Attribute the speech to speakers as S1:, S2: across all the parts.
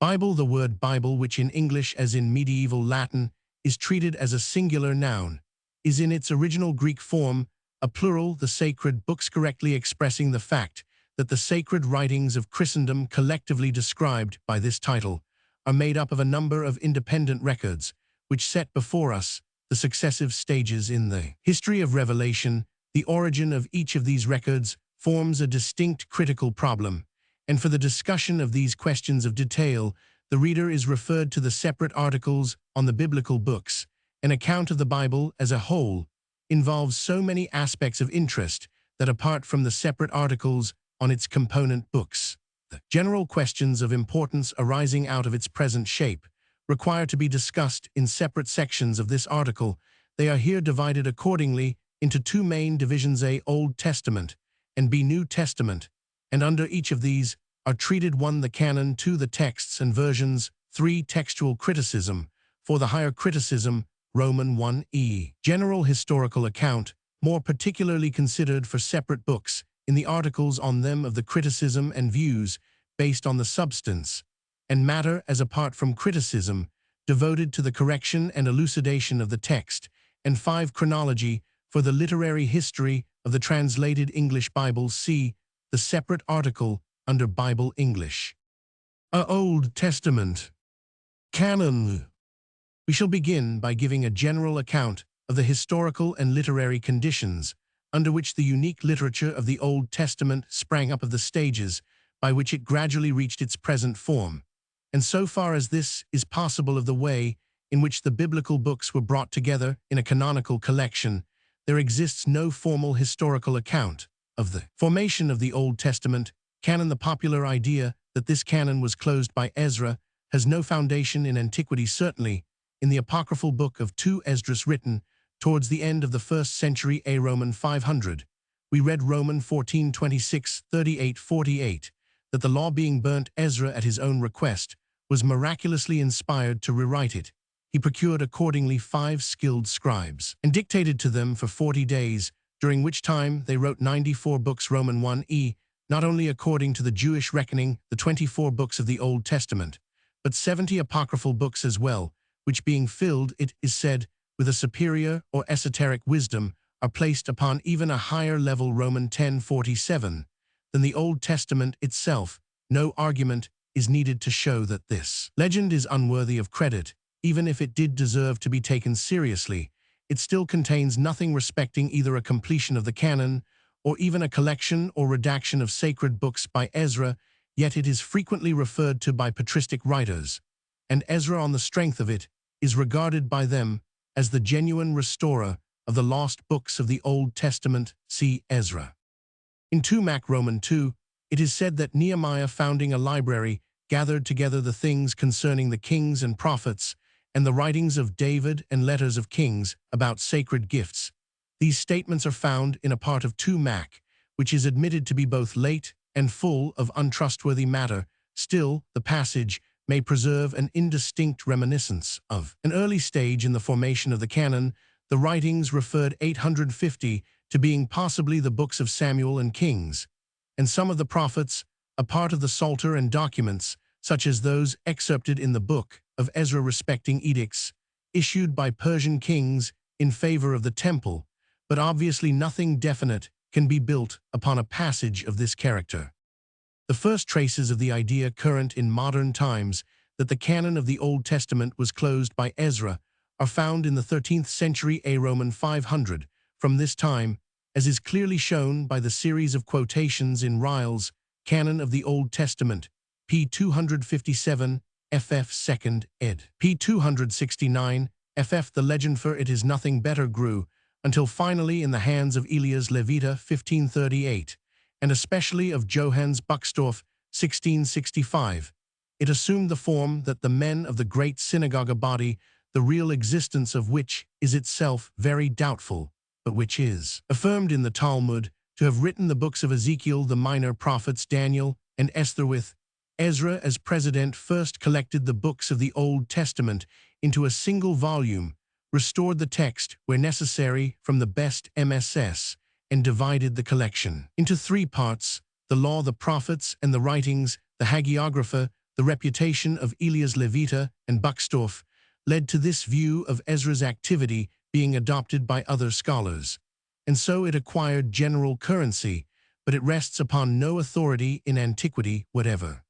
S1: Bible. The word Bible, which in English as in medieval Latin is treated as a singular noun, is in its original Greek form a plural, the sacred books, correctly expressing the fact that the sacred writings of Christendom collectively described by this title are made up of a number of independent records, which set before us the successive stages in the history of revelation. The origin of each of these records forms a distinct critical problem, and for the discussion of these questions of detail, the reader is referred to the separate articles on the biblical books. An account of the Bible as a whole involves so many aspects of interest that apart from the separate articles on its component books, the general questions of importance arising out of its present shape require to be discussed in separate sections of this article. They are here divided accordingly into two main divisions: A, Old Testament, and B, New Testament, and under each of these are treated: 1, the canon; 2, the texts and versions; 3, textual criticism. For the higher criticism, Roman 1e. General historical account, more particularly considered for separate books, in the articles on them of the criticism and views based on the substance and matter as apart from criticism, devoted to the correction and elucidation of the text, and 5, chronology, for the literary history of the translated English Bible. See the separate article under Bible English. A Old Testament canon. We shall begin by giving a general account of the historical and literary conditions under which the unique literature of the Old Testament sprang up, of the stages by which it gradually reached its present form, and so far as this is possible of the way in which the biblical books were brought together in a canonical collection. There exists no formal historical account of the formation of the Old Testament canon. The popular idea that this canon was closed by Ezra has no foundation in antiquity. Certainly, in the apocryphal book of 2 Esdras, written towards the end of the 1st century A. Roman 500, we read Roman 14:26, 38, 48, that the law being burnt, Ezra, at his own request, was miraculously inspired to rewrite it. He procured accordingly 5 skilled scribes, and dictated to them for 40 days, during which time they wrote 94 books. Roman 1e, not only according to the Jewish reckoning, the 24 books of the Old Testament, but 70 apocryphal books as well, which being filled, it is said, with a superior or esoteric wisdom, are placed upon even a higher level. Roman 10:47, than the Old Testament itself. No argument is needed to show that this legend is unworthy of credit. Even if it did deserve to be taken seriously, it still contains nothing respecting either a completion of the canon or even a collection or redaction of sacred books by Ezra, yet it is frequently referred to by patristic writers, and Ezra, on the strength of it, is regarded by them as the genuine restorer of the lost books of the Old Testament. See Ezra. In 2 Mac. Roman 2, it is said that Nehemiah, founding a library, gathered together the things concerning the kings and prophets, and the writings of David and letters of kings about sacred gifts. These statements are found in a part of 2 Mac, which is admitted to be both late and full of untrustworthy matter. Still, the passage may preserve an indistinct reminiscence of an early stage in the formation of the canon. The writings referred 850 to being possibly the books of Samuel and Kings, and some of the prophets, a part of the Psalter and documents, such as those excerpted in the book of Ezra respecting edicts issued by Persian kings in favor of the temple, but obviously nothing definite can be built upon a passage of this character. The first traces of the idea current in modern times that the canon of the Old Testament was closed by Ezra are found in the 13th century A. Roman 500. From this time, as is clearly shown by the series of quotations in Ryle's Canon of the Old Testament, p. 257, ff. 2nd ed. p. 269, ff. The legend for it is nothing better grew, until finally in the hands of Elias Levita 1538, and especially of Johannes Buxtorf 1665, it assumed the form that the men of the great synagogue body, the real existence of which is itself very doubtful, but which is affirmed in the Talmud to have written the books of Ezekiel, the minor prophets Daniel and Esther. With Ezra as president, first collected the books of the Old Testament into a single volume, restored the text where necessary from the best MSS, and divided the collection into 3 parts: the law, the prophets, and the writings, the hagiographa, The reputation of Elias Levita and Buxtorf led to this view of Ezra's activity being adopted by other scholars, and so it acquired general currency, but it rests upon no authority in antiquity whatever.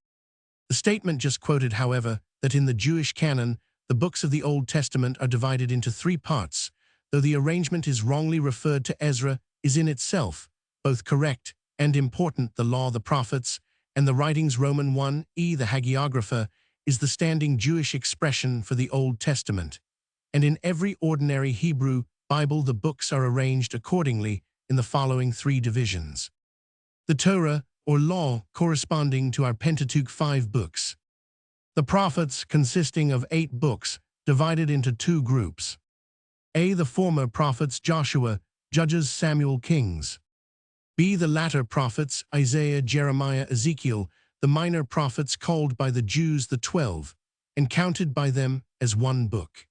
S1: The statement just quoted, however, that in the Jewish canon, the books of the Old Testament are divided into 3 parts, though the arrangement is wrongly referred to Ezra, is in itself both correct and important. The Law, the Prophets, and the writings Roman 1e, the hagiographer, is the standing Jewish expression for the Old Testament, and in every ordinary Hebrew Bible the books are arranged accordingly in the following 3 divisions. The Torah, or law, corresponding to our Pentateuch 5 books. The prophets, consisting of 8 books, divided into 2 groups. A. The former prophets Joshua, Judges, Samuel, Kings. B. The latter prophets Isaiah, Jeremiah, Ezekiel, the minor prophets called by the Jews the 12, and counted by them as 1 book.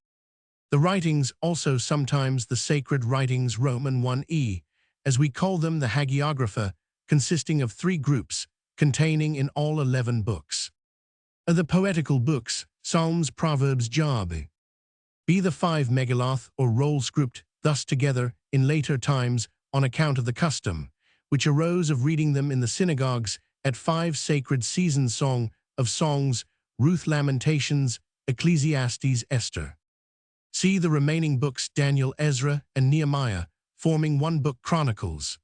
S1: The writings, also sometimes the sacred writings Roman 1e, as we call them, the hagiographer, consisting of 3 groups, containing in all 11 books. A. The poetical books, Psalms, Proverbs, Job. B. The 5 megaloth, or rolls grouped thus together in later times on account of the custom, which arose of reading them in the synagogues at 5 sacred seasons: Song of Songs, Ruth, Lamentations, Ecclesiastes, Esther. C. The remaining books, Daniel, Ezra, and Nehemiah, forming 1 book, Chronicles.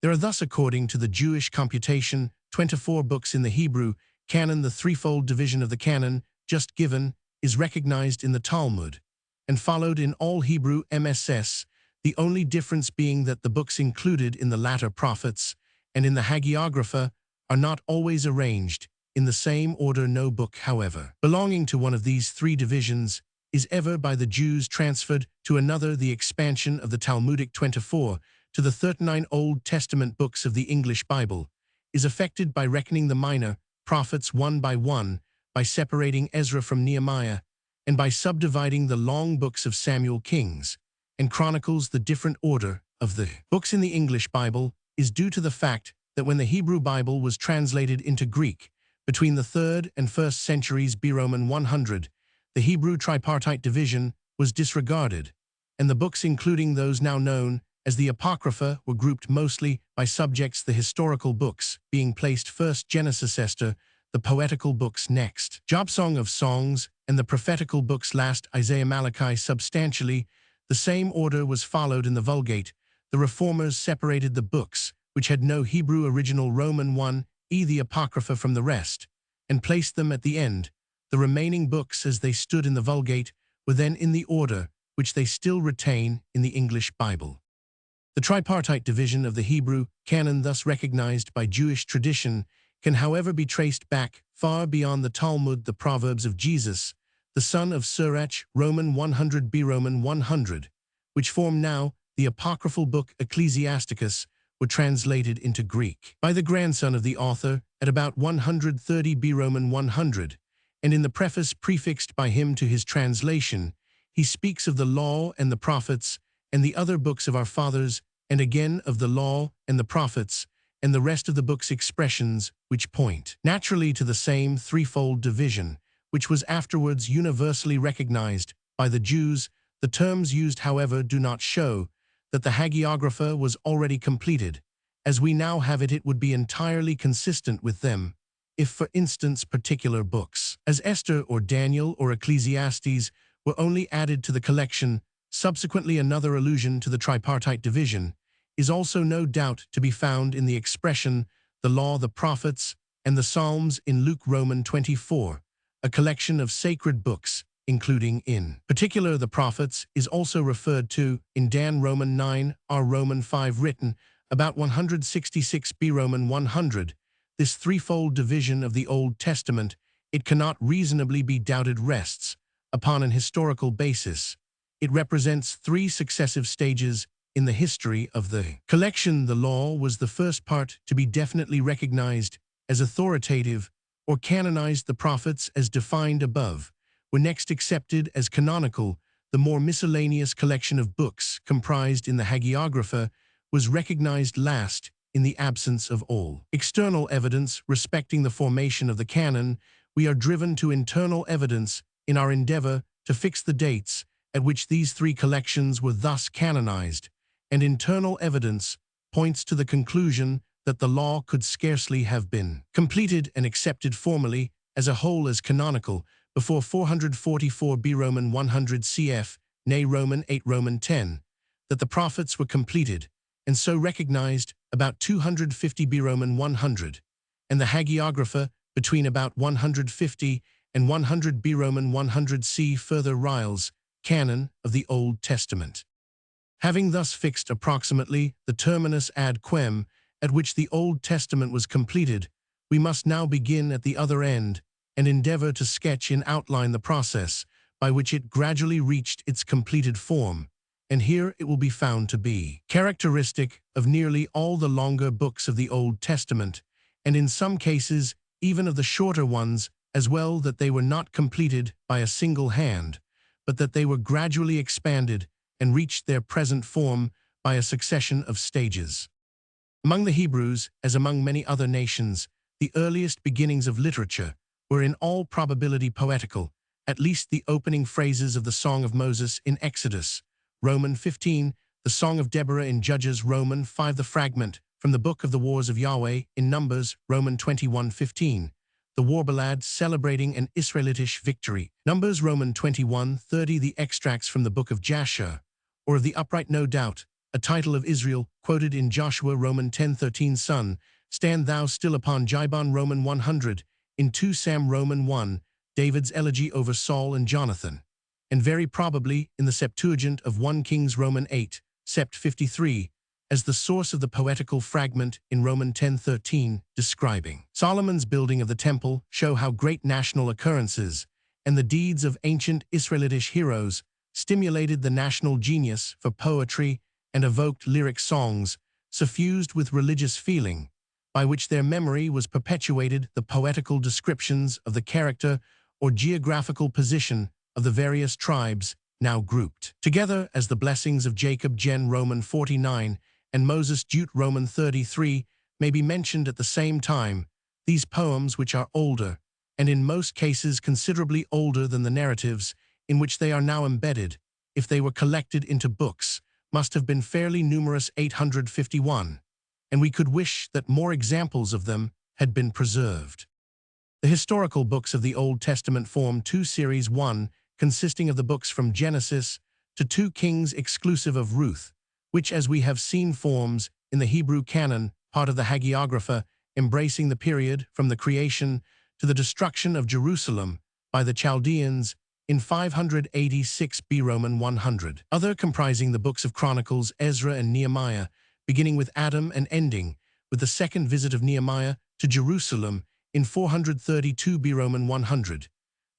S1: There are thus, according to the Jewish computation, 24 books in the Hebrew canon. The threefold division of the canon, just given, is recognized in the Talmud, and followed in all Hebrew MSS, the only difference being that the books included in the latter prophets and in the hagiographer are not always arranged in the same order. No book, however, belonging to one of these 3 divisions is ever by the Jews transferred to another. The expansion of the Talmudic 24 to the 39 Old Testament books of the English Bible is effected by reckoning the minor prophets one by one, by separating Ezra from Nehemiah, and by subdividing the long books of Samuel, Kings, and Chronicles. The different order of the books in the English Bible is due to the fact that when the Hebrew Bible was translated into Greek between the 3rd and 1st centuries B. Roman 100, the Hebrew tripartite division was disregarded, and the books, including those now known as the Apocrypha, were grouped mostly by subjects, the historical books being placed first, Genesis, Esther, the poetical books next, Job, Song of Songs, and the prophetical books last, Isaiah, Malachi. Substantially, the same order was followed in the Vulgate. The Reformers separated the books, which had no Hebrew original Roman 1e, the Apocrypha, from the rest, and placed them at the end. The remaining books, as they stood in the Vulgate, were then in the order which they still retain in the English Bible. The tripartite division of the Hebrew canon, thus recognized by Jewish tradition, can however be traced back far beyond the Talmud. The Proverbs of Jesus, the son of Sirach, Roman 100 B. Roman 100, which form now the apocryphal book Ecclesiasticus, were translated into Greek by the grandson of the author at about 130 B. Roman 100, and in the preface prefixed by him to his translation, he speaks of the law and the prophets and the other books of our fathers, and again of the law and the prophets and the rest of the book's expressions, which point naturally to the same threefold division, which was afterwards universally recognized by the Jews. The terms used, however, do not show that the hagiographer was already completed. As we now have it, it would be entirely consistent with them if, for instance, particular books, as Esther or Daniel or Ecclesiastes, were only added to the collection. Subsequently, another allusion to the tripartite division is also no doubt to be found in the expression, the law, the prophets, and the Psalms in Luke, Roman 24, a collection of sacred books, including in particular the prophets, is also referred to in Dan, Roman 9, R. Roman 5, written about 166 B. Roman 100. This threefold division of the Old Testament, it cannot reasonably be doubted, rests upon an historical basis. It represents 3 successive stages in the history of the collection. The law was the first part to be definitely recognized as authoritative or canonized. The prophets, as defined above, were next accepted as canonical. The more miscellaneous collection of books comprised in the hagiographer was recognized last in the absence of all external evidence respecting the formation of the canon, we are driven to internal evidence in our endeavor to fix the dates at which these three collections were thus canonized, and internal evidence points to the conclusion that the law could scarcely have been completed and accepted formally as a whole as canonical before 444 B Roman 100 cf, nay Roman 8 Roman 10, that the prophets were completed, and so recognized about 250 B Roman 100, and the hagiographer between about 150 and 100 B Roman 100 c further Ryle's canon of the Old Testament. Having thus fixed approximately the terminus ad quem at which the Old Testament was completed, we must now begin at the other end and endeavor to sketch in outline the process by which it gradually reached its completed form, and here it will be found to be characteristic of nearly all the longer books of the Old Testament, and in some cases even of the shorter ones as well, that they were not completed by a single hand, but that they were gradually expanded and reached their present form by a succession of stages. Among the Hebrews, as among many other nations, the earliest beginnings of literature were in all probability poetical, at least the opening phrases of the Song of Moses in Exodus, Roman 15, the Song of Deborah in Judges, Roman 5, the fragment from the Book of the Wars of Yahweh in Numbers, Roman 21:15, the war ballad celebrating an Israelitish victory, Numbers, Roman 21:30, the extracts from the Book of Jasher, or of the upright no doubt, a title of Israel, quoted in Joshua, Roman 10:13, Son, stand thou still upon Gibeon, Roman 100, in 2 Sam, Roman 1, David's elegy over Saul and Jonathan, and very probably in the Septuagint of 1 Kings, Roman 8, Sept 53, as the source of the poetical fragment in Roman 10:13, describing Solomon's building of the temple, show how great national occurrences and the deeds of ancient Israelitish heroes stimulated the national genius for poetry and evoked lyric songs suffused with religious feeling, by which their memory was perpetuated the poetical descriptions of the character or geographical position of the various tribes now grouped together as the blessings of Jacob, Gen. Roman 49, and Moses, Deut. Roman 33, may be mentioned at the same time. These poems, which are older, and in most cases considerably older than the narratives in which they are now embedded, if they were collected into books, must have been fairly numerous, 851, and we could wish that more examples of them had been preserved. The historical books of the Old Testament form two series: one consisting of the books from Genesis to 2 Kings exclusive of Ruth, which, as we have seen, forms, in the Hebrew canon, part of the hagiographer, embracing the period from the creation to the destruction of Jerusalem by the Chaldeans in 586 B Roman 100. Other comprising the books of Chronicles, Ezra, and Nehemiah, beginning with Adam and ending with the second visit of Nehemiah to Jerusalem in 432 B Roman 100.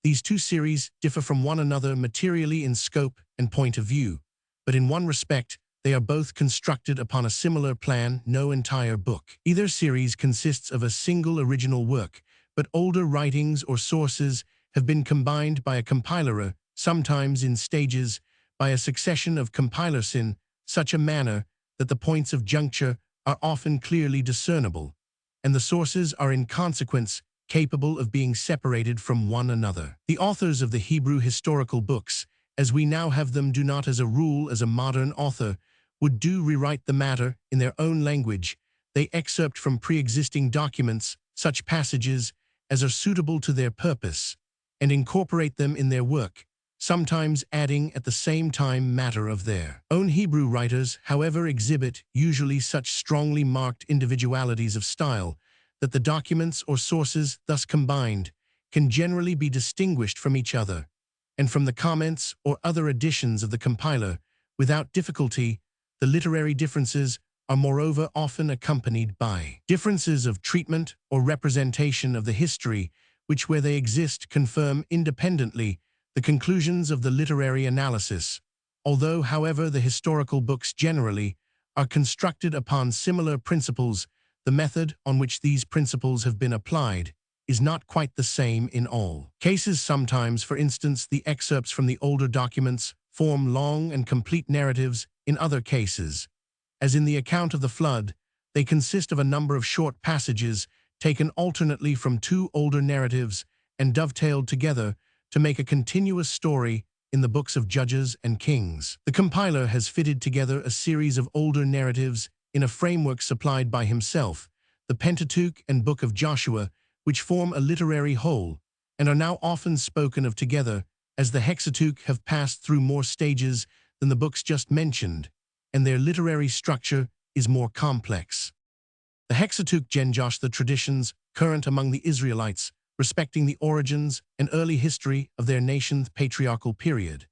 S1: These two series differ from one another materially in scope and point of view, but in one respect, they are both constructed upon a similar plan, no entire book. Either series consists of a single original work, but older writings or sources have been combined by a compiler, sometimes in stages, by a succession of compilers in such a manner that the points of juncture are often clearly discernible, and the sources are in consequence capable of being separated from one another. The authors of the Hebrew historical books, as we now have them, do not as a rule, as a modern author would do, rewrite the matter in their own language. They excerpt from pre-existing documents such passages as are suitable to their purpose, and incorporate them in their work, sometimes adding at the same time matter of their own. Hebrew writers, however, exhibit usually such strongly marked individualities of style that the documents or sources thus combined can generally be distinguished from each other, and from the comments or other additions of the compiler, without difficulty. The literary differences are moreover often accompanied by differences of treatment or representation of the history, which, where they exist, confirm independently the conclusions of the literary analysis. Although, however, the historical books generally are constructed upon similar principles, the method on which these principles have been applied is not quite the same in all cases. Sometimes, for instance, the excerpts from the older documents form long and complete narratives. In other cases, as in the account of the flood, they consist of a number of short passages taken alternately from two older narratives and dovetailed together to make a continuous story in the books of Judges and Kings. The compiler has fitted together a series of older narratives in a framework supplied by himself, the Pentateuch and Book of Joshua, which form a literary whole, and are now often spoken of together, as the Hexateuch have passed through more stages than the books just mentioned, and their literary structure is more complex. The Hexateuch genjosh the traditions current among the Israelites, respecting the origins and early history of their nation's patriarchal period,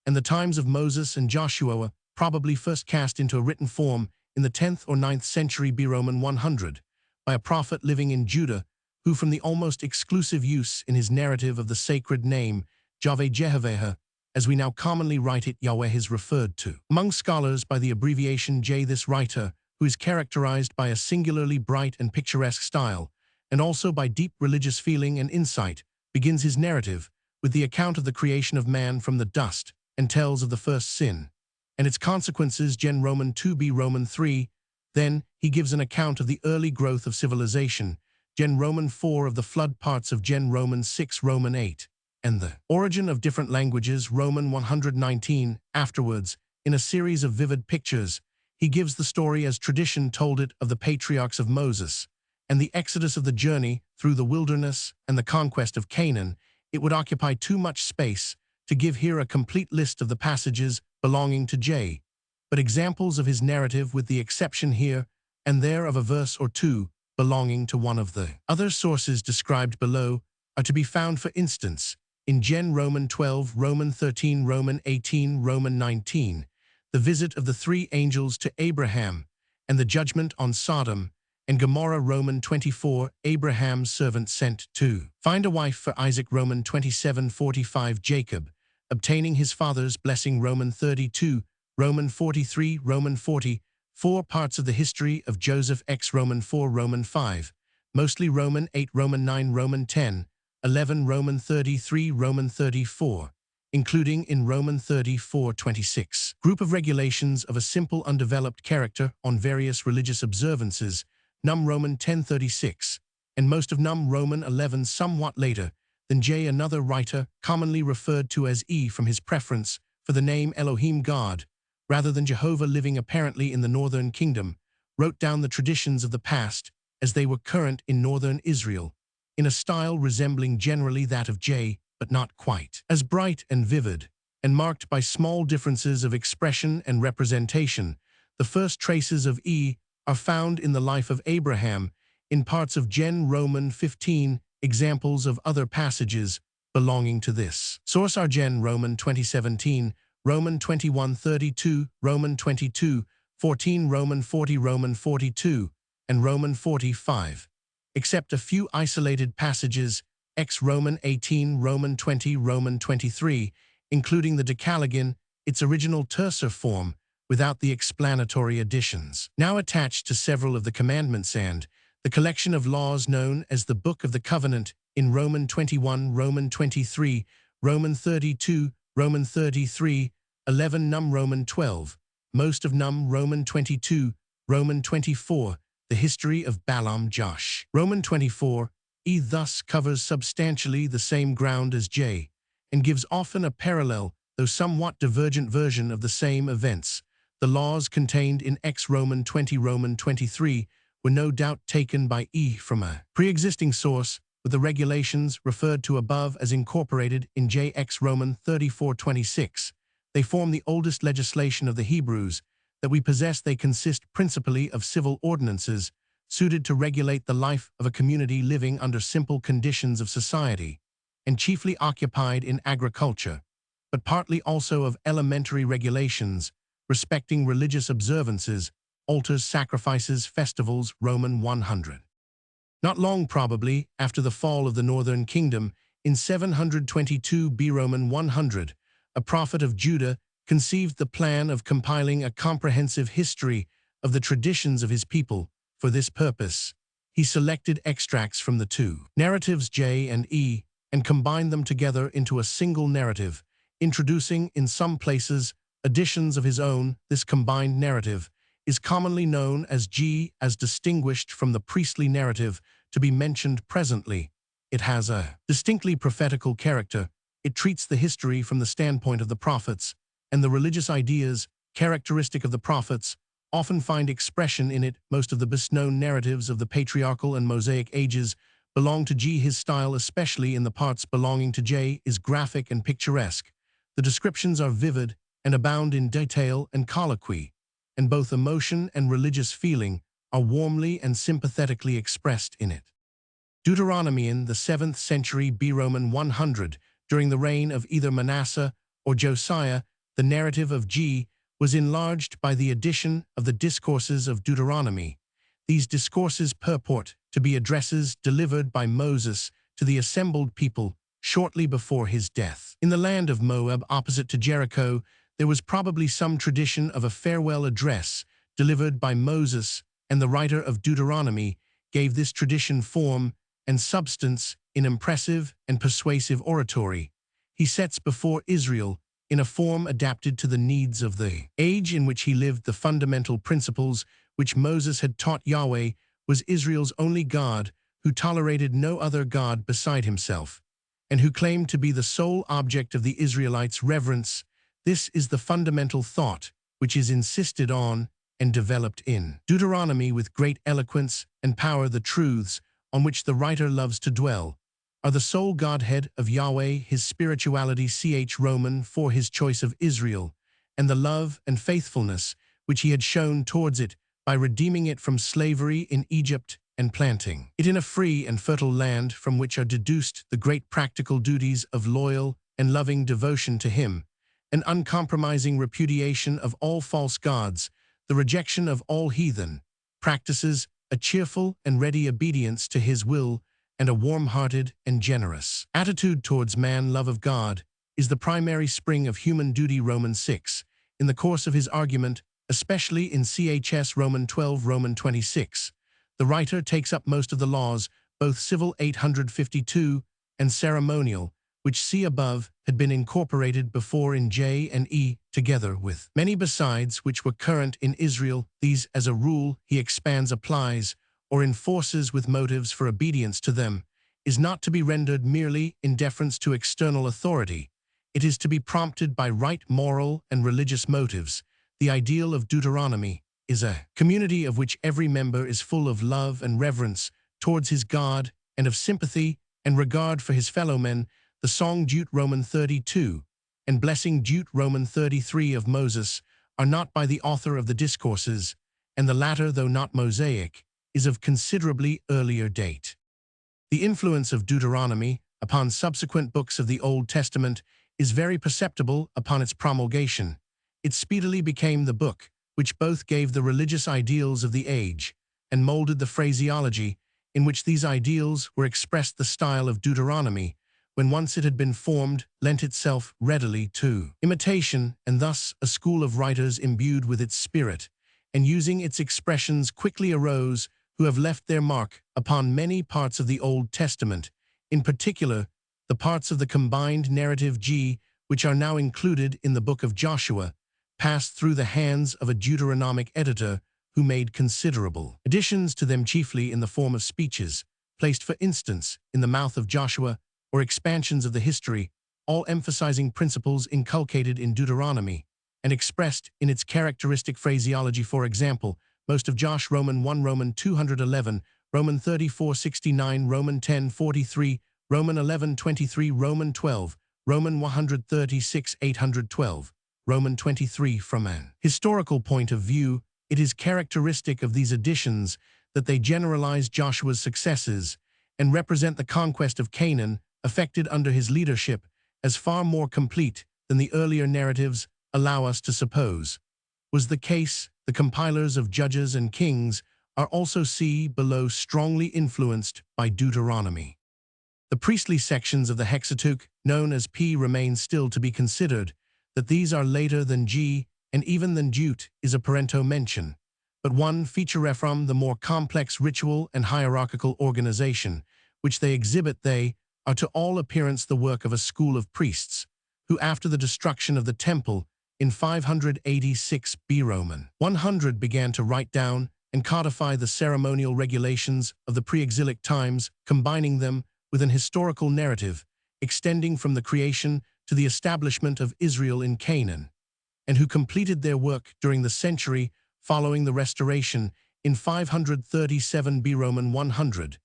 S1: and the times of Moses and Joshua were probably first cast into a written form in the 10th or 9th century B. Roman 100, by a prophet living in Judah, who from the almost exclusive use in his narrative of the sacred name, Yahweh Jehovah, as we now commonly write it, Yahweh is referred to. Among scholars by the abbreviation J, this writer, who is characterized by a singularly bright and picturesque style, and also by deep religious feeling and insight, begins his narrative with the account of the creation of man from the dust, and tells of the first sin, and its consequences, Gen Roman 2b Roman 3. Then he gives an account of the early growth of civilization, Gen Roman 4, of the flood parts of Gen Roman 6 Roman 8, and the origin of different languages, Roman 119. Afterwards, in a series of vivid pictures, he gives the story as tradition told it of the patriarchs of Moses, and the exodus of the journey through the wilderness and the conquest of Canaan. It would occupy too much space to give here a complete list of the passages belonging to J, but examples of his narrative, with the exception here and there of a verse or two belonging to one of the other sources described below, are to be found, for instance, in Gen Roman 12, Roman 13, Roman 18, Roman 19, the visit of the three angels to Abraham, and the judgment on Sodom and Gomorrah, Roman 24, Abraham's servant sent to find a wife for Isaac, Roman 27:45, Jacob, obtaining his father's blessing, Roman 32, Roman 43, Roman 40, four parts of the history of Joseph X, Roman 4, Roman 5, mostly Roman 8, Roman 9, Roman 10, 11, Roman 33, Roman 34, including in Roman 34:26. Group of regulations of a simple undeveloped character on various religious observances, Num Roman 10:36, and most of Num Roman 11 somewhat later than J. Another writer, commonly referred to as E from his preference for the name Elohim God, rather than Jehovah, living apparently in the northern kingdom, wrote down the traditions of the past as they were current in northern Israel, in a style resembling generally that of J, but not quite as bright and vivid, and marked by small differences of expression and representation. The first traces of E are found in the life of Abraham, in parts of Gen Roman 15, examples of other passages belonging to this source are Gen Roman 2017, Roman 21:32, Roman 22:14, Roman 40, Roman 42, and Roman 45. Except a few isolated passages, ex Roman 18, Roman 20, Roman 23, including the Decalogon, its original terser form, without the explanatory additions. Now attached to several of the commandments and the collection of laws known as the Book of the Covenant in Roman 21, Roman 23, Roman 32, Roman 33, 11 Num Roman 12, most of Num Roman 22, Roman 24, the history of Balaam Josh. Roman 24, E thus covers substantially the same ground as J, and gives often a parallel, though somewhat divergent version of the same events. The laws contained in X Roman 20, Roman 23, were no doubt taken by E from a pre-existing source, with the regulations referred to above as incorporated in JX Roman 34:26. They form the oldest legislation of the Hebrews that we possess. They consist principally of civil ordinances suited to regulate the life of a community living under simple conditions of society, and chiefly occupied in agriculture, but partly also of elementary regulations respecting religious observances, altars, sacrifices, festivals, Roman 100. Not long probably after the fall of the northern kingdom, in 722 B Roman 100, a prophet of Judah conceived the plan of compiling a comprehensive history of the traditions of his people. For this purpose, he selected extracts from the two narratives J and E and combined them together into a single narrative, introducing in some places additions of his own. This combined narrative is commonly known as G, as distinguished from the priestly narrative to be mentioned presently, it has a distinctly prophetical character. It treats the history from the standpoint of the prophets, and the religious ideas characteristic of the prophets often find expression in it. Most of the best-known narratives of the patriarchal and Mosaic ages belong to G. His style, especially in the parts belonging to J, is graphic and picturesque. The descriptions are vivid and abound in detail and colloquy, and both emotion and religious feeling are warmly and sympathetically expressed in it. Deuteronomy in the 7th century B. Roman 100, during the reign of either Manasseh or Josiah, the narrative of G was enlarged by the addition of the discourses of Deuteronomy. These discourses purport to be addresses delivered by Moses to the assembled people shortly before his death. In the land of Moab, opposite to Jericho, there was probably some tradition of a farewell address delivered by Moses, and the writer of Deuteronomy gave this tradition form and substance in impressive and persuasive oratory. He sets before Israel, in a form adapted to the needs of the age in which he lived, the fundamental principles which Moses had taught. Yahweh was Israel's only God, who tolerated no other God beside himself, and who claimed to be the sole object of the Israelites' reverence. This is the fundamental thought which is insisted on and developed in Deuteronomy with great eloquence and power. The truths on which the writer loves to dwell are the sole Godhead of Yahweh, his spirituality, Roman 4, his choice of Israel, and the love and faithfulness which he had shown towards it by redeeming it from slavery in Egypt and planting it in a free and fertile land, from which are deduced the great practical duties of loyal and loving devotion to him, an uncompromising repudiation of all false gods, the rejection of all heathen practices, a cheerful and ready obedience to his will, and a warm-hearted and generous attitude towards man. Love of God is the primary spring of human duty. Romans 6. In the course of his argument, especially in Chs. Roman 12, Roman 26, the writer takes up most of the laws, both civil 852 and ceremonial, which see above had been incorporated before in J and E, together with many besides which were current in Israel. These, as a rule, he expands, applies, or enforces with motives for obedience to them, is not to be rendered merely in deference to external authority. It is to be prompted by right moral and religious motives. The ideal of Deuteronomy is a community of which every member is full of love and reverence towards his God, and of sympathy and regard for his fellow men. The song Deut. Roman 32 and blessing Deut. Roman 33 of Moses are not by the author of the discourses, and the latter, though not Mosaic, is of considerably earlier date. The influence of Deuteronomy upon subsequent books of the Old Testament is very perceptible upon its promulgation. It speedily became the book which both gave the religious ideals of the age and molded the phraseology in which these ideals were expressed. The style of Deuteronomy, when once it had been formed, lent itself readily to imitation, and thus a school of writers imbued with its spirit and using its expressions quickly arose, who have left their mark upon many parts of the Old Testament, in particular the parts of the combined narrative G, which are now included in the book of Joshua, passed through the hands of a Deuteronomic editor who made considerable additions to them, chiefly in the form of speeches, placed for instance in the mouth of Joshua, or expansions of the history, all emphasizing principles inculcated in Deuteronomy and expressed in its characteristic phraseology. For example, most of Josh Roman 1, Roman 211, Roman 34:69, Roman 10:43, Roman 11:23, Roman 12, Roman 136:812, Roman 23. From an historical point of view, it is characteristic of these additions that they generalize Joshua's successes and represent the conquest of Canaan, effected under his leadership, as far more complete than the earlier narratives allow us to suppose. Was the case, the compilers of Judges and Kings are also below strongly influenced by Deuteronomy. The priestly sections of the Hexateuch, known as P, remain still to be considered. That these are later than G, and even than Deut, is a parento mention, but one feature from the more complex ritual and hierarchical organization which they exhibit. They are to all appearance the work of a school of priests, who after the destruction of the temple in 586 B Roman 100 began to write down and codify the ceremonial regulations of the pre-exilic times, combining them with an historical narrative extending from the creation to the establishment of Israel in Canaan, and who completed their work during the century following the restoration in 537 B Roman 100.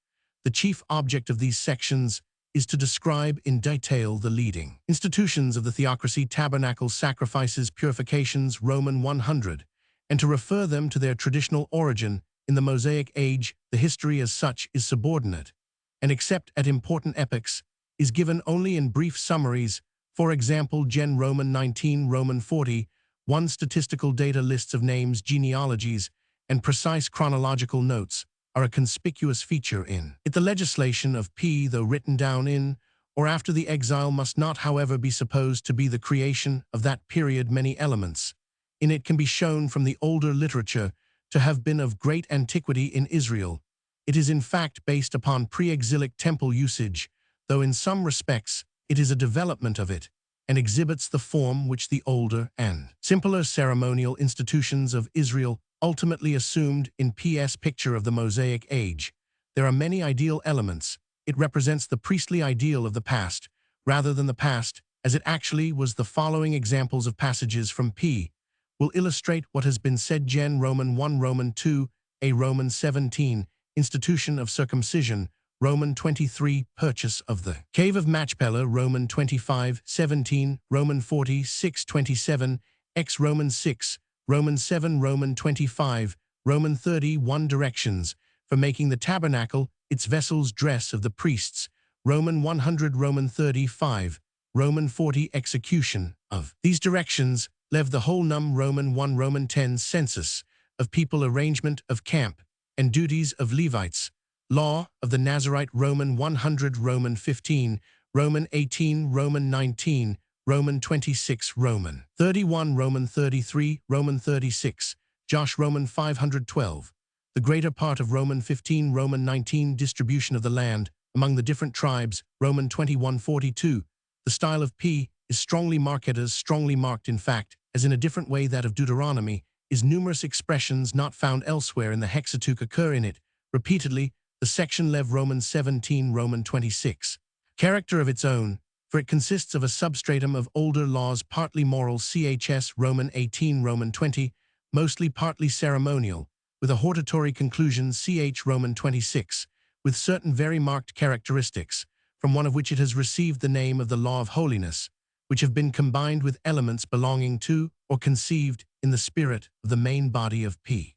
S1: The chief object of these sections is to describe in detail the leading institutions of the theocracy, tabernacles, sacrifices, purifications, Roman 100, and to refer them to their traditional origin in the Mosaic age. The history as such is subordinate, and except at important epochs, is given only in brief summaries. For example, Gen Roman 19, Roman 40, one statistical data lists of names, genealogies, and precise chronological notes are a conspicuous feature in it. The legislation of P, though written down in or after the exile, must not, however, be supposed to be the creation of that period. Many elements in it can be shown from the older literature to have been of great antiquity in Israel. It is in fact based upon pre-exilic temple usage, though in some respects it is a development of it, and exhibits the form which the older and simpler ceremonial institutions of Israel ultimately assumed. In P.S. picture of the Mosaic age, there are many ideal elements. It represents the priestly ideal of the past, rather than the past as it actually was. The following examples of passages from P will illustrate what has been said. Gen Roman 1, Roman 2, A Roman 17, institution of circumcision, Roman 23, purchase of the cave of Machpelah, Roman 25, 17, Roman 40, 6, 27, X Roman 6, Roman 7, Roman 25, Roman 30, 1 directions for making the tabernacle, its vessels, dress of the priests, Roman 100, Roman 35, Roman 40, execution of these directions, Lev the whole num, Roman 1, Roman 10, census of people, arrangement of camp and duties of Levites, law of the Nazirite, Roman 100, Roman 15, Roman 18, Roman 19, Roman 26, Roman 31, Roman 33, Roman 36, Josh, Roman 512. The greater part of Roman 15, Roman 19, distribution of the land among the different tribes, Roman 21:42. The style of P is strongly marked, in fact, as in a different way that of Deuteronomy, is numerous expressions not found elsewhere in the Hexateuch occur in it repeatedly. The section Lev, Roman 17, Roman 26. Character of its own, for it consists of a substratum of older laws, partly moral, chs. Roman 18, Roman 20, mostly partly ceremonial, with a hortatory conclusion, ch. Roman 26, with certain very marked characteristics, from one of which it has received the name of the law of holiness, which have been combined with elements belonging to or conceived in the spirit of the main body of P.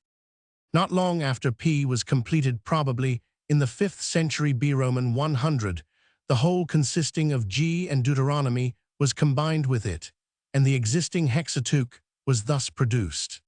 S1: Not long after P was completed, probably in the 5th century B Roman 100, the whole consisting of G and Deuteronomy was combined with it, and the existing Hexateuch was thus produced.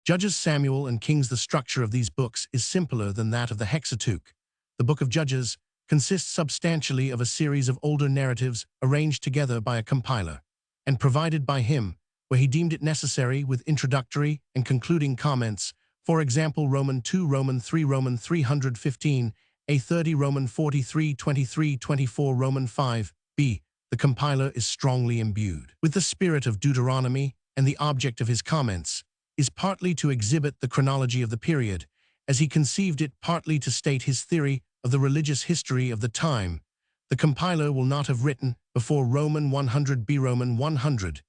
S1: Judges, Samuel, and Kings. The structure of these books is simpler than that of the Hexateuch. The Book of Judges consists substantially of a series of older narratives arranged together by a compiler, and provided by him, where he deemed it necessary, with introductory and concluding comments. For example, Roman 2, Roman 3, Roman 315, A30, Roman 43, 23, 24, Roman 5, B. The compiler is strongly imbued with the spirit of Deuteronomy, and the object of his comments is partly to exhibit the chronology of the period, as he conceived it, partly to state his theory of the religious history of the time. The compiler will not have written before Roman 100 B Roman 100.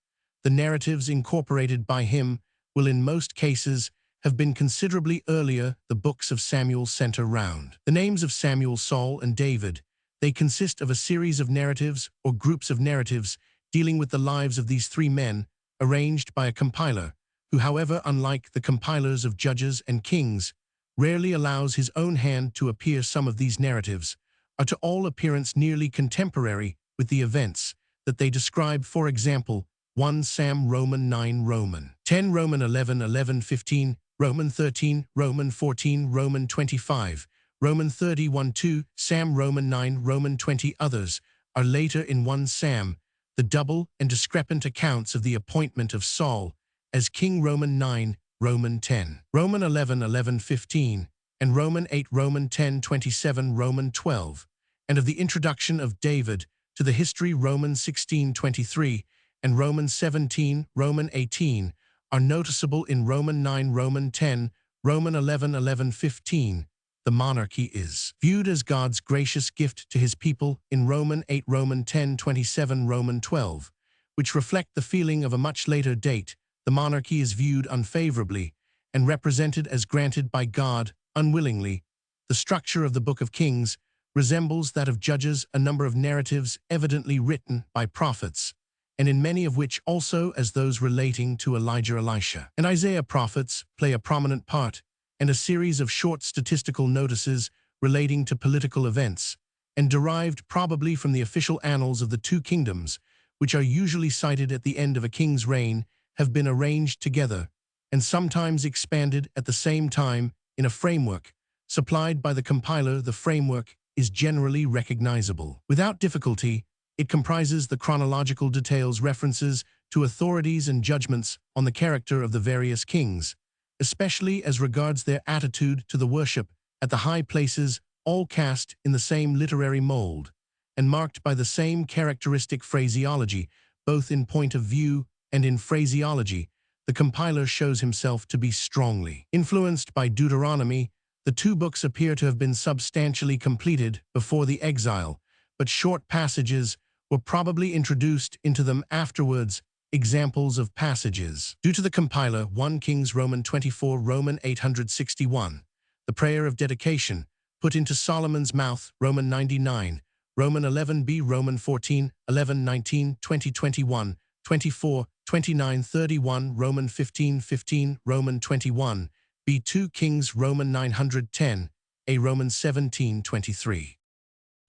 S1: The narratives incorporated by him will in most cases have been considerably earlier. The books of Samuel center round the names of Samuel, Saul, and David. They consist of a series of narratives or groups of narratives dealing with the lives of these three men, arranged by a compiler, who, however, unlike the compilers of Judges and Kings, rarely allows his own hand to appear. Some of these narratives are to all appearance nearly contemporary with the events that they describe. For example, 1 Sam, Roman 9, Roman 10, Roman 11, 11, 15, Roman 13, Roman 14, Roman 25, Roman 31, 2 Sam, Roman 9, Roman 20. Others are later in 1 Sam, the double and discrepant accounts of the appointment of Saul as king, Roman 9, Roman 10, Roman 11, 11, 15, and Roman 8, Roman 10, 27, Roman 12, and of the introduction of David to the history, Roman 16, 23, and Roman 17, Roman 18, are noticeable in Roman 9, Roman 10, Roman 11, 11, 15, the monarchy is viewed as God's gracious gift to his people in Roman 8, Roman 10, 27, Roman 12, which reflect the feeling of a much later date. The monarchy is viewed unfavorably and represented as granted by God unwillingly. The structure of the Book of Kings resembles that of Judges, a number of narratives evidently written by prophets, and in many of which also as those relating to Elijah, Elisha, and Isaiah prophets play a prominent part, and a series of short statistical notices relating to political events, and derived probably from the official annals of the two kingdoms, which are usually cited at the end of a king's reign, have been arranged together, and sometimes expanded at the same time in a framework supplied by the compiler. The framework is generally recognizable. Without difficulty, it comprises the chronological details, references to authorities and judgments on the character of the various kings, especially as regards their attitude to the worship at the high places, all cast in the same literary mold, and marked by the same characteristic phraseology, both in point of view and in phraseology. The compiler shows himself to be strongly influenced by Deuteronomy. The two books appear to have been substantially completed before the exile, but short passages were probably introduced into them afterwards. Examples of passages due to the compiler: 1 Kings Roman 24, Roman 861. The prayer of dedication put into Solomon's mouth, Roman 99, Roman 11b, Roman 14, 11, 19, 20, 21, 24, 29, 31, Roman 15, 15, Roman 21, b2 Kings Roman 910, a Roman 17, 23.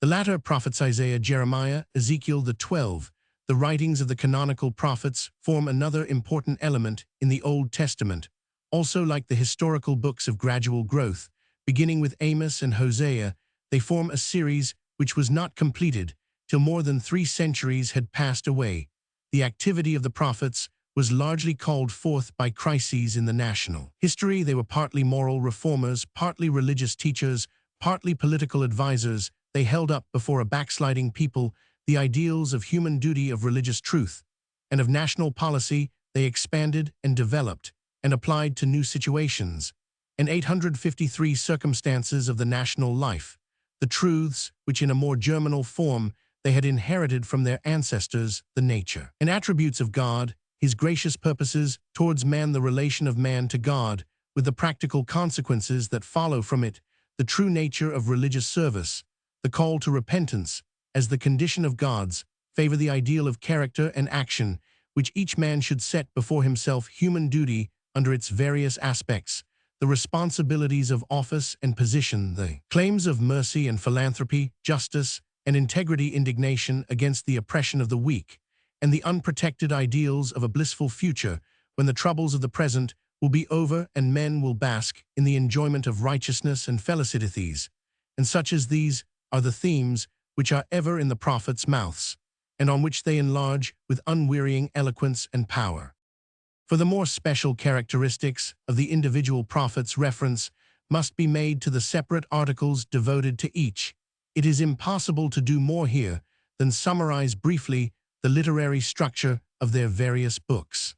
S1: The latter prophets Isaiah, Jeremiah, Ezekiel, the 12, the writings of the canonical prophets, form another important element in the Old Testament, also like the historical books of gradual growth. Beginning with Amos and Hosea, they form a series which was not completed till more than 3 centuries had passed away. The activity of the prophets was largely called forth by crises in the national history. They were partly moral reformers, partly religious teachers, partly political advisors. They held up before a backsliding people the ideals of human duty, of religious truth, and of national policy. They expanded and developed and applied to new situations and 853 circumstances of the national life, the truths which in a more germinal form they had inherited from their ancestors, the nature and attributes of God, his gracious purposes towards man, the relation of man to God, with the practical consequences that follow from it, the true nature of religious service, the call to repentance as the condition of God's favor, the ideal of character and action which each man should set before himself, human duty under its various aspects, the responsibilities of office and position, the claims of mercy and philanthropy, justice and integrity, indignation against the oppression of the weak, and the unprotected ideals of a blissful future when the troubles of the present will be over and men will bask in the enjoyment of righteousness and felicities. And such as these are the themes which are ever in the prophets' mouths, and on which they enlarge with unwearying eloquence and power. For the more special characteristics of the individual prophets, reference must be made to the separate articles devoted to each. It is impossible to do more here than summarize briefly the literary structure of their various books.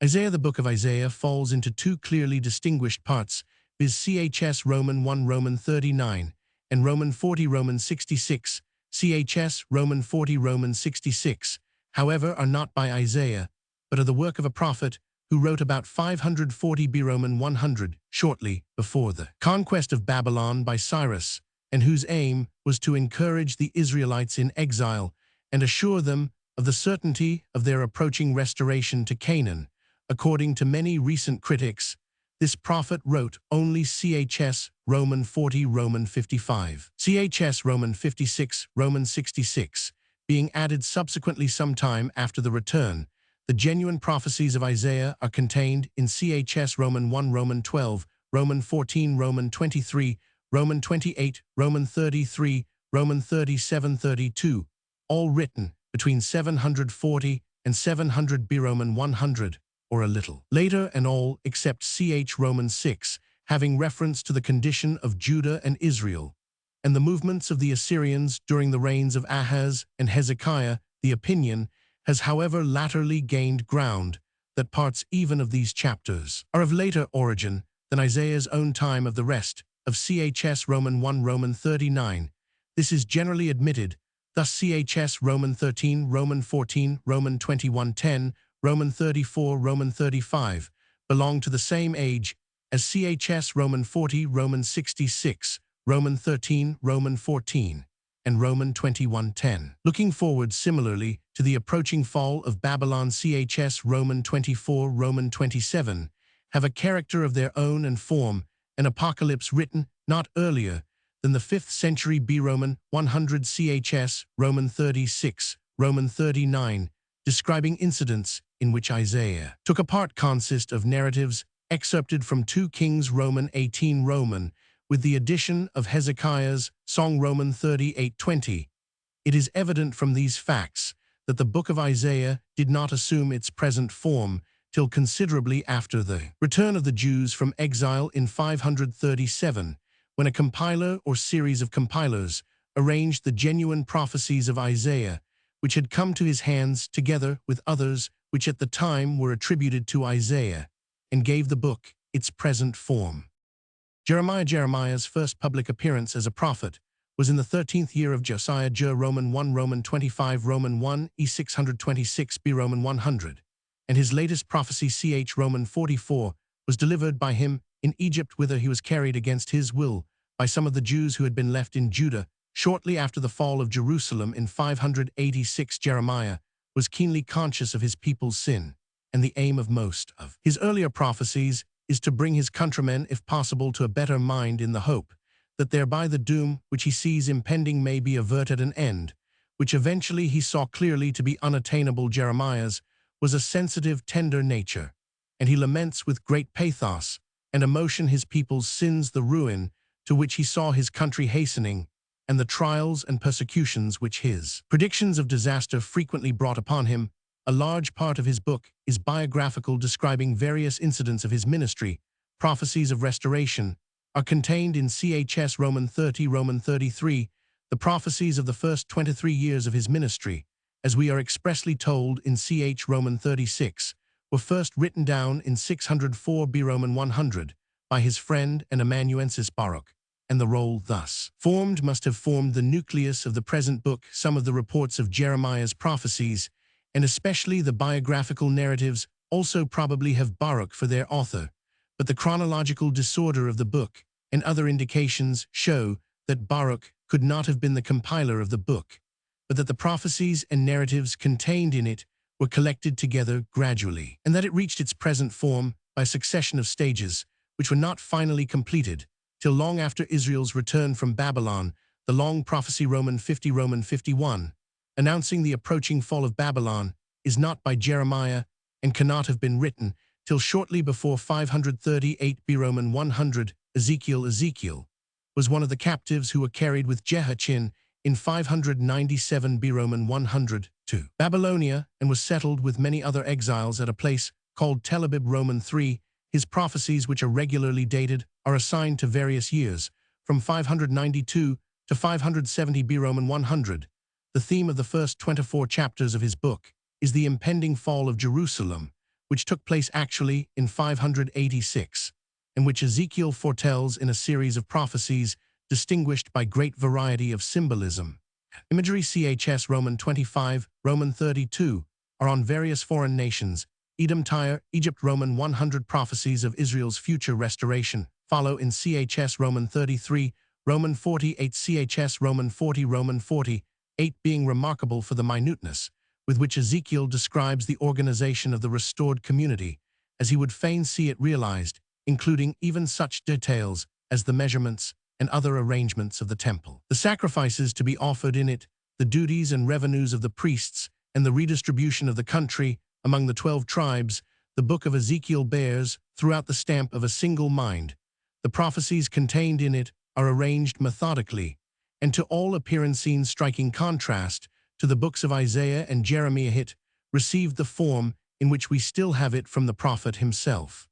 S1: Isaiah. The book of Isaiah falls into 2 clearly distinguished parts, viz. Chs. Roman 1, Roman 39, and Roman 40, Roman 66. Chs. Roman 40, Roman 66, however, are not by Isaiah, but are the work of a prophet who wrote about 540 B. Roman 100, shortly before the conquest of Babylon by Cyrus, and whose aim was to encourage the Israelites in exile and assure them of the certainty of their approaching restoration to Canaan. According to many recent critics, this prophet wrote only Chs. Roman 40, Roman 55, Chs. Roman 56, Roman 66, being added subsequently sometime after the return. The genuine prophecies of Isaiah are contained in Chs. Roman 1, Roman 12, Roman 14, Roman 23, Roman 28, Roman 33, Roman 37, 32, all written between 740 and 700 B. Roman 100, or a little later, and all except Ch. Roman 6, having reference to the condition of Judah and Israel, and the movements of the Assyrians during the reigns of Ahaz and Hezekiah. The opinion has however latterly gained ground that parts even of these chapters are of later origin than Isaiah's own time. Of the rest, of CHS Roman 1 Roman 39. This is generally admitted, thus CHS Roman 13, Roman 14, Roman 21:10, Roman 34, Roman 35 belong to the same age as CHS Roman 40, Roman 66, Roman 13, Roman 14, and Roman 21:10. Looking forward similarly to the approaching fall of Babylon, CHS Roman 24, Roman 27 have a character of their own and form an apocalypse written not earlier than the 5th century B. Roman 100 CHS Roman 36, Roman 39, describing incidents in which Isaiah took a part consist of narratives excerpted from 2 Kings Roman 18 Roman, with the addition of Hezekiah's Song Roman 38:20. It is evident from these facts that the book of Isaiah did not assume its present form till considerably after the return of the Jews from exile in 537, when a compiler or series of compilers arranged the genuine prophecies of Isaiah, which had come to his hands together with others which at the time were attributed to Isaiah, and gave the book its present form. Jeremiah's first public appearance as a prophet was in the 13th year of Josiah Roman 1 Roman 25 Roman 1 E626 B Roman 100, and his latest prophecy ch Roman 44 was delivered by him in Egypt, whither he was carried against his will by some of the Jews who had been left in Judah shortly after the fall of Jerusalem in 586. Jeremiah was keenly conscious of his people's sin, and the aim of most of his earlier prophecies is to bring his countrymen, if possible, to a better mind in the hope that thereby the doom which he sees impending may be averted and end, which eventually he saw clearly to be unattainable. Jeremiah's was a sensitive, tender nature, and he laments with great pathos and emotion his people's sins, the ruin to which he saw his country hastening, and the trials and persecutions which his predictions of disaster frequently brought upon him. A large part of his book is biographical, describing various incidents of his ministry. Prophecies of restoration are contained in CHS Roman 30, Roman 33, the prophecies of the first 23 years of his ministry, as we are expressly told in CH Roman 36, were first written down in 604 B Roman 100 by his friend and amanuensis Baruch, and the roll thus formed must have formed the nucleus of the present book. Some of the reports of Jeremiah's prophecies, and especially the biographical narratives, also probably have Baruch for their author, but the chronological disorder of the book and other indications show that Baruch could not have been the compiler of the book, but that the prophecies and narratives contained in it were collected together gradually, and that it reached its present form by a succession of stages, which were not finally completed till long after Israel's return from Babylon. The long prophecy Roman 50 Roman 51, announcing the approaching fall of Babylon, is not by Jeremiah and cannot have been written till shortly before 538 B Roman 100. Ezekiel was one of the captives who were carried with Jehoiachin in 597 B Roman 100 to Babylonia, and was settled with many other exiles at a place called Tel Abib. Roman 3. His prophecies, which are regularly dated, are assigned to various years, from 592 to 570 B Roman 100. The theme of the first 24 chapters of his book is the impending fall of Jerusalem, which took place actually in 586, and which Ezekiel foretells in a series of prophecies distinguished by great variety of symbolism. Imagery CHS Roman 25, Roman 32 are on various foreign nations. Edom, Tyre, Egypt. Roman 100 prophecies of Israel's future restoration follow in CHS Roman 33, Roman 48 CHS Roman 40 Roman 48 being remarkable for the minuteness with which Ezekiel describes the organization of the restored community, as he would fain see it realized, including even such details as the measurements and other arrangements of the temple, the sacrifices to be offered in it, the duties and revenues of the priests, and the redistribution of the country among the 12 tribes. The book of Ezekiel bears, throughout, the stamp of a single mind. The prophecies contained in it are arranged methodically, and to all appearance in striking contrast to the books of Isaiah and Jeremiah. It received the form in which we still have it from the prophet himself.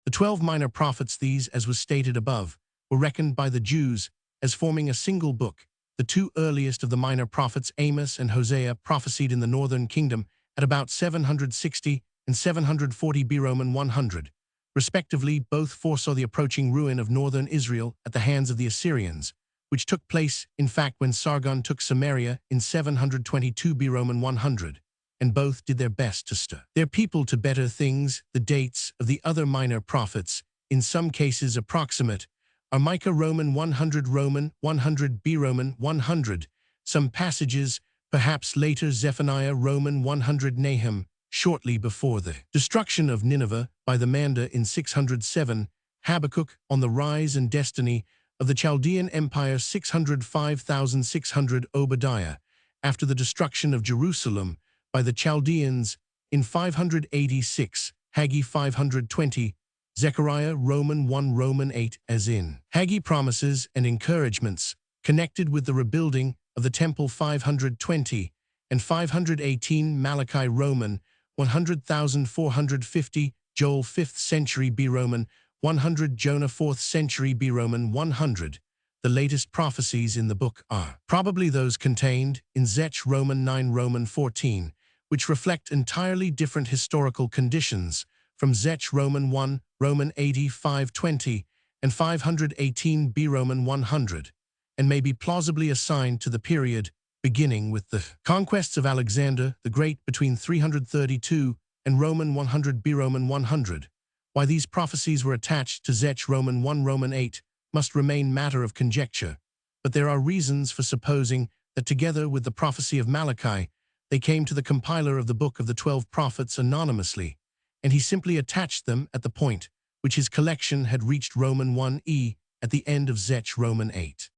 S1: The 12 minor prophets, these, as was stated above, were reckoned by the Jews as forming a single book. The 2 earliest of the minor prophets, Amos and Hosea, prophesied in the northern kingdom at about 760 and 740 B Roman 100, Respectively, both foresaw the approaching ruin of northern Israel at the hands of the Assyrians, which took place, in fact, when Sargon took Samaria in 722 B. Roman 100, and both did their best to stir their people to better things. The dates of the other minor prophets, in some cases approximate, are Micah Roman 100 Roman 100 B. Roman 100, some passages, perhaps later Zephaniah Roman 100 Nahum, shortly before the destruction of Nineveh by the Manda in 607, Habakkuk on the rise and destiny of the Chaldean Empire 605,600 Obadiah, after the destruction of Jerusalem by the Chaldeans in 586, Haggai 520, Zechariah Roman 1 Roman 8, as in Haggai promises and encouragements connected with the rebuilding of the temple 520, and 518 Malachi Roman 100,450, Joel 5th century B. Roman 100, Jonah 4th century B. Roman 100. The latest prophecies in the book are probably those contained in Zech Roman 9 Roman 14, which reflect entirely different historical conditions from Zech Roman 1 Roman 80 520 and 518 B. Roman 100, and may be plausibly assigned to the period beginning with the conquests of Alexander the Great between 332 and Roman 100 B. Roman 100. Why these prophecies were attached to Zech Roman 1 Roman 8 must remain matter of conjecture, but there are reasons for supposing that together with the prophecy of Malachi, they came to the compiler of the Book of the 12 Prophets anonymously, and he simply attached them at the point which his collection had reached Roman 1e at the end of Zech Roman 8.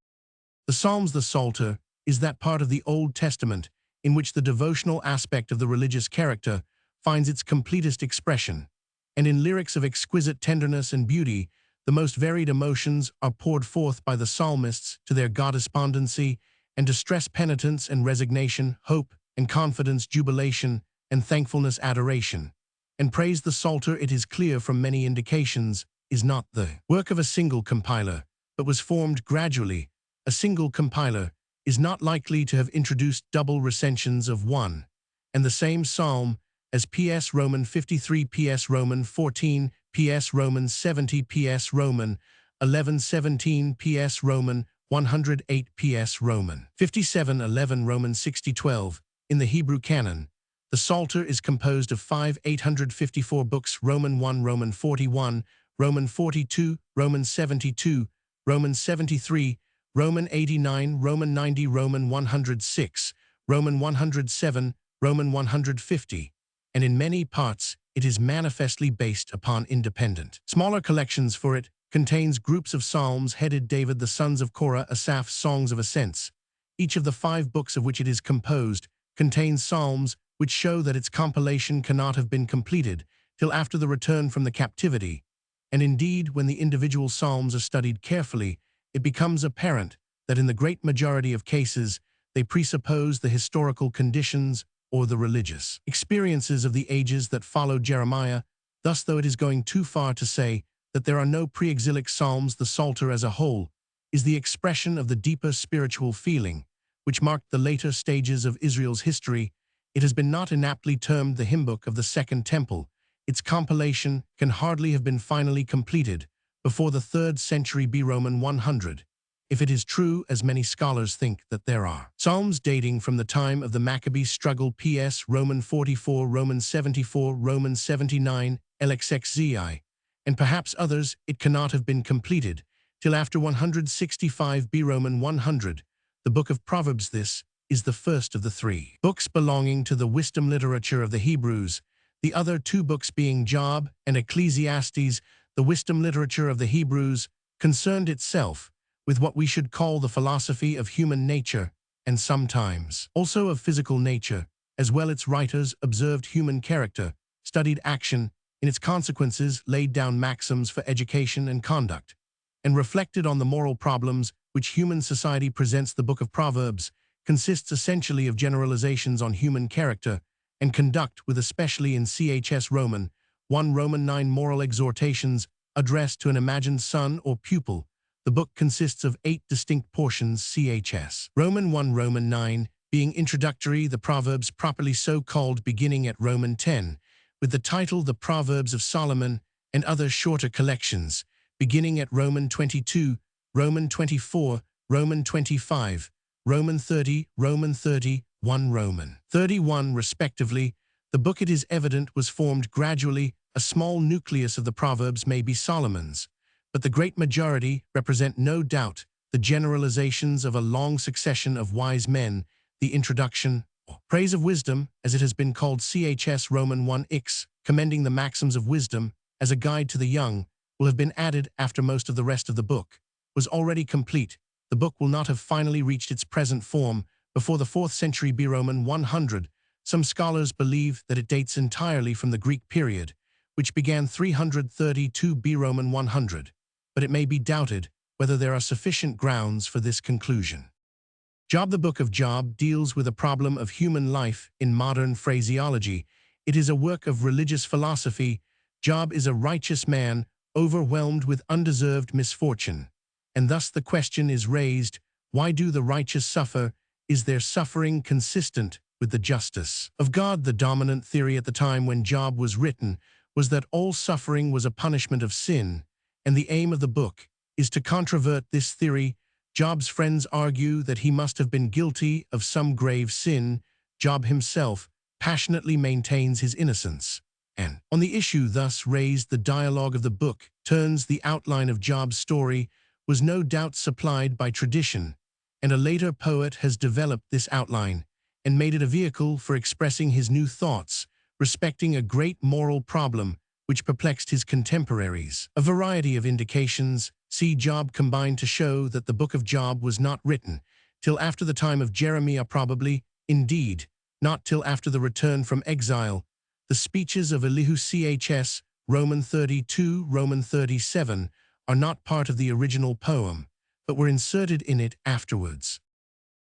S1: The Psalms, the Psalter, is that part of the Old Testament in which the devotional aspect of the religious character finds its completest expression, and in lyrics of exquisite tenderness and beauty, the most varied emotions are poured forth by the psalmists to their God-despondency and distress, penitence and resignation, hope and confidence, jubilation and thankfulness, adoration. And praise. The Psalter, it is clear from many indications, is not the work of a single compiler, but was formed gradually. A single compiler is not likely to have introduced double recensions of one and the same psalm as PS Roman 53, PS Roman 14, PS Roman 70, PS Roman 11, 17, PS Roman 108, PS Roman 57, 11, Roman 60, 12. In the Hebrew canon, the Psalter is composed of 854 books: Roman 1, Roman 41, Roman 42, Roman 72, Roman 73, Roman 89, Roman 90, Roman 106, Roman 107, Roman 150, and in many parts it is manifestly based upon independent smaller collections. For it contains groups of psalms headed David, the sons of Korah, Asaph's songs of ascents. Each of the 5 books of which it is composed contains psalms which show that its compilation cannot have been completed till after the return from the captivity, and indeed when the individual psalms are studied carefully, it becomes apparent that in the great majority of cases they presuppose the historical conditions or the religious experiences of the ages that followed Jeremiah. Thus, though it is going too far to say that there are no pre-exilic psalms, the Psalter as a whole is the expression of the deeper spiritual feeling which marked the later stages of Israel's history. It has been not inaptly termed the hymn book of the Second Temple. Its compilation can hardly have been finally completed before the 3rd century B. Roman 100, if it is true, as many scholars think, that there are psalms dating from the time of the Maccabee struggle, PS Roman 44, Roman 74, Roman 79, LXXZI, and perhaps others. It cannot have been completed till after 165 B. Roman 100, the Book of Proverbs. This is the first of the 3 books belonging to the wisdom literature of the Hebrews, the other 2 books being Job and Ecclesiastes. The wisdom literature of the Hebrews concerned itself with what we should call the philosophy of human nature, and sometimes also of physical nature, as well. Its writers observed human character, studied action in its consequences, laid down maxims for education and conduct, and reflected on the moral problems which human society presents. The Book of Proverbs consists essentially of generalizations on human character and conduct, with especially in Chs Roman 1 Roman 9 moral exhortations addressed to an imagined son or pupil. The book consists of 8 distinct portions. Chs Roman 1 Roman 9 being introductory, the Proverbs properly so called, beginning at Roman 10, with the title The Proverbs of Solomon, and other shorter collections, beginning at Roman 22, Roman 24, Roman 25, Roman 30, Roman 30, 1 Roman 31 respectively. The book, it is evident, was formed gradually. A small nucleus of the Proverbs may be Solomon's, but the great majority represent no doubt the generalizations of a long succession of wise men. The introduction, or praise of wisdom, as it has been called, chs Roman 1x, commending the maxims of wisdom as a guide to the young, will have been added after most of the rest of the book was already complete. The book will not have finally reached its present form before the 4th century B Roman 100. Some scholars believe that it dates entirely from the Greek period, which began 332 B Roman 100, but it may be doubted whether there are sufficient grounds for this conclusion. Job. The Book of Job deals with a problem of human life in modern phraseology. It is a work of religious philosophy. Job is a righteous man overwhelmed with undeserved misfortune, and thus the question is raised, why do the righteous suffer? Is their suffering consistent with the justice of God? The dominant theory at the time when Job was written was that all suffering was a punishment of sin, and the aim of the book is to controvert this theory. Job's friends argue that he must have been guilty of some grave sin. Job himself passionately maintains his innocence, and on the issue thus raised, the dialogue of the book turns. The outline of Job's story was no doubt supplied by tradition, and a later poet has developed this outline and made it a vehicle for expressing his new thoughts respecting a great moral problem which perplexed his contemporaries. A variety of indications see Job combined to show that the Book of Job was not written till after the time of Jeremiah, probably, indeed, not till after the return from exile. The speeches of Elihu chs. Roman 32, Roman 37 are not part of the original poem, but were inserted in it afterwards.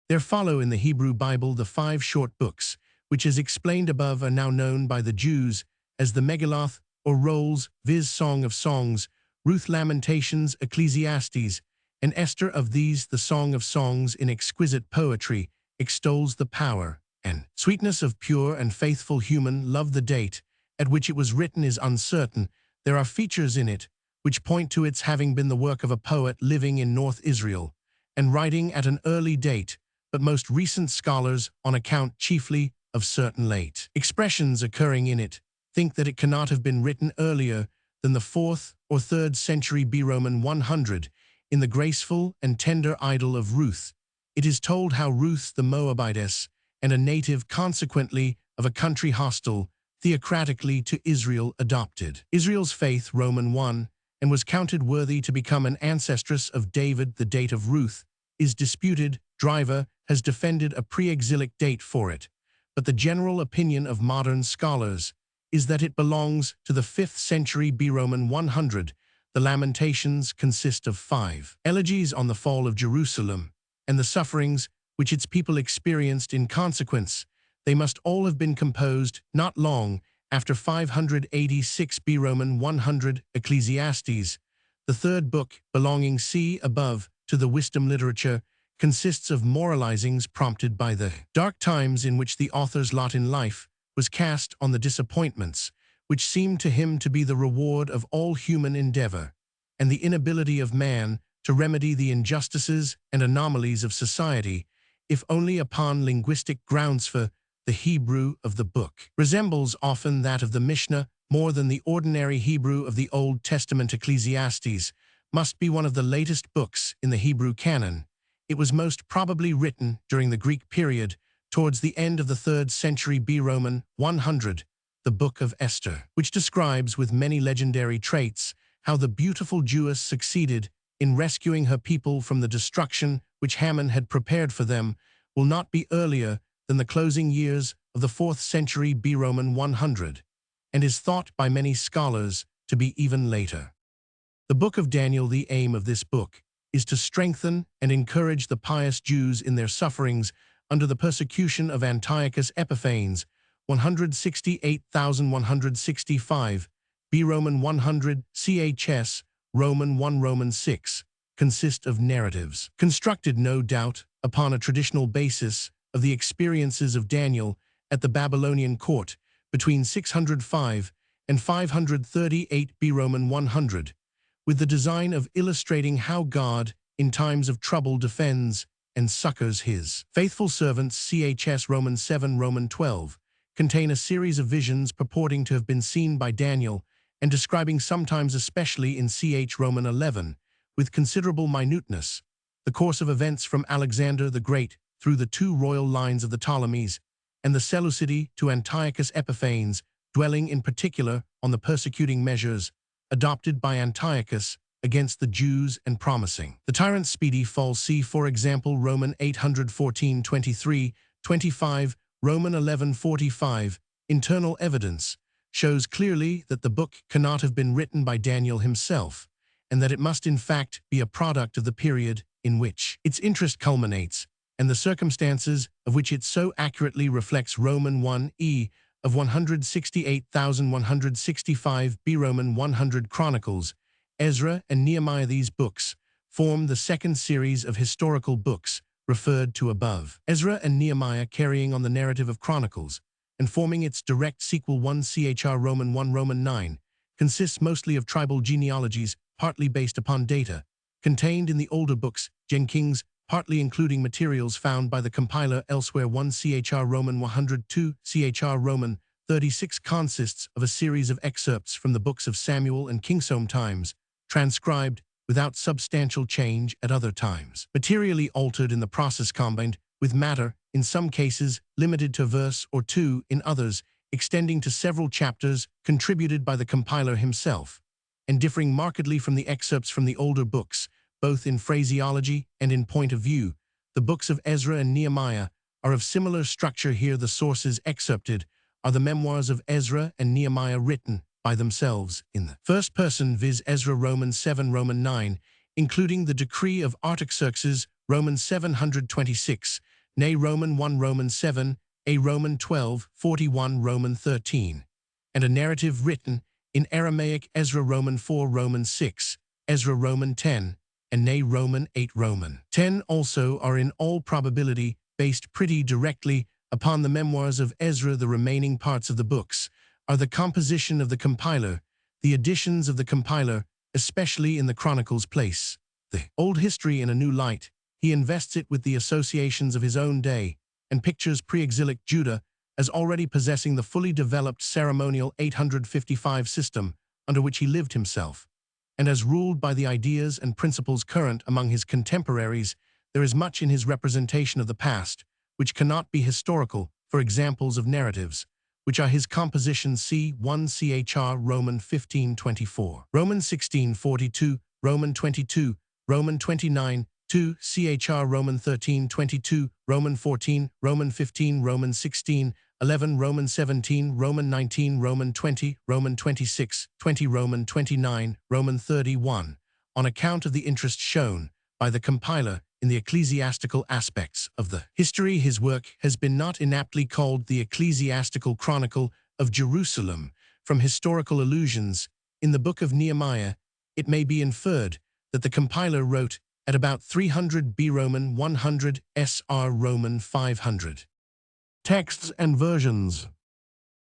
S1: There follow in the Hebrew Bible the 5 short books, which, as explained above, are now known by the Jews as the Megilloth or Rolls, viz. Song of Songs, Ruth, Lamentations, Ecclesiastes, and Esther. Of these, the Song of Songs, in exquisite poetry, extols the power and sweetness of pure and faithful human love. The date at which it was written is uncertain. There are features in it which point to its having been the work of a poet living in North Israel and writing at an early date, but most recent scholars, on account chiefly of certain late expressions occurring in it, think that it cannot have been written earlier than the 4th or 3rd century B Roman 100. In the graceful and tender idyll of Ruth, it is told how Ruth the Moabitess, and a native consequently of a country hostile theocratically to Israel, adopted Israel's faith, Roman 1, and was counted worthy to become an ancestress of David. The date of Ruth is disputed. Driver has defended a pre-exilic date for it, but the general opinion of modern scholars is that it belongs to the 5th century B Roman 100. The Lamentations consist of 5 elegies on the fall of Jerusalem and the sufferings which its people experienced in consequence. They must all have been composed not long after 586 B Roman 100. Ecclesiastes, the 3rd book, belonging above to the wisdom literature, consists of moralizings prompted by the dark times in which the author's lot in life was cast on the disappointments which seemed to him to be the reward of all human endeavor, and the inability of man to remedy the injustices and anomalies of society, if only upon linguistic grounds. For the Hebrew of the book resembles often that of the Mishnah more than the ordinary Hebrew of the Old Testament. Ecclesiastes must be one of the latest books in the Hebrew canon. It was most probably written during the Greek period, towards the end of the 3rd century B Roman 100. The Book of Esther, which describes with many legendary traits how the beautiful Jewess succeeded in rescuing her people from the destruction which Haman had prepared for them, will not be earlier than the closing years of the 4th century B Roman 100, and is thought by many scholars to be even later. The Book of Daniel. The aim of this book is to strengthen and encourage the pious Jews in their sufferings under the persecution of Antiochus Epiphanes, 168,165, B Roman 100, chs. Roman 1, Roman 6, consist of narratives, constructed no doubt upon a traditional basis of the experiences of Daniel at the Babylonian court between 605 and 538b Roman 100, with the design of illustrating how God, in times of trouble, defends and succors his faithful servants. Chs Roman 7 Roman 12 contain a series of visions purporting to have been seen by Daniel and describing sometimes, especially in Ch Roman 11, with considerable minuteness, the course of events from Alexander the Great through the two royal lines of the Ptolemies and the Seleucidae to Antiochus Epiphanes, dwelling in particular on the persecuting measures adopted by Antiochus against the Jews and promising the tyrant's speedy fall. See, for example, Roman 814-23, 25, Roman 11:45. Internal evidence shows clearly that the book cannot have been written by Daniel himself, and that it must in fact be a product of the period in which its interest culminates, and the circumstances of which it so accurately reflects. Roman 1 of 168,165 b Roman 100 Chronicles, Ezra and Nehemiah. These books form the second series of historical books referred to above. Ezra and Nehemiah, carrying on the narrative of Chronicles and forming its direct sequel 1 Chr Roman 1 Roman 9, consists mostly of tribal genealogies, partly based upon data contained in the older books, Jenkins, partly including materials found by the compiler elsewhere. 1 Chr Roman 102 Chr Roman 36 consists of a series of excerpts from the books of Samuel and Kingsome Times, transcribed without substantial change at other times, materially altered in the process, combined with matter, in some cases limited to a verse or two, in others extending to several chapters, contributed by the compiler himself, and differing markedly from the excerpts from the older books, both in phraseology and in point of view. The books of Ezra and Nehemiah are of similar structure here. The sources excerpted are the memoirs of Ezra and Nehemiah, written by themselves in the first person, viz. Ezra Roman 7 Roman 9, including the decree of Artaxerxes Roman 726, nay Roman 1 Roman 7, a Roman 12, 41 Roman 13, and a narrative written in Aramaic Ezra Roman 4 Roman 6, Ezra Roman 10, and nay Roman 8 Roman 10 also are in all probability based pretty directly upon the memoirs of Ezra. The remaining parts of the books are the composition of the compiler, the additions of the compiler, especially in the Chronicles, place the old history in a new light. He invests it with the associations of his own day and pictures pre-exilic Judah as already possessing the fully developed ceremonial 855 system under which he lived himself, and as ruled by the ideas and principles current among his contemporaries. There is much in his representation of the past which cannot be historical. For examples of narratives, which are his compositions, see 1 Chr Roman 15:24, Roman 16:42, Roman 22, Roman 29, 2 Chr Roman 13:22, Roman 14, Roman 15, Roman 16, 11, Roman 17, Roman 19, Roman 20, Roman 26, 20, Roman 29, Roman 31, on account of the interest shown by the compiler in the ecclesiastical aspects of the history. His work has been not inaptly called the Ecclesiastical Chronicle of Jerusalem. From historical allusions in the book of Nehemiah, it may be inferred that the compiler wrote at about 300 B Roman 100 SR Roman 500. Texts and versions.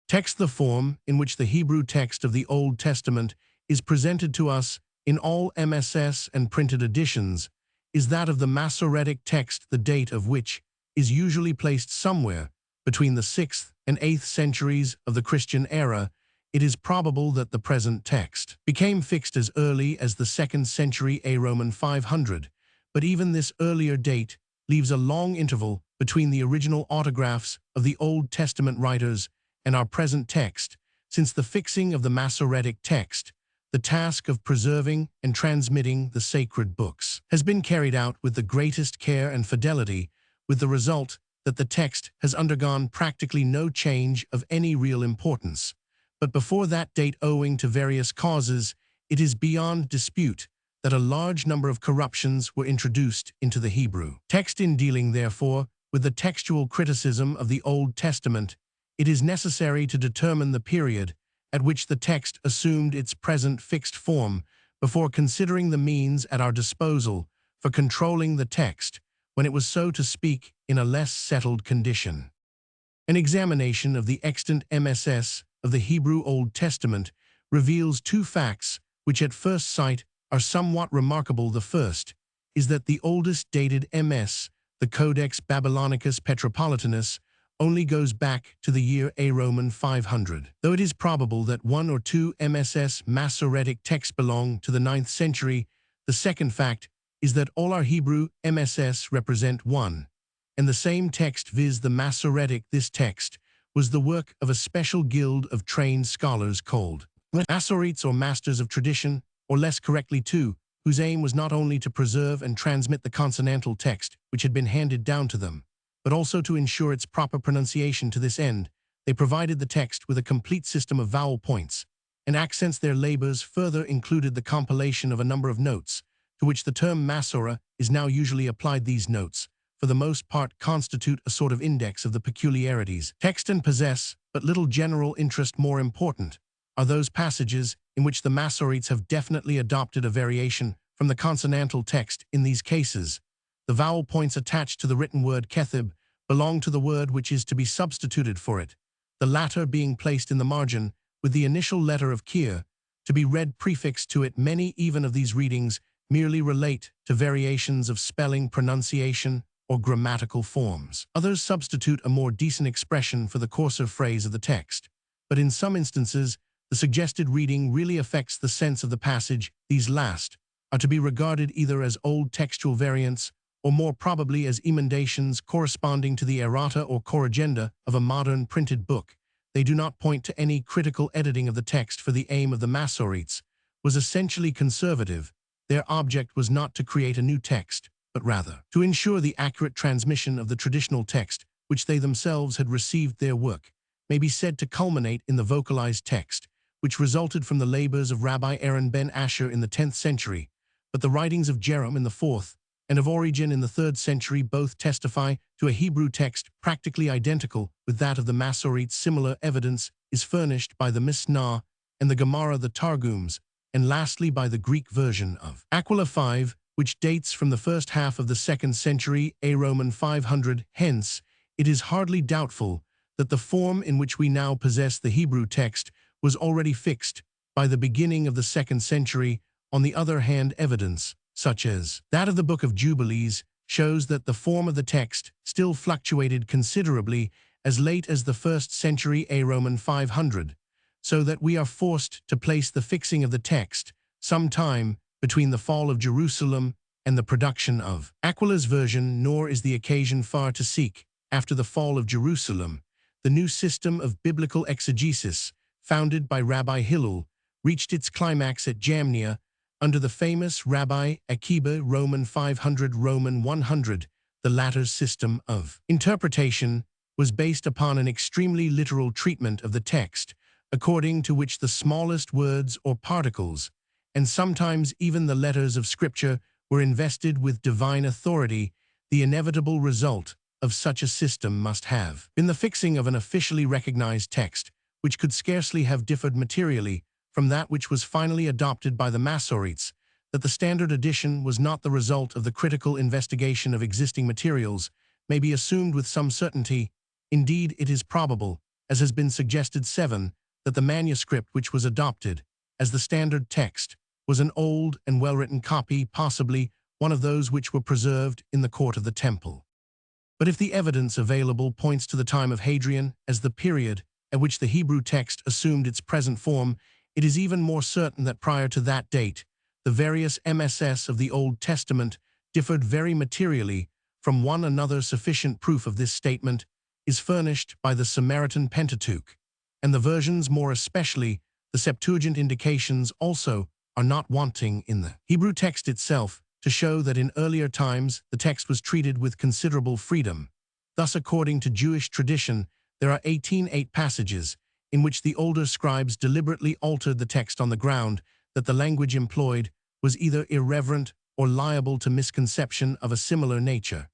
S1: Text. The form in which the Hebrew text of the Old Testament is presented to us in all MSS and printed editions is that of the Masoretic text, the date of which is usually placed somewhere between the 6th and 8th centuries of the Christian era. It is probable that the present text became fixed as early as the 2nd century A Roman 500, but even this earlier date leaves a long interval between the original autographs of the Old Testament writers and our present text. Since the fixing of the Masoretic text, the task of preserving and transmitting the sacred books has been carried out with the greatest care and fidelity, with the result that the text has undergone practically no change of any real importance. But before that date, owing to various causes, it is beyond dispute that a large number of corruptions were introduced into the Hebrew text. In dealing, therefore, with the textual criticism of the Old Testament, it is necessary to determine the period at which the text assumed its present fixed form before considering the means at our disposal for controlling the text when it was, so to speak, in a less settled condition. An examination of the extant MSS of the Hebrew Old Testament reveals two facts which at first sight are somewhat remarkable. The first is that the oldest dated MS, the Codex Babylonicus Petropolitanus, only goes back to the year A Roman 500. Though it is probable that one or two MSS Masoretic texts belong to the 9th century, the second fact is that all our Hebrew MSS represent one and the same text, viz. The Masoretic. This text was the work of a special guild of trained scholars called Masoretes, or Masters of Tradition, or less correctly two, whose aim was not only to preserve and transmit the consonantal text which had been handed down to them, but also to ensure its proper pronunciation. To this end, they provided the text with a complete system of vowel points and accents. Their labors further included the compilation of a number of notes, to which the term Masora is now usually applied. These notes, for the most part, constitute a sort of index of the peculiarities text and possess but little general interest. More important are those passages in which the Masoretes have definitely adopted a variation from the consonantal text. In these cases, the vowel points attached to the written word kethib belong to the word which is to be substituted for it, the latter being placed in the margin with the initial letter of Kir to be read prefixed to it. Many even of these readings merely relate to variations of spelling, pronunciation, or grammatical forms. Others substitute a more decent expression for the coarser phrase of the text, but in some instances, the suggested reading really affects the sense of the passage. These last are to be regarded either as old textual variants or more probably as emendations corresponding to the errata or corrigenda of a modern printed book. They do not point to any critical editing of the text, for the aim of the Masoretes was essentially conservative. Their object was not to create a new text, but rather to ensure the accurate transmission of the traditional text which they themselves had received. Their work may be said to culminate in the vocalized text, which resulted from the labors of Rabbi Aaron ben Asher in the 10th century, but the writings of Jerome in the 4th and of Origen in the 3rd century both testify to a Hebrew text practically identical with that of the Masoretes. Similar evidence is furnished by the Mishnah and the Gemara, the Targums, and lastly by the Greek version of Aquila 5, which dates from the first half of the 2nd century A Roman 500. Hence, it is hardly doubtful that the form in which we now possess the Hebrew text was already fixed by the beginning of the 2nd century. On the other hand, evidence, such as that of the Book of Jubilees, shows that the form of the text still fluctuated considerably as late as the 1st century A Roman 500, so that we are forced to place the fixing of the text sometime between the fall of Jerusalem and the production of Aquila's version. Nor is the occasion far to seek. After the fall of Jerusalem, the new system of biblical exegesis, founded by Rabbi Hillel, reached its climax at Jamnia under the famous Rabbi Akiba, Roman 500 Roman 100. The latter's system of interpretation was based upon an extremely literal treatment of the text, according to which the smallest words or particles, and sometimes even the letters of Scripture, were invested with divine authority. The inevitable result of such a system must have been the fixing of an officially recognized text, which could scarcely have differed materially from that which was finally adopted by the Masoretes. That the standard edition was not the result of the critical investigation of existing materials may be assumed with some certainty. Indeed, it is probable, as has been suggested 7, that the manuscript which was adopted as the standard text was an old and well-written copy, possibly one of those which were preserved in the court of the temple. But if the evidence available points to the time of Hadrian as the period at which the Hebrew text assumed its present form, it is even more certain that prior to that date, the various MSS of the Old Testament differed very materially from one another. Sufficient proof of this statement is furnished by the Samaritan Pentateuch, and the versions, more especially the Septuagint. Indications also are not wanting in the Hebrew text itself to show that in earlier times the text was treated with considerable freedom. Thus, according to Jewish tradition, there are 18 passages in which the older scribes deliberately altered the text on the ground that the language employed was either irreverent or liable to misconception of a similar nature.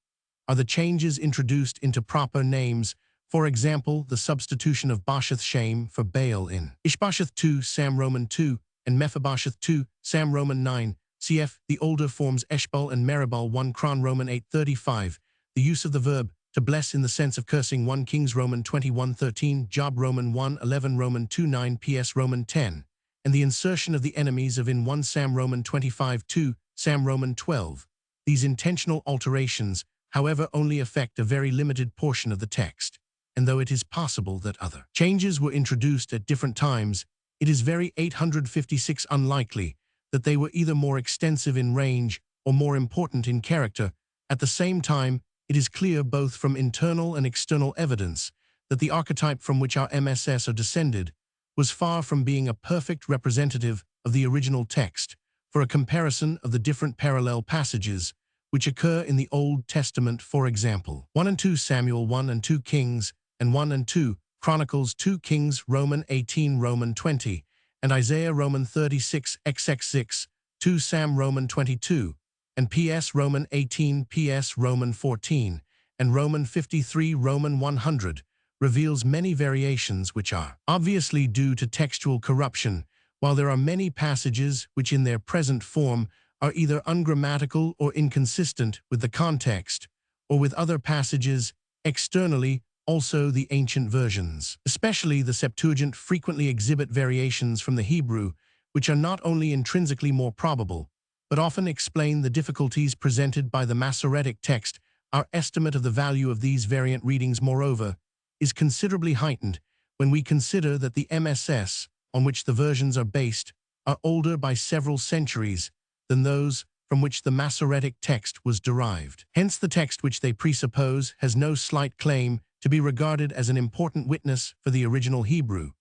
S1: Are the changes introduced into proper names, for example, the substitution of Bashath Shem for Baal in Ishbasheth 2, Sam Roman 2, and Mephibosheth 2, Sam Roman 9, cf. the older forms Eshbal and Meribal 1 Cron Roman 8:35, the use of the verb to bless in the sense of cursing 1 Kings Roman 21:13, Job Roman 1:11, Roman 2:9, PS Roman 10, and the insertion of the enemies of in 1 Sam Roman 25:2, Sam Roman 12. These intentional alterations, however, only affect a very limited portion of the text, and though it is possible that other changes were introduced at different times, it is very 856 unlikely that they were either more extensive in range or more important in character. At the same time, it is clear both from internal and external evidence that the archetype from which our MSS are descended was far from being a perfect representative of the original text. For a comparison of the different parallel passages which occur in the Old Testament, for example, 1 and 2 Samuel, 1 and 2 Kings, and 1 and 2 Chronicles, 2 Kings, Roman 18, Roman 20, and Isaiah, Roman 36, XX6, 2 Sam, Roman 22, and PS Roman 18, PS Roman 14, and Roman 53, Roman 100, reveals many variations which are obviously due to textual corruption, while there are many passages which in their present form are either ungrammatical or inconsistent with the context, or with other passages externally. Also, the ancient versions, especially the Septuagint, frequently exhibit variations from the Hebrew, which are not only intrinsically more probable, but often explain the difficulties presented by the Masoretic text. Our estimate of the value of these variant readings, moreover, is considerably heightened when we consider that the MSS, on which the versions are based, are older by several centuries than those from which the Masoretic text was derived. Hence, the text which they presuppose has no slight claim to be regarded as an important witness for the original Hebrew.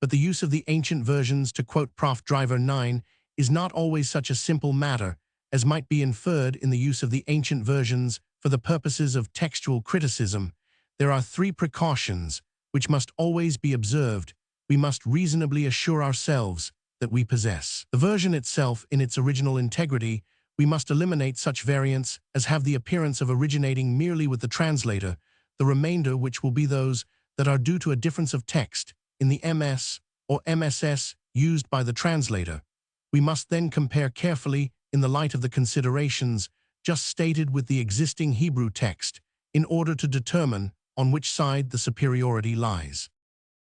S1: But the use of the ancient versions, to quote Prof. Driver 9, is not always such a simple matter as might be inferred in the use of the ancient versions for the purposes of textual criticism. There are 3 precautions which must always be observed. We must reasonably assure ourselves that we possess the version itself in its original integrity. We must eliminate such variants as have the appearance of originating merely with the translator, the remainder which will be those that are due to a difference of text in the MS or MSS used by the translator. We must then compare carefully in the light of the considerations just stated with the existing Hebrew text in order to determine on which side the superiority lies.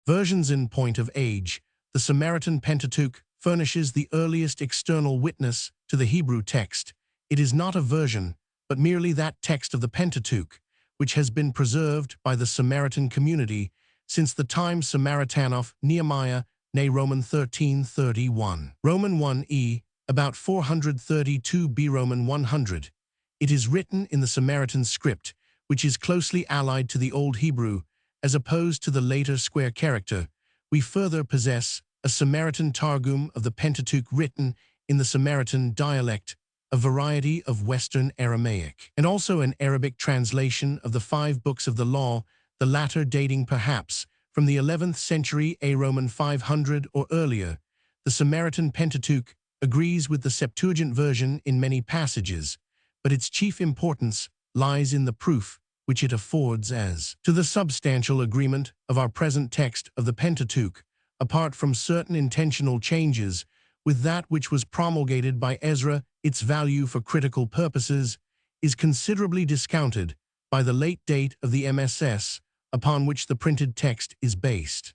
S1: Versions in point of age. The Samaritan Pentateuch furnishes the earliest external witness to the Hebrew text. It is not a version, but merely that text of the Pentateuch, which has been preserved by the Samaritan community since the time Samaritanov, Nehemiah, nay Roman 13:31. Roman 1e, about 432 B. Roman 100. It is written in the Samaritan script, which is closely allied to the Old Hebrew, as opposed to the later square character. We further possess a Samaritan Targum of the Pentateuch written in the Samaritan dialect, a variety of Western Aramaic, and also an Arabic translation of the 5 books of the law, the latter dating perhaps from the 11th century A. Roman 500 or earlier. The Samaritan Pentateuch agrees with the Septuagint version in many passages, but its chief importance lies in the proof which it affords as to the substantial agreement of our present text of the Pentateuch, apart from certain intentional changes, with that which was promulgated by Ezra. Its value for critical purposes is considerably discounted by the late date of the MSS upon which the printed text is based.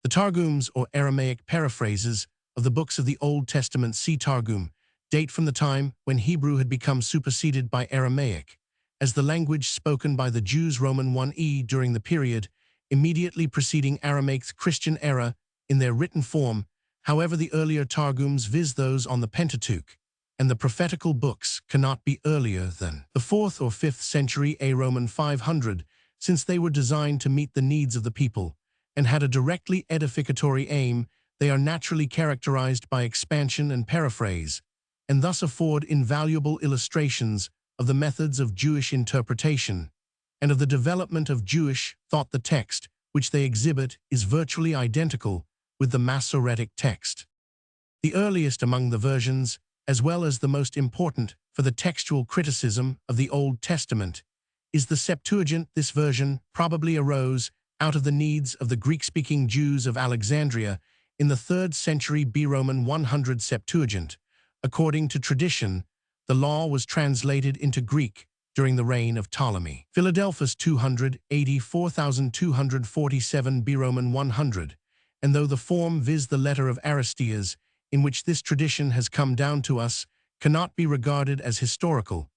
S1: The Targums, or Aramaic paraphrases, of the books of the Old Testament, see Targum, date from the time when Hebrew had become superseded by Aramaic as the language spoken by the Jews. Roman 1e during the period immediately preceding Aramaic's Christian era in their written form. However, the earlier Targums, viz. Those on the Pentateuch and the prophetical books, cannot be earlier than the 4th or 5th century A. Roman 500, since they were designed to meet the needs of the people and had a directly edificatory aim. They are naturally characterized by expansion and paraphrase, and thus afford invaluable illustrations of the methods of Jewish interpretation and of the development of Jewish thought. The text which they exhibit is virtually identical with the Masoretic text. The earliest among the versions, as well as the most important for the textual criticism of the Old Testament, is the Septuagint. This version probably arose out of the needs of the Greek-speaking Jews of Alexandria in the 3rd century B. Roman 100 Septuagint. According to tradition, the law was translated into Greek during the reign of Ptolemy. Philadelphus 280 4247 B Roman 100, and though the form viz. The letter of Aristeas, in which this tradition has come down to us, cannot be regarded as historical,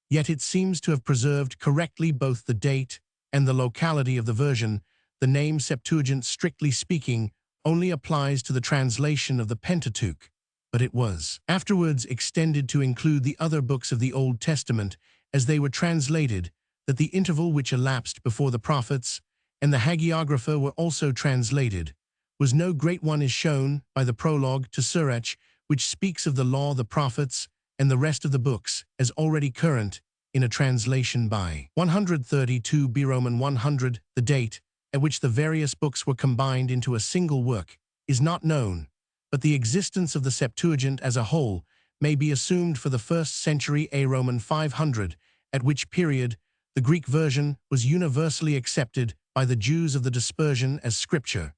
S1: yet it seems to have preserved correctly both the date and the locality of the version. The name Septuagint, strictly speaking, only applies to the translation of the Pentateuch, but it was afterwards extended to include the other books of the Old Testament as they were translated, that the interval which elapsed before the prophets and the hagiographer were also translated was no great one, is shown by the prologue to Sirach, which speaks of the law, the prophets, and the rest of the books as already current in a translation by 132 B Roman 100. The date at which the various books were combined into a single work is not known, but the existence of the Septuagint as a whole may be assumed for the 1st century A Roman 500, at which period the Greek version was universally accepted by the Jews of the dispersion as scripture,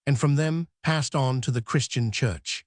S1: and from them passed on to the Christian Church.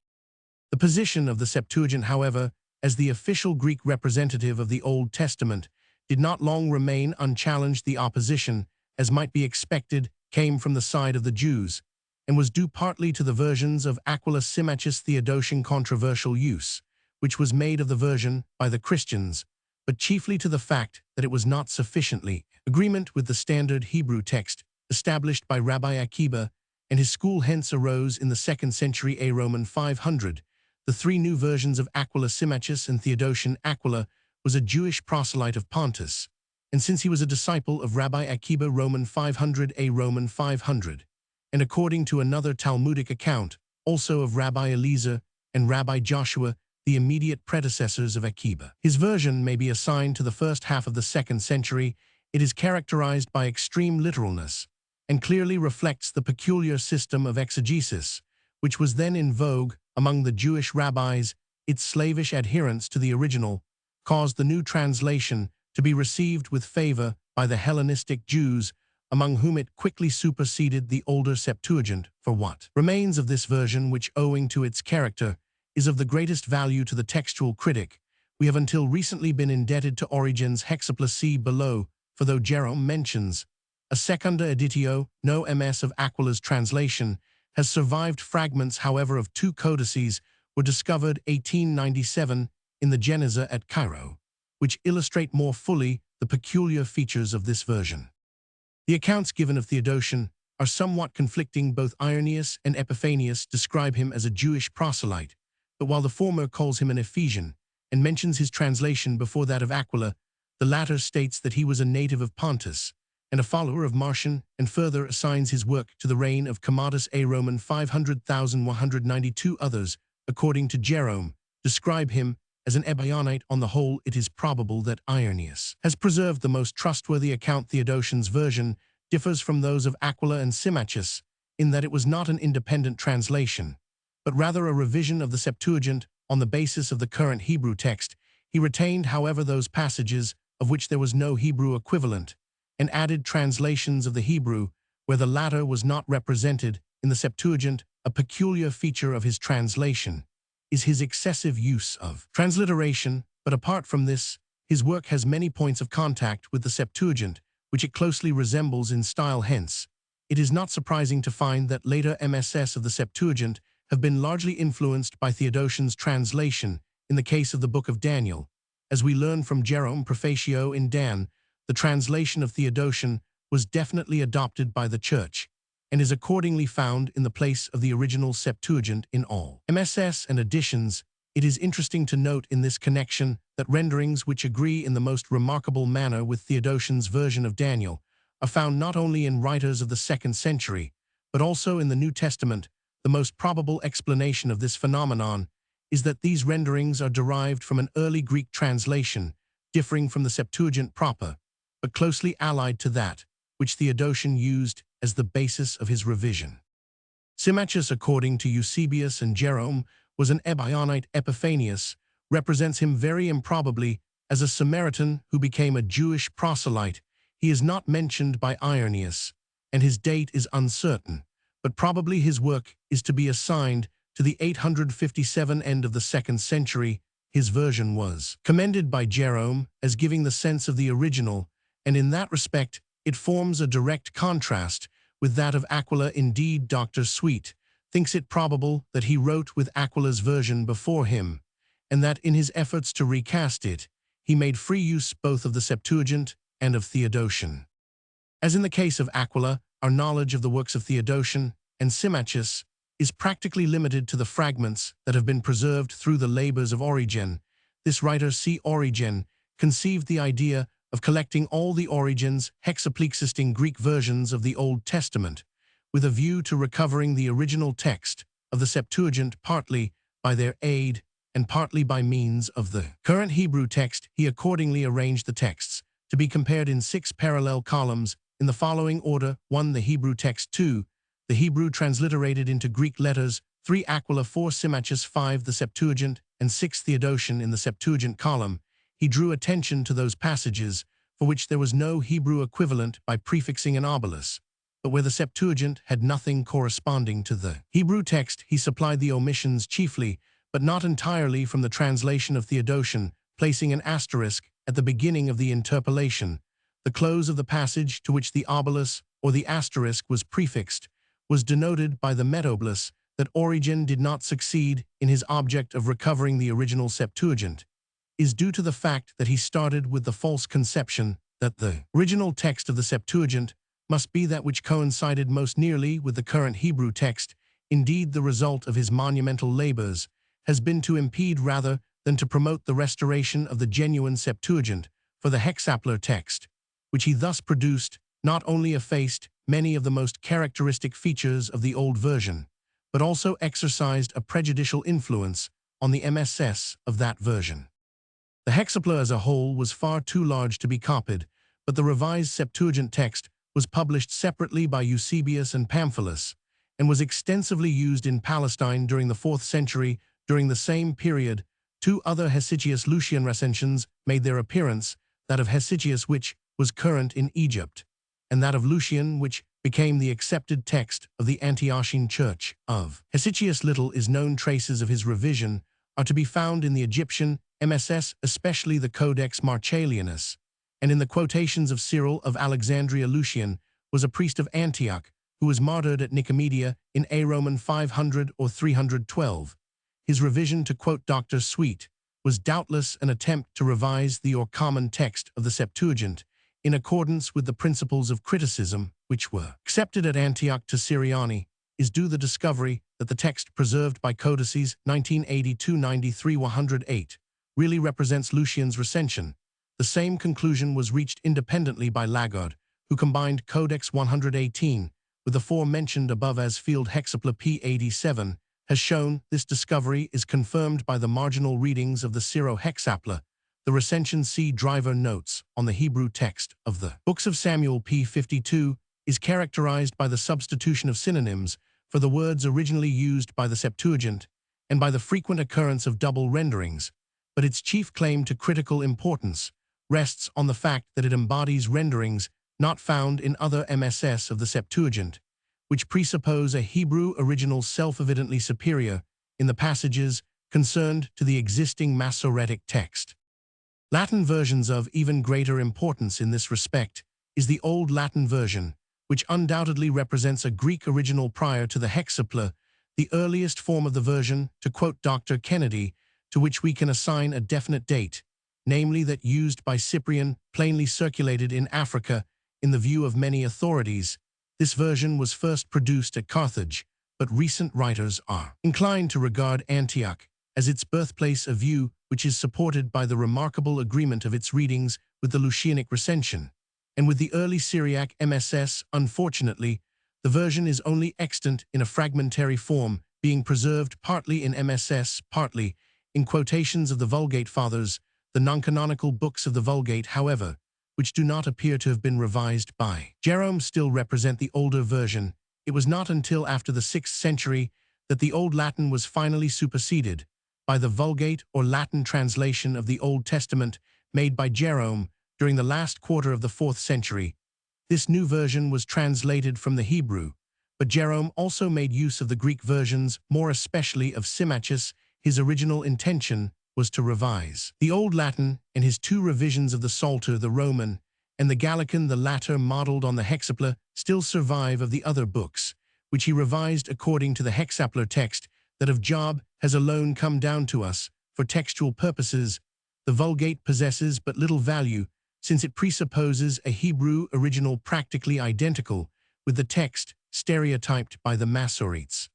S1: The position of the Septuagint, however, as the official Greek representative of the Old Testament, did not long remain unchallenged. The opposition, as might be expected, came from the side of the Jews, and was due partly to the versions of Aquila Symmachus' Theodotian controversial use, which was made of the version by the Christians, but chiefly to the fact that it was not sufficiently agreement with the standard Hebrew text established by Rabbi Akiba and his school. Hence arose in the 2nd century A Roman 500 the 3 new versions of Aquila Symmachus and Theodotian. Aquila was a Jewish proselyte of Pontus, and since he was a disciple of Rabbi Akiba, Roman 500 A Roman 500, and according to another Talmudic account, also of Rabbi Eliezer and Rabbi Joshua, the immediate predecessors of Akiba. His version may be assigned to the first half of the 2nd century. It is characterized by extreme literalness, and clearly reflects the peculiar system of exegesis, which was then in vogue among the Jewish rabbis. Its slavish adherence to the original caused the new translation to be received with favor by the Hellenistic Jews, among whom it quickly superseded the older Septuagint. For what remains of this version, which, owing to its character, is of the greatest value to the textual critic, we have until recently been indebted to Origen's Hexapla. See below, for though Jerome mentions a secunda editio, no MS of Aquila's translation has survived. Fragments, however, of 2 codices were discovered 1897 in the Geniza at Cairo, which illustrate more fully the peculiar features of this version. The accounts given of Theodotion are somewhat conflicting. Both Irenaeus and Epiphanius describe him as a Jewish proselyte, but while the former calls him an Ephesian and mentions his translation before that of Aquila, the latter states that he was a native of Pontus and a follower of Marcion, and further assigns his work to the reign of Commodus A Roman 500,192. Others, according to Jerome, describe him as an Ebionite. On the whole, it is probable that Irenaeus has preserved the most trustworthy account. Theodotion's version differs from those of Aquila and Symmachus in that it was not an independent translation, but rather a revision of the Septuagint on the basis of the current Hebrew text. He retained, however, those passages of which there was no Hebrew equivalent, and added translations of the Hebrew where the latter was not represented in the Septuagint. A peculiar feature of his translation is his excessive use of transliteration, but apart from this, his work has many points of contact with the Septuagint, which it closely resembles in style. Hence, it is not surprising to find that later MSS of the Septuagint have been largely influenced by Theodotion's translation. In the case of the Book of Daniel, as we learn from Jerome Prefatio in Dan, the translation of Theodotion was definitely adopted by the Church, and is accordingly found in the place of the original Septuagint in all MSS and editions. It is interesting to note in this connection that renderings which agree in the most remarkable manner with Theodotion's version of Daniel are found not only in writers of the 2nd century, but also in the New Testament. The most probable explanation of this phenomenon is that these renderings are derived from an early Greek translation, differing from the Septuagint proper, but closely allied to that which Theodotion used as the basis of his revision. Symmachus, according to Eusebius and Jerome, was an Ebionite. Epiphanius represents him very improbably as a Samaritan who became a Jewish proselyte. He is not mentioned by Irenaeus, and his date is uncertain, but probably his work is to be assigned to the 857 end of the 2nd century his version was commended by Jerome as giving the sense of the original, and in that respect it forms a direct contrast with that of Aquila. Indeed, Dr. Sweet thinks it probable that he wrote with Aquila's version before him, and that in his efforts to recast it, he made free use both of the Septuagint and of Theodotion. As in the case of Aquila, our knowledge of the works of Theodotion and Symmachus is practically limited to the fragments that have been preserved through the labors of Origen. This writer, C. Origen, conceived the idea of collecting all the Origen's hexaplexisting Greek versions of the Old Testament, with a view to recovering the original text of the Septuagint partly by their aid and partly by means of the current Hebrew text. He accordingly arranged the texts to be compared in 6 parallel columns in the following order: 1. The Hebrew text; 2. The Hebrew transliterated into Greek letters; 3. Aquila; 4. Symmachus; 5. The Septuagint; and 6. Theodotion. In the Septuagint column, he drew attention to those passages for which there was no Hebrew equivalent by prefixing an obelus, but where the Septuagint had nothing corresponding to the Hebrew text, he supplied the omissions chiefly, but not entirely, from the translation of Theodotion, placing an asterisk at the beginning of the interpolation. The close of the passage to which the obelus or the asterisk was prefixed was denoted by the metobolus that Origen did not succeed in his object of recovering the original Septuagint is due to the fact that he started with the false conception that the original text of the Septuagint must be that which coincided most nearly with the current Hebrew text. Indeed, the result of his monumental labors has been to impede rather than to promote the restoration of the genuine Septuagint, for the hexaplar text, which he thus produced, not only effaced many of the most characteristic features of the old version, but also exercised a prejudicial influence on the MSS of that version. The hexaplar as a whole was far too large to be copied, but the revised Septuagint text was published separately by Eusebius and Pamphilus, and was extensively used in Palestine during the 4th century. During the same period, 2 other Hesychius-Lucian recensions made their appearance, that of Hesychius, which was current in Egypt, and that of Lucian, which became the accepted text of the Antiochian Church. Of Hesychius little is known. Traces of his revision are to be found in the Egyptian MSS, especially the Codex Marcellianus, and in the quotations of Cyril of Alexandria. Lucian was a priest of Antioch who was martyred at Nicomedia in A. Roman 500 or 312. His revision, to quote Dr. Sweet, was doubtless an attempt to revise the or common text of the Septuagint in accordance with the principles of criticism which were accepted at Antioch. To Siriani is due the discovery that the text preserved by codices 1982-93-108 really represents Lucian's recension. The same conclusion was reached independently by Lagarde, who combined Codex 118 with the aforementioned above as field hexaplar p87, has shown. This discovery is confirmed by the marginal readings of the Syro-hexaplar. The recension C. Driver notes on the Hebrew text of the Books of Samuel p52 is characterized by the substitution of synonyms for the words originally used by the Septuagint and by the frequent occurrence of double renderings, but its chief claim to critical importance rests on the fact that it embodies renderings not found in other MSS of the Septuagint, which presuppose a Hebrew original self-evidently superior in the passages concerned to the existing Masoretic text. Latin versions of even greater importance in this respect is the Old Latin version, which undoubtedly represents a Greek original prior to the hexaplar, the earliest form of the version, to quote Dr. Kennedy, to which we can assign a definite date, namely that used by Cyprian, plainly circulated in Africa in the view of many authorities. This version was first produced at Carthage, but recent writers are inclined to regard Antioch as its birthplace, a view which is supported by the remarkable agreement of its readings with the Lucianic recension. And with the early Syriac MSS, unfortunately, the version is only extant in a fragmentary form, being preserved partly in MSS, partly in quotations of the Vulgate Fathers. The non-canonical books of the Vulgate, however, which do not appear to have been revised by Jerome, still represent the older version. It was not until after the 6th century that the Old Latin was finally superseded by the Vulgate or Latin translation of the Old Testament made by Jerome during the last quarter of the 4th century. This new version was translated from the Hebrew, but Jerome also made use of the Greek versions, more especially of Symmachus. His original intention was to revise. The Old Latin and his two revisions of the Psalter, the Roman, and the Gallican, the latter modeled on the hexaplar, still survive of the other books, which he revised according to the hexaplar text that of Job has alone come down to us. For textual purposes, the Vulgate possesses but little value, since it presupposes a Hebrew original practically identical with the text stereotyped by the Masoretes.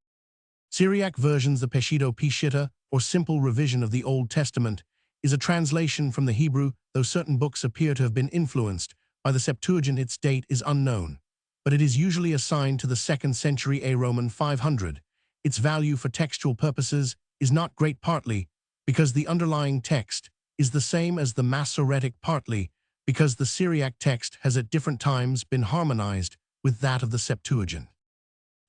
S1: Syriac versions, the Peshitta Peshitta, or simple revision of the Old Testament, is a translation from the Hebrew, though certain books appear to have been influenced by the Septuagint. Its date is unknown, but it is usually assigned to the 2nd century A. Roman 500. Its value for textual purposes is not great, partly because the underlying text is the same as the Masoretic, partly because the Syriac text has at different times been harmonized with that of the Septuagint.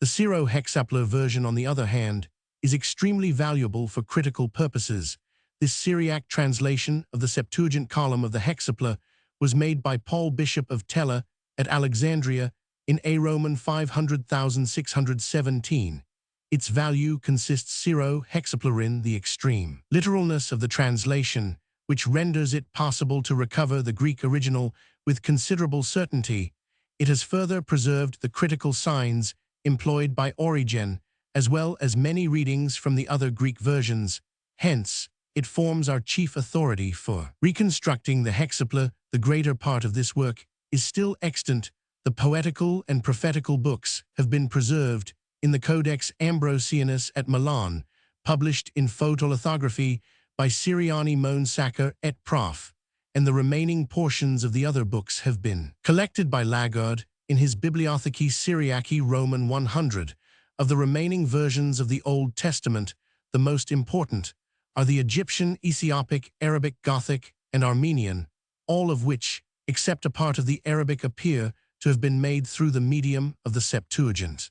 S1: The Syro-Hexaplar version, on the other hand, is extremely valuable for critical purposes. This Syriac translation of the Septuagint column of the Hexaplar was made by Paul, Bishop of Tella at Alexandria in A. Roman 500,617. Its value consists Syro-Hexaplarin, the extreme literalness of the translation, which renders it possible to recover the Greek original with considerable certainty. It has further preserved the critical signs employed by Origen, as well as many readings from the other Greek versions. Hence, it forms our chief authority for reconstructing the hexaplar. The greater part of this work is still extant. The poetical and prophetical books have been preserved in the Codex Ambrosianus at Milan, published in photolithography by Siriani Monsacker et Prof., and the remaining portions of the other books have been collected by Lagarde in his Bibliothecae Syriaci Roman 100. Of the remaining versions of the Old Testament, the most important are the Egyptian, Ethiopic, Arabic, Gothic, and Armenian, all of which, except a part of the Arabic, appear to have been made through the medium of the Septuagint.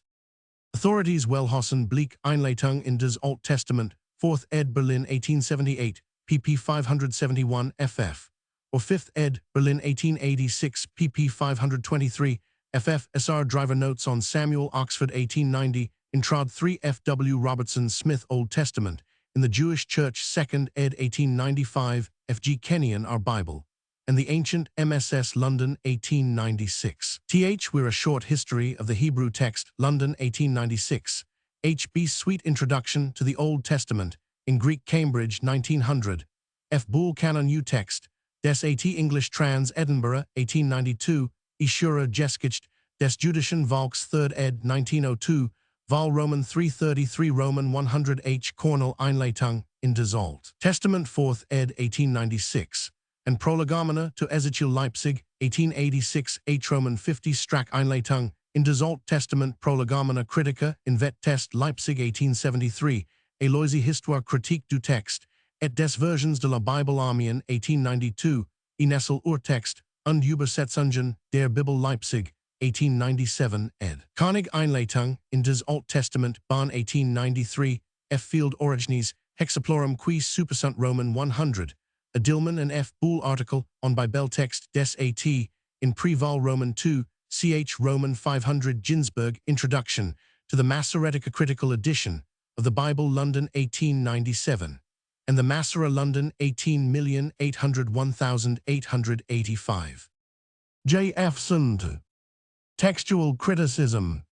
S1: Authorities: Wellhausen, Bleek, Einleitung in das Alt Testament, 4th ed. Berlin 1878, pp 571 ff. Or 5th ed. Berlin 1886, pp 523 ff. SR Driver Notes on Samuel, Oxford 1890, Introd 3 F. W. Robertson Smith. Old Testament in the Jewish Church, 2nd ed. 1895, F. G. Kenyon, Our Bible, and the Ancient, MSS, London 1896. Th. We're a Short History of the Hebrew Text, London 1896. H. B. Sweet Introduction to the Old Testament in Greek, Cambridge 1900. F. Boole Canon New Text, des At English Trans, Edinburgh 1892. Ischura Geschichte des Judischen Volks, 3rd ed. 1902. Vol Roman 333 Roman 100 H. Cornell Einleitung in das Alt Testament, 4th ed. 1896. And Prolegomena to Ezekiel, Leipzig 1886. H. Roman 50 Strack Einleitung in das Alt Testament. Prolegomena Critica in Vet Test, Leipzig 1873. Eloise Histoire Critique du Texte et des Versions de la Bible Armien 1892. Inessel Urtext und Übersetzungen der Bibel, Leipzig 1897 ed. Koenig Einleitung in das Alt Testament, Bonn 1893. F. Field Origines Hexaplorum qui supersunt Roman 100. A Dillman and F. Boole article on Bibeltext des At in Pre-Vol Roman 2, ch. Roman 500. Ginsberg Introduction to the Masoretic, a critical edition of the Bible, London 1897, and the Masorah, London 18,801,885. J. F. Sund. Textual criticism.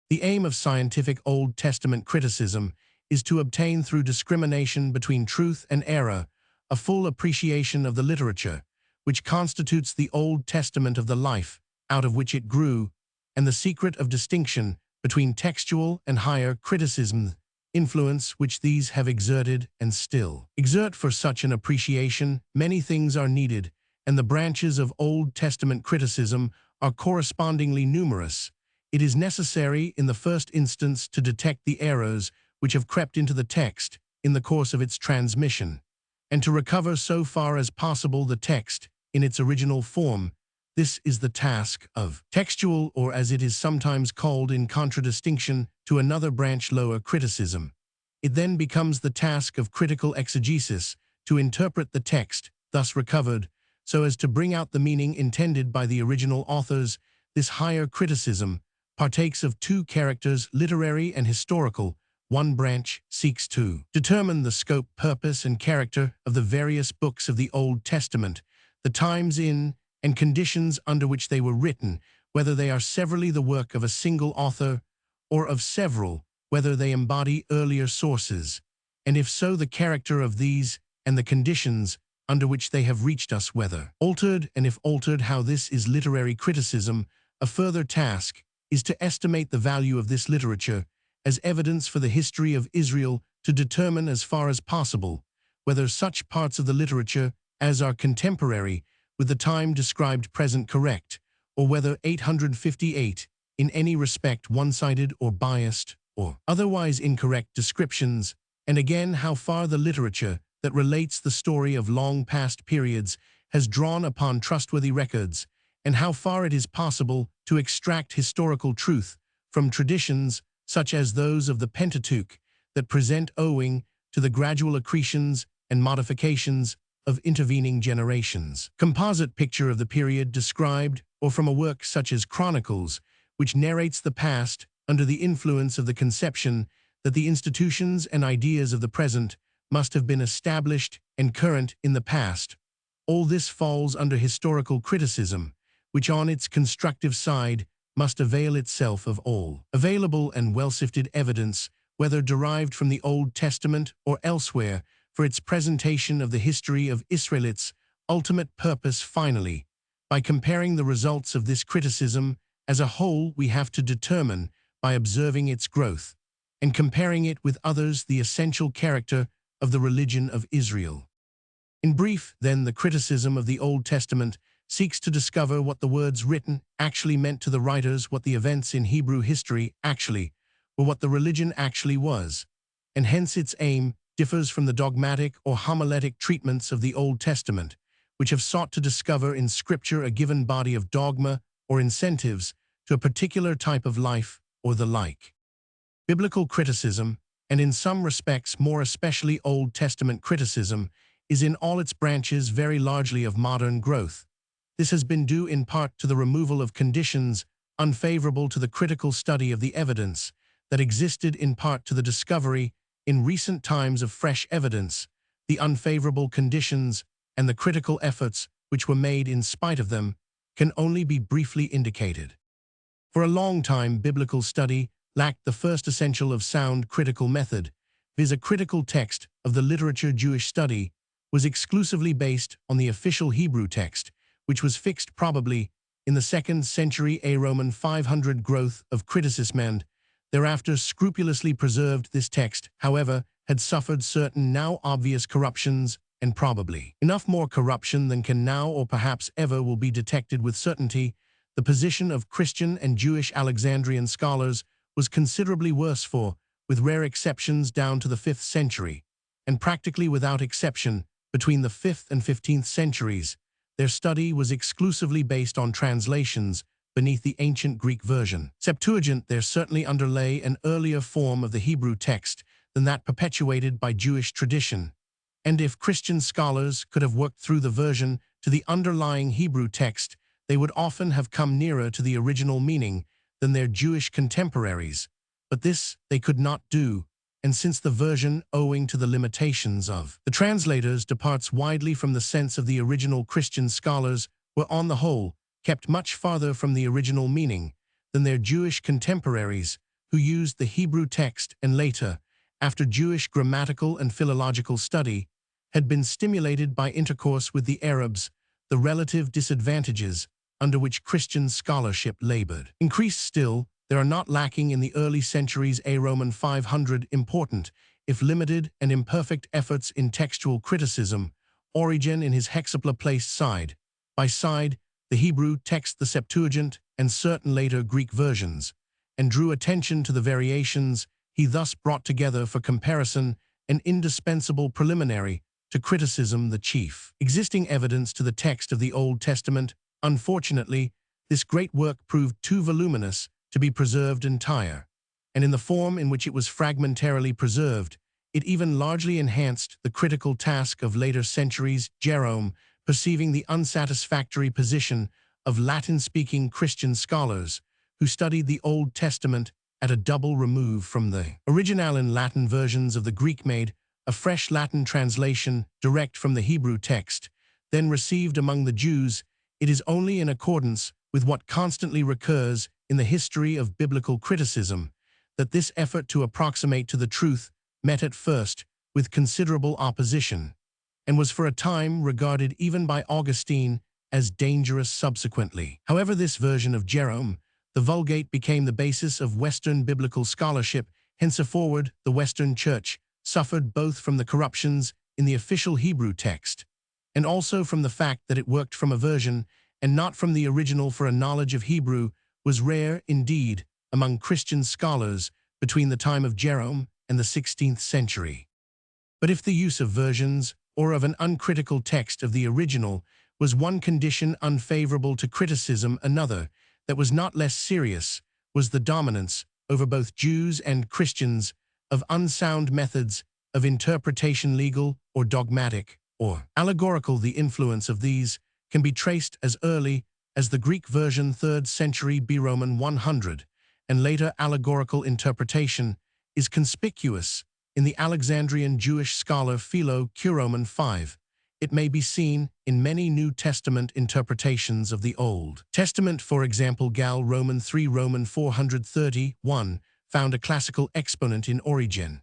S1: The aim of scientific Old Testament criticism is to obtain, through discrimination between truth and error, a full appreciation of the literature, which constitutes the Old Testament, of the life out of which it grew, and the secret of distinction between textual and higher criticism, influence which these have exerted and still exert. For such an appreciation, many things are needed, and the branches of Old Testament criticism are correspondingly numerous. It is necessary, in the first instance, to detect the errors which have crept into the text in the course of its transmission, and to recover so far as possible the text in its original form. This is the task of textual, or as it is sometimes called in contradistinction to another branch, lower criticism. It then becomes the task of critical exegesis to interpret the text thus recovered so as to bring out the meaning intended by the original authors. This higher criticism partakes of two characters, literary and historical. One branch seeks to determine the scope, purpose, and character of the various books of the Old Testament, the times in and conditions under which they were written, whether they are severally the work of a single author or of several, whether they embody earlier sources, and if so, the character of these and the conditions under which they have reached us, whether altered, and if altered, how. This is literary criticism. A further task is to estimate the value of this literature as evidence for the history of Israel, to determine as far as possible whether such parts of the literature as are contemporary with the time described present correct, or whether 858 in any respect one-sided or biased or otherwise incorrect descriptions, and again how far the literature that relates the story of long past periods has drawn upon trustworthy records, and how far it is possible to extract historical truth from traditions such as those of the Pentateuch that present, owing to the gradual accretions and modifications of intervening generations. Composite picture of the period described, or from a work such as Chronicles, which narrates the past under the influence of the conception that the institutions and ideas of the present must have been established and current in the past. All this falls under historical criticism, which on its constructive side must avail itself of all available and well-sifted evidence, whether derived from the Old Testament or elsewhere, for its presentation of the history of Israel's ultimate purpose. Finally, by comparing the results of this criticism as a whole, we have to determine, by observing its growth, and comparing it with others, the essential character of the religion of Israel. In brief, then, the criticism of the Old Testament seeks to discover what the words written actually meant to the writers, what the events in Hebrew history actually were, what the religion actually was, and hence its aim differs from the dogmatic or homiletic treatments of the Old Testament, which have sought to discover in Scripture a given body of dogma or incentives to a particular type of life or the like. Biblical criticism, and in some respects more especially Old Testament criticism, is in all its branches very largely of modern growth. This has been due in part to the removal of conditions unfavorable to the critical study of the evidence, that existed in part to the discovery in recent times of fresh evidence. The unfavorable conditions and the critical efforts which were made in spite of them can only be briefly indicated. For a long time, biblical study lacked the first essential of sound critical method, viz. A critical text of the literature. Jewish study was exclusively based on the official Hebrew text, which was fixed probably in the 2nd century A. Roman 500. Growth of criticism and thereafter scrupulously preserved. This text, however, had suffered certain now obvious corruptions, and probably enough more corruption than can now or perhaps ever will be detected with certainty. The position of Christian and Jewish Alexandrian scholars was considerably worse, for, with rare exceptions down to the 5th century, and practically without exception between the 5th and 15th centuries, their study was exclusively based on translations beneath the ancient Greek version. Septuagint there certainly underlay an earlier form of the Hebrew text than that perpetuated by Jewish tradition, and if Christian scholars could have worked through the version to the underlying Hebrew text, they would often have come nearer to the original meaning than their Jewish contemporaries. But this they could not do, and since the version, owing to the limitations of the translators, departs widely from the sense of the original, Christian scholars were on the whole kept much farther from the original meaning than their Jewish contemporaries, who used the Hebrew text and later, after Jewish grammatical and philological study, had been stimulated by intercourse with the Arabs. The relative disadvantages under which Christian scholarship labored increased still. There are not lacking in the early centuries A. Roman 500 important, if limited and imperfect, efforts in textual criticism. Origen in his Hexapla placed side by side the Hebrew text, the Septuagint, and certain later Greek versions, and drew attention to the variations. He thus brought together for comparison an indispensable preliminary to criticism, the chief existing evidence to the text of the Old Testament. Unfortunately, this great work proved too voluminous to be preserved entire, and in the form in which it was fragmentarily preserved, it even largely enhanced the critical task of later centuries. Jerome, perceiving the unsatisfactory position of Latin-speaking Christian scholars who studied the Old Testament at a double remove from the original in Latin versions of the Greek made a fresh Latin translation direct from the Hebrew text, then received among the Jews. It is only in accordance with what constantly recurs in the history of biblical criticism that this effort to approximate to the truth met at first with considerable opposition, and was for a time regarded even by Augustine as dangerous subsequently. However, this version of Jerome, the Vulgate, became the basis of Western biblical scholarship. Henceforward, the Western Church suffered both from the corruptions in the official Hebrew text, and also from the fact that it worked from a version and not from the original, for a knowledge of Hebrew was rare indeed among Christian scholars between the time of Jerome and the 16th century. But if the use of versions or of an uncritical text of the original was one condition unfavorable to criticism, another, that was not less serious, was the dominance over both Jews and Christians of unsound methods of interpretation, legal or dogmatic or allegorical. The influence of these can be traced as early as the Greek version 3rd century B. Roman 100, and later allegorical interpretation is conspicuous in the Alexandrian Jewish scholar Philo Roman 5. It may be seen in many New Testament interpretations of the Old Testament. For example, Gal Roman 3 Roman 431 found a classical exponent in Origen,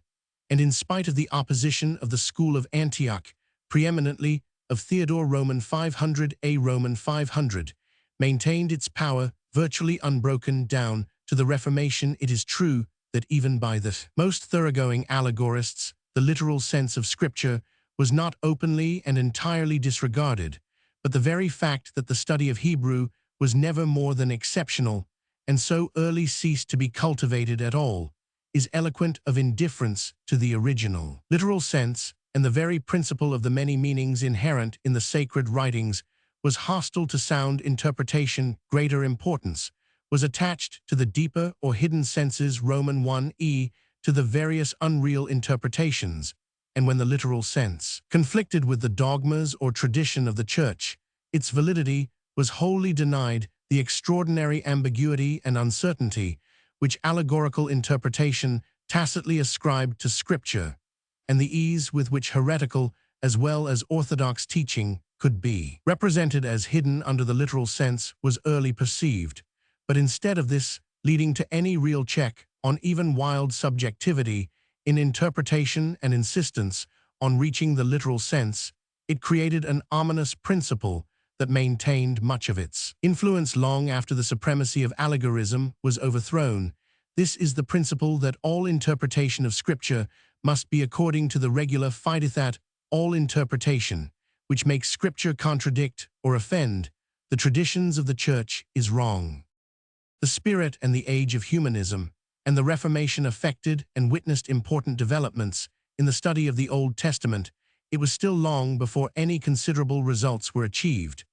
S1: and in spite of the opposition of the school of Antioch, preeminently of Theodore Roman 500 A Roman 500, maintained its power virtually unbroken down to the Reformation. It is true that even by the most thoroughgoing allegorists, the literal sense of Scripture was not openly and entirely disregarded, but the very fact that the study of Hebrew was never more than exceptional and so early ceased to be cultivated at all is eloquent of indifference to the original literal sense, and the very principle of the many meanings inherent in the sacred writings was hostile to sound interpretation. Greater importance was attached to the deeper or hidden senses Roman 1e to the various unreal interpretations, and when the literal sense conflicted with the dogmas or tradition of the Church, its validity was wholly denied. The extraordinary ambiguity and uncertainty which allegorical interpretation tacitly ascribed to Scripture, and the ease with which heretical as well as orthodox teaching could be represented as hidden under the literal sense, was early perceived, but instead of this leading to any real check on even wild subjectivity in interpretation and insistence on reaching the literal sense, it created an ominous principle that maintained much of its influence long after the supremacy of allegorism was overthrown. This is the principle that all interpretation of Scripture must be according to the regular fideithat. All interpretation which makes Scripture contradict or offend the traditions of the Church is wrong. The spirit and the age of humanism and the Reformation affected and witnessed important developments in the study of the Old Testament. It was still long before any considerable results were achieved,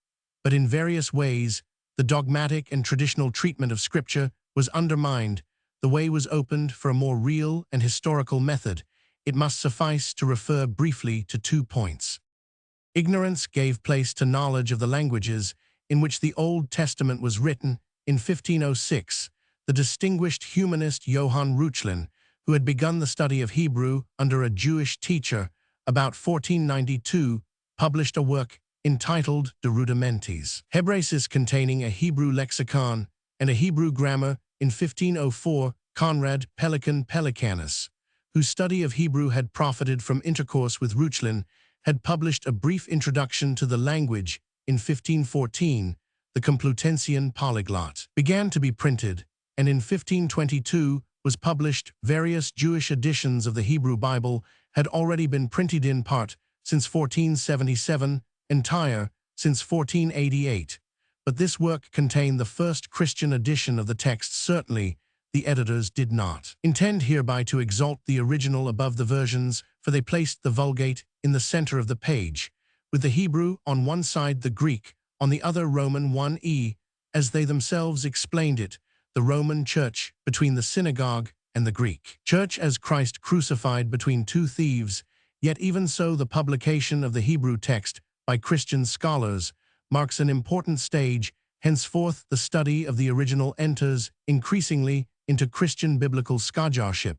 S1: but in various ways the dogmatic and traditional treatment of Scripture was undermined. The way was opened for a more real and historical method. It must suffice to refer briefly to 2 points. Ignorance gave place to knowledge of the languages in which the Old Testament was written. In 1506, the distinguished humanist Johann Reuchlin, who had begun the study of Hebrew under a Jewish teacher about 1492, published a work entitled De Rudimentes Hebraicis, containing a Hebrew lexicon and a Hebrew grammar. In 1504, Conrad Pelicanus, whose study of Hebrew had profited from intercourse with Reuchlin, had published a brief introduction to the language. In 1514, the Complutensian Polyglot began to be printed, and in 1522 was published. Various Jewish editions of the Hebrew Bible had already been printed, in part since 1477, entire since 1488. But this work contained the first Christian edition of the text. Certainly, the editors did not intend hereby to exalt the original above the versions, for they placed the Vulgate in the center of the page, with the Hebrew on one side, the Greek on the other. Roman 1e, as they themselves explained it, the Roman Church between the synagogue and the Greek Church, as Christ crucified between 2 thieves. Yet even so, the publication of the Hebrew text by Christian scholars marks an important stage. Henceforth, the study of the original enters increasingly into Christian biblical scholarship,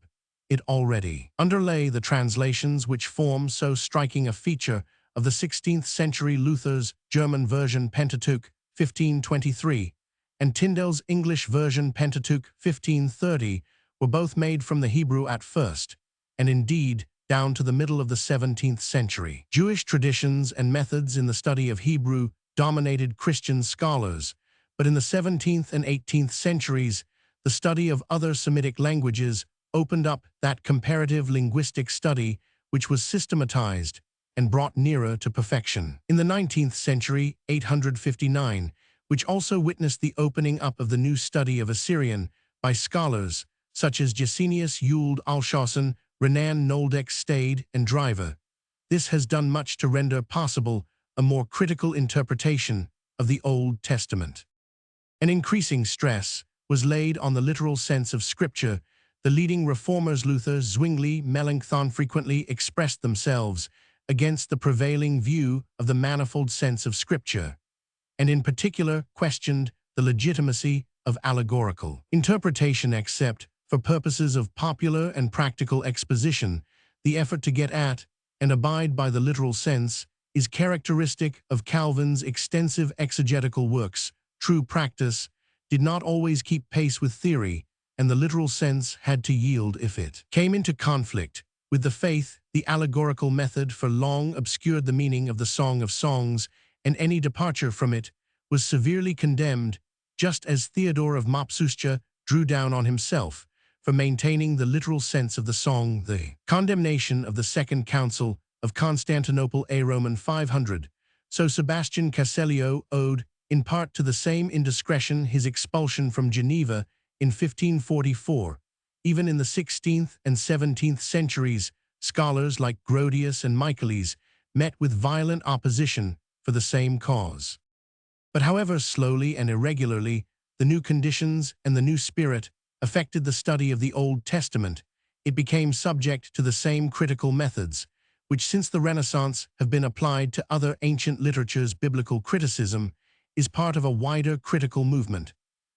S1: it already underlay the translations which form so striking a feature of the 16th century Luther's German version Pentateuch 1523 and Tyndale's English version Pentateuch 1530 were both made from the Hebrew at first, and indeed down to the middle of the 17th century. Jewish traditions and methods in the study of Hebrew dominated Christian scholars, but in the 17th and 18th centuries, the study of other Semitic languages opened up that comparative linguistic study which was systematized and brought nearer to perfection. In the 19th century, 859, which also witnessed the opening up of the new study of Assyrian by scholars such as Gesenius Uld Alshausen, Renan Noldeck Stade, and Driver. This has done much to render possible a more critical interpretation of the Old Testament. An increasing stress was laid on the literal sense of Scripture. The leading reformers Luther, Zwingli, Melanchthon frequently expressed themselves against the prevailing view of the manifold sense of Scripture, and in particular questioned the legitimacy of allegorical interpretation except for purposes of popular and practical exposition. The effort to get at and abide by the literal sense is characteristic of Calvin's extensive exegetical works. True practice did not always keep pace with theory, and the literal sense had to yield if it came into conflict with the faith. The allegorical method for long obscured the meaning of the Song of Songs, and any departure from it was severely condemned, just as Theodore of Mopsuestia drew down on himself for maintaining the literal sense of the song. The condemnation of the Second Council of Constantinople A Roman 500, so Sebastian Caselio owed in part to the same indiscretion his expulsion from Geneva in 1544. Even in the 16th and 17th centuries, scholars like Grotius and Michaelis met with violent opposition for the same cause. But however slowly and irregularly, the new conditions and the new spirit affected the study of the Old Testament, it became subject to the same critical methods, which since the Renaissance have been applied to other ancient literatures. Biblical criticism is part of a wider critical movement,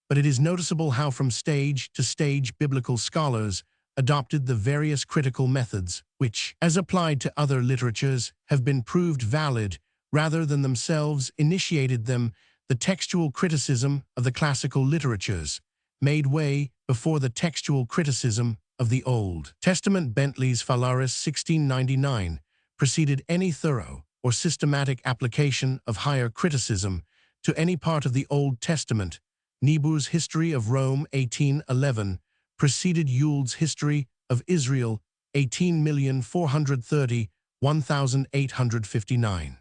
S1: but it is noticeable how from stage to stage biblical scholars adopted the various critical methods which, as applied to other literatures, have been proved valid rather than themselves initiated them. The textual criticism of the classical literatures made way before the textual criticism of the Old Testament. Bentley's Phalaris 1699 preceded any thorough or systematic application of higher criticism to any part of the Old Testament. Niebuhr's History of Rome 1811 preceded Yule's History of Israel 18,430,1859.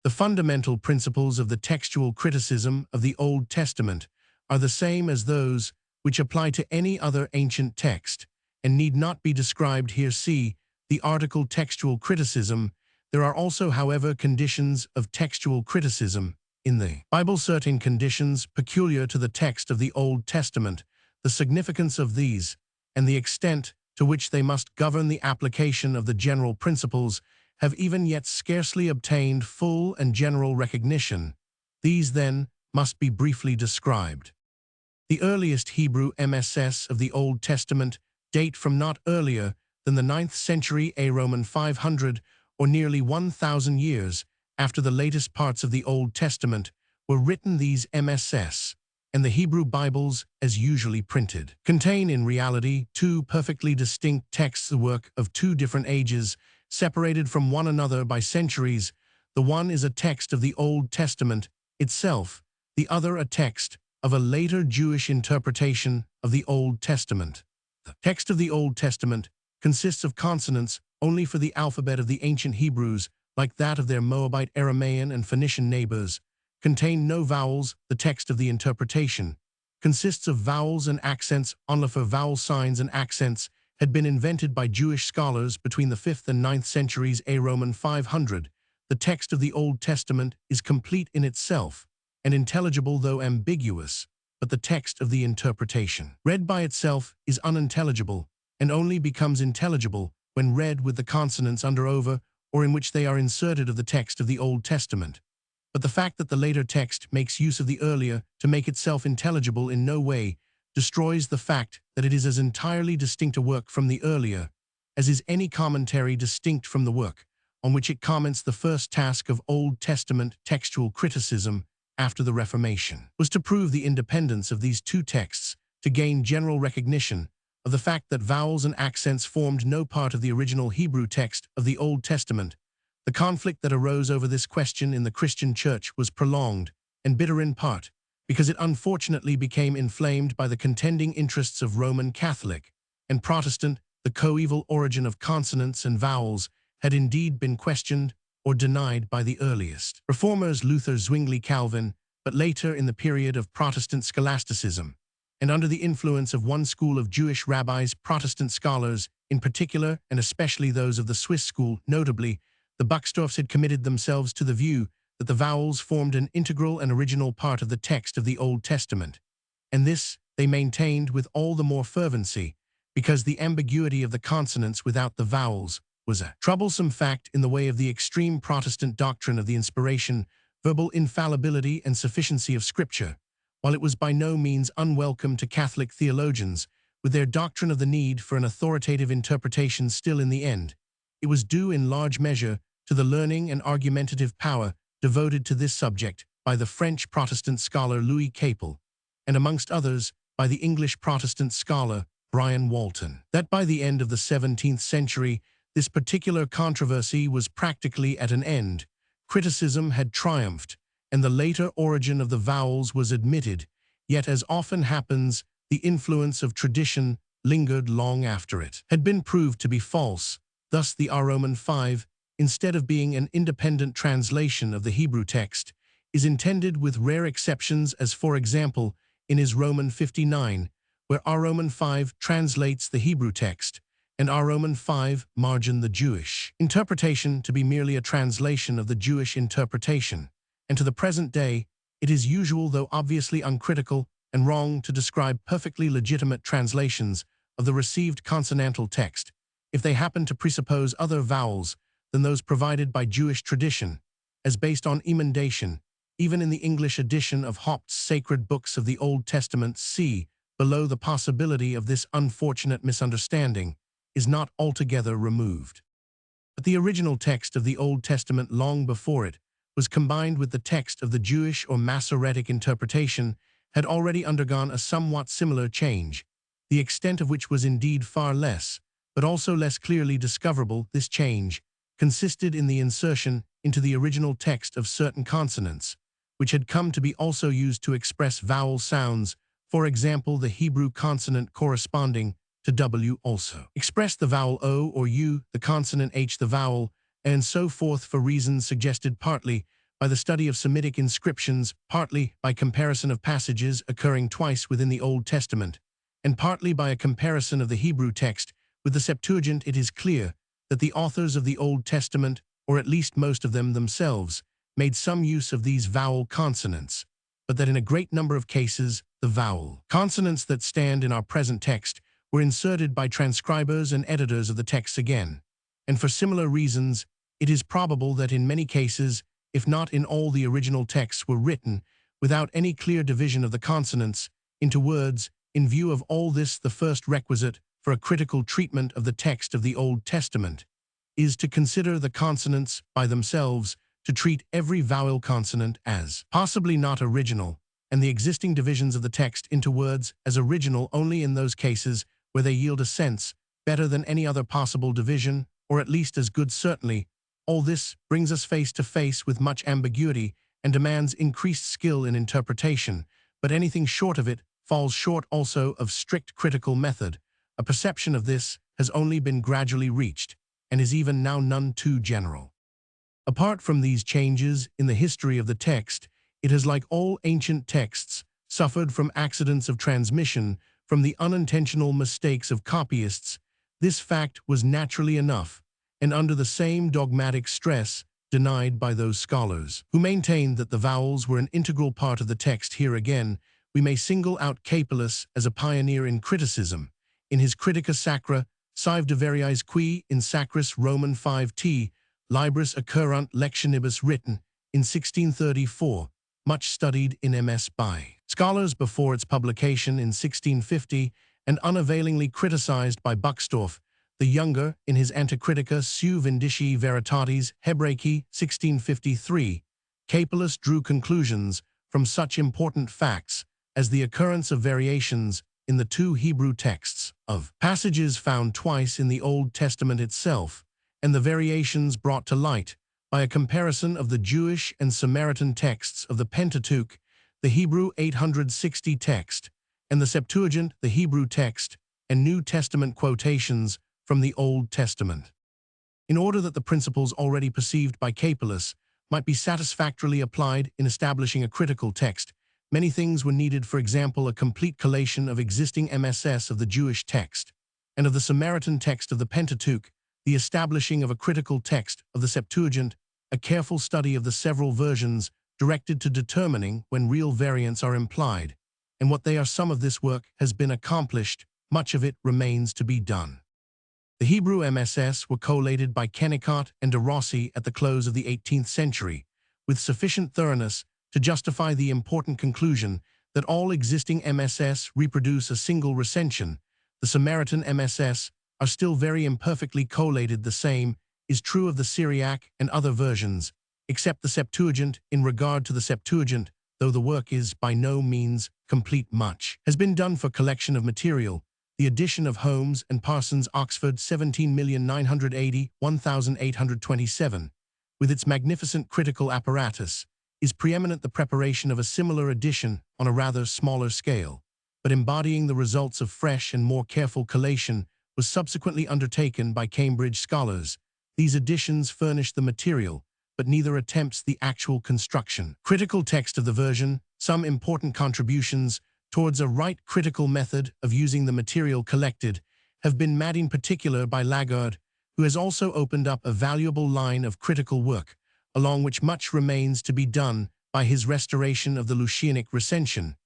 S1: The fundamental principles of the textual criticism of the Old Testament are the same as those which apply to any other ancient text, and need not be described here. See the article Textual Criticism. There are also, however, conditions of textual criticism in the Bible. Certain conditions peculiar to the text of the Old Testament, the significance of these, and the extent to which they must govern the application of the general principles have even yet scarcely obtained full and general recognition. These, then, must be briefly described. The earliest Hebrew MSS of the Old Testament date from not earlier than the 9th century A Roman 500, or nearly 1,000 years after the latest parts of the Old Testament were written. These MSS, and the Hebrew Bibles as usually printed, contain in reality two perfectly distinct texts, the work of two different ages, separated from one another by centuries. The one is a text of the Old Testament itself, the other a text of a later Jewish interpretation of the Old Testament. The text of the Old Testament consists of consonants only for the alphabet of the ancient Hebrews, like that of their Moabite, Aramaean, and Phoenician neighbors, contain no vowels. The text of the interpretation consists of vowels and accents. Only for vowel signs and accents had been invented by Jewish scholars between the 5th and 9th centuries A Roman 500. The text of the Old Testament is complete in itself and intelligible though ambiguous, but the text of the interpretation, read by itself, is unintelligible and only becomes intelligible when read with the consonants under, over, or in which they are inserted of the text of the Old Testament. But the fact that the later text makes use of the earlier to make itself intelligible in no way destroys the fact that it is as entirely distinct a work from the earlier as is any commentary distinct from the work on which it comments. The first task of Old Testament textual criticism after the Reformation was to prove the independence of these two texts, to gain general recognition of the fact that vowels and accents formed no part of the original Hebrew text of the Old Testament. The conflict that arose over this question in the Christian Church was prolonged and bitter in part because it unfortunately became inflamed by the contending interests of Roman Catholic and Protestant. The coeval origin of consonants and vowels had indeed been questioned or denied by the earliest reformers, Luther, Zwingli, Calvin, but later in the period of Protestant scholasticism, and under the influence of one school of Jewish rabbis, Protestant scholars in particular, and especially those of the Swiss school, notably, the Buxtorfs, had committed themselves to the view that the vowels formed an integral and original part of the text of the Old Testament, and this they maintained with all the more fervency, because the ambiguity of the consonants without the vowels was a troublesome fact in the way of the extreme Protestant doctrine of the inspiration, verbal infallibility, and sufficiency of Scripture, while it was by no means unwelcome to Catholic theologians, with their doctrine of the need for an authoritative interpretation. Still, in the end, it was due in large measure to the learning and argumentative power devoted to this subject by the French Protestant scholar Louis Capel, and amongst others by the English Protestant scholar Brian Walton, that by the end of the 17th century, this particular controversy was practically at an end. Criticism had triumphed, and the later origin of the vowels was admitted, yet as often happens, the influence of tradition lingered long after it had been proved to be false. Thus the Roman 5, instead of being an independent translation of the Hebrew text, is intended with rare exceptions, as for example, in his Roman 59, where Roman 5 translates the Hebrew text, and Roman 5 margin the Jewish interpretation to be merely a translation of the Jewish interpretation. And to the present day, it is usual, though obviously uncritical and wrong, to describe perfectly legitimate translations of the received consonantal text, if they happen to presuppose other vowels than those provided by Jewish tradition, as based on emendation. Even in the English edition of Hopt's Sacred Books of the Old Testament, see below, the possibility of this unfortunate misunderstanding is not altogether removed. But the original text of the Old Testament, long before it was combined with the text of the Jewish or Masoretic interpretation, had already undergone a somewhat similar change, the extent of which was indeed far less, but also less clearly discoverable. This change consisted in the insertion into the original text of certain consonants, which had come to be also used to express vowel sounds. For example, the Hebrew consonant corresponding to W also expressed the vowel O or U, the consonant H the vowel, and so forth, for reasons suggested partly by the study of Semitic inscriptions, partly by comparison of passages occurring twice within the Old Testament, and partly by a comparison of the Hebrew text with the Septuagint. It is clear that the authors of the Old Testament, or at least most of them themselves, made some use of these vowel consonants, but that in a great number of cases, the vowel consonants that stand in our present text were inserted by transcribers and editors of the texts again. And for similar reasons, it is probable that in many cases, if not in all, the original texts were written without any clear division of the consonants into words. In view of all this, the first requisite for a critical treatment of the text of the Old Testament is to consider the consonants by themselves, to treat every vowel consonant as possibly not original, and the existing divisions of the text into words as original only in those cases where they yield a sense better than any other possible division, or at least as good. Certainly, all this brings us face to face with much ambiguity and demands increased skill in interpretation, but anything short of it falls short also of strict critical method. A perception of this has only been gradually reached, and is even now none too general. Apart from these changes in the history of the text, it has, like all ancient texts, suffered from accidents of transmission, from the unintentional mistakes of copyists. This fact was naturally enough, and under the same dogmatic stress, denied by those scholars who maintained that the vowels were an integral part of the text. Here again, we may single out Capelus as a pioneer in criticism. In his Critica Sacra, sive de variis qui in Sacris Roman 5t, Libris occurrunt lectionibus, written in 1634, much studied in MS by Scholars before its publication in 1650 and unavailingly criticized by Buxtorf the Younger in his Anticritica sui vindici veritatis Hebraici 1653, Capelus drew conclusions from such important facts as the occurrence of variations in the two Hebrew texts, of passages found twice in the Old Testament itself, and the variations brought to light by a comparison of the Jewish and Samaritan texts of the Pentateuch, the Hebrew 860 text, and the Septuagint, the Hebrew text, and New Testament quotations from the Old Testament. In order that the principles already perceived by Capelus might be satisfactorily applied in establishing a critical text, many things were needed. For example, a complete collation of existing MSS of the Jewish text and of the Samaritan text of the Pentateuch, the establishing of a critical text of the Septuagint, a careful study of the several versions directed to determining when real variants are implied, and what they are. Some of this work has been accomplished, much of it remains to be done. The Hebrew MSS were collated by Kennicott and de Rossi at the close of the 18th century, with sufficient thoroughness to justify the important conclusion that all existing MSS reproduce a single recension. The Samaritan MSS are still very imperfectly collated. The same is true of the Syriac and other versions, except the Septuagint. In regard to the Septuagint, though the work is by no means complete, much has been done for collection of material. The edition of Holmes and Parsons, Oxford, 17,980,1827, with its magnificent critical apparatus, is preeminent. The preparation of a similar edition on a rather smaller scale, but embodying the results of fresh and more careful collation, was subsequently undertaken by Cambridge scholars. These editions furnish the material, but neither attempts the actual construction. Critical text of the version, some important contributions towards a right critical method of using the material collected have been made in particular by Lagarde, who has also opened up a valuable line of critical work, along which much remains to be done by his restoration of the Lucianic recension,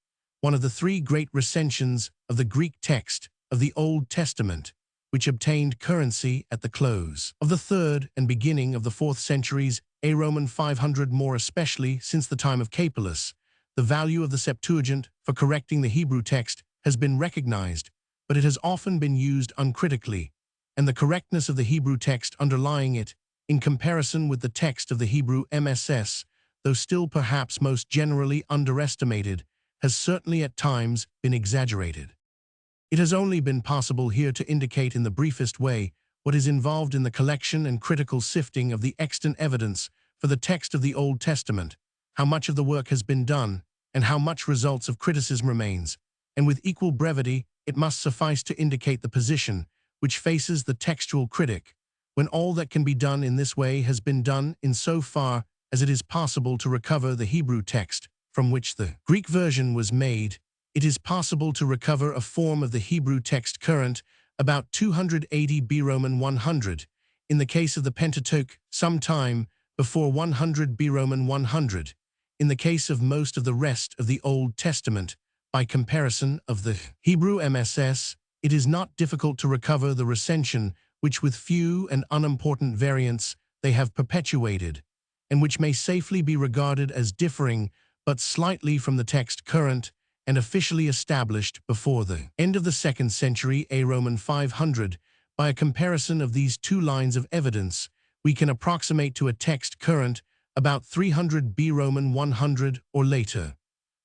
S1: one of the three great recensions of the Greek text of the Old Testament, which obtained currency at the close of the 3rd and beginning of the 4th centuries, a Roman 500, more especially since the time of Capelus. The value of the Septuagint for correcting the Hebrew text has been recognized, but it has often been used uncritically, and the correctness of the Hebrew text underlying it, in comparison with the text of the Hebrew MSS, though still perhaps most generally underestimated, has certainly at times been exaggerated. It has only been possible here to indicate in the briefest way what is involved in the collection and critical sifting of the extant evidence for the text of the Old Testament, how much of the work has been done, and how much results of criticism remains, and with equal brevity it must suffice to indicate the position which faces the textual critic, when all that can be done in this way has been done in so far as it is possible to recover the Hebrew text from which the Greek version was made. It is possible to recover a form of the Hebrew text current about 280 B Roman 100, in the case of the Pentateuch, some time before 100 B Roman 100, in the case of most of the rest of the Old Testament. By comparison of the Hebrew MSS, it is not difficult to recover the recension which with few and unimportant variants they have perpetuated, and which may safely be regarded as differing but slightly from the text current and officially established before the end of the 2nd century, a Roman 500. By a comparison of these two lines of evidence, we can approximate to a text current about 300 B Roman 100 or later.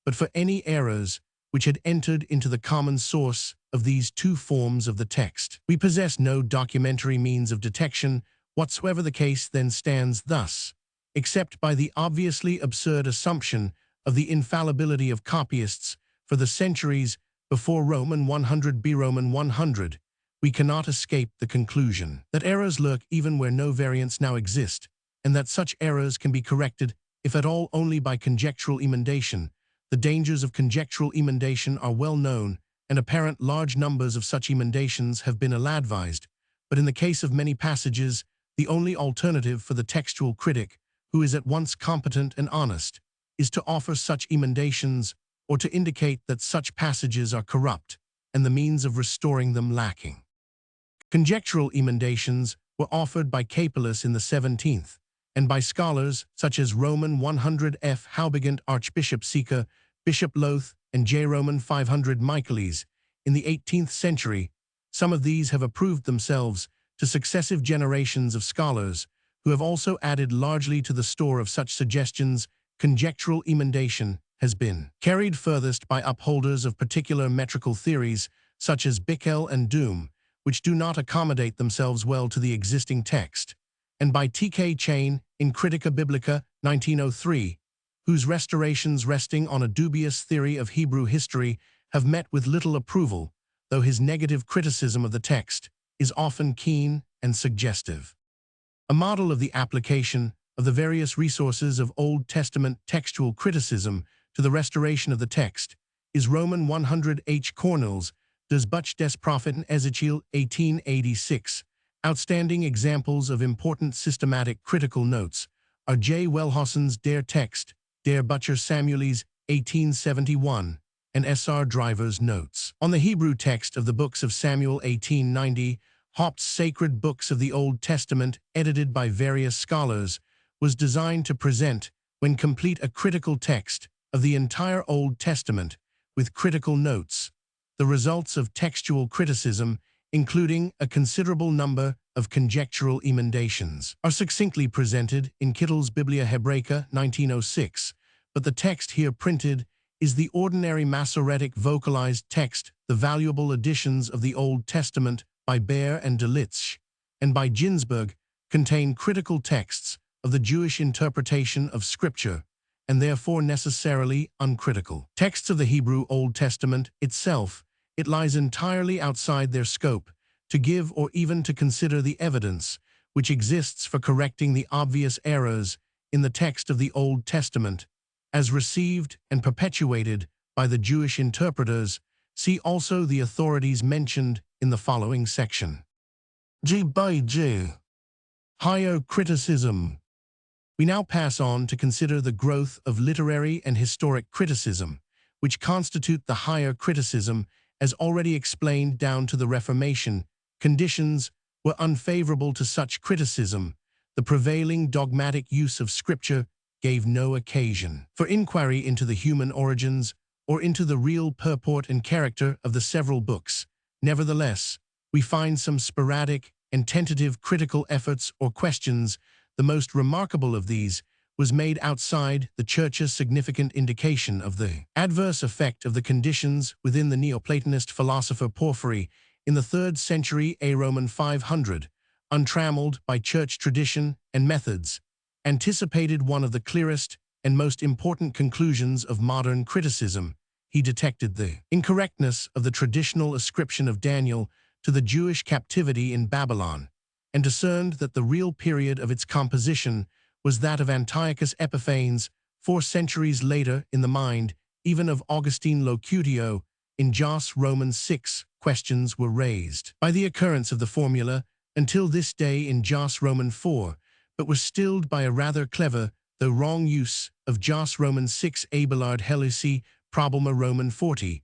S1: But for any errors which had entered into the common source of these two forms of the text, we possess no documentary means of detection whatsoever. The case then stands thus, except by the obviously absurd assumption of the infallibility of copyists for the centuries before Roman 100 B Roman 100, we cannot escape the conclusion that errors lurk even where no variants now exist, and that such errors can be corrected, if at all, only by conjectural emendation. The dangers of conjectural emendation are well known, and apparent large numbers of such emendations have been ill-advised, but in the case of many passages, the only alternative for the textual critic, who is at once competent and honest, is to offer such emendations, or to indicate that such passages are corrupt, and the means of restoring them lacking. Conjectural emendations were offered by Capelus in the 17th, and by scholars such as Roman 100 F. Haubigant, Archbishop Seeker, Bishop Loth, and J. Roman 500 Michaelis in the 18th century. Some of these have approved themselves to successive generations of scholars who have also added largely to the store of such suggestions. Conjectural emendation has been carried furthest by upholders of particular metrical theories such as Bickel and Doom, which do not accommodate themselves well to the existing text, and by T.K. Chain in Critica Biblica 1903, whose restorations resting on a dubious theory of Hebrew history have met with little approval, though his negative criticism of the text is often keen and suggestive. A model of the application of the various resources of Old Testament textual criticism to the restoration of the text is Roman 100 H. Cornell's Das Buch des Propheten Ezekiel 1886. Outstanding examples of important systematic critical notes are J. Wellhausen's Der Text, Der Bucher Samuelis 1871, and S.R. Driver's Notes on the Hebrew text of the books of Samuel 1890. Haupt's Sacred Books of the Old Testament, edited by various scholars, was designed to present, when complete, a critical text of the entire Old Testament with critical notes. The results of textual criticism, including a considerable number of conjectural emendations, are succinctly presented in Kittel's Biblia Hebraica 1906, but the text here printed is the ordinary Masoretic vocalized text. The valuable editions of the Old Testament by Baer and Delitzsch, and by Ginsburg, contain critical texts of the Jewish interpretation of Scripture, and therefore necessarily uncritical. Texts of the Hebrew Old Testament itself, it lies entirely outside their scope to give or even to consider the evidence which exists for correcting the obvious errors in the text of the Old Testament, as received and perpetuated by the Jewish interpreters. See also the authorities mentioned in the following section. G by J. Higher criticism. We now pass on to consider the growth of literary and historic criticism, which constitute the higher criticism. As already explained down to the Reformation, conditions were unfavorable to such criticism. The prevailing dogmatic use of Scripture gave no occasion for inquiry into the human origins or into the real purport and character of the several books. Nevertheless, we find some sporadic and tentative critical efforts or questions. The most remarkable of these was made outside the Church's significant indication of the adverse effect of the conditions within the Neoplatonist philosopher Porphyry in the 3rd century A. Roman 500, untrammeled by Church tradition and methods, anticipated one of the clearest and most important conclusions of modern criticism. He detected the incorrectness of the traditional ascription of Daniel to the Jewish captivity in Babylon, and discerned that the real period of its composition was that of Antiochus Epiphanes 4 centuries later. In the mind even of Augustine Locutio, in Jos Roman 6, questions were raised by the occurrence of the formula until this day in Jos Roman 4, but were stilled by a rather clever, though wrong use of Jos Roman 6 Abelard Helusi Problema Roman 40.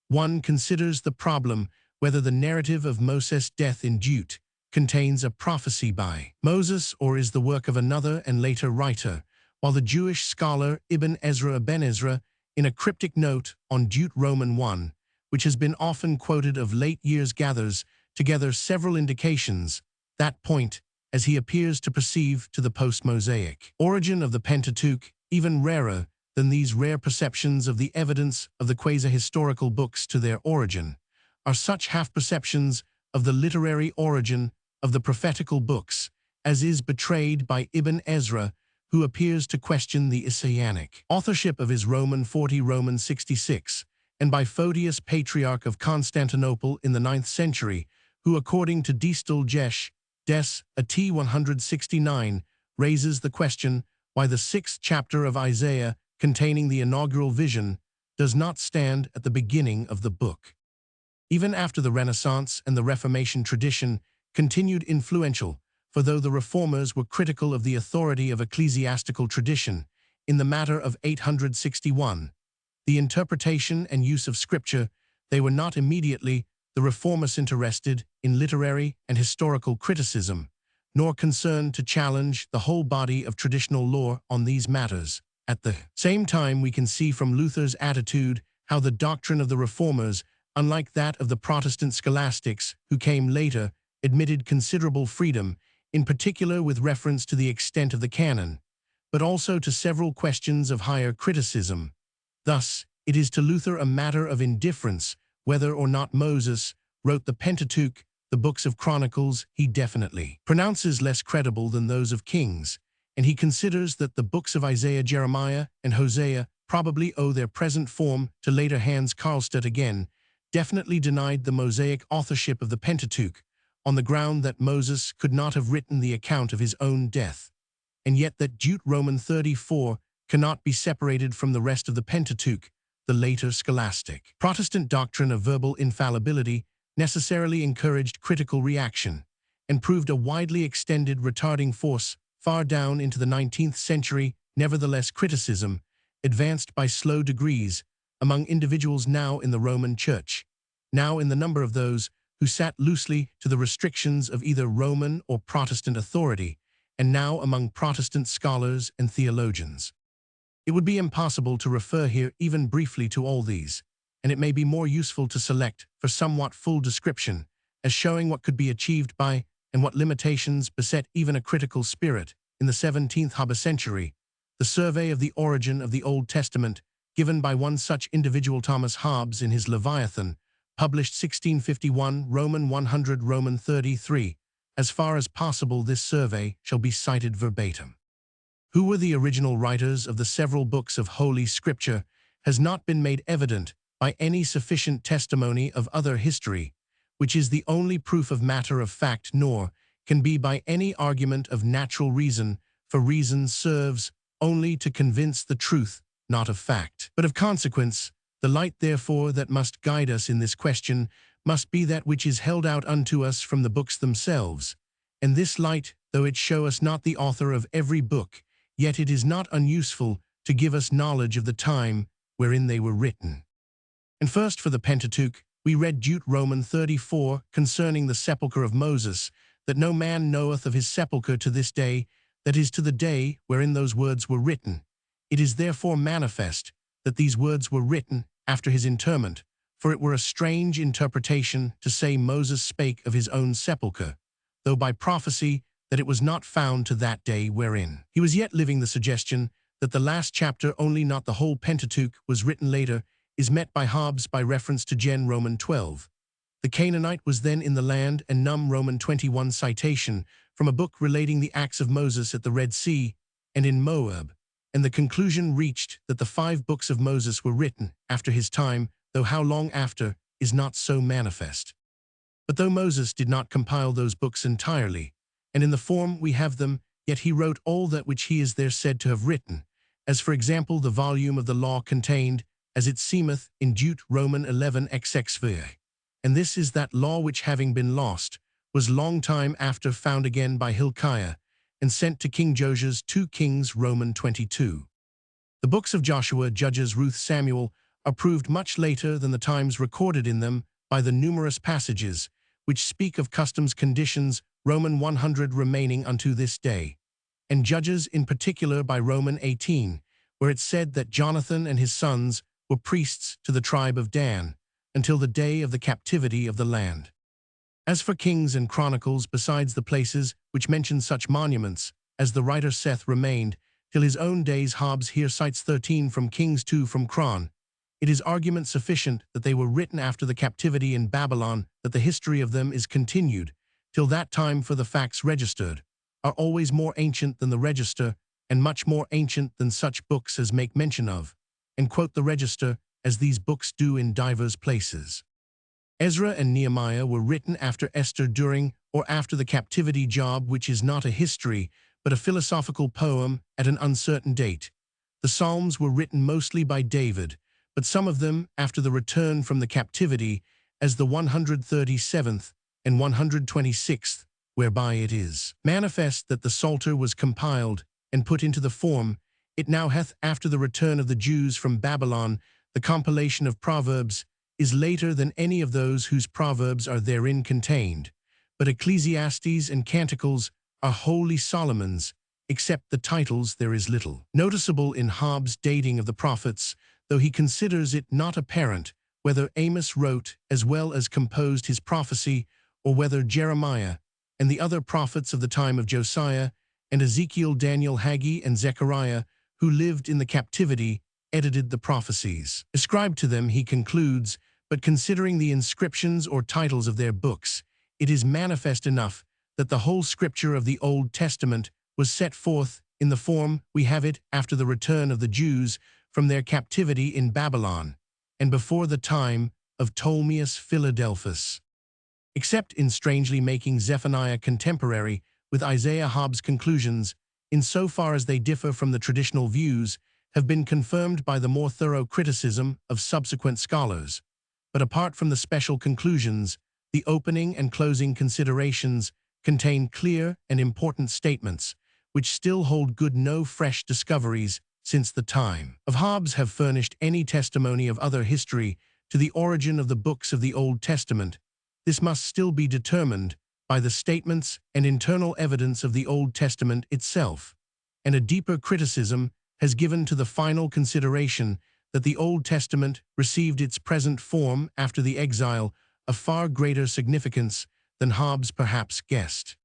S1: One considers the problem whether the narrative of Moses' death in Jute contains a prophecy by Moses or is the work of another and later writer, while the Jewish scholar Ibn Ezra Ben Ezra, in a cryptic note on Jute Roman 1, which has been often quoted of late years, gathers together several indications, that point, as he appears to perceive, to the post-Mosaic origin of the Pentateuch. Even rarer than these rare perceptions of the evidence of the quasi-historical books to their origin are such half-perceptions of the literary origin of the prophetical books, as is betrayed by Ibn Ezra, who appears to question the Isaianic authorship of his Roman 40 Roman 66, and by Photius, Patriarch of Constantinople in the 9th century, who according to Distel Jesh, Des, At 169, raises the question why the 6th chapter of Isaiah, containing the inaugural vision, does not stand at the beginning of the book. Even after the Renaissance and the Reformation, tradition continued influential, for though the Reformers were critical of the authority of ecclesiastical tradition in the matter of 861, the interpretation and use of Scripture, they were not immediately the Reformers interested in literary and historical criticism, nor concerned to challenge the whole body of traditional lore on these matters. At the same time, we can see from Luther's attitude how the doctrine of the Reformers, unlike that of the Protestant scholastics who came later, admitted considerable freedom, in particular with reference to the extent of the canon, but also to several questions of higher criticism. Thus, it is to Luther a matter of indifference whether or not Moses wrote the Pentateuch. The books of Chronicles he definitely pronounces less credible than those of Kings, and he considers that the books of Isaiah, Jeremiah, and Hosea probably owe their present form to later Hans Karlstadt. Again definitely denied the Mosaic authorship of the Pentateuch on the ground that Moses could not have written the account of his own death, and yet that Deuteronomy 34 cannot be separated from the rest of the Pentateuch. The later scholastic Protestant doctrine of verbal infallibility necessarily encouraged critical reaction and proved a widely extended retarding force far down into the 19th century. Nevertheless, criticism advanced by slow degrees among individuals now in the Roman Church, now in the number of those who sat loosely to the restrictions of either Roman or Protestant authority, and now among Protestant scholars and theologians. It would be impossible to refer here even briefly to all these, and it may be more useful to select for somewhat full description as showing what could be achieved by and what limitations beset even a critical spirit in the 17th century, the survey of the origin of the Old Testament given by one such individual, Thomas Hobbes, in his Leviathan, published 1651, Roman 100, Roman 33. As far as possible, this survey shall be cited verbatim. Who were the original writers of the several books of Holy Scripture has not been made evident by any sufficient testimony of other history, which is the only proof of matter of fact, nor can be by any argument of natural reason, for reason serves only to convince the truth, not of fact, but of consequence. The light, therefore, that must guide us in this question must be that which is held out unto us from the books themselves. And this light, though it show us not the author of every book, yet it is not unuseful to give us knowledge of the time wherein they were written. And first, for the Pentateuch, we read Deuteronomy 34 concerning the sepulchre of Moses, that no man knoweth of his sepulchre to this day, that is, to the day wherein those words were written. It is therefore manifest that these words were written after his interment, for it were a strange interpretation to say Moses spake of his own sepulchre, though by prophecy that it was not found to that day wherein he was yet living. The suggestion that the last chapter only, not the whole Pentateuch, was written later is met by Hobbes by reference to Gen. Roman 12. The Canaanite was then in the land, and Num Roman 21 citation from a book relating the acts of Moses at the Red Sea and in Moab, and the conclusion reached that the 5 books of Moses were written after his time, though how long after is not so manifest. But though Moses did not compile those books entirely, and in the form we have them, yet he wrote all that which he is there said to have written, as for example the volume of the law contained, as it seemeth, in Deuteronomy 11 exposition. And this is that law which, having been lost, was long time after found again by Hilkiah, and sent to King Josiah's 2 Kings Roman 22. The books of Joshua, Judges, Ruth, Samuel are proved much later than the times recorded in them by the numerous passages which speak of customs, conditions, Roman 100 remaining unto this day, and Judges in particular by Roman 18, where it said that Jonathan and his sons were priests to the tribe of Dan, until the day of the captivity of the land. As for Kings and Chronicles, besides the places which mention such monuments, as the writer Seth remained till his own days, Hobbes here cites 13 from Kings, 2 from Chron. It is argument sufficient that they were written after the captivity in Babylon, that the history of them is continued till that time, for the facts registered are always more ancient than the register, and much more ancient than such books as make mention of, and quote the register, as these books do in divers places. Ezra and Nehemiah were written after Esther, during or after the captivity, Job, which is not a history, but a philosophical poem, at an uncertain date. The Psalms were written mostly by David, but some of them after the return from the captivity, as the 137th and 126th, whereby it is manifest that the Psalter was compiled and put into the form it now hath after the return of the Jews from Babylon. The compilation of Proverbs is later than any of those whose proverbs are therein contained, but Ecclesiastes and Canticles are wholly Solomon's. Except the titles, there is little noticeable in Hobbes' dating of the prophets, though he considers it not apparent whether Amos wrote as well as composed his prophecy, or whether Jeremiah and the other prophets of the time of Josiah, and Ezekiel, Daniel, Haggai, and Zechariah, who lived in the captivity, edited the prophecies ascribed to them, he concludes, but considering the inscriptions or titles of their books, it is manifest enough that the whole scripture of the Old Testament was set forth in the form we have it after the return of the Jews from their captivity in Babylon, and before the time of Ptolemaeus Philadelphus. Except in strangely making Zephaniah contemporary with Isaiah, Hobbes' conclusions, insofar as they differ from the traditional views, have been confirmed by the more thorough criticism of subsequent scholars. But apart from the special conclusions, the opening and closing considerations contain clear and important statements, which still hold good. No fresh discoveries since the time of Hobbes have furnished any testimony of other history to the origin of the books of the Old Testament. This must still be determined by the statements and internal evidence of the Old Testament itself, and a deeper criticism has given to the final consideration that the Old Testament received its present form after the exile a far greater significance than Hobbes perhaps guessed.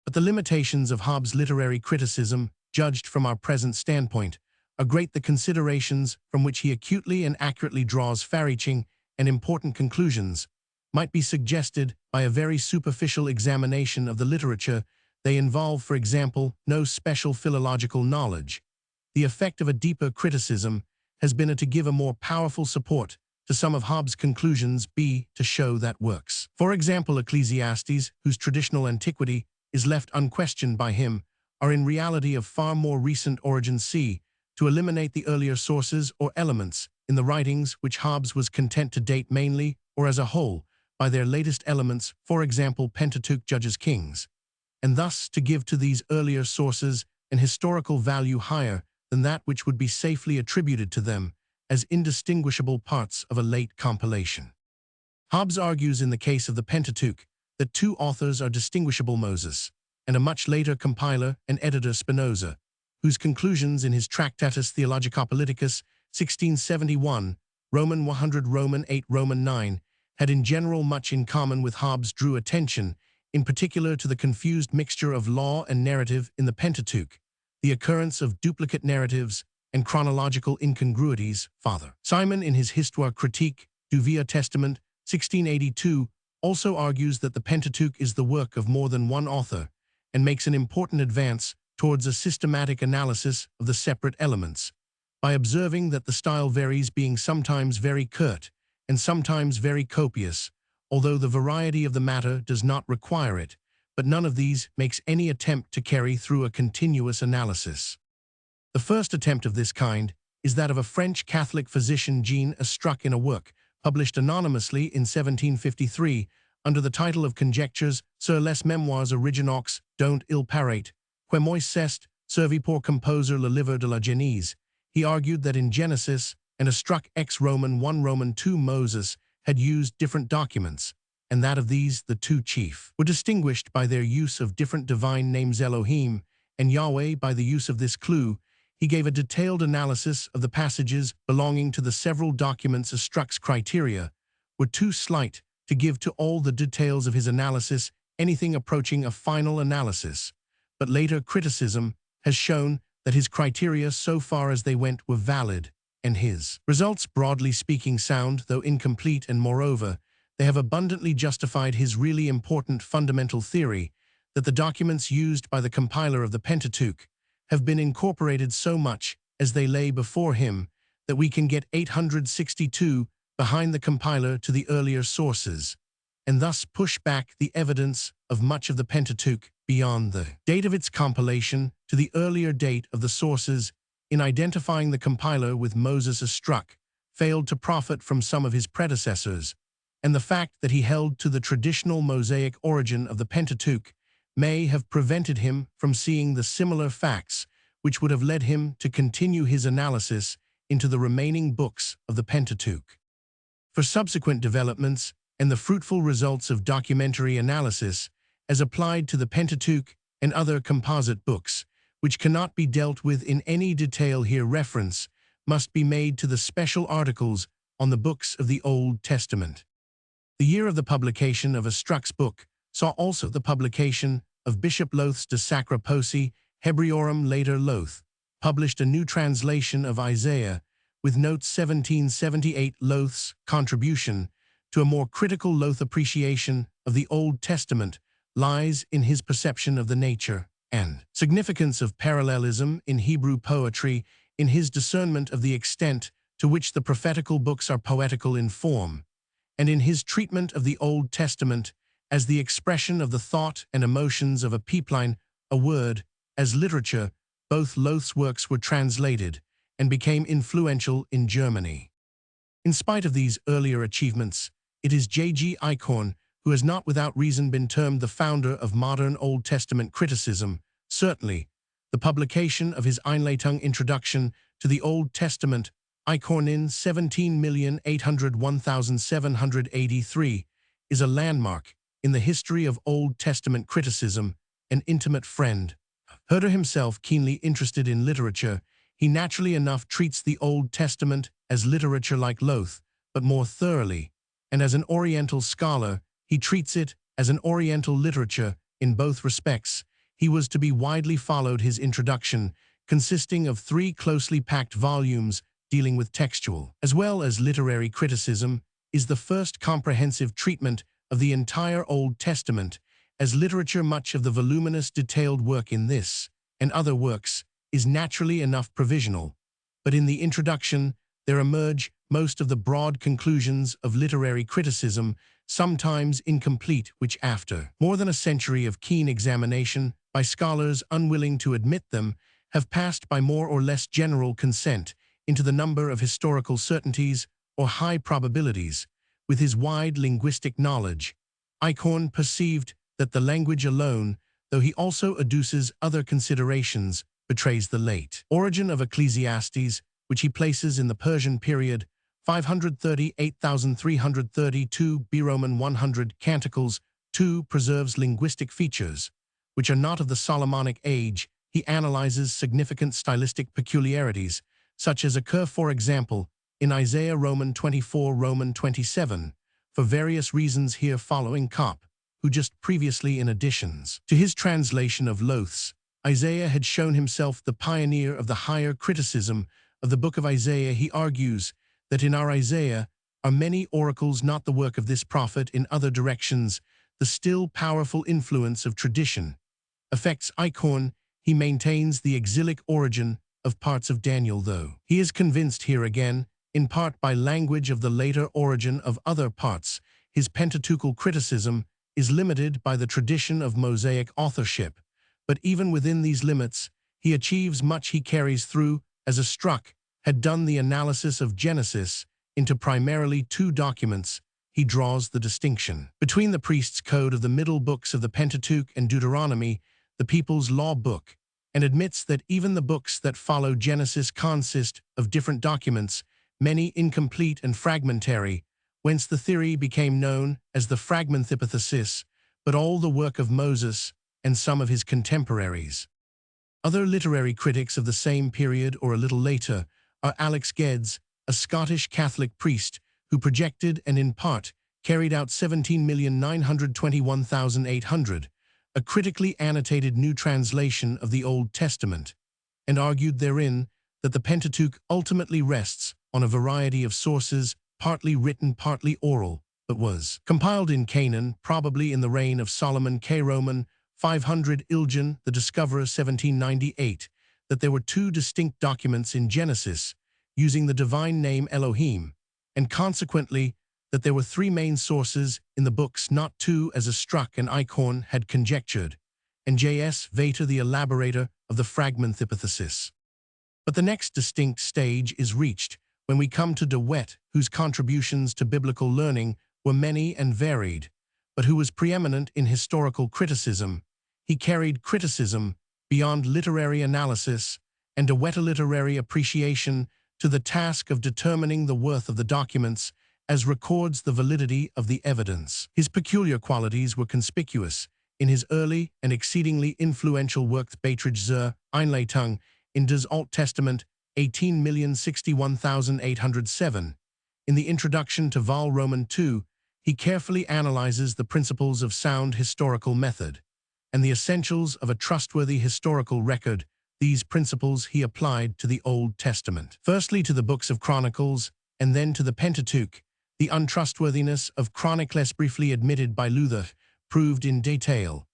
S1: But the limitations of Hobbes' literary criticism, judged from our present standpoint, are great. The considerations from which he acutely and accurately draws far-reaching and important conclusions might be suggested by a very superficial examination of the literature they involve. For example, no special philological knowledge. The effect of a deeper criticism has been to give a more powerful support to some of Hobbes' conclusions, b. to show that works, for example Ecclesiastes, whose traditional antiquity is left unquestioned by him, are in reality of far more recent origin, c. to eliminate the earlier sources or elements in the writings which Hobbes was content to date mainly, or as a whole, by their latest elements, for example Pentateuch, Judges, Kings, and thus to give to these earlier sources an historical value higher than that which would be safely attributed to them as indistinguishable parts of a late compilation. Hobbes argues in the case of the Pentateuch that two authors are distinguishable: Moses and a much later compiler and editor, Spinoza, whose conclusions in his Tractatus Theologica Politicus 1671, Roman 100, Roman 8, Roman 9, had in general much in common with Hobbes. Drew attention, in particular, to the confused mixture of law and narrative in the Pentateuch, the occurrence of duplicate narratives and chronological incongruities. Father Simon, in his Histoire critique du Vieux Testament 1682, also argues that the Pentateuch is the work of more than one author and makes an important advance towards a systematic analysis of the separate elements, by observing that the style varies, being sometimes very curt and sometimes very copious, although the variety of the matter does not require it, but none of these makes any attempt to carry through a continuous analysis. The first attempt of this kind is that of a French Catholic physician, Jean Estruc, in a work published anonymously in 1753 under the title of Conjectures sur les mémoires originaux dont il paraît que Moïse servi pour composer le livre de la Genèse. He argued that in Genesis and Estruc ex Roman 1 Roman 2 Moses had used different documents, and that of these the two chief were distinguished by their use of different divine names, Elohim and Yahweh. By the use of this clue, he gave a detailed analysis of the passages belonging to the several documents. Estruc's criteria were too slight to give to all the details of his analysis anything approaching a final analysis, but later criticism has shown that his criteria, so far as they went, were valid, and his results, broadly speaking, sound, though incomplete, and moreover, they have abundantly justified his really important fundamental theory that the documents used by the compiler of the Pentateuch have been incorporated so much as they lay before him that we can get 862 behind the compiler to the earlier sources, and thus push back the evidence of much of the Pentateuch beyond the date of its compilation to the earlier date of the sources. In identifying the compiler with Moses, Estruc failed to profit from some of his predecessors, and the fact that he held to the traditional Mosaic origin of the Pentateuch may have prevented him from seeing the similar facts which would have led him to continue his analysis into the remaining books of the Pentateuch. For subsequent developments and the fruitful results of documentary analysis as applied to the Pentateuch and other composite books, which cannot be dealt with in any detail here, reference must be made to the special articles on the books of the Old Testament. The year of the publication of Astruc's book saw also the publication of Bishop Loth's De Sacra Poesi Hebriorum. Later Loth published a new translation of Isaiah with notes. 1778. Loth's contribution to a more critical Loth appreciation of the Old Testament lies in his perception of the nature and significance of parallelism in Hebrew poetry, in his discernment of the extent to which the prophetical books are poetical in form, and in his treatment of the Old Testament as the expression of the thought and emotions of a pipeline, a word, as literature. Both Loth's works were translated and became influential in Germany. In spite of these earlier achievements, it is J.G. Eichhorn who has not without reason been termed the founder of modern Old Testament criticism. Certainly, the publication of his Einleitung Introduction to the Old Testament, Eichhorn in 17,801,783, is a landmark in the history of Old Testament criticism. An intimate friend, Herder himself keenly interested in literature, he naturally enough treats the Old Testament as literature like Loth, but more thoroughly, and as an Oriental scholar, he treats it as an Oriental literature in both respects. He was to be widely followed. His introduction, consisting of 3 closely packed volumes dealing with textual as well as literary criticism, is the first comprehensive treatment of the entire Old Testament as literature. Much of the voluminous detailed work in this and other works is naturally enough provisional, but in the introduction there emerge most of the broad conclusions of literary criticism, sometimes incomplete, which after more than a century of keen examination by scholars unwilling to admit them, have passed by more or less general consent into the number of historical certainties or high probabilities. With his wide linguistic knowledge, Eichhorn perceived that the language alone, though he also adduces other considerations, betrays the late origin of Ecclesiastes, which he places in the Persian period, 538,332 B. Roman 100 Canticles. 2. Preserves linguistic features, which are not of the Solomonic age. He analyzes significant stylistic peculiarities, such as occur, for example, in Isaiah Roman 24, Roman 27, for various reasons here following Kopp, who just previously in additions to his translation of Loth's Isaiah had shown himself the pioneer of the higher criticism of the book of Isaiah. He argues that in our Isaiah are many oracles not the work of this prophet. In other directions, the still powerful influence of tradition affects Eichhorn. He maintains the exilic origin of parts of Daniel, though he is convinced here again, in part by language, of the later origin of other parts. His Pentateuchal criticism is limited by the tradition of Mosaic authorship, but even within these limits, he achieves much. He carries through, as Astruc had done, the analysis of Genesis into primarily 2 documents. He draws the distinction between the priest's code of the middle books of the Pentateuch and Deuteronomy, the people's law book, and admits that even the books that follow Genesis consist of different documents, many incomplete and fragmentary, whence the theory became known as the fragmenthypothesis, but all the work of Moses and some of his contemporaries. Other literary critics of the same period or a little later are Alex Geddes, a Scottish Catholic priest who projected and in part carried out 17,921,800, a critically annotated new translation of the Old Testament, and argued therein that the Pentateuch ultimately rests on a variety of sources, partly written, partly oral, but was compiled in Canaan, probably in the reign of Solomon K. Roman 500 Ilgen, the Discoverer, 1798, that there were 2 distinct documents in Genesis using the divine name Elohim, and consequently that there were 3 main sources in the books, not 2 as Astruc and Eichhorn had conjectured, and J.S. Vater, the elaborator of the fragmenthypothesis. But the next distinct stage is reached when we come to De Wet, whose contributions to biblical learning were many and varied, but who was preeminent in historical criticism. He carried criticism beyond literary analysis and De Wet literary appreciation to the task of determining the worth of the documents as records the validity of the evidence. His peculiar qualities were conspicuous in his early and exceedingly influential work Beiträge zur Einleitung in das Alte Testament, 18,061,807. In the introduction to Vol Roman II, he carefully analyzes the principles of sound historical method and the essentials of a trustworthy historical record. These principles he applied to the Old Testament. Firstly to the books of Chronicles, and then to the Pentateuch. The untrustworthiness of Chronicles, briefly admitted by Luther, proved in detail,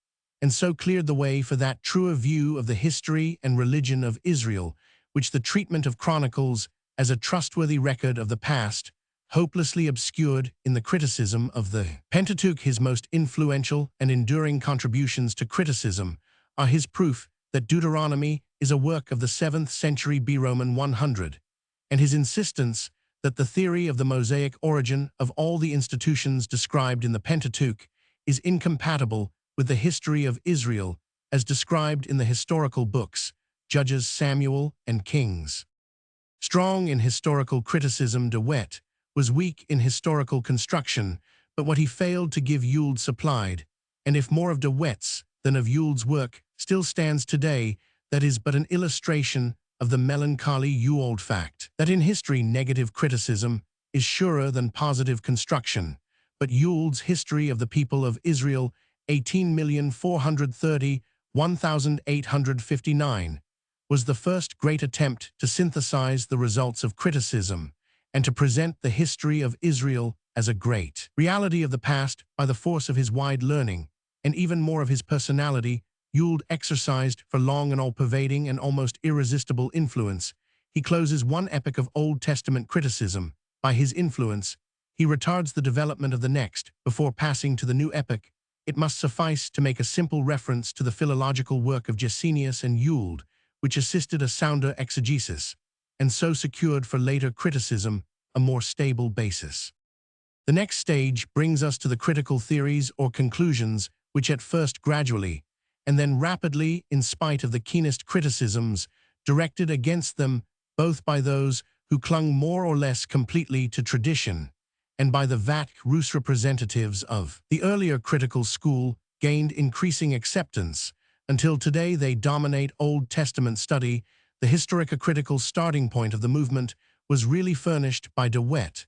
S1: and so cleared the way for that truer view of the history and religion of Israel, which the treatment of Chronicles as a trustworthy record of the past hopelessly obscured in the criticism of the Pentateuch. His most influential and enduring contributions to criticism are his proof that Deuteronomy is a work of the 7th century B. Roman 100, and his insistence that the theory of the Mosaic origin of all the institutions described in the Pentateuch is incompatible with the history of Israel as described in the historical books, Judges, Samuel, and Kings. Strong in historical criticism, de Wet was weak in historical construction, but what he failed to give Ewald supplied, and if more of de Wet's than of Ewald's work still stands today, that is but an illustration of the melancholy Ewald fact that in history negative criticism is surer than positive construction. But Ewald's History of the People of Israel, 18,430,1859, was the first great attempt to synthesize the results of criticism and to present the history of Israel as a great reality of the past by the force of his wide learning, and even more of his personality. Ewald exercised for long an all-pervading and almost irresistible influence. He closes one epoch of Old Testament criticism. By his influence, he retards the development of the next. Before passing to the new epoch, it must suffice to make a simple reference to the philological work of Gesenius and Ewald, which assisted a sounder exegesis, and so secured for later criticism a more stable basis. The next stage brings us to the critical theories or conclusions which at first gradually, and then rapidly, in spite of the keenest criticisms directed against them both by those who clung more or less completely to tradition and by the vague Rus representatives of the earlier critical school, gained increasing acceptance. Until today they dominate Old Testament study. The historico-critical starting point of the movement was really furnished by de Wet,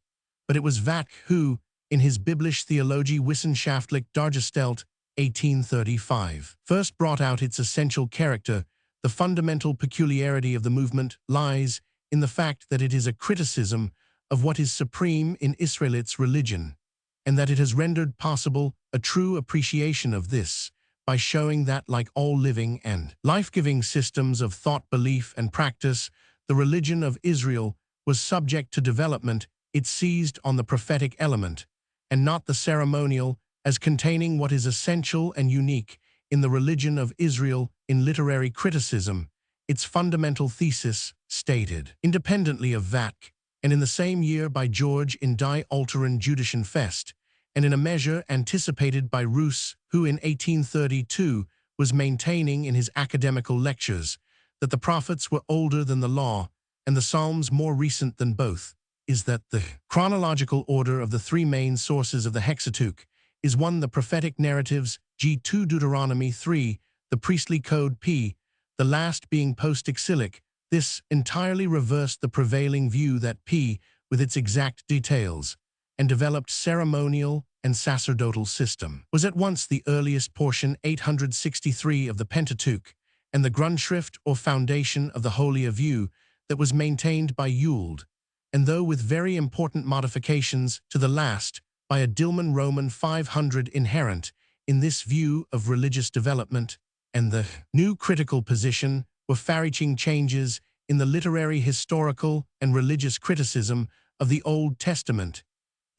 S1: but it was Vack who, in his Biblische Theologie Wissenschaftlich Dargestellt, 1835, first brought out its essential character. The fundamental peculiarity of the movement lies in the fact that it is a criticism of what is supreme in Israelites' religion, and that it has rendered possible a true appreciation of this by showing that, like all living and life-giving systems of thought, belief, and practice, the religion of Israel was subject to development. It seized on the prophetic element, and not the ceremonial, as containing what is essential and unique in the religion of Israel. In literary criticism, its fundamental thesis, stated independently of Vack, and in the same year by George in Die Alteren Jüdischen Fest, and in a measure anticipated by Rus, who in 1832 was maintaining in his academical lectures that the prophets were older than the law and the Psalms more recent than both, is that the chronological order of the three main sources of the Hexateuch is 1. The prophetic narratives, G2 Deuteronomy 3, the priestly code P, the last being post-exilic. This entirely reversed the prevailing view that P, with its exact details and developed ceremonial and sacerdotal system, was at once the earliest portion, 863, of the Pentateuch, and the Grundschrift or foundation of the holier view that was maintained by Ewald, and though with very important modifications to the last, by a Dillman Roman 500 inherent in this view of religious development, and the new critical position were far-reaching changes in the literary, historical, and religious criticism of the Old Testament.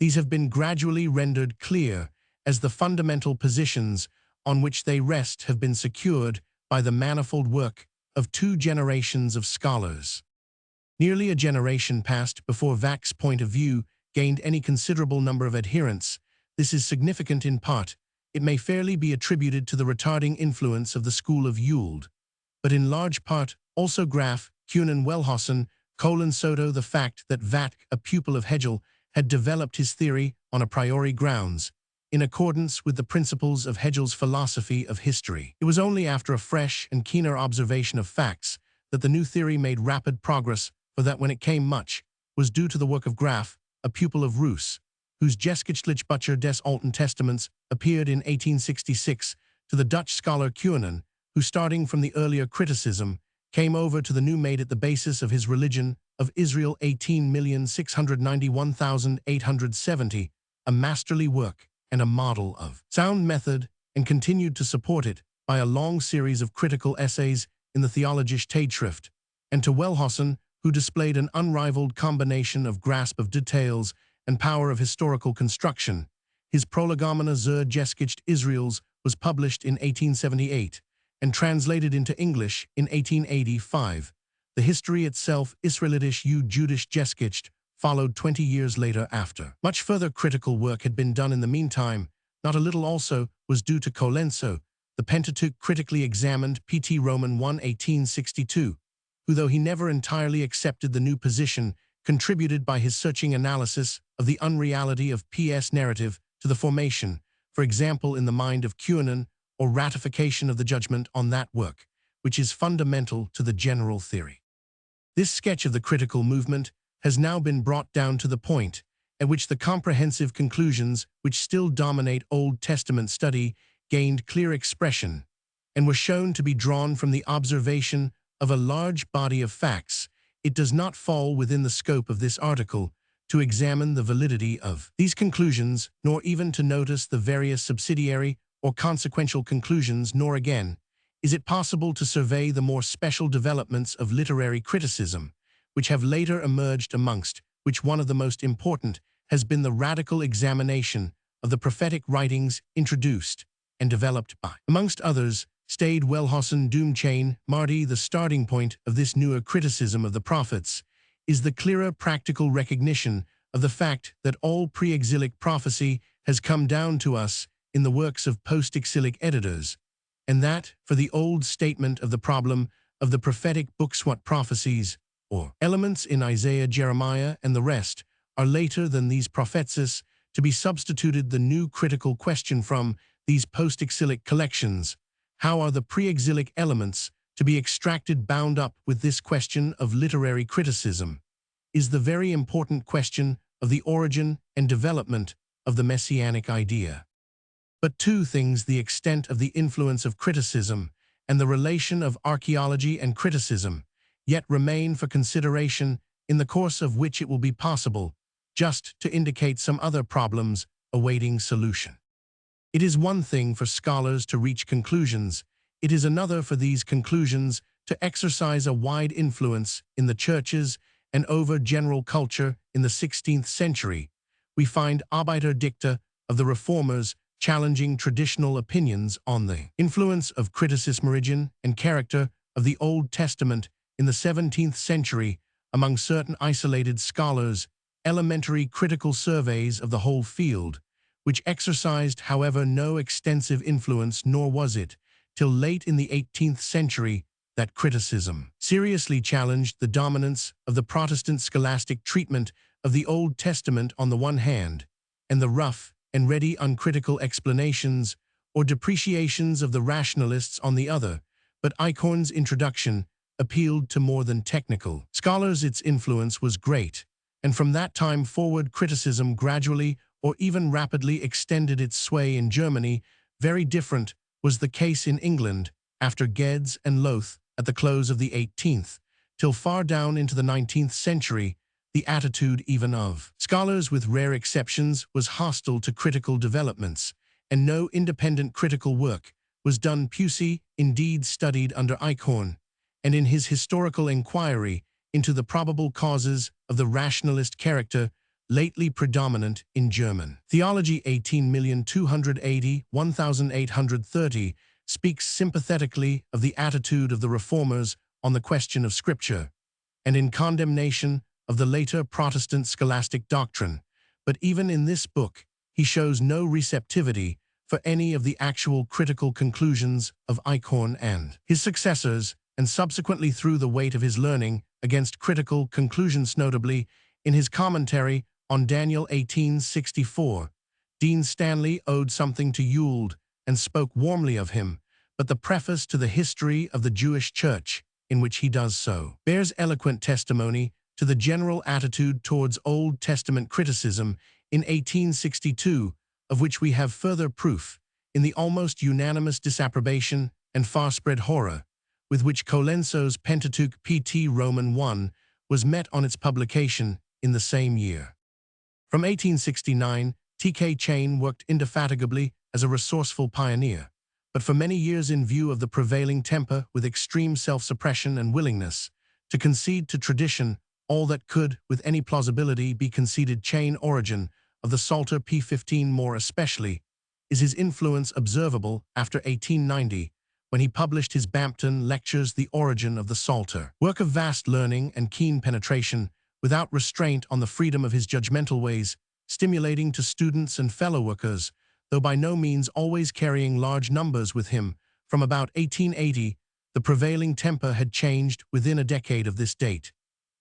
S1: These have been gradually rendered clear as the fundamental positions on which they rest have been secured by the manifold work of 2 generations of scholars. Nearly a generation passed before Vack's point of view gained any considerable number of adherents. This is significant in part. It may fairly be attributed to the retarding influence of the school of Ewald, but in large part also Graf, Kuhn and Wellhausen, Soto. The fact that Vack, a pupil of Hegel, had developed his theory on a priori grounds, in accordance with the principles of Hegel's philosophy of history. It was only after a fresh and keener observation of facts that the new theory made rapid progress for that when it came much, was due to the work of Graff, a pupil of Roos, whose Geschichtliche des Alten Testaments appeared in 1866, to the Dutch scholar Cuinan, who, starting from the earlier criticism, came over to the new made at the basis of his religion of Israel 18,691,870, a masterly work and a model of sound method, and continued to support it by a long series of critical essays in the Theologische Tijdschrift, and to Wellhausen, who displayed an unrivaled combination of grasp of details and power of historical construction. His Prolegomena zur Geschichte Israels was published in 1878 and translated into English in 1885. The history itself, Israelitische Jüdische Geschichte, followed 20 years later after. Much further critical work had been done in the meantime. Not a little also was due to Colenso, the Pentateuch critically examined Pt. Roman 1, 1862, who, though he never entirely accepted the new position, contributed by his searching analysis of the unreality of PS narrative to the formation, for example in the mind of Cuinan, or ratification of the judgment on that work, which is fundamental to the general theory. This sketch of the critical movement has now been brought down to the point at which the comprehensive conclusions which still dominate Old Testament study gained clear expression, and were shown to be drawn from the observation of a large body of facts. It does not fall within the scope of this article to examine the validity of these conclusions, nor even to notice the various subsidiary or consequential conclusions, nor again is it possible to survey the more special developments of literary criticism, which have later emerged, amongst which one of the most important has been the radical examination of the prophetic writings introduced and developed by, amongst others, Stade Wellhausen Doomchain Marty. The starting point of this newer criticism of the prophets is the clearer practical recognition of the fact that all pre-exilic prophecy has come down to us in the works of post-exilic editors, and that, for the old statement of the problem of the prophetic books, what prophecies, or elements in Isaiah, Jeremiah, and the rest, are later than these prophecies, to be substituted the new critical question from these post-exilic collections: how are the pre-exilic elements to be extracted? Bound up with this question of literary criticism is the very important question of the origin and development of the messianic idea. But two things, the extent of the influence of criticism and the relation of archaeology and criticism, yet remain for consideration, in the course of which it will be possible just to indicate some other problems awaiting solution. It is one thing for scholars to reach conclusions, it is another for these conclusions to exercise a wide influence in the churches and over general culture. In the 16th century, we find Arbeiter Dicta of the Reformers challenging traditional opinions on the influence of criticism, origin, and character of the Old Testament. In the 17th century, among certain isolated scholars, elementary critical surveys of the whole field, which exercised, however, no extensive influence, nor was it till late in the 18th century that criticism seriously challenged the dominance of the Protestant scholastic treatment of the Old Testament on the one hand, and the rough and ready uncritical explanations or depreciations of the rationalists on the other. But Eichhorn's introduction appealed to more than technical scholars. Its influence was great, and from that time forward criticism gradually or even rapidly extended its sway in Germany. Very different was the case in England after Geddes and Lowth at the close of the 18th, till far down into the 19th century. The attitude even of scholars, with rare exceptions, was hostile to critical developments, and no independent critical work was done. Pusey indeed studied under Eichhorn, and in his historical inquiry into the probable causes of the rationalist character lately predominant in German theology, 18,280,1830, speaks sympathetically of the attitude of the Reformers on the question of Scripture, and in condemnation of the later Protestant scholastic doctrine. But even in this book, he shows no receptivity for any of the actual critical conclusions of Eichhorn and his successors, and subsequently threw the weight of his learning against critical conclusions. Notably, in his commentary on Daniel 1864, Dean Stanley owed something to Ewald and spoke warmly of him, but the preface to the History of the Jewish Church, in which he does so, bears eloquent testimony to the general attitude towards Old Testament criticism in 1862, of which we have further proof in the almost unanimous disapprobation and far-spread horror with which Colenso's Pentateuch Pt. Roman I was met on its publication in the same year. From 1869, T.K. Chain worked indefatigably as a resourceful pioneer, but for many years in view of the prevailing temper with extreme self-suppression and willingness to concede to tradition all that could, with any plausibility, be conceded. Chain origin of the Psalter P15 more especially is his influence observable after 1890, when he published his Bampton Lectures, The Origin of the Psalter, work of vast learning and keen penetration, without restraint on the freedom of his judgmental ways, stimulating to students and fellow workers, though by no means always carrying large numbers with him. From about 1880, the prevailing temper had changed within a decade of this date.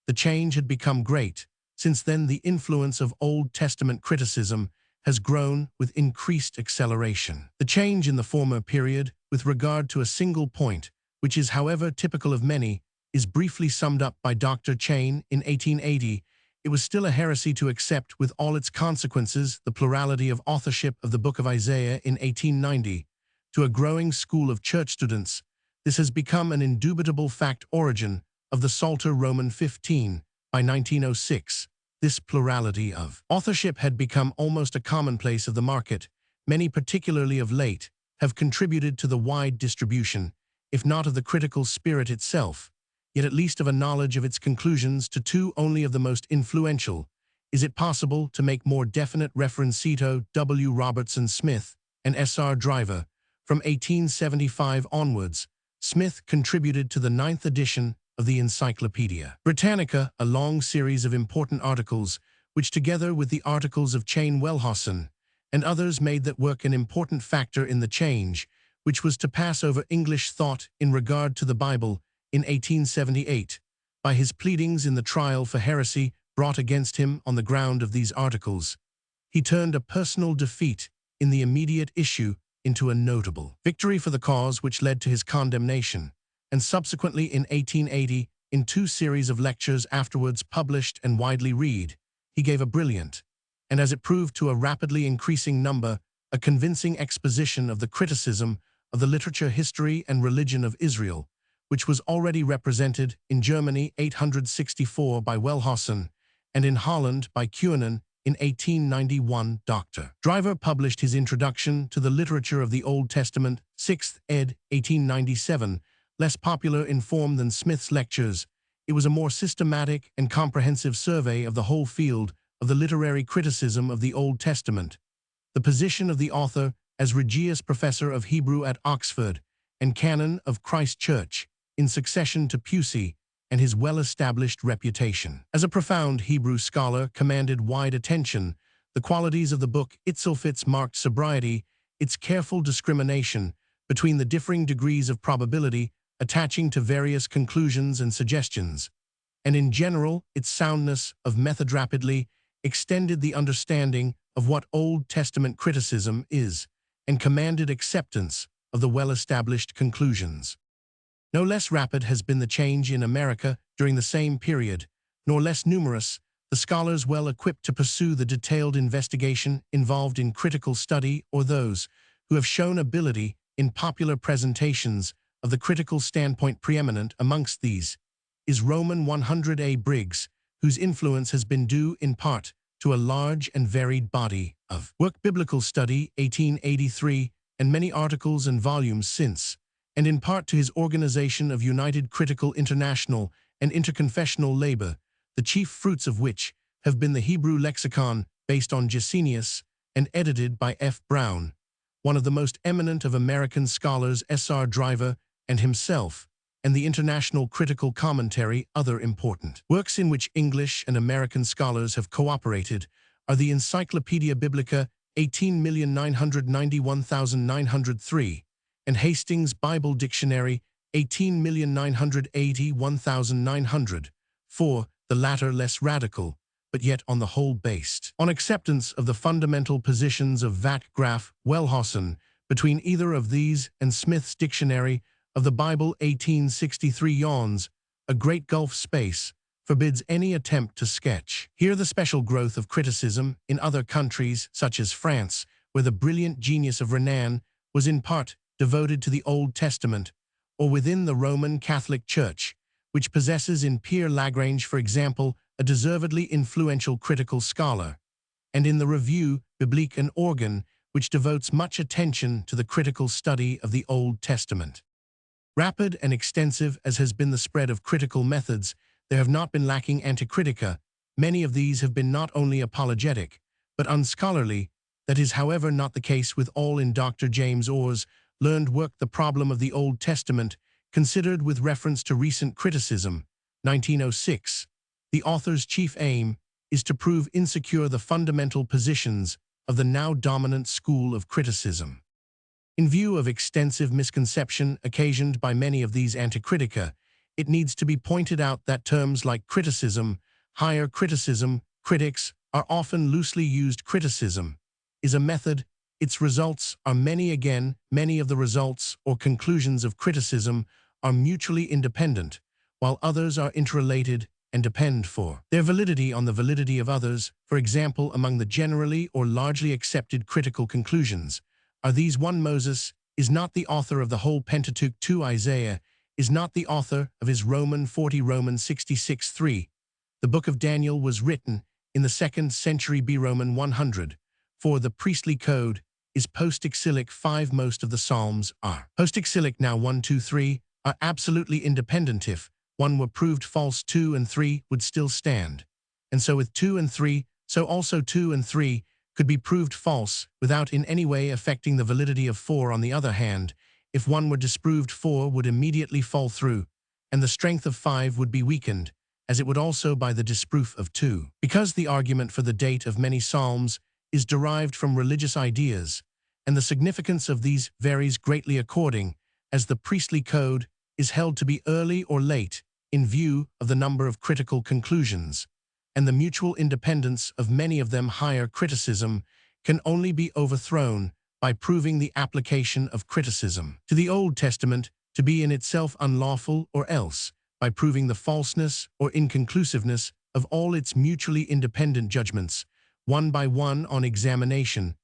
S1: The change had become great. Since then, the influence of Old Testament criticism has grown with increased acceleration. The change in the former period, with regard to a single point, which is however typical of many, is briefly summed up by Dr. Chain in 1880. It was still a heresy to accept, with all its consequences, the plurality of authorship of the Book of Isaiah in 1890. To a growing school of church students, this has become an indubitable fact. Origin of the Psalter Roman 15 by 1906. This plurality of authorship had become almost a commonplace of the market. Many, particularly of late, have contributed to the wide distribution, if not of the critical spirit itself, yet at least of a knowledge of its conclusions. To two only of the most influential is it possible to make more definite reference. Cito W. Robertson Smith and S.R. Driver. From 1875 onwards, Smith contributed to the 9th edition of the Encyclopaedia Britannica, a long series of important articles, which together with the articles of Chain, Wellhausen, and others made that work an important factor in the change, which was to pass over English thought in regard to the Bible in 1878. By his pleadings in the trial for heresy brought against him on the ground of these articles, he turned a personal defeat in the immediate issue into a notable victory for the cause, which led to his condemnation, and subsequently in 1880, in two series of lectures afterwards published and widely read, he gave a brilliant, and as it proved to a rapidly increasing number, a convincing exposition of the criticism of the literature, history, and religion of Israel, which was already represented in Germany 864 by Wellhausen, and in Holland by Kuenen in 1891. Dr. Driver published his Introduction to the Literature of the Old Testament, 6th ed., 1897, less popular in form than Smith's lectures. It was a more systematic and comprehensive survey of the whole field of the literary criticism of the Old Testament. The position of the author as Regius Professor of Hebrew at Oxford and Canon of Christ Church, in succession to Pusey, and his well-established reputation as a profound Hebrew scholar commanded wide attention. The qualities of the book itself, its marked sobriety, its careful discrimination between the differing degrees of probability attaching to various conclusions and suggestions, and in general its soundness of method rapidly extended the understanding of what Old Testament criticism is, and commanded acceptance of the well-established conclusions. No less rapid has been the change in America during the same period, nor less numerous the scholars well equipped to pursue the detailed investigation involved in critical study, or those who have shown ability in popular presentations of the critical standpoint. Preeminent amongst these is Roman 100 Briggs, whose influence has been due in part to a large and varied body of work, Biblical Study, 1883, and many articles and volumes since, and in part to his organization of United Critical International and Interconfessional Labor, the chief fruits of which have been the Hebrew lexicon based on Gesenius and edited by F. Brown, one of the most eminent of American scholars, S.R. Driver, and himself, and the International Critical Commentary. Other important works in which English and American scholars have cooperated are the Encyclopaedia Britannica, 18,991,903, and Hastings' Bible Dictionary, 18,981,900, the latter less radical, but yet on the whole based on acceptance of the fundamental positions of Vatt Graf, Wellhausen. Between either of these and Smith's Dictionary of the Bible, 1863, yawns a great gulf space, for forbids any attempt to sketch. Here the special growth of criticism in other countries, such as France, where the brilliant genius of Renan was in part devoted to the Old Testament, or within the Roman Catholic Church, which possesses in Pierre Lagrange, for example, a deservedly influential critical scholar, and in the Revue biblique and organ, which devotes much attention to the critical study of the Old Testament. Rapid and extensive as has been the spread of critical methods, there have not been lacking anticritica. Many of these have been not only apologetic, but unscholarly. That is, however, not the case with all in Dr. James Orr's learned work The Problem of the Old Testament, considered with reference to recent criticism, 1906. The author's chief aim is to prove insecure the fundamental positions of the now dominant school of criticism. In view of extensive misconception occasioned by many of these anticritica, it needs to be pointed out that terms like criticism, higher criticism, critics are often loosely used. Criticism is a method. Its results are many of the results or conclusions of criticism are mutually independent, while others are interrelated and depend for their validity on the validity of others. For example, among the generally or largely accepted critical conclusions are these: 1. Moses is not the author of the whole Pentateuch. 2. Isaiah is not the author of his Romans 40. Romans 66. 3. The book of Daniel was written in the 2nd century B. Roman 100. 4. The priestly code is post-exilic. 5. Most of the Psalms are post-exilic. Now 1, 2, 3 are absolutely independent. If 1 were proved false, 2 and 3 would still stand. And so with 2 and 3, so also 2 and 3 could be proved false without in any way affecting the validity of 4. On the other hand, if 1 were disproved, 4 would immediately fall through, and the strength of 5 would be weakened, as it would also by the disproof of 2. Because the argument for the date of many psalms is derived from religious ideas, and the significance of these varies greatly according as the priestly code is held to be early or late in view of the number of critical conclusions, and the mutual independence of many of them. Higher criticism can only be overthrown by proving the application of criticism to the Old Testament to be in itself unlawful, or else by proving the falseness or inconclusiveness of all its mutually independent judgments, one by one on examination.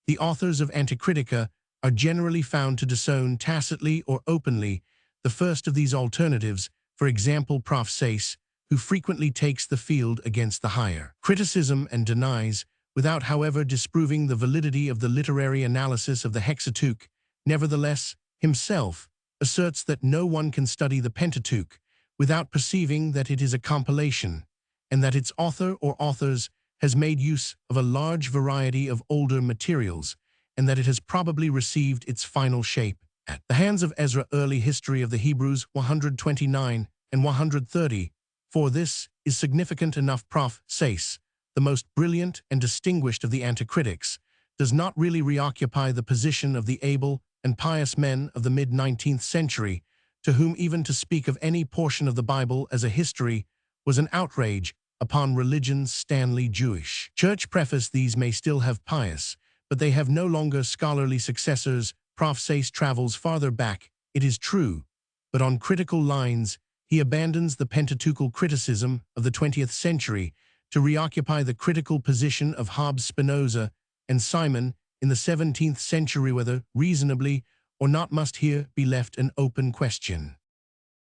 S1: The authors of Anticritica are generally found to disown tacitly or openly the first of these alternatives, for example Prof. Sayce, who frequently takes the field against the higher criticism and denies, without however disproving the validity of the literary analysis of the Hexateuch, nevertheless, himself asserts that no one can study the Pentateuch without perceiving that it is a compilation, and that its author or authors has made use of a large variety of older materials, and that it has probably received its final shape at the hands of Ezra. Early history of the Hebrews 129 and 130. For this is significant enough. Prof. Sayce, the most brilliant and distinguished of the anticritics, does not really reoccupy the position of the able and pious men of the mid-19th century, to whom even to speak of any portion of the Bible as a history was an outrage upon religion's Stanley Jewish Church. Preface: these may still have pious, but they have no longer scholarly successors. Prof. Sayce travels farther back, it is true, but on critical lines he abandons the Pentateuchal criticism of the 20th century to reoccupy the critical position of Hobbes, Spinoza, and Simon in the 17th century. Whether reasonably or not must here be left an open question.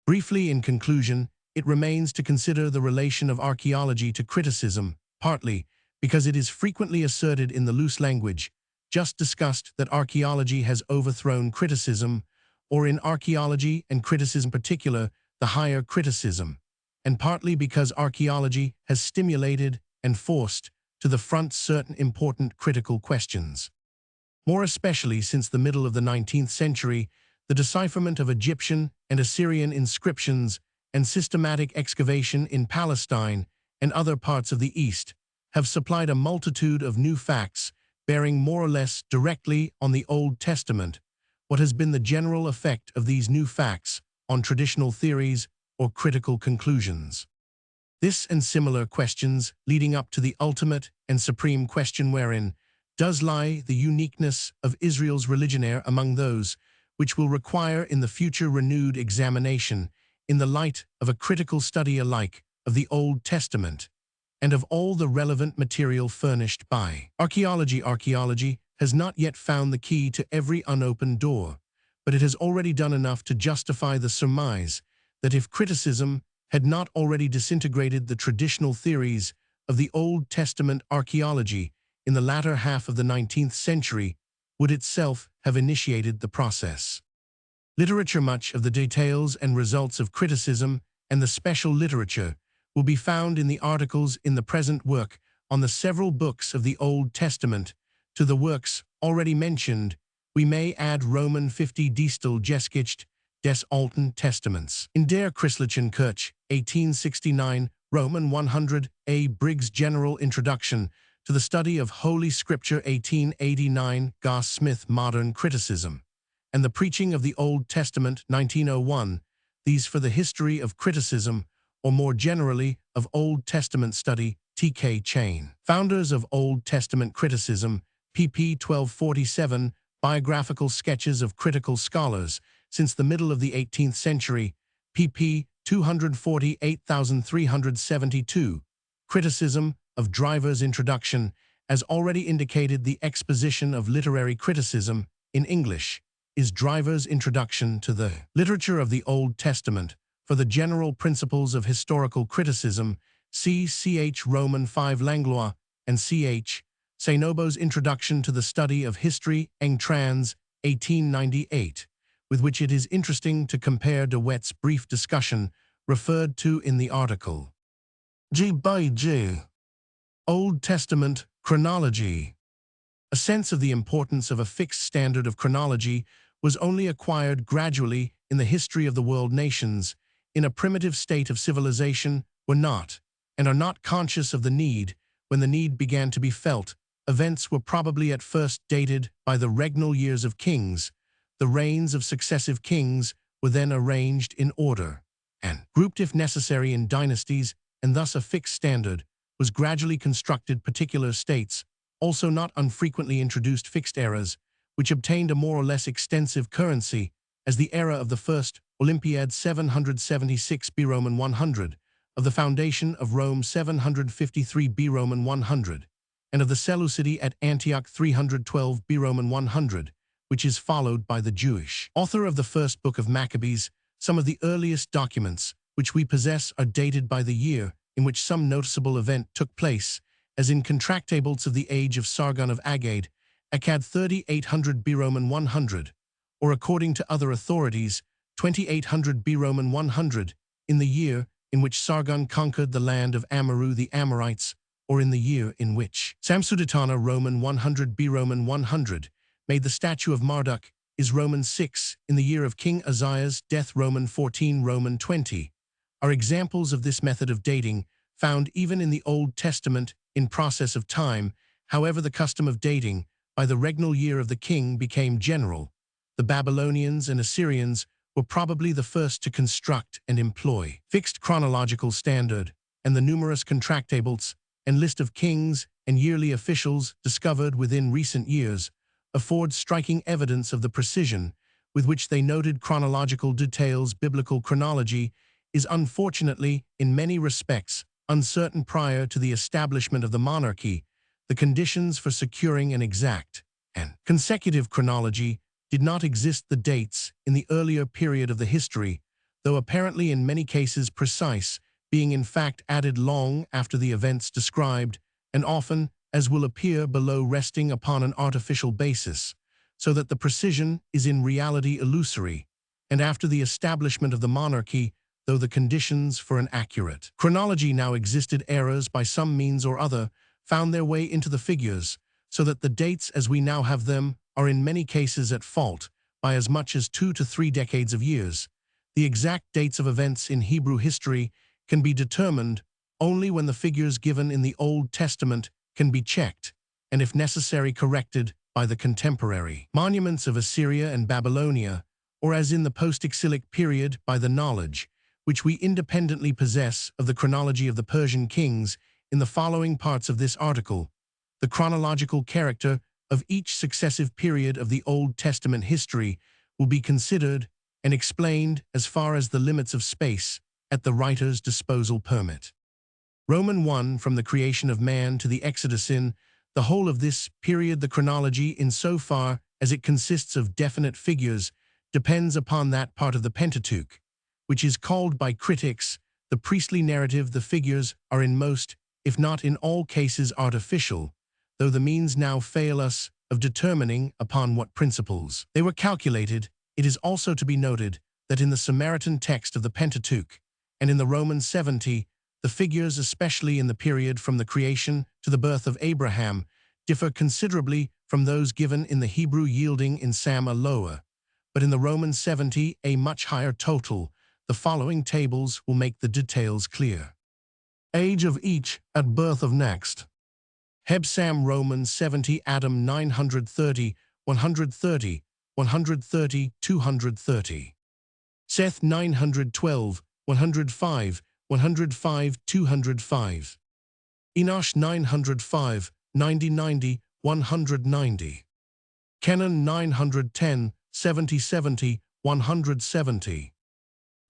S1: Briefly, in conclusion, it remains to consider the relation of archaeology to criticism, partly because it is frequently asserted in the loose language just discussed that archaeology has overthrown criticism, or in archaeology and criticism particular, the higher criticism, and partly because archaeology has stimulated and forced to the front certain important critical questions. More especially since the middle of the 19th century, the decipherment of Egyptian and Assyrian inscriptions and systematic excavation in Palestine and other parts of the East have supplied a multitude of new facts bearing more or less directly on the Old Testament. What has been the general effect of these new facts on traditional theories or critical conclusions? This and similar questions leading up to the ultimate and supreme question wherein does lie the uniqueness of Israel's religionaire among those which will require in the future renewed examination in the light of a critical study alike of the Old Testament and of all the relevant material furnished by archaeology. Archaeology has not yet found the key to every unopened door, but it has already done enough to justify the surmise that if criticism had not already disintegrated the traditional theories of the Old Testament, archaeology in the latter half of the 19th century would itself have initiated the process. Literature. Much of the details and results of criticism and the special literature will be found in the articles in the present work on the several books of the Old Testament. To the works already mentioned, we may add Roman 50 Diestel Geschichte des Alten Testaments. In der Christlichen Kirche, 1869, Roman 100, A. Briggs' General Introduction to the Study of Holy Scripture, 1889, Goss Smith, Modern Criticism, and the Preaching of the Old Testament, 1901, These for the History of Criticism, or more generally, of Old Testament Study, T.K. Chain. Founders of Old Testament Criticism, pp. 1247, Biographical Sketches of Critical Scholars, since the middle of the 18th century, pp. 248,372. Criticism of Driver's Introduction, as already indicated. The Exposition of Literary Criticism, in English, is Driver's Introduction to the Literature of the Old Testament. For the general principles of historical criticism, see Ch. Roman 5 Langlois and Ch. Sainobo's Introduction to the Study of History, Eng Trans, 1898, with which it is interesting to compare de Wet's brief discussion referred to in the article. G. by G. Old Testament Chronology. A sense of the importance of a fixed standard of chronology was only acquired gradually in the history of the world. Nations in a primitive state of civilization were not, and are not, conscious of the need. When the need began to be felt, events were probably at first dated by the regnal years of kings. The reigns of successive kings were then arranged in order and grouped if necessary in dynasties, and thus a fixed standard was gradually constructed. Particular states also not unfrequently introduced fixed eras, which obtained a more or less extensive currency, as the era of the First Olympiad 776 B Roman 100, of the foundation of Rome 753 B Roman 100, and of the Seleucidae at Antioch 312 B Roman 100, which is followed by the Jewish author of the first book of Maccabees. Some of the earliest documents which we possess are dated by the year in which some noticeable event took place, as in contractables of the age of Sargon of Agade, Akkad 3800 B Roman 100, or according to other authorities, 2800 B Roman 100, in the year in which Sargon conquered the land of Amaru the Amorites, or in the year in which Samsudatana Roman 100 B Roman 100 made the statue of Marduk, is Roman 6, in the year of King Uzziah's death Roman 14 Roman 20, are examples of this method of dating, found even in the Old Testament in process of time. However, the custom of dating by the regnal year of the king became general. The Babylonians and Assyrians were probably the first to construct and employ fixed chronological standard, and the numerous contractables and list of kings and yearly officials discovered within recent years afford striking evidence of the precision with which they noted chronological details. Biblical chronology is unfortunately, in many respects, uncertain. Prior to the establishment of the monarchy, the conditions for securing an exact and consecutive chronology did not exist. The dates in the earlier period of the history, though apparently in many cases precise, being in fact added long after the events described, and often, as will appear below, resting upon an artificial basis, so that the precision is in reality illusory. And after the establishment of the monarchy, though the conditions for an accurate chronology now existed, errors by some means or other found their way into the figures, so that the dates as we now have them are in many cases at fault by as much as 2 to 3 decades of years. The exact dates of events in Hebrew history can be determined only when the figures given in the Old Testament can be checked, and if necessary corrected, by the contemporary monuments of Assyria and Babylonia, or as in the post-exilic period by the knowledge which we independently possess of the chronology of the Persian kings. In the following parts of this article, the chronological character of each successive period of the Old Testament history will be considered and explained as far as the limits of space at the writer's disposal permit. Roman 1, from the creation of man to the Exodus in the whole of this period, the chronology, insofar as it consists of definite figures, depends upon that part of the Pentateuch, which is called by critics the priestly narrative. The figures are in most, if not in all cases, artificial, though the means now fail us of determining upon what principles they were calculated. It is also to be noted that in the Samaritan text of the Pentateuch and in the Roman 70, the figures, especially in the period from the creation to the birth of Abraham, differ considerably from those given in the Hebrew, yielding in Sam a lower, but in the Roman 70 a much higher total. The following tables will make the details clear. Age of each at birth of next. Heb Sam Roman 70 Adam 930, 130, 130, 230. Seth 912, 105, 105, 205. Enosh 905, 90, 90, 190. Kenan 910, 70, 70, 170.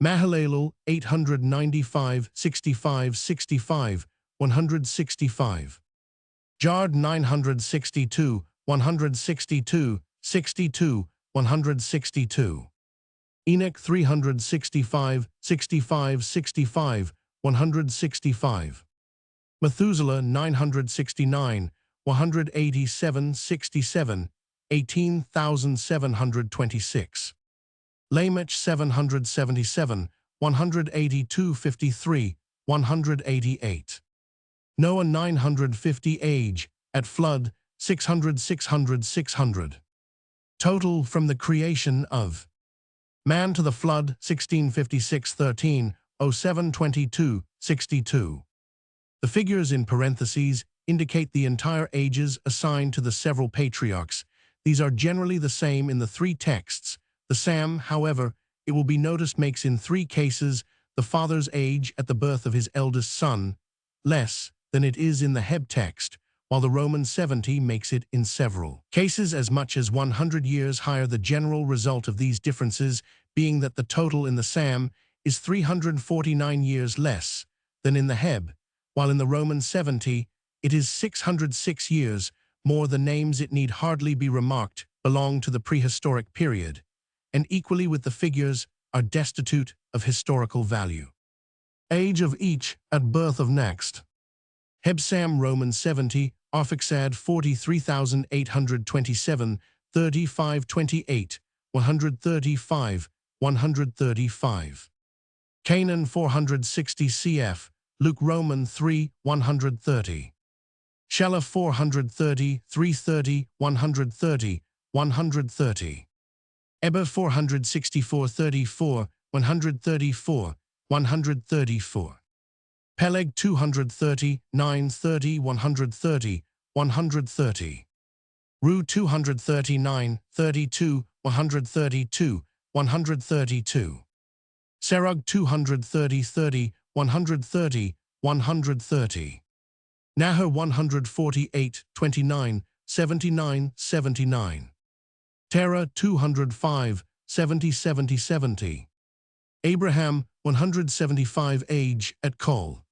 S1: Mahalalel 895, 65, 65, 165. Jard 962, 162, 62, 162. Enoch 365, 65, 65, 165. Methuselah 969, 187, 67, 18,726. Lamech 777, 182, 53, 188. Noah 950 age, at flood, 600, 600, 600. Total from the creation of man to the flood, 1656, 13, 07, 22, 62. The figures in parentheses indicate the entire ages assigned to the several patriarchs. These are generally the same in the three texts. The Sam, however, it will be noticed, makes in three cases the father's age at the birth of his eldest son less than it is in the Heb text, while the Roman 70 makes it in several cases as much as 100 years higher. The general result of these differences being that the total in the Sam is 349 years less than in the Heb, while in the Roman 70 it is 606 years more. The names, it need hardly be remarked, belong to the prehistoric period, and equally with the figures are destitute of historical value. Age of each at birth of next. Heb Sam Roman 70, Arphaxad 43,827, 3528, 135, 135. Canaan 460 cf, Luke Roman 3, 130. Shelah 430, 330, 130, 130. Eber 464, 34, 134, 134. Peleg 230, 930, 130, 130. Ru 239, 32, 132, 132. Serug 230, 30, 130, 130. Nahor 148, 29, 79, 79. Terah 205, 70, 70, 70. Abraham 175 age at Col.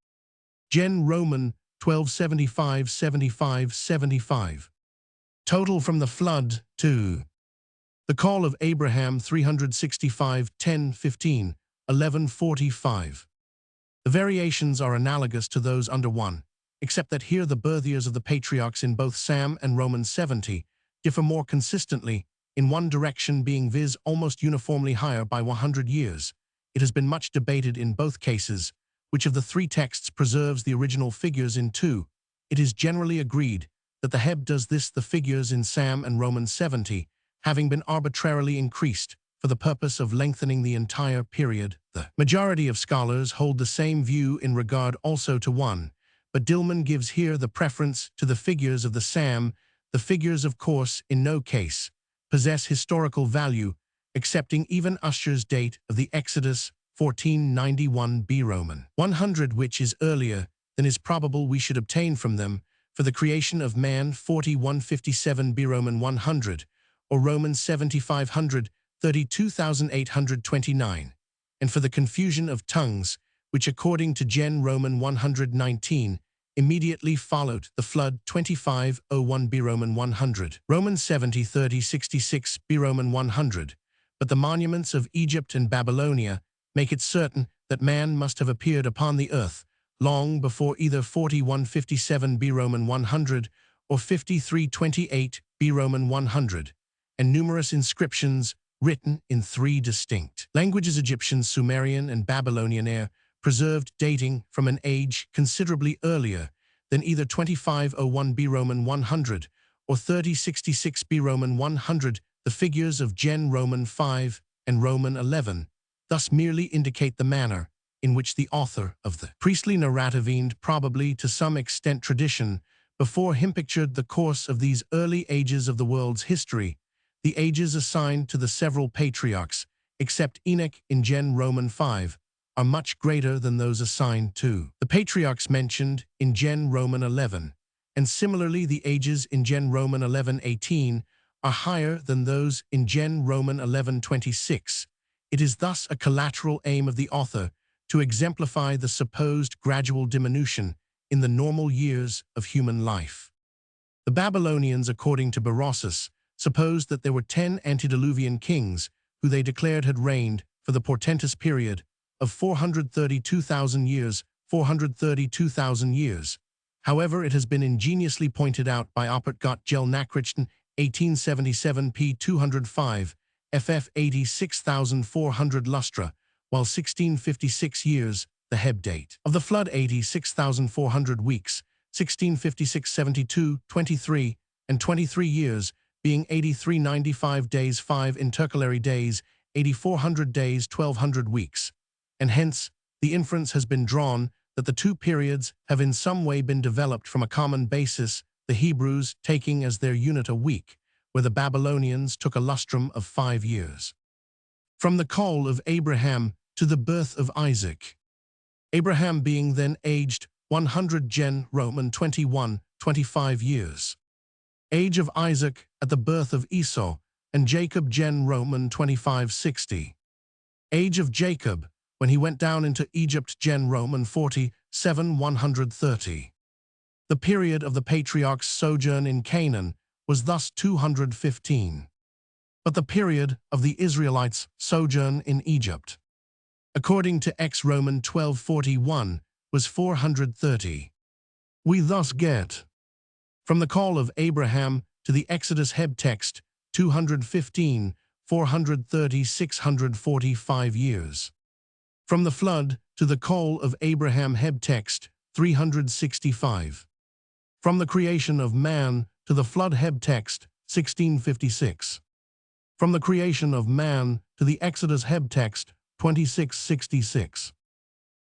S1: Gen Roman 1275, 75, 75. Total from the flood to the call of Abraham 365, 10, 15, 1145. The variations are analogous to those under 1, except that here the birth years of the patriarchs in both Sam and Roman 70 differ more consistently, in one direction being viz. Almost uniformly higher by 100 years. It has been much debated in both cases which of the three texts preserves the original figures in two. It is generally agreed that the Heb does this, the figures in Sam and Roman 70 having been arbitrarily increased for the purpose of lengthening the entire period. The majority of scholars hold the same view in regard also to 1, but Dillman gives here the preference to the figures of the Sam. The figures, of course, in no case possess historical value, accepting even Usher's date of the Exodus 1491 B Roman 100, which is earlier than is probable we should obtain from them, for the creation of man 4157 B Roman 100, or Roman 7500, 32,829, and for the confusion of tongues, which according to Gen Roman 119, immediately followed the flood 2501 B Roman 100. Roman 70 30 66 B Roman 100, but the monuments of Egypt and Babylonia make it certain that man must have appeared upon the earth long before either 4157 B Roman 100 or 5328 B Roman 100, and numerous inscriptions written in three distinct languages, Egyptian, Sumerian, and Babylonian, are preserved dating from an age considerably earlier than either 2501 B Roman 100 or 3066 B Roman 100. The figures of Gen Roman 5 and Roman 11 thus merely indicate the manner in which the author of the priestly narrative, probably to some extent tradition, before him pictured the course of these early ages of the world's history. The ages assigned to the several patriarchs, except Enoch in Gen Roman 5, are much greater than those assigned to the patriarchs mentioned in Gen Roman 11, and similarly the ages in Gen Roman 11:18 are higher than those in Gen Roman 11:26. It is thus a collateral aim of the author to exemplify the supposed gradual diminution in the normal years of human life. The Babylonians, according to Berossus, supposed that there were 10 antediluvian kings who they declared had reigned for the portentous period of 432,000 years. However, it has been ingeniously pointed out by Oppert Gottgel Nachrichten 1877 p. 205, ff 86,400 lustra, while 1656 years, the Heb date of the flood 86,400 weeks, 1656 72, 23, and 23 years, being 8395 days 5 intercalary days, 8400 days 1200 weeks. And hence, the inference has been drawn that the two periods have in some way been developed from a common basis, the Hebrews taking as their unit a week, where the Babylonians took a lustrum of 5 years. From the call of Abraham to the birth of Isaac. Abraham being then aged 100 Gen Roman 21, 25 years. Age of Isaac at the birth of Esau, and Jacob Gen Roman 2560. Age of Jacob when he went down into Egypt Gen Roman 47 130. The period of the patriarch's sojourn in Canaan was thus 215. But the period of the Israelites' sojourn in Egypt, according to Ex Roman 1241, was 430. We thus get, from the call of Abraham to the Exodus Heb text, 215, 430, 645 years. From the flood to the call of Abraham Heb text, 365. From the creation of man to the flood Heb text, 1656. From the creation of man to the Exodus Heb text, 2666.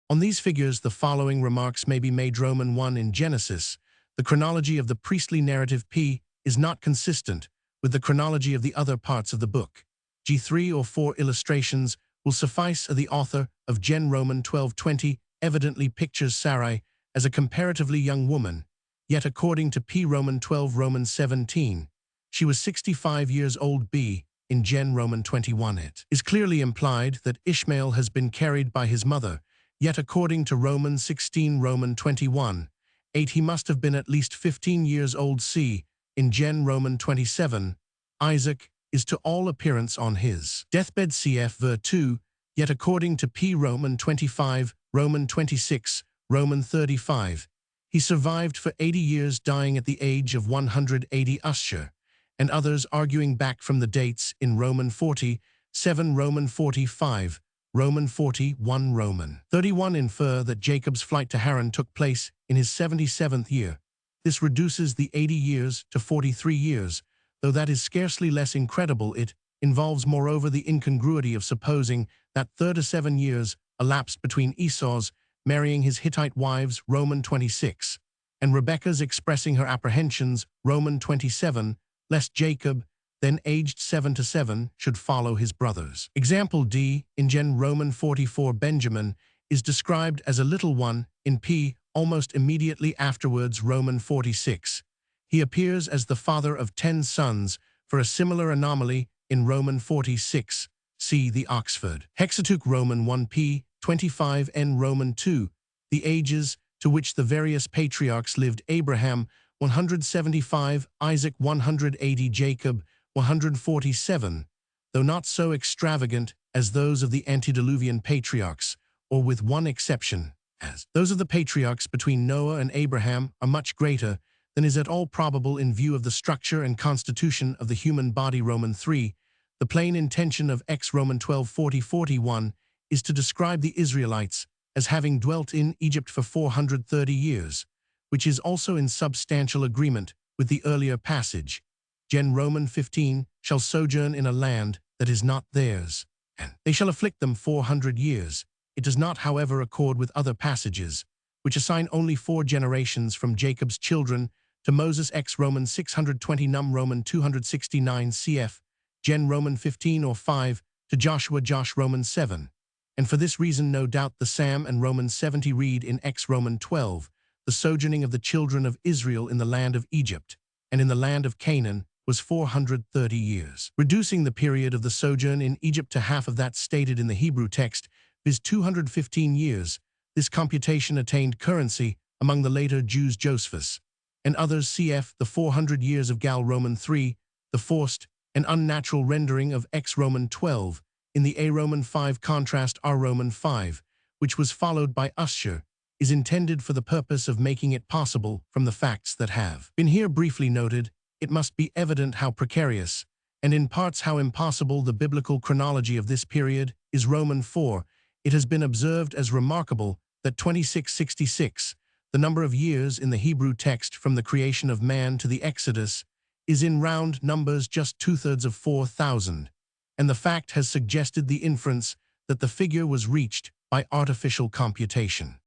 S1: On these figures, the following remarks may be made. Roman 1 in Genesis, the chronology of the priestly narrative P is not consistent with the chronology of the other parts of the book. G 3 or 4 illustrations will suffice. The author of Gen Roman 1220 evidently pictures Sarai as a comparatively young woman, yet according to P Roman 12 Roman 17, she was 65 years old. B in Gen Roman 21 it is clearly implied that Ishmael has been carried by his mother, yet according to Roman 16 Roman 21, 8 he must have been at least 15 years old. C in Gen Roman 27, Isaac is to all appearance on his deathbed. Cf. ver 2, yet according to P Roman 25, Roman 26, Roman 35, he survived for 80 years, dying at the age of 180 Usher, and others arguing back from the dates in Roman 40, 7 Roman 45, Roman 41 Roman 31 infer that Jacob's flight to Haran took place in his 77th year. This reduces the 80 years to 43 years, though that is scarcely less incredible. It involves moreover the incongruity of supposing that 37 years elapsed between Esau's marrying his Hittite wives, Roman 26, and Rebekah's expressing her apprehensions, Roman 27, lest Jacob, then aged 77, should follow his brothers. Example D, in Gen Roman 44 Benjamin is described as a little one in P almost immediately afterwards. Roman 46. He appears as the father of 10 sons for a similar anomaly in Roman 46. See the Oxford Hexateuch. Roman 1 P 25 n Roman 2, the ages to which the various patriarchs lived: Abraham 175, Isaac 180, Jacob 147, though not so extravagant as those of the antediluvian patriarchs, or with one exception, as those of the patriarchs between Noah and Abraham are much greater than is at all probable in view of the structure and constitution of the human body. Roman 3. The plain intention of Ex Roman 12:40-41 is to describe the Israelites as having dwelt in Egypt for 430 years, which is also in substantial agreement with the earlier passage. Gen Roman 15 shall sojourn in a land that is not theirs, and they shall afflict them 400 years. It does not, however, accord with other passages, which assign only 4 generations from Jacob's children to Moses. Ex Roman 620 Num Roman 269 cf. Gen Roman 15 or 5 to Joshua Josh Roman 7. And for this reason no doubt the Psalm and Roman 70 read in Ex Roman 12, the sojourning of the children of Israel in the land of Egypt and in the land of Canaan was 430 years, reducing the period of the sojourn in Egypt to half of that stated in the Hebrew text, viz. 215 years. This computation attained currency among the later Jews. Josephus and others cf. the 400 years of Gal Roman 3, the forced and unnatural rendering of Ex Roman 12 in the A Roman 5 contrast R Roman 5, which was followed by Usher, is intended for the purpose of making it possible from the facts that have been here briefly noted. It must be evident how precarious, and in parts how impossible, the biblical chronology of this period is. Roman 4. It has been observed as remarkable that 2666, the number of years in the Hebrew text from the creation of man to the Exodus, is in round numbers just 2/3 of 4,000, and the fact has suggested the inference that the figure was reached by artificial computation.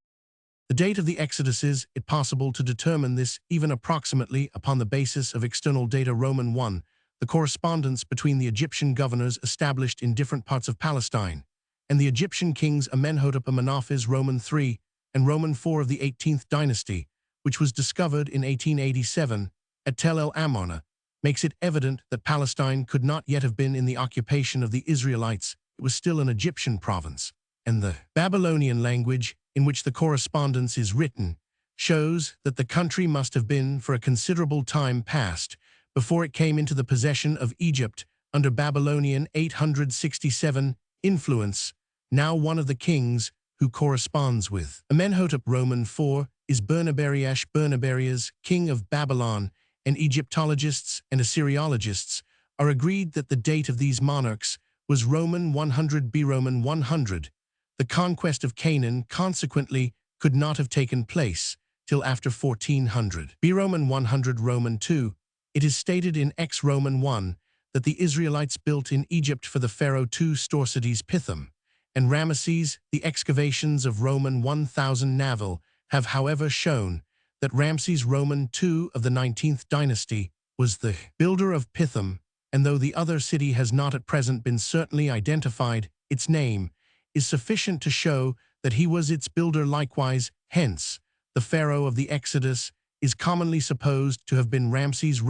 S1: The date of the Exodus is it possible to determine this even approximately upon the basis of external data. Roman 1. The correspondence between the Egyptian governors established in different parts of Palestine and the Egyptian kings Amenhotep and Menophes. Roman 3 and Roman 4 of the 18th dynasty, which was discovered in 1887 at Tel El Amarna, makes it evident that Palestine could not yet have been in the occupation of the Israelites. It was still an Egyptian province, and the Babylonian language in which the correspondence is written shows that the country must have been for a considerable time past before it came into the possession of Egypt under Babylonian 867 influence. Now one of the kings who corresponds with Amenhotep. Roman 4 is Bernabariash Bernabarias, king of Babylon, and Egyptologists and Assyriologists are agreed that the date of these monarchs was Roman 100 B. Roman 100. The conquest of Canaan, consequently, could not have taken place till after 1400. B. Roman 100 Roman 2. It is stated in Ex Roman 1 that the Israelites built in Egypt for the pharaoh 2 Storcides Pithom and Ramesses. The excavations of Roman 1000 Naval have, however, shown that Ramses Roman 2 of the 19th dynasty was the builder of Pithom, and though the other city has not at present been certainly identified, its name is sufficient to show that he was its builder likewise. Hence, the pharaoh of the Exodus is commonly supposed to have been Ramesses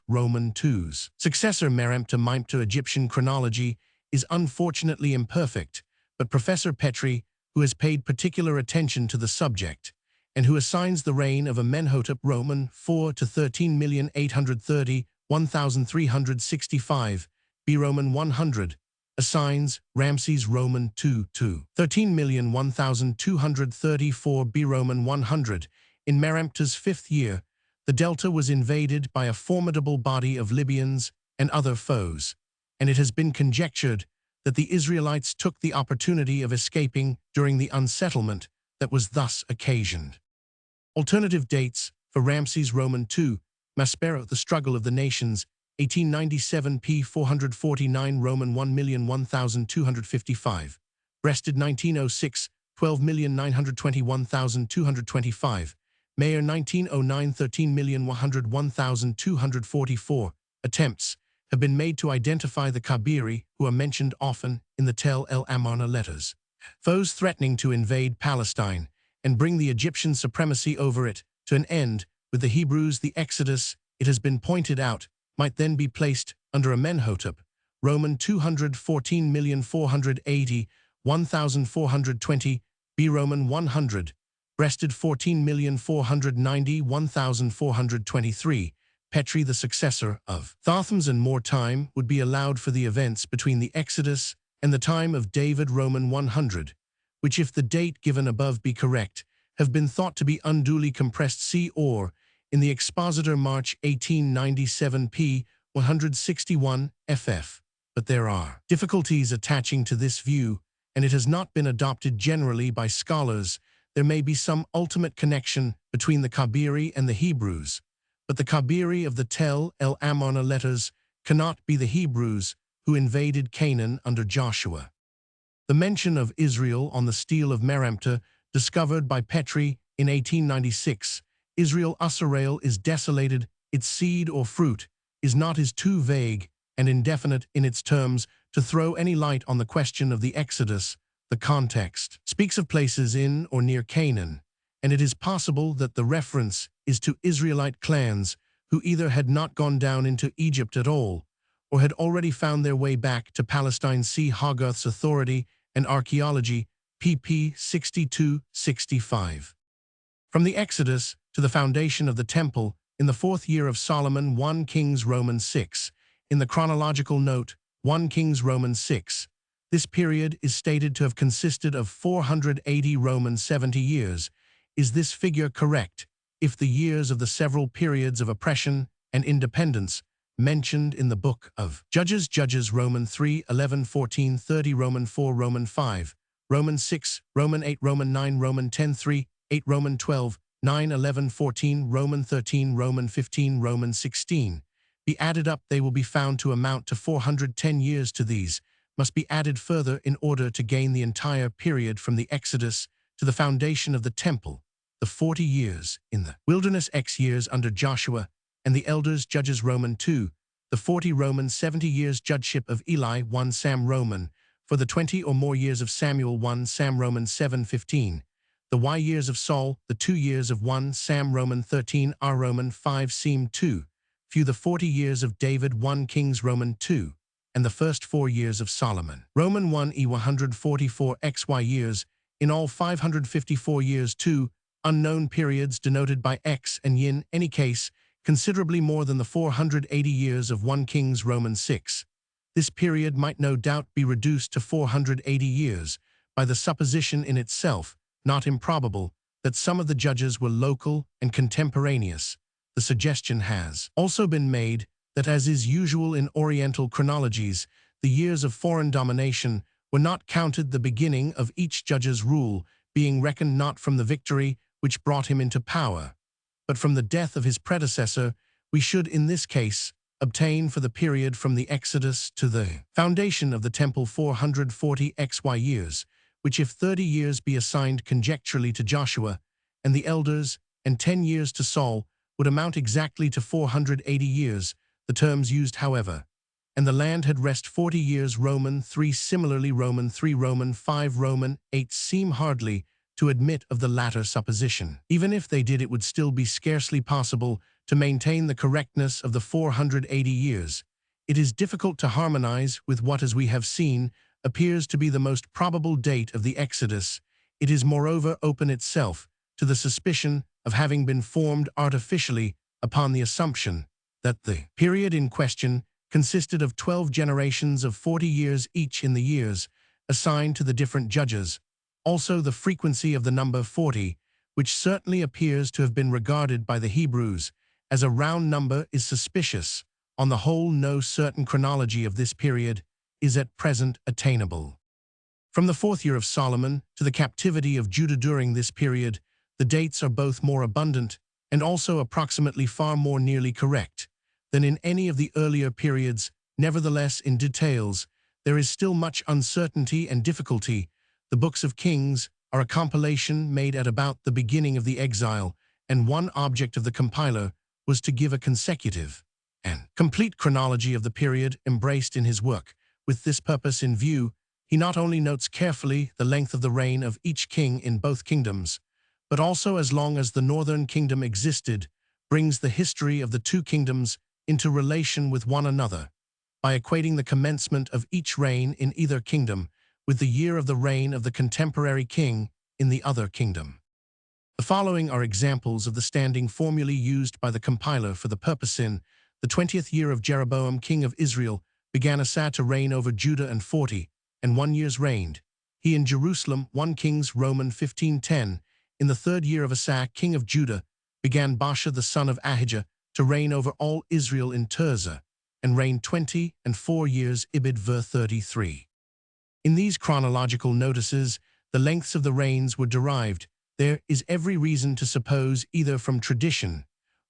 S1: Roman II's successor. Merempta Meimpta. Egyptian chronology is unfortunately imperfect, but Professor Petrie, who has paid particular attention to the subject, and who assigns the reign of Amenhotep Roman 4 to 13,830,1365 B. Roman 100, assigns Ramses Roman 2 to 13,001,234 B. Roman 100. In Merempta's 5th year, the delta was invaded by a formidable body of Libyans and other foes, and it has been conjectured that the Israelites took the opportunity of escaping during the unsettlement that was thus occasioned. Alternative dates for Ramses Roman 2, Maspero, The Struggle of the Nations, 1897 p. 449 Roman 1,001,255, breasted 1906, 12,921,225, Mayer 1909 13,101,244. Attempts have been made to identify the Kabiri, who are mentioned often in the Tel El Amarna letters. Foes threatening to invade Palestine and bring the Egyptian supremacy over it to an end with the Hebrews. The Exodus, it has been pointed out, might then be placed under Amenhotep, Roman 214,480,000 1420, B Roman 100, breasted 14,490,1423, Petri the successor of Thotham's, and more time would be allowed for the events between the Exodus and the time of David Roman 100, which, if the date given above be correct, have been thought to be unduly compressed. See or in the Expositor March 1897 p. 161 ff. But there are difficulties attaching to this view, and it has not been adopted generally by scholars. There may be some ultimate connection between the Kabiri and the Hebrews, but the Kabiri of the Tel El Amarna letters cannot be the Hebrews who invaded Canaan under Joshua. The mention of Israel on the stele of Meremptah, discovered by Petri in 1896, Israel Usarael is desolated, its seed or fruit, is too vague and indefinite in its terms to throw any light on the question of the Exodus. The context speaks of places in or near Canaan, and it is possible that the reference is to Israelite clans who either had not gone down into Egypt at all or had already found their way back to Palestine. See Hogarth's Authority and Archaeology, pp. 62-65. From the Exodus to the foundation of the Temple in the 4th year of Solomon, 1 Kings Roman 6. In the chronological note, 1 Kings Roman 6, this period is stated to have consisted of 480 Roman 70 years. Is this figure correct, if the years of the several periods of oppression and independence mentioned in the book of Judges Roman 3, 11, 14, 30, Roman 4, Roman 5, Roman 6, Roman 8, Roman 9, Roman 10, 3, 8, Roman 12, 9, 11, 14, Roman 13, Roman 15, Roman 16, be added up, they will be found to amount to 410 years. To these must be added further in order to gain the entire period from the Exodus to the foundation of the Temple, the 40 years in the wilderness, X years under Joshua and the elders, Judges Roman 2, the 40 Roman 70 years judgeship of Eli, 1 Sam Roman, for the 20 or more years of Samuel, 1 Sam Roman 7:15, the Y years of Saul, the 2 years of 1 Sam Roman 13 R Roman 5 seem 2, few the 40 years of David, 1 Kings Roman 2, and the first 4 years of Solomon, Roman 1 E 144 XY years, in all 554 years. 2 unknown periods denoted by X and Yin, any case, considerably more than the 480 years of 1 Kings Roman 6. This period might no doubt be reduced to 480 years by the supposition in itself, not improbable, that some of the judges were local and contemporaneous. The suggestion has also been made that, as is usual in Oriental chronologies, the years of foreign domination were not counted the beginning of each judge's rule, being reckoned not from the victory which brought him into power, but from the death of his predecessor. We should, in this case, obtain for the period from the Exodus to the foundation of the Temple 440 XY years, which, if 30 years be assigned conjecturally to Joshua and the elders and 10 years to Saul, would amount exactly to 480 years, the terms used, however. And the land had rest 40 years. Roman 3 similarly, Roman 3, Roman 5, Roman 8 seem hardly to admit of the latter supposition. Even if they did, it would still be scarcely possible to maintain the correctness of the 480 years. It is difficult to harmonize with what, as we have seen, appears to be the most probable date of the Exodus. It is moreover open itself to the suspicion of having been formed artificially upon the assumption that the period in question consisted of 12 generations of 40 years each in the years assigned to the different judges. Also, the frequency of the number 40, which certainly appears to have been regarded by the Hebrews as a round number, is suspicious. On the whole, no certain chronology of this period is at present attainable. From the 4th year of Solomon to the captivity of Judah during this period, the dates are both more abundant and also approximately far more nearly correct than in any of the earlier periods. Nevertheless, in details, there is still much uncertainty and difficulty. The books of Kings are a compilation made at about the beginning of the exile, and one object of the compiler was to give a consecutive and complete chronology of the period embraced in his work. With this purpose in view, he not only notes carefully the length of the reign of each king in both kingdoms, but also, as long as the northern kingdom existed, brings the history of the two kingdoms into relation with one another, by equating the commencement of each reign in either kingdom with the year of the reign of the contemporary king in the other kingdom. The following are examples of the standing formulae used by the compiler for the purpose. In the 20th year of Jeroboam king of Israel began Asa to reign over Judah, and 41 years reigned he in Jerusalem. 1 Kings Roman 15:10. In the 3rd year of Asa king of Judah began Baasha the son of Ahijah to reign over all Israel in Tirzah, and reigned 24 years. Ibid ver 33. In these chronological notices, the lengths of the reigns were derived. There is every reason to suppose, either from tradition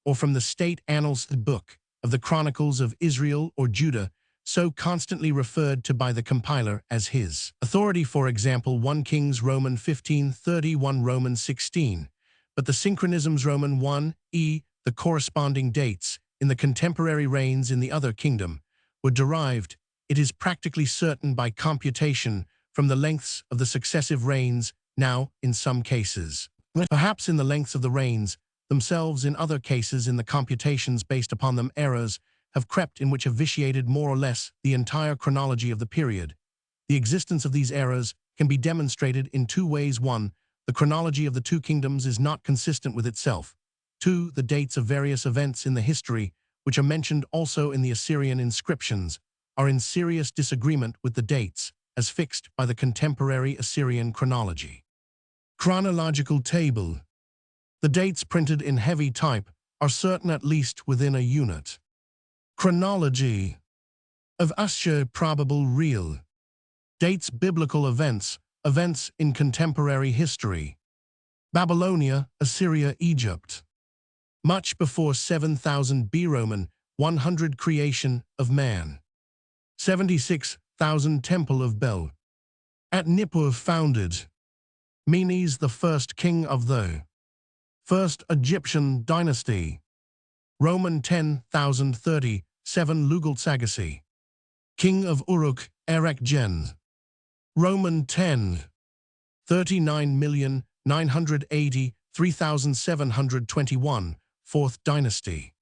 S1: or from the state annals, the book of the Chronicles of Israel or Judah, so constantly referred to by the compiler as his authority. For example, 1 Kings Roman 15:31, Roman 16. But the synchronisms Roman 1 the corresponding dates in the contemporary reigns in the other kingdom were derived, it is practically certain, by computation from the lengths of the successive reigns. Now, in some cases, perhaps in the lengths of the reigns themselves, in other cases in the computations based upon them, errors have crept in which have vitiated more or less the entire chronology of the period. The existence of these errors can be demonstrated in 2 ways. 1. The chronology of the 2 kingdoms is not consistent with itself. 2. The dates of various events in the history, which are mentioned also in the Assyrian inscriptions, are in serious disagreement with the dates as fixed by the contemporary Assyrian chronology. Chronological table. The dates printed in heavy type are certain, at least within a unit. Chronology of Ashur, probable real. Dates biblical events, events in contemporary history. Babylonia, Assyria, Egypt. Much before 7000 B. Roman 100 creation of man. 76,000 Temple of Bel at Nippur founded. Menes, the first king of the first Egyptian dynasty. Roman 10,037 Lugal-Sagassi. King of Uruk, Erech Gen. Roman 10,39,980,3721 Fourth Dynasty.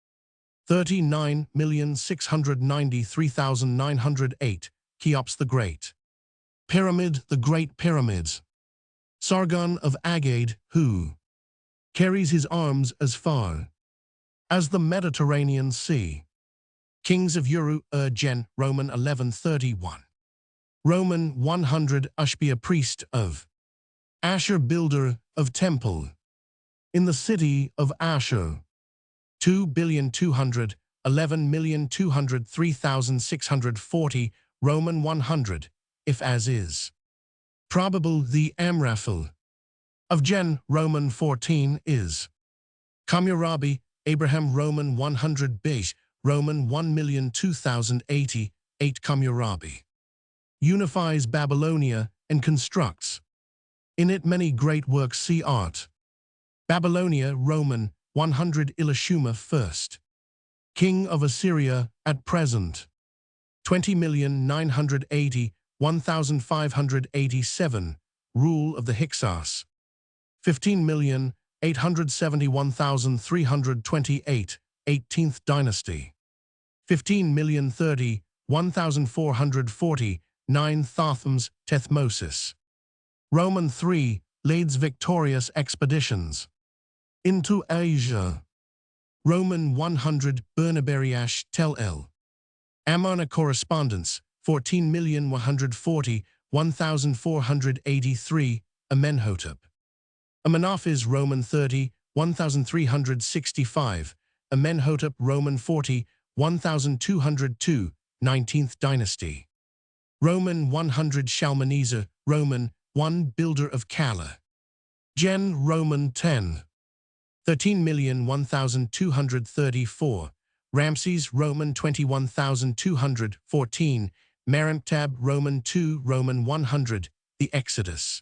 S1: 39,693,908 Cheops the Great. Pyramid, the Great Pyramids. Sargon of Agade, who carries his arms as far as the Mediterranean Sea. Kings of Uru, Gen. Roman 1131. Roman 100 Ushbia, priest of Ashur, builder of temple in the city of Ashur. 2,211,203,640 Roman 100, if as is probable the Amraphel of Gen. Roman 14 is Hammurabi, Abraham. Roman 100 Bish, Roman 1,002,080, 8 Hammurabi. Unifies Babylonia and constructs in it many great works. See art. Babylonia, Roman 100 Elishuma first. King of Assyria at present. 20,980,1,587. Rule of the Hyksos. 15,871,328. 18th Dynasty. 15,030,1,440. 9 Thothams, Thutmosis. Roman 3 leads victorious expeditions into Asia. Roman 100 Bernabariash Tel El. Amarna correspondence 14,140,1,483 Amenhotep. Amenophes Roman 30 1,365 Amenhotep Roman 40 1,202 19th Dynasty. Roman 100 Shalmaneser Roman 1 builder of Kala. Gen. Roman 10 13,001,234 Ramses Roman 21,214 Merenptah Roman 2 Roman 100 The Exodus.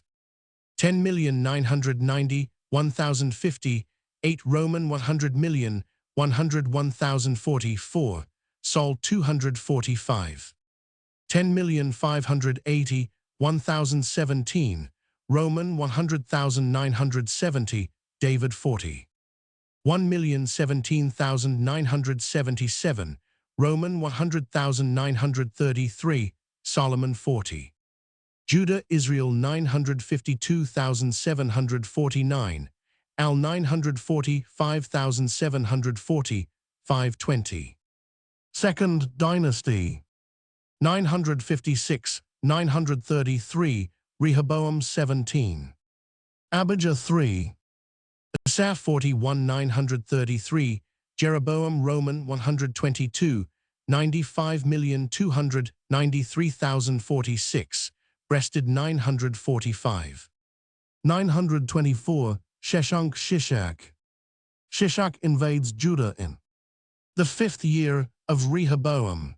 S1: 10,990,1,050 8 Roman 100,101,044 Saul 245. 10,580,1,017 Roman 100,970 David 40. 1,017,977 Roman 100,933 Solomon 40. Judah Israel 952,749, Al 940 5,740, 520. Second Dynasty 956, 933, Rehoboam 17. Abijah 3. Asa 41 933, Jeroboam Roman 122, 95,293,046, breasted 945. 924, Shishak. Shishak invades Judah in the 5th year of Rehoboam.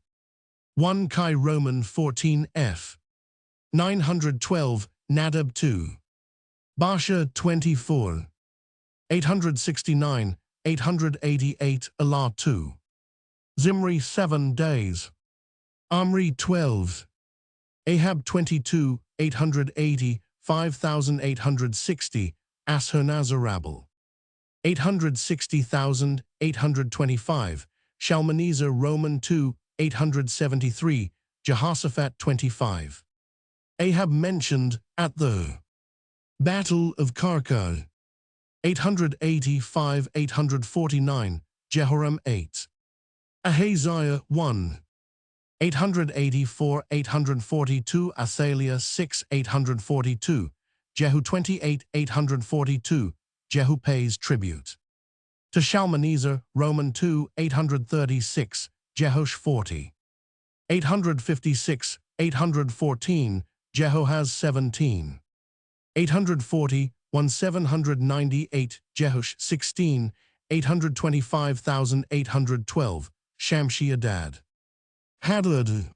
S1: 1 Chi Roman 14 f. 912, Nadab 2. Baasha 24. 869, 888, Elah 2. Zimri 7 days. Omri 12. Ahab 22, 880, 5860, Ashurnazarabel. 860,825, Shalmaneser Roman 2, 873, Jehoshaphat 25. Ahab mentioned at the Battle of Karkar. 885, 849, Jehoram 8. Ahaziah 1. 884, 842, Athaliah 6, 842, Jehu 28, 842, Jehu pays tribute. To Shalmaneser, Roman 2, 836, Jehosh 40. 856, 814, Jehoahaz 17. 840, 1798, Jehosh 16, 825,812, Shamshi Adad. Hadad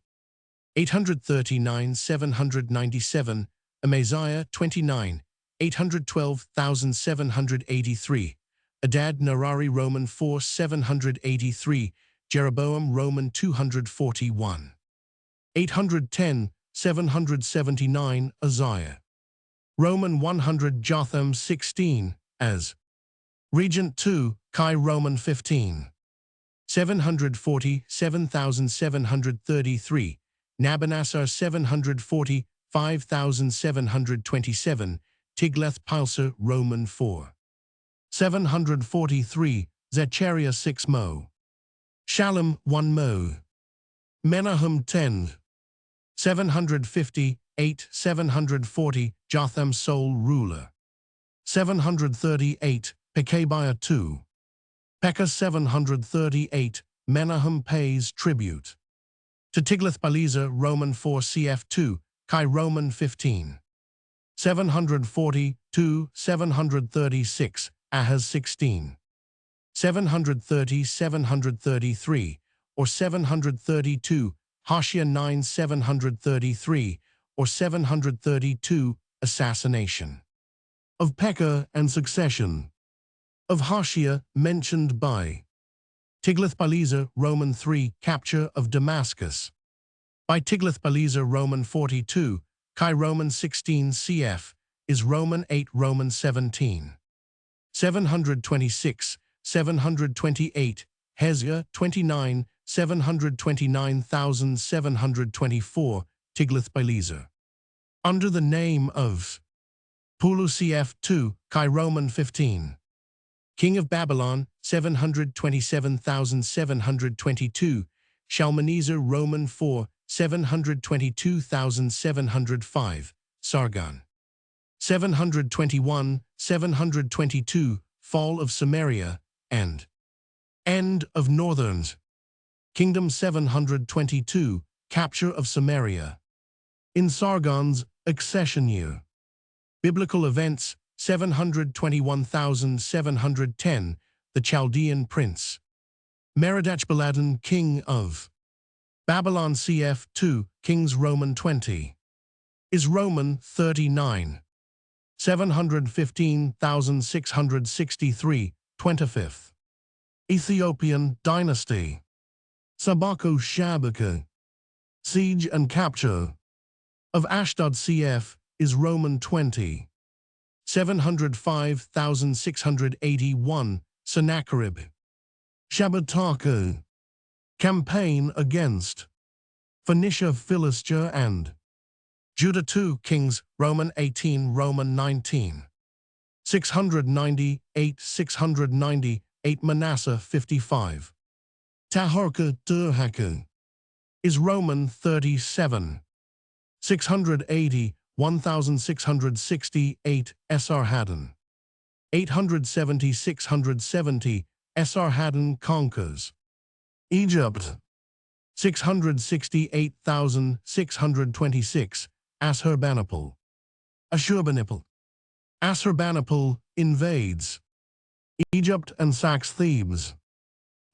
S1: 839, 797, Amaziah 29, 812,783, Adad Nerari Roman 4, 783, Jeroboam Roman 241. 810, 779, Uzziah. Roman 100, Jotham 16, as Regent 2, Chi Roman 15. 740, 7,733, Nabonassar 740, 5,727, Tiglath-Pileser Roman 4. 743, Zechariah 6 Mo. Shalom 1 Mo. Menahem 10. 750, 8, 740, Jotham sole ruler. 738, Pekabiah 2. Pekah 738, Menahem pays tribute. To Tiglath-Pileser Roman 4 cf 2, Chi Roman 15. 742, 736, Ahaz 16. 730, 733, or 732, Hoshea 9, 733, or 732, assassination of Pekah and succession of Hoshea mentioned by Tiglath-Pileser Roman 3, capture of Damascus by Tiglath-Pileser Roman 42, Chi Roman 16 cf. is Roman 8 Roman 17. 726, 728, Hezekiah 29, 729,724, Tiglath-Pileser. Under the name of Pulu cf. 2, Chi Roman 15. King of Babylon, 727,722, Shalmaneser Roman 4, 722,705, Sargon. 721, 722, Fall of Samaria, and End of Northern Kingdom 722, Capture of Samaria. In Sargon's accession year. Biblical events, 721,710, the Chaldean prince. Merodach-Baladan, king of Babylon cf. 2, Kings Roman 20. Is Roman 39. 715,663, 25th. Ethiopian dynasty. Sabako Shabaka. Siege and capture of Ashdod cf. is Roman 20. 705,681, Sennacherib. Shabbataka. Campaign against Phoenicia, Philistia, and Judah 2 Kings, Roman 18, Roman 19. 698 Manasseh 55. Tahorka Turhaku is Roman 37. 680, 1668 Esarhaddon. 870 670 Esarhaddon conquers Egypt. 668,626 Ashurbanipal. Ashurbanipal invades Egypt and sacks Thebes.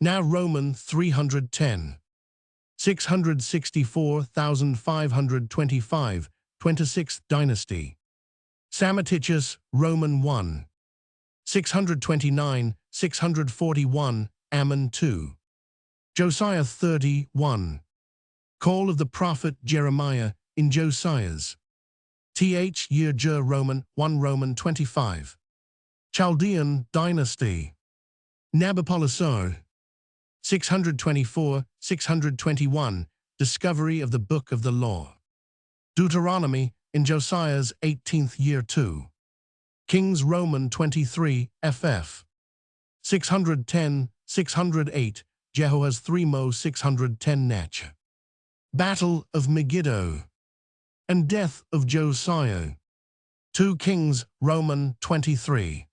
S1: Now Roman 310. 664,525 26th dynasty. Samitichus, Roman 1. 629, 641 Ammon 2. Josiah 31. Call of the prophet Jeremiah in Josiah's year Roman 1 Roman 25. Chaldean dynasty. Nabopolassar. 624, 621 Discovery of the Book of the Law. Deuteronomy in Josiah's 18th year 2. Kings Roman 23 ff. 610, 608 Jehoahaz 3 Mo 610 Nech. Battle of Megiddo and death of Josiah. 2 Kings Roman 23.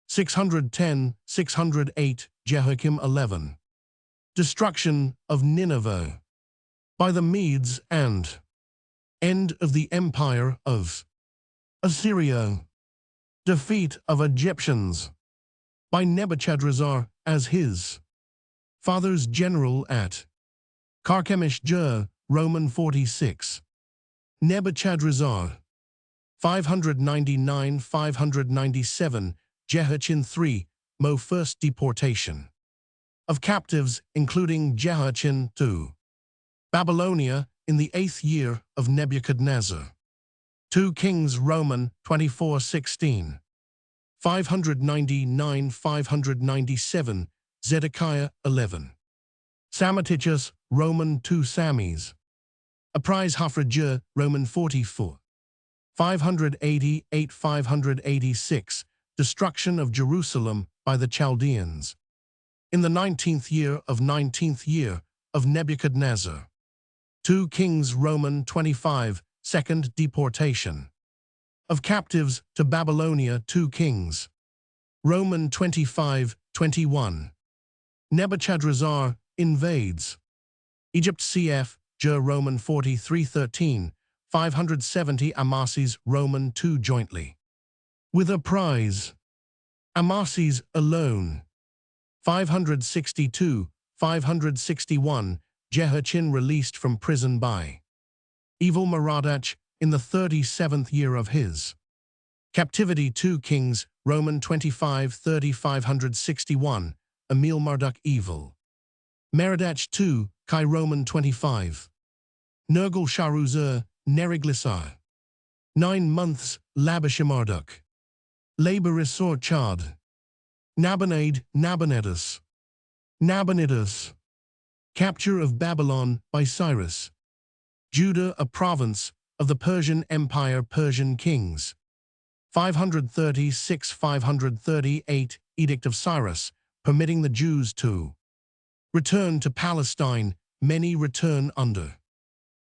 S1: 610, 608 Jehoiakim 11. Destruction of Nineveh by the Medes and end of the empire of Assyria. Defeat of Egyptians by Nebuchadrezzar as his father's general at Carchemish Roman 46. Nebuchadrezzar. 599-597 Jehoiachin 3 Mo first deportation of captives including Jehoiachin II. Babylonia in the 8th year of Nebuchadnezzar. 2 Kings Roman 24:16. 599-597 Zedekiah 11. Samitichus Roman 2 Samis. Apprise Hafrajah Roman 44. 588-586 Destruction of Jerusalem by the Chaldeans. In the 19th year of Nebuchadnezzar. 2 Kings Roman 25 Second deportation of captives to Babylonia. 2 Kings Roman 25:21. Nebuchadrezzar invades Egypt. Cf. Roman 43:13. 570 Amasis Roman 2 jointly with a prize. Amasis alone. 562-561 Jehoiachin released from prison by evil Merodach in the 37th year of his captivity. 2 Kings Roman 25:30. 561 Emil Marduk evil Merodach 2 Kai Roman 25. Nergal Sharuzur Neriglisar. 9 months Labashimarduk. Laborisor Chad. Nabonidus. Capture of Babylon by Cyrus. Judah a province of the Persian Empire. Persian kings. 536-538 Edict of Cyrus, permitting the Jews to return to Palestine. Many return under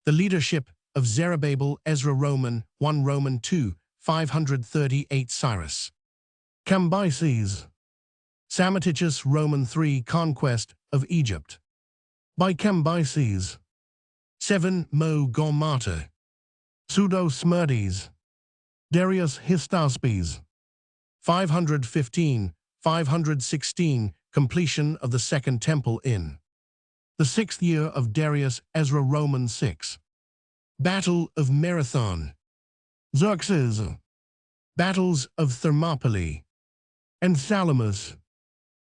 S1: the leadership of Zerubbabel. Ezra Roman 1 Roman 2 538 Cyrus. Cambyses. Samitichus Roman 3 Conquest of Egypt by Cambyses. 7 Mo Gomata. Pseudo Smyrdes. Darius Hystaspes. 515-516 Completion of the Second Temple in the 6th year of Darius. Ezra Roman 6. Battle of Marathon. Xerxes. Battles of Thermopylae and Salamis.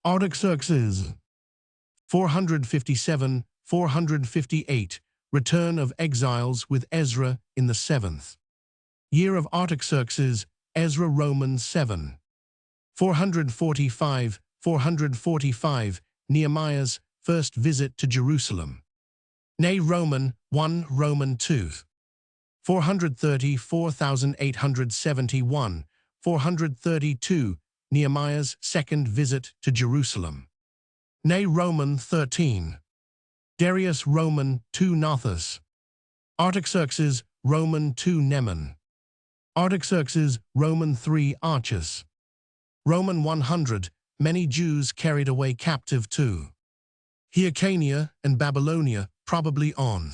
S1: Artaxerxes. 457-458 Return of exiles with Ezra in the 7th year of Artaxerxes. Ezra Roman 7. 445 Nehemiah's first visit to Jerusalem. Ne Roman 1 Roman 2. 430 4871, 432, Nehemiah's second visit to Jerusalem. Ne Roman 13. Darius Roman 2 Nothus. Artaxerxes Roman 2 Neman. Artaxerxes Roman 3 Archus. Roman 100, many Jews carried away captive to Hyrcania and Babylonia, probably on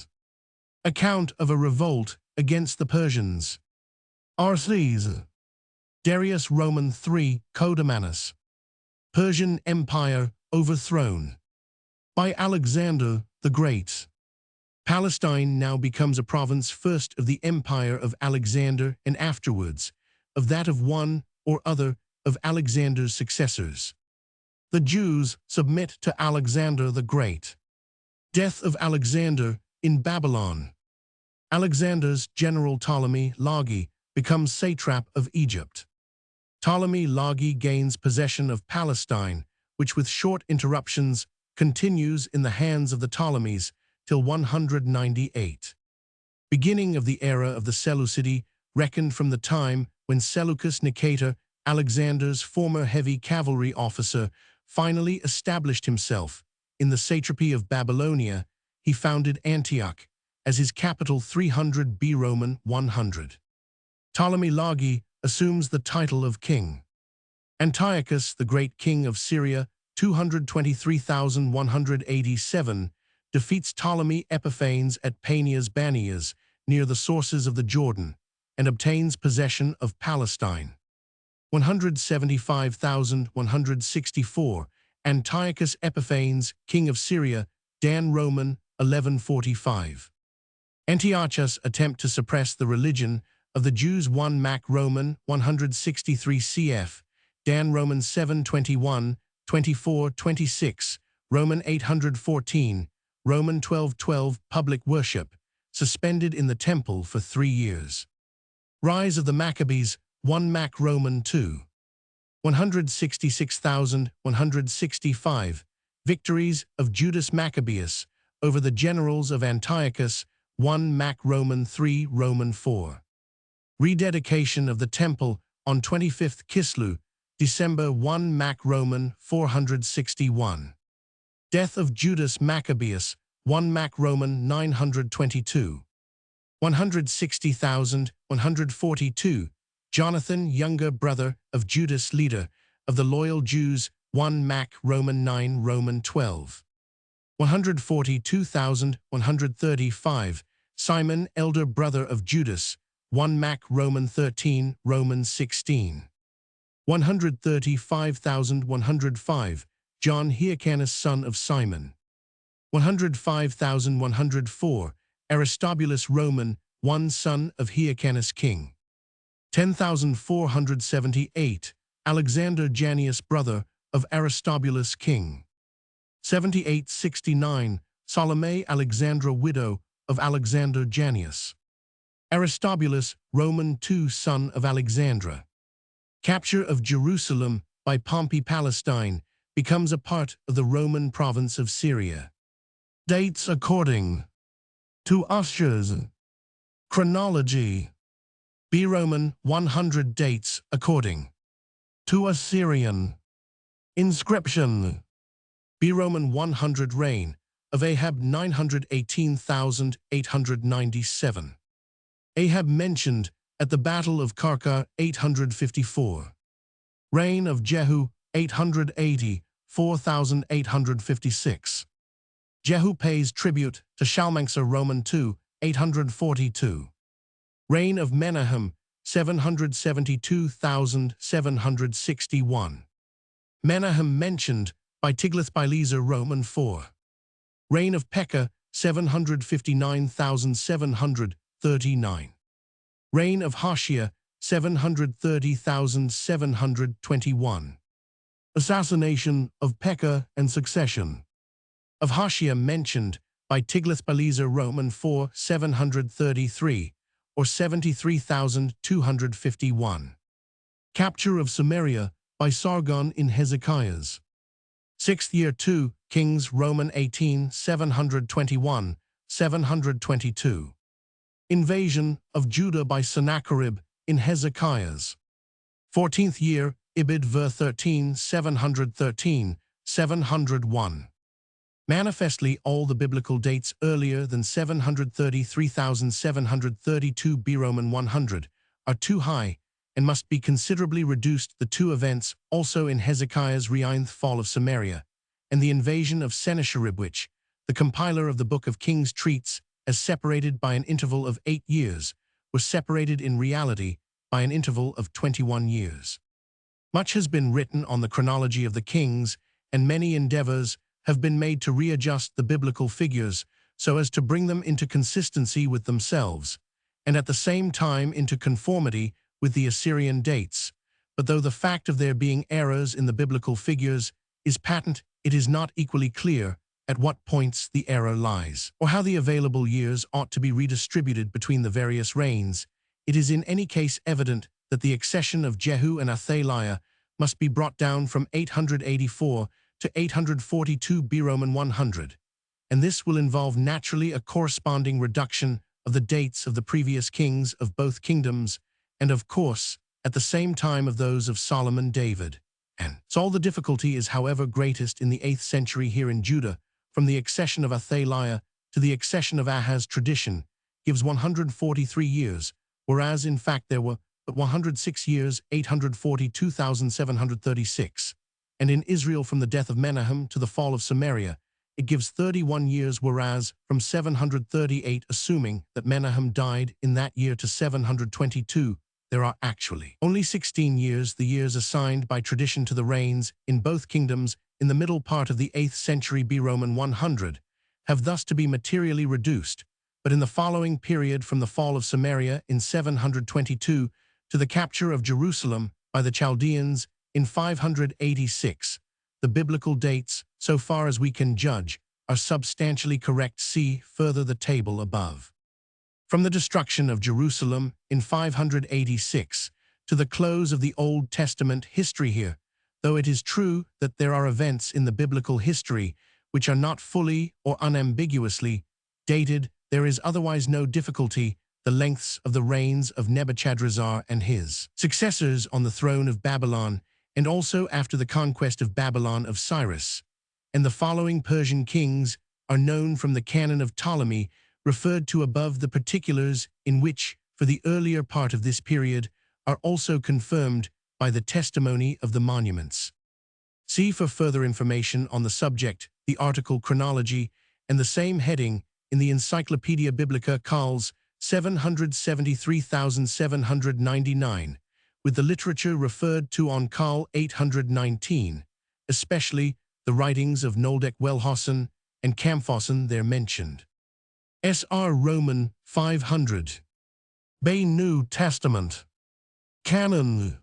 S1: account of a revolt against the Persians. Arses. Darius Roman 3 Codomanus. Persian Empire overthrown by Alexander the Great. Palestine now becomes a province first of the empire of Alexander and afterwards of that of one or other of Alexander's successors. The Jews submit to Alexander the Great. Death of Alexander in Babylon. Alexander's general Ptolemy Lagi becomes satrap of Egypt. Ptolemy Lagi gains possession of Palestine, which with short interruptions continues in the hands of the Ptolemies till 198. Beginning of the era of the Seleucidae, reckoned from the time when Seleucus Nicator, Alexander's former heavy cavalry officer, finally established himself in the satrapy of Babylonia, he founded Antioch as his capital 300 B. Roman 100. Ptolemy Lagi assumes the title of king. Antiochus, the great king of Syria, 223,187, defeats Ptolemy Epiphanes at Panias Banias, near the sources of the Jordan, and obtains possession of Palestine. 175,164, Antiochus Epiphanes, king of Syria, Dan Roman, 1145. Antiochus attempt to suppress the religion of the Jews 1 Mac Roman, 163 cf, Dan Roman 721, 2426, Roman 814, Roman 1212, public worship, suspended in the temple for 3 years. Rise of the Maccabees, 1 Mac Roman 2. 166,165, victories of Judas Maccabeus over the generals of Antiochus, 1 Mac Roman 3 Roman 4. Rededication of the temple on 25th Kislew, December 1 Mac Roman 461. Death of Judas Maccabeus, 1 Mac Roman 922. 160,142, Jonathan, younger brother of Judas, leader of the loyal Jews, 1 Mac Roman 9 Roman 12. 142,135, Simon, elder brother of Judas, 1 Mac Roman 13 Roman 16. 135,105, John Hyrcanus, son of Simon. 105,104, Aristobulus Roman, 1 son of Hyrcanus king. 10,478, Alexander Janneus, brother of Aristobulus king. 7869, Salome Alexandra, widow of Alexander Janneus. Aristobulus Roman, 2 son of Alexandra. Capture of Jerusalem by Pompey. Palestine becomes a part of the Roman province of Syria. Dates according to Ushers. Chronology. B. Roman 100, dates according to Assyrian. Inscription. B. Roman 100, reign of Ahab 918,897. Ahab mentioned at the Battle of Karkar 854. Reign of Jehu 880, 4,856. Jehu pays tribute to Shalmaneser Roman 2, 842. Reign of Menahem 772,761. Menahem mentioned by Tiglath-Pileser Roman 4. Reign of Pekah 759,739. Reign of Hoshea 730,721. Assassination of Pekah and succession of Hoshea mentioned by Tiglath-Pileser Roman 4 733 or 73,251. Capture of Samaria by Sargon in Hezekiah's 6th year. 2 Kings Roman 18 721 722. Invasion of Judah by Sennacherib in Hezekiah's 14th year, Ibid ver 13, 713, 701. Manifestly, all the biblical dates earlier than 733,732 B Roman 100 are too high and must be considerably reduced. The two events also in Hezekiah's ninth fall of Samaria and the invasion of Sennacherib, which the compiler of the Book of Kings treats as separated by an interval of 8 years, were separated in reality by an interval of 21 years. Much has been written on the chronology of the kings, and many endeavors have been made to readjust the biblical figures so as to bring them into consistency with themselves, and at the same time into conformity with the Assyrian dates. But though the fact of there being errors in the biblical figures is patent, it is not equally clear at what points the error lies, or how the available years ought to be redistributed between the various reigns. It is in any case evident that the accession of Jehu and Athaliah must be brought down from 884 to 842 B Roman 100, and this will involve naturally a corresponding reduction of the dates of the previous kings of both kingdoms, and of course, at the same time of those of Solomon, David, and so all the difficulty is, however, greatest in the 8th century here in Judah. From the accession of Athaliah to the accession of Ahaz, tradition gives 143 years, whereas in fact there were but 106 years, 842,736. And in Israel from the death of Menahem to the fall of Samaria, it gives 31 years, whereas from 738, assuming that Menahem died in that year, to 722, there are actually only 16 years. The years assigned by tradition to the reigns in both kingdoms in the middle part of the 8th century B Roman 100 have thus to be materially reduced, but in the following period from the fall of Samaria in 722 to the capture of Jerusalem by the Chaldeans in 586, the biblical dates, so far as we can judge, are substantially correct. See further the table above. From the destruction of Jerusalem in 586 to the close of the Old Testament history here, though it is true that there are events in the biblical history which are not fully or unambiguously dated, there is otherwise no difficulty the lengths of the reigns of Nebuchadrezzar and his successors on the throne of Babylon, and also after the conquest of Babylon of Cyrus, and the following Persian kings are known from the canon of Ptolemy, referred to above. The particulars in which, for the earlier part of this period, are also confirmed by the testimony of the monuments. See for further information on the subject the article Chronology and the same heading in the Encyclopaedia Britannica calls 773,799, with the literature referred to on call 819, especially the writings of Noldek Wellhausen and Camphossen there mentioned. S.R. Roman 500. Bay New Testament. Canon.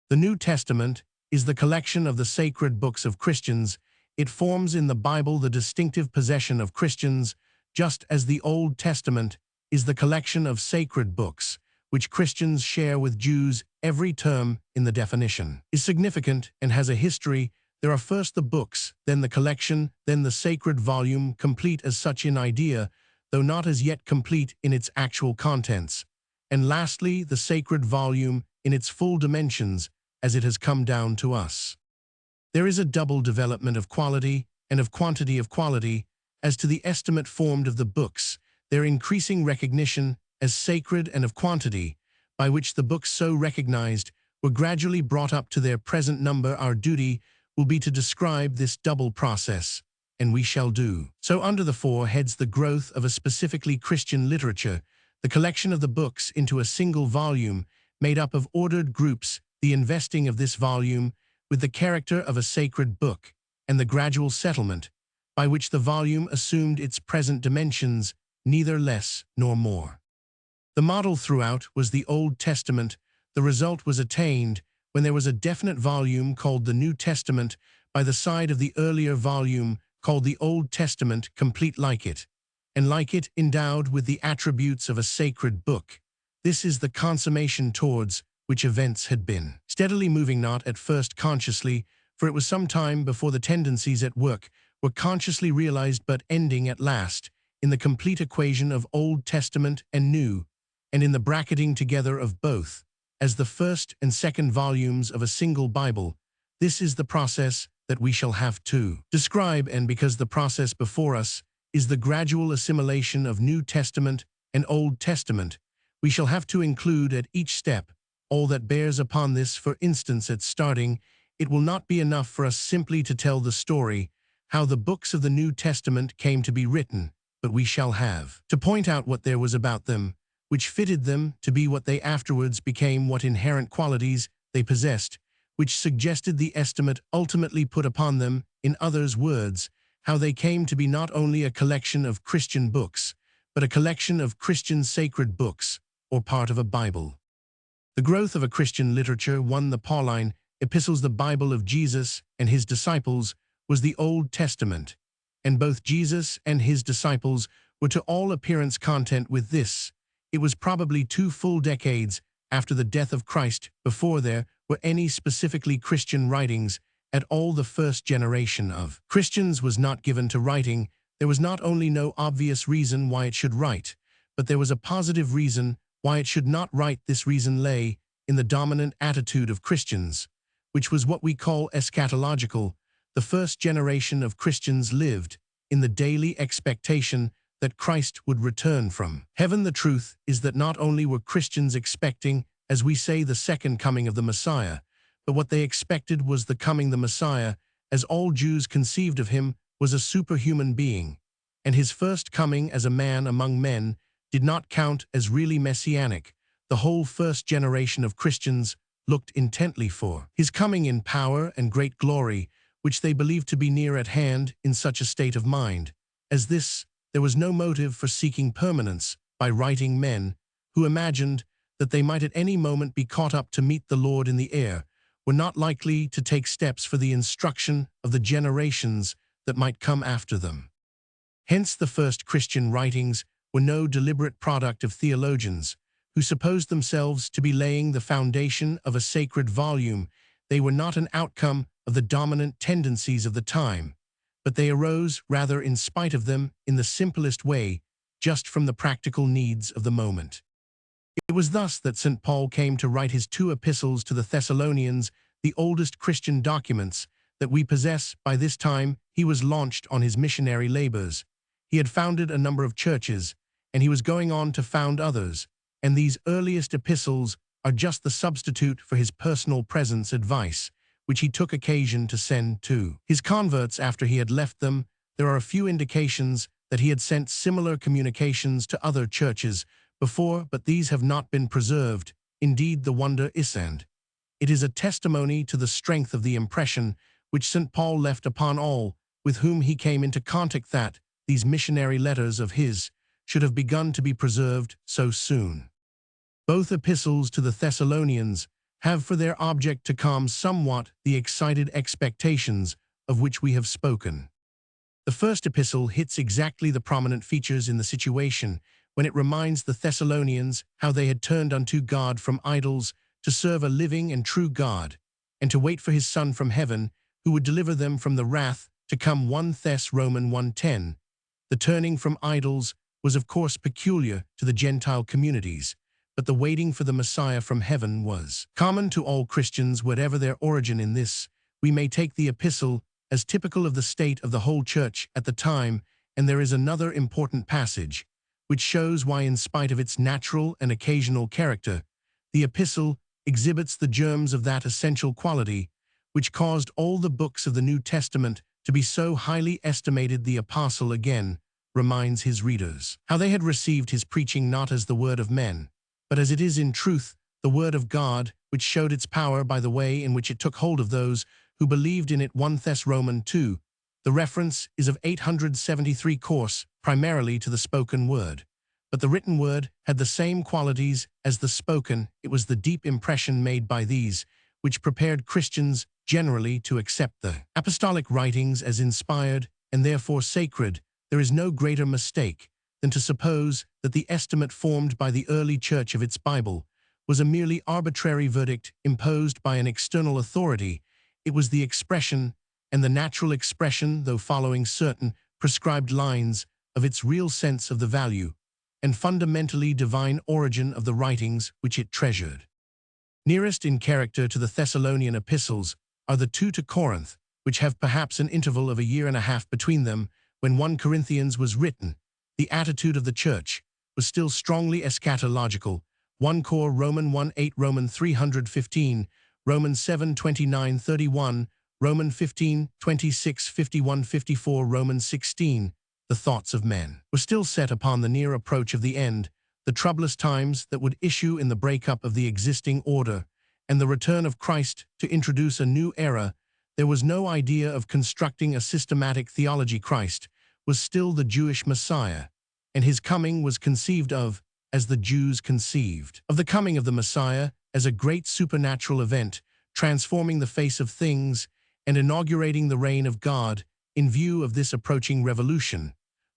S1: The New Testament is the collection of the sacred books of Christians. It forms in the Bible the distinctive possession of Christians, just as the Old Testament is the collection of sacred books, which Christians share with Jews. Every term in the definition is significant and has a history. There are first the books, then the collection, then the sacred volume, complete as such in idea, though not as yet complete in its actual contents, and lastly the sacred volume in its full dimensions as it has come down to us. There is a double development of quality and of quantity. Of quality, as to the estimate formed of the books, their increasing recognition as sacred, and of quantity, by which the books so recognized were gradually brought up to their present number. Our duty will be to describe this double process, and we shall do so under the four heads: the growth of a specifically Christian literature, the collection of the books into a single volume made up of ordered groups, the investing of this volume with the character of a sacred book, and the gradual settlement, by which the volume assumed its present dimensions, neither less nor more. The model throughout was the Old Testament. The result was attained when there was a definite volume called the New Testament by the side of the earlier volume called the Old Testament, complete like it, and like it endowed with the attributes of a sacred book. This is the consummation towards which events had been steadily moving, not at first consciously, for it was some time before the tendencies at work were consciously realized, but ending at last in the complete equation of Old Testament and New, and in the bracketing together of both, as the first and second volumes of a single Bible. This is the process that we shall have to describe, and because the process before us is the gradual assimilation of New Testament and Old Testament, we shall have to include at each step all that bears upon this. For instance, at starting, it will not be enough for us simply to tell the story, how the books of the New Testament came to be written, but we shall have to point out what there was about them, which fitted them to be what they afterwards became, what inherent qualities they possessed, which suggested the estimate ultimately put upon them. In others' words, how they came to be not only a collection of Christian books, but a collection of Christian sacred books, or part of a Bible. The growth of a Christian literature, the Pauline epistles, the Bible of Jesus and his disciples, was the Old Testament, and both Jesus and his disciples were to all appearance content with this. It was probably 2 full decades after the death of Christ before there were any specifically Christian writings at all. The first generation of Christians was not given to writing. There was not only no obvious reason why it should write, but there was a positive reason why it should not write. This reason lay in the dominant attitude of Christians, which was what we call eschatological. The first generation of Christians lived in the daily expectation that Christ would return from heaven. The truth is that not only were Christians expecting, as we say, the second coming of the Messiah, but what they expected was the coming. The Messiah, as all Jews conceived of him, was a superhuman being, and his first coming as a man among men did not count as really messianic. The whole first generation of Christians looked intently for his coming in power and great glory, which they believed to be near at hand. In such a state of mind as this, there was no motive for seeking permanence by writing. Men who imagined that they might at any moment be caught up to meet the Lord in the air were not likely to take steps for the instruction of the generations that might come after them. Hence, the first Christian writings were no deliberate product of theologians who supposed themselves to be laying the foundation of a sacred volume. They were not an outcome of the dominant tendencies of the time, but they arose rather in spite of them, in the simplest way, just from the practical needs of the moment. It was thus that St. Paul came to write his 2 epistles to the Thessalonians, the oldest Christian documents that we possess. By this time, he was launched on his missionary labors. He had founded a number of churches, and he was going on to found others, and these earliest epistles are just the substitute for his personal presence advice, which he took occasion to send to his converts after he had left them. There are a few indications that he had sent similar communications to other churches before, but these have not been preserved. Indeed, the wonder is, and it is a testimony to the strength of the impression which St. Paul left upon all with whom he came into contact, that these missionary letters of his should have begun to be preserved so soon. Both epistles to the Thessalonians have for their object to calm somewhat the excited expectations of which we have spoken. The first epistle hits exactly the prominent features in the situation when it reminds the Thessalonians how they had turned unto God from idols to serve a living and true God, and to wait for his Son from heaven, who would deliver them from the wrath to come. 1 Thess Romans 1:10. The turning from idols was of course peculiar to the Gentile communities, but the waiting for the Messiah from heaven was common to all Christians, whatever their origin. In this, we may take the epistle as typical of the state of the whole church at the time, and there is another important passage which shows why, in spite of its natural and occasional character, the epistle exhibits the germs of that essential quality which caused all the books of the New Testament to be so highly estimated. The apostle again reminds his readers how they had received his preaching not as the word of men, but as it is in truth the word of God, which showed its power by the way in which it took hold of those who believed in it. 1 Thess Romans 2. The reference is of 873 course, primarily to the spoken word. But the written word had the same qualities as the spoken. It was the deep impression made by these which prepared Christians generally to accept the apostolic writings as inspired and therefore sacred. There is no greater mistake than to suppose that the estimate formed by the early church of its Bible was a merely arbitrary verdict imposed by an external authority. It was the expression, and the natural expression, though following certain prescribed lines, of its real sense of the value and fundamentally divine origin of the writings which it treasured. Nearest in character to the Thessalonian epistles are the two to Corinth, which have perhaps an interval of a year and a half between them. When 1 Corinthians was written, the attitude of the church was still strongly eschatological. 1 Cor Roman 1:8, Roman 315, Roman 7:29-31, Roman 15:26-51-54, Roman 16. The thoughts of men were still set upon the near approach of the end, the troublous times that would issue in the breakup of the existing order, and the return of Christ to introduce a new era. There was no idea of constructing a systematic theology. Christ was still the Jewish Messiah, and his coming was conceived of as the Jews conceived of the coming of the Messiah as a great supernatural event, transforming the face of things and inaugurating the reign of God. In view of this approaching revolution,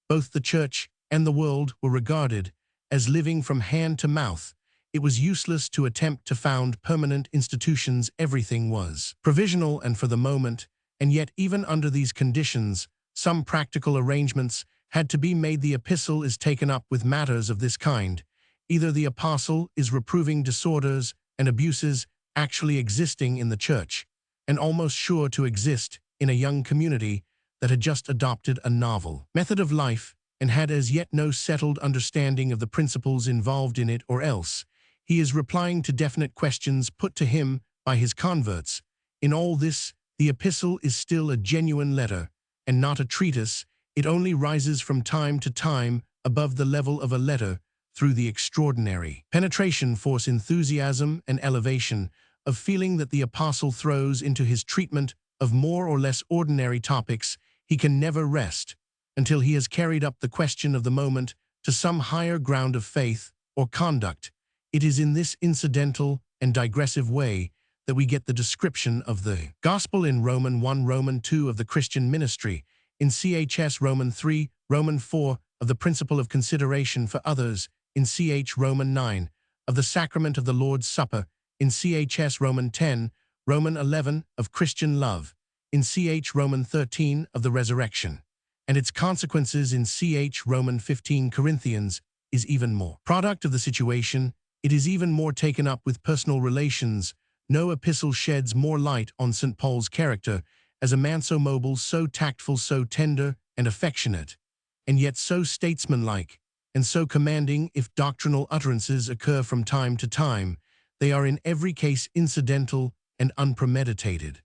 S1: both the church and the world were regarded as living from hand to mouth. It was useless to attempt to found permanent institutions. Everything was provisional and for the moment, and yet even under these conditions, some practical arrangements had to be made. The epistle is taken up with matters of this kind. Either the apostle is reproving disorders and abuses actually existing in the church, and almost sure to exist in a young community that had just adopted a novel method of life and had as yet no settled understanding of the principles involved in it, or else he is replying to definite questions put to him by his converts. In all this, the epistle is still a genuine letter and not a treatise. It only rises from time to time above the level of a letter through the extraordinary penetration force, enthusiasm, and elevation of feeling that the apostle throws into his treatment of more or less ordinary topics. He can never rest until he has carried up the question of the moment to some higher ground of faith or conduct. It is in this incidental and digressive way that we get the description of the gospel in Roman 1, Roman 2 of the Christian ministry, in Chs Roman 3, Roman 4 of the principle of consideration for others, in Ch Roman 9 of the sacrament of the Lord's Supper, in Chs Roman 10, Roman 11 of Christian love, in Ch Roman 13 of the resurrection, and its consequences in Ch Roman 15. Corinthians is even more product of the situation. It is even more taken up with personal relations. No epistle sheds more light on St. Paul's character as a man so mobile, so tactful, so tender and affectionate, and yet so statesmanlike and so commanding. If doctrinal utterances occur from time to time, they are in every case incidental and unpremeditated.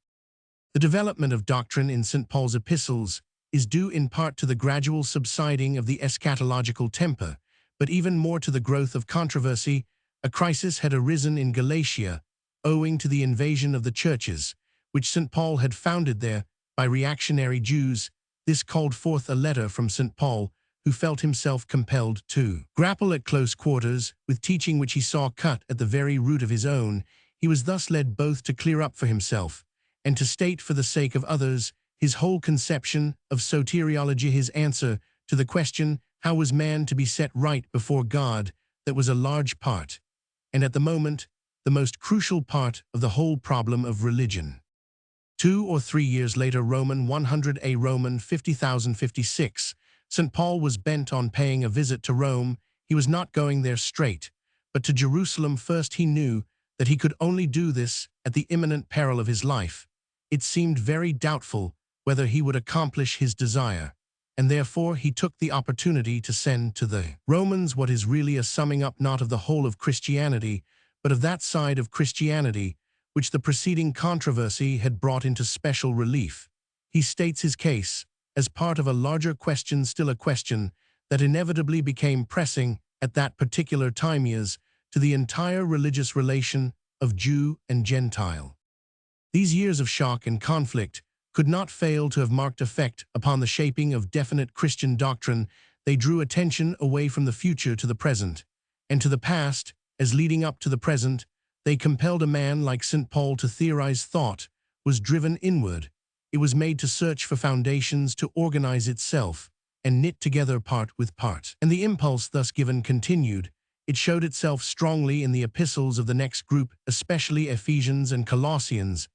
S1: The development of doctrine in St. Paul's epistles is due in part to the gradual subsiding of the eschatological temper, but even more to the growth of controversy. A crisis had arisen in Galatia, owing to the invasion of the churches, which St. Paul had founded there, by reactionary Jews. This called forth a letter from St. Paul, who felt himself compelled to grapple at close quarters with teaching which he saw cut at the very root of his own. He was thus led both to clear up for himself and to state for the sake of others his whole conception of soteriology. His answer to the question, how was man to be set right before God, that was a large part, and at the moment, the most crucial part of the whole problem of religion. 2 or 3 years later, Roman 100a, Roman 50,056, St. Paul was bent on paying a visit to Rome. He was not going there straight, but to Jerusalem first. He knew that he could only do this at the imminent peril of his life. It seemed very doubtful whether he would accomplish his desire, and therefore he took the opportunity to send to the Romans what is really a summing up not of the whole of Christianity, but of that side of Christianity which the preceding controversy had brought into special relief. He states his case as part of a larger question, still a question that inevitably became pressing at that particular time, years to the entire religious relation of Jew and Gentile. These years of shock and conflict could not fail to have marked effect upon the shaping of definite Christian doctrine. They drew attention away from the future to the present, and to the past, as leading up to the present. They compelled a man like St. Paul to theorize. Thought was driven inward. It was made to search for foundations, to organize itself, and knit together part with part. And the impulse thus given continued. It showed itself strongly in the epistles of the next group, especially Ephesians and Colossians.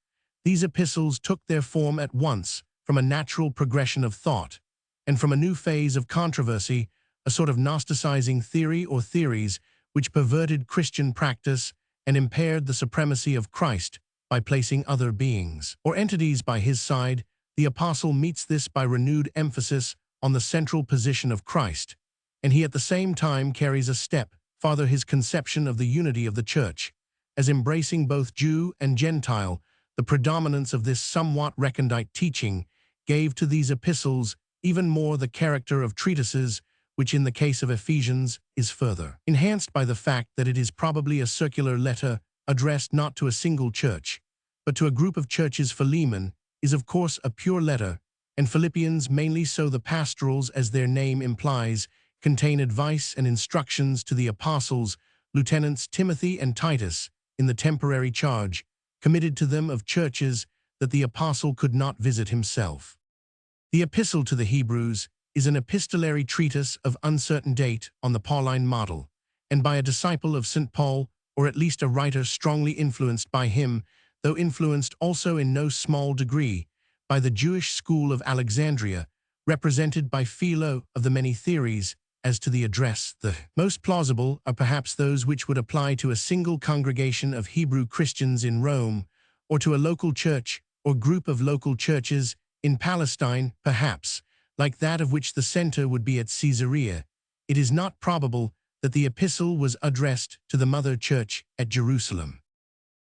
S1: These epistles took their form at once from a natural progression of thought, and from a new phase of controversy, a sort of Gnosticizing theory or theories which perverted Christian practice and impaired the supremacy of Christ by placing other beings or entities by his side. The apostle meets this by renewed emphasis on the central position of Christ, and he at the same time carries a step farther his conception of the unity of the Church, as embracing both Jew and Gentile. The predominance of this somewhat recondite teaching gave to these epistles even more the character of treatises, which in the case of Ephesians is further enhanced by the fact that it is probably a circular letter addressed not to a single church, but to a group of churches. Philemon is of course a pure letter, and Philippians mainly so. The pastorals, as their name implies, contain advice and instructions to the apostles, lieutenants Timothy and Titus, in the temporary charge committed to them of churches that the apostle could not visit himself. The Epistle to the Hebrews is an epistolary treatise of uncertain date on the Pauline model, and by a disciple of St. Paul, or at least a writer strongly influenced by him, though influenced also in no small degree by the Jewish school of Alexandria, represented by Philo. Of the many theories as to the address, the most plausible are perhaps those which would apply to a single congregation of Hebrew Christians in Rome, or to a local church or group of local churches in Palestine, perhaps, like that of which the center would be at Caesarea. It is not probable that the epistle was addressed to the mother church at Jerusalem.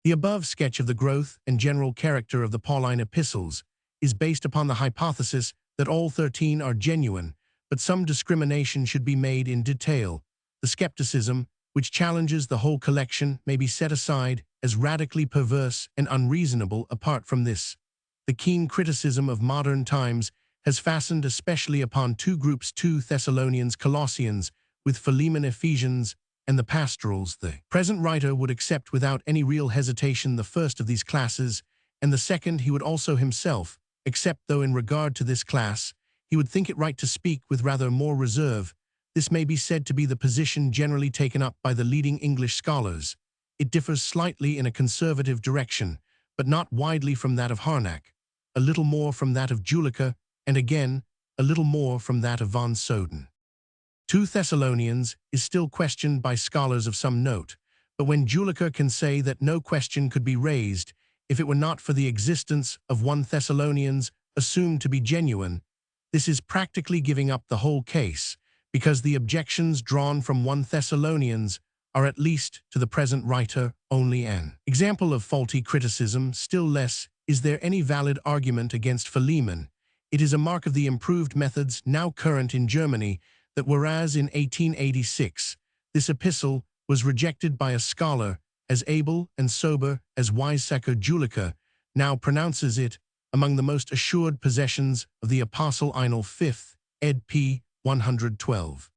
S1: The above sketch of the growth and general character of the Pauline epistles is based upon the hypothesis that all 13 are genuine, but some discrimination should be made in detail. The skepticism, which challenges the whole collection, may be set aside as radically perverse and unreasonable. Apart from this, the keen criticism of modern times has fastened especially upon two groups: 2 Thessalonians, Colossians, with Philemon, Ephesians, and the pastorals. The present writer would accept without any real hesitation the first of these classes, and the second he would also himself accept, though in regard to this class he would think it right to speak with rather more reserve. This may be said to be the position generally taken up by the leading English scholars. It differs slightly in a conservative direction, but not widely from that of Harnack, a little more from that of Julica, and again, a little more from that of von Soden. 2 Thessalonians is still questioned by scholars of some note, but when Julica can say that no question could be raised if it were not for the existence of 1 Thessalonians assumed to be genuine, this is practically giving up the whole case, because the objections drawn from 1 Thessalonians are, at least to the present writer, only an example of faulty criticism. Still less is there any valid argument against Philemon. It is a mark of the improved methods now current in Germany that whereas in 1886 this epistle was rejected by a scholar as able and sober as Wiseacre, Julica now pronounces it among the most assured possessions of the Apostle. Einl 5th, ed. p. 112.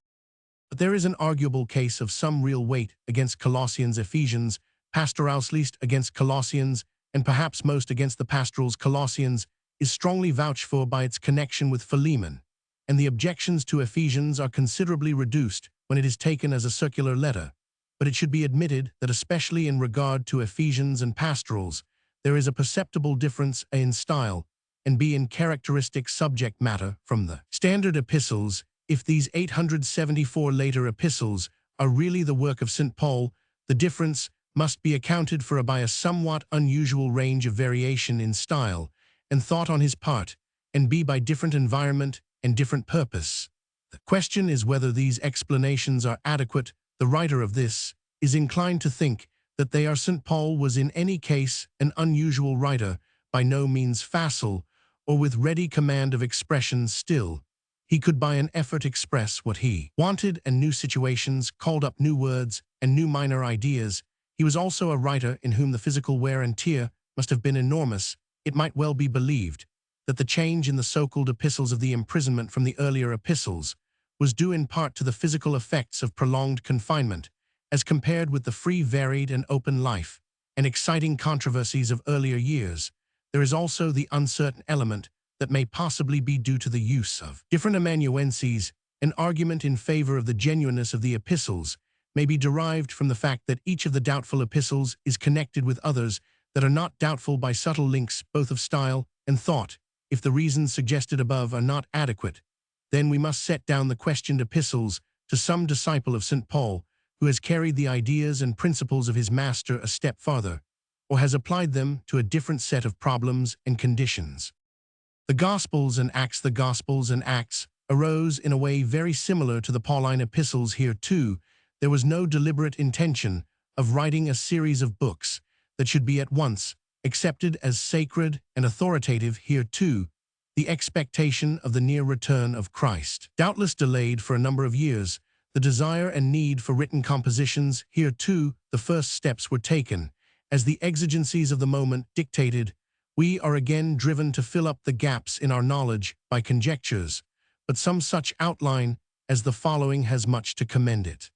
S1: But there is an arguable case of some real weight against Colossians, Ephesians, pastorals, least against Colossians, and perhaps most against the pastorals. Colossians is strongly vouched for by its connection with Philemon, and the objections to Ephesians are considerably reduced when it is taken as a circular letter. But it should be admitted that especially in regard to Ephesians and pastorals, there is a perceptible difference A in style, and B in characteristic subject matter from the standard epistles. If these 874 later epistles are really the work of St. Paul, the difference must be accounted for by a somewhat unusual range of variation in style and thought on his part, and B by different environment and different purpose. The question is whether these explanations are adequate. The writer of this is inclined to think that they are. St. Paul was in any case an unusual writer, by no means facile, or with ready command of expression. Still, he could by an effort express what he wanted, and new situations called up new words and new minor ideas. He was also a writer in whom the physical wear and tear must have been enormous. It might well be believed that the change in the so-called epistles of the imprisonment from the earlier epistles was due in part to the physical effects of prolonged confinement, as compared with the free, varied, and open life and exciting controversies of earlier years. There is also the uncertain element that may possibly be due to the use of different amanuenses. An argument in favor of the genuineness of the epistles may be derived from the fact that each of the doubtful epistles is connected with others that are not doubtful by subtle links both of style and thought. If the reasons suggested above are not adequate, then we must set down the questioned epistles to some disciple of St. Paul who has carried the ideas and principles of his master a step farther, or has applied them to a different set of problems and conditions. The Gospels and Acts arose in a way very similar to the Pauline epistles. Here, too, there was no deliberate intention of writing a series of books that should be at once accepted as sacred and authoritative. Here, too, the expectation of the near return of Christ, doubtless delayed for a number of years, the desire and need for written compositions. Here, too, the first steps were taken. As the exigencies of the moment dictated, we are again driven to fill up the gaps in our knowledge by conjectures, but some such outline as the following has much to commend it.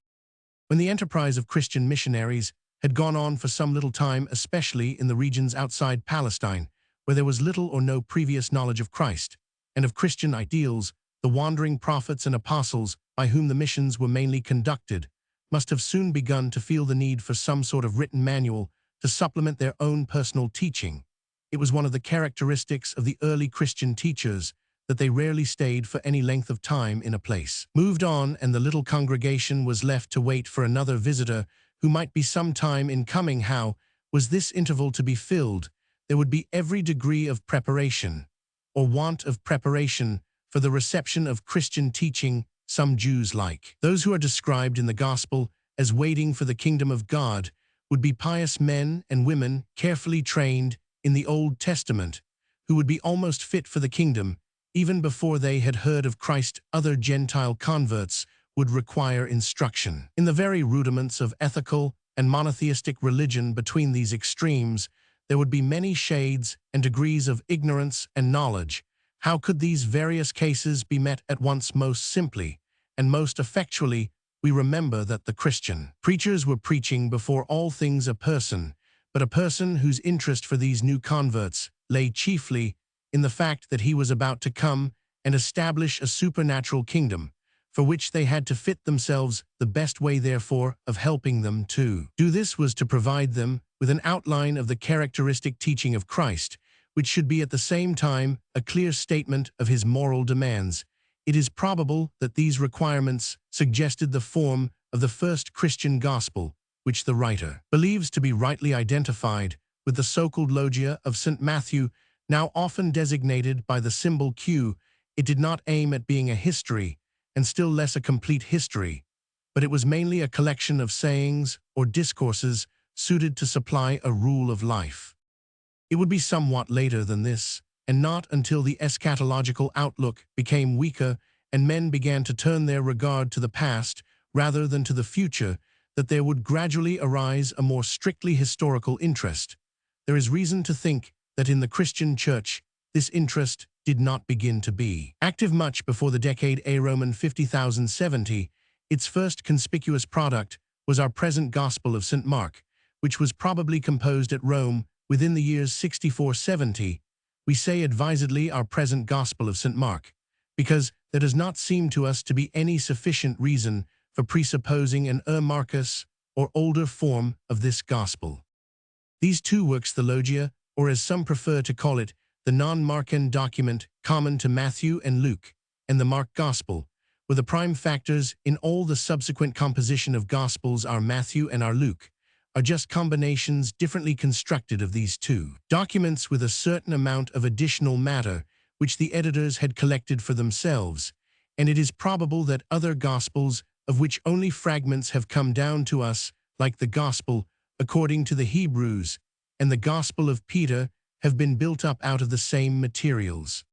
S1: When the enterprise of Christian missionaries had gone on for some little time, especially in the regions outside Palestine, where there was little or no previous knowledge of Christ and of Christian ideals, the wandering prophets and apostles by whom the missions were mainly conducted must have soon begun to feel the need for some sort of written manual to supplement their own personal teaching. It was one of the characteristics of the early Christian teachers that they rarely stayed for any length of time in a place. Moved on, and the little congregation was left to wait for another visitor who might be some time in coming. How was this interval to be filled? There would be every degree of preparation, or want of preparation, for the reception of Christian teaching. Some Jews, like those who are described in the Gospel as waiting for the kingdom of God, would be pious men and women carefully trained in the Old Testament, who would be almost fit for the kingdom, even before they had heard of Christ. Other Gentile converts would require instruction in the very rudiments of ethical and monotheistic religion. Between these extremes, there would be many shades and degrees of ignorance and knowledge. How could these various cases be met at once? Most simply and most effectually, we remember that the Christian preachers were preaching before all things a person, but a person whose interest for these new converts lay chiefly in the fact that he was about to come and establish a supernatural kingdom, for which they had to fit themselves. The best way, therefore, of helping them to do this was to provide them with an outline of the characteristic teaching of Christ, which should be at the same time a clear statement of his moral demands. It is probable that these requirements suggested the form of the first Christian gospel, which the writer believes to be rightly identified with the so-called Logia of St. Matthew, now often designated by the symbol Q. It did not aim at being a history, and still less a complete history, but it was mainly a collection of sayings or discourses suited to supply a rule of life. It would be somewhat later than this, and not until the eschatological outlook became weaker and men began to turn their regard to the past rather than to the future, that there would gradually arise a more strictly historical interest. There is reason to think that in the Christian Church, this interest did not begin to be active much before the decade A. Roman 50,070. Its first conspicuous product was our present Gospel of St. Mark, which was probably composed at Rome within the years 64-70. We say advisedly our present Gospel of St. Mark, because there does not seem to us to be any sufficient reason for presupposing an Marcus or older form of this Gospel. These two works, the Logia, or as some prefer to call it, the non-Markan document common to Matthew and Luke, and the Mark Gospel, were the prime factors in all the subsequent composition of Gospels. Our Matthew and our Luke are just combinations differently constructed of these two documents with a certain amount of additional matter which the editors had collected for themselves, and it is probable that other Gospels, of which only fragments have come down to us, like the Gospel according to the Hebrews and the Gospel of Peter, have been built up out of the same materials.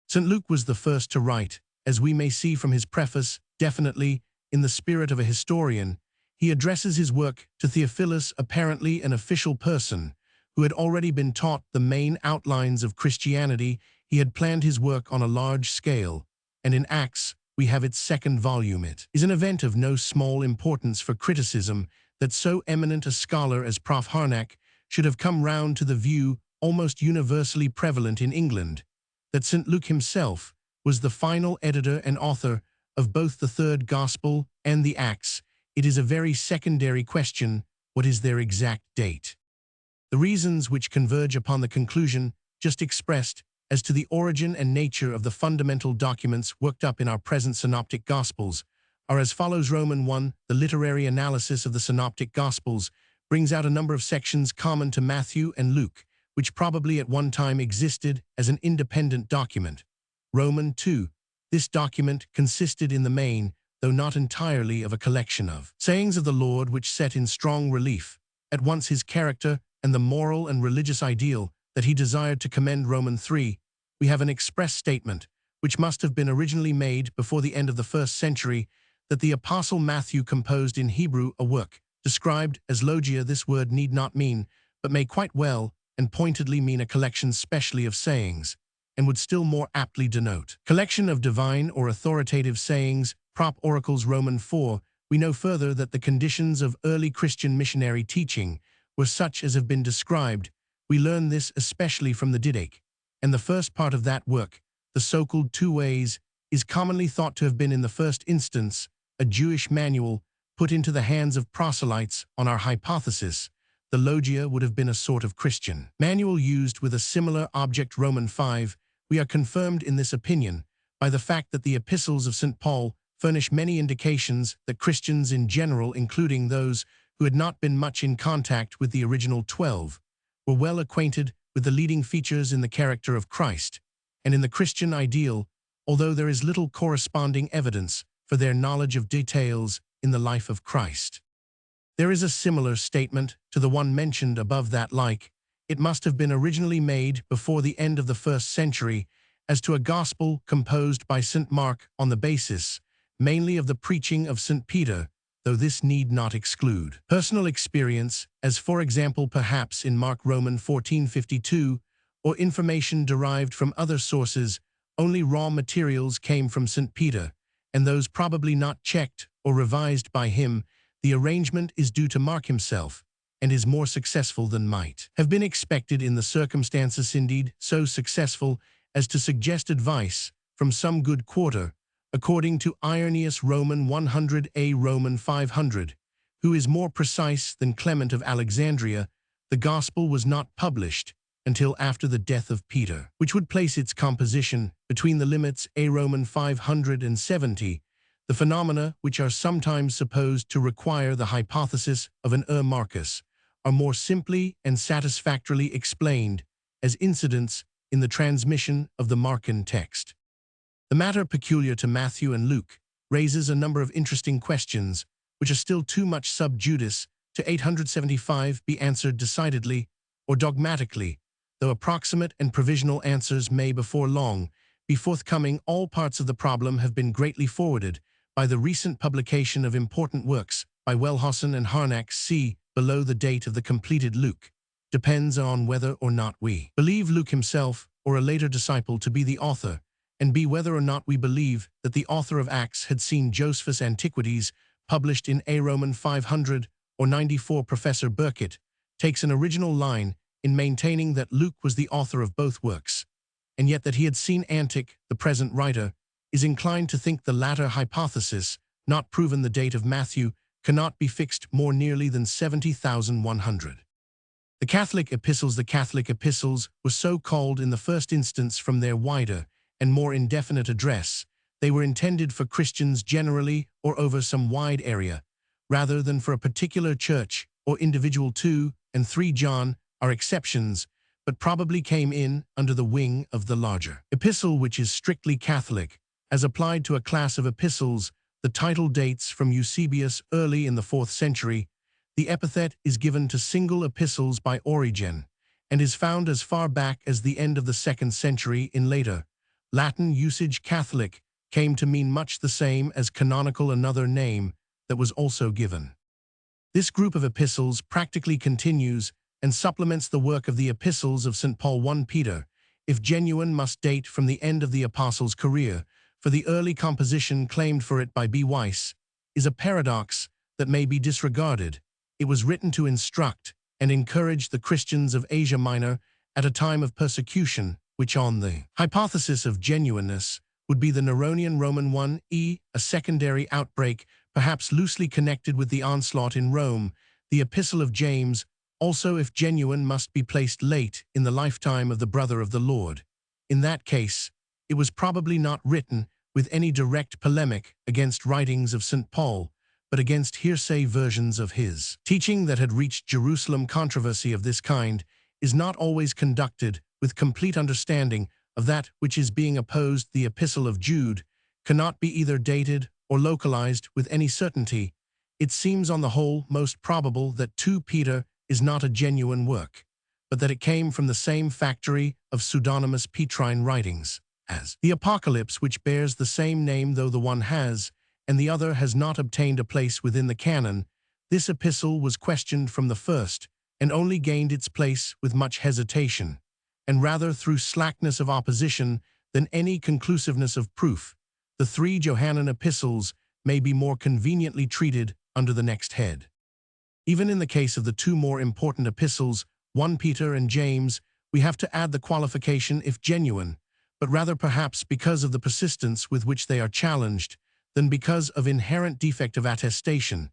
S1: St. Luke was the first to write, as we may see from his preface, definitely in the spirit of a historian. He addresses his work to Theophilus, apparently an official person, who had already been taught the main outlines of Christianity. He had planned his work on a large scale, and in Acts we have its second volume. It is an event of no small importance for criticism that so eminent a scholar as Prof. Harnack should have come round to the view almost universally prevalent in England, that St. Luke himself was the final editor and author of both the third Gospel and the Acts. It is a very secondary question, what is their exact date? The reasons which converge upon the conclusion just expressed as to the origin and nature of the fundamental documents worked up in our present synoptic Gospels are as follows. Roman 1, the literary analysis of the synoptic Gospels, brings out a number of sections common to Matthew and Luke, which probably at one time existed as an independent document. Roman 2, this document consisted in the main, though not entirely, of a collection of sayings of the Lord which set in strong relief at once his character and the moral and religious ideal that he desired to commend. Roman 3, we have an express statement, which must have been originally made before the end of the 1st century, that the Apostle Matthew composed in Hebrew a work, described as logia. This word need not mean, but may quite well and pointedly mean a collection specially of sayings, and would still more aptly denote collection of divine or authoritative sayings, prop oracles. Roman 4, we know further that the conditions of early Christian missionary teaching were such as have been described. We learn this especially from the Didache, and the first part of that work, the so-called Two Ways, is commonly thought to have been in the first instance a Jewish manual put into the hands of proselytes. On our hypothesis, the Logia would have been a sort of Christian manual used with a similar object. Roman 5, we are confirmed in this opinion by the fact that the epistles of St. Paul furnish many indications that Christians in general, including those who had not been much in contact with the original 12, were well acquainted with the leading features in the character of Christ and in the Christian ideal, although there is little corresponding evidence for their knowledge of details in the life of Christ. There is a similar statement to the one mentioned above that, like, it must have been originally made before the end of the 1st century as to a gospel composed by St. Mark on the basis mainly of the preaching of St. Peter, though this need not exclude personal experience, as for example perhaps in Mark. Roman 14:52, or information derived from other sources. Only raw materials came from St. Peter, and those probably not checked or revised by him. The arrangement is due to Mark himself, and is more successful than might have been expected in the circumstances, indeed so successful as to suggest advice from some good quarter, according to Irenaeus. Roman 100a. Roman 500, who is more precise than Clement of Alexandria, the Gospel was not published until after the death of Peter, which would place its composition between the limits a. Roman 570. The phenomena which are sometimes supposed to require the hypothesis of an Marcus are more simply and satisfactorily explained as incidents in the transmission of the Markan text. The matter peculiar to Matthew and Luke raises a number of interesting questions which are still too much sub judice to 875 be answered decidedly or dogmatically, though approximate and provisional answers may before long be forthcoming. All parts of the problem have been greatly forwarded by the recent publication of important works by Wellhausen and Harnack. See below the date of the completed Luke. Depends on whether or not we believe Luke himself or a later disciple to be the author, and b. whether or not we believe that the author of Acts had seen Josephus' Antiquities published in a. Roman 500 or 94. Professor Burkitt takes an original line in maintaining that Luke was the author of both works, and yet that he had seen Antic. The present writer is inclined to think the latter hypothesis, not proven. The date of Matthew cannot be fixed more nearly than 70,100. The Catholic epistles were so called in the first instance from their wider and more indefinite address. They were intended for Christians generally or over some wide area, rather than for a particular church or individual. 2 and 3 John are exceptions, but probably came in under the wing of the larger epistle, which is strictly Catholic. As applied to a class of epistles, the title dates from Eusebius early in the 4th century. The epithet is given to single epistles by Origen, and is found as far back as the end of the 2nd century. In later Latin usage, Catholic came to mean much the same as canonical, another name that was also given. This group of epistles practically continues and supplements the work of the epistles of St. Paul. 1 Peter, if genuine, must date from the end of the apostle's career, for the early composition claimed for it by B. Weiss is a paradox that may be disregarded. It was written to instruct and encourage the Christians of Asia Minor at a time of persecution, which on the hypothesis of genuineness would be the Neronian. Roman 1e, a secondary outbreak, perhaps loosely connected with the onslaught in Rome. The Epistle of James, also if genuine, must be placed late in the lifetime of the brother of the Lord. In that case, it was probably not written with any direct polemic against writings of St. Paul, but against hearsay versions of his. Teaching that had reached Jerusalem. Controversy of this kind is not always conducted with complete understanding of that which is being opposed. The Epistle of Jude cannot be either dated or localized with any certainty. It seems on the whole most probable that 2 Peter is not a genuine work, but that it came from the same factory of pseudonymous Petrine writings as the Apocalypse, which bears the same name, though the one has, and the other has not obtained a place within the canon. This epistle was questioned from the first, and only gained its place with much hesitation, and rather through slackness of opposition than any conclusiveness of proof. The 3 Johannine epistles may be more conveniently treated under the next head. Even in the case of the 2 more important epistles, 1 Peter and James, we have to add the qualification "if genuine," but rather perhaps because of the persistence with which they are challenged, than because of inherent defect of attestation.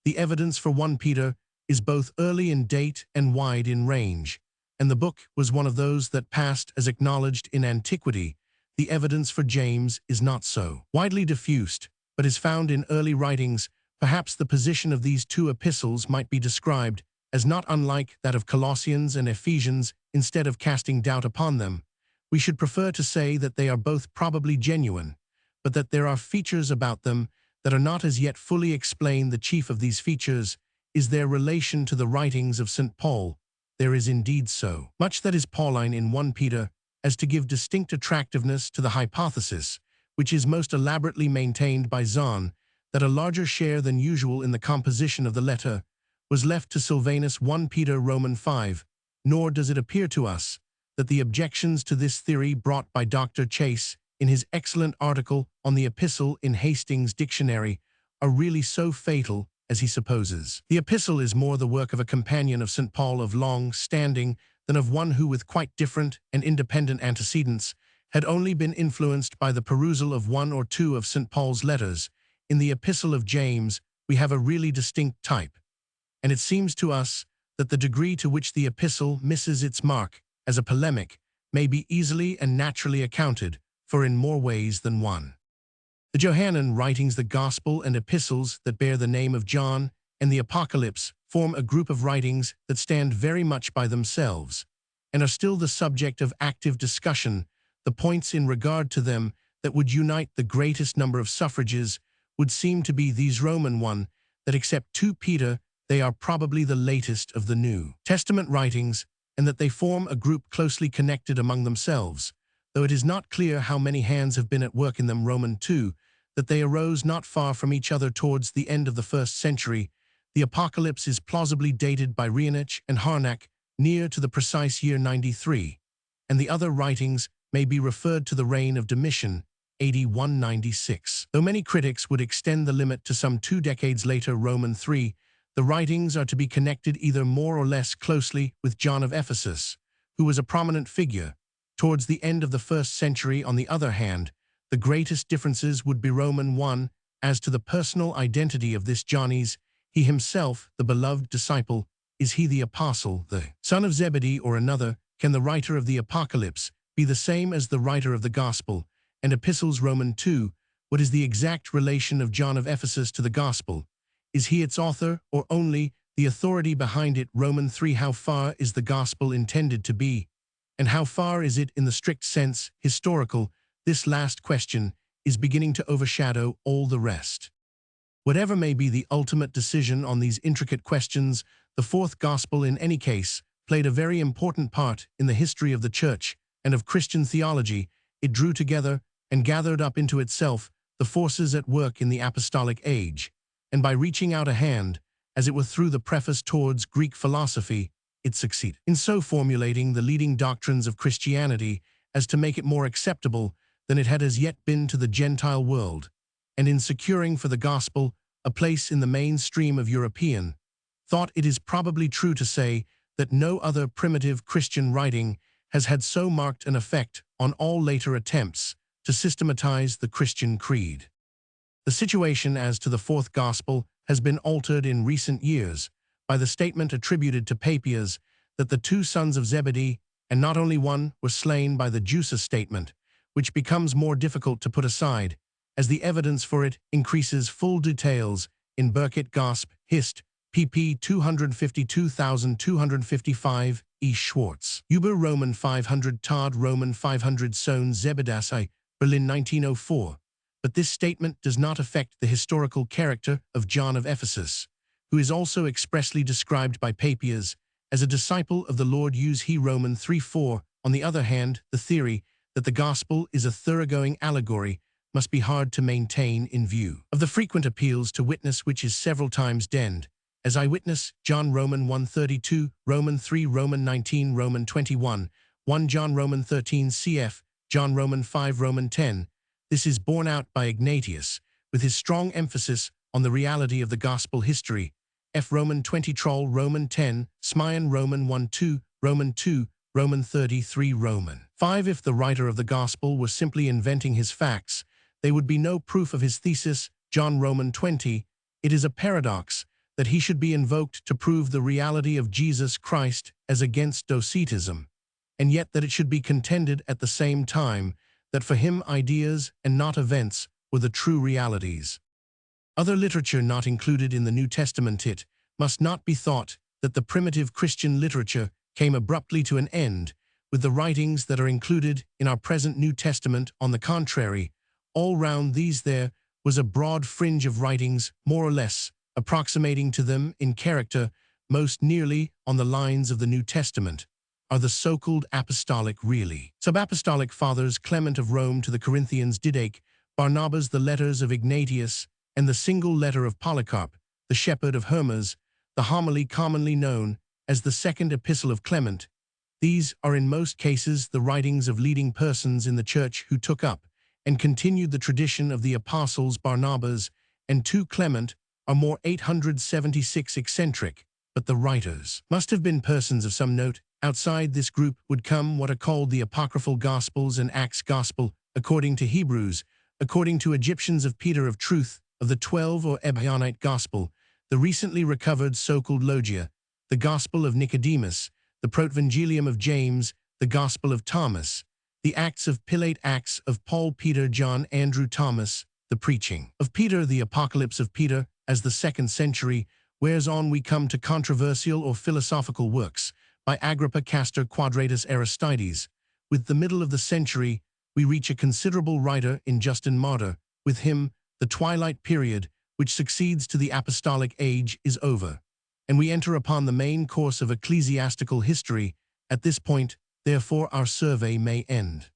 S1: The evidence for 1 Peter is both early in date and wide in range, and the book was one of those that passed as acknowledged in antiquity. The evidence for James is not so widely diffused, but is found in early writings. Perhaps the position of these 2 epistles might be described as not unlike that of Colossians and Ephesians. Instead of casting doubt upon them, we should prefer to say that they are both probably genuine, but that there are features about them that are not as yet fully explained. The chief of these features is their relation to the writings of St. Paul. There is indeed so much that is Pauline in 1 Peter as to give distinct attractiveness to the hypothesis, which is most elaborately maintained by Zahn, that a larger share than usual in the composition of the letter was left to Silvanus. 1 Peter Roman 5, nor does it appear to us that the objections to this theory brought by Dr. Chase in his excellent article on the epistle in Hastings' Dictionary are really so fatal as he supposes. The epistle is more the work of a companion of St. Paul of long standing than of one who, with quite different and independent antecedents, had only been influenced by the perusal of 1 or 2 of St. Paul's letters. In the Epistle of James, we have a really distinct type, and it seems to us that the degree to which the epistle misses its mark as a polemic may be easily and naturally accounted for in more ways than one. The Johannine writings, the Gospel and epistles that bear the name of John, and the Apocalypse form a group of writings that stand very much by themselves, and are still the subject of active discussion. The points in regard to them that would unite the greatest number of suffrages would seem to be these: Roman 1, that except 2 Peter, they are probably the latest of the New Testament writings, and that they form a group closely connected among themselves, though it is not clear how many hands have been at work in them. Roman 2, that they arose not far from each other towards the end of the 1st century. The Apocalypse is plausibly dated by Reinach and Harnack near to the precise year 93, and the other writings may be referred to the reign of Domitian, AD 196. Though many critics would extend the limit to some 2 decades later. Roman 3, the writings are to be connected either more or less closely with John of Ephesus, who was a prominent figure towards the end of the 1st century. On the other hand, the greatest differences would be Roman 1 as to the personal identity of this Johnny's. He himself, the beloved disciple, is he the apostle, the son of Zebedee, or another? Can the writer of the Apocalypse be the same as the writer of the Gospel and epistles? Roman 2, what is the exact relation of John of Ephesus to the Gospel? Is he its author, or only the authority behind it? Roman 3, how far is the Gospel intended to be, and how far is it in the strict sense historical? This last question is beginning to overshadow all the rest. Whatever may be the ultimate decision on these intricate questions, the 4th Gospel in any case played a very important part in the history of the Church and of Christian theology. It drew together and gathered up into itself the forces at work in the apostolic age, and by reaching out a hand, as it were through the preface towards Greek philosophy, it succeeded in so formulating the leading doctrines of Christianity as to make it more acceptable than it had as yet been to the Gentile world, and in securing for the Gospel a place in the mainstream of European thought. It is probably true to say that no other primitive Christian writing has had so marked an effect on all later attempts to systematize the Christian creed. The situation as to the 4th Gospel has been altered in recent years by the statement attributed to Papias that the 2 sons of Zebedee and not only one, were slain by the Jusa statement, which becomes more difficult to put aside, as the evidence for it increases. Full details in Burkitt Gosp, Hist. pp. 252,255, E. Schwartz. Über Roman 500 Todd Roman 500 Sohn Zebedassei, Berlin 1904. But this statement does not affect the historical character of John of Ephesus, who is also expressly described by Papias as a disciple of the Lord. Use he Roman 3:4. On the other hand, the theory that the gospel is a thoroughgoing allegory must be hard to maintain in view of the frequent appeals to witness, which is several times denned. As eyewitness, John Roman 1:32, Roman 3, Roman 19, Roman 21, 1 John Roman 13 cf, John Roman 5, Roman 10. This is borne out by Ignatius, with his strong emphasis on the reality of the gospel history. F. Roman 20 Troll Roman 10, Smayan Roman 1:2, Roman 2, Roman 33 Roman 5. If the writer of the gospel were simply inventing his facts, there would be no proof of his thesis. John Roman 20. It is a paradox that he should be invoked to prove the reality of Jesus Christ as against Docetism, and yet that it should be contended at the same time that for him ideas and not events were the true realities. Other literature not included in the New Testament. It must not be thought that the primitive Christian literature came abruptly to an end with the writings that are included in our present New Testament. On the contrary, all round these there was a broad fringe of writings, more or less approximating to them in character. Most nearly on the lines of the New Testament are the so-called apostolic, really sub-apostolic fathers: Clement of Rome to the Corinthians, Didache, Barnabas, the letters of Ignatius, and the single letter of Polycarp, the shepherd of Hermas, the homily commonly known as the second epistle of Clement. These are in most cases the writings of leading persons in the church who took up and continued the tradition of the apostles. Barnabas and 2 Clement are more 876 eccentric, but the writers must have been persons of some note. Outside this group would come what are called the apocryphal Gospels and Acts Gospel, according to Hebrews, according to Egyptians of Peter of Truth, of the 12 or Ebionite Gospel, the recently recovered so-called Logia, the Gospel of Nicodemus, the Protvangelium of James, the Gospel of Thomas, the Acts of Pilate, Acts of Paul, Peter, John, Andrew, Thomas, the preaching of Peter, the Apocalypse of Peter, as the 2nd century, whereas on we come to controversial or philosophical works by Agrippa, Castor, Quadratus, Aristides. With the middle of the century, we reach a considerable writer in Justin Martyr. With him, the twilight period, which succeeds to the apostolic age, is over, and we enter upon the main course of ecclesiastical history. At this point, therefore, our survey may end.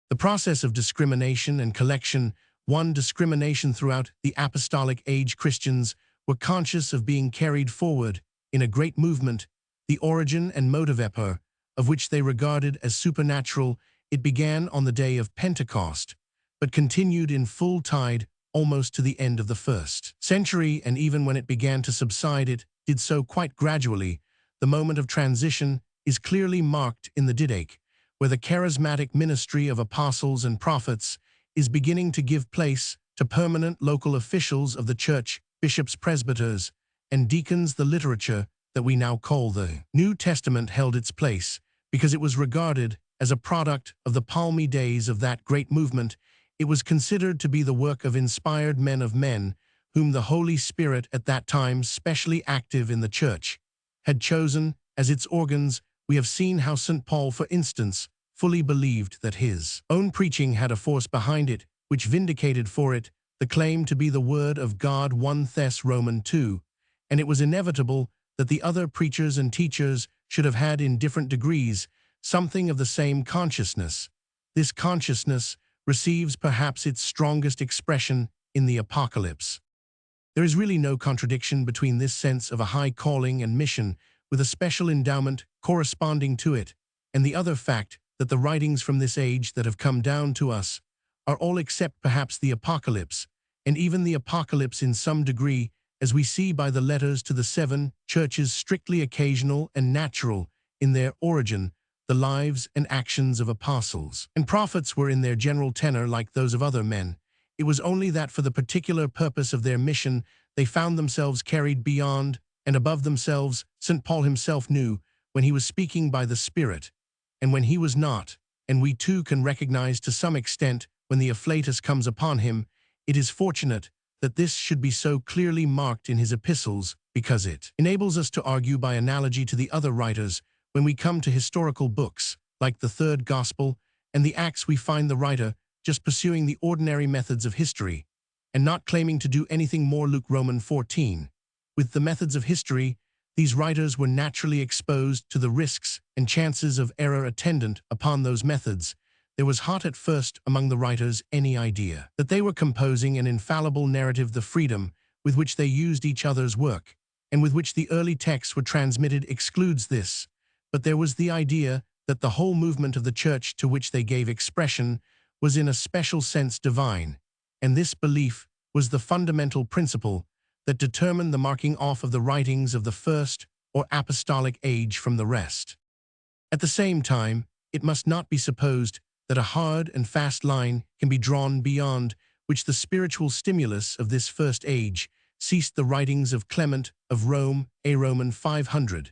S1: The process of discrimination and collection. 1. Discrimination. Throughout the apostolic age, Christians were conscious of being carried forward in a great movement, the origin and motive of which they regarded as supernatural. It began on the day of Pentecost, but continued in full tide almost to the end of the 1st century, and even when it began to subside, it did so quite gradually. The moment of transition is clearly marked in the Didache, where the charismatic ministry of apostles and prophets is beginning to give place to permanent local officials of the church, bishops, presbyters, and deacons. The literature that we now call the New Testament held its place because it was regarded as a product of the palmy days of that great movement. It was considered to be the work of inspired men of men, whom the Holy Spirit, at that time specially active in the church, had chosen as its organs. We have seen how St. Paul, for instance, fully believed that his own preaching had a force behind it, which vindicated for it the claim to be the word of God. 1 Thess Roman 2, and it was inevitable that the other preachers and teachers should have had in different degrees something of the same consciousness. This consciousness receives perhaps its strongest expression in the Apocalypse. There is really no contradiction between this sense of a high calling and mission with a special endowment corresponding to it, and the other fact that the writings from this age that have come down to us are all except perhaps the Apocalypse, and even the Apocalypse in some degree, as we see by the letters to the 7 churches, strictly occasional and natural in their origin. The lives and actions of apostles and prophets were in their general tenor like those of other men. It was only that for the particular purpose of their mission they found themselves carried beyond and above themselves. St. Paul himself knew, when he was speaking by the Spirit, and when he was not, and we too can recognize to some extent when the afflatus comes upon him, it is fortunate that this should be so clearly marked in his epistles, because it enables us to argue by analogy to the other writers when we come to historical books, like the Third Gospel and the Acts. We find the writer just pursuing the ordinary methods of history, and not claiming to do anything more. Luke Roman 14. With the methods of history, these writers were naturally exposed to the risks and chances of error attendant upon those methods. There was hot at first among the writers any idea that they were composing an infallible narrative. The freedom with which they used each other's work, and with which the early texts were transmitted, excludes this. But there was the idea that the whole movement of the church to which they gave expression was in a special sense divine, and this belief was the fundamental principle that determined the marking off of the writings of the first or apostolic age from the rest. At the same time, it must not be supposed that a hard and fast line can be drawn beyond which the spiritual stimulus of this first age ceased. The writings of Clement of Rome, a Roman 500,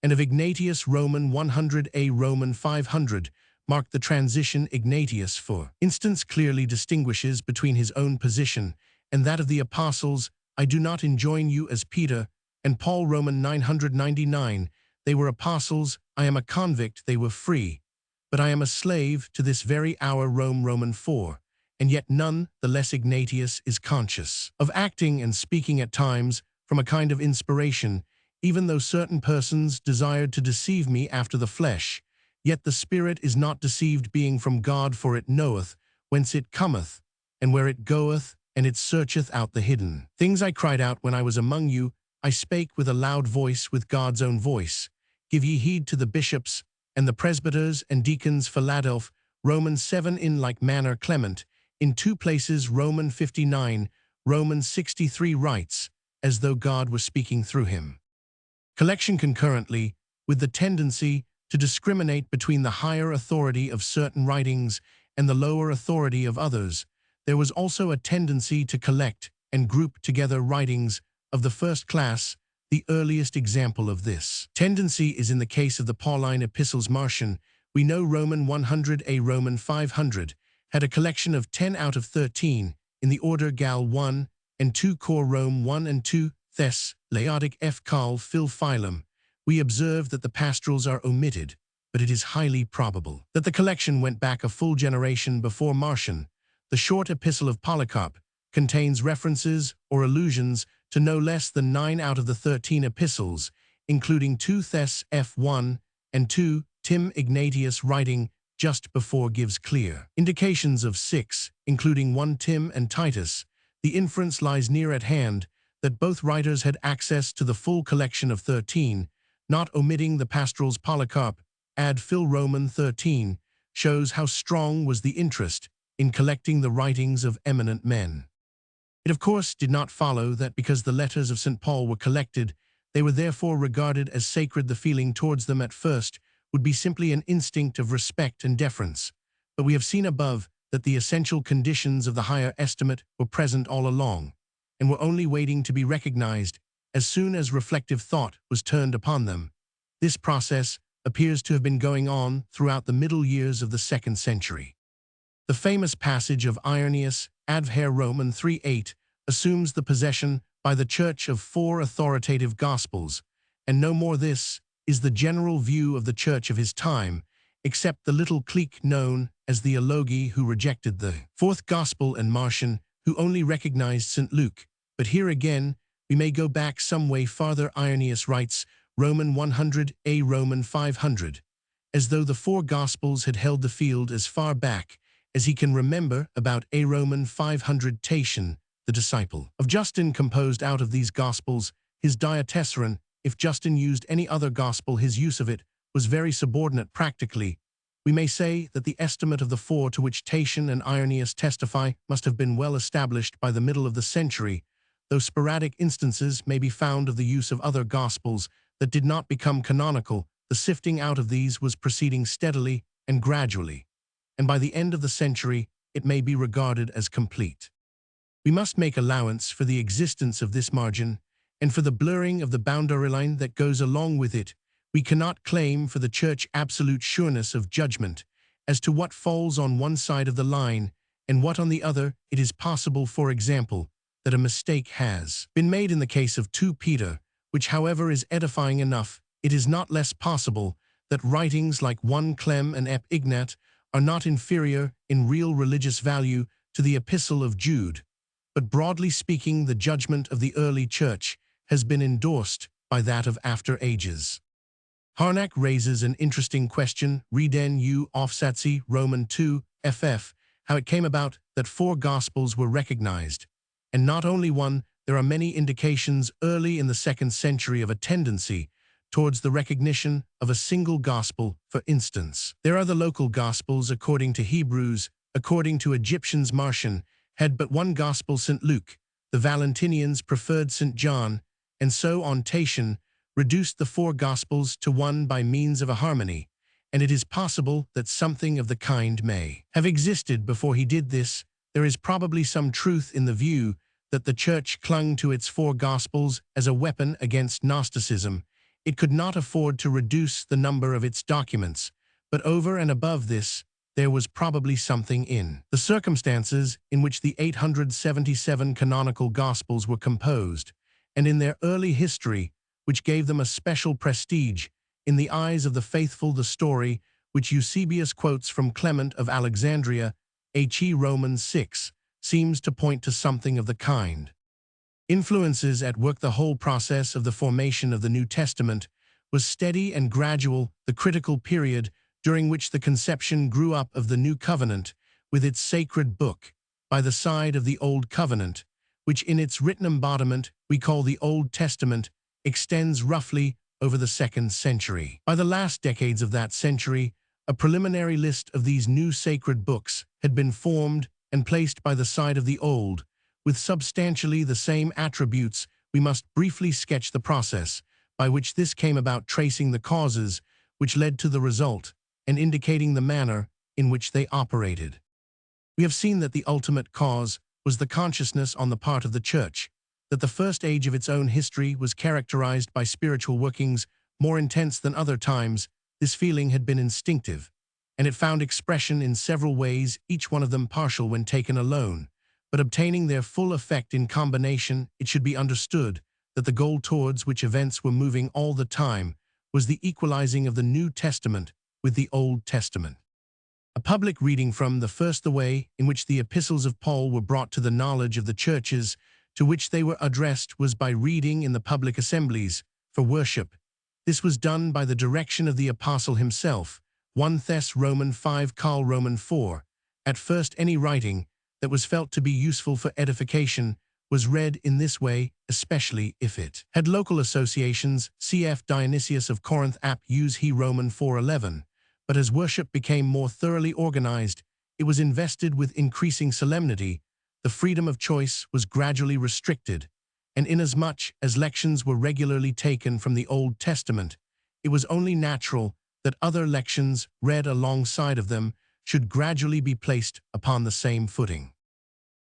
S1: and of Ignatius Roman 100, a Roman 500, marked the transition. Ignatius, for instance, clearly distinguishes between his own position and that of the apostles. I do not enjoin you as Peter and Paul. Roman 999, they were apostles, I am a convict. They were free, but I am a slave to this very hour. Rome Roman 4. And yet none the less Ignatius is conscious of acting and speaking at times from a kind of inspiration, even though certain persons desired to deceive me after the flesh. Yet the Spirit is not deceived, being from God, for it knoweth whence it cometh, and where it goeth, and it searcheth out the hidden things. I cried out when I was among you, I spake with a loud voice, with God's own voice. Give ye heed to the bishops, and the presbyters and deacons. Philadelph, Romans 7. In like manner Clement, in two places, Roman 59, Romans 63, writes, as though God were speaking through him. Collection concurrently with the tendency to discriminate between the higher authority of certain writings and the lower authority of others, there was also a tendency to collect and group together writings of the first class. The earliest example of this tendency is in the case of the Pauline epistles. Marcion, we know, Roman 100, a Roman 500, had a collection of 10 out of 13 in the order Gal 1 and 2 Cor, Rome 1 and 2 Thess, Laodic F. Carl Phil Philem. We observe that the pastorals are omitted, but it is highly probable that the collection went back a full generation before Marcion. The short epistle of Polycarp contains references or allusions to no less than 9 out of the 13 epistles, including 2 Thess F1 and 2 Tim. Ignatius, writing just before, gives clear indications of 6, including 1 Tim and Titus. The inference lies near at hand that both writers had access to the full collection of 13, not omitting the pastorals. Polycarp, ad Phil. Roman 13, shows how strong was the interest in collecting the writings of eminent men. It of course did not follow that because the letters of St. Paul were collected, they were therefore regarded as sacred. The feeling towards them at first would be simply an instinct of respect and deference, but we have seen above that the essential conditions of the higher estimate were present all along, and were only waiting to be recognized as soon as reflective thought was turned upon them. This process appears to have been going on throughout the middle years of the 2nd century. The famous passage of Irenaeus, Advher Roman 3:8, assumes the possession by the Church of 4 authoritative Gospels, and no more. This is the general view of the Church of his time, except the little clique known as the Elogi, who rejected the 4th Gospel, and Marcion, who only recognized St. Luke. But here again, we may go back some way farther. Irenaeus writes, Roman 100, a Roman 500, as though the 4 Gospels had held the field as far back as he can remember. About a Roman 500, Tatian, the disciple of Justin, composed out of these Gospels his Diatessaron. If Justin used any other Gospel, his use of it was very subordinate. Practically, we may say that the estimate of the 4 to which Tatian and Irenaeus testify must have been well established by the middle of the century, though sporadic instances may be found of the use of other Gospels that did not become canonical. The sifting out of these was proceeding steadily and gradually, and by the end of the century it may be regarded as complete. We must make allowance for the existence of this margin, and for the blurring of the boundary line that goes along with it. We cannot claim for the Church absolute sureness of judgment as to what falls on one side of the line and what on the other. It is possible, for example, that a mistake has been made in the case of 2 Peter, which however is edifying enough. It is not less possible that writings like 1 Clem and Ep Ignat are not inferior in real religious value to the Epistle of Jude, but broadly speaking, the judgment of the early Church has been endorsed by that of after ages. Harnack raises an interesting question, Reden u Offsatsi Roman 2, ff, how it came about that 4 Gospels were recognized. And not only one, there are many indications early in the 2nd century of a tendency towards the recognition of a single Gospel. For instance, there are the local Gospels according to Hebrews, according to Egyptians Marcion had but one Gospel, St. Luke, the Valentinians preferred St. John, and so on. Tatian reduced the 4 Gospels to one by means of a harmony, and it is possible that something of the kind may have existed before he did this. There is probably some truth in the view that the Church clung to its 4 Gospels as a weapon against Gnosticism. It could not afford to reduce the number of its documents, but over and above this, there was probably something in the circumstances in which the 877 canonical Gospels were composed, and in their early history, which gave them a special prestige in the eyes of the faithful. The story, which Eusebius quotes from Clement of Alexandria, He Romans 6, seems to point to something of the kind. Influences at work. The whole process of the formation of the New Testament was steady and gradual. The critical period during which the conception grew up of the New Covenant, with its sacred book, by the side of the Old Covenant, which in its written embodiment we call the Old Testament, extends roughly over the 2nd century. By the last decades of that century, a preliminary list of these new sacred books had been formed and placed by the side of the Old, with substantially the same attributes. We must briefly sketch the process by which this came about, tracing the causes which led to the result, and indicating the manner in which they operated. We have seen that the ultimate cause was the consciousness on the part of the Church that the first age of its own history was characterized by spiritual workings more intense than other times. This feeling had been instinctive, and it found expression in several ways, each one of them partial when taken alone, but obtaining their full effect in combination. It should be understood that the goal towards which events were moving all the time was the equalizing of the New Testament with the Old Testament. A public reading from the way in which the epistles of Paul were brought to the knowledge of the churches to which they were addressed was by reading in the public assemblies for worship. This was done by the direction of the apostle himself. 1 Thess Roman 5 Col Roman 4. At first, any writing that was felt to be useful for edification was read in this way, especially if it had local associations. Cf. Dionysius of Corinth ap Us He Roman 4:11. But as worship became more thoroughly organized, it was invested with increasing solemnity. The freedom of choice was gradually restricted, and inasmuch as lections were regularly taken from the Old Testament, it was only natural that other lections read alongside of them should gradually be placed upon the same footing.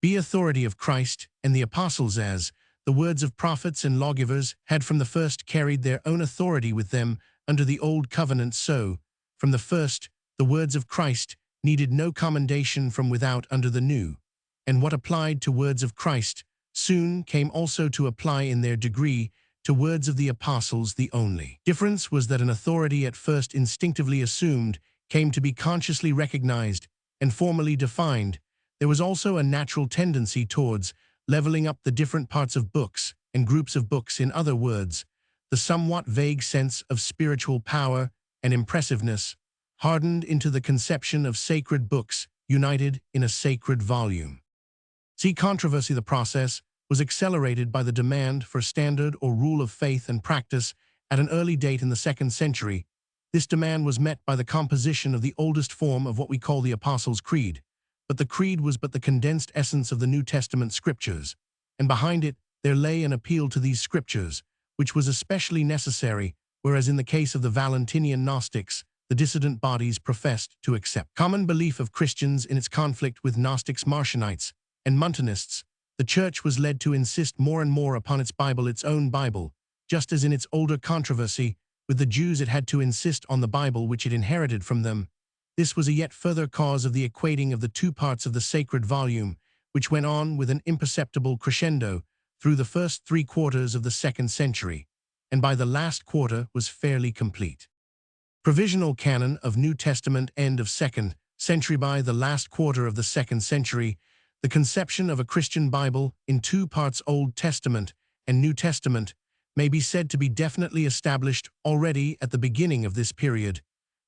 S1: The authority of Christ and the apostles, as the words of prophets and lawgivers had from the first carried their own authority with them under the Old Covenant, so, from the first, the words of Christ needed no commendation from without under the New, and what applied to words of Christ soon came also to apply in their degree to words of the apostles. The only difference was that an authority at first instinctively assumed came to be consciously recognized and formally defined. There was also a natural tendency towards leveling up the different parts of books and groups of books. In other words, the somewhat vague sense of spiritual power and impressiveness hardened into the conception of sacred books united in a sacred volume. See controversy. The process was accelerated by the demand for standard or rule of faith and practice at an early date in the 2nd century. This demand was met by the composition of the oldest form of what we call the Apostles' Creed. But the creed was but the condensed essence of the New Testament scriptures, and behind it there lay an appeal to these scriptures, which was especially necessary, whereas in the case of the Valentinian Gnostics, the dissident bodies professed to accept common belief of Christians in its conflict with Gnostics, Marcionites, and Montanists. The Church was led to insist more and more upon its Bible, its own Bible, just as in its older controversy With the Jews it had to insist on the Bible which it inherited from them. This was a yet further cause of the equating of the two parts of the sacred volume, which went on with an imperceptible crescendo through the first 3/4 of the 2nd century, and by the last quarter was fairly complete. Provisional canon of New Testament end of 2nd century. By the last quarter of the 2nd century, the conception of a Christian Bible in two parts, Old Testament and New Testament, may be said to be definitely established already at the beginning of this period.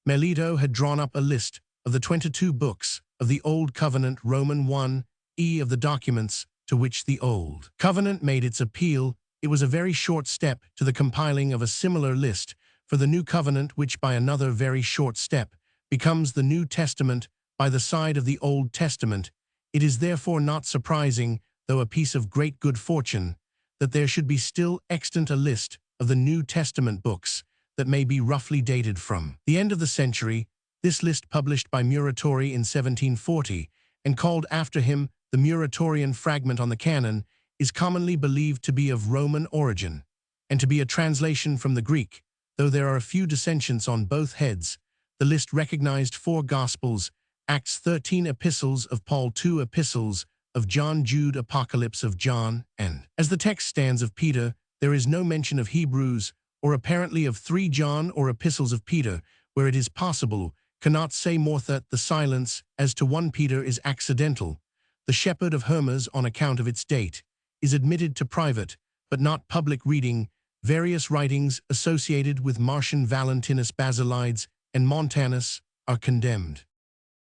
S1: Melito had drawn up a list of the 22 books of the Old Covenant, Roman 1e of the documents to which the Old Covenant made its appeal. It was a very short step to the compiling of a similar list for the New Covenant, which by another very short step becomes the New Testament by the side of the Old Testament. It is therefore not surprising, though a piece of great good fortune, that there should be still extant a list of the New Testament books that may be roughly dated from the end of the century. This list, published by Muratori in 1740 and called after him the Muratorian Fragment on the Canon, is commonly believed to be of Roman origin and to be a translation from the Greek, though there are a few dissensions on both heads. The list recognized 4 Gospels, Acts 13 epistles of Paul, 2 epistles of John, Jude, Apocalypse of John, and, as the text stands, of Peter. There is no mention of Hebrews, or apparently of 3 John or epistles of Peter, where it is possible, cannot say more that the silence as to 1 Peter is accidental. The Shepherd of Hermas, on account of its date, is admitted to private, but not public reading. Various writings associated with Marcian Valentinus Basilides and Montanus are condemned.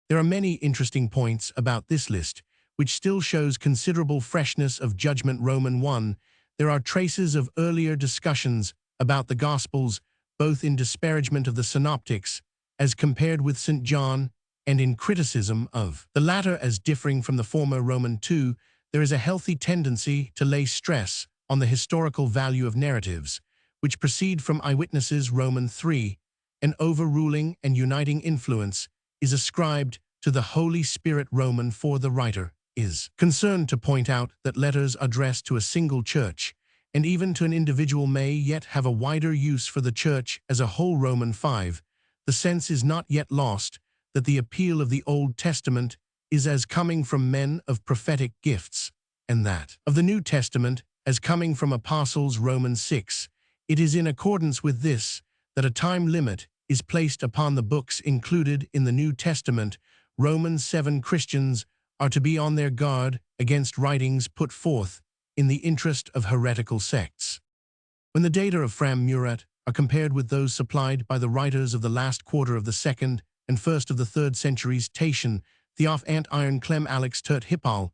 S1: There are many interesting points about this list, which still shows considerable freshness of judgment. Roman 1. There are traces of earlier discussions about the Gospels, both in disparagement of the Synoptics, as compared with St. John, and in criticism of the latter as differing from the former. Roman 2. There is a healthy tendency to lay stress on the historical value of narratives, which proceed from eyewitnesses. Roman 3. An overruling and uniting influence is ascribed to the Holy Spirit. Roman 4. The writer is concerned to point out that letters addressed to a single church, and even to an individual, may yet have a wider use for the church as a whole. Roman 5. The sense is not yet lost that the appeal of the Old Testament is as coming from men of prophetic gifts, and that of the New Testament as coming from apostles. Romans 6. It is in accordance with this that a time limit is placed upon the books included in the New Testament. Romans 7. Christians are to be on their guard against writings put forth in the interest of heretical sects. When the data of Fram Murat are compared with those supplied by the writers of the last quarter of the 2nd and 1st of the 3rd centuries, Tatian, Theoph Ant Iron Clem Alex Turt Hippal,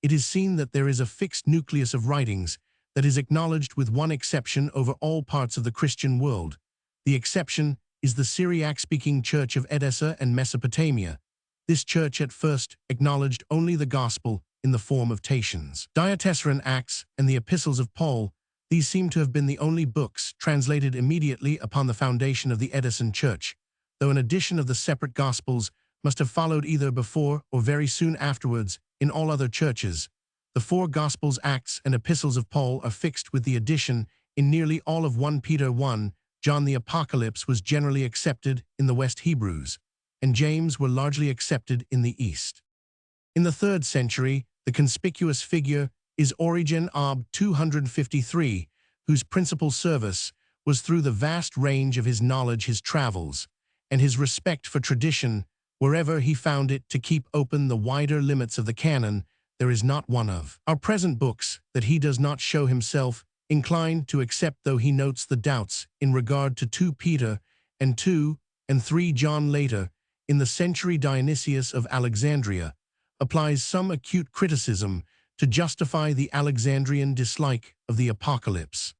S1: it is seen that there is a fixed nucleus of writings that is acknowledged with one exception over all parts of the Christian world. The exception is the Syriac-speaking Church of Edessa and Mesopotamia. This church at first acknowledged only the Gospel in the form of Tatian's Diatessaron Acts and the Epistles of Paul. These seem to have been the only books translated immediately upon the foundation of the Edessan Church, though an edition of the separate Gospels must have followed either before or very soon afterwards in all other churches. The 4 Gospels, Acts, and Epistles of Paul are fixed with the addition in nearly all of 1 Peter 1. John the Apocalypse was generally accepted in the West. Hebrews and James were largely accepted in the East. In the 3rd century, the conspicuous figure is Origen ab 253, whose principal service was through the vast range of his knowledge, his travels, and his respect for tradition, wherever he found it, to keep open the wider limits of the canon. There is not one of our present books that he does not show himself inclined to accept, though he notes the doubts in regard to 2 Peter and 2 and 3 John. Later in the century, Dionysius of Alexandria applies some acute criticism to justify the Alexandrian dislike of the Apocalypse.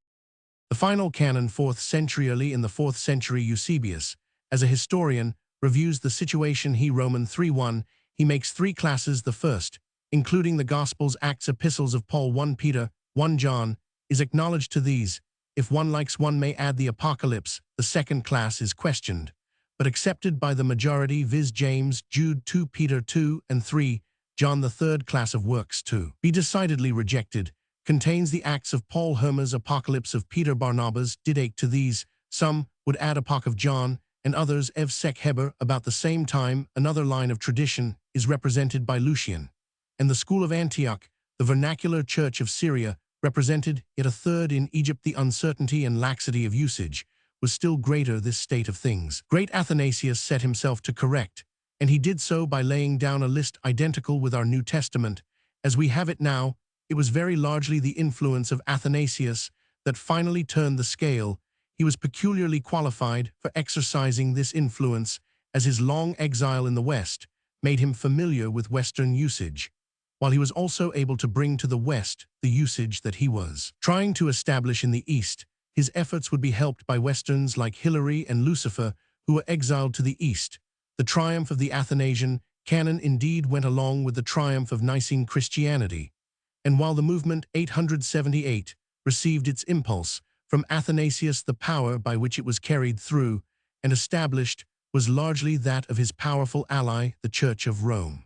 S1: The final canon, 4th century. Early in the 4th century, Eusebius, as a historian, reviews the situation. Roman 3:1, he makes 3 classes. The first, including the Gospels, Acts, Epistles of Paul, 1 Peter, 1 John, is acknowledged to these. If one likes, one may add the Apocalypse. The second class is questioned, but accepted by the majority, viz. James, Jude, 2 Peter 2 and 3 John. The third class of works to be decidedly rejected contains the Acts of Paul, Hermas, Apocalypse of Peter, Barnabas, Didache. To these, Some would add Epoch of John, and others Ev Sek Heber. About the same time, another line of tradition is represented by Lucian. And the school of Antioch, the vernacular church of Syria, represented yet a third in Egypt. The uncertainty and laxity of usage was still greater this state of things. Great Athanasius set himself to correct, and he did so by laying down a list identical with our New Testament. As we have it now, it was very largely the influence of Athanasius that finally turned the scale. He was peculiarly qualified for exercising this influence, as his long exile in the West made him familiar with Western usage, while he was also able to bring to the West the usage that he was trying to establish in the East. His efforts would be helped by Westerns like Hilary and Lucifer, who were exiled to the East. The triumph of the Athanasian canon indeed went along with the triumph of Nicene Christianity, and while the movement 878 received its impulse from Athanasius, the power by which it was carried through and established was largely that of his powerful ally, the Church of Rome.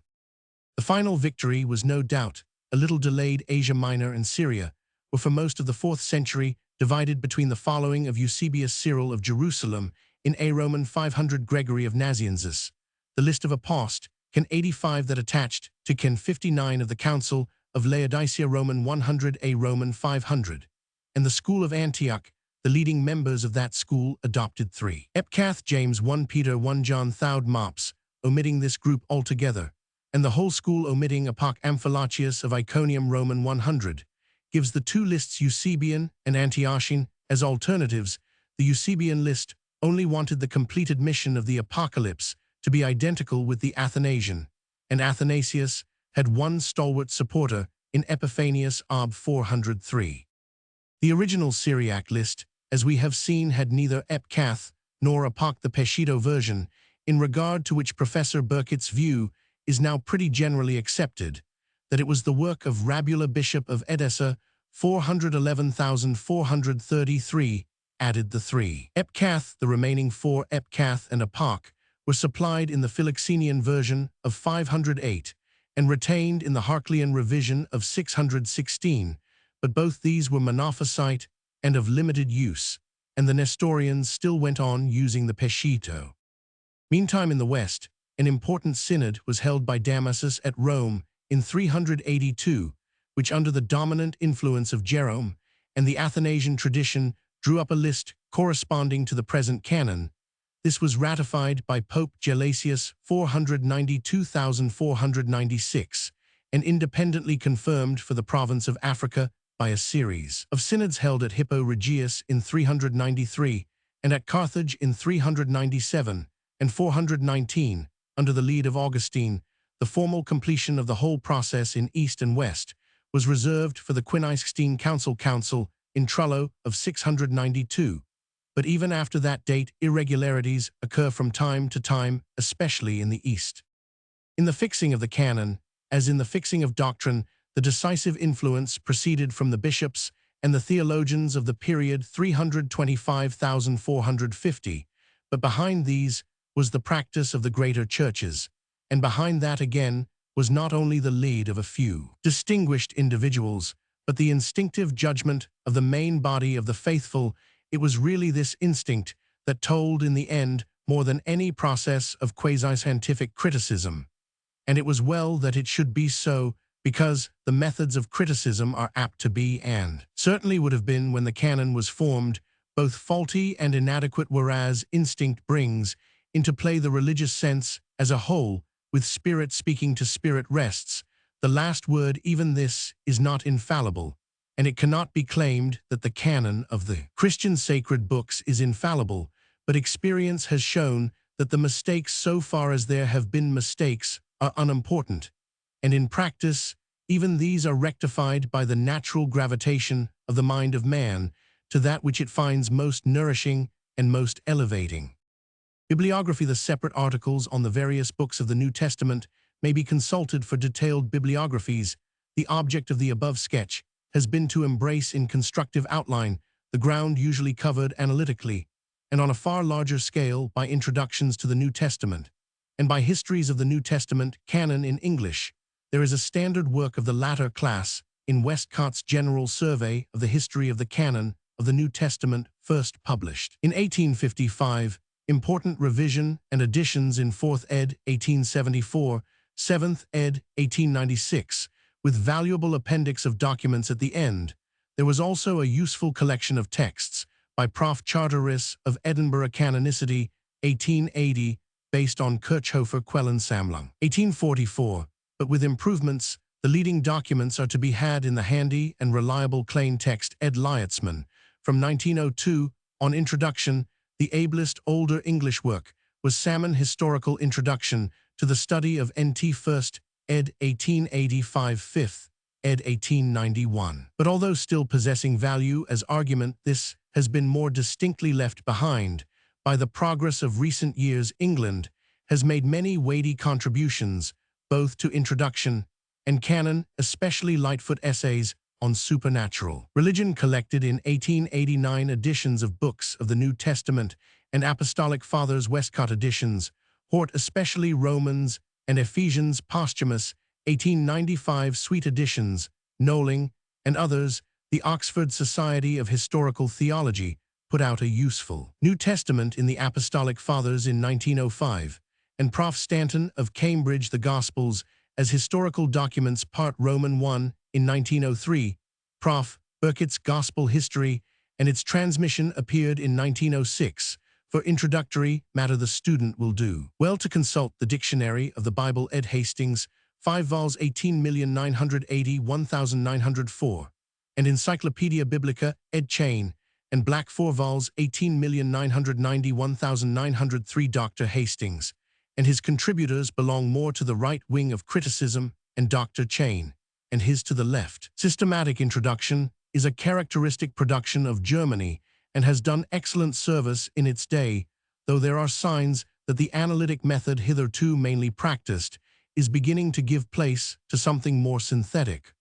S1: The final victory was no doubt a little delayed. Asia Minor and Syria were for most of the 4th century divided between the following of Eusebius Cyril of Jerusalem in A Roman 500, Gregory of Nazianzus, the list of Apost, Can 85 that attached to Can 59 of the Council of Laodicea Roman 100 A Roman 500, and the School of Antioch. The leading members of that school adopted 3. Epcath, James 1 Peter 1 John Thowd Mops, omitting this group altogether, and the whole school omitting Epoch Amphilochius of Iconium Roman 100, gives the two lists Eusebian and Antiochian as alternatives. The Eusebian list only wanted the complete admission of the Apocalypse to be identical with the Athanasian, and Athanasius had one stalwart supporter in Epiphanius Ob 403. The original Syriac list, as we have seen, had neither Epcath nor Epoch. The Peshitta version, in regard to which Professor Burkitt's view is now pretty generally accepted, that it was the work of Rabula, Bishop of Edessa, 411,433, added the 3. Epcath. The remaining 4 Epcath and Epoch were supplied in the Philoxenian version of 508 and retained in the Harklian revision of 616, but both these were Monophysite and of limited use, and the Nestorians still went on using the Peshitta. Meantime, in the West, an important synod was held by Damasus at Rome in 382, which, under the dominant influence of Jerome and the Athanasian tradition, drew up a list corresponding to the present canon. This was ratified by Pope Gelasius 492,496 and independently confirmed for the province of Africa by a series of synods held at Hippo Regius in 393 and at Carthage in 397 and 419, under the lead of Augustine. The formal completion of the whole process in East and West was reserved for the Quiniskstine Council in Trullo of 692. But even after that date, irregularities occur from time to time, especially in the East. In the fixing of the canon, as in the fixing of doctrine, the decisive influence proceeded from the bishops and the theologians of the period 325,450, but behind these was the practice of the greater churches, and behind that again was not only the lead of a few distinguished individuals, but the instinctive judgment of the main body of the faithful. It was really this instinct that told in the end more than any process of quasi-scientific criticism. And it was well that it should be so, because the methods of criticism are apt to be, and certainly would have been when the canon was formed, both faulty and inadequate, whereas instinct brings into play the religious sense as a whole, with spirit speaking to spirit rests. The last word, even this, is not infallible, and it cannot be claimed that the canon of the Christian sacred books is infallible, but experience has shown that the mistakes, so far as there have been mistakes, are unimportant, and in practice, even these are rectified by the natural gravitation of the mind of man to that which it finds most nourishing and most elevating. Bibliography. The separate articles on the various books of the New Testament may be consulted for detailed bibliographies. The object of the above sketch has been to embrace in constructive outline the ground usually covered analytically, and on a far larger scale by introductions to the New Testament, and by histories of the New Testament canon in English. There is a standard work of the latter class in Westcott's General Survey of the History of the Canon of the New Testament, first published. In 1855, important revision and additions in 4th ed. 1874, 7th ed. 1896, with valuable appendix of documents at the end. There was also a useful collection of texts by Prof. Charteris of Edinburgh Canonicity, 1880, based on Kirchhofer Quellensammlung. 1844, but with improvements, the leading documents are to be had in the handy and reliable plain text Ed Lietzman. From 1902, on Introduction, the ablest older English work was Salmon Historical Introduction to the Study of N.T. 1st ed. 1885 5th ed. 1891. But although still possessing value as argument, this has been more distinctly left behind. By the progress of recent years, England has made many weighty contributions, both to introduction and canon, especially Lightfoot essays on supernatural religion collected in 1889 editions of books of the New Testament and Apostolic Fathers Westcott editions, Hort especially Romans and Ephesians posthumous, 1895 Sweet editions, Knowling, and others. The Oxford Society of Historical Theology put out a useful New Testament in the Apostolic Fathers in 1905, and Prof. Stanton of Cambridge the Gospels as Historical Documents Part Roman 1 in 1903, Prof. Burkitt's Gospel History and its transmission appeared in 1906. For introductory matter the student will do well to consult the Dictionary of the Bible Ed Hastings, 5 vols 18,980,1904, and Encyclopaedia Biblica Ed Chain, and Black 4 vols 18,990,1903. Dr. Hastings and his contributors belong more to the right wing of criticism, and Dr. Chain and his to the left. Systematic Introduction is a characteristic production of Germany and has done excellent service in its day, though there are signs that the analytic method hitherto mainly practiced is beginning to give place to something more synthetic.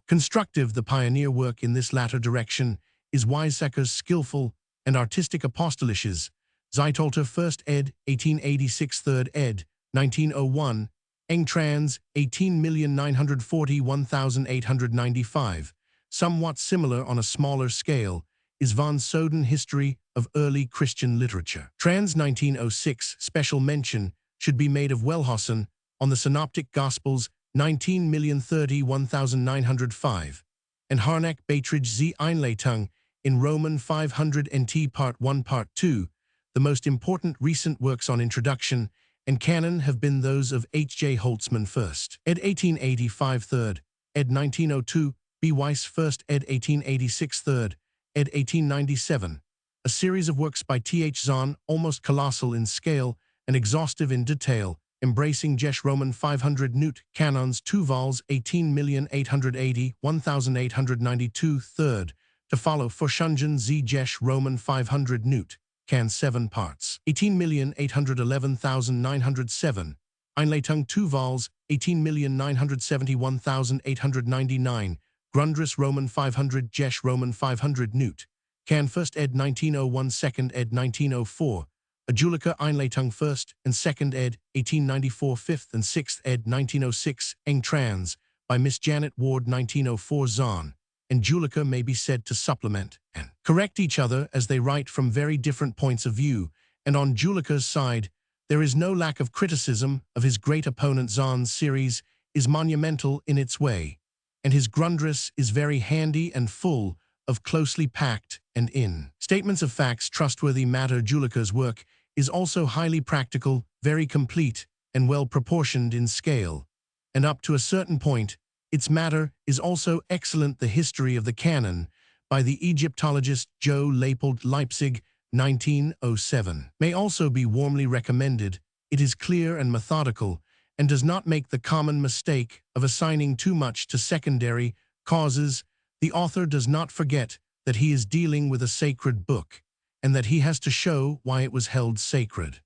S1: Constructive. The pioneer work in this latter direction is Weizsäcker's skillful and artistic apostolisches, Zeitalter 1st ed. 1886 3rd ed. 1901, Engtrans 18,940,1895. Somewhat similar on a smaller scale is von Soden History of Early Christian Literature. Trans 1906 special mention should be made of Wellhausen on the Synoptic Gospels 19,030,1905, and Harnack Beiträge Z Einleitung in Roman 500 NT Part 1 Part 2. The most important recent works on introduction and canon have been those of H. J. Holtzmann 1st ed. 1885 3rd ed. 1902, B. Weiss 1st ed. 1886 3rd ed. 1897, a series of works by T. H. Zahn, almost colossal in scale and exhaustive in detail, embracing Jesh Roman 500 Newt canons 2 vols 18,880,1892 3rd, to follow Forschungen Z Jesh Roman 500 Newt, can 7 parts, 18,811,907, Einleitung 2 vols, 18,971,899, Grundriss Roman 500 Jesh Roman 500 Newt, can 1st ed. 1901 2nd ed. 1904, Ajulica Einleitung 1st and 2nd ed. 1894 5th and 6th ed. 1906, Eng Trans, by Miss Janet Ward 1904 Zahn, and Julica may be said to supplement and correct each other as they write from very different points of view, and on Julica's side, there is no lack of criticism of his great opponent. Zahn's series is monumental in its way, and his Grundriss is very handy and full of closely packed and in statements of facts trustworthy matter. Julica's work is also highly practical, very complete, and well proportioned in scale, and up to a certain point, its matter is also excellent. The History of the Canon, by the Egyptologist Joe Leipold, Leipzig, 1907, may also be warmly recommended. It is clear and methodical, and does not make the common mistake of assigning too much to secondary causes. The author does not forget that he is dealing with a sacred book, and that he has to show why it was held sacred.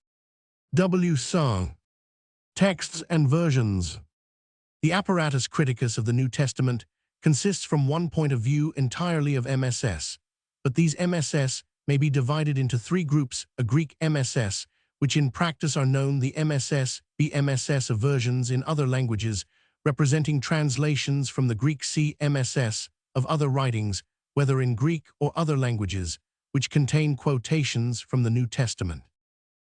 S1: W. Song. Texts and Versions. The apparatus criticus of the New Testament consists from one point of view entirely of MSS, but these MSS may be divided into 3 groups: a Greek MSS, which in practice are known the MSS, BMSS of versions in other languages, representing translations from the Greek, C MSS of other writings, whether in Greek or other languages, which contain quotations from the New Testament.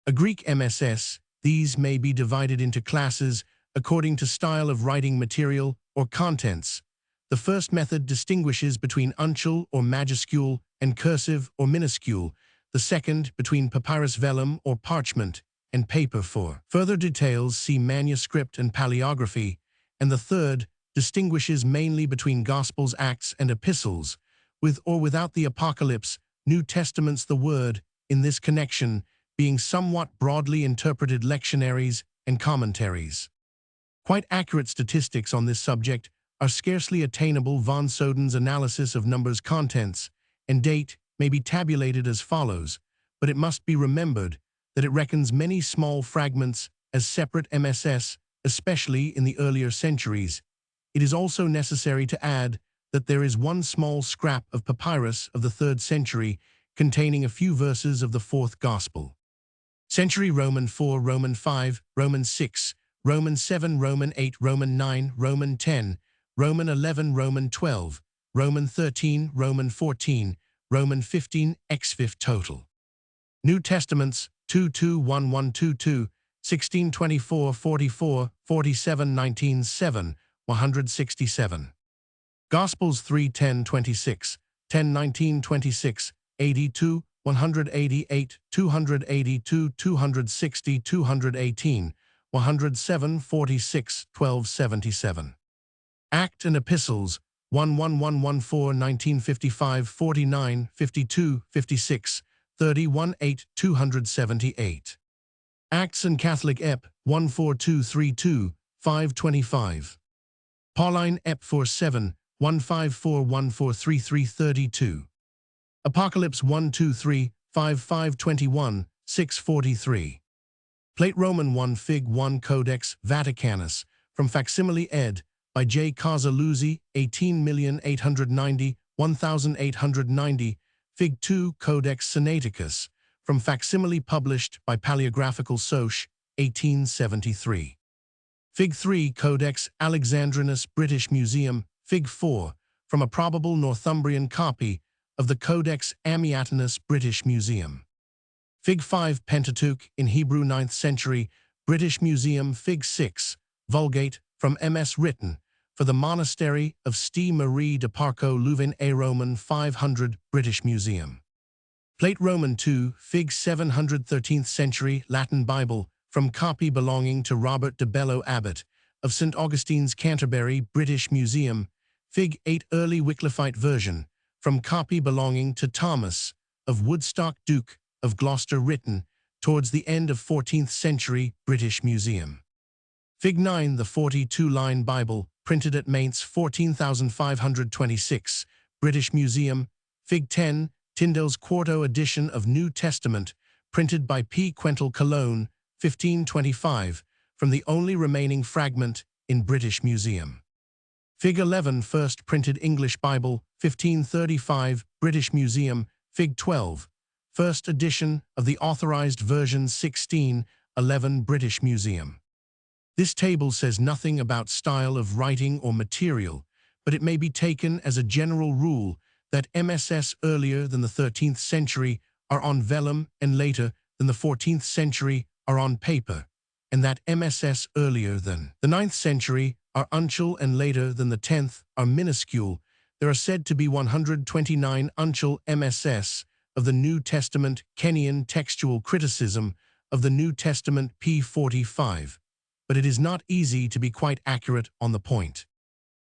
S1: A Greek MSS, these may be divided into classes according to style of writing material or contents. The first method distinguishes between uncial or majuscule and cursive or minuscule, the second between papyrus vellum or parchment and paper. For further details, see manuscript and paleography, and the third distinguishes mainly between Gospels, Acts, and Epistles, with or without the Apocalypse, New Testaments. The word, in this connection, being somewhat broadly interpreted lectionaries and commentaries. Quite accurate statistics on this subject are scarcely attainable. Von Soden's analysis of numbers, contents, and date may be tabulated as follows, but it must be remembered that it reckons many small fragments as separate MSS, especially in the earlier centuries. It is also necessary to add that there is one small scrap of papyrus of the 3rd century containing a few verses of the 4th Gospel. Century: Roman 4, Roman 5, Roman 6, Roman 7, Roman 8, Roman 9, Roman 10, Roman 11, Roman 12, Roman 13, Roman 14, Roman 15, x5 total. New Testaments: 221122, 1624, 44, 47, 19, 7, 167. Gospels: 3, 10, 26, 10, 19, 26, 82, 188, 282, 260, 218, 107, 46, 1277. Act and Epistles: 1, 1, 1, 1, 4, 1955, 49, 52, 56, 31, 8, 278. Acts and Catholic Ep. 14232, 525. Pauline Ep. 47, 154143332. Apocalypse 123, 5521, 643. Plate Roman 1 Fig 1 Codex Vaticanus, from facsimile ed. by J. Casaluzzi, 18,890, 1890, Fig 2 Codex Sinaiticus, from facsimile published by Paleographical Soc. 1873. Fig 3 Codex Alexandrinus, British Museum, Fig 4, from a probable Northumbrian copy of the Codex Amiatinus, British Museum. Fig 5 Pentateuch in Hebrew, 9th century, British Museum. Fig 6 Vulgate, from MS written for the Monastery of Ste Marie de Parco, Louvain, A Roman 500, British Museum. Plate Roman 2 Fig 700, 13th century, Latin Bible, from copy belonging to Robert de Bello, Abbot of St. Augustine's, Canterbury, British Museum. Fig 8 Early Wycliffite version, from copy belonging to Thomas of Woodstock, Duke of Gloucester, written towards the end of 14th century, British Museum. Fig 9 The 42-line Bible, printed at Mainz, 14,526, British Museum. Fig 10 Tyndale's quarto edition of New Testament, printed by P. Quentin Cologne, 1525, from the only remaining fragment in British Museum. Fig 11 First printed English Bible, 1535, British Museum. Fig 12 First edition of the Authorized Version, 1611, British Museum. This table says nothing about style of writing or material, but it may be taken as a general rule that MSS earlier than the 13th century are on vellum and later than the 14th century are on paper, and that MSS earlier than the 9th century are uncial and later than the 10th are minuscule. There are said to be 129 uncial MSS of the New Testament. Kenyan Textual Criticism of the New Testament, p. 45, but it is not easy to be quite accurate on the point.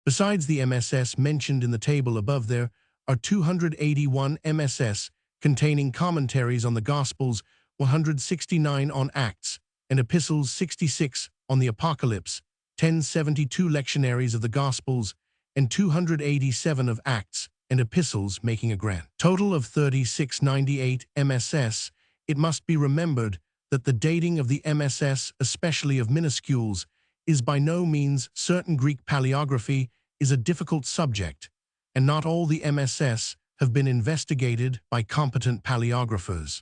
S1: Besides the MSS mentioned in the table above, there are 281 MSS containing commentaries on the Gospels, 169 on Acts and Epistles, 66 on the Apocalypse, 1072 lectionaries of the Gospels, and 287 of Acts and Epistles, making a grand total of 3698 MSS. It must be remembered that the dating of the MSS, especially of minuscules, is by no means certain. Greek paleography is a difficult subject, and not all the MSS have been investigated by competent paleographers.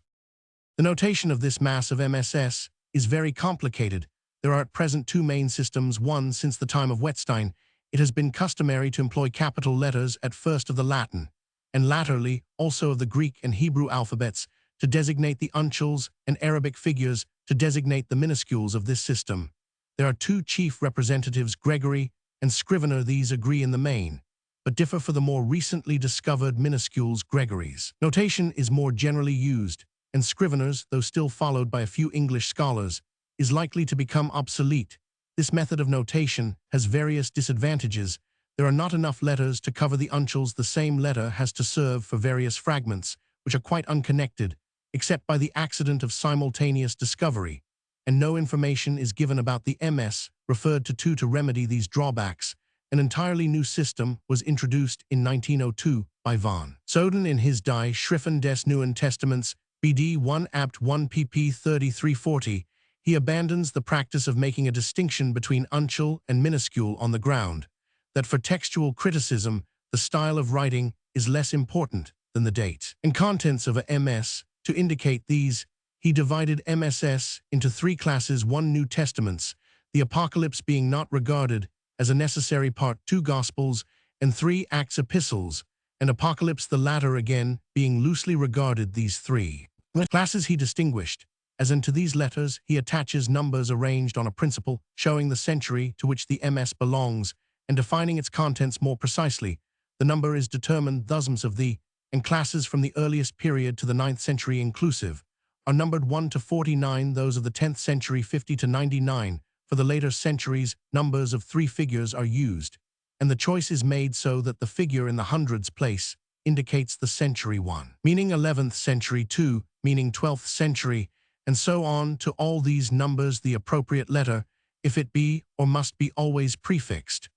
S1: The notation of this mass of MSS is very complicated. There are at present two main systems. One, since the time of Wettstein, it has been customary to employ capital letters at first of the Latin, and latterly also of the Greek and Hebrew alphabets to designate the uncials and Arabic figures to designate the minuscules of this system. There are two chief representatives, Gregory and Scrivener. These agree in the main, but differ for the more recently discovered minuscules, Gregory's. Notation is more generally used, and Scrivener's, though still followed by a few English scholars, is likely to become obsolete. This method of notation has various disadvantages. There are not enough letters to cover the uncials. The same letter has to serve for various fragments, which are quite unconnected, except by the accident of simultaneous discovery, and no information is given about the MS referred to remedy these drawbacks. An entirely new system was introduced in 1902 by van Soden in his Die Schriften des Neuen Testaments, BD 1 Abt 1 pp 3340. He abandons the practice of making a distinction between uncial and minuscule on the ground that for textual criticism, the style of writing is less important than the date and contents of a MS. To indicate these, he divided MSS into three classes: 1 New Testaments, the Apocalypse being not regarded as a necessary part; 2 Gospels, and 3 Acts Epistles, and Apocalypse, the latter again being loosely regarded. These three classes he distinguished, as into these letters he attaches numbers arranged on a principle showing the century to which the MS belongs and defining its contents more precisely. The number is determined thus of the and classes from the earliest period to the 9th century inclusive are numbered 1 to 49, those of the 10th century 50 to 99. For the later centuries, numbers of 3 figures are used, and the choice is made so that the figure in the hundreds place indicates the century 1, meaning 11th century, 2, meaning 12th century, and so on to all these numbers the appropriate letter, if it be or must be always prefixed.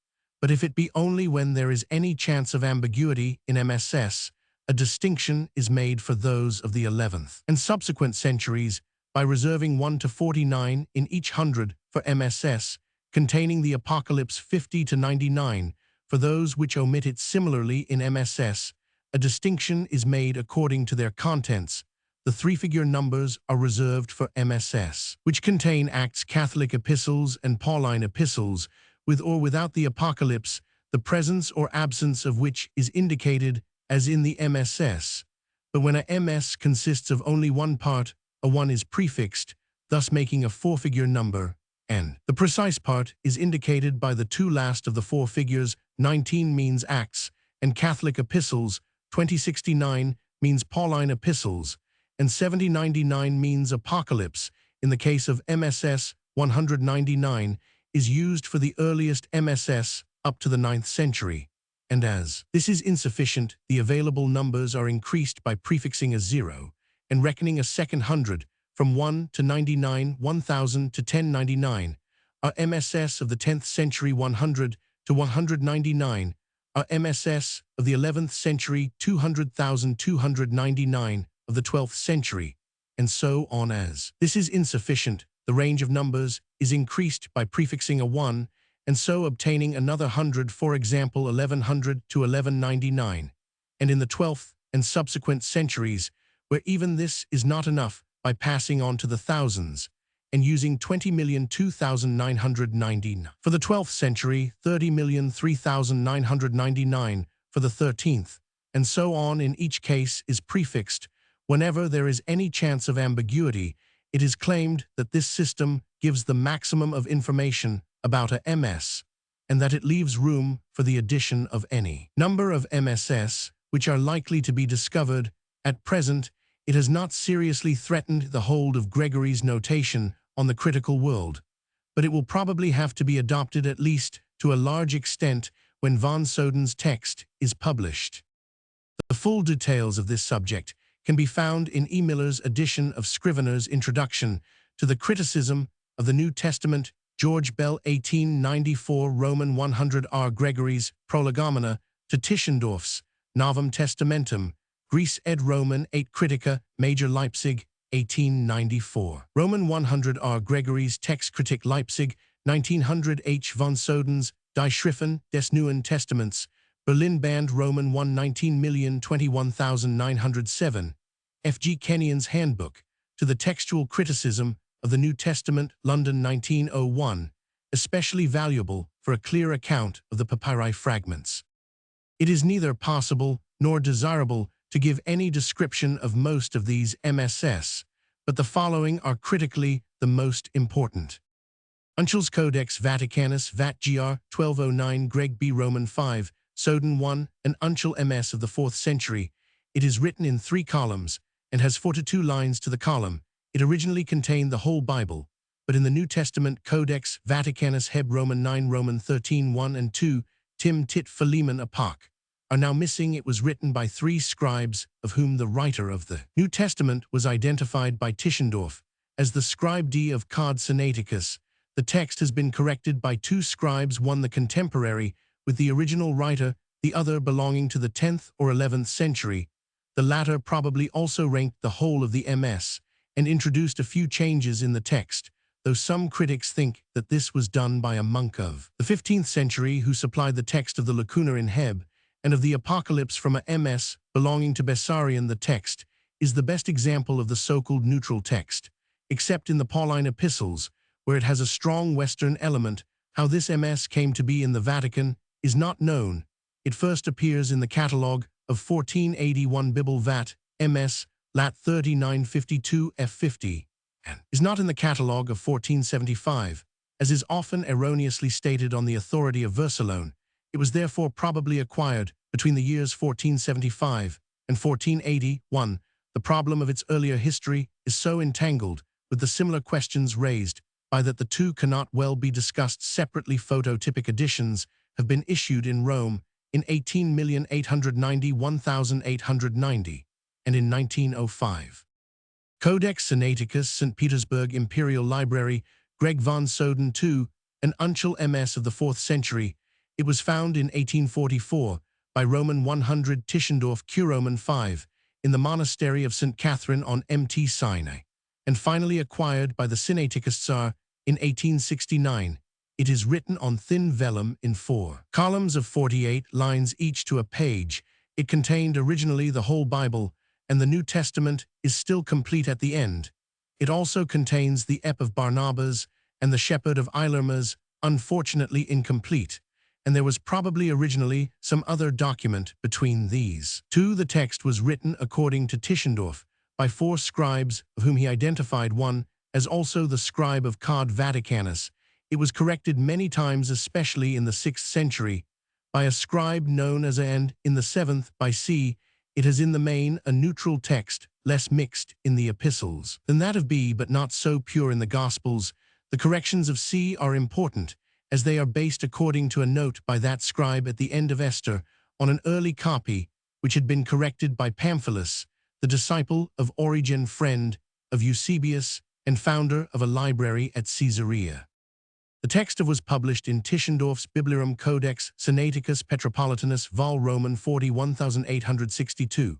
S1: But if it be only when there is any chance of ambiguity in MSS, a distinction is made for those of the 11th and subsequent centuries by reserving 1 to 49 in each hundred for MSS, containing the Apocalypse 50 to 99 for those which omit it. Similarly, in MSS, a distinction is made according to their contents. The 3-figure numbers are reserved for MSS, which contain Acts, Catholic epistles, and Pauline epistles, with or without the Apocalypse, the presence or absence of which is indicated as in the MSS. But when a MS consists of only one part, a 1 is prefixed, thus making a 4-figure number, and the precise part is indicated by the 2 last of the 4 figures. 19 means Acts and Catholic epistles, 2069 means Pauline epistles, and 7099 means Apocalypse. In the case of MSS, 199 is used for the earliest MSS up to the 9th century, and as this is insufficient, the available numbers are increased by prefixing a 0 and reckoning a second hundred from 1 to 99, 1000 to 1099. Our MSS of the 10th century 100 to 199, our MSS of the 11th century 200,299 of the 12th century, and so on. As this is insufficient, the range of numbers is increased by prefixing a 1 and so obtaining another 100, for example 1100 to 1199, and in the 12th and subsequent centuries, where even this is not enough, by passing on to the thousands and using 20,002,999 for the 12th century, 30,003,999 for the 13th, and so on. In each case is prefixed. Whenever there is any chance of ambiguity, it is claimed that this system gives the maximum of information about a MS, and that it leaves room for the addition of any number of MSS which are likely to be discovered. At present, it has not seriously threatened the hold of Gregory's notation on the critical world, but it will probably have to be adopted at least to a large extent when van Soden's text is published. The full details of this subject can be found in E. Miller's edition of Scrivener's Introduction to the Criticism of the New Testament, George Bell, 1894, Roman 100 R. Gregory's Prolegomena to Tischendorf's Novum Testamentum, Greece ed Roman 8 Critica, Major Leipzig, 1894. Roman 100 R. Gregory's Textkritik Leipzig, 1900 H. von Soden's Die Schriften des Neuen Testaments, Berlin Band Roman 1 19,021,907, F. G. Kenyon's Handbook to the Textual Criticism of the New Testament, London 1901, especially valuable for a clear account of the papyri fragments. It is neither possible nor desirable to give any description of most of these MSS, but the following are critically the most important. Uncial's Codex Vaticanus Vat Gr. 1209 Greg B. Roman 5, Soden 1, an Uncial MS of the 4th century. It is written in 3 columns and has 42 lines to the column. It originally contained the whole Bible, but in the New Testament Codex Vaticanus Heb Roman 9 Roman 13 1 and 2 Tim Tit Philemon Apok are now missing. It was written by 3 scribes, of whom the writer of the New Testament was identified by Tischendorf as the scribe D of Cod Sinaiticus. The text has been corrected by 2 scribes, one the contemporary with the original writer, the other belonging to the 10th or 11th century. The latter probably also ranked the whole of the MS and introduced a few changes in the text, though some critics think that this was done by a monk of the 15th century who supplied the text of the Lacuna in Heb and of the Apocalypse from a MS belonging to Bessarion. The text is the best example of the so-called neutral text, except in the Pauline epistles, where it has a strong Western element. How this MS came to be in the Vatican is not known. It first appears in the catalogue of 1481 Bibel Vat, MS, Lat 3952 F50, and is not in the catalogue of 1475, as is often erroneously stated on the authority of verse alone. It was therefore probably acquired between the years 1475 and 1481. The problem of its earlier history is so entangled with the similar questions raised by that the two cannot well be discussed separately. Phototypic editions have been issued in Rome in 18,891,890 and in 1905. Codex Sinaiticus, St. Petersburg Imperial Library, Greg von Soden II, an Uncial MS of the 4th century. It was found in 1844 by Roman 100 Tischendorf Q. Roman 5 in the monastery of St. Catherine on Mt. Sinai, and finally acquired by the Sinaiticus Tsar in 1869. It is written on thin vellum in 4 columns of 48 lines each to a page. It contained originally the whole Bible, and the New Testament is still complete at the end. It also contains the Ep of Barnabas and the Shepherd of Ilermas, unfortunately incomplete, and there was probably originally some other document between these 2. The text was written, according to Tischendorf, by 4 scribes, of whom he identified one as also the scribe of Cod Vaticanus. It was corrected many times, especially in the 6th century, by a scribe known as A, and in the 7th by C. It has in the main a neutral text, less mixed in the epistles than that of B, but not so pure in the Gospels. The corrections of C are important, as they are based according to a note by that scribe at the end of Esther on an early copy, which had been corrected by Pamphilus, the disciple of Origen, friend of Eusebius, and founder of a library at Caesarea. The text was published in Tischendorf's Bibliorum Codex Sinaiticus Petropolitanus Vol. Roman 41,862,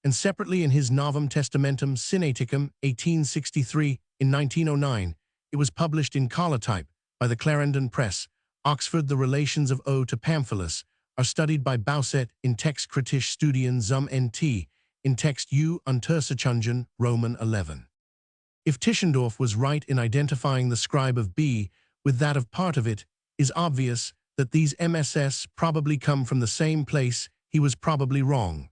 S1: and separately in his Novum Testamentum Sinaiticum 1863. In 1909, it was published in collotype by the Clarendon Press, Oxford. The relations of O to Pamphilus are studied by Bauset in Text Kritisch Studien zum NT, in Text U Untersuchungen, Roman 11. If Tischendorf was right in identifying the scribe of B with that of part of it, is obvious that these MSS probably come from the same place. He was probably wrong.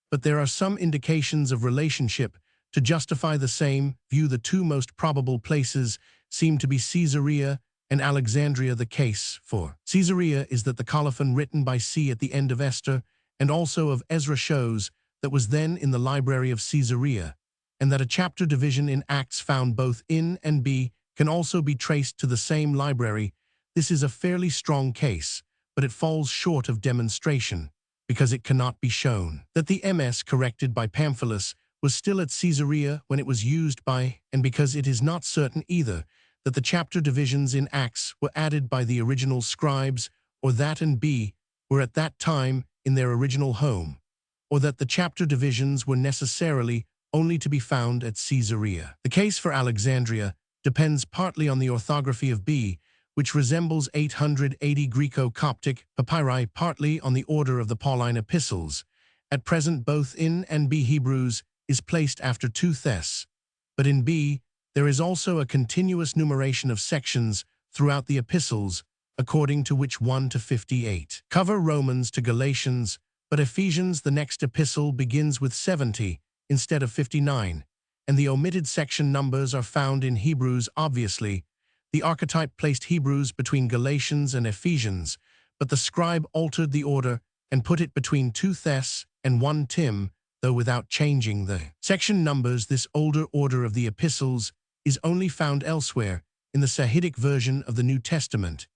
S1: But there are some indications of relationship to justify the same view. The 2 most probable places seem to be Caesarea and Alexandria. The case for Caesarea is that the colophon written by C at the end of Esther and also of Ezra shows that was then in the library of Caesarea, and that a chapter division in Acts found both in and B can also be traced to the same library. This is a fairly strong case, but it falls short of demonstration, because it cannot be shown that the MS corrected by Pamphilus was still at Caesarea when it was used by, and because it is not certain either that the chapter divisions in Acts were added by the original scribes, or that and B were at that time in their original home, or that the chapter divisions were necessarily only to be found at Caesarea. The case for Alexandria depends partly on the orthography of B, which resembles 880 Greco-Coptic papyri, partly on the order of the Pauline epistles. At present, both in and B Hebrews is placed after 2 Thes, but in B there is also a continuous numeration of sections throughout the epistles, according to which 1 to 58 cover Romans to Galatians, but Ephesians, the next epistle, begins with 70 instead of 59, and the omitted section numbers are found in Hebrews. Obviously, the archetype placed Hebrews between Galatians and Ephesians, but the scribe altered the order and put it between 2 Thess and 1 Tim, though without changing the section numbers. This older order of the epistles is only found elsewhere in the Sahidic version of the New Testament,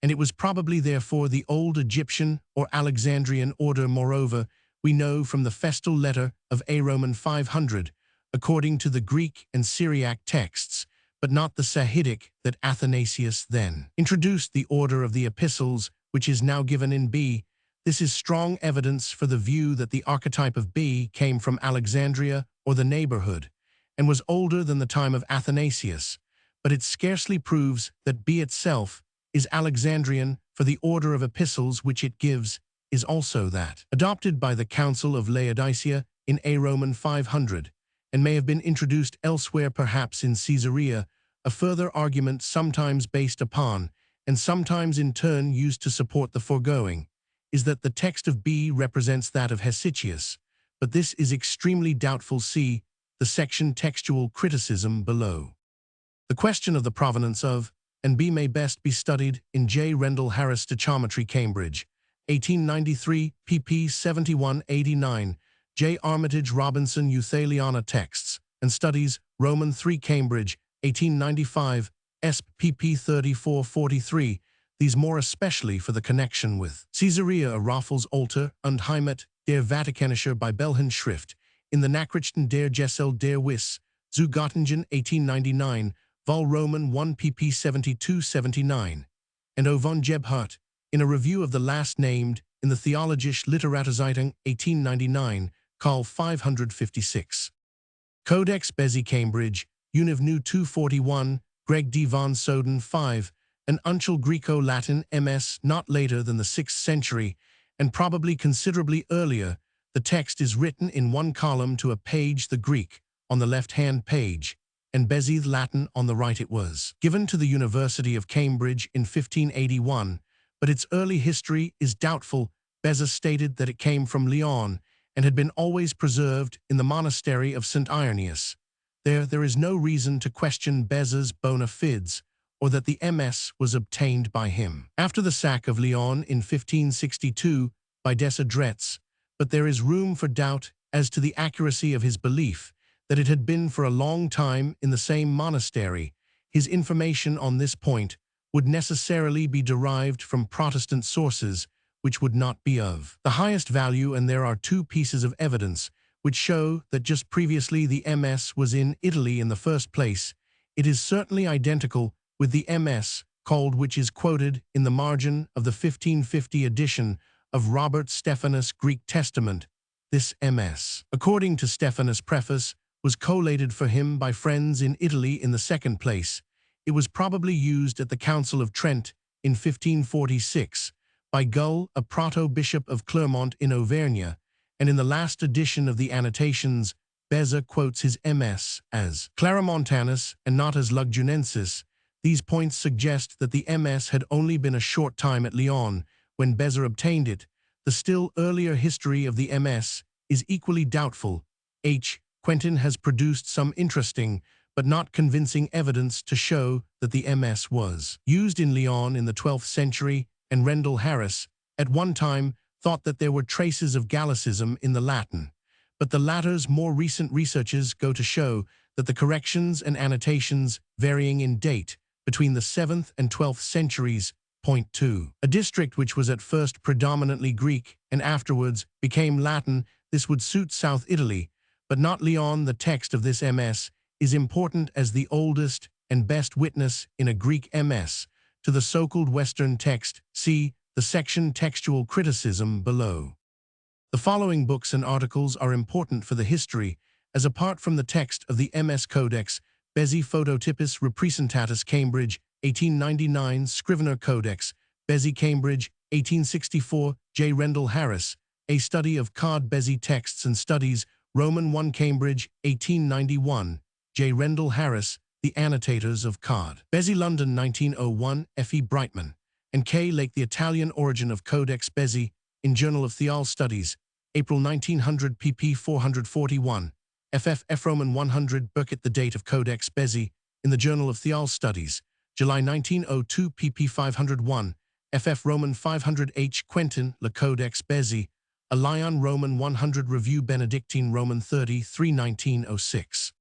S1: and it was probably therefore the old Egyptian or Alexandrian order. Moreover, we know from the festal letter of A Roman 500, according to the Greek and Syriac texts, but not the Sahidic, that Athanasius then introduced the order of the epistles, which is now given in B. This is strong evidence for the view that the archetype of B came from Alexandria or the neighborhood, and was older than the time of Athanasius, but it scarcely proves that B itself is Alexandrian, for the order of epistles which it gives is also that adopted by the Council of Laodicea in A Roman 500, and may have been introduced elsewhere, perhaps in Caesarea. A further argument, sometimes based upon, and sometimes in turn used to support the foregoing, is that the text of B represents that of Hesychius, but this is extremely doubtful. See the section Textual Criticism below. The question of the provenance of and B may best be studied in J. Rendell Harris, Stoichiometry, Cambridge, 1893, pp. 71-89, J. Armitage Robinson, Euthaliana Texts and Studies, Roman 3, Cambridge, 1895, Esp. pp. 34-43, these more especially for the connection with Caesarea. Raffles Alter und Heimat der Vatikanischer Bibelhandschrift in the Nachrichten der Gesell der Wiss, zu Göttingen, 1899, Vol. Roman 1 pp. 72-79, and O. von Gebhardt, in a review of the last named in the Theologische Literaturzeitung, 1899, Col. 556. Codex Bezy, Cambridge, Univ. New 241, Greg D. von Soden 5, an Uncial Greco-Latin MS, not later than the 6th century, and probably considerably earlier. The text is written in one column to a page, the Greek, on the left-hand page, and Bezy Latin on the right. It was given to the University of Cambridge in 1581, but its early history is doubtful. Beza stated that it came from Lyon and had been always preserved in the monastery of St. Irenaeus. There is no reason to question Beza's bona fides, or that the MS was obtained by him after the sack of Lyon in 1562 by Desidretz, but there is room for doubt as to the accuracy of his belief that it had been for a long time in the same monastery. His information on this point would necessarily be derived from Protestant sources, which would not be of the highest value, and there are 2 pieces of evidence which show that just previously the MS was in Italy in the first place. It is certainly identical with the MS called, which is quoted in the margin of the 1550 edition of Robert Stephanus' Greek Testament. This MS, according to Stephanus' preface, was collated for him by friends in Italy in the second place. It was probably used at the Council of Trent in 1546 by Gull, a proto-bishop of Clermont in Auvergne, and in the last edition of the Annotations, Beza quotes his MS as Claromontanus and not as Lugdunensis. These points suggest that the MS had only been a short time at Lyon when Beza obtained it. The still earlier history of the MS is equally doubtful. H. Quentin has produced some interesting but not convincing evidence to show that the MS was used in Lyon in the 12th century, and Rendell Harris, at one time, thought that there were traces of Gallicism in the Latin, but the latter's more recent researches go to show that the corrections and annotations varying in date between the 7th and 12th centuries point to a district which was at first predominantly Greek and afterwards became Latin. This would suit South Italy, but not Lyon. The text of this MS is important as the oldest and best witness in a Greek MS to the so-called Western text. See the section Textual Criticism below. The following books and articles are important for the history, as apart from the text of the MS Codex, Bezy Phototypus Representatus, Cambridge, 1899, Scrivener Codex, Bezy, Cambridge, 1864, J. Rendell Harris, A Study of Cod Bezy Texts and Studies, Roman 1, Cambridge, 1891, J. Rendell Harris, The Annotators of Cod Bezy, London, 1901, F. E. Brightman, and K. Lake, The Italian Origin of Codex Bezae, in Journal of Theology Studies, April 1900, pp. 441. F. Roman 100, Burkitt, The Date of Codex Bezae, in the Journal of Theology Studies, July 1902, pp. 501. Roman 500 H. Quentin, Le Codex Bezae, a Lyon Roman 100 Review Benedictine Roman 30, 3 1906.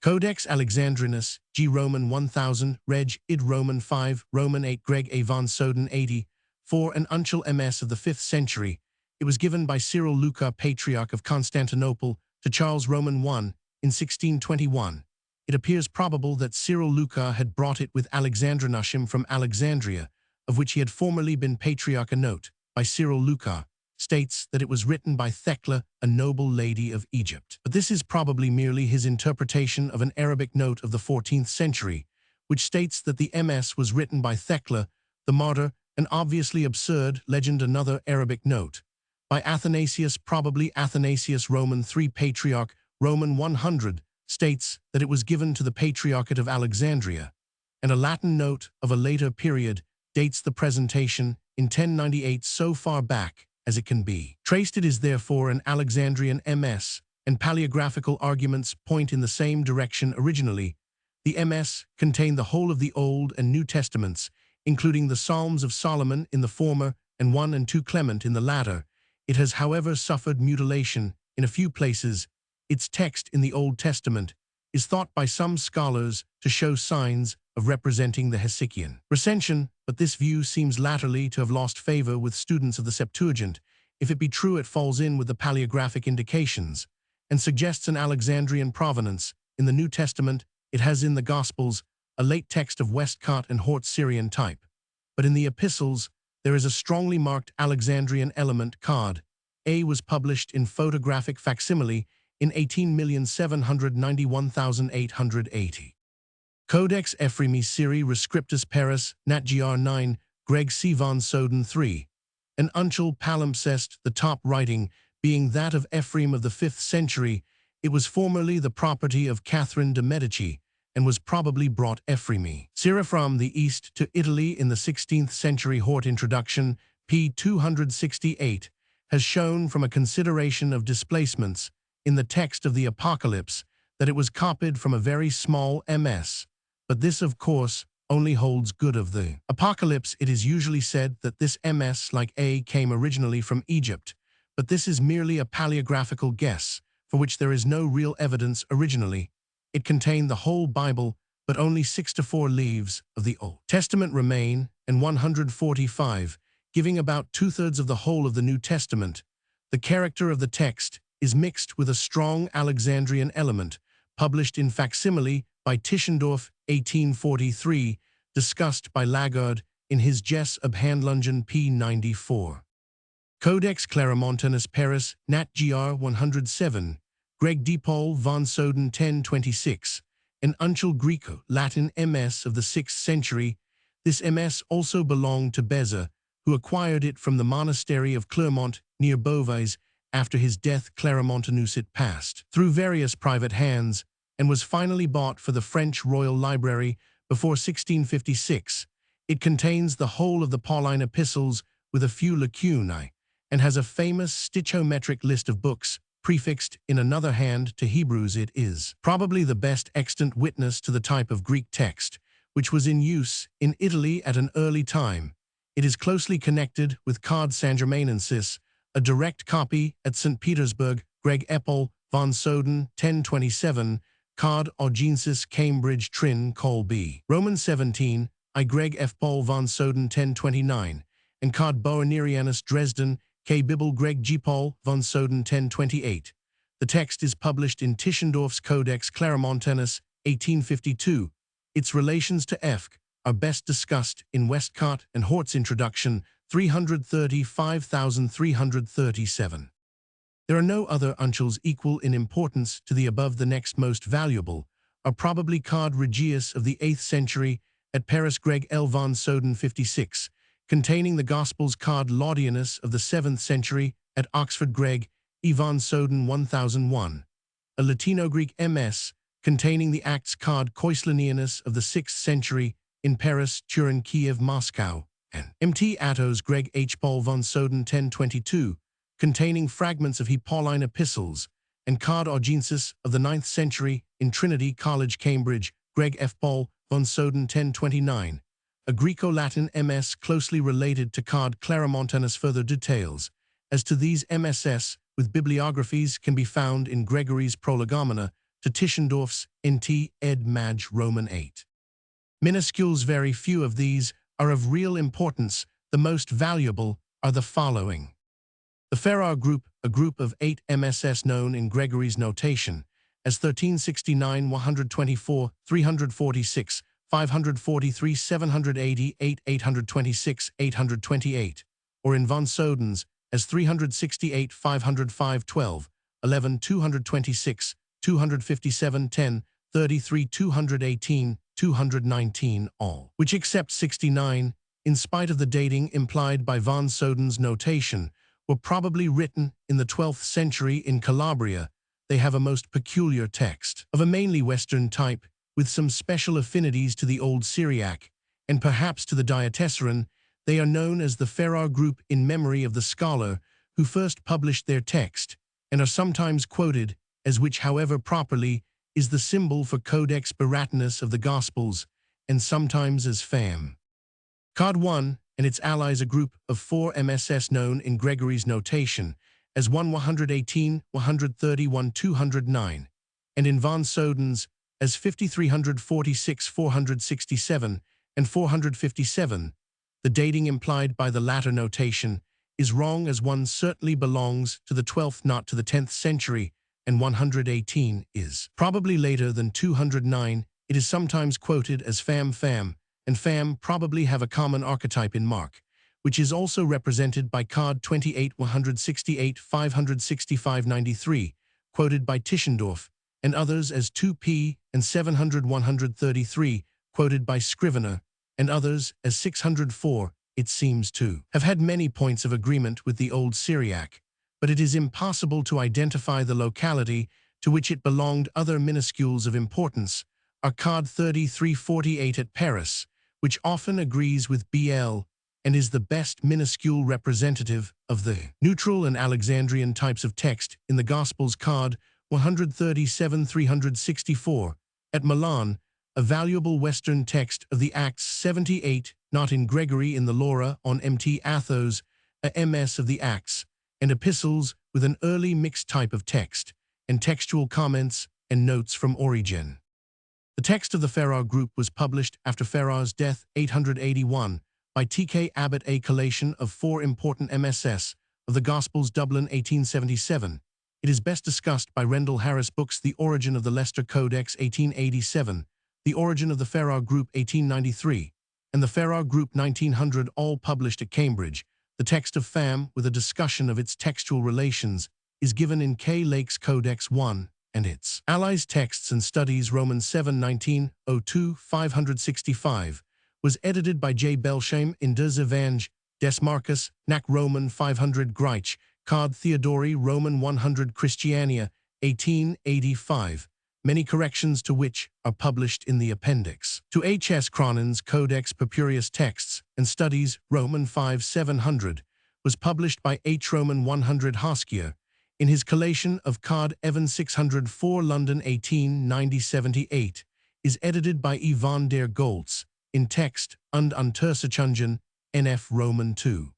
S1: Codex Alexandrinus, G. Roman 1000, Reg. Id Roman 5, Roman 8, Greg A. von Soden 80, 4 an Uncial MS of the 5th century. It was given by Cyril Luca, Patriarch of Constantinople, to Charles Roman I in 1621. It appears probable that Cyril Luca had brought it with Alexandrinushim from Alexandria, of which he had formerly been Patriarch. A note by Cyril Luca states that it was written by Thecla, a noble lady of Egypt. But this is probably merely his interpretation of an Arabic note of the 14th century, which states that the MS was written by Thecla, the martyr, an obviously absurd legend. Another Arabic note by Athanasius, probably Athanasius Roman III Patriarch, Roman 100, states that it was given to the Patriarchate of Alexandria, and a Latin note of a later period dates the presentation in 1098 so far back as it can be traced. It is therefore an Alexandrian MS, and paleographical arguments point in the same direction. Originally, the MS contained the whole of the Old and New Testaments, including the Psalms of Solomon in the former and 1 and 2 Clement in the latter. It has, however, suffered mutilation in a few places. Its text in the Old Testament is thought by some scholars to show signs of representing the Hesychian recension, but this view seems latterly to have lost favor with students of the Septuagint. If it be true, it falls in with the paleographic indications and suggests an Alexandrian provenance. In the New Testament, it has in the Gospels a late text of Westcott and Hort Syrian type, but in the epistles there is a strongly marked Alexandrian element. Cod A was published in photographic facsimile in 18,791,880. Codex Ephremi Syri Rescriptus Paris, Nat Gr. 9, Greg C. von Soden 3. An uncial palimpsest, the top writing being that of Ephraim of the 5th century. It was formerly the property of Catherine de' Medici, and was probably brought Ephremi Syri from the east to Italy in the 16th century. Hort Introduction, p. 268, has shown from a consideration of displacements in the text of the Apocalypse that it was copied from a very small MS, but this, of course, only holds good of the Apocalypse. It is usually said that this MS, like A, came originally from Egypt, but this is merely a paleographical guess, for which there is no real evidence. Originally, it contained the whole Bible, but only 6 to 4 leaves of the Old Testament remain, and 145, giving about 2/3 of the whole of the New Testament. The character of the text is mixed with a strong Alexandrian element, published in facsimile by Tischendorf, 1843, discussed by Lagarde in his Jes Abhandlungen p. 94. Codex Claromontanus Paris, Nat. Gr. 107, Greg D. Paul von Soden 1026, an uncial Greco-Latin MS of the 6th century. This MS also belonged to Beza, who acquired it from the monastery of Clermont near Beauvais. After his death, Claromontanus it passed through various private hands and was finally bought for the French Royal Library before 1656. It contains the whole of the Pauline epistles with a few lacunae, and has a famous stichometric list of books prefixed in another hand to Hebrews. It is probably the best extant witness to the type of Greek text which was in use in Italy at an early time. It is closely connected with Cod Saint-Germainensis, a direct copy at St. Petersburg. Greg Eppel von Soden 1027, Cod Augensis Cambridge Trin Col B. Roman 17, I. Greg F. Paul von Soden 1029, and Cod Boernerianus Dresden, K. Bibel Greg G. Paul von Soden 1028. The text is published in Tischendorf's Codex Claromontanus, 1852. Its relations to Efk are best discussed in Westcott and Hort's Introduction, 335,337. There are no other uncials equal in importance to the above. The next most valuable are probably Cod Regius of the 8th century at Paris, Greg L. von Soden 56, containing the Gospels. Cod Laudianus of the 7th century at Oxford, Greg E. von Soden 1001, a Latino-Greek MS containing the Acts. Cod Koislanianus of the 6th century in Paris, Turin, Kiev, Moscow, and Mt. Attos Greg H. Paul von Soden 1022, containing fragments of he Pauline epistles, and Card Argensis of the 9th century in Trinity College, Cambridge, Greg F. Paul von Soden 1029, a Greco-Latin MS closely related to Card Claromontanus. Further details as to these MSS with bibliographies can be found in Gregory's Prolegomena to Tischendorf's Nt. ed. Maj. Roman 8. Minuscules. Very few of these are of real importance. The most valuable are the following. The Ferrar group, a group of 8 MSS known in Gregory's notation as 1369, 124, 346, 543, 788, 826, 828, or in von Soden's as 368, 505, 12, 11, 226, 257, 10, 33, 218, 219, all, which except 69, in spite of the dating implied by von Soden's notation, were probably written in the 12th century in Calabria. They have a most peculiar text of a mainly Western type, with some special affinities to the Old Syriac, and perhaps to the Diatessaron. They are known as the Ferrar group in memory of the scholar who first published their text, and are sometimes quoted as which, however properly, is the symbol for Codex Baratinus of the Gospels, and sometimes as fam. Cod 1 and its allies, a group of 4 MSS known in Gregory's notation as 118, 131, 209, and in von Soden's as 5346, 467, and 457. The dating implied by the latter notation is wrong, as one certainly belongs to the 12th, not to the 10th century, and 118 is probably later than 209. It is sometimes quoted as fam, and fam probably have a common archetype in Mark, which is also represented by Cod 28, 168, 565, 93, quoted by Tischendorf, and others as 2p, and 700, 133, quoted by Scrivener, and others as 604. It seems to have had many points of agreement with the Old Syriac, but it is impossible to identify the locality to which it belonged. Other minuscules of importance are Cod 3348 at Paris, which often agrees with BL, and is the best minuscule representative of the neutral and Alexandrian types of text in the Gospels. Cod 137 364 at Milan, a valuable Western text of the Acts 78, not in Gregory in the Laura on Mt. Athos, a MS of the Acts, and epistles with an early mixed type of text, and textual comments and notes from Origen. The text of the Ferrar group was published after Ferrar's death, 881, by T.K. Abbott, a collation of 4 important MSS of the Gospels, Dublin, 1877. It is best discussed by Rendell Harris books The Origin of the Leicester Codex, 1887, The Origin of the Ferrar Group, 1893, and the Ferrar Group, 1900, all published at Cambridge. The text of Fam, with a discussion of its textual relations, is given in K. Lake's Codex 1, and its allies' texts and studies, Romans 7, 1902, 565, was edited by J. Belsham in Des Evanges, Des Marcus, Nac Roman 500 Greich, Cod Theodori Roman 100 Christiania, 1885, many corrections to which are published in the appendix to H.S. Cronin's Codex Papyrus Texts and Studies, Roman 5, 700, was published by H. Roman 100 Hoskier in his collation of Cod Evans 604, London, 1890-78, is edited by E. van der Goltz in Text und Untersuchungen, NF Roman 2.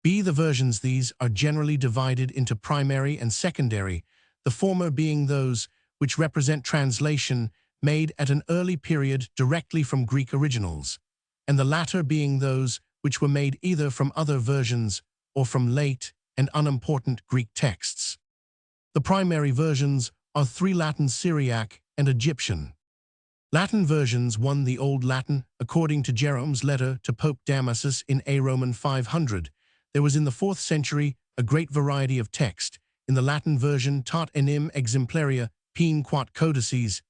S1: B. The versions. These are generally divided into primary and secondary, the former being those which represent translation made at an early period directly from Greek originals, and the latter being those which were made either from other versions or from late and unimportant Greek texts. The primary versions are 3 Latin, Syriac, and Egyptian. Latin versions 1. The Old Latin, according to Jerome's letter to Pope Damasus in A. Roman 500, there was in the 4th century a great variety of text. In the Latin version tot enim exemplaria pene quat codices,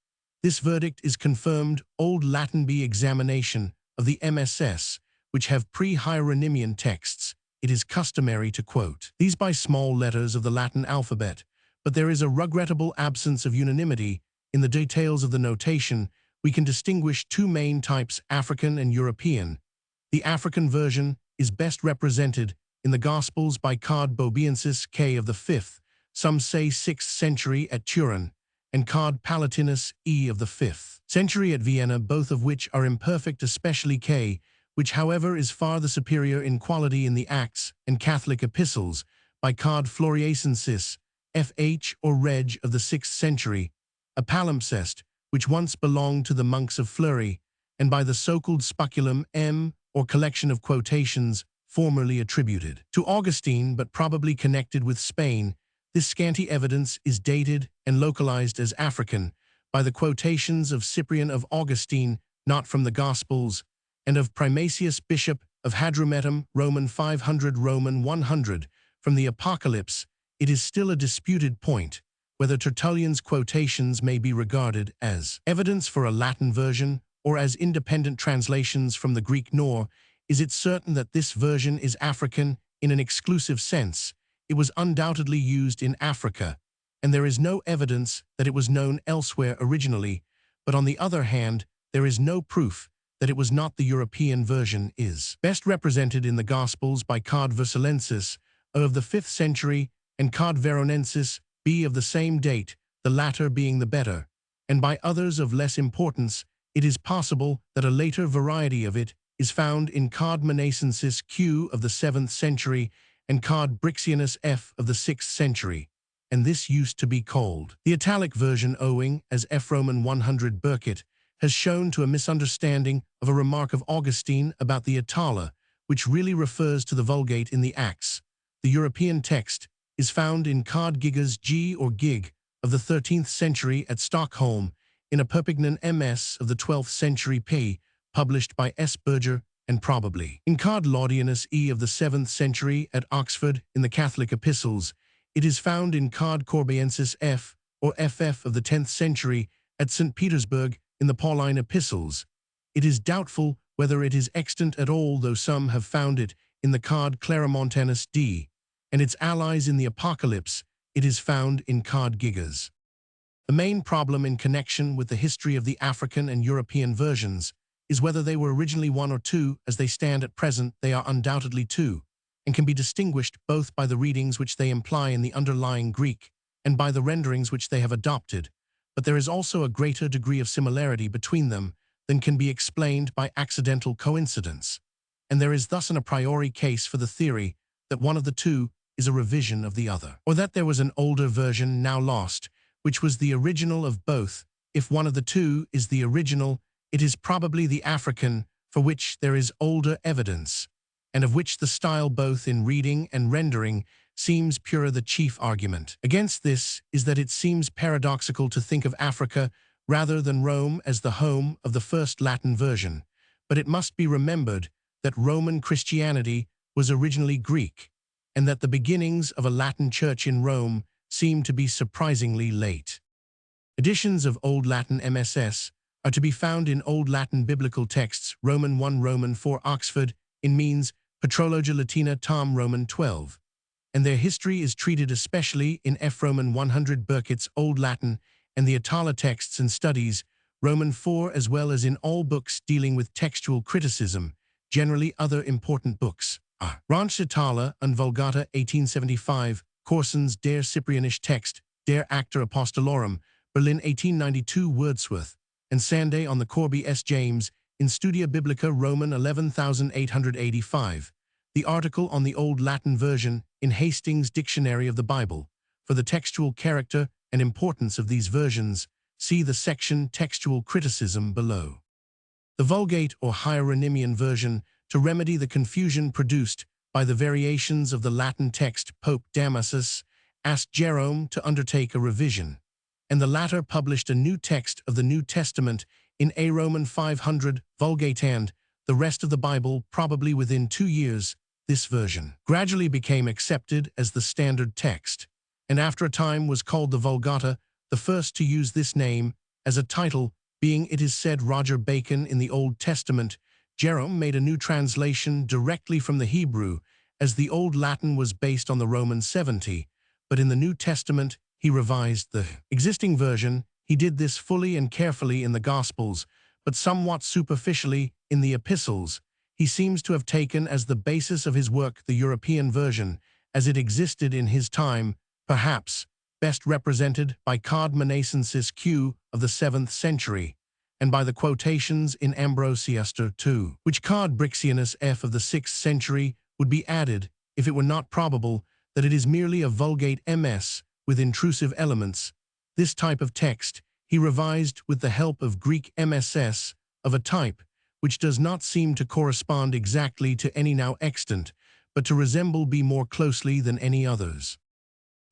S1: this verdict is confirmed. Old Latin B. Examination of the MSS, which have pre-Hieronymian texts, it is customary to quote these by small letters of the Latin alphabet, but there is a regrettable absence of unanimity in the details of the notation. We can distinguish 2 main types, African and European. The African version is best represented in the Gospels by Card Bobiensis K of the 5th, some say 6th century at Turin, and Card Palatinus E of the 5th century at Vienna, both of which are imperfect, especially K, which however is far the superior in quality in the Acts and Catholic epistles, by Card Floriacensis FH or Reg of the 6th century, a palimpsest which once belonged to the monks of Fleury, and by the so-called Speculum M, or collection of quotations formerly attributed to Augustine but probably connected with Spain. This scanty evidence is dated and localized as African by the quotations of Cyprian of Augustine, not from the Gospels, and of Primasius, bishop of Hadrumetum, Roman 500 Roman 100, from the Apocalypse. It is still a disputed point whether Tertullian's quotations may be regarded as evidence for a Latin version or as independent translations from the Greek, nor is it certain that this version is African in an exclusive sense. It was undoubtedly used in Africa, and there is no evidence that it was known elsewhere originally, but on the other hand, there is no proof that it was not the European version is best represented in the Gospels by Card Versalensis of the 5th century and Card Veronensis B of the same date, the latter being the better, and by others of less importance. It is possible that a later variety of it is found in Card Menacensis Q of the 7th century and Card Brixianus F of the 6th century, and this used to be called the Italic version, owing, as F Roman 100 Burkitt has shown, to a misunderstanding of a remark of Augustine about the Itala, which really refers to the Vulgate in the Acts. The European text is found in Card Gigas G or Gig of the 13th century at Stockholm, in a Perpignan MS of the 12th century P, published by S. Berger, and probably in Card Laudianus E of the 7th century at Oxford in the Catholic Epistles. It is found in Card Corbiensis F or FF of the 10th century at St. Petersburg in the Pauline Epistles. It is doubtful whether it is extant at all, though some have found it in the Card Claromontanus D, and its allies in the Apocalypse. It is found in Card Gigas. The main problem in connection with the history of the African and European versions is whether they were originally one or two. As they stand at present, they are undoubtedly two, and can be distinguished both by the readings which they imply in the underlying Greek and by the renderings which they have adopted. But there is also a greater degree of similarity between them than can be explained by accidental coincidence, and there is thus an a priori case for the theory that one of the two is a revision of the other, or that there was an older version now lost, which was the original of both. If one of the two is the original, it is probably the African, for which there is older evidence, and of which the style both in reading and rendering seems purer. The chief argument against this is that it seems paradoxical to think of Africa rather than Rome as the home of the first Latin version, but it must be remembered that Roman Christianity was originally Greek, and that the beginnings of a Latin church in Rome seem to be surprisingly late. Editions of Old Latin MSS are to be found in Old Latin biblical texts, Roman 1, Roman 4, Oxford, in Means, Patrologia Latina, Tom, Roman 12, and their history is treated especially in F. Roman 100 Burkitt's Old Latin and the Atala texts and studies, Roman 4, as well as in all books dealing with textual criticism. Generally other important books are Ranch Itala und Vulgata 1875, Corson's Der Cyprianisch Text, Der Actor Apostolorum, Berlin 1892, Wordsworth, and Sande on the Corby S. James, in Studia Biblica Roman 11885. The article on the Old Latin version in Hastings' Dictionary of the Bible. For the textual character and importance of these versions, see the section Textual Criticism below. The Vulgate or Hieronymian version, to remedy the confusion produced by the variations of the Latin text, Pope Damasus asked Jerome to undertake a revision, and the latter published a new text of the New Testament in A Roman 500 Vulgate, and the rest of the Bible probably within 2 years. This version gradually became accepted as the standard text, and after a time was called the Vulgata, the first to use this name as a title being, it is said, Roger Bacon. In the Old Testament, Jerome made a new translation directly from the Hebrew, as the Old Latin was based on the Roman 70, but in the New Testament he revised the existing version. He did this fully and carefully in the Gospels, but somewhat superficially in the Epistles. he seems to have taken as the basis of his work the European version, as it existed in his time, perhaps best represented by Cardmonaicensis Q of the 7th century, and by the quotations in Ambrosiaster II, which Cardbrixianus F of the 6th century would be added, if it were not probable that it is merely a Vulgate MS with intrusive elements. This type of text he revised with the help of Greek MSS of a type which does not seem to correspond exactly to any now extant, but to resemble be more closely than any others.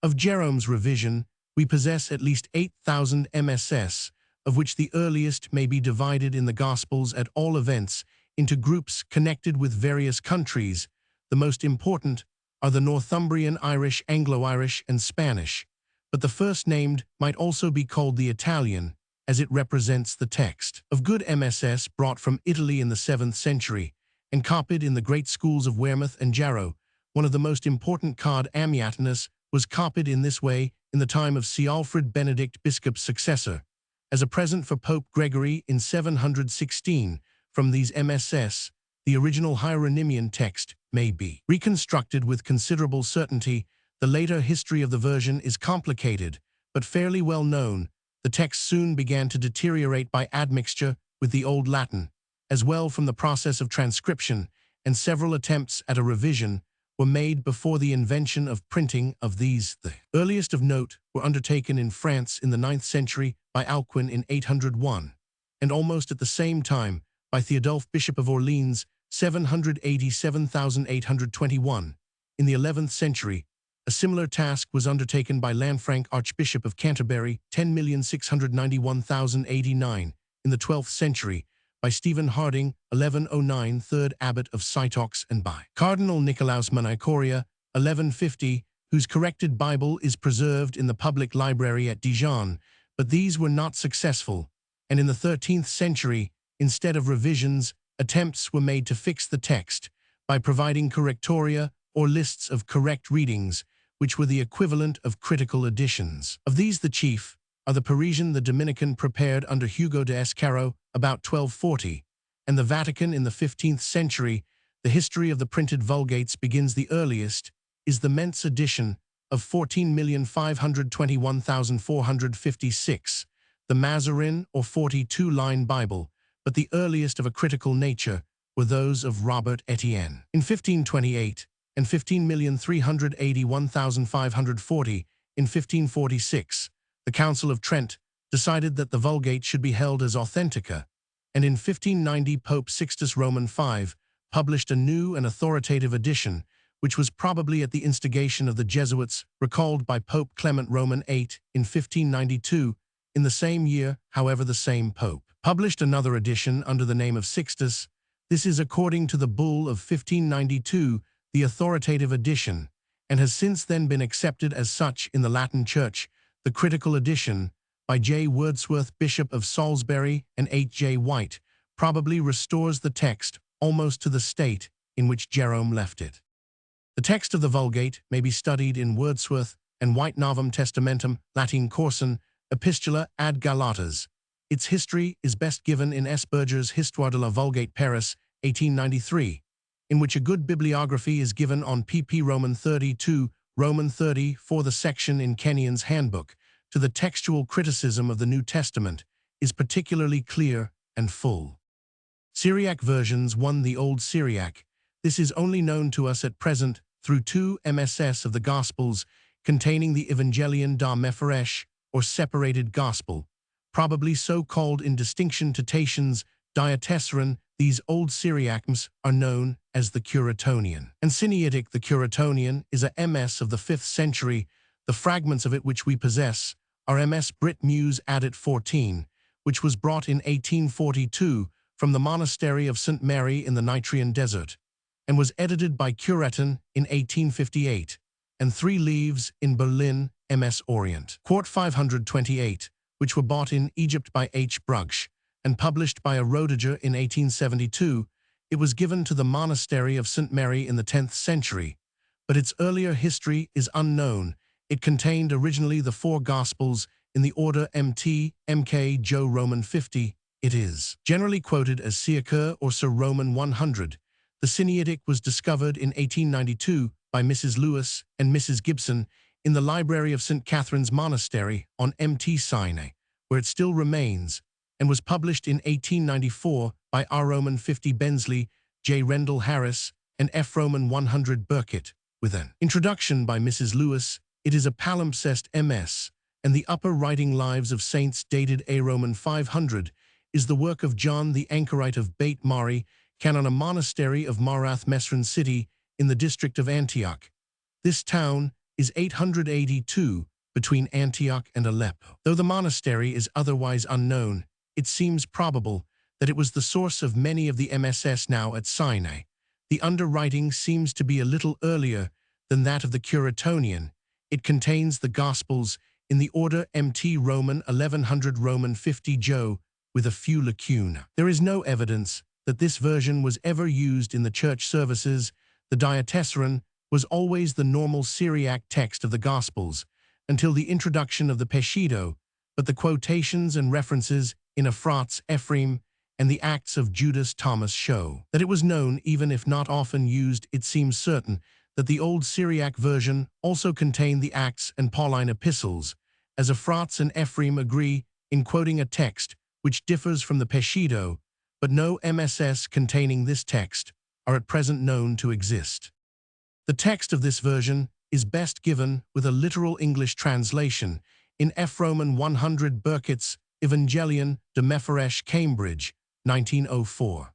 S1: Of Jerome's revision, we possess at least 8,000 MSS, of which the earliest may be divided in the Gospels at all events into groups connected with various countries. The most important are the Northumbrian Irish, Anglo-Irish, and Spanish, but the first named might also be called the Italian, as it represents the text of good MSS brought from Italy in the 7th century, and copied in the great schools of Wearmouth and Jarrow. One of the most important Card Amiatinus was copied in this way in the time of Ceolfrid Benedict, Bishop's successor, as a present for Pope Gregory in 716. From these MSS, the original Hieronymian text may be reconstructed with considerable certainty. The later history of the version is complicated, but fairly well known. The text soon began to deteriorate by admixture with the Old Latin, as well from the process of transcription, and several attempts at a revision were made before the invention of printing of these. The earliest of note were undertaken in France in the 9th century by Alcuin in 801, and almost at the same time by Theodulf, Bishop of Orleans, 787,821. In the 11th century, a similar task was undertaken by Lanfranc, Archbishop of Canterbury, 10,691,089. In the 12th century, by Stephen Harding, 1109, 3rd Abbot of Cîteaux, and by Cardinal Nicolaus Manicoria, 1150, whose corrected Bible is preserved in the public library at Dijon, but these were not successful, and in the 13th century, instead of revisions, attempts were made to fix the text by providing correctoria or lists of correct readings, which were the equivalent of critical editions. Of these the chief are the Parisian, the Dominican prepared under Hugo de Escaro about 1240, and the Vatican in the 15th century. The history of the printed Vulgates begins. The earliest is the Mentz edition of 14,521,456, the Mazarin or 42-line Bible, but the earliest of a critical nature were those of Robert Etienne in 1528 and 15,381,540 in 1546. The Council of Trent decided that the Vulgate should be held as authentica, and in 1590 Pope Sixtus Roman V published a new and authoritative edition, which was probably at the instigation of the Jesuits, recalled by Pope Clement Roman VIII in 1592. In the same year, however, the same Pope published another edition under the name of Sixtus. This is, according to the Bull of 1592, the authoritative edition, and has since then been accepted as such in the Latin Church. The critical edition, by J. Wordsworth, Bishop of Salisbury, and H. J. White, probably restores the text almost to the state in which Jerome left it. The text of the Vulgate may be studied in Wordsworth and White Novum Testamentum Latin Corson Epistula ad Galatas. Its history is best given in S. Berger's Histoire de la Vulgate, Paris, 1893, in which a good bibliography is given on pp. Roman 32, Roman 30, for the section in Kenyon's Handbook to the textual criticism of the New Testament is particularly clear and full. Syriac versions 1. The Old Syriac. This is only known to us at present through 2 MSS of the Gospels containing the Evangelion da Mepharesh, or separated Gospel, probably so called in distinction to Tatian's Diatessaron. These Old Syriacs are known as the Curetonian. And Sinaitic, the Curetonian, is a MS of the 5th century. The fragments of it which we possess are MS Brit Mus Addit 14, which was brought in 1842 from the monastery of St. Mary in the Nitrian Desert, and was edited by Cureton in 1858, and 3 leaves in Berlin, MS Orient, Quart 528, which were bought in Egypt by H. Brugsch, and published by a Roediger in 1872. It was given to the monastery of St. Mary in the 10th century, but its earlier history is unknown. It contained originally the 4 Gospels in the order MT, MK, Jo Roman 50. It is generally quoted as Siakur or Sir Roman 100. The Sinaitic was discovered in 1892 by Mrs. Lewis and Mrs. Gibson in the library of St. Catherine's Monastery on Mt. Sinai, where it still remains, and was published in 1894 by R. Roman 50 Bensley, J. Rendell Harris, and F. Roman 100 Burkitt, with an introduction by Mrs. Lewis. It is a palimpsest MS, and the upper writing Lives of Saints dated A. Roman 500 is the work of John the Anchorite of Beit Mari, canon a monastery of Marath Mesran city in the district of Antioch. This town is 882 between Antioch and Aleppo. Though the monastery is otherwise unknown, it seems probable that it was the source of many of the MSS now at Sinai. The underwriting seems to be a little earlier than that of the Curatonian. It contains the Gospels in the order MT Roman 1100 Roman 50 Jo, with a few lacunae. There is no evidence that this version was ever used in the church services. The diatessaron was always the normal Syriac text of the Gospels until the introduction of the Peshitta, but the quotations and references in Ephrat's Ephraim and the Acts of Judas Thomas show that it was known, even if not often used. It seems certain that the Old Syriac version also contained the Acts and Pauline epistles, as Ephrat's and Ephraim agree in quoting a text which differs from the Peshitta, but no MSS containing this text are at present known to exist. The text of this version is best given with a literal English translation in F. Roman 100 Burkitt's Evangelion de Mephiresh, Cambridge, 1904.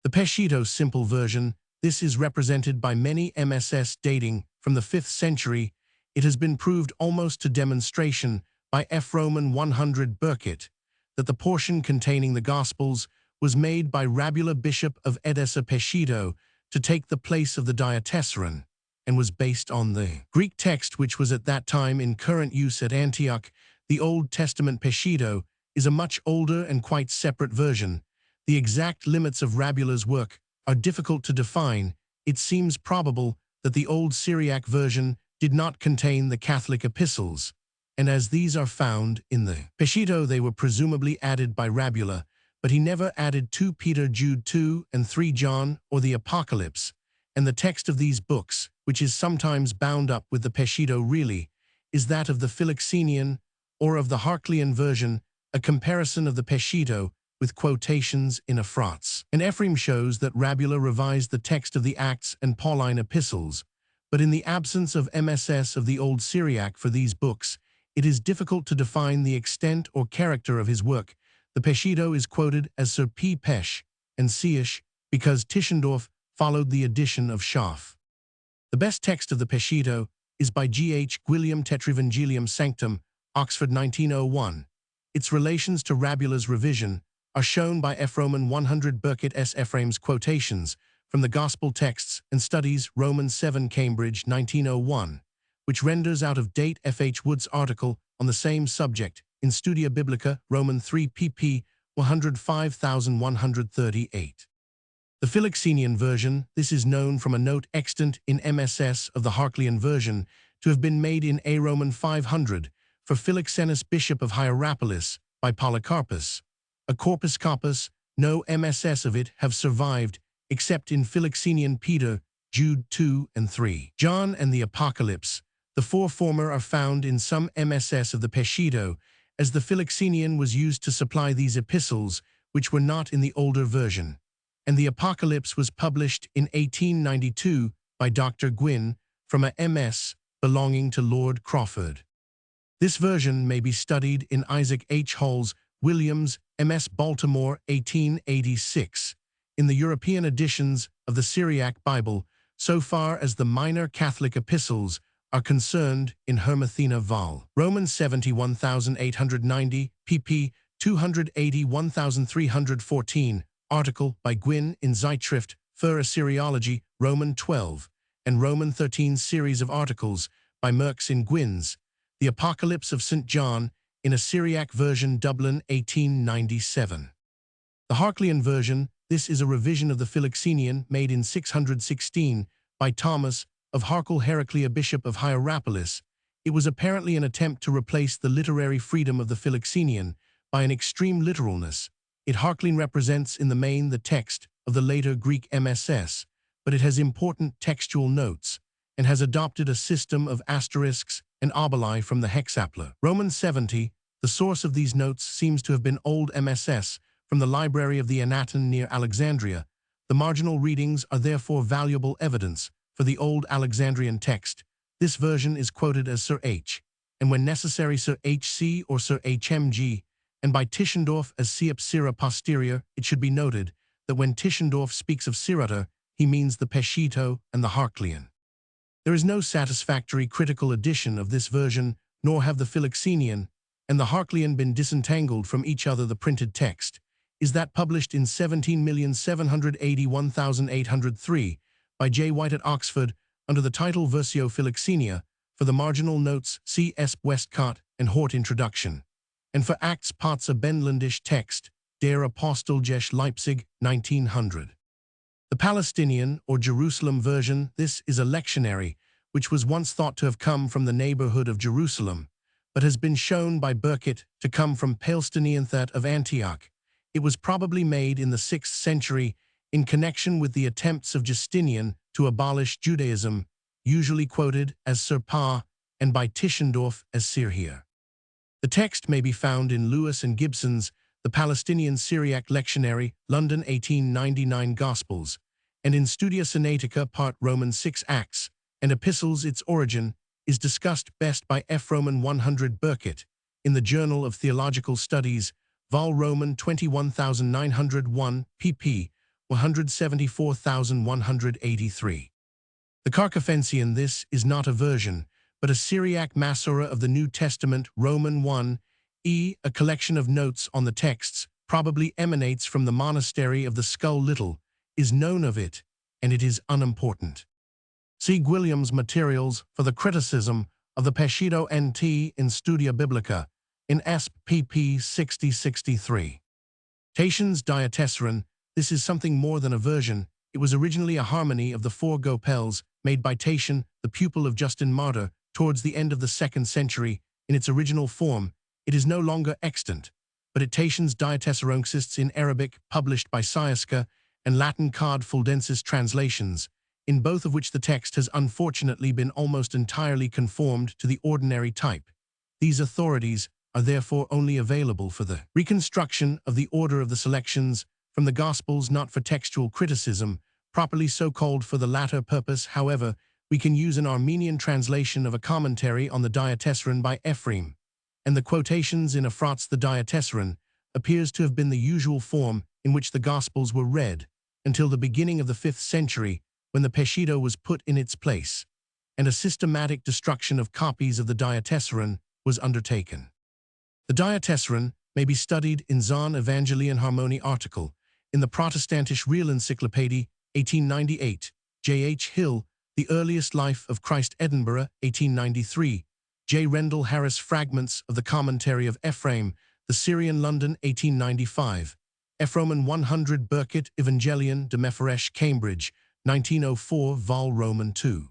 S1: The Peshitta simple version, this is represented by many MSS dating from the 5th century. It has been proved almost to demonstration by F. Roman 100 Burkitt that the portion containing the Gospels was made by Rabula, bishop of Edessa Peshitta, to take the place of the diatessaron, and was based on the Greek text which was at that time in current use at Antioch. The Old Testament Peshitta is a much older and quite separate version. The exact limits of Rabula's work are difficult to define. It seems probable that the Old Syriac version did not contain the Catholic epistles, and as these are found in the Peshitta, they were presumably added by Rabula, but he never added 2 Peter, Jude 2, and 3 John, or the Apocalypse, and the text of these books, which is sometimes bound up with the Peshitta really, is that of the Philoxenian or of the Harklian version, a comparison of the Peshitta with quotations in Ephrat's. And Ephraim shows that Rabula revised the text of the Acts and Pauline epistles, but in the absence of MSS of the Old Syriac for these books, it is difficult to define the extent or character of his work. The Peshitta is quoted as Sir P. Pesh and Seish because Tischendorf followed the edition of Schaff. The best text of the Peshitta is by G. H. Gwilliam Tetrivangelium Sanctum, Oxford 1901. Its relations to Rabula's revision are shown by F. Roman 100 Burkitt S. Ephraim's quotations from the Gospel texts and studies, Romans 7, Cambridge 1901, which renders out of date F. H. Wood's article on the same subject in Studia Biblica, Roman 3 pp. 105,138. The Philoxenian version, this is known from a note extant in MSS of the Harklian version to have been made in A. Roman 500 for Philoxenus, bishop of Hierapolis, by Polycarpus. A corpus capus, no MSS of it have survived, except in Philoxenian Peter, Jude 2 and 3. John and the Apocalypse. The 4 former are found in some MSS of the Peshitta, as the Philoxenian was used to supply these epistles, which were not in the older version, and the Apocalypse was published in 1892 by Dr. Gwynn from a MS belonging to Lord Crawford. This version may be studied in Isaac H. Hall's Williams, MS Baltimore, 1886, in the European editions of the Syriac Bible, so far as the minor Catholic epistles are concerned in Hermathena Vol. Romans 71,890, pp. 280-1314, article by Gwynn in Zeitschrift für Assyriologie, Roman 12, and Roman 13 series of articles by Merckx in Gwynn's The Apocalypse of St. John in a Syriac version, Dublin, 1897. The Harklian version, this is a revision of the Philoxenian made in 616 by Thomas of Harkle, Heraclea, bishop of Hierapolis. It was apparently an attempt to replace the literary freedom of the Philoxenian by an extreme literalness. It Harklian represents in the main the text of the later Greek MSS, but it has important textual notes and has adopted a system of asterisks and obeli from the hexapla. Roman 70, the source of these notes seems to have been Old MSS from the library of the Anaton near Alexandria. The marginal readings are therefore valuable evidence for the Old Alexandrian text. This version is quoted as Sir H, and when necessary Sir HC or Sir HMG, and by Tischendorf as Siep Sira posterior. It should be noted that when Tischendorf speaks of Sirata, he means the Peshitta and the Harklian. There is no satisfactory critical edition of this version, nor have the Philoxenian and the Harklian been disentangled from each other. The printed text is that published in 17,781,803 by J. White at Oxford under the title Versio Philoxenia. For the marginal notes, see S. Westcott and Hort Introduction. And for Acts Potts a Benländisch Text, der Apostelgeschichte Leipzig, 1900. The Palestinian or Jerusalem version, this is a lectionary, which was once thought to have come from the neighborhood of Jerusalem, but has been shown by Burkitt to come from Palestinianthat of Antioch. It was probably made in the 6th century in connection with the attempts of Justinian to abolish Judaism, usually quoted as Sir Pa, and by Tischendorf as Sir here. The text may be found in Lewis and Gibson's The Palestinian Syriac Lectionary, London 1899 Gospels, and in Studia Sinaitica Part Roman 6 Acts and Epistles. Its origin is discussed best by F. Roman 100 Burkitt in the Journal of Theological Studies, Vol. Roman 21901, pp. 174,183. The Carcafensian. This is not a version, but a Syriac Masorah of the New Testament, Roman 1, a collection of notes on the texts, probably emanates from the monastery of the Skull. Little is known of it, and it is unimportant. See Gwilliam's materials for the criticism of the Peshitta NT in Studia Biblica, in Esp. pp. 60-63. Tatian's Diatessaron. This is something more than a version. It was originally a harmony of the 4 Gospels, made by Tatian, the pupil of Justin Martyr, towards the end of the 2nd century. In its original form, it is no longer extant, but Tatian's Diatessaron exists in Arabic, published by Sciasca, and Latin Cod Fuldensis translations, in both of which the text has unfortunately been almost entirely conformed to the ordinary type. These authorities are therefore only available for the reconstruction of the order of the selections from the Gospels, not for textual criticism, properly so called. For the latter purpose, however, we can use an Armenian translation of a commentary on the Diatessaron by Ephraim, and the quotations in Ephrat's The Diatessaron appears to have been the usual form in which the Gospels were read until the beginning of the 5th century, when the Peshitta was put in its place, and a systematic destruction of copies of the Diatessaron was undertaken. The Diatessaron may be studied in Zahn Evangelion Harmonie article in the Protestantisch Real Encyclopaedia, 1898, J. H. Hill, The Earliest Life of Christ, Edinburgh, 1893, J. Rendell Harris, Fragments of the Commentary of Ephraim, The Syrian, London, 1895, F. Roman 100 Burkitt, Evangelion de Mephiresh, Cambridge, 1904, Vol. Roman 2.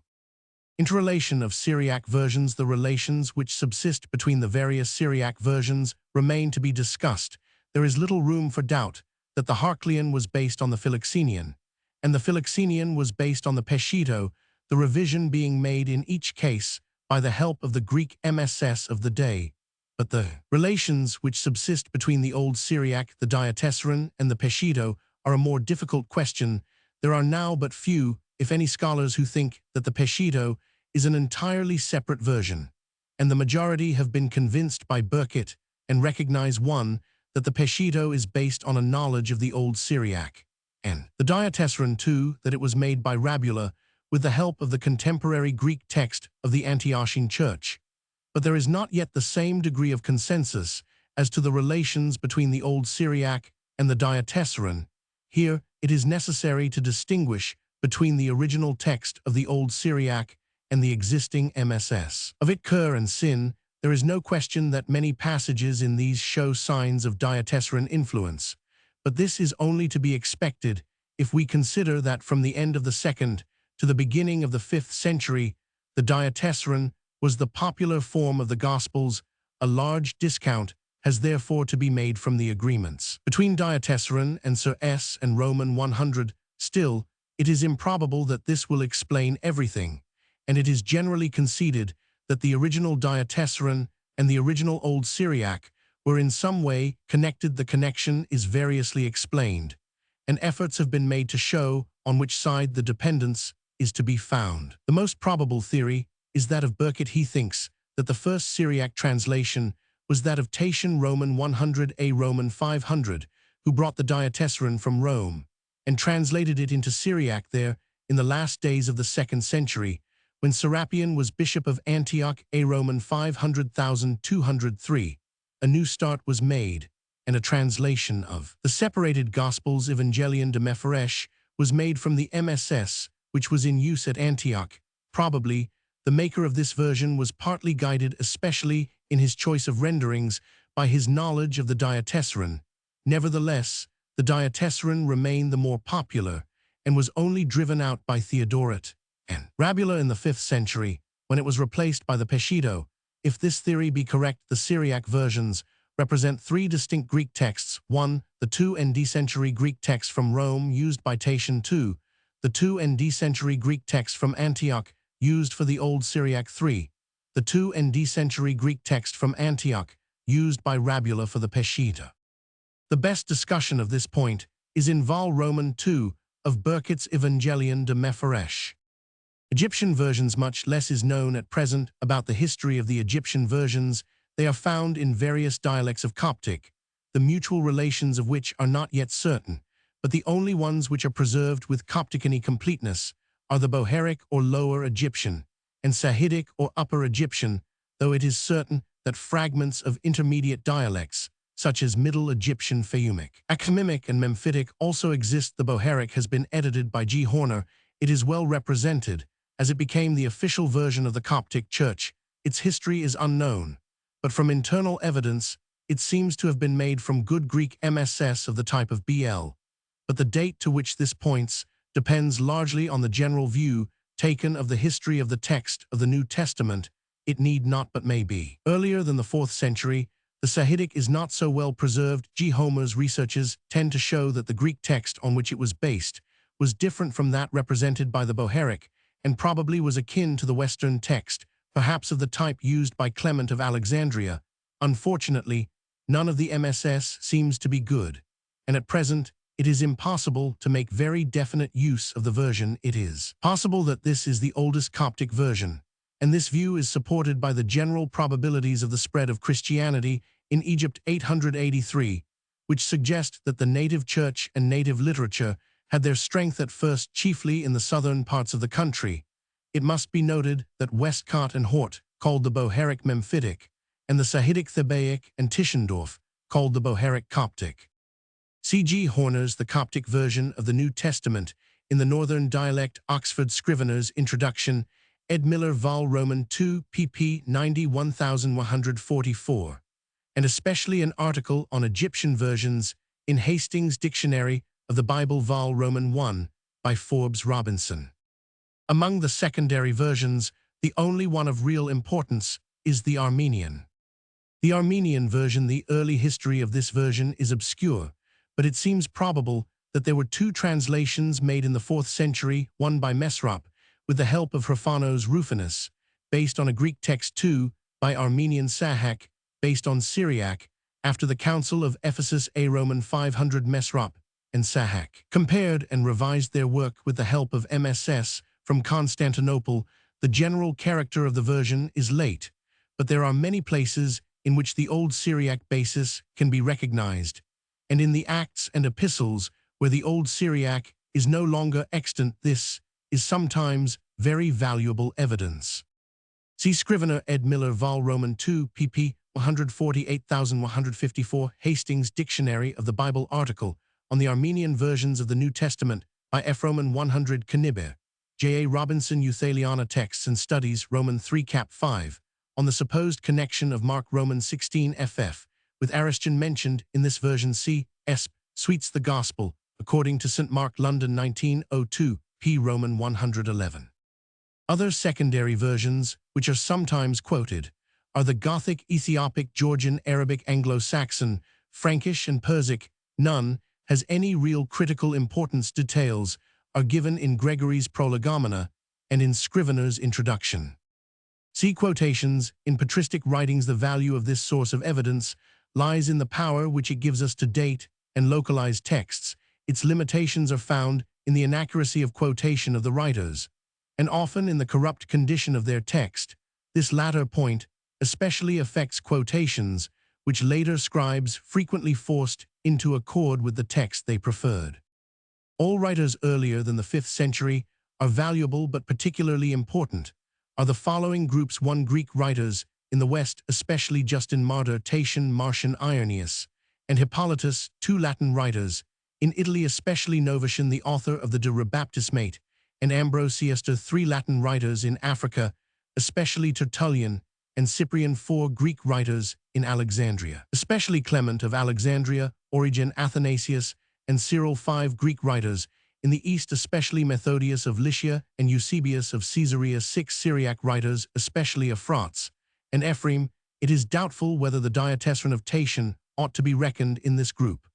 S1: Interrelation of Syriac versions. The relations which subsist between the various Syriac versions remain to be discussed. There is little room for doubt that the Harklian was based on the Philoxenian, and the Philoxenian was based on the Peshitta, the revision being made in each case by the help of the Greek MSS of the day. But the relations which subsist between the Old Syriac, the Diatessaron, and the Peshitta are a more difficult question. There are now but few, if any, scholars who think that the Peshitta is an entirely separate version, and the majority have been convinced by Burkitt and recognize one, that the Peshitta is based on a knowledge of the Old Syriac, and the Diatessaron too, that it was made by Rabula with the help of the contemporary Greek text of the Antiochian Church. But there is not yet the same degree of consensus as to the relations between the Old Syriac and the Diatessaron. Here, it is necessary to distinguish between the original text of the Old Syriac and the existing MSS. Of it, Kerr and Sin, there is no question that many passages in these show signs of Diatessaron influence, but this is only to be expected if we consider that from the end of the 2nd to the beginning of the 5th century, the Diatessaron was the popular form of the Gospels. A large discount has therefore to be made from the agreements between Diatessaron and Sir S and Roman 100. Still, it is improbable that this will explain everything, and it is generally conceded that the original Diatessaron and the original Old Syriac were in some way connected. The connection is variously explained, and efforts have been made to show on which side the dependence is to be found. The most probable theory is that of Burkitt. He thinks that the first Syriac translation was that of Tatian Roman 100 A Roman 500, who brought the Diatessaron from Rome and translated it into Syriac there in the last days of the 2nd century, when Serapion was Bishop of Antioch A Roman 500,203. A new start was made, and a translation of the separated Gospels Evangelion de Mephiresh was made from the MSS, which was in use at Antioch. Probably, the maker of this version was partly guided, especially in his choice of renderings, by his knowledge of the Diatessaron. Nevertheless, the Diatessaron remained the more popular and was only driven out by Theodoret and Rabula in the 5th century, when it was replaced by the Peshitta. If this theory be correct, the Syriac versions represent 3 distinct Greek texts: 1. The 2 ND century Greek text from Rome used by Tatian; 2. The 2 ND century Greek text from Antioch used for the Old Syriac; 3. The 2 ND century Greek text from Antioch used by Rabula for the Peshitta. The best discussion of this point is in Vol. Roman 2 of Burkitt's Evangelion de Mephiresh. Egyptian versions. Much less is known at present about the history of the Egyptian versions. They are found in various dialects of Coptic, the mutual relations of which are not yet certain, but the only ones which are preserved with Copticany completeness are the Bohairic or Lower Egyptian, and Sahidic or Upper Egyptian, though it is certain that fragments of intermediate dialects, such as Middle Egyptian Fayumic, Achaemenic, and Memphitic also exist. The Bohairic has been edited by G. Horner. It is well represented, as it became the official version of the Coptic Church. Its history is unknown, but from internal evidence, it seems to have been made from good Greek MSS of the type of BL. But the date to which this points depends largely on the general view taken of the history of the text of the New Testament. It need not but may be earlier than the 4th century. The Sahidic is not so well preserved. G. Homer's researches tend to show that the Greek text on which it was based was different from that represented by the Bohairic, and probably was akin to the Western text, perhaps of the type used by Clement of Alexandria. Unfortunately, none of the MSS seems to be good, and at present it is impossible to make very definite use of the version. It is possible that this is the oldest Coptic version, and this view is supported by the general probabilities of the spread of Christianity in Egypt 883, which suggest that the native church and native literature had their strength at first chiefly in the southern parts of the country. It must be noted that Westcott and Hort called the Bohairic Memphitic, and the Sahidic Thebaic and Tischendorf called the Bohairic Coptic. C. G. Horner's The Coptic Version of the New Testament in the Northern Dialect, Oxford Scrivener's Introduction, Ed Miller Vol. Roman 2, pp. 91,144, and especially an article on Egyptian versions in Hastings' Dictionary of the Bible Vol. Roman 1 by Forbes Robinson. Among the secondary versions, the only one of real importance is the Armenian. The Armenian version. The early history of this version is obscure, but it seems probable that there were 2 translations made in the 4th century, one by Mesrop, with the help of Hrofanos Rufinus, based on a Greek text, 2 by Armenian Sahak, based on Syriac, after the Council of Ephesus A Roman 500. Mesrop and Sahak compared and revised their work with the help of MSS from Constantinople. The general character of the version is late, but there are many places in which the Old Syriac basis can be recognized, and in the Acts and Epistles, where the Old Syriac is no longer extant. This is sometimes very valuable evidence. See Scrivener Ed Miller Vol. Roman 2, pp. 148,154, Hastings' Dictionary of the Bible article on the Armenian versions of the New Testament by F. Roman 100 Canibir, J. A. Robinson Euthaliana Texts and Studies Roman 3 Cap 5, on the supposed connection of Mark Roman 16 FF, with Ariston mentioned in this version. C. Esp. Sweets the Gospel, according to St. Mark London 1902, p. Roman 111. Other secondary versions, which are sometimes quoted, are the Gothic, Ethiopic, Georgian, Arabic, Anglo-Saxon, Frankish, and Persic. None has any real critical importance. Details are given in Gregory's Prolegomena and in Scrivener's introduction. See quotations. In patristic writings, the value of this source of evidence lies in the power which it gives us to date and localize texts. Its limitations are found in the inaccuracy of quotation of the writers, and often in the corrupt condition of their text. This latter point especially affects quotations, which later scribes frequently forced into accord with the text they preferred. All writers earlier than the 5th century are valuable but particularly important are the following groups: 1. Greek writers in the West, especially Justin Martyr, Tatian, Marcian, Irenaeus, and Hippolytus. 2. Latin writers in Italy, especially Novatian, the author of the De Rebaptismate, and Ambrosius. 3. Latin writers in Africa, especially Tertullian and Cyprian. 4. Greek writers in Alexandria, especially Clement of Alexandria, Origen, Athanasius, and Cyril. 5. Greek writers in the East, especially Methodius of Lycia and Eusebius of Caesarea. 6. Syriac writers, especially Ephrates and Ephraim. It is doubtful whether the diatessaron of Tatian ought to be reckoned in this group,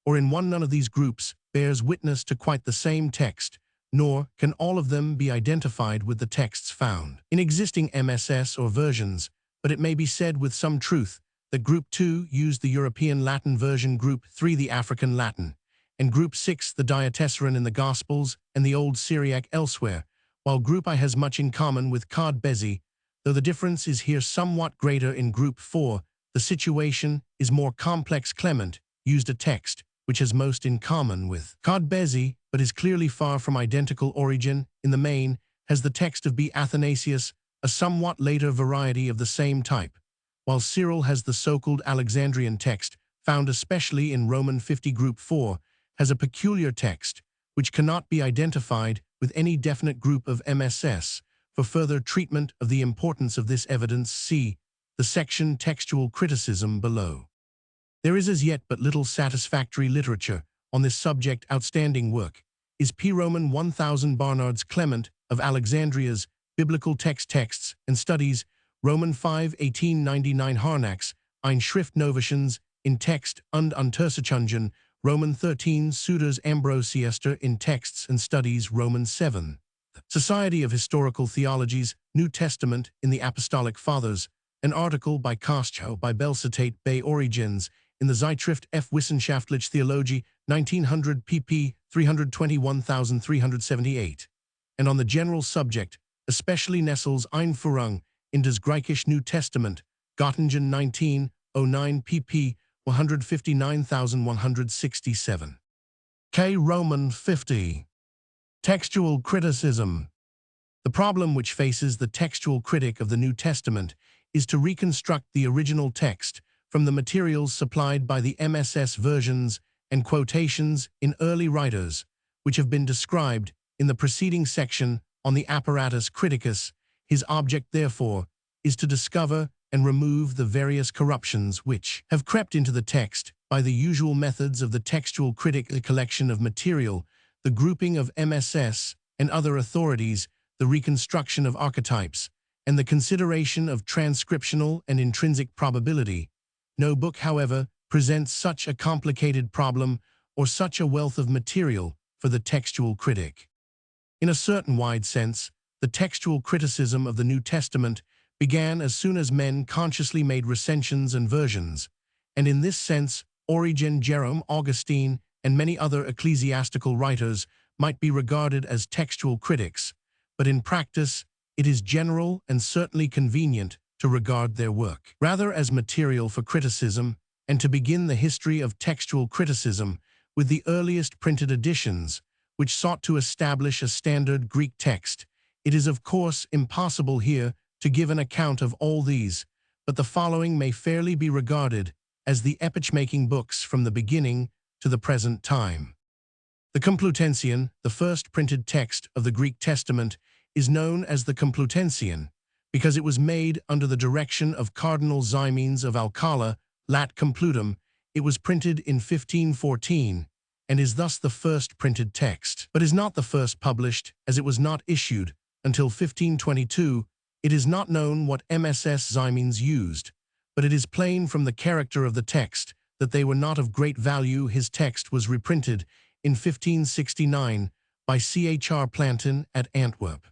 S1: or in one. None of these groups bears witness to quite the same text, nor can all of them be identified with the texts found in existing MSS or versions, but it may be said with some truth that Group 2 used the European Latin version, Group 3 the African Latin, and Group 6 the diatessaron in the Gospels and the Old Syriac elsewhere, while Group I has much in common with Cod Bezi, though the difference is here somewhat greater. In Group 4, the situation is more complex. Clement used a text which has most in common with Cod Bezi, but is clearly far from identical. Origen, in the main, has the text of B. Athanasius, a somewhat later variety of the same type, while Cyril has the so-called Alexandrian text, found especially in Roman 50. Group 4 has a peculiar text, which cannot be identified with any definite group of MSS. For further treatment of the importance of this evidence, see the section Textual Criticism below. There is as yet but little satisfactory literature on this subject. Outstanding work is P. Roman 1000 Barnard's Clement of Alexandria's Biblical Texts and Studies, Roman 5, 1899. Harnack's Ein Schrift Novatians in Text und Untersuchungen, Roman 13. Suter's Ambrosiester in Texts and Studies, Roman 7. Society of Historical Theologies, New Testament in the Apostolic Fathers, an article by Kostschau by Belcitate bei Origens in the Zeitschrift F. Wissenschaftliche Theologie, 1900 pp. 321,378. And on the general subject, especially Nessel's Einführung in das Griechische New Testament, Göttingen 1909 pp. 159,167. K. Roman 50. Textual criticism. The problem which faces the textual critic of the New Testament is to reconstruct the original text from the materials supplied by the MSS versions and quotations in early writers, which have been described in the preceding section on the apparatus criticus. His object, therefore, is to discover and remove the various corruptions which have crept into the text by the usual methods of the textual critic: the collection of material, the grouping of MSS and other authorities, the reconstruction of archetypes, and the consideration of transcriptional and intrinsic probability. No book, however, presents such a complicated problem or such a wealth of material for the textual critic. In a certain wide sense, the textual criticism of the New Testament began as soon as men consciously made recensions and versions, and in this sense, Origen, Jerome, Augustine, and many other ecclesiastical writers might be regarded as textual critics, but in practice, it is general and certainly convenient to regard their work rather as material for criticism, and to begin the history of textual criticism with the earliest printed editions, which sought to establish a standard Greek text. It is of course impossible here to give an account of all these, but the following may fairly be regarded as the epoch-making books from the beginning to the present time. The Complutensian, the first printed text of the Greek Testament, is known as the Complutensian because it was made under the direction of Cardinal Ximenes of Alcala, Lat Complutum. It was printed in 1514 and is thus the first printed text, but is not the first published, as it was not issued until 1522. It is not known what MSS Ximenes used, but it is plain from the character of the text that they were not of great value. His text was reprinted in 1569 by Chr. Plantin at Antwerp.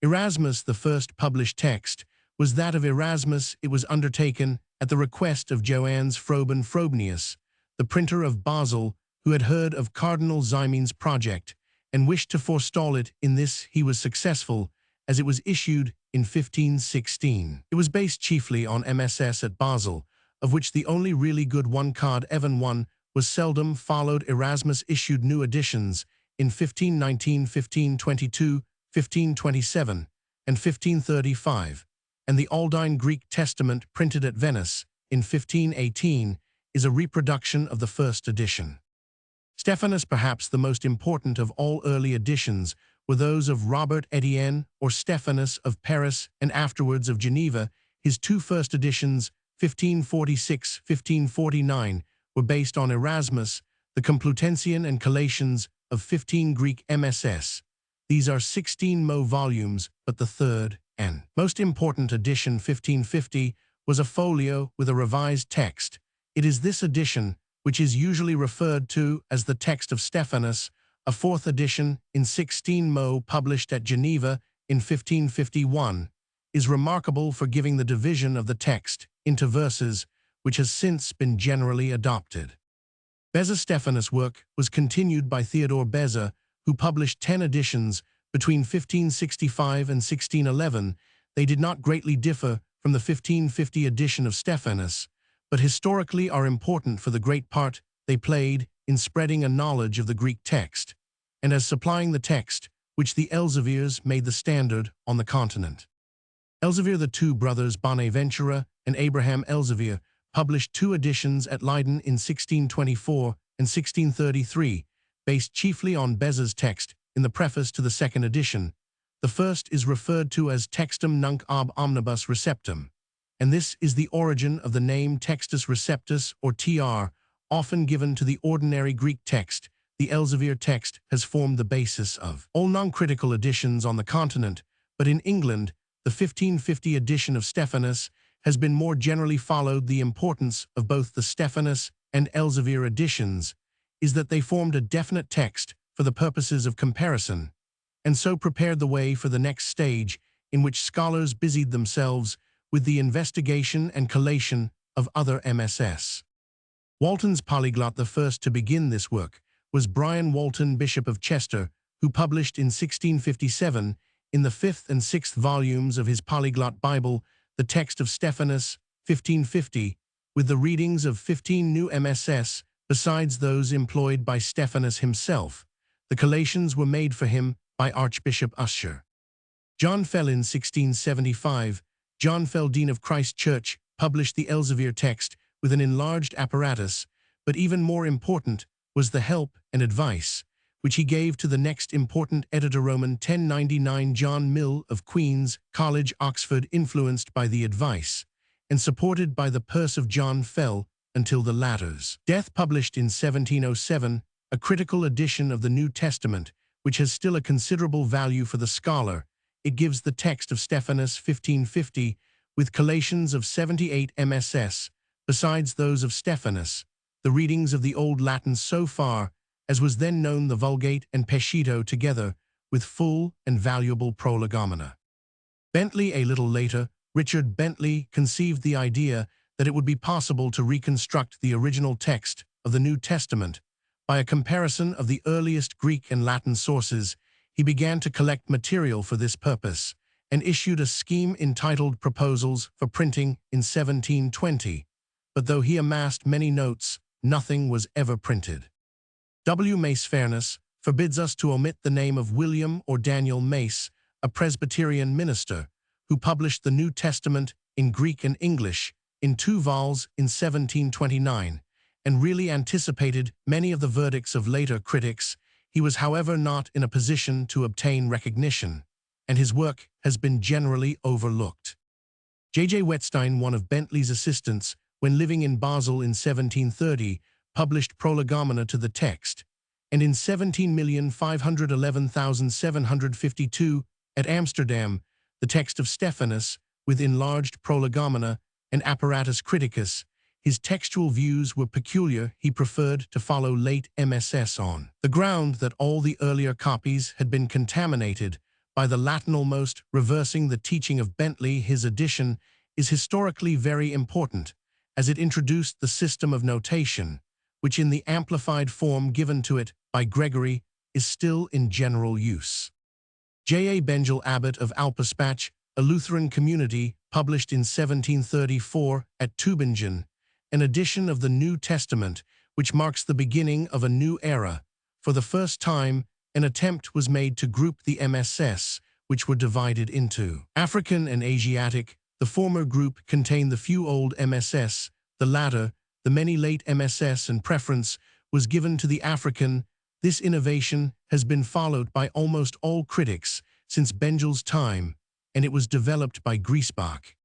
S1: Erasmus, the first published text, was that of Erasmus. It was undertaken at the request of Johannes Froben Frobenius, the printer of Basel, who had heard of Cardinal Ximenes' project and wished to forestall it. In this he was successful, as it was issued in 1516. It was based chiefly on MSS at Basel, of which the only really good one, Card Evan 1, was seldom followed. Erasmus issued new editions in 1519, 1522, 1527, and 1535, and the Aldine Greek Testament, printed at Venice in 1518, is a reproduction of the first edition. Stephanus, perhaps the most important of all early editions, were those of Robert Etienne or Stephanus of Paris and afterwards of Geneva. His two first editions, 1546-1549, were based on Erasmus, the Complutensian and Collations of 15 Greek MSS. These are 16 Mo volumes, but the third and most important edition, 1550, was a folio with a revised text. It is this edition which is usually referred to as the text of Stephanus. A fourth edition, in 16 Mo, published at Geneva in 1551, is remarkable for giving the division of the text into verses, which has since been generally adopted. Beza Stephanus' work was continued by Theodore Beza, who published 10 editions between 1565 and 1611. They did not greatly differ from the 1550 edition of Stephanus, but historically are important for the great part they played in spreading a knowledge of the Greek text, and as supplying the text which the Elzevirs made the standard on the continent. Elzevir, the two brothers Bonaventura and Abraham Elzevir, published two editions at Leiden in 1624 and 1633, based chiefly on Beza's text in the preface to the second edition. The first is referred to as Textum Nunc ab Omnibus Receptum, and this is the origin of the name Textus Receptus, or TR, often given to the ordinary Greek text. The Elzevir text has formed the basis of all non-critical editions on the continent, but in England, the 1550 edition of Stephanus has been more generally followed. The importance of both the Stephanus and Elzevir editions is that they formed a definite text for the purposes of comparison, and so prepared the way for the next stage in which scholars busied themselves with the investigation and collation of other MSS. Walton's polyglot, the first to begin this work, was Brian Walton, Bishop of Chester, who published in 1657, in the 5th and 6th volumes of his polyglot Bible, the text of Stephanus, 1550, with the readings of 15 new MSS, besides those employed by Stephanus himself. The collations were made for him by Archbishop Usher. John Fell, in 1675, John Fell, Dean of Christ Church, published the Elzevir text with an enlarged apparatus, but even more important was the help and advice which he gave to the next important editor, Roman 1099 John Mill of Queen's College, Oxford, influenced by the advice and supported by the purse of John Fell until the latter's death. Published in 1707, a critical edition of the New Testament, which has still a considerable value for the scholar. It gives the text of Stephanus, 1550, with collations of 78 MSS, besides those of Stephanus, the readings of the Old Latin so far as was then known, the Vulgate and Pescito, together with full and valuable prolegomena. Bentley, a little later, Richard Bentley, conceived the idea that it would be possible to reconstruct the original text of the New Testament by a comparison of the earliest Greek and Latin sources. He began to collect material for this purpose and issued a scheme entitled Proposals for Printing in 1720, but though he amassed many notes, nothing was ever printed. W. Mace Fairness forbids us to omit the name of William or Daniel Mace, a Presbyterian minister, who published the New Testament in Greek and English in 2 vols in 1729, and really anticipated many of the verdicts of later critics. He was, however, not in a position to obtain recognition, and his work has been generally overlooked. J.J. Wettstein, one of Bentley's assistants, when living in Basel in 1730, published prolegomena to the text, and in 17,511,752 at Amsterdam, the text of Stephanus, with enlarged prolegomena and apparatus criticus. His textual views were peculiar. He preferred to follow late MSS on the ground that all the earlier copies had been contaminated by the Latin, almost reversing the teaching of Bentley. His edition is historically very important, as it introduced the system of notation, which in the amplified form given to it by Gregory is still in general use. J. A. Bengel, abbot of Alpispach, a Lutheran community, published in 1734 at Tübingen, an edition of the New Testament, which marks the beginning of a new era. For the first time, an attempt was made to group the MSS, which were divided into African and Asiatic. The former group contained the few old MSS, the latter, the many late MSS, and preference was given to the African. This innovation has been followed by almost all critics since Bengel's time, and it was developed by Griesbach.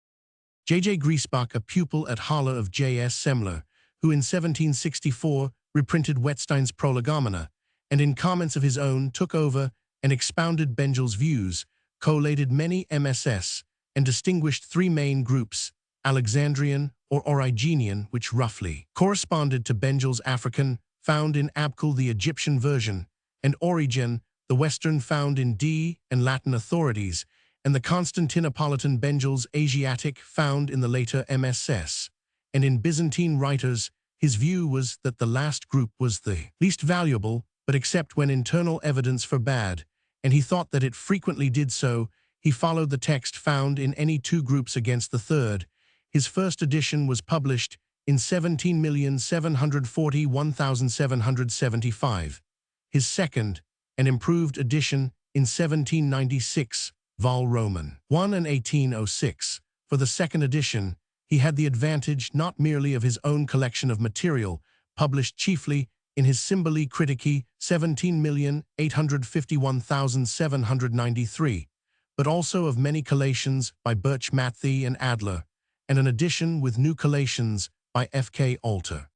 S1: J. Griesbach, a pupil at Halle of J. S. Semler, who in 1764 reprinted Wettstein's Prolegomena, and in comments of his own took over and expounded Bengel's views, collated many MSS, and distinguished three main groups: Alexandrian or Origenian, which roughly corresponded to Bengel's African, found in Abkal the Egyptian version, and Origen, the Western, found in D and Latin authorities, and the Constantinopolitan Bengel's Asiatic, found in the later MSS. And in Byzantine writers, his view was that the last group was the least valuable, but except when internal evidence forbade, and he thought that it frequently did so, he followed the text found in any two groups against the third. His first edition was published in 17,741,775. His second, an improved edition, in 1796, Vol. Roman 1 and 1806. For the second edition, he had the advantage not merely of his own collection of material, published chiefly in his Symboli Critici 17,851,793, but also of many collations by Birch Matthey and Adler, and an edition with new collations by F. K. Alter.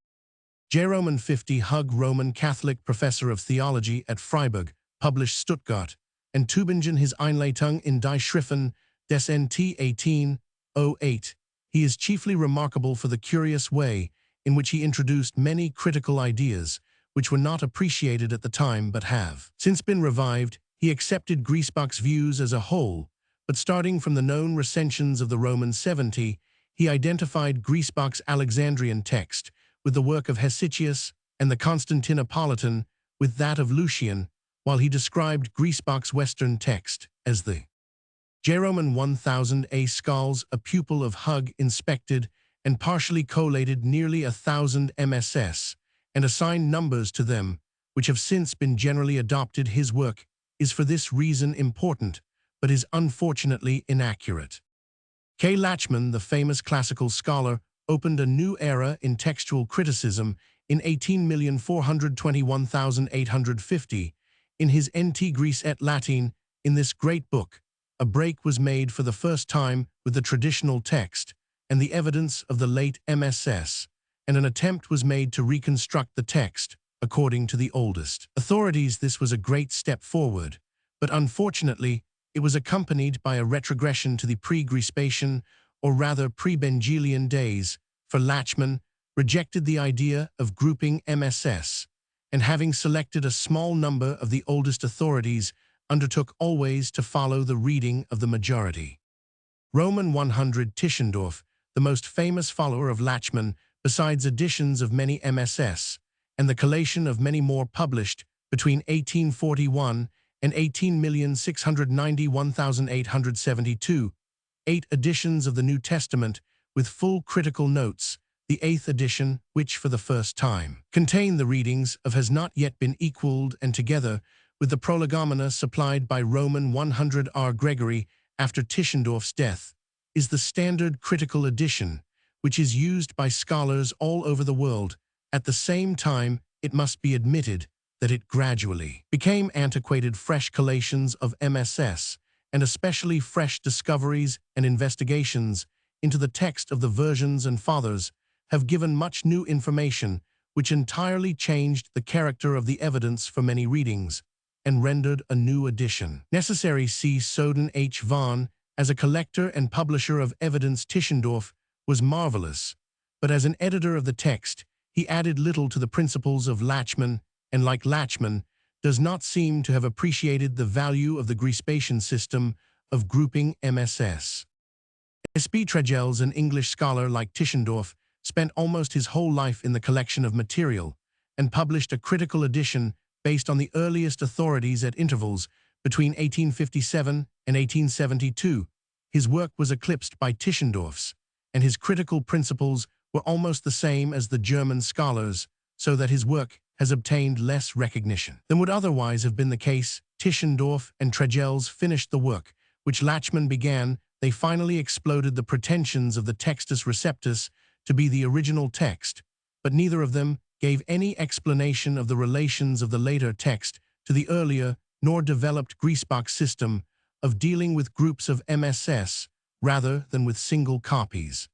S1: J. Roman 50 Hug, Roman Catholic professor of theology at Freiburg, published Stuttgart, and Tübingen his Einleitung in die Schriften des NT 1808. He is chiefly remarkable for the curious way in which he introduced many critical ideas, which were not appreciated at the time but have since been revived. He accepted Griesbach's views as a whole, but starting from the known recensions of the Roman 70, he identified Griesbach's Alexandrian text with the work of Hesychius and the Constantinopolitan with that of Lucian, while he described Griesbach's Western text as the J. Roman 1000 A. Scales, a pupil of Hug, inspected and partially collated nearly 1,000 MSS and assigned numbers to them, which have since been generally adopted. His work is for this reason important, but is unfortunately inaccurate. K. Lachmann, the famous classical scholar, opened a new era in textual criticism in 18,421,850. In his Nt Gris et Latin, in this great book, a break was made for the first time with the traditional text and the evidence of the late MSS, and an attempt was made to reconstruct the text according to the oldest authorities. This was a great step forward, but unfortunately, it was accompanied by a retrogression to the pre-Grispatian, or rather pre-Bengelian days, for Lachmann rejected the idea of grouping MSS, and having selected a small number of the oldest authorities, undertook always to follow the reading of the majority. Roman 100 Tischendorf, the most famous follower of Lachmann, besides editions of many MSS, and the collation of many more published between 1841 and 18,691,872, 8 editions of the New Testament with full critical notes. The 8th edition, which for the first time contained the readings of, has not yet been equaled, and together with the Prolegomena supplied by Roman 100 R. Gregory after Tischendorf's death, is the standard critical edition, which is used by scholars all over the world. At the same time, it must be admitted that it gradually became antiquated. Fresh collations of MSS, and especially fresh discoveries and investigations into the text of the versions and fathers, have given much new information which entirely changed the character of the evidence for many readings, and rendered a new edition necessary. See Soden H. Vaughan, As a collector and publisher of evidence, Tischendorf was marvelous, but as an editor of the text, he added little to the principles of Lachmann, and like Lachmann, does not seem to have appreciated the value of the Griesbatian system of grouping MSS. S.B. Tregelles, an English scholar like Tischendorf, spent almost his whole life in the collection of material and published a critical edition based on the earliest authorities at intervals between 1857 and 1872. His work was eclipsed by Tischendorf's, and his critical principles were almost the same as the German scholars, so that his work has obtained less recognition than would otherwise have been the case. Tischendorf and Tregelles finished the work which Lachmann began. They finally exploded the pretensions of the Textus Receptus to be the original text, but neither of them gave any explanation of the relations of the later text to the earlier, nor developed Griesbach system of dealing with groups of MSS rather than with single copies.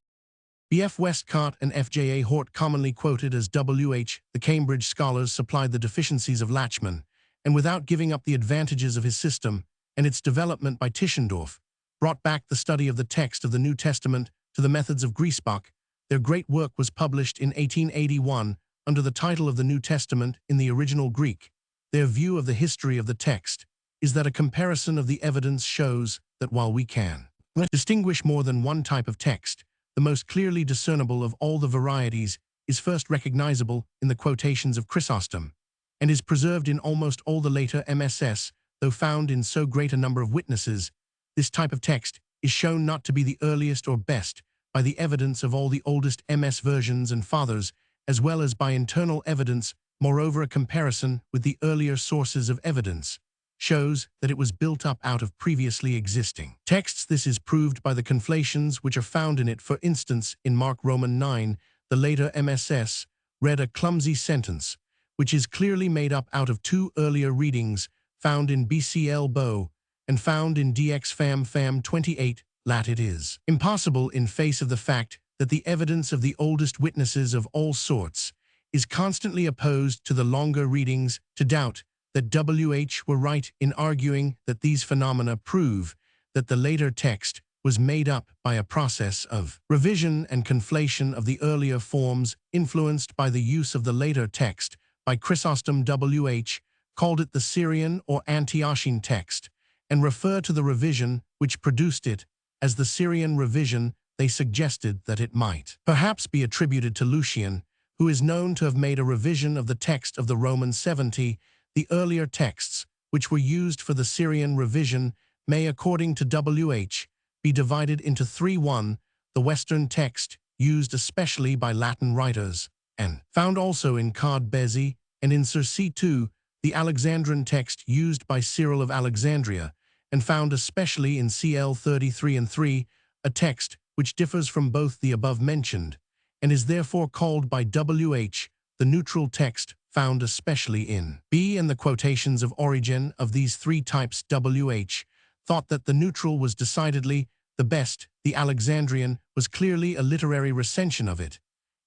S1: B.F. Westcott and F.J.A. Hort, commonly quoted as W.H., the Cambridge scholars, supplied the deficiencies of Lachmann, and without giving up the advantages of his system and its development by Tischendorf, brought back the study of the text of the New Testament to the methods of Griesbach. Their great work was published in 1881 under the title of the New Testament in the original Greek. Their view of the history of the text is that a comparison of the evidence shows that while we can distinguish more than one type of text, the most clearly discernible of all the varieties is first recognizable in the quotations of Chrysostom, and is preserved in almost all the later MSS, though found in so great a number of witnesses. This type of text is shown not to be the earliest or best by the evidence of all the oldest MS versions and fathers, as well as by internal evidence. Moreover, a comparison with the earlier sources of evidence shows that it was built up out of previously existing texts. This is proved by the conflations which are found in it. For instance, in Mark Roman 9, the later MSS read a clumsy sentence, which is clearly made up out of two earlier readings found in BCL Bow and found in DX Fam 28 Lat. It is impossible, in face of the fact that the evidence of the oldest witnesses of all sorts is constantly opposed to the longer readings, to doubt that W.H. were right in arguing that these phenomena prove that the later text was made up by a process of revision and conflation of the earlier forms, influenced by the use of the later text by Chrysostom. W.H. called it the Syrian or Antiochian text, and refer to the revision which produced it as the Syrian revision. They suggested that it might perhaps be attributed to Lucian, who is known to have made a revision of the text of the Roman 70. The earlier texts, which were used for the Syrian revision, may, according to W.H., be divided into three: 1, the Western text, used especially by Latin writers, and found also in Cod Bezi and in Circe; 2, the Alexandrian text used by Cyril of Alexandria, and found especially in CL 33; and 3, a text which differs from both the above-mentioned, and is therefore called by W.H. the neutral text, found especially in B. and the quotations of Origen. Of these three types, W.H. thought that the neutral was decidedly the best. The Alexandrian was clearly a literary recension of it,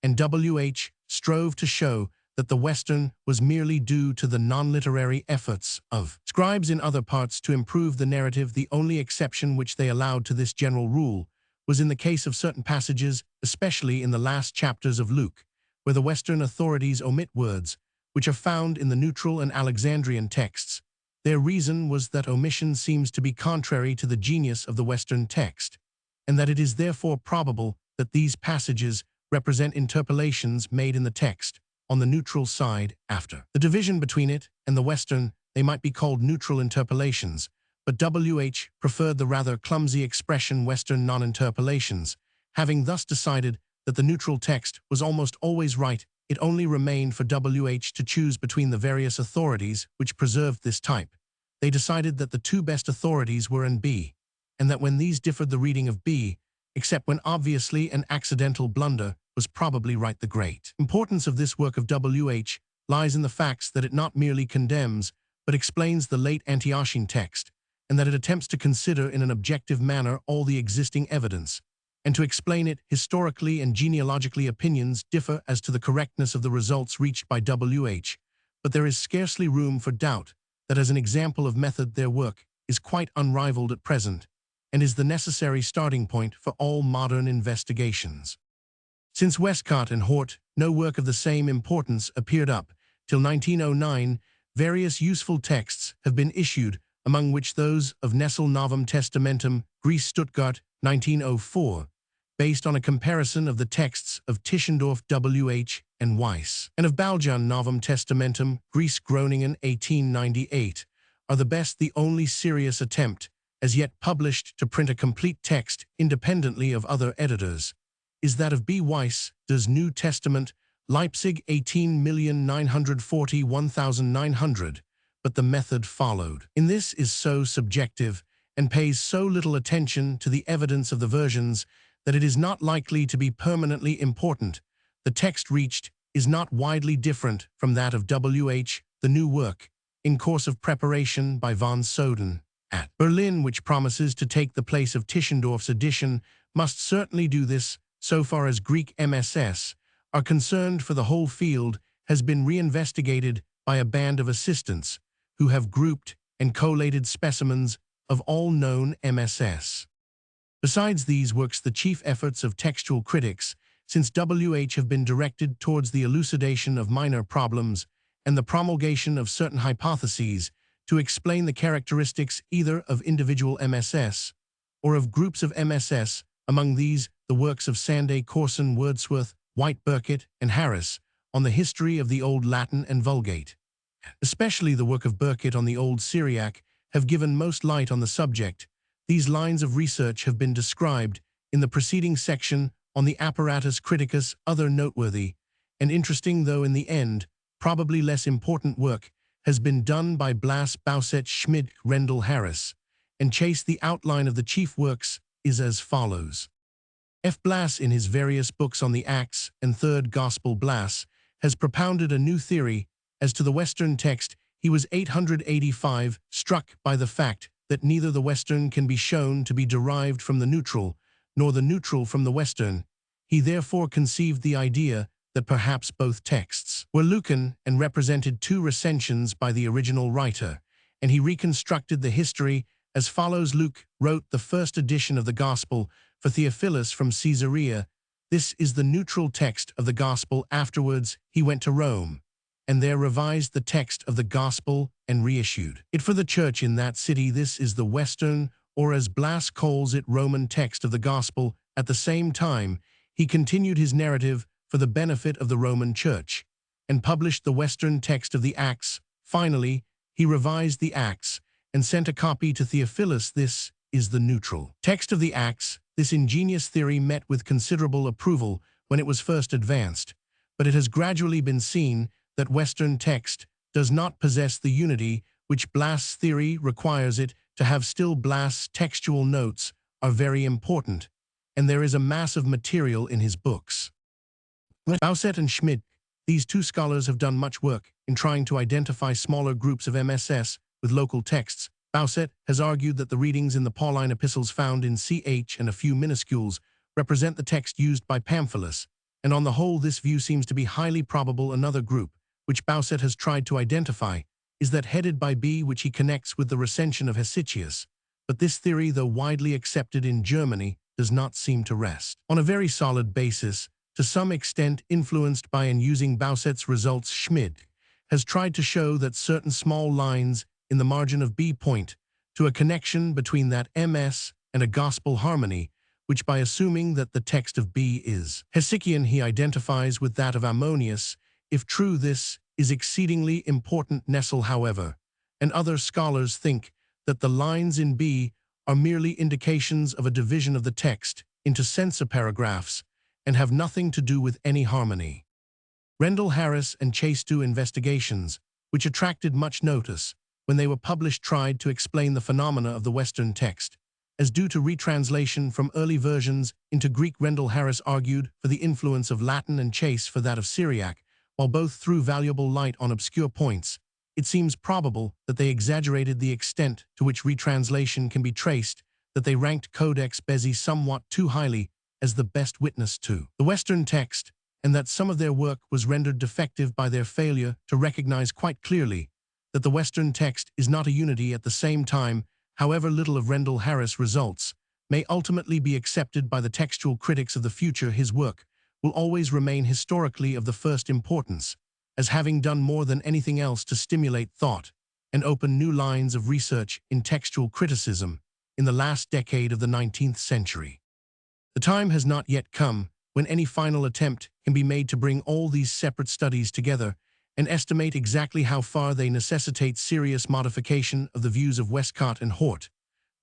S1: and W.H. strove to show that the Western was merely due to the non-literary efforts of scribes in other parts to improve the narrative. The only exception which they allowed to this general rule was in the case of certain passages, especially in the last chapters of Luke, where the Western authorities omit words which are found in the neutral and Alexandrian texts. Their reason was that omission seems to be contrary to the genius of the Western text, and that it is therefore probable that these passages represent interpolations made in the text on the neutral side. After the division between it and the Western, they might be called neutral interpolations, but W.H. preferred the rather clumsy expression Western non-interpolations. Having thus decided that the neutral text was almost always right, it only remained for W.H. to choose between the various authorities which preserved this type. They decided that the two best authorities were in B, and that when these differed, the reading of B, except when obviously an accidental blunder, was probably right. The great importance of this work of W.H. lies in the facts that it not merely condemns, but explains the late Antiochian text, and that it attempts to consider in an objective manner all the existing evidence, and to explain it historically and genealogically. Opinions differ as to the correctness of the results reached by W.H., but there is scarcely room for doubt that as an example of method their work is quite unrivaled at present, and is the necessary starting point for all modern investigations. Since Westcott and Hort, no work of the same importance appeared up till 1909, various useful texts have been issued, among which those of Nestle Novum Testamentum, Greece Stuttgart, 1904, based on a comparison of the texts of Tischendorf W.H. and Weiss, and of Baljan Novum Testamentum, Greece Groningen, 1898, are the best. The only serious attempt, as yet published, to print a complete text independently of other editors, is that of B. Weiss, Das New Testament, Leipzig, 18,941,900, but the method followed in this is so subjective and pays so little attention to the evidence of the versions that it is not likely to be permanently important. The text reached is not widely different from that of W.H., the new work, in course of preparation by von Soden at Berlin, which promises to take the place of Tischendorf's edition, must certainly do this so far as Greek MSS are concerned, for the whole field has been reinvestigated by a band of assistants who have grouped and collated specimens of all known MSS. Besides these works, the chief efforts of textual critics since W.H. have been directed towards the elucidation of minor problems and the promulgation of certain hypotheses to explain the characteristics either of individual MSS or of groups of MSS, among these the works of Sanday, Corson, Wordsworth, White, Burkitt, and Harris on the history of the Old Latin and Vulgate. Especially the work of Burkitt on the Old Syriac have given most light on the subject. These lines of research have been described in the preceding section on the apparatus criticus. Other noteworthy and interesting, though in the end probably less important, work has been done by Blas, Bauset, Schmid, Rendell, Harris, and Chase. The outline of the chief works is as follows. F. Blas, in his various books on the Acts and Third Gospel, Blas has propounded a new theory as to the Western text. He was 885, struck by the fact that neither the Western can be shown to be derived from the neutral, nor the neutral from the Western. He therefore conceived the idea that perhaps both texts were Lucan and represented two recensions by the original writer, and he reconstructed the history as follows. Luke wrote the first edition of the Gospel for Theophilus from Caesarea. This is the neutral text of the Gospel. Afterwards he went to Rome, and there revised the text of the Gospel and reissued it for the church in that city. This is the Western, or as Blas calls it, Roman text of the Gospel. At the same time, he continued his narrative for the benefit of the Roman Church, and published the Western text of the Acts. Finally, he revised the Acts and sent a copy to Theophilus. This is the neutral text of the Acts. This ingenious theory met with considerable approval when it was first advanced, but it has gradually been seen that Western text does not possess the unity which Blas' theory requires it to have. Still, Blas' textual notes are very important, and there is a mass of material in his books. Bauset and Schmid, these two scholars have done much work in trying to identify smaller groups of MSS with local texts. Bauset has argued that the readings in the Pauline epistles found in ch and a few minuscules represent the text used by Pamphilus, and on the whole this view seems to be highly probable. Another group, which Bauset has tried to identify, is that headed by B, which he connects with the recension of Hesychius, but this theory, though widely accepted in Germany, does not seem to rest on a very solid basis. To some extent influenced by and using Bauset's results, Schmid has tried to show that certain small lines in the margin of B point to a connection between that MS and a gospel harmony, which by assuming that the text of B is Hesychian he identifies with that of Ammonius. If true, this is exceedingly important. Nestle, however, and other scholars think that the lines in B are merely indications of a division of the text into censor paragraphs and have nothing to do with any harmony. Rendell, Harris, and Chase do investigations, which attracted much notice when they were published, tried to explain the phenomena of the Western text as due to retranslation from early versions into Greek. Rendell, Harris argued for the influence of Latin and Chase for that of Syriac. While both threw valuable light on obscure points, it seems probable that they exaggerated the extent to which retranslation can be traced, that they ranked Codex Bezae somewhat too highly as the best witness to the Western text, and that some of their work was rendered defective by their failure to recognize quite clearly that the Western text is not a unity. At the same time, however little of Rendell, Harris results may ultimately be accepted by the textual critics of the future, his work will always remain historically of the first importance, as having done more than anything else to stimulate thought and open new lines of research in textual criticism in the last decade of the 19th century. The time has not yet come when any final attempt can be made to bring all these separate studies together and estimate exactly how far they necessitate serious modification of the views of Westcott and Hort,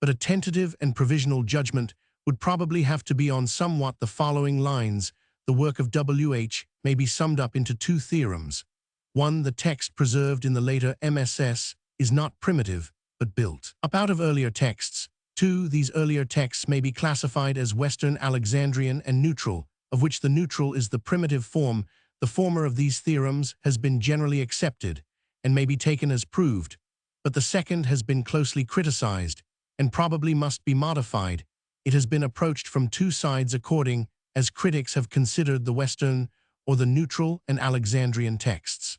S1: but a tentative and provisional judgment would probably have to be on somewhat the following lines. The work of W.H. may be summed up into two theorems. 1. The text preserved in the later MSS is not primitive, but built up out of earlier texts. 2. These earlier texts may be classified as Western Alexandrian and neutral, of which the neutral is the primitive form. The former of these theorems has been generally accepted and may be taken as proved, but the second has been closely criticized and probably must be modified. It has been approached from two sides according as critics have considered the Western or the neutral and Alexandrian texts.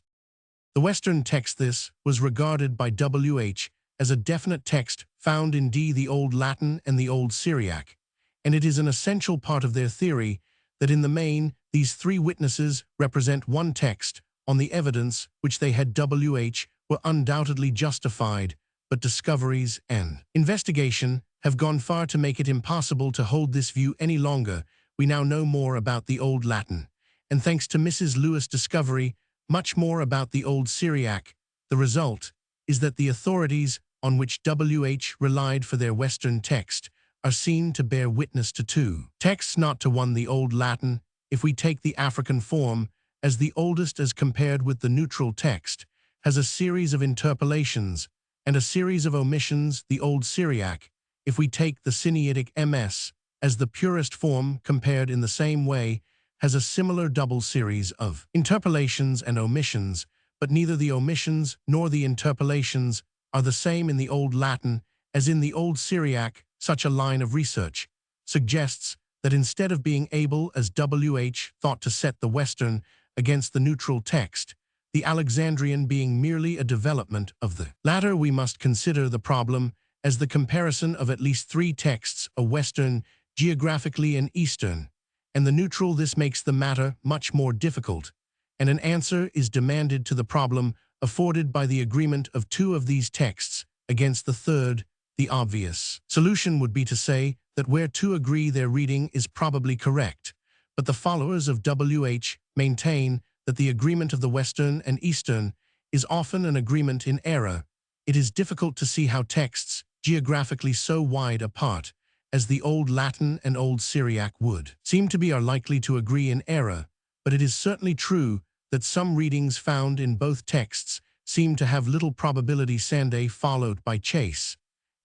S1: The Western text was regarded by W.H. as a definite text found in the Old Latin and the Old Syriac, and it is an essential part of their theory that in the main these three witnesses represent one text on the evidence which they had. W.H. were undoubtedly justified, but discoveries and investigation have gone far to make it impossible to hold this view any longer. We now know more about the Old Latin, and thanks to Mrs. Lewis' discovery, much more about the Old Syriac. The result is that the authorities on which W.H. relied for their Western text are seen to bear witness to two texts, not to one. The Old Latin, if we take the African form as the oldest as compared with the neutral text, has a series of interpolations and a series of omissions. The Old Syriac, if we take the Sinaitic MS as the purest form compared in the same way, has a similar double series of interpolations and omissions, but neither the omissions nor the interpolations are the same in the Old Latin as in the Old Syriac. Such a line of research suggests that instead of being able, as W.H. thought, to set the Western against the neutral text, the Alexandrian being merely a development of the latter, we must consider the problem as the comparison of at least three texts, a Western, geographically, and Eastern, and the neutral. This makes the matter much more difficult, and an answer is demanded to the problem afforded by the agreement of two of these texts against the third. The obvious solution would be to say that where two agree, their reading is probably correct, but the followers of W.H. maintain that the agreement of the Western and Eastern is often an agreement in error. It is difficult to see how texts geographically so wide apart as the Old Latin and Old Syriac would seem to be are likely to agree in error, but it is certainly true that some readings found in both texts seem to have little probability. Sandé, followed by Chase,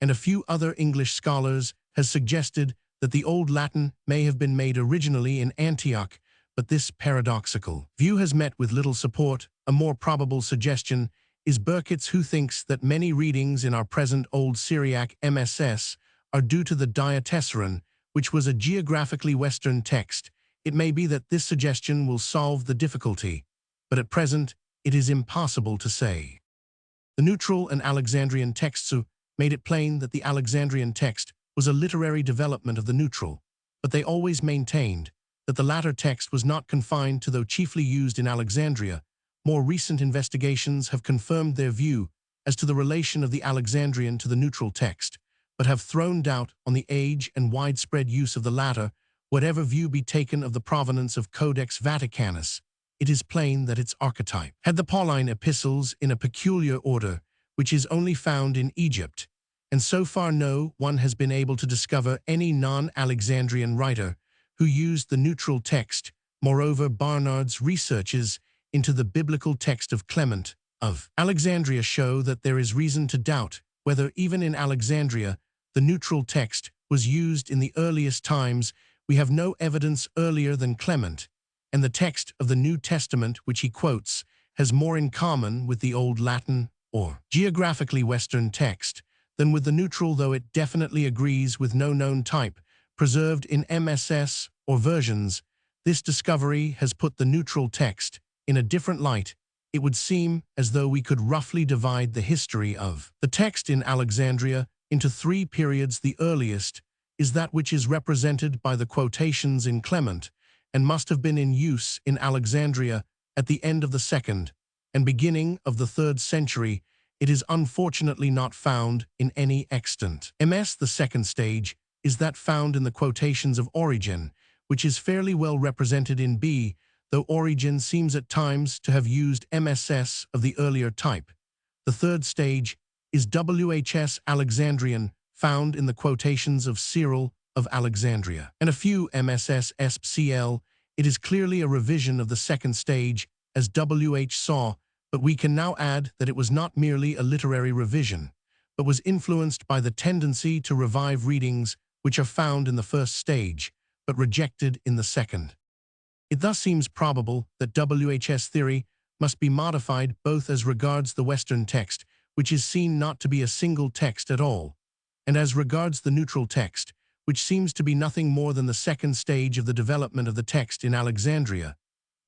S1: and a few other English scholars, has suggested that the Old Latin may have been made originally in Antioch, but this paradoxical view has met with little support. A more probable suggestion is Burkitt's, who thinks that many readings in our present Old Syriac MSS are due to the Diatessaron, which was a geographically Western text. It may be that this suggestion will solve the difficulty, but at present it is impossible to say. The neutral and Alexandrian texts made it plain that the Alexandrian text was a literary development of the neutral, but they always maintained that the latter text was not confined to, though chiefly used in Alexandria. More recent investigations have confirmed their view as to the relation of the Alexandrian to the neutral text, but have thrown doubt on the age and widespread use of the latter. Whatever view be taken of the provenance of Codex Vaticanus, it is plain that its archetype had the Pauline epistles in a peculiar order, which is only found in Egypt, and so far no one has been able to discover any non-Alexandrian writer who used the neutral text. Moreover, Barnard's researches into the biblical text of Clement of Alexandria show that there is reason to doubt whether even in Alexandria the neutral text was used in the earliest times. We have no evidence earlier than Clement, and the text of the New Testament which he quotes has more in common with the Old Latin or geographically Western text than with the neutral, though it definitely agrees with no known type preserved in MSS or versions. This discovery has put the neutral text in a different light. It would seem as though we could roughly divide the history of the text in Alexandria into three periods. The earliest is that which is represented by the quotations in Clement, and must have been in use in Alexandria at the end of the 2nd and beginning of the 3rd century. It is unfortunately not found in any extant. MS, the 2nd stage, is that found in the quotations of Origen, which is fairly well represented in B, though Origen seems at times to have used MSS of the earlier type. The 3rd stage is WHS Alexandrian, found in the quotations of Cyril of Alexandria. And a few MSS SPCL, it is clearly a revision of the 2nd stage, as WH saw, but we can now add that it was not merely a literary revision, but was influenced by the tendency to revive readings which are found in the 1st stage, but rejected in the 2nd. It thus seems probable that WHS theory must be modified both as regards the Western text, which is seen not to be a single text at all, and as regards the neutral text, which seems to be nothing more than the 2nd stage of the development of the text in Alexandria.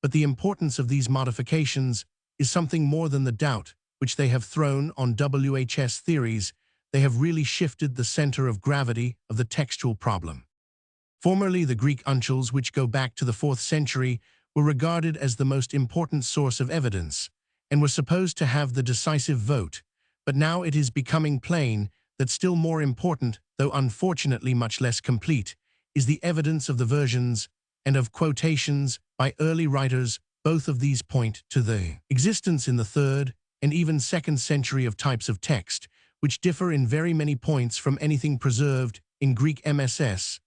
S1: But the importance of these modifications is something more than the doubt which they have thrown on WHS theories. They have really shifted the center of gravity of the textual problem. Formerly, the Greek uncials, which go back to the 4th century, were regarded as the most important source of evidence, and were supposed to have the decisive vote. But now it is becoming plain that still more important, though unfortunately much less complete, is the evidence of the versions and of quotations by early writers. Both of these point to the existence in the 3rd and even 2nd century of types of text, which differ in very many points from anything preserved in Greek MSS.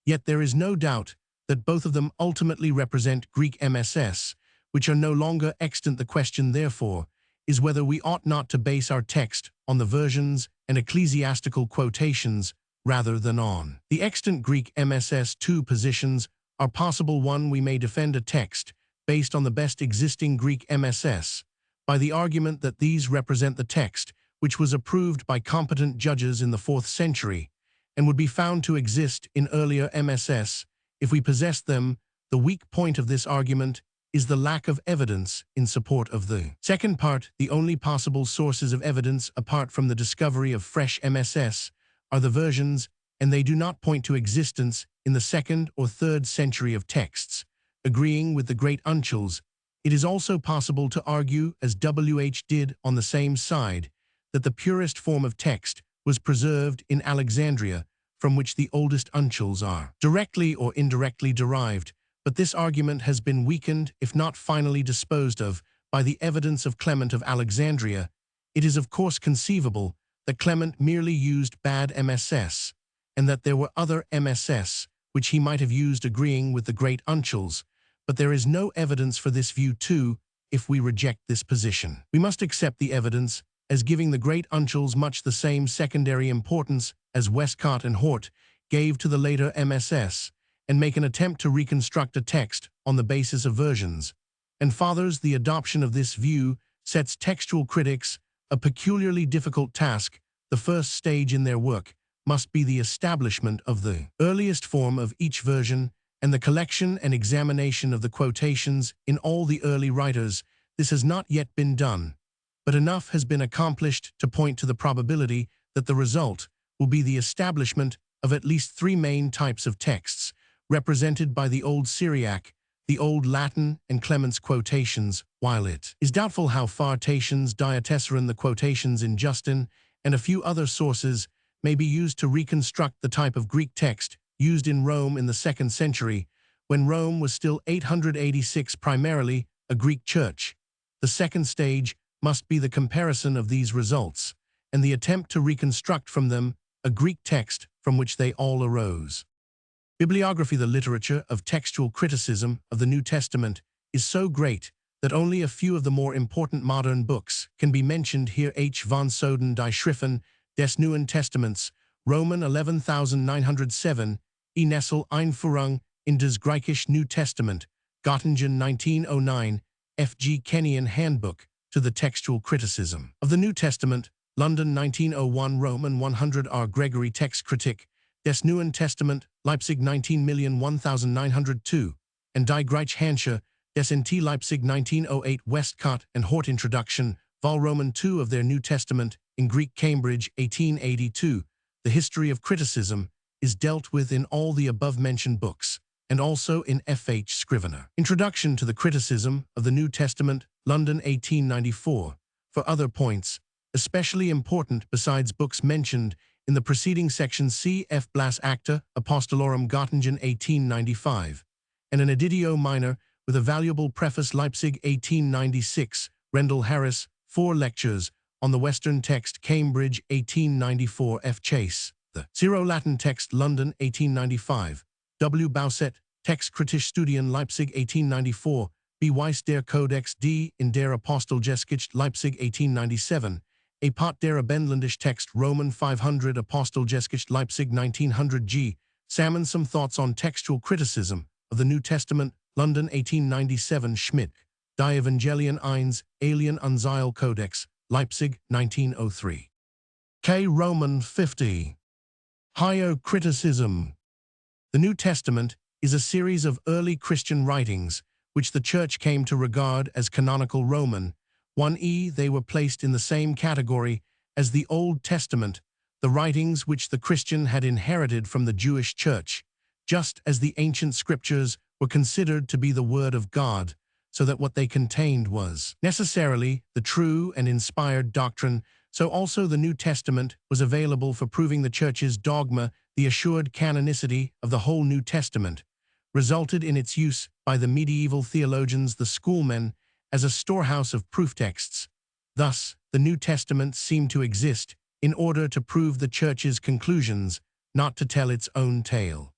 S1: Yet there is no doubt that both of them ultimately represent Greek MSS, which are no longer extant. The question, therefore, is whether we ought not to base our text on the versions and ecclesiastical quotations rather than on the extant Greek MSS. Two positions are possible. One, we may defend a text based on the best existing Greek MSS, by the argument that these represent the text which was approved by competent judges in the 4th century, and would be found to exist in earlier MSS if we possessed them. The weak point of this argument is the lack of evidence in support of the second part. The only possible sources of evidence apart from the discovery of fresh MSS are the versions, and they do not point to existence in the 2nd or 3rd century of texts. Agreeing with the great uncials, it is also possible to argue, as WH did on the same side, that the purest form of text was preserved in Alexandria, from which the oldest uncials are directly or indirectly derived, but this argument has been weakened, if not finally disposed of, by the evidence of Clement of Alexandria. It is of course conceivable that Clement merely used bad MSS, and that there were other MSS which he might have used agreeing with the great uncials, but there is no evidence for this view too. If we reject this position, we must accept the evidence as giving the great uncials much the same secondary importance as Westcott and Hort gave to the later MSS, and make an attempt to reconstruct a text on the basis of versions. And fathers, the adoption of this view sets textual critics a peculiarly difficult task. The first stage in their work must be the establishment of the earliest form of each version and the collection and examination of the quotations in all the early writers. This has not yet been done, but enough has been accomplished to point to the probability that the result will be the establishment of at least 3 main types of texts, represented by the Old Syriac, the Old Latin, and Clement's quotations, while it is doubtful how far Tatian's Diatessaron, the quotations in Justin, and a few other sources may be used to reconstruct the type of Greek text used in Rome in the 2nd century, when Rome was still 886 primarily a Greek church. The 2nd stage must be the comparison of these results, and the attempt to reconstruct from them a Greek text from which they all arose. Bibliography. The literature of textual criticism of the New Testament is so great that only a few of the more important modern books can be mentioned here. H. von Soden, Die Schriften des Neuen Testaments, Roman 11907, Nessel Einführung in das Griechische New Testament, Göttingen 1909, F. G. Kenyon Handbook to the Textual Criticism of the New Testament, London 1901, Roman 100 R. Gregory Textkritik des Neuen Testament, Leipzig 19,1902, and Die Griechische des NT Leipzig 1908, Westcott and Hort Introduction, Vol. Roman 2 of their New Testament, in Greek, Cambridge 1882, The History of Criticism, is dealt with in all the above-mentioned books, and also in F.H. Scrivener. Introduction to the Criticism of the New Testament, London 1894. For other points, especially important besides books mentioned in the preceding section, C. F. Blas Acta Apostolorum Göttingen 1895, and an editio minor with a valuable preface Leipzig 1896, Rendell Harris, 4 lectures on the Western text, Cambridge 1894, F. Chase. The Zero Latin Text, London 1895, W. Bauset, Textkritische Studien, Leipzig 1894, B. Weiss der Codex D. in der Apostelgeschichte, Leipzig 1897, A. Pot der Abendländische Text, Roman 500, Apostelgeschichte, Leipzig 1900 G. Salmon, Some Thoughts on Textual Criticism of the New Testament, London 1897, Schmidt, Die Evangelien 1, Alien Unseil Codex, Leipzig 1903. K. Roman 50. Criticism. The New Testament is a series of early Christian writings which the Church came to regard as canonical Roman. 1e. They were placed in the same category as the Old Testament, the writings which the Christian had inherited from the Jewish Church, just as the ancient scriptures were considered to be the Word of God, so that what they contained was necessarily the true and inspired doctrine, so also the New Testament was available for proving the Church's dogma. The assured canonicity of the whole New Testament resulted in its use by the medieval theologians, the schoolmen, as a storehouse of proof texts. Thus, the New Testament seemed to exist in order to prove the Church's conclusions, not to tell its own tale.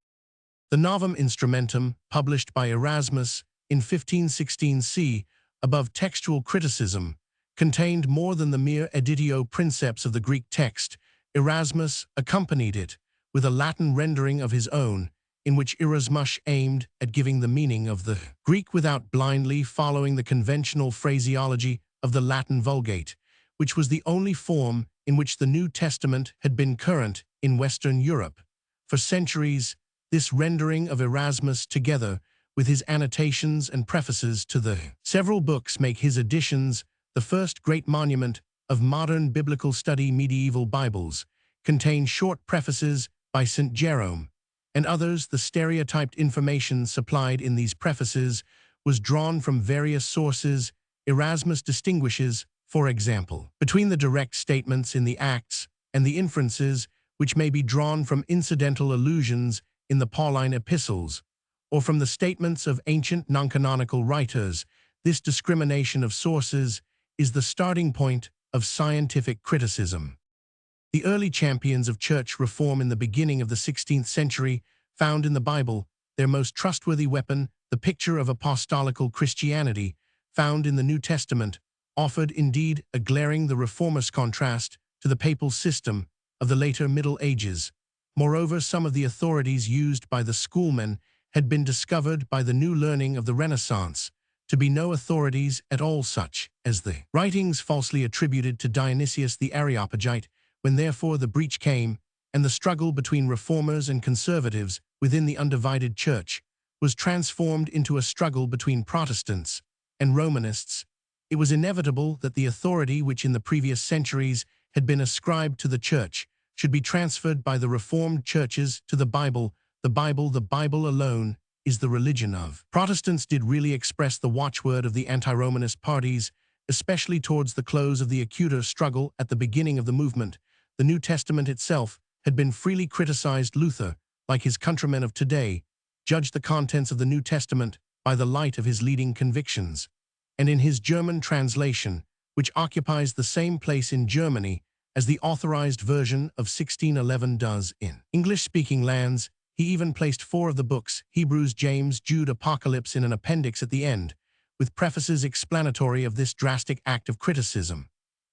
S1: The Novum Instrumentum, published by Erasmus in 1516 c. above textual criticism, contained more than the mere editio princeps of the Greek text. Erasmus accompanied it with a Latin rendering of his own, in which Erasmus aimed at giving the meaning of the Greek without blindly following the conventional phraseology of the Latin Vulgate, which was the only form in which the New Testament had been current in Western Europe. For centuries, this rendering of Erasmus, together with his annotations and prefaces to the several books, make his editions the first great monument of modern biblical study. Medieval Bibles contain short prefaces by St. Jerome, and others. The stereotyped information supplied in these prefaces was drawn from various sources. Erasmus distinguishes, for example, between the direct statements in the Acts and the inferences which may be drawn from incidental allusions in the Pauline epistles, or from the statements of ancient non-canonical writers. This discrimination of sources is the starting point of scientific criticism. The early champions of church reform in the beginning of the 16th century found in the Bible their most trustworthy weapon. The picture of apostolical Christianity found in the New Testament offered indeed a glaring reformist contrast to the papal system of the later Middle Ages. Moreover, some of the authorities used by the schoolmen had been discovered by the new learning of the Renaissance to be no authorities at all, such as the writings falsely attributed to Dionysius the Areopagite. When therefore the breach came, and the struggle between reformers and conservatives within the undivided Church was transformed into a struggle between Protestants and Romanists, it was inevitable that the authority which in the previous centuries had been ascribed to the Church should be transferred by the Reformed churches to the Bible. The Bible alone is the religion of. Protestants did really express the watchword of the anti-Romanist parties, especially towards the close of the acuter struggle at the beginning of the movement. The New Testament itself had been freely criticized. Luther, like his countrymen of today, judged the contents of the New Testament by the light of his leading convictions. And in his German translation, which occupies the same place in Germany as the authorized version of 1611 does in English-speaking lands, he even placed 4 of the books, Hebrews, James, Jude, Apocalypse, in an appendix at the end, with prefaces explanatory of this drastic act of criticism.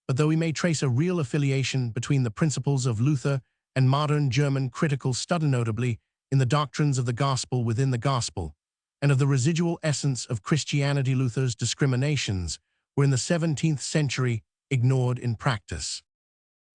S1: But though we may trace a real affiliation between the principles of Luther and modern German critical study, notably in the doctrines of the gospel within the gospel, and of the residual essence of Christianity, Luther's discriminations were in the 17th century ignored in practice.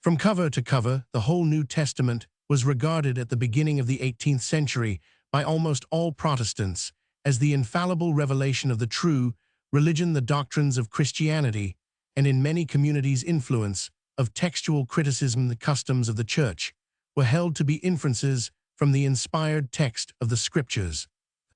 S1: From cover to cover, the whole New Testament was regarded at the beginning of the 18th century by almost all Protestants as the infallible revelation of the true religion, the doctrines of Christianity, and in many communities influence of textual criticism. The customs of the Church were held to be inferences from the inspired text of the Scriptures.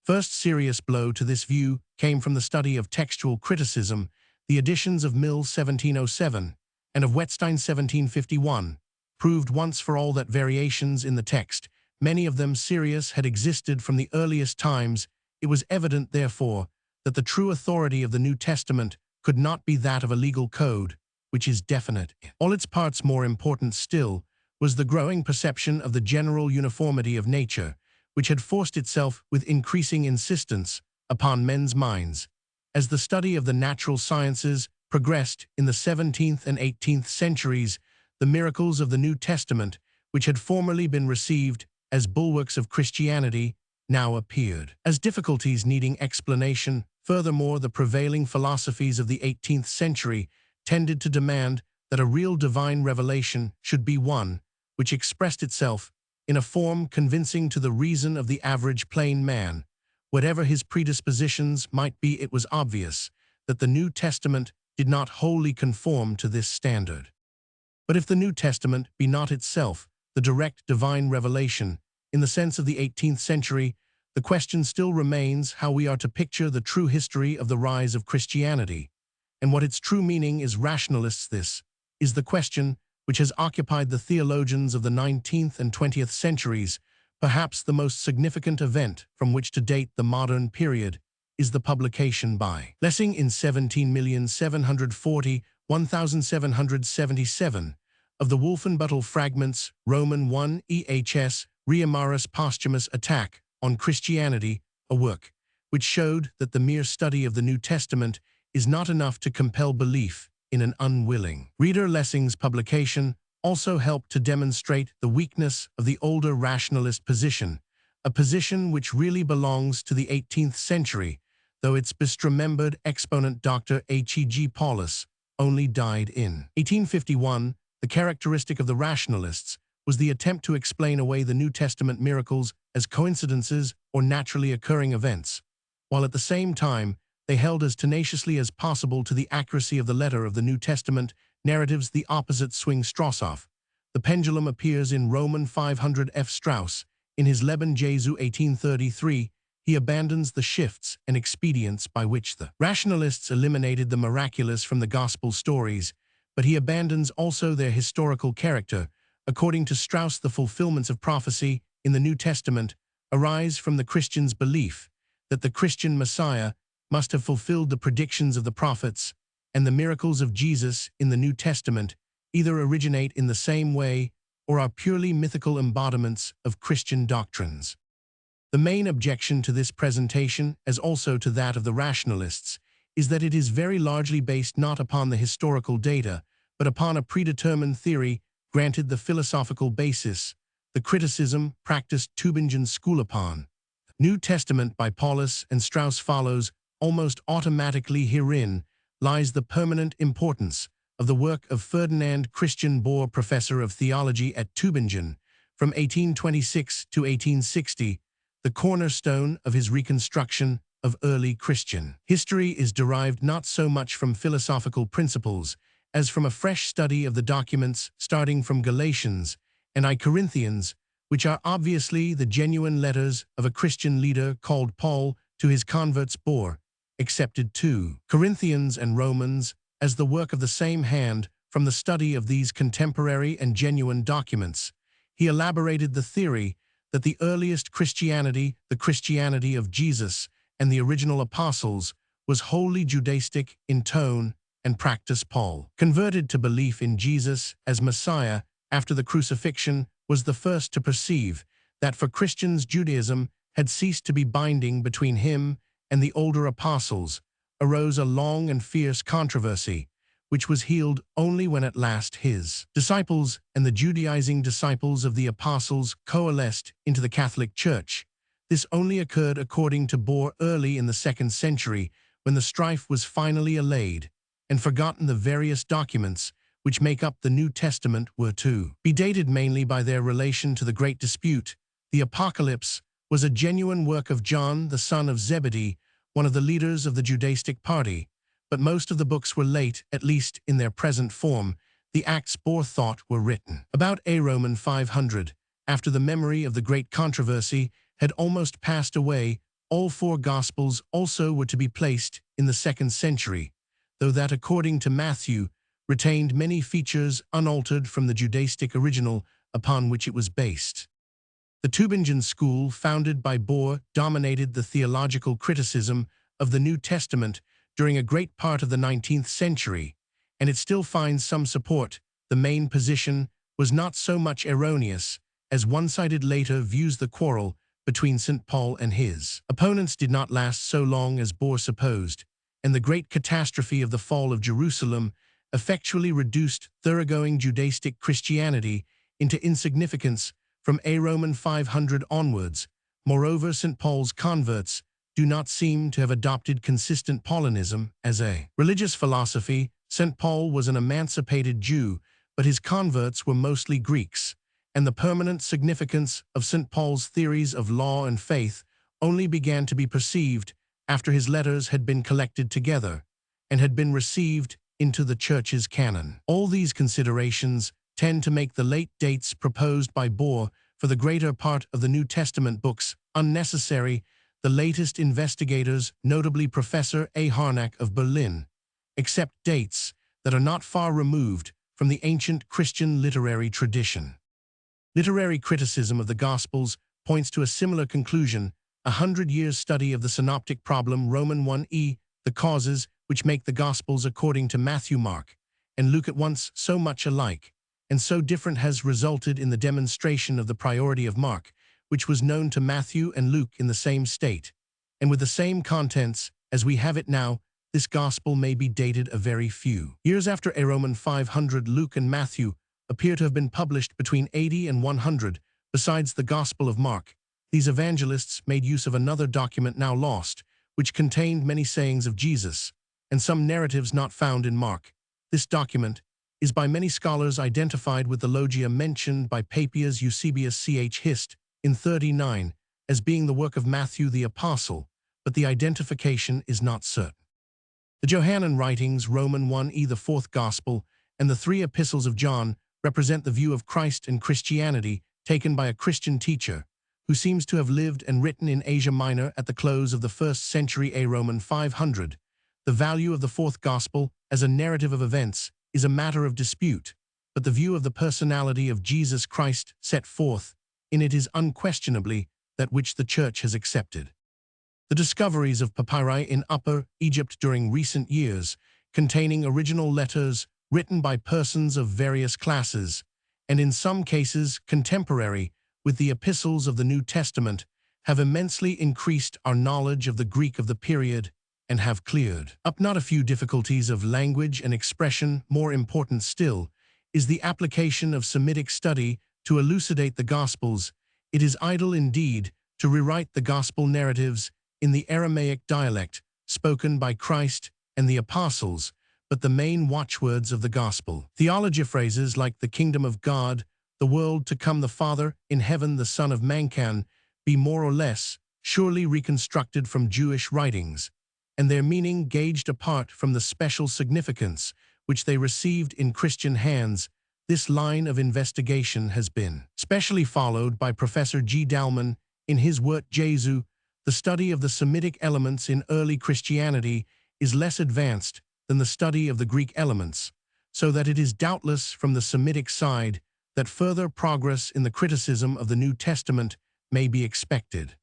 S1: First serious blow to this view came from the study of textual criticism. The editions of Mill 1707 and of Wettstein 1751 proved once for all that variations in the text, many of them serious, had existed from the earliest times. It was evident, therefore, that the true authority of the New Testament could not be that of a legal code, which is definite. All its parts, more important still, was the growing perception of the general uniformity of nature, which had forced itself with increasing insistence upon men's minds. As the study of the natural sciences progressed in the 17th and 18th centuries, the miracles of the New Testament, which had formerly been received as bulwarks of Christianity, now appeared as difficulties needing explanation. Furthermore, the prevailing philosophies of the 18th century tended to demand that a real divine revelation should be one which expressed itself in a form convincing to the reason of the average plain man. Whatever his predispositions might be, it was obvious that the New Testament did not wholly conform to this standard. But if the New Testament be not itself the direct divine revelation, in the sense of the 18th century, the question still remains how we are to picture the true history of the rise of Christianity, and what its true meaning is. Rationalists, this is the question which has occupied the theologians of the 19th and 20th centuries. Perhaps the most significant event from which to date the modern period is the publication by Lessing in 17,740,1777 of the Wolfenbüttel fragments, Roman 1 ehs, Reimarus posthumous attack on Christianity, a work which showed that the mere study of the New Testament is not enough to compel belief in an unwilling reader. Lessing's publication also helped to demonstrate the weakness of the older rationalist position, a position which really belongs to the 18th century, though its best-remembered exponent Dr. H.E.G. Paulus only died in 1851. The characteristic of the rationalists was the attempt to explain away the New Testament miracles as coincidences or naturally occurring events, while at the same time they held as tenaciously as possible to the accuracy of the letter of the New Testament narratives. The opposite swing Strauss. The pendulum appears in Roman 500. F. Strauss, in his Leben Jesu 1833, he abandons the shifts and expedients by which the rationalists eliminated the miraculous from the gospel stories, but he abandons also their historical character. According to Strauss, the fulfillments of prophecy in the New Testament arise from the Christian's belief that the Christian Messiah must have fulfilled the predictions of the prophets, and the miracles of Jesus in the New Testament either originate in the same way or are purely mythical embodiments of Christian doctrines. The main objection to this presentation, as also to that of the rationalists, is that it is very largely based not upon the historical data, but upon a predetermined theory. Granted the philosophical basis, the criticism practiced Tübingen's school upon New Testament by Paulus and Strauss follows almost automatically. Herein lies the permanent importance of the work of Ferdinand Christian Bohr, professor of theology at Tübingen, from 1826 to 1860, the cornerstone of his reconstruction of early Christian history is derived not so much from philosophical principles as from a fresh study of the documents starting from Galatians and I Corinthians, which are obviously the genuine letters of a Christian leader called Paul to his converts. Bohr accepted 2 Corinthians and Romans as the work of the same hand. From the study of these contemporary and genuine documents, he elaborated the theory that the earliest Christianity, the Christianity of Jesus and the original apostles, was wholly Judaistic in tone and practice. Paul, converted to belief in Jesus as Messiah after the crucifixion, was the first to perceive that for Christians Judaism had ceased to be binding. Between him and the older apostles arose a long and fierce controversy, which was healed only when at last his disciples and the Judaizing disciples of the apostles coalesced into the Catholic Church. This only occurred, according to Bohr, early in the 2nd century, when the strife was finally allayed and forgotten. The various documents which make up the New Testament were to be dated mainly by their relation to the Great Dispute. The Apocalypse was a genuine work of John, the son of Zebedee, one of the leaders of the Judaistic party, but most of the books were late, at least in their present form. The Acts, Bohr thought, were written about a Roman 500, after the memory of the great controversy had almost passed away, all four Gospels also were to be placed in the 2nd century, though that, according to Matthew, retained many features unaltered from the Judaistic original upon which it was based. The Tübingen school, founded by Bohr, dominated the theological criticism of the New Testament during a great part of the 19th century, and it still finds some support. The main position was not so much erroneous as one-sided later views the quarrel between St. Paul and his opponents did not last so long as Bohr supposed, and the great catastrophe of the fall of Jerusalem effectually reduced thoroughgoing Judaistic Christianity into insignificance from A. Roman 500 onwards. Moreover, St. Paul's converts do not seem to have adopted consistent Paulinism as a religious philosophy. St. Paul was an emancipated Jew, but his converts were mostly Greeks, and the permanent significance of St. Paul's theories of law and faith only began to be perceived after his letters had been collected together and had been received into the Church's canon. All these considerations tend to make the late dates proposed by Bohr for the greater part of the New Testament books unnecessary. The latest investigators, notably Professor A. Harnack of Berlin, accept dates that are not far removed from the ancient Christian literary tradition. Literary criticism of the Gospels points to a similar conclusion. 100 years study of the synoptic problem, Roman 1e, the causes which make the Gospels according to Matthew, Mark, and Luke at once so much alike and so different has resulted in the demonstration of the priority of Mark, which was known to Matthew and Luke in the same state, and with the same contents as we have it now. This Gospel may be dated a very few years after A. Roman 500. Luke and Matthew appear to have been published between 80 and 100. Besides the Gospel of Mark, these evangelists made use of another document now lost, which contained many sayings of Jesus, and some narratives not found in Mark. This document is by many scholars identified with the logia mentioned by Papias Eusebius ch. Hist. in 39 as being the work of Matthew the Apostle, but the identification is not certain. The Johannine writings, Roman 1e, the 4th Gospel, and the 3 epistles of John represent the view of Christ and Christianity taken by a Christian teacher who seems to have lived and written in Asia Minor at the close of the 1st century A. Roman 500. The value of the 4th Gospel as a narrative of events is a matter of dispute, but the view of the personality of Jesus Christ set forth in it is unquestionably that which the Church has accepted. The discoveries of papyri in Upper Egypt during recent years, containing original letters written by persons of various classes, and in some cases contemporary with the epistles of the New Testament, have immensely increased our knowledge of the Greek of the period and have cleared up not a few difficulties of language and expression. More important still is the application of Semitic study to elucidate the Gospels. It is idle indeed to rewrite the Gospel narratives in the Aramaic dialect spoken by Christ and the Apostles, but the main watchwords of the Gospel. Theology phrases like the kingdom of God, the world to come, the Father in heaven, the Son of Man can be more or less surely reconstructed from Jewish writings, and their meaning gauged apart from the special significance which they received in Christian hands. This line of investigation has been specially followed by Professor G. Dalman in his work Jesu. The study of the Semitic elements in early Christianity is less advanced than the study of the Greek elements, so that it is doubtless from the Semitic side that further progress in the criticism of the New Testament may be expected.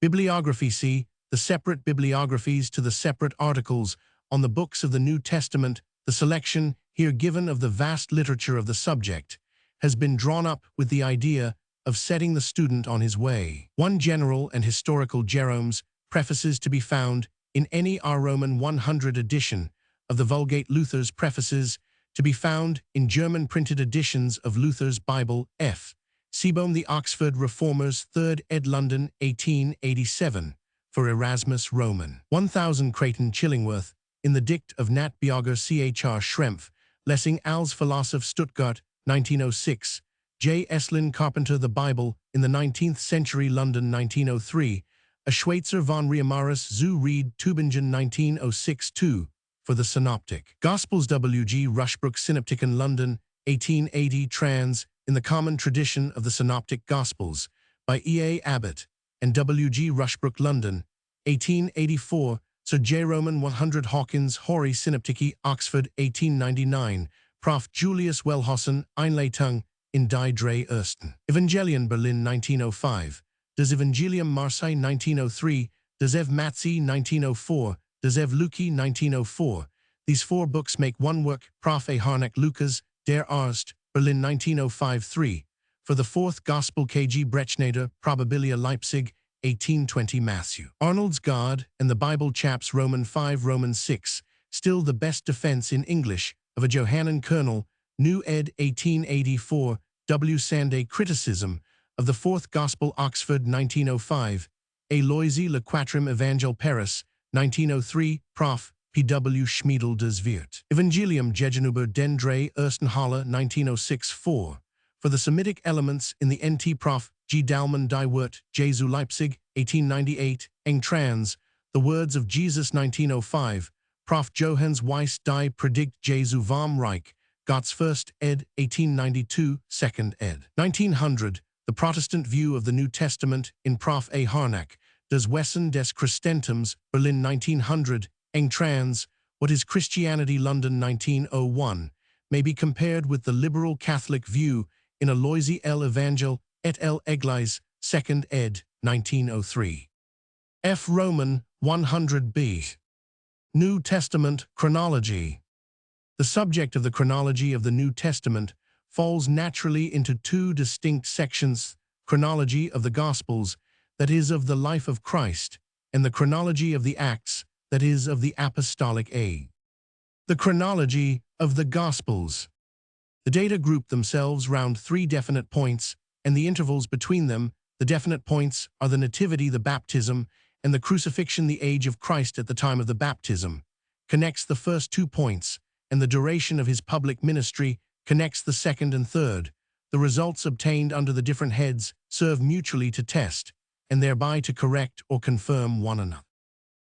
S1: Bibliography. See the separate bibliographies to the separate articles on the books of the New Testament. The selection here given of the vast literature of the subject has been drawn up with the idea of setting the student on his way. One general and historical Jerome's prefaces to be found in any R. Roman 100 edition of the Vulgate. Luther's prefaces to be found in German printed editions of Luther's Bible. F. Seebohm, The Oxford Reformers, 3rd ed. London, 1887, for Erasmus Roman. 1000 Creighton Chillingworth, in the Dict of Nat Bjogger Chr. Schrempf, Lessing als Philosoph, Stuttgart, 1906, J. Estlin Carpenter. The Bible in the 19th Century, London, 1903, A Schweitzer von Reimaris zu Reed, Tübingen, 1906-2, for the Synoptic Gospels. W. G. Rushbrook, Synopticon, London, 1880, trans. in the common tradition of the Synoptic Gospels by E. A. Abbott and W. G. Rushbrook, London, 1884, Sir J. Roman 100 Hawkins, Hoרי Synoptici, Oxford, 1899, Prof. Julius Wellhausen, Einleitung in die drei Ersten. Evangelion, Berlin, 1905, Das Evangelium, Marseille, 1903, Das Ev Matzi, 1904, Das Ev Luki, 1904. These four books make one work, Prof. A. Harnack Lucas, Der Arzt, Berlin, 1905-3. For the fourth Gospel, K. G. Brechneder, Probabilia, Leipzig, 1820. Matthew Arnold's God and the Bible Chaps, Roman 5, Roman 6, still the best defense in English of a Johannine kernel, New ed. 1884, W. Sandé Criticism of the Fourth Gospel, Oxford, 1905, A. Loisy Le Quatrième Évangile, Paris, 1903, Prof. P. W. Schmiedel des Wirt. Evangelium Gegenüber den drei Ersten Halle, 1906-4. For the Semitic elements in the NT, Prof. G. Dalman die Wirt, Jesu, Leipzig, 1898, Eng trans, the words of Jesus, 1905, Prof. Johannes Weiss die Predigt Jesu vom Reich, Gott's First ed., 1892, Second ed. 1900, the Protestant view of the New Testament in Prof. A. Harnack, Das Wesen des Christentums, Berlin, 1900, Eng trans, What is Christianity, London, 1901, may be compared with the liberal Catholic view in Aloysi L. Evangel et al. Eglise, 2nd ed., 1903. F. Roman, 100b. New Testament Chronology. The subject of the chronology of the New Testament falls naturally into two distinct sections: chronology of the Gospels, that is, of the life of Christ, and the chronology of the Acts, that is, of the apostolic age. The chronology of the Gospels. The data group themselves round three definite points, and the intervals between them. The definite points are the nativity, the baptism, and the crucifixion. The age of Christ at the time of the baptism connects the first 2 points, and the duration of his public ministry connects the second and third. The results obtained under the different heads serve mutually to test, and thereby to correct or confirm one another.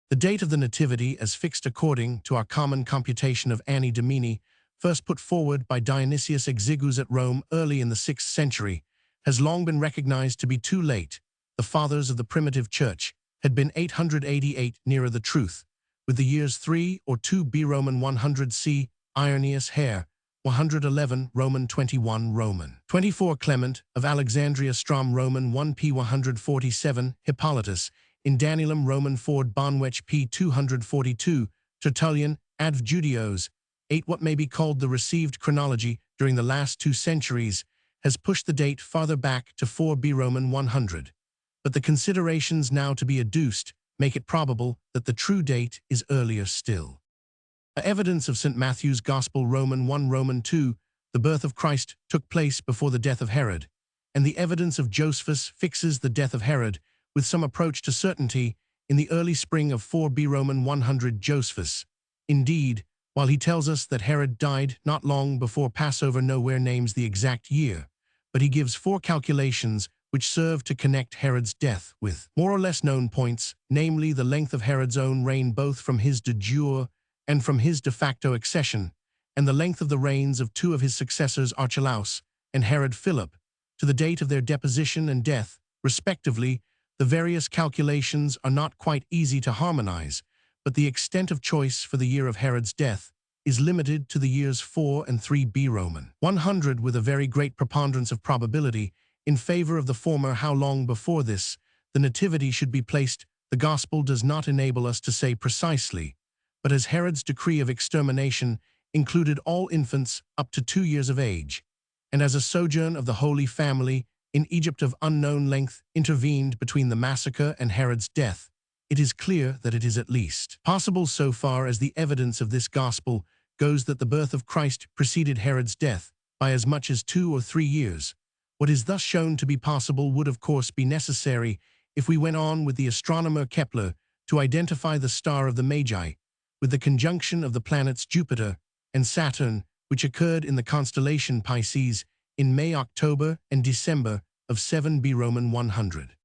S1: The date of the Nativity, as fixed according to our common computation of Anni Domini, first put forward by Dionysius Exiguus at Rome early in the 6th century, has long been recognized to be too late. The fathers of the primitive church had been 888 nearer the truth, with the years 3 or 2b Roman 100 c. Irenaeus Hare, 111 Roman 21 Roman 24 Clement of Alexandria Strom Roman 1p 147 Hippolytus in Danielum Roman Ford Bonwech p 242 Tertullian Adv Judaeos 8. What may be called the received chronology during the last 2 centuries has pushed the date farther back to 4b Roman 100, but the considerations now to be adduced make it probable that the true date is earlier still. Evidence of St. Matthew's Gospel, Roman 1 Roman 2, the birth of Christ took place before the death of Herod, and the evidence of Josephus fixes the death of Herod with some approach to certainty in the early spring of 4b Roman 100 Josephus. Indeed, while he tells us that Herod died not long before Passover, nowhere names the exact year, but he gives 4 calculations which serve to connect Herod's death with more or less known points, namely the length of Herod's own reign both from his de jure and from his de facto accession, and the length of the reigns of 2 of his successors, Archelaus and Herod Philip, to the date of their deposition and death, respectively. The various calculations are not quite easy to harmonize, but the extent of choice for the year of Herod's death is limited to the years 4 and 3b Roman 100, with a very great preponderance of probability in favor of the former. How long before this the nativity should be placed, the Gospel does not enable us to say precisely, but as Herod's decree of extermination included all infants up to 2 years of age, and as a sojourn of the Holy Family in Egypt of unknown length intervened between the massacre and Herod's death, it is clear that it is at least possible, so far as the evidence of this Gospel goes, that the birth of Christ preceded Herod's death by as much as 2 or 3 years. What is thus shown to be possible would of course be necessary if we went on with the astronomer Kepler to identify the star of the Magi, with the conjunction of the planets Jupiter and Saturn, which occurred in the constellation Pisces in May, October, and December of 7b Roman 100.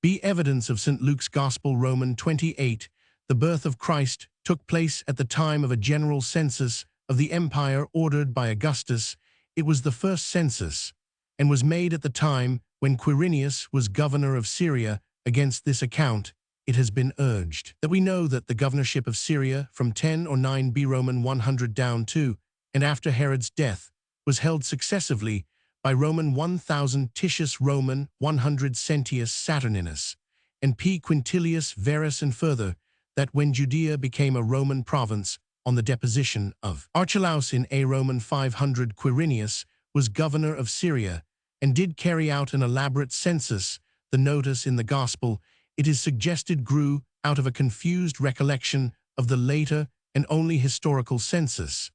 S1: B. Evidence of St. Luke's Gospel, Roman 28. The birth of Christ took place at the time of a general census of the empire ordered by Augustus. It was the first census, and was made at the time when Quirinius was governor of Syria. Against this account, it has been urged that we know that the governorship of Syria from 10 or 9 B Roman 100 down to, and after Herod's death, was held successively by Roman 1000 Titius, Roman 100 Sentius Saturninus, and P. Quintilius Verus, and further, that when Judea became a Roman province, on the deposition of Archelaus in A. Roman 500, Quirinius was governor of Syria, and did carry out an elaborate census. The notice in the Gospel, it is suggested, grew out of a confused recollection of the later and only historical census,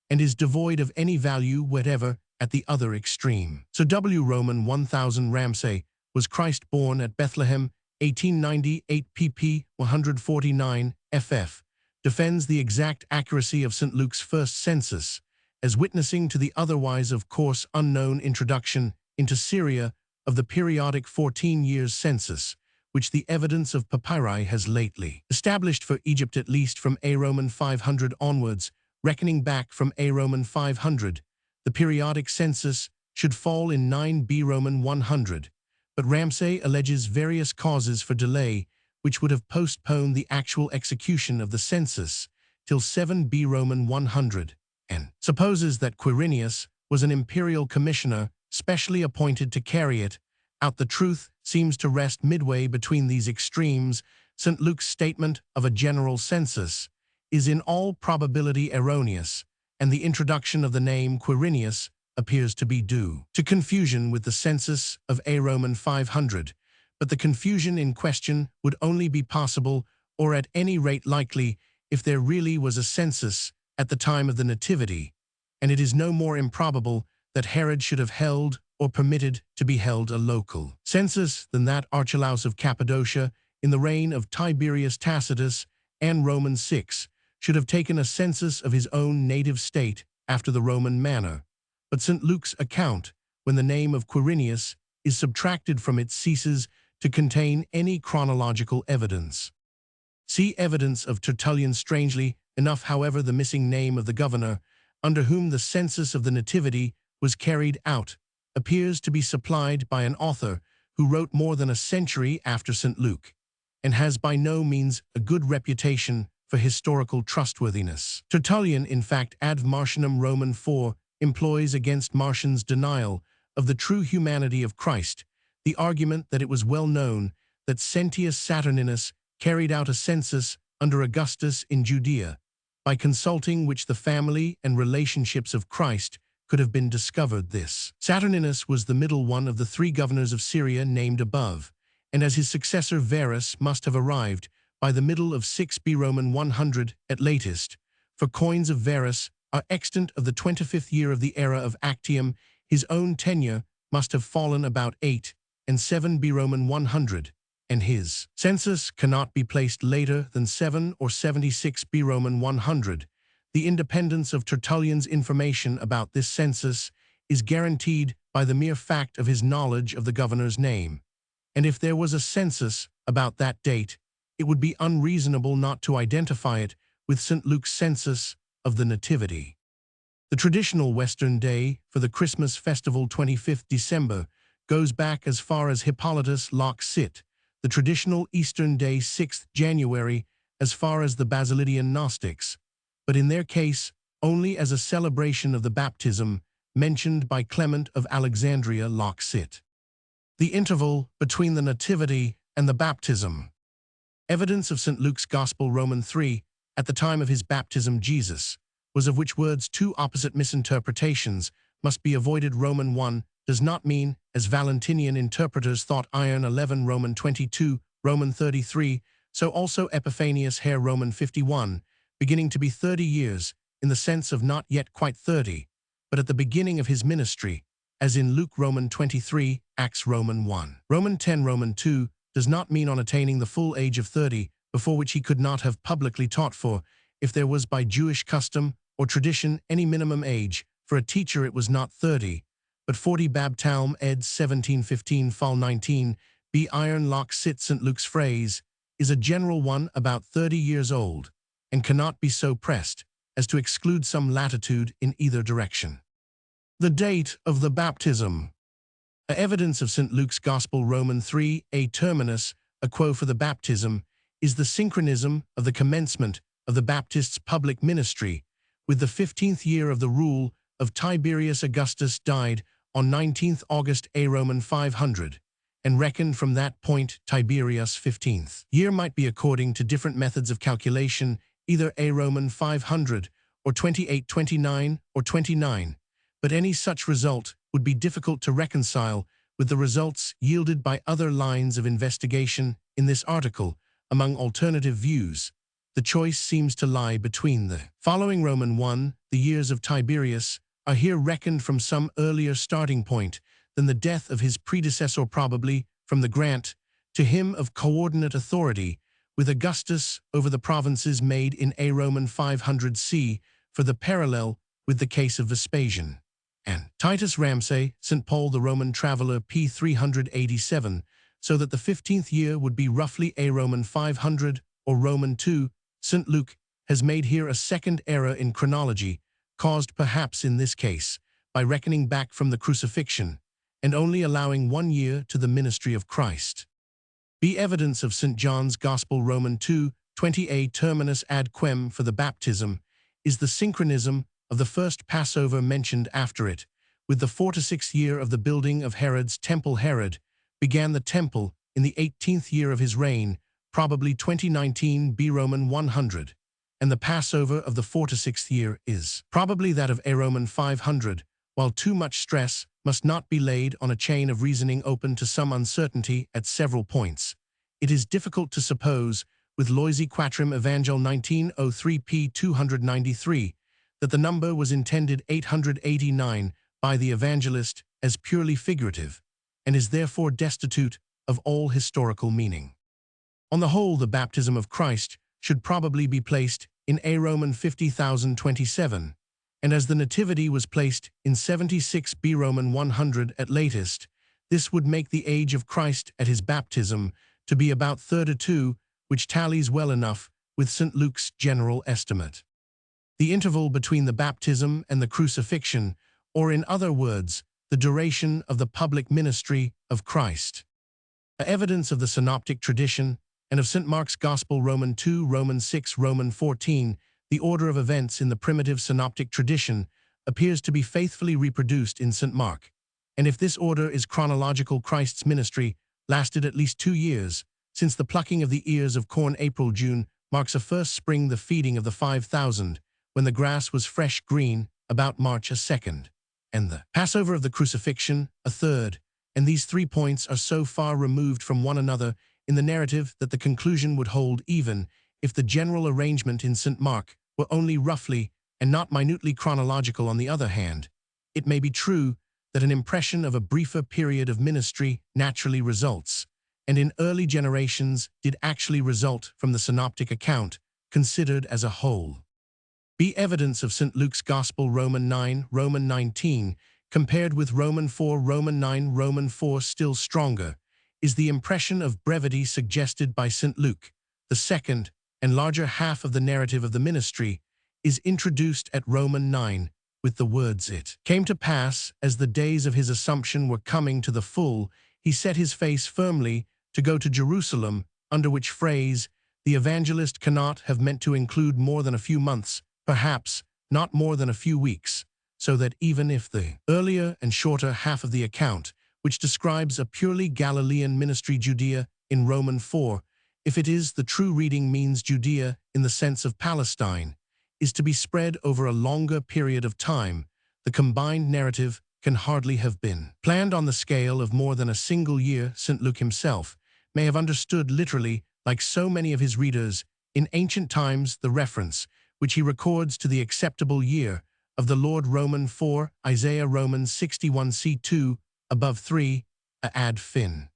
S1: and is devoid of any value whatever at the other extreme. So W. Roman 1000 Ramsay was Christ born at Bethlehem, 1898 pp. 149 ff. Defends the exact accuracy of St. Luke's first census, as witnessing to the otherwise of course unknown introduction into Syria of the periodic 14 years census, which the evidence of papyri has lately established for Egypt, at least from A. Roman 500 onwards. Reckoning back from A. Roman 500, the periodic census should fall in 9 B. Roman 100, but Ramsay alleges various causes for delay, which would have postponed the actual execution of the census till 7 B. Roman 100, and supposes that Quirinius was an imperial commissioner specially appointed to carry it out. The truth seems to rest midway between these extremes. St. Luke's statement of a general census is in all probability erroneous, and the introduction of the name Quirinius appears to be due to confusion with the census of A. Roman 500, but the confusion in question would only be possible, or at any rate likely, if there really was a census at the time of the Nativity, and it is no more improbable that Herod should have held or permitted to be held a local census than that Archelaus of Cappadocia, in the reign of Tiberius Tacitus and Roman 6, should have taken a census of his own native state after the Roman manner. But St. Luke's account, when the name of Quirinius is subtracted from it, ceases to contain any chronological evidence. See evidence of Tertullian. Strangely enough, however, the missing name of the governor, under whom the census of the Nativity was carried out, appears to be supplied by an author who wrote more than a century after St. Luke, and has by no means a good reputation for historical trustworthiness. Tertullian, in fact, Ad Martianum Roman 4, employs against Martian's denial of the true humanity of Christ the argument that it was well known that Sentius Saturninus carried out a census under Augustus in Judea, by consulting which the family and relationships of Christ could have been discovered. This Saturninus was the middle one of the 3 governors of Syria named above, and as his successor Verus must have arrived by the middle of 6 B. Roman 100 at latest, for coins of Verus are extant of the 25th year of the era of Actium. His own tenure must have fallen about 8 and 7 B. Roman 100, and his census cannot be placed later than 7 or 76 B. Roman 100. The independence of Tertullian's information about this census is guaranteed by the mere fact of his knowledge of the governor's name, and if there was a census about that date, it would be unreasonable not to identify it with St. Luke's census of the Nativity. The traditional Western day for the Christmas festival, 25th December, goes back as far as Hippolytus Locke Sit, the traditional Eastern day, 6th January, as far as the Basilidian Gnostics, but in their case only as a celebration of the baptism mentioned by Clement of Alexandria. Locke Sit. The interval between the Nativity and the baptism. Evidence of St. Luke's Gospel, Roman 3, at the time of his baptism Jesus, was of which words 2 opposite misinterpretations must be avoided. Roman 1 does not mean, as Valentinian interpreters thought, iron 11 Roman 22, Roman 33, so also Epiphanius Hair Roman 51, beginning to be 30 years, in the sense of not yet quite 30, but at the beginning of his ministry, as in Luke Roman 23, Acts Roman 1. Roman 10 Roman 2 does not mean on attaining the full age of 30, before which he could not have publicly taught, for, if there was by Jewish custom or tradition any minimum age, for a teacher it was not 30, but 40. Babtalm ed. 1715 Fol 19, B. Iron Locke Sit. St. Luke's phrase is a general one, about 30 years old, and cannot be so pressed as to exclude some latitude in either direction. The date of the baptism. Evidence of St. Luke's Gospel Roman 3, a terminus, a quo for the baptism, is the synchronism of the commencement of the Baptist's public ministry with the 15th year of the rule of Tiberius Augustus, died on 19th August A Roman 500, and reckoned from that point Tiberius 15th year might be according to different methods of calculation, either A Roman 500 or 2829 or 29, but any such result would be difficult to reconcile with the results yielded by other lines of investigation in this article. Among alternative views, the choice seems to lie between the following. Roman 1, the years of Tiberius, are here reckoned from some earlier starting point than the death of his predecessor, probably from the grant to him of coordinate authority with Augustus over the provinces made in A Roman 500 C for the parallel with the case of Vespasian. And Titus Ramsay, St. Paul the Roman traveler p. 387, so that the 15th year would be roughly A Roman 500 or Roman 2. St. Luke has made here a second error in chronology, caused perhaps in this case by reckoning back from the crucifixion and only allowing 1 year to the ministry of Christ. B. Evidence of St. John's Gospel Roman 2, 20a terminus ad quem for the baptism is the synchronism of the first Passover mentioned after it, with the 46th year of the building of Herod's temple. Herod began the temple in the 18th year of his reign, probably 2019 B Roman 100, and the Passover of the 46th year is probably that of A Roman 500, while too much stress must not be laid on a chain of reasoning open to some uncertainty at several points. It is difficult to suppose, with Loisy Quatrim Evangel 1903 p. 293, that the number was intended 889 by the evangelist as purely figurative, and is therefore destitute of all historical meaning. On the whole, the baptism of Christ should probably be placed in A Roman 50,027, and as the Nativity was placed in 76 B Roman 100 at latest, this would make the age of Christ at his baptism to be about 32, which tallies well enough with St. Luke's general estimate. The interval between the baptism and the crucifixion, or in other words, the duration of the public ministry of Christ. Evidence of the synoptic tradition and of St. Mark's Gospel Roman 2, Roman 6, Roman 14, the order of events in the primitive synoptic tradition appears to be faithfully reproduced in St. Mark, and if this order is chronological, Christ's ministry lasted at least 2 years, since the plucking of the ears of corn April-June marks a first spring, the feeding of the 5,000, when the grass was fresh green, about March a second, and the Passover of the crucifixion a third, and these 3 points are so far removed from one another in the narrative that the conclusion would hold even if the general arrangement in St. Mark were only roughly and not minutely chronological. On the other hand, it may be true that an impression of a briefer period of ministry naturally results, and in early generations did actually result from the synoptic account, considered as a whole. B. Evidence of St. Luke's Gospel Roman 9, Roman 19, compared with Roman 4, Roman 9, Roman 4 still stronger, is the impression of brevity suggested by St. Luke. The second and larger half of the narrative of the ministry is introduced at Roman 9 with the words, "It came to pass, as the days of his assumption were coming to the full, he set his face firmly to go to Jerusalem," under which phrase the evangelist cannot have meant to include more than a few months, perhaps not more than a few weeks, so that even if the earlier and shorter half of the account, which describes a purely Galilean ministry, Judea, in Roman 4, if it is the true reading, means Judea in the sense of Palestine, is to be spread over a longer period of time, the combined narrative can hardly have been planned on the scale of more than a single year. St. Luke himself may have understood literally, like so many of his readers in ancient times, the reference which he records to the acceptable year of the Lord. Roman 4, Isaiah Roman 61 c2, above 3, ad fin.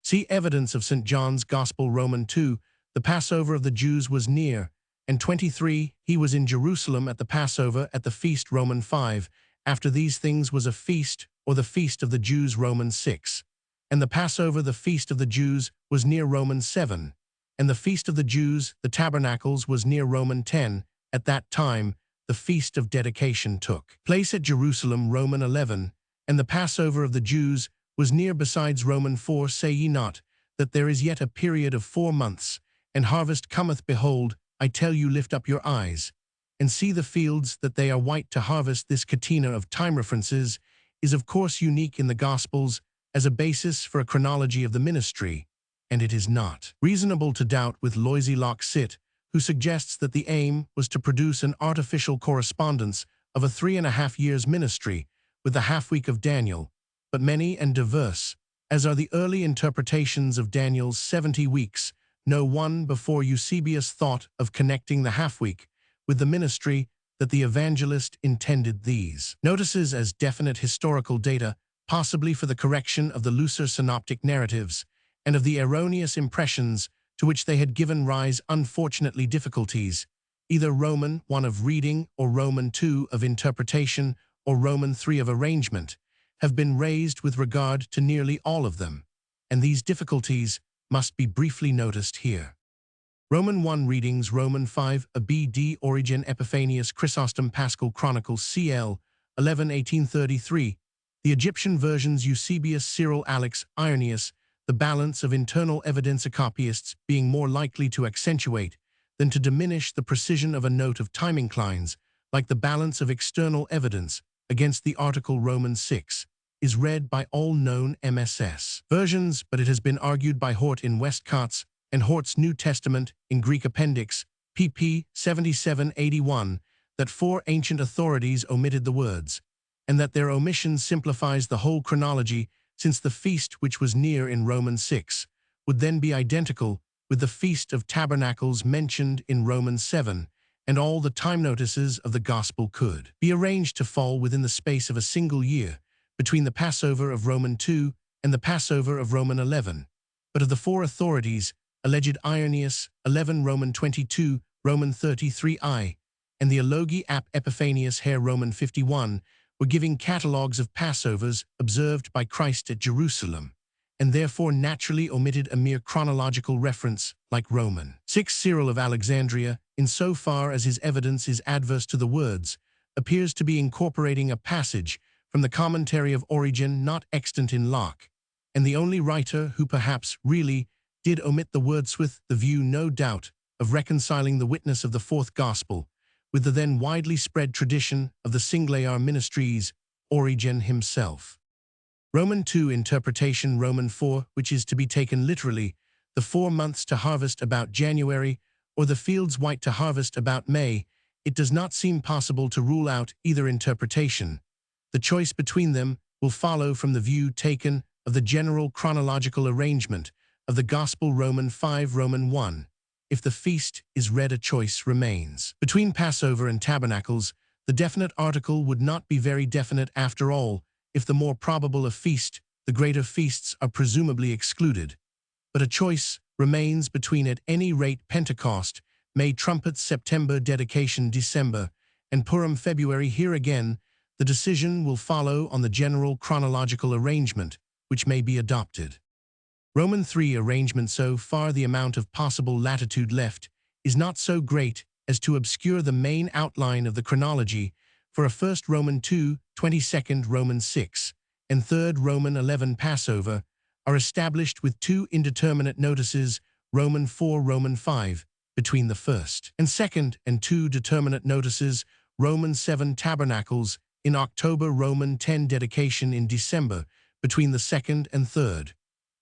S1: See evidence of St. John's Gospel Roman 2, the Passover of the Jews was near, and 23, he was in Jerusalem at the Passover at the feast. Roman 5, after these things was a feast, or the feast of the Jews. Roman 6, and the Passover, the feast of the Jews, was near. Roman 7, and the feast of the Jews, the tabernacles, was near. Roman 10, at that time, the feast of dedication took place at Jerusalem. Roman 11, and the Passover of the Jews was near. Besides Roman 4, say ye not, that there is yet a period of 4 months, and harvest cometh. Behold, I tell you, lift up your eyes, and see the fields, that they are white to harvest. This catena of time references is of course unique in the Gospels as a basis for a chronology of the ministry, and it is not reasonable to doubt with Loisy Locksit, who suggests that the aim was to produce an artificial correspondence of a 3.5 years ministry with the half-week of Daniel, but many and diverse, as are the early interpretations of Daniel's 70 weeks, no one before Eusebius thought of connecting the half-week with the ministry, that the evangelist intended these notices as definite historical data, possibly for the correction of the looser synoptic narratives and of the erroneous impressions to which they had given rise. Unfortunately, difficulties, either Roman 1 of reading or Roman 2 of interpretation or Roman 3 of arrangement, have been raised with regard to nearly all of them, and these difficulties must be briefly noticed here. Roman 1 readings, Roman 5 a B.D. Origen Epiphanius Chrysostom Paschal Chronicles CL 11 1833, the Egyptian versions Eusebius Cyril Alex Irenaeus, the balance of internal evidencicopyists being more likely to accentuate than to diminish the precision of a note of time inclines, like the balance of external evidence against the article Roman 6, is read by all known MSS versions, but it has been argued by Hort in Westcott's and Hort's New Testament in Greek Appendix, pp. 77-81, that 4 ancient authorities omitted the words, and that their omission simplifies the whole chronology, since the feast which was near in Roman 6 would then be identical with the Feast of Tabernacles mentioned in Romans 7, and all the time notices of the Gospel could be arranged to fall within the space of a single year, between the Passover of Roman 2 and the Passover of Roman 11. But of the 4 authorities, alleged Irenaeus, 11 Roman 22, Roman 33I, and the Elogi ap Epiphanius Hair Roman 51, were giving catalogues of Passovers observed by Christ at Jerusalem, and therefore naturally omitted a mere chronological reference like Roman 6. Cyril of Alexandria, in so far as his evidence is adverse to the words, appears to be incorporating a passage from the commentary of Origen not extant in Locke, and the only writer who perhaps really did omit the wordsmith, the view, no doubt, of reconciling the witness of the 4th Gospel with the then widely spread tradition of the Singular Ministries, Origen himself. Roman 2 interpretation, Roman 4, which is to be taken literally, the 4 months to harvest about January, or the fields white to harvest about May. It does not seem possible to rule out either interpretation. The choice between them will follow from the view taken of the general chronological arrangement of the Gospel. Roman 5, Roman 1. If the feast is read, a choice remains. Between Passover and Tabernacles, the definite article would not be very definite after all. If the more probable a feast, the greater feasts are presumably excluded. But a choice remains between, at any rate, Pentecost, May, trumpets, September, dedication, December, and Purim, February. Here again, the decision will follow on the general chronological arrangement, which may be adopted. Roman 3 arrangement. So far the amount of possible latitude left is not so great as to obscure the main outline of the chronology for a 1st Roman 2, 22nd Roman 6, and 3rd Roman 11 Passover are established with 2 indeterminate notices, Roman 4, Roman 5, between the 1st and 2nd, and 2 determinate notices, Roman 7 Tabernacles in October, Roman 10 dedication in December, between the 2nd and 3rd.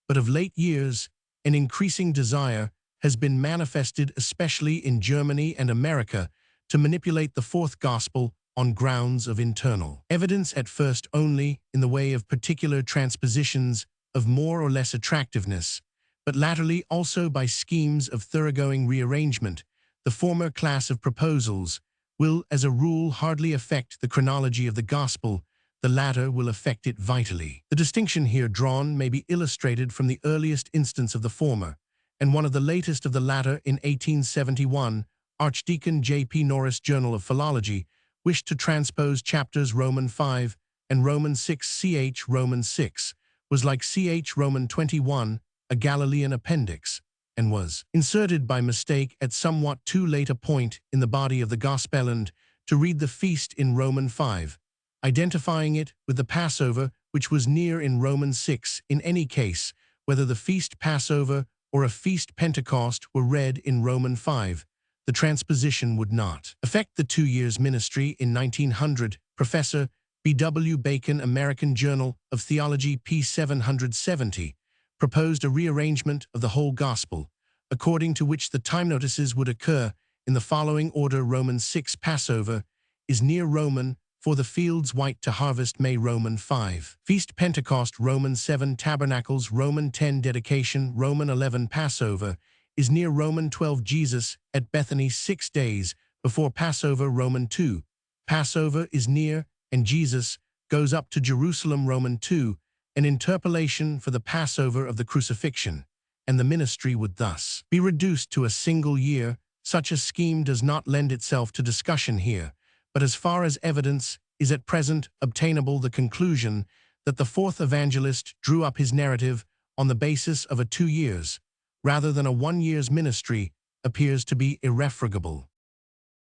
S1: But of late years, an increasing desire has been manifested, especially in Germany and America, to manipulate the 4th Gospel on grounds of internal evidence, at first only in the way of particular transpositions of more or less attractiveness, but latterly also by schemes of thoroughgoing rearrangement. The former class of proposals will, as a rule, hardly affect the chronology of the Gospel. The latter will affect it vitally. The distinction here drawn may be illustrated from the earliest instance of the former, and one of the latest of the latter. In 1871, Archdeacon J.P. Norris, Journal of Philology, wished to transpose chapters Roman 5 and Roman 6. Ch. Roman 6 was like Ch. Roman 21, a Galilean appendix, and was inserted by mistake at somewhat too late a point in the body of the Gospel, and to read the feast in Roman 5, identifying it with the Passover, which was near in Romans 6. In any case, whether the feast Passover or a feast Pentecost were read in Romans 5, the transposition would not affect the 2 years ministry. In 1900, Professor B.W. Bacon, American Journal of Theology, p. 770, proposed a rearrangement of the whole Gospel, according to which the time notices would occur in the following order: Romans 6 Passover is near Roman, for the fields white to harvest May Roman 5. Feast Pentecost Roman 7 Tabernacles Roman 10 Dedication Roman 11 Passover is near Roman 12 Jesus at Bethany 6 days before Passover Roman 2. Passover is near and Jesus goes up to Jerusalem Roman 2, an interpolation for the Passover of the crucifixion, and the ministry would thus be reduced to a single year. Such a scheme does not lend itself to discussion here, but as far as evidence is at present obtainable, the conclusion that the fourth evangelist drew up his narrative on the basis of a 2 years, rather than a 1 year's ministry, appears to be irrefragable.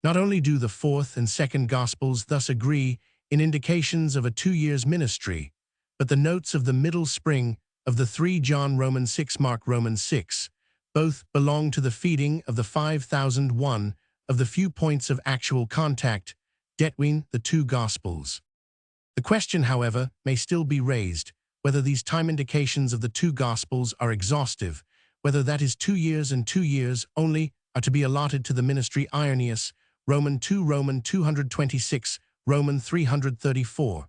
S1: Not only do the fourth and second Gospels thus agree in indications of a 2 years ministry, but the notes of the middle spring of the 3 John Romans 6 Mark Romans 6 both belong to the feeding of the 5,001 of the few points of actual contact between the 2 Gospels. The question, however, may still be raised whether these time indications of the 2 Gospels are exhaustive, whether that is 2 years and 2 years only are to be allotted to the ministry. Irenaeus, Roman 2 Roman 226, Roman 334.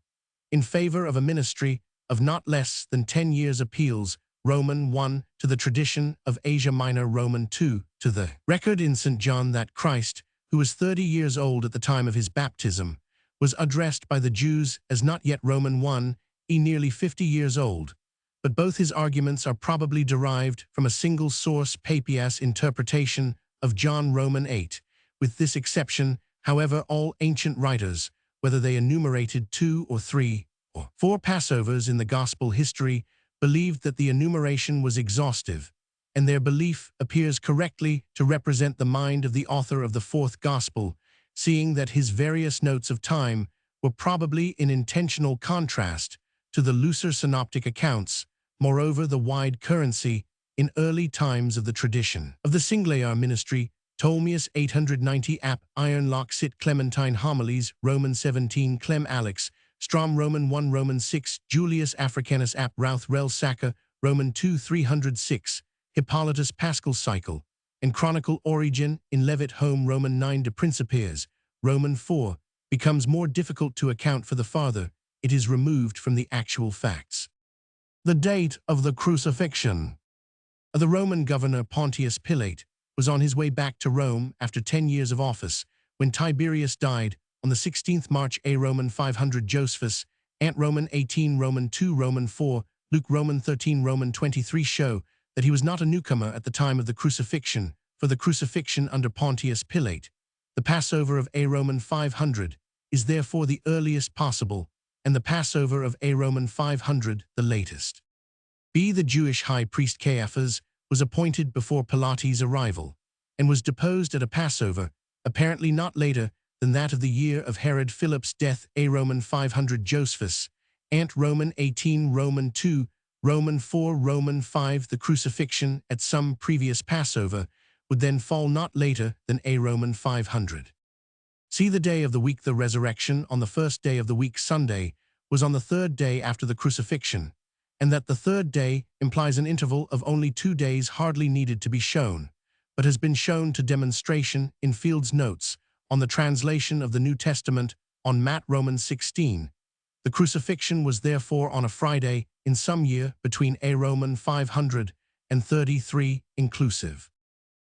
S1: In favor of a ministry of not less than 10 years appeals, Roman 1 to the tradition of Asia Minor, Roman 2 to the record in St. John that Christ, who was 30 years old at the time of his baptism, was addressed by the Jews as not yet Roman 1, nearly 50 years old. But both his arguments are probably derived from a single source, Papias' interpretation of John Roman 8. With this exception, however, all ancient writers, whether they enumerated 2 or 3 or 4 Passovers in the Gospel history, believed that the enumeration was exhaustive, and their belief appears correctly to represent the mind of the author of the fourth Gospel, seeing that his various notes of time were probably in intentional contrast to the looser synoptic accounts. Moreover, the wide currency in early times of the tradition of the Singlear ministry, Ptolemaeus 890 ap. Iron Lock Sit Clementine Homilies, Roman 17 Clem Alex, Strom Roman 1 Roman 6, Julius Africanus ap. Routh Rel Sacca, Roman 2 306, Hippolytus Pascal Cycle, and Chronicle Origin in Levitt Home Roman 9 de Principias, Roman 4, becomes more difficult to account for the farther it is removed from the actual facts. The date of the crucifixion. The Roman governor Pontius Pilate was on his way back to Rome after 10 years of office when Tiberius died on the 16th March A. Roman 500. Josephus, Ant Roman 18 Roman 2 Roman 4, Luke Roman 13 Roman 23 show that he was not a newcomer at the time of the crucifixion, for the crucifixion under Pontius Pilate, the Passover of A. Roman 500, is therefore the earliest possible, and the Passover of A. Roman 500 the latest. B. The Jewish high priest Caiaphas was appointed before Pilates' arrival, and was deposed at a Passover, apparently not later than that of the year of Herod Philip's death. A. Roman 500 Josephus, Ant Roman 18 Roman 2, Roman 4 Roman 5. The crucifixion at some previous Passover would then fall not later than A. Roman 500. See the day of the week. The resurrection on the first day of the week, Sunday, was on the third day after the crucifixion, and that the third day implies an interval of only 2 days hardly needed to be shown, but has been shown to demonstration in Field's notes on the translation of the New Testament on Matt Romans 16. The crucifixion was therefore on a Friday in some year between A. Roman 500 and 33 inclusive.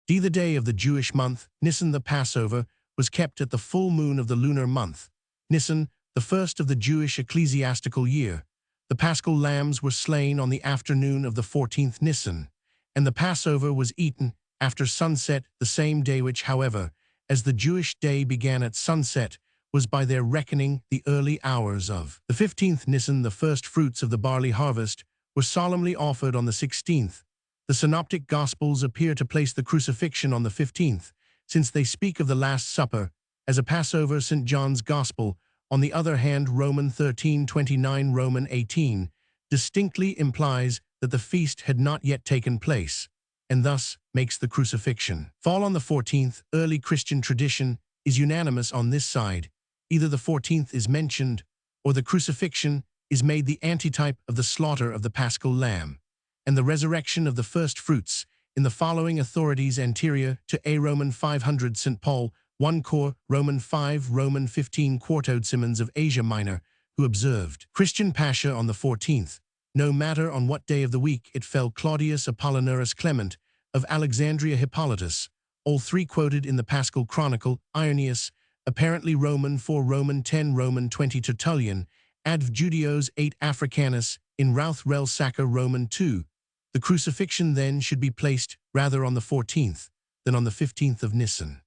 S1: D. The day of the Jewish month, Nisan. The Passover was kept at the full moon of the lunar month, Nisan, the first of the Jewish ecclesiastical year. The paschal lambs were slain on the afternoon of the 14th Nisan, and the Passover was eaten after sunset the same day, which, however, as the Jewish day began at sunset, was by their reckoning the early hours of the 15th Nisan. The first fruits of the barley harvest were solemnly offered on the 16th. The Synoptic Gospels appear to place the crucifixion on the 15th, since they speak of the Last Supper as a Passover. St. John's Gospel On the other hand, Roman 13:29, Roman 18 distinctly implies that the feast had not yet taken place, and thus makes the crucifixion fall on the 14th. Early Christian tradition is unanimous on this side. Either the 14th is mentioned, or the crucifixion is made the antitype of the slaughter of the paschal lamb, and the resurrection of the first fruits in the following authorities anterior to A. Roman 500 St. Paul 1 Cor, Roman 5, Roman 15 Quartode Simmons of Asia Minor, who observed Christian Pascha on the 14th, no matter on what day of the week it fell. Claudius Apollinaris Clement of Alexandria, Hippolytus, all three quoted in the Paschal Chronicle. Irenaeus, apparently Roman 4, Roman 10, Roman 20 Tertullian, Adv. Judaeos 8 Africanus, in Routh Rel Sacca Roman 2. The crucifixion then should be placed rather on the 14th than on the 15th of Nisan.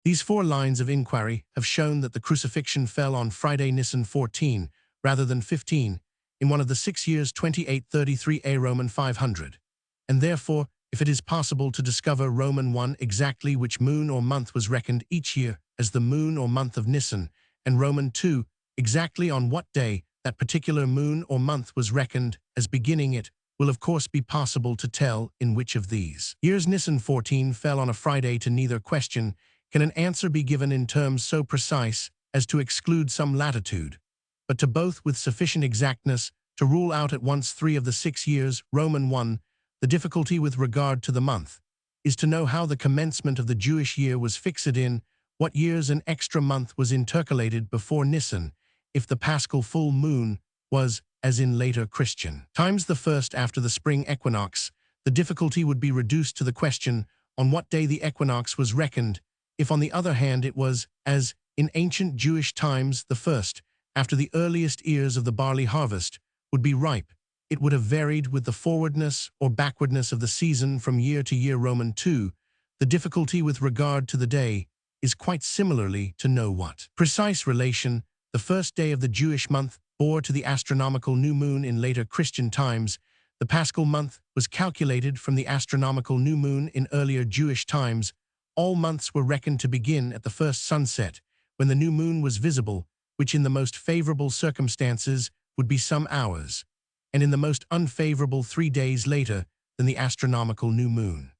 S1: These four lines of inquiry have shown that the crucifixion fell on Friday Nisan 14 rather than 15 in one of the 6 years 2833 A. Roman 500, and therefore, if it is possible to discover Roman 1 exactly which moon or month was reckoned each year as the moon or month of Nisan, and Roman 2 exactly on what day that particular moon or month was reckoned as beginning it, will of course be possible to tell in which of these years Nisan 14 fell on a Friday. To neither question can an answer be given in terms so precise as to exclude some latitude, but to both with sufficient exactness to rule out at once 3 of the 6 years. Roman 1. The difficulty with regard to the month is to know how the commencement of the Jewish year was fixed in, what years an extra month was intercalated before Nisan, if the paschal full moon was, as in later Christian times, the first after the spring equinox. The difficulty would be reduced to the question on what day the equinox was reckoned. If on the other hand it was, as in ancient Jewish times, the first after the earliest ears of the barley harvest would be ripe, it would have varied with the forwardness or backwardness of the season from year to year. Roman 2. The difficulty with regard to the day is quite similarly to know what precise relation the first day of the Jewish month bore to the astronomical new moon. In later Christian times, the paschal month was calculated from the astronomical new moon. In earlier Jewish times, all months were reckoned to begin at the first sunset, when the new moon was visible, which in the most favorable circumstances would be some hours, and in the most unfavorable 3 days later than the astronomical new moon.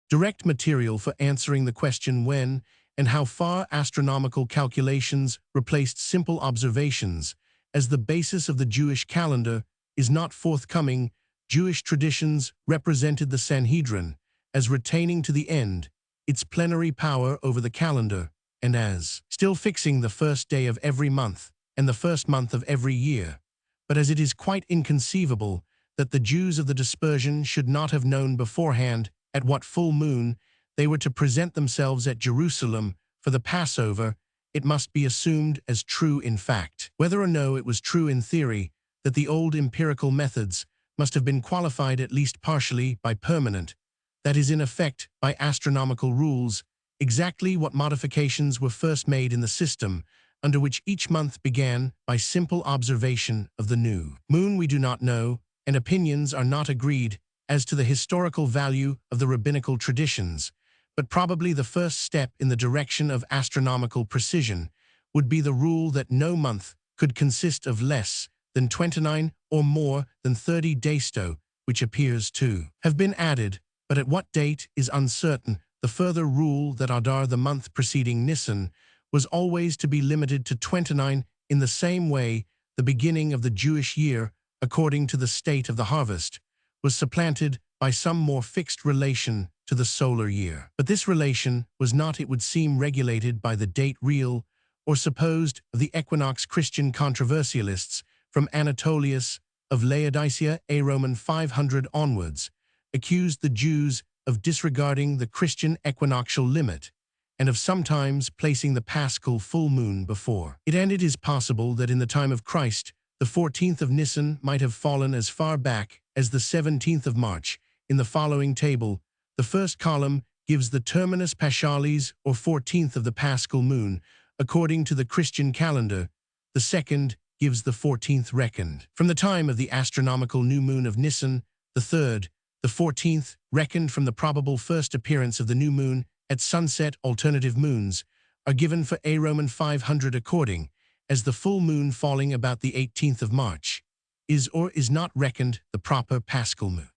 S1: Direct material for answering the question when and how far astronomical calculations replaced simple observations as the basis of the Jewish calendar is not forthcoming. Jewish traditions represented the Sanhedrin as retaining to the end its plenary power over the calendar, and as still fixing the first day of every month and the first month of every year. But as it is quite inconceivable that the Jews of the dispersion should not have known beforehand at what full moon they were to present themselves at Jerusalem for the Passover, it must be assumed as true in fact, whether or no it was true in theory, that the old empirical methods must have been qualified at least partially by permanent, that is in effect by astronomical rules, exactly what modifications were first made in the system, under which each month began by simple observation of the new moon. We do not know, and opinions are not agreed as to the historical value of the rabbinical traditions, but probably the first step in the direction of astronomical precision would be the rule that no month could consist of less than 29 or more than 30 deisto, which appears to have been added, but at what date is uncertain. The further rule that Adar, the month preceding Nisan, was always to be limited to 29 in the same way the beginning of the Jewish year, according to the state of the harvest, was supplanted by some more fixed relation to the solar year. But this relation was not, it would seem, regulated by the date real or supposed of the equinox. Christian controversialists from Anatolius of Laodicea, A. Roman 500 onwards, accused the Jews of disregarding the Christian equinoctial limit and of sometimes placing the paschal full moon before it. And it is possible that in the time of Christ, the 14th of Nisan might have fallen as far back as the 17th of March. In the following table, the first column gives the terminus paschalis, or 14th of the paschal moon, according to the Christian calendar. The second gives the 14th reckoned from the time of the astronomical new moon of Nisan. The third, the 14th, reckoned from the probable first appearance of the new moon at sunset. Alternative moons are given for A. Roman 500 according as the full moon falling about the 18th of March, is or is not reckoned the proper Paschal moon.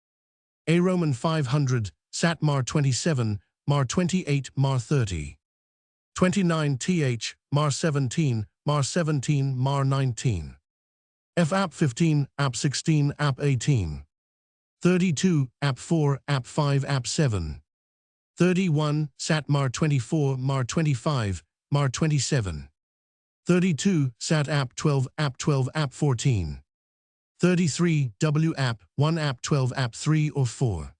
S1: A Roman 500, Sat Mar 27, Mar 28, Mar 30. 29 th, Mar 17, Mar 17, Mar 19. F Ap 15, Ap 16, Ap 18. 32, Ap 4, Ap 5, Ap 7. 31, Sat Mar 24, Mar 25, Mar 27. 32, Sat Ap 12, Ap 12, Ap 14. 33, W Ap 1, Ap 12, Ap 3 or 4.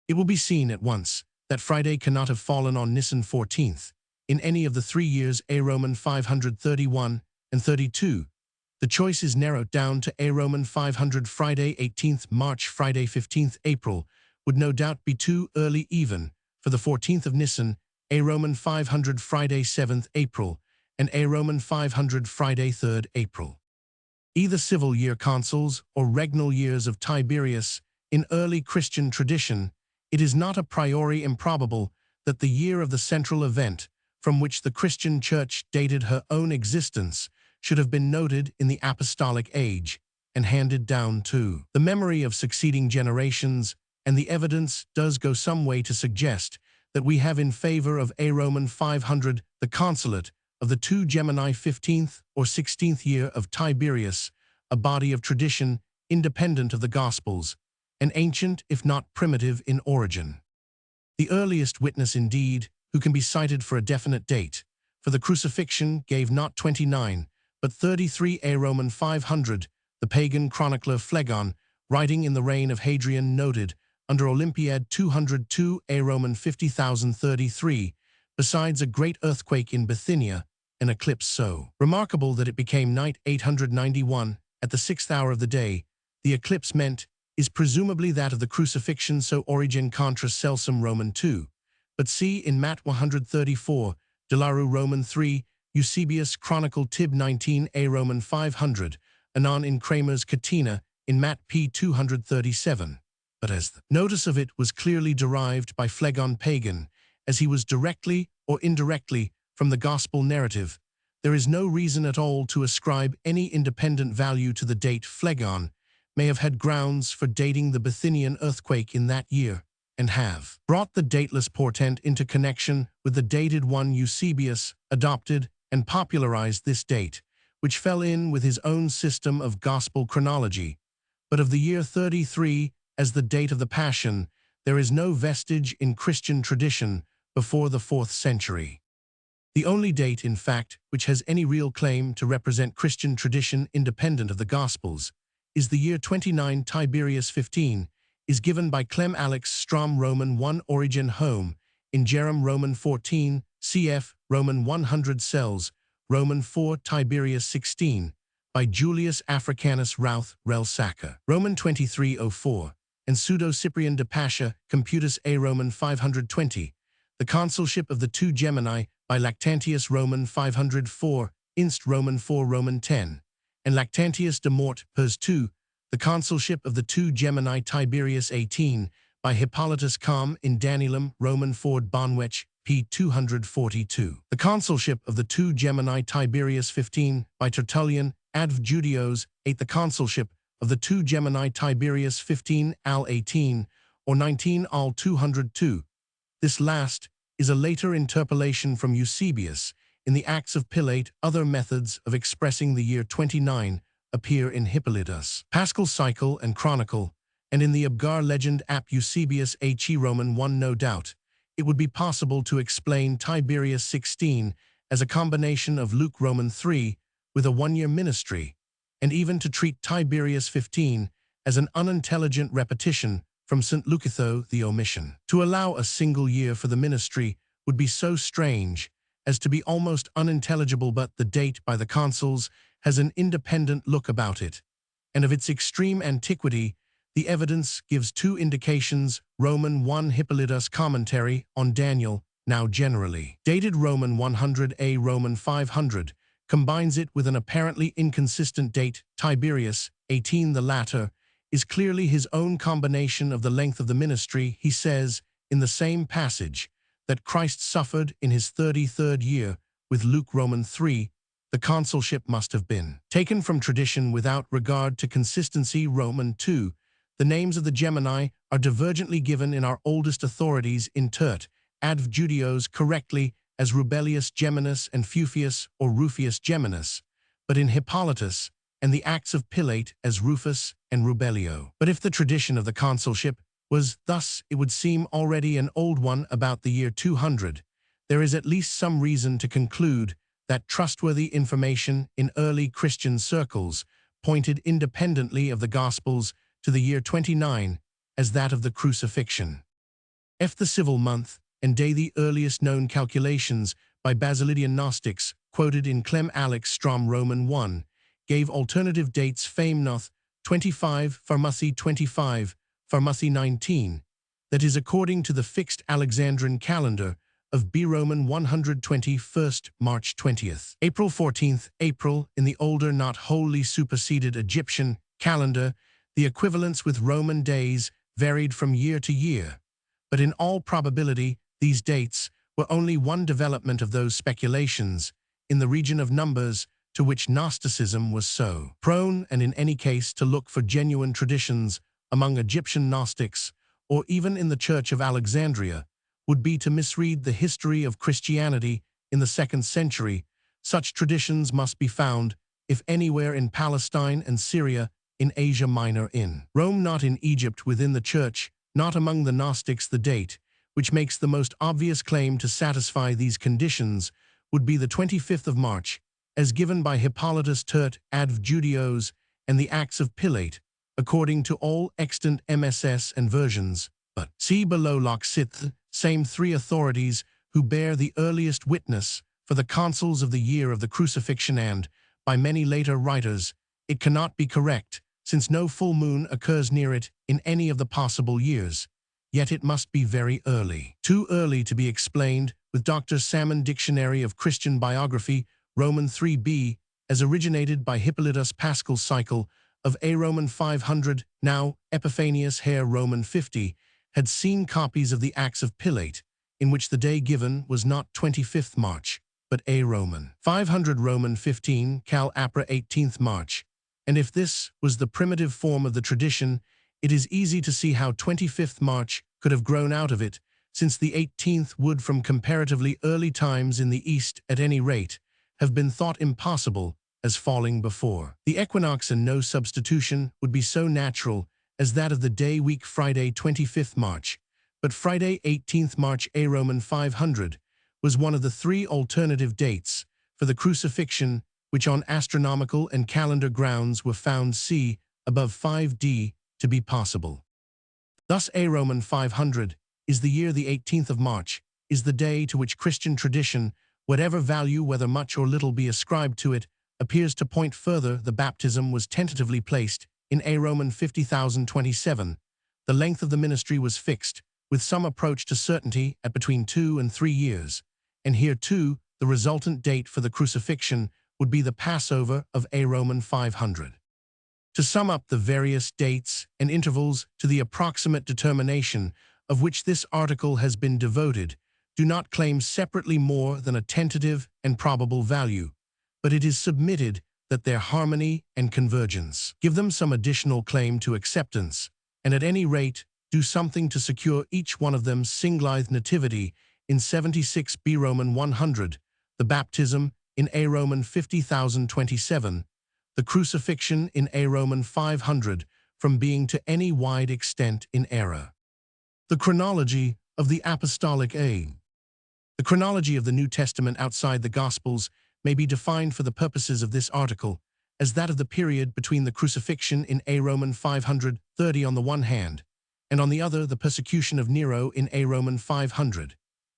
S1: It will be seen at once that Friday cannot have fallen on Nisan 14th, in any of the 3 years A Roman 531 and 32. The choice is narrowed down to A Roman 500 Friday 18th March Friday 15th April would no doubt be too early even for the 14th of Nisan, A Roman 500 Friday 7th April, and A Roman 500 Friday 3rd April. Either civil year consuls or regnal years of Tiberius, in early Christian tradition, it is not a priori improbable that the year of the central event from which the Christian Church dated her own existence should have been noted in the apostolic age and handed down to the memory of succeeding generations, and the evidence does go some way to suggest that we have in favor of A Roman 500 the consulate of the 2 Gemini 15th or 16th year of Tiberius, a body of tradition independent of the Gospels, and ancient if not primitive in origin. The earliest witness indeed, who can be cited for a definite date, for the crucifixion gave not 29, but 33 A Roman 500, the pagan chronicler Phlegon, writing in the reign of Hadrian, noted, under Olympiad 202 A Roman 50,033, besides a great earthquake in Bithynia, an eclipse so remarkable that it became night 891, at the 6th hour of the day. The eclipse meant is presumably that of the crucifixion, so origin contra Celsum Roman 2. But see in Mat 134, Delaru Roman 3, Eusebius Chronicle Tib 19 A Roman 500, anon in Kramer's Catena, in Mat P 237. But as the notice of it was clearly derived by Phlegon Pagan, as he was directly or indirectly from the Gospel narrative, there is no reason at all to ascribe any independent value to the date. Phlegon may have had grounds for dating the Bithynian earthquake in that year, and have brought the dateless portent into connection with the dated one. Eusebius adopted and popularized this date, which fell in with his own system of gospel chronology. But of the year 33 as the date of the Passion, there is no vestige in Christian tradition before the 4th century. The only date, in fact, which has any real claim to represent Christian tradition independent of the Gospels, is the year 29 Tiberius 15, is given by Clem Alex Strom Roman 1 Origin Home, in Jerem Roman 14, cf. Roman 100 Cells, Roman 4 Tiberius 16, by Julius Africanus Routh Rel Sacca, Roman 2304, and Pseudo-Cyprian de Pascha, Computus A Roman 520, the consulship of the 2 Gemini, by Lactantius Roman 504, Inst Roman 4 Roman 10, and Lactantius de Mort Pers 2, the consulship of the 2 Gemini Tiberius 18, by Hippolytus Com in Danilum Roman Ford Bonwetch p. 242. The consulship of the 2 Gemini Tiberius 15, by Tertullian Adv Judios 8, the consulship of the 2 Gemini Tiberius 15 al 18, or 19 al 202. This last is a later interpolation from Eusebius. In the Acts of Pilate, other methods of expressing the year 29 appear in Hippolytus' Paschal Cycle and Chronicle, and in the Abgar legend ap Eusebius H. Roman 1. No doubt, it would be possible to explain Tiberius 16 as a combination of Luke Roman 3 with a 1-year ministry, and even to treat Tiberius 15 as an unintelligent repetition from St. Lucatho, the omission. To allow a single year for the ministry would be so strange as to be almost unintelligible, but the date by the consuls has an independent look about it, and of its extreme antiquity, the evidence gives 2 indications. Roman 1 Hippolytus Commentary on Daniel, now generally dated Roman 100 A Roman 500, combines it with an apparently inconsistent date, Tiberius 18. The latter is clearly his own combination of the length of the ministry. He says, in the same passage, that Christ suffered in his 33rd year, with Luke Roman 3, the consulship must have been. Taken from tradition without regard to consistency. Roman 2. The names of the Gemini are divergently given in our oldest authorities in Turt, Adv. Judeos correctly as Rubelius Geminus and Fufius or Rufius Geminus, but in Hippolytus and the Acts of Pilate as Rufus and Rubelio. But if the tradition of the consulship was thus, it would seem already an old one about the year 200, there is at least some reason to conclude that trustworthy information in early Christian circles pointed independently of the Gospels to the year 29 as that of the crucifixion. F. The civil month and day. The earliest known calculations by Basilidian Gnostics, quoted in Clem Alex Strom Roman 1, gave alternative dates Famenoth 25, Pharmacy 25, Pharmacy 19, that is according to the fixed Alexandrine calendar of B. Roman 121st, March 20th. April 14th, April, in the older not wholly superseded Egyptian calendar, the equivalence with Roman days varied from year to year, but in all probability these dates were only one development of those speculations in the region of numbers to which Gnosticism was so prone, and in any case to look for genuine traditions among Egyptian Gnostics, or even in the Church of Alexandria, would be to misread the history of Christianity in the 2nd century. Such traditions must be found, if anywhere, in Palestine and Syria, in Asia Minor, in Rome, not in Egypt, within the Church, not among the Gnostics. The date, which makes the most obvious claim to satisfy these conditions, would be the 25th of March, as given by Hippolytus Turt, Adv. Judeos, and the Acts of Pilate, according to all extant MSS and versions. But see below Lock Sith, same 3 authorities who bear the earliest witness for the consuls of the year of the crucifixion, and, by many later writers, it cannot be correct, since no full moon occurs near it in any of the possible years. Yet it must be very early. Too early to be explained with Dr. Salmon Dictionary of Christian Biography, Roman 3b, as originated by Hippolytus Pascal's cycle of A. Roman 500, now Epiphanius Hare Roman 50, had seen copies of the Acts of Pilate, in which the day given was not 25th March, but A. Roman 500 Roman 15, Cal Apra 18th March. And if this was the primitive form of the tradition, it is easy to see how 25th March could have grown out of it, since the 18th would, from comparatively early times in the East at any rate, have been thought impossible as falling before the equinox, and no substitution would be so natural as that of the day week Friday 25th March. But Friday 18th March A. Roman 500 was one of the 3 alternative dates for the crucifixion which on astronomical and calendar grounds were found c. above 5d to be possible. Thus A. Roman 500 is the year. The 18th of March is the day to which Christian tradition, whatever value, whether much or little, be ascribed to it, appears to point further. The baptism was tentatively placed in A. Roman 50,027. The length of the ministry was fixed, with some approach to certainty, at between 2 and 3 years. And here too, the resultant date for the crucifixion would be the Passover of A. Roman 500. To sum up the various dates and intervals to the approximate determination of which this article has been devoted, do not claim separately more than a tentative and probable value, but it is submitted that their harmony and convergence give them some additional claim to acceptance, and at any rate do something to secure each one of them Singlithe nativity in 76 B. Roman 100, the baptism in A. Roman 50,027, the crucifixion in A. Roman 500, from being to any wide extent in error. The chronology of the Apostolic Age. The chronology of the New Testament outside the Gospels may be defined for the purposes of this article as that of the period between the crucifixion in A. Roman 530 on the one hand, and on the other the persecution of Nero in A. Roman 500,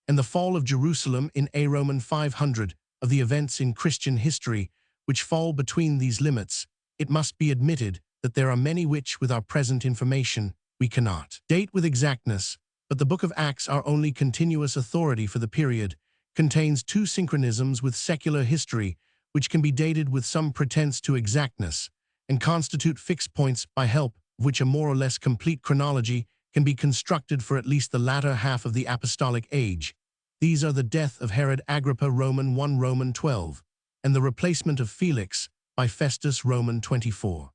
S1: and the fall of Jerusalem in A. Roman 500, of the events in Christian history which fall between these limits. It must be admitted that there are many which, with our present information, we cannot date with exactness, but the Book of Acts, our only continuous authority for the period, contains 2 synchronisms with secular history which can be dated with some pretense to exactness, and constitute fixed points by help of which a more or less complete chronology can be constructed for at least the latter half of the Apostolic Age. These are the death of Herod Agrippa Roman 1 Roman 12, and the replacement of Felix by Festus Roman 24.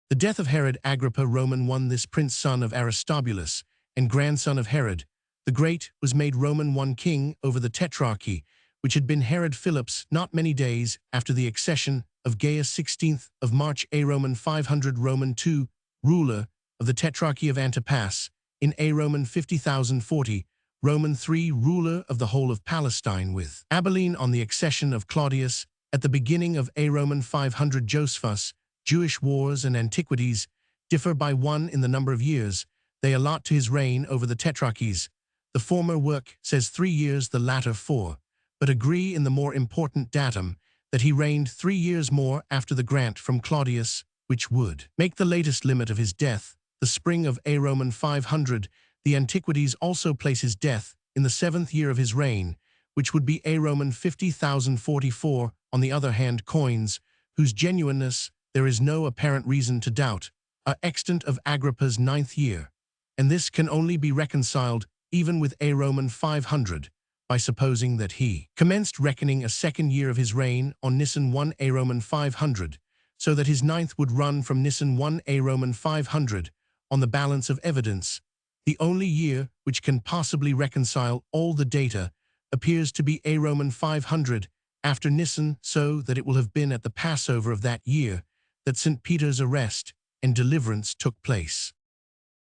S1: The death of Herod Agrippa Roman I. This prince, son of Aristobulus and grandson of Herod the Great, was made Roman I king over the Tetrarchy, which had been Herod Philip's not many days after the accession of Gaius 16th of March A. Roman 500 Roman II, ruler of the Tetrarchy of Antipas, in A. Roman 50,040, Roman III, ruler of the whole of Palestine, with Abilene on the accession of Claudius, at the beginning of A. Roman 500 Josephus. Jewish wars and antiquities differ by one in the number of years they allot to his reign over the Tetrarchies. The former work says 3 years, the latter 4, but agree in the more important datum that he reigned 3 years more after the grant from Claudius, which would make the latest limit of his death the spring of A. Roman 500. The antiquities also place his death in the 7th year of his reign, which would be A. Roman 50,044. On the other hand, coins, whose genuineness there is no apparent reason to doubt, are extant of Agrippa's 9th year, and this can only be reconciled even with A. Roman 500 by supposing that he commenced reckoning a 2nd year of his reign on Nisan 1 A. Roman 500, so that his 9th would run from Nisan 1 A. Roman 500. On the balance of evidence, the only year which can possibly reconcile all the data appears to be A. Roman 500 after Nisan, so that it will have been at the Passover of that year that St. Peter's arrest and deliverance took place.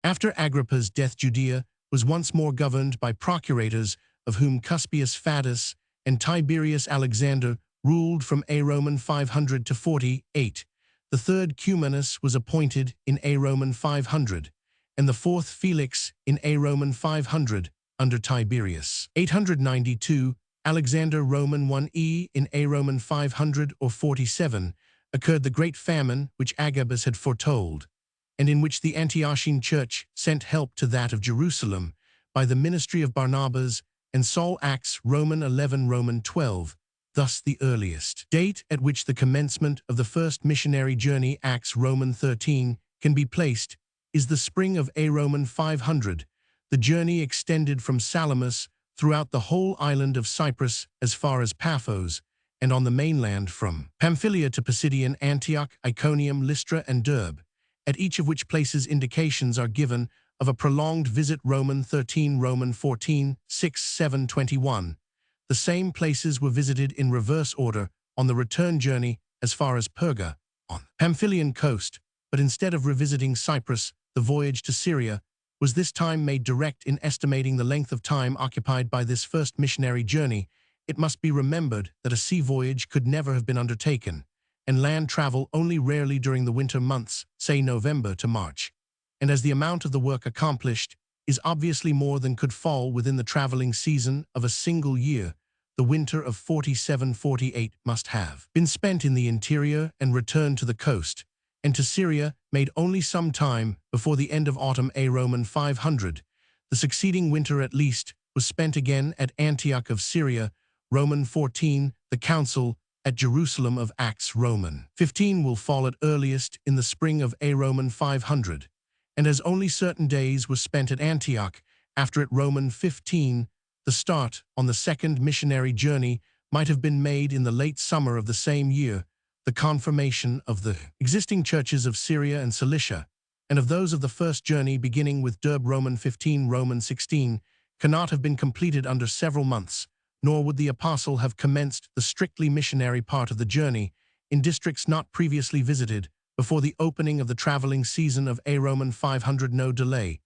S1: After Agrippa's death, Judea was once more governed by procurators, of whom Cuspius Fadus and Tiberius Alexander ruled from A. Roman 500 to 48. The third Cumanus was appointed in A. Roman 500, and the fourth Felix in A. Roman 500 under Tiberius. 892, Alexander Roman 1e in A. Roman 500 or 47, occurred the great famine which Agabus had foretold, and in which the Antiochian church sent help to that of Jerusalem by the ministry of Barnabas and Saul. Acts Roman 11 Roman 12. Thus the earliest date at which the commencement of the first missionary journey, Acts Roman 13, can be placed is the spring of A. Roman 500. The journey extended from Salamis throughout the whole island of Cyprus as far as Paphos, and on the mainland from Pamphylia to Pisidian Antioch, Iconium, Lystra, and Derbe, at each of which places indications are given of a prolonged visit. Roman 13 Roman 14, 6, 7, 21. The same places were visited in reverse order on the return journey as far as Perga, on the Pamphylian coast, but instead of revisiting Cyprus, the voyage to Syria was this time made direct. In estimating the length of time occupied by this first missionary journey, it must be remembered that a sea voyage could never have been undertaken, and land travel only rarely during the winter months, say November to March. And as the amount of the work accomplished is obviously more than could fall within the traveling season of a single year, the winter of 47-48 must have been spent in the interior and returned to the coast, and to Syria made only some time before the end of autumn A. Roman 500. The succeeding winter at least was spent again at Antioch of Syria, Roman 14, the council at Jerusalem of Acts Roman 15 will fall at earliest in the spring of A. Roman 500, and as only certain days were spent at Antioch after it Roman 15, the start on the second missionary journey might have been made in the late summer of the same year. The confirmation of the existing churches of Syria and Cilicia, and of those of the first journey beginning with Derbe Roman 15 Roman 16, cannot have been completed under several months, nor would the apostle have commenced the strictly missionary part of the journey in districts not previously visited before the opening of the traveling season of A. Roman 500. No delay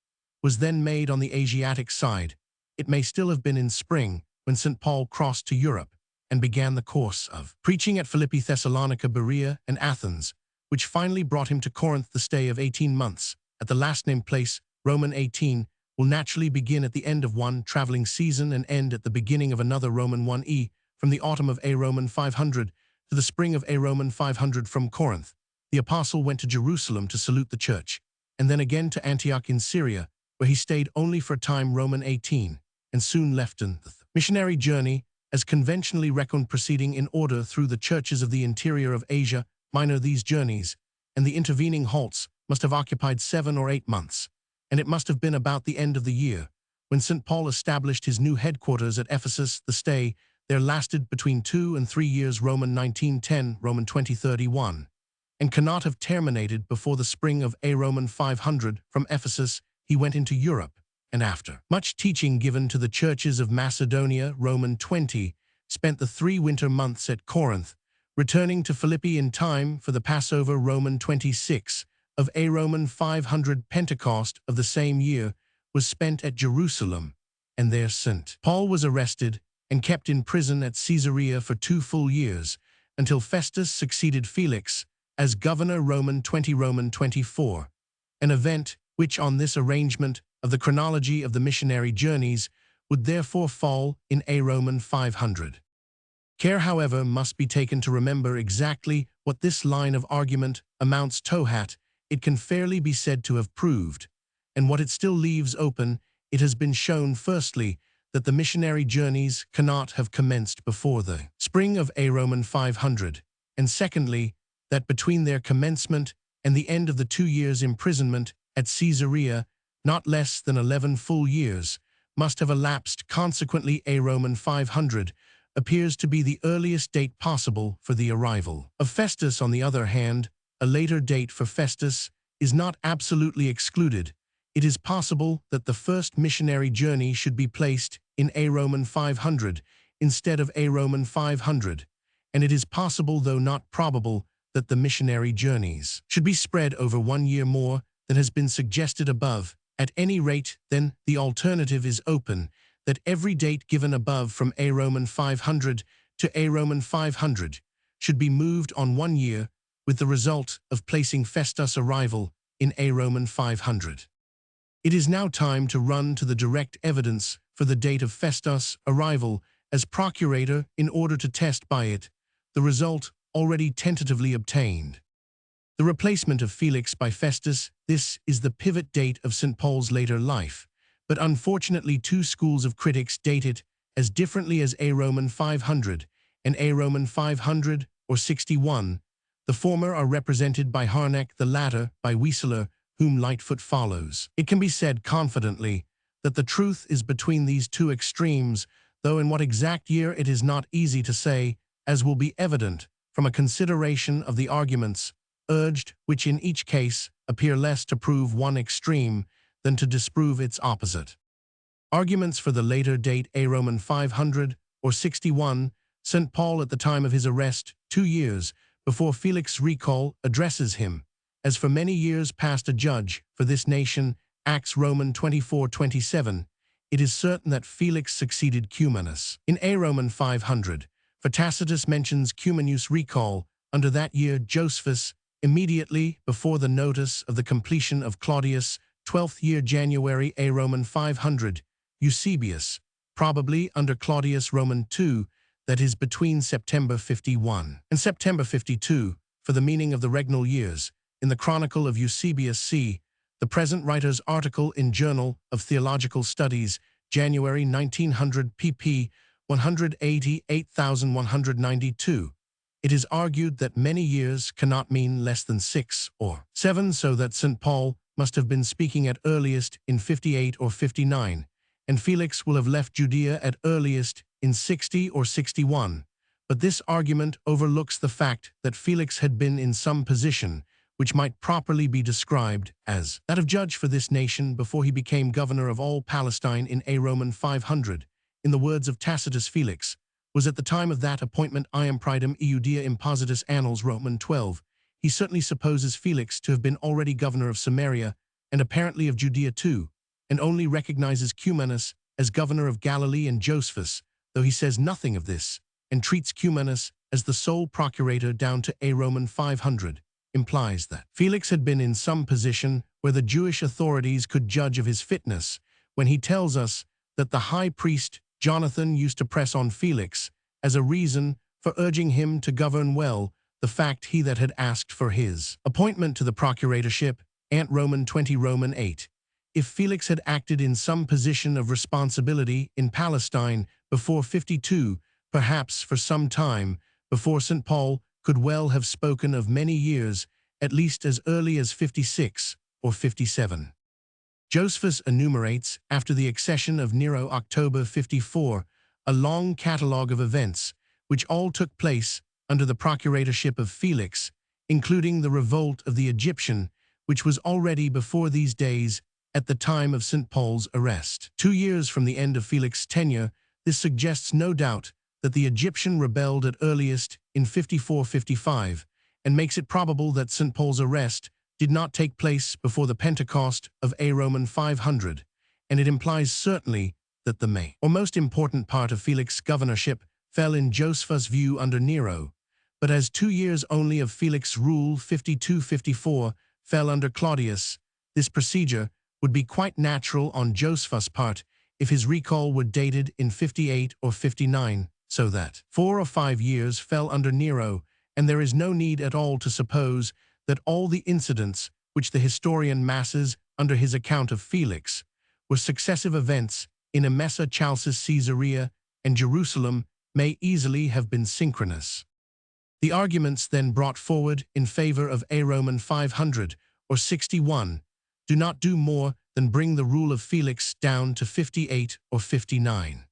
S1: was then made on the Asiatic side. It may still have been in spring when St. Paul crossed to Europe and began the course of preaching at Philippi, Thessalonica, Berea, and Athens, which finally brought him to Corinth. The stay of 18 months at the last-named place, Roman 18, will naturally begin at the end of one traveling season and end at the beginning of another. Roman 1e, from the autumn of A. Roman 500 to the spring of A. Roman 500. From Corinth, the apostle went to Jerusalem to salute the church, and then again to Antioch in Syria, where he stayed only for a time. Roman 18, and soon left the missionary journey, as conventionally reckoned, proceeding in order through the churches of the interior of Asia Minor. These journeys and the intervening halts must have occupied 7 or 8 months, and it must have been about the end of the year when St. Paul established his new headquarters at Ephesus. The stay There lasted between 2 and 3 years Roman 1910, Roman 2031, and cannot have terminated before the spring of A Roman 500. From Ephesus, he went into Europe, and after much teaching given to the churches of Macedonia, Roman 20, spent the 3 winter months at Corinth, returning to Philippi in time for the Passover, Roman 26, of A Roman 500. Pentecost of the same year was spent at Jerusalem, and there St. Paul was arrested and kept in prison at Caesarea for 2 full years, until Festus succeeded Felix as governor, Roman 20, Roman 24, an event which on this arrangement of the chronology of the missionary journeys would therefore fall in A Roman 500. Care, however, must be taken to remember exactly what this line of argument amounts to. It can fairly be said to have proved, and what it still leaves open, it has been shown firstly that the missionary journeys cannot have commenced before the spring of A Roman 500, and secondly, that between their commencement and the end of the 2 years' imprisonment at Caesarea, not less than 11 full years must have elapsed. Consequently, A Roman 500 appears to be the earliest date possible for the arrival of Festus. On the other hand, a later date for Festus is not absolutely excluded. It is possible that the first missionary journey should be placed in A Roman 500 instead of A Roman 500, and it is possible, though not probable, that the missionary journeys should be spread over 1 year more than has been suggested above. At any rate, then, the alternative is open, that every date given above from A Roman 500 to A Roman 500 should be moved on 1 year, with the result of placing Festus' arrival in A Roman 500. It is now time to run to the direct evidence for the date of Festus' arrival as procurator in order to test by it the result already tentatively obtained. The replacement of Felix by Festus, this is the pivot date of St. Paul's later life, but unfortunately 2 schools of critics date it as differently as A Roman 500 and A Roman 500 or 61. The former are represented by Harnack, the latter by Wieseler, whom Lightfoot follows. It can be said confidently that the truth is between these 2 extremes, though in what exact year it is not easy to say, as will be evident from a consideration of the arguments urged, which in each case appear less to prove one extreme than to disprove its opposite. Arguments for the later date A Roman 500 or 61, St. Paul at the time of his arrest, 2 years before Felix's recall, addresses him as for many years past a judge for this nation, Acts Roman 24:27. It is certain that Felix succeeded Cumanus in A Roman 500, for Tacitus mentions Cumanus' recall under that year. Josephus, immediately before the notice of the completion of Claudius' 12th year, January A Roman 500, Eusebius, probably under Claudius Roman 2, that is between September 51 and September 52, for the meaning of the regnal years. In the Chronicle of Eusebius c. the present writer's article in Journal of Theological Studies, January 1900, pp. 188,192. It is argued that many years cannot mean less than 6 or 7, so that St. Paul must have been speaking at earliest in 58 or 59, and Felix will have left Judea at earliest in 60 or 61. But this argument overlooks the fact that Felix had been in some position which might properly be described as that of judge for this nation before he became governor of all Palestine in A Roman 500. In the words of Tacitus, Felix was at the time of that appointment iam praedam Iudaea impositus annals Roman 12. He certainly supposes Felix to have been already governor of Samaria and apparently of Judea too, and only recognizes Cumanus as governor of Galilee and Josephus, though he says nothing of this, and treats Cumanus as the sole procurator down to A Roman 500, implies that Felix had been in some position where the Jewish authorities could judge of his fitness, when he tells us that the high priest Jonathan used to press on Felix as a reason for urging him to govern well the fact he that had asked for his appointment to the procuratorship, ant Roman 20 Roman 8. If Felix had acted in some position of responsibility in Palestine before 52, perhaps for some time before St. Paul could well have spoken of many years, at least as early as 56 or 57. Josephus enumerates, after the accession of Nero October 54, a long catalogue of events, which all took place under the procuratorship of Felix, including the revolt of the Egyptian, which was already before these days at the time of St. Paul's arrest. 2 years from the end of Felix's tenure, this suggests no doubt that the Egyptian rebelled at earliest in 54-55, and makes it probable that St. Paul's arrest did not take place before the Pentecost of A. Roman 500, and it implies certainly that the main or most important part of Felix's governorship fell in Josephus' view under Nero, but as 2 years only of Felix's rule 52-54 fell under Claudius, this procedure would be quite natural on Josephus' part if his recall were dated in 58 or 59, so that 4 or 5 years fell under Nero, and there is no need at all to suppose that all the incidents which the historian masses under his account of Felix were successive events in Emesa, Chalcis, Caesarea, and Jerusalem may easily have been synchronous. The arguments then brought forward in favor of A. Roman 500 or 61 do not do more than bring the rule of Felix down to 58 or 59.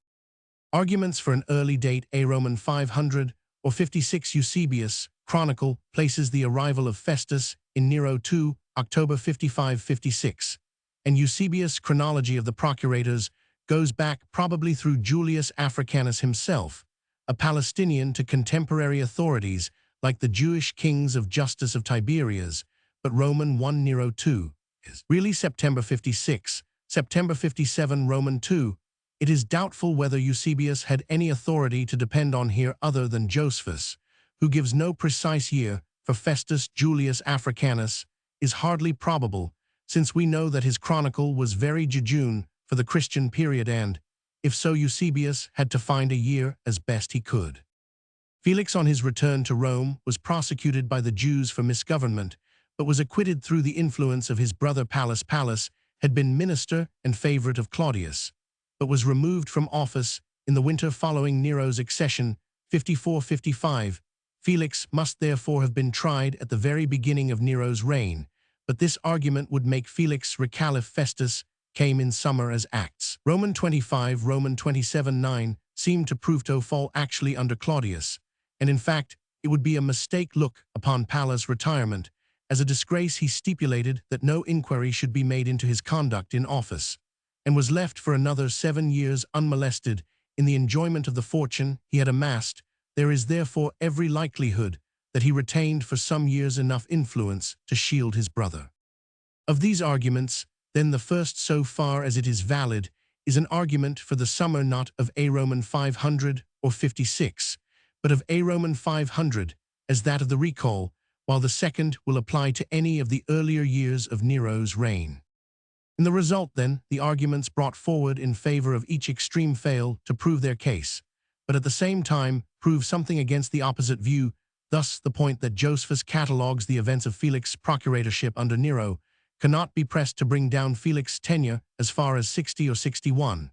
S1: Arguments for an early date A. Roman 500 or 56 Eusebius' chronicle places the arrival of Festus in Nero 2, October 55-56, and Eusebius' chronology of the procurators goes back probably through Julius Africanus himself, a Palestinian to contemporary authorities like the Jewish kings of Justus of Tiberias, but Roman 1 Nero 2 is really September 56, September 57 Roman 2. It is doubtful whether Eusebius had any authority to depend on here other than Josephus, who gives no precise year for Festus. Julius Africanus is hardly probable, since we know that his chronicle was very jejune for the Christian period and, if so, Eusebius had to find a year as best he could. Felix on his return to Rome was prosecuted by the Jews for misgovernment, but was acquitted through the influence of his brother Pallas. Pallas had been minister and favorite of Claudius, but was removed from office in the winter following Nero's accession, 54-55. Felix must therefore have been tried at the very beginning of Nero's reign, but this argument would make Felix recaliph. Festus came in summer as Acts. Roman 25, Roman 27-9 seemed to prove to fall actually under Claudius, and in fact, it would be a mistake look upon Pallas' retirement. As a disgrace, he stipulated that no inquiry should be made into his conduct in office, and was left for another 7 years unmolested in the enjoyment of the fortune he had amassed. There is therefore every likelihood that he retained for some years enough influence to shield his brother. Of these arguments, then the first, so far as it is valid, is an argument for the summer not of A. Roman 500 or 56, but of A. Roman 500 as that of the recall, while the second will apply to any of the earlier years of Nero's reign. In the result, then, the arguments brought forward in favor of each extreme fail to prove their case, but at the same time prove something against the opposite view. Thus, the point that Josephus catalogues the events of Felix's procuratorship under Nero cannot be pressed to bring down Felix's tenure as far as 60 or 61,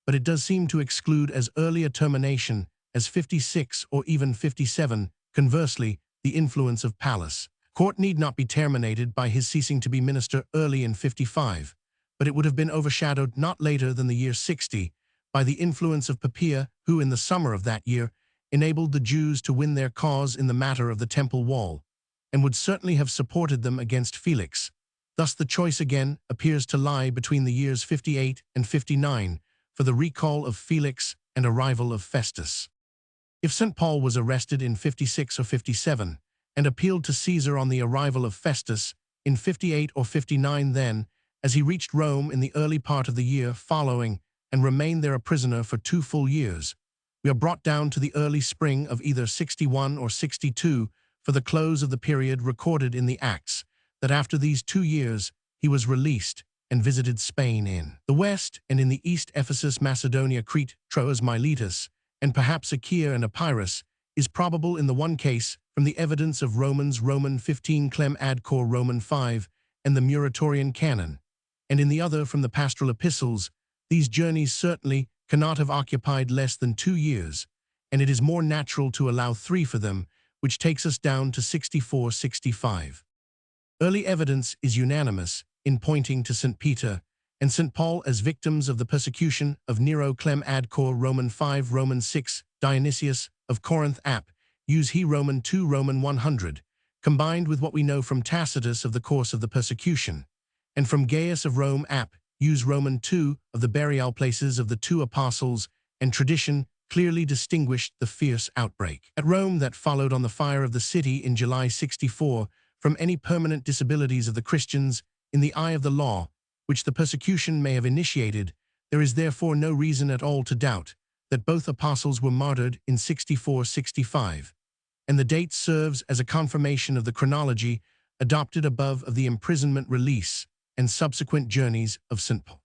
S1: but it does seem to exclude as early a termination as 56 or even 57. Conversely, the influence of Pallas. Court need not be terminated by his ceasing to be minister early in 55, but it would have been overshadowed not later than the year 60 by the influence of Poppaea, who in the summer of that year enabled the Jews to win their cause in the matter of the temple wall, and would certainly have supported them against Felix. Thus the choice again appears to lie between the years 58 and 59 for the recall of Felix and arrival of Festus. If St. Paul was arrested in 56 or 57 and appealed to Caesar on the arrival of Festus in 58 or 59, then, as he reached Rome in the early part of the year following and remained there a prisoner for 2 full years, we are brought down to the early spring of either 61 or 62 for the close of the period recorded in the Acts, that after these 2 years he was released and visited Spain in the west, and in the east Ephesus, Macedonia, Crete, Troas, Miletus, and perhaps Achaia and Epirus, is probable in the one case from the evidence of Roman 15 Clem ad cor Roman 5 and the Muratorian canon, and in the other from the pastoral epistles. These journeys certainly cannot have occupied less than 2 years, and it is more natural to allow 3 for them, which takes us down to 64-65. Early evidence is unanimous in pointing to St. Peter and St. Paul as victims of the persecution of Nero Clem ad cor Roman 5 Roman 6 Dionysius of Corinth ap. Use he Roman 2 Roman 100, combined with what we know from Tacitus of the course of the persecution, and from Gaius of Rome ap. Use Roman 2 of the burial places of the two apostles, and tradition clearly distinguished the fierce outbreak at Rome that followed on the fire of the city in July 64 from any permanent disabilities of the Christians in the eye of the law, which the persecution may have initiated. There is therefore no reason at all to doubt that both apostles were martyred in 64-65, and the date serves as a confirmation of the chronology adopted above of the imprisonment, release, and subsequent journeys of St. Paul.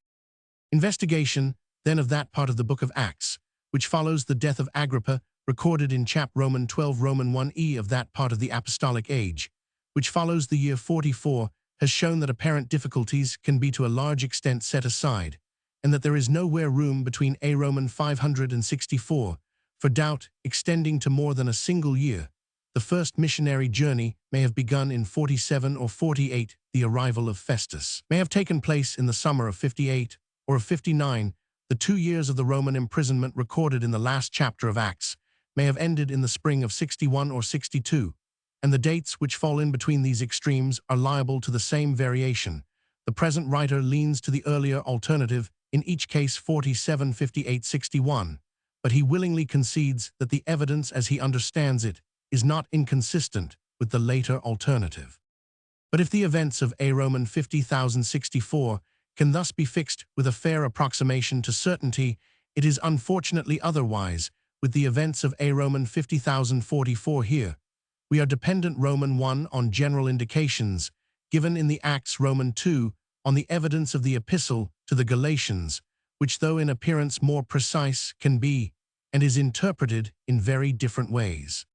S1: Investigation, then, of that part of the book of Acts, which follows the death of Agrippa, recorded in chap Roman 12 Roman 1e of that part of the apostolic age, which follows the year 44, has shown that apparent difficulties can be to a large extent set aside, and that there is nowhere room between A Roman 564 for doubt extending to more than a single year. The first missionary journey may have begun in 47 or 48, the arrival of Festus may have taken place in the summer of 58 or of 59, the 2 years of the Roman imprisonment recorded in the last chapter of Acts may have ended in the spring of 61 or 62, and the dates which fall in between these extremes are liable to the same variation. The present writer leans to the earlier alternative, in each case 47, 58, 61, but he willingly concedes that the evidence as he understands it is not inconsistent with the later alternative. But if the events of A Roman 50,064 can thus be fixed with a fair approximation to certainty, it is unfortunately otherwise with the events of A Roman 50,044 here. We are dependent Roman 1 on general indications, given in the Acts Roman 2 on the evidence of the epistle to the Galatians, which though in appearance more precise can be, and is interpreted in very different ways.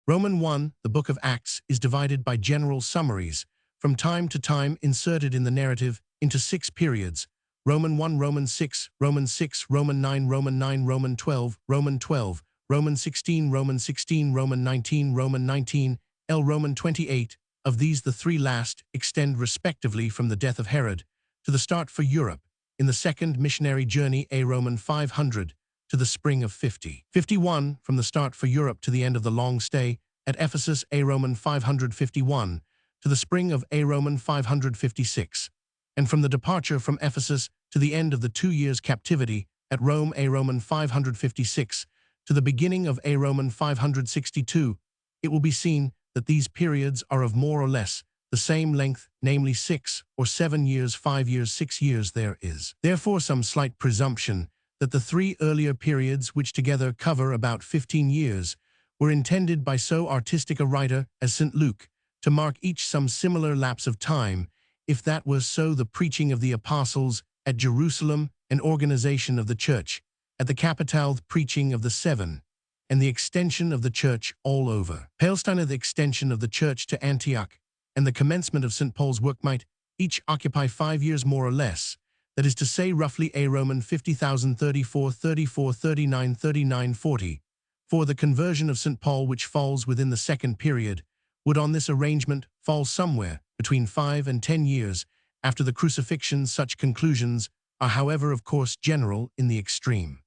S1: Roman 1, the book of Acts, is divided by general summaries, from time to time inserted in the narrative, into 6 periods: Roman 1, Roman 6, Roman 6, Roman 9, Roman 9, Roman 12, Roman 12, Roman 16, Roman 16, Roman 19, Roman 19, Roman 28. Of these the 3 last extend respectively from the death of Herod to the start for Europe in the second missionary journey A Roman 500 to the spring of 50. 51 from the start for Europe to the end of the long stay at Ephesus A Roman 551 to the spring of A Roman 556, and from the departure from Ephesus to the end of the 2 years' captivity at Rome A Roman 556 to the beginning of A Roman 562, it will be seen that these periods are of more or less the same length, namely 6 or 7 years, 5 years, 6 years. There is therefore some slight presumption that the 3 earlier periods, which together cover about 15 years, were intended by so artistic a writer as St. Luke to mark each some similar lapse of time. If that was so, the preaching of the apostles at Jerusalem and organization of the church at the capital, the preaching of the 7, and the extension of the church all over Palestine, the extension of the church to Antioch, and the commencement of St. Paul's work might each occupy 5 years more or less, that is to say roughly A Roman 50,034, 34, 39, 39, 40. For the conversion of St. Paul, which falls within the second period, would on this arrangement fall somewhere between 5 and 10 years after the crucifixion. Such conclusions are, however, of course general in the extreme.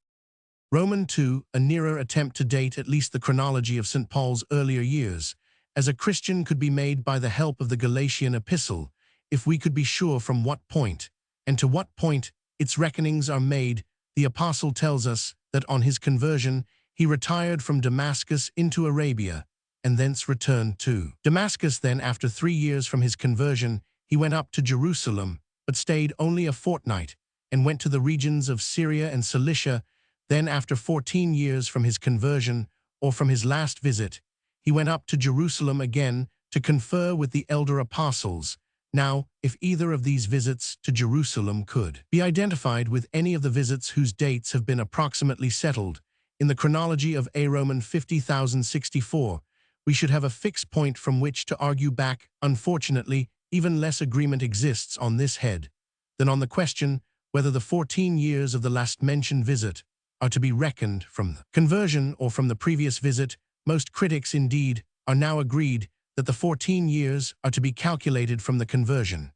S1: Roman 2, a nearer attempt to date at least the chronology of St. Paul's earlier years, as a Christian could be made by the help of the Galatian epistle, if we could be sure from what point, and to what point, its reckonings are made. The apostle tells us that on his conversion he retired from Damascus into Arabia, and thence returned to Damascus. Then, after 3 years from his conversion, he went up to Jerusalem, but stayed only a fortnight, and went to the regions of Syria and Cilicia. Then, after 14 years from his conversion, or from his last visit, he went up to Jerusalem again to confer with the elder apostles. Now, if either of these visits to Jerusalem could be identified with any of the visits whose dates have been approximately settled in the chronology of A Roman 50,064, we should have a fixed point from which to argue back. Unfortunately, even less agreement exists on this head than on the question whether the 14 years of the last mentioned visit are to be reckoned from the conversion or from the previous visit. Most critics, indeed, are now agreed that the 14 years are to be calculated from the conversion,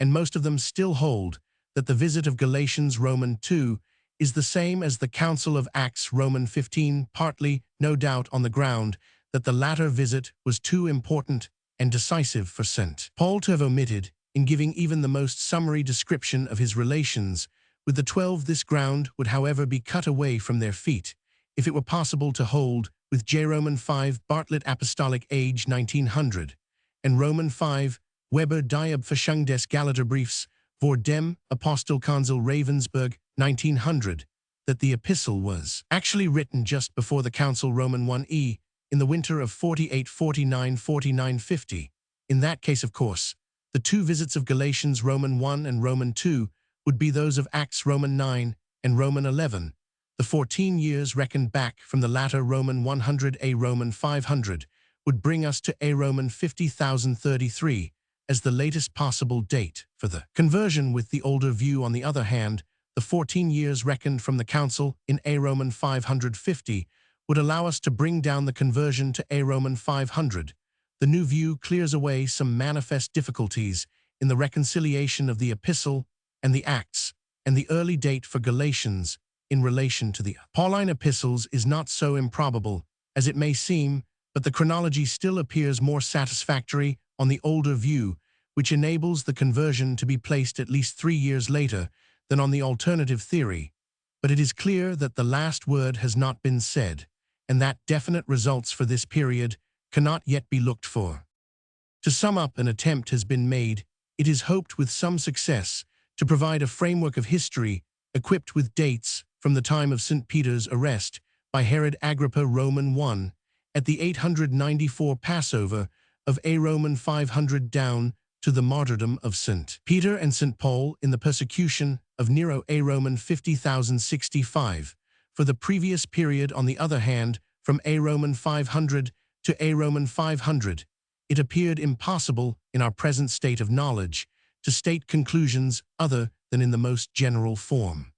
S1: and most of them still hold that the visit of Galatians Roman 2 is the same as the Council of Acts Roman 15, partly, no doubt, on the ground that the latter visit was too important and decisive for St. Paul to have omitted in giving even the most summary description of his relations with the 12. This ground would, however, be cut away from their feet if it were possible to hold with J. Roman 5 Bartlett Apostolic Age 1900 and Roman 5 Weber Diabverschung des Galaterbriefs vor dem Apostelkonzil Ravensburg 1900 that the epistle was actually written just before the Council Roman 1e in the winter of 48-49-49-50. In that case, of course, the two visits of Galatians Roman 1 and Roman 2 would be those of Acts Roman 9 and Roman 11. The 14 years reckoned back from the latter Roman 100 A Roman 500 would bring us to A Roman 50,033 as the latest possible date for the conversion. With the older view, on the other hand, the 14 years reckoned from the Council in A Roman 550 would allow us to bring down the conversion to A Roman 500. The new view clears away some manifest difficulties in the reconciliation of the epistle and the Acts, and the early date for Galatians in relation to the Pauline epistles is not so improbable as it may seem, but the chronology still appears more satisfactory on the older view, which enables the conversion to be placed at least 3 years later than on the alternative theory. But it is clear that the last word has not been said, and that definite results for this period cannot yet be looked for. To sum up, an attempt has been made, it is hoped with some success, to provide a framework of history equipped with dates from the time of St. Peter's arrest by Herod Agrippa Roman 1 at the 894 Passover of A Roman 500 down to the martyrdom of St. Peter and St. Paul in the persecution of Nero A Roman 50,065. For the previous period, on the other hand, from A Roman 500 to A Roman 500, it appeared impossible in our present state of knowledge to state conclusions other than in the most general form.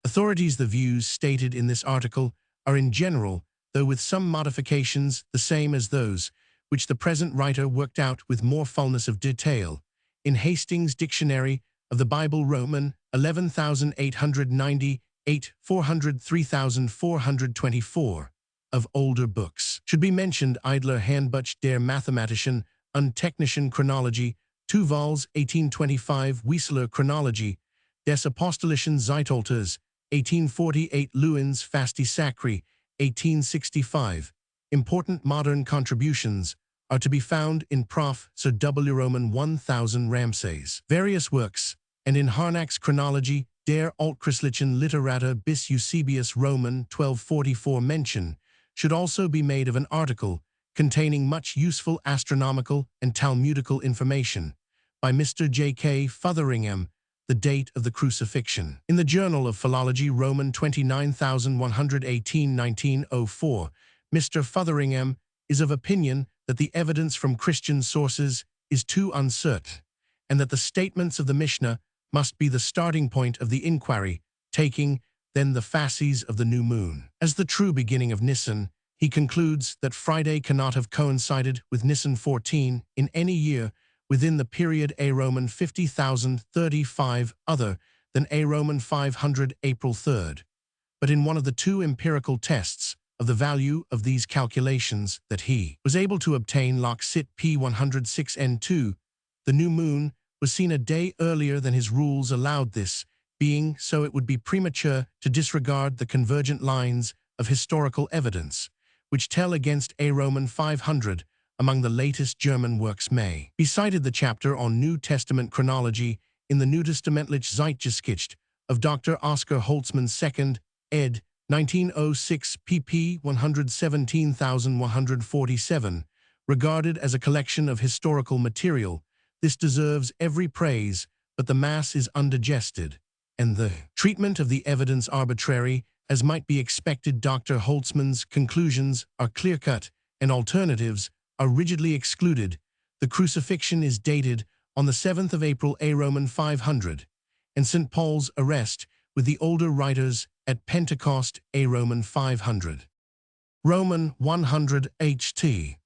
S1: Authorities. The views stated in this article are in general, though with some modifications, the same as those which the present writer worked out with more fullness of detail in Hastings' Dictionary of the Bible Roman 11,898, 400, 3,424 of older books. Should be mentioned Idler Handbuch der Mathematischen und Technischen Chronologie, 2 vols, 1825, Wieseler Chronologie des Apostolischen Zeitalters, 1848, Lewins Fasti Sacri, 1865. Important modern contributions are to be found in Prof. Sir W. Roman 1000 Ramsays' various works, and in Harnack's Chronology der Altchristlichen Literatur bis Eusebius Roman 1244. Mention should also be made of an article containing much useful astronomical and Talmudical information by Mr. J.K. Fotheringham, the date of the crucifixion. In the Journal of Philology Roman 29118, 1904, Mr. Fotheringham is of opinion that the evidence from Christian sources is too uncertain, and that the statements of the Mishnah must be the starting point of the inquiry, taking then the phases of the new moon as the true beginning of Nisan. He concludes that Friday cannot have coincided with Nisan 14 in any year within the period A Roman 50,035 other than A Roman 500 April 3rd, but in one of the two empirical tests of the value of these calculations that he was able to obtain Loc Cit P106N2, the new moon was seen a day earlier than his rules allowed. This being so, it would be premature to disregard the convergent lines of historical evidence, which tell against A Roman 500 among the latest German works may be cited. The chapter on New Testament chronology in the Neutestamentliche Zeitgeschichte of Dr. Oscar Holtzmann II, ed. 1906, pp. 117,147, regarded as a collection of historical material. This deserves every praise, but the mass is undigested, and the treatment of the evidence arbitrary, as might be expected. Dr. Holtzmann's conclusions are clear-cut, and alternatives are rigidly excluded. The crucifixion is dated on the 7th of April A Roman 500, and St. Paul's arrest with the older writers at Pentecost A Roman 500. Roman 100 HT.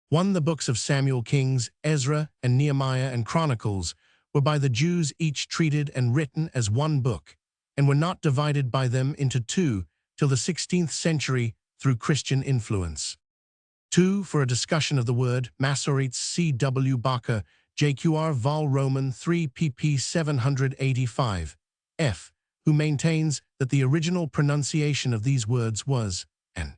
S1: 1. The books of Samuel, Kings, Ezra, and Nehemiah and Chronicles were by the Jews each treated and written as one book, and were not divided by them into two till the 16th century through Christian influence. 2. For a discussion of the word, Masoretes C.W. Bacher, JQR Vol. Roman 3 pp. 785, f., who maintains that the original pronunciation of these words was an.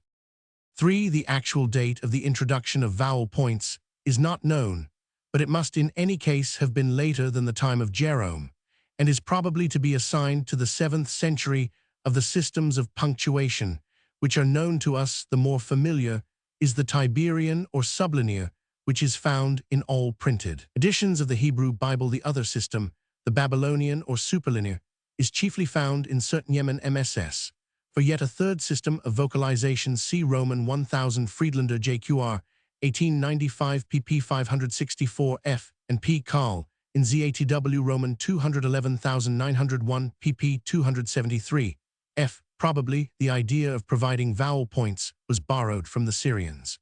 S1: 3. The actual date of the introduction of vowel points is not known, but it must in any case have been later than the time of Jerome, and is probably to be assigned to the 7th century of the systems of punctuation, which are known to us. The more familiar is the Tiberian or sublinear, which is found in all printed editions of the Hebrew Bible. The other system, the Babylonian or superlinear, is chiefly found in certain Yemen MSS. For yet a third system of vocalization, see Roman 1000 Friedlander JQR 1895 pp 564 f and P. Carl in ZATW Roman 211901 pp 273 f. Probably the idea of providing vowel points was borrowed from the Syrians.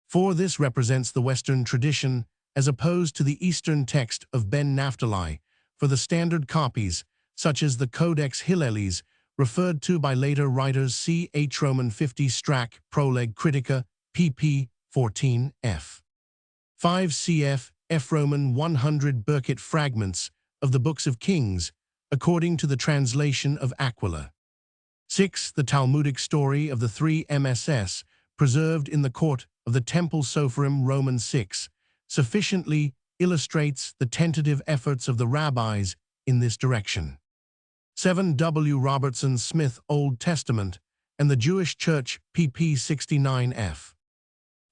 S1: 4. This represents the Western tradition as opposed to the Eastern text of Ben Naphtali. For the standard copies, such as the Codex Hillelis, referred to by later writers, C. H. Roman 50 Strack, Proleg Critica, pp. 14 f. 5. Cf. F. Roman 100 Burkitt fragments of the Books of Kings, according to the translation of Aquila. 6. The Talmudic story of the three MSS, preserved in the court of the Temple Sophorim Roman 6, sufficiently illustrates the tentative efforts of the rabbis in this direction. 7. W. Robertson Smith Old Testament and the Jewish Church, pp. 69 f.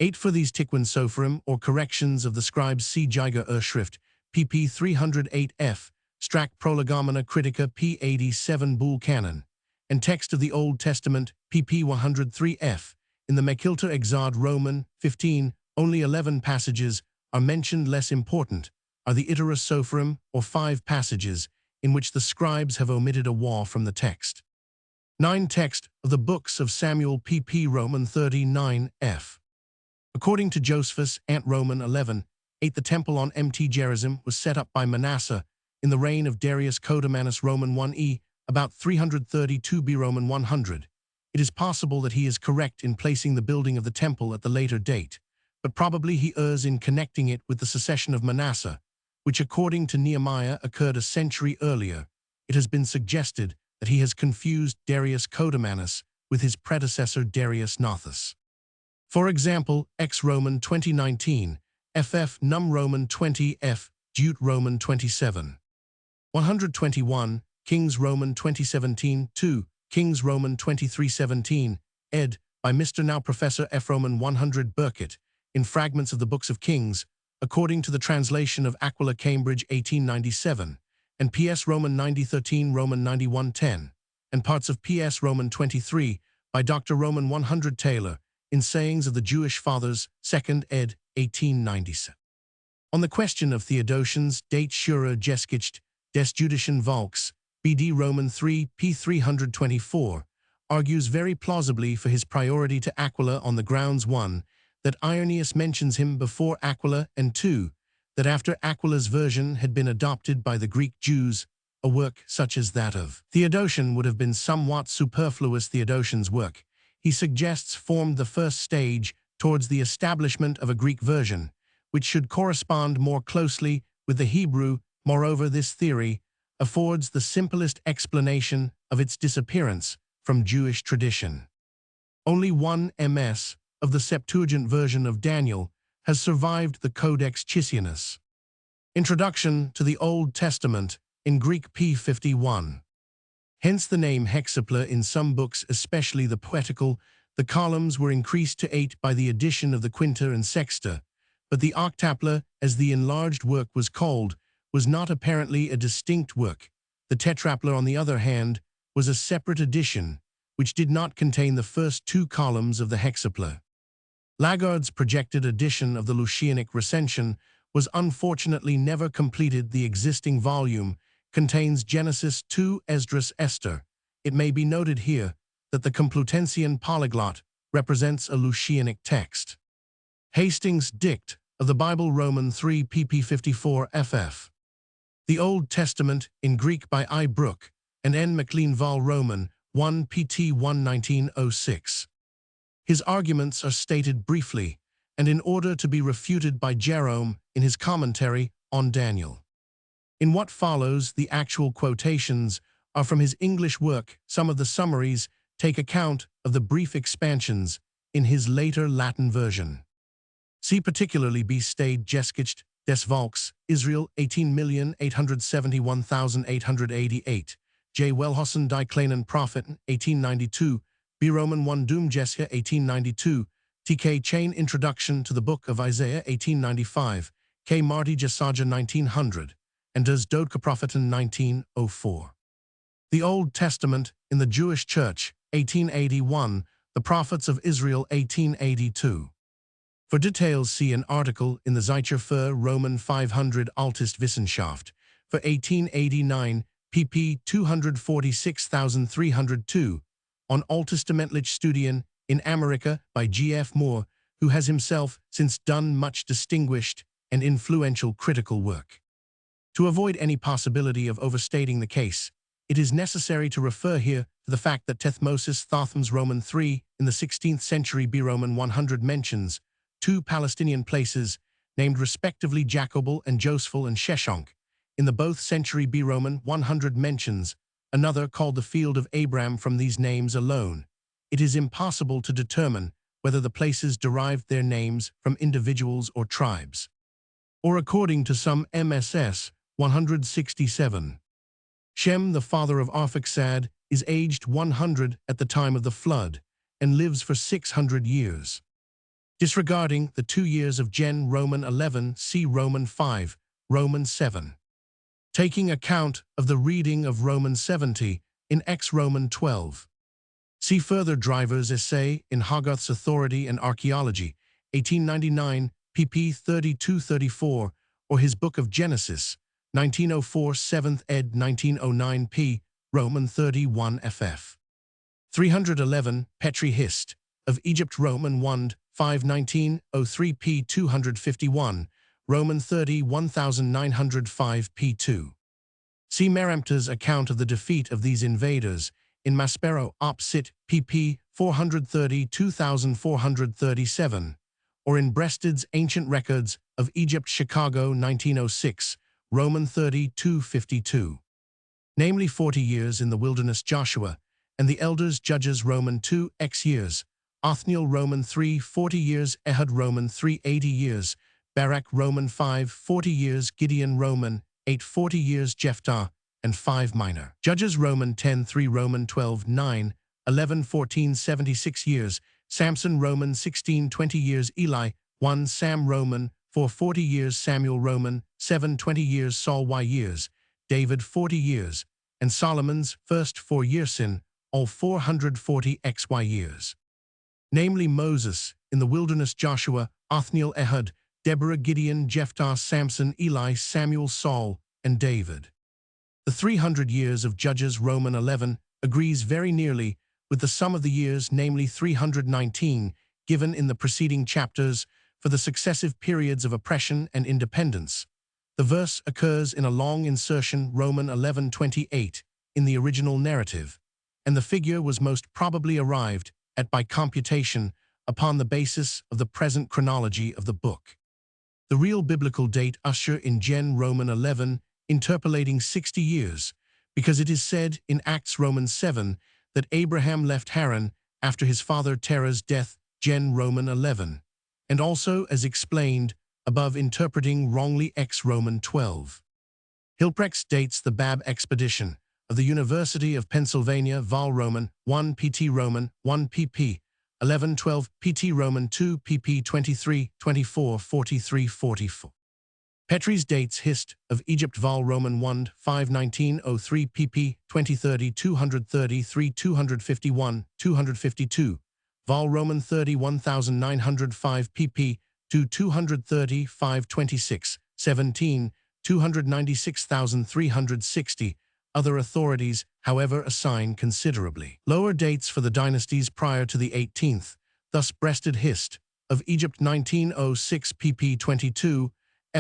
S1: 8. For these Tikkun Sophorim, or corrections of the scribes, C. Jiger Schrift, pp. 308 f. Strack Prolegomena Critica, p. 87 Bull Canon, and text of the Old Testament, pp. 103 f. In the Mechilta Exad Roman 15, only 11 passages are mentioned. Less important are the Itera Sophorim, or 5 passages, in which the scribes have omitted a wa from the text. 9. Text of the Books of Samuel, pp. Roman 39 f. According to Josephus, Ant Roman 11, 8. The temple on Mt. Gerizim was set up by Manasseh in the reign of Darius Codomanus Roman 1e, about 332 B Roman 100. It is possible that he is correct in placing the building of the temple at the later date, but probably he errs in connecting it with the secession of Manasseh, which according to Nehemiah occurred a century earlier. It has been suggested that he has confused Darius Codomanus with his predecessor Darius Nothus. For example, Ex Roman 2019, FF Num Roman 20 F, Jute Roman 27. 121, Kings Roman 2017, 2, Kings Roman 2317, ed. by Mr. now Professor F. Roman 100 Burkitt, in Fragments of the Books of Kings, according to the translation of Aquila Cambridge 1897, and P.S. Roman 9013 Roman 9110, and parts of P.S. Roman 23 by Dr. Roman 100 Taylor, in Sayings of the Jewish Fathers, 2nd ed. 1897. On the question of Theodotion's date Schürer Geschichte des Judischen Volks, B.D. Roman 3, p. 324, argues very plausibly for his priority to Aquila on the grounds 1, that Irenaeus mentions him before Aquila, and 2, that after Aquila's version had been adopted by the Greek Jews, a work such as that of Theodotion would have been somewhat superfluous. Theodotion's work, he suggests, formed the first stage towards the establishment of a Greek version, which should correspond more closely with the Hebrew. Moreover, this theory affords the simplest explanation of its disappearance from Jewish tradition. Only one MS of the Septuagint version of Daniel has survived the Codex Chissianus. Introduction to the Old Testament in Greek p. 51. Hence the name hexapla in some books, especially the poetical. The columns were increased to 8 by the addition of the quinta and sexta, but the octapla, as the enlarged work was called, was not apparently a distinct work. The tetrapla, on the other hand, was a separate edition, which did not contain the first 2 columns of the hexapla. Lagarde's projected edition of the Lucianic Recension was unfortunately never completed. The existing volume contains Genesis 2, Esdras, Esther. It may be noted here that the Complutensian polyglot represents a Lucianic text. Hastings' Dict of the Bible Roman 3 pp 54 ff. The Old Testament in Greek by I. Brooke and N. MacLean Vol. Roman 1 pt. 1 1906. His arguments are stated briefly, and in order to be refuted by Jerome in his commentary on Daniel. In what follows, the actual quotations are from his English work. Some of the summaries take account of the brief expansions in his later Latin version. See particularly B. Stade Geschichte des Volks, Israel, 18,871,888, J. Wellhausen Die kleinen Propheten, 1892, B. Roman 1 Doomgesche, 1892, T.K. Chain Introduction to the Book of Isaiah, 1895, K. Marty Jesaja, 1900, and Des Dodke Propheten, 1904. The Old Testament in the Jewish Church, 1881, The Prophets of Israel, 1882. For details, see an article in the Zeitschrift für Roman 500 Altist Wissenschaft for 1889, pp. 246,302, on Alttestamentliche Studien in Amerika by G.F. Moore, who has himself since done much distinguished and influential critical work. To avoid any possibility of overstating the case, it is necessary to refer here to the fact that Thutmose Thotham's Roman 3 in the 16th century B. Roman 100 mentions two Palestinian places named respectively Jacobal and Josephal and Sheshonk. In the both century B. Roman 100 mentions another called the Field of Abram from these names alone. It is impossible to determine whether the places derived their names from individuals or tribes. Or according to some MSS 167. Shem, the father of Arphaxad, is aged 100 at the time of the flood and lives for 600 years. Disregarding the 2 years of Gen Roman 11, see Roman 5, Roman 7. Taking account of the reading of Roman 70 in Ex Roman 12. See further Driver's essay in Hogarth's Authority and Archaeology, 1899, pp. 32-34, or his Book of Genesis, 1904, 7th ed. 1909 p. Roman 31 ff. 311, Petri Hist. of Egypt Roman 1, 51903 p. 251, Roman 30, 1905 p. 2. See Merempta's account of the defeat of these invaders in Maspero op. Cit. pp. 430, 2437, or in Breasted's Ancient Records of Egypt Chicago 1906, Roman 30, 252. Namely 40 years in the wilderness Joshua, and the elders Judges Roman 2, X years, Othniel Roman 3, 40 years, Ehud Roman 3, 80 years, Barak Roman 5, 40 years, Gideon Roman 8, 40 years, Jephthah, and 5 minor. Judges Roman 10, 3, Roman 12, 9, 11, 14, 76 years, Samson Roman 16, 20 years, Eli 1, Sam Roman 4, 40 years, Samuel Roman 7, 20 years, Saul Y years, David 40 years, and Solomon's first 4 years in all 440 XY years. Namely Moses, in the wilderness Joshua, Othniel Ehud, Deborah Gideon Jephthah Samson Eli Samuel Saul, and David. The 300 years of Judges Roman 11 agrees very nearly with the sum of the years, namely 319, given in the preceding chapters for the successive periods of oppression and independence. The verse occurs in a long insertion Roman 11:28 in the original narrative, and the figure was most probably arrived at by computation upon the basis of the present chronology of the book. The real biblical date usher in Gen Roman 11 interpolating 60 years, because it is said in Acts Roman 7 that Abraham left Haran after his father Terah's death, Gen Roman 11, and also as explained above interpreting wrongly Ex Roman 12. Hilprecht dates the Bab expedition of the University of Pennsylvania Vol Roman 1 pt Roman 1 pp 1112 pt Roman 2 pp 23 24 43 44. Petri's dates Hist. of Egypt Vol Roman 1 51903 pp 2030 233 251 252 Vol Roman 30 1905 pp 230 526 17 296,360. Other authorities, however, assign considerably lower dates for the dynasties prior to the 18th, thus Breasted Hist. of Egypt 1906 pp 22,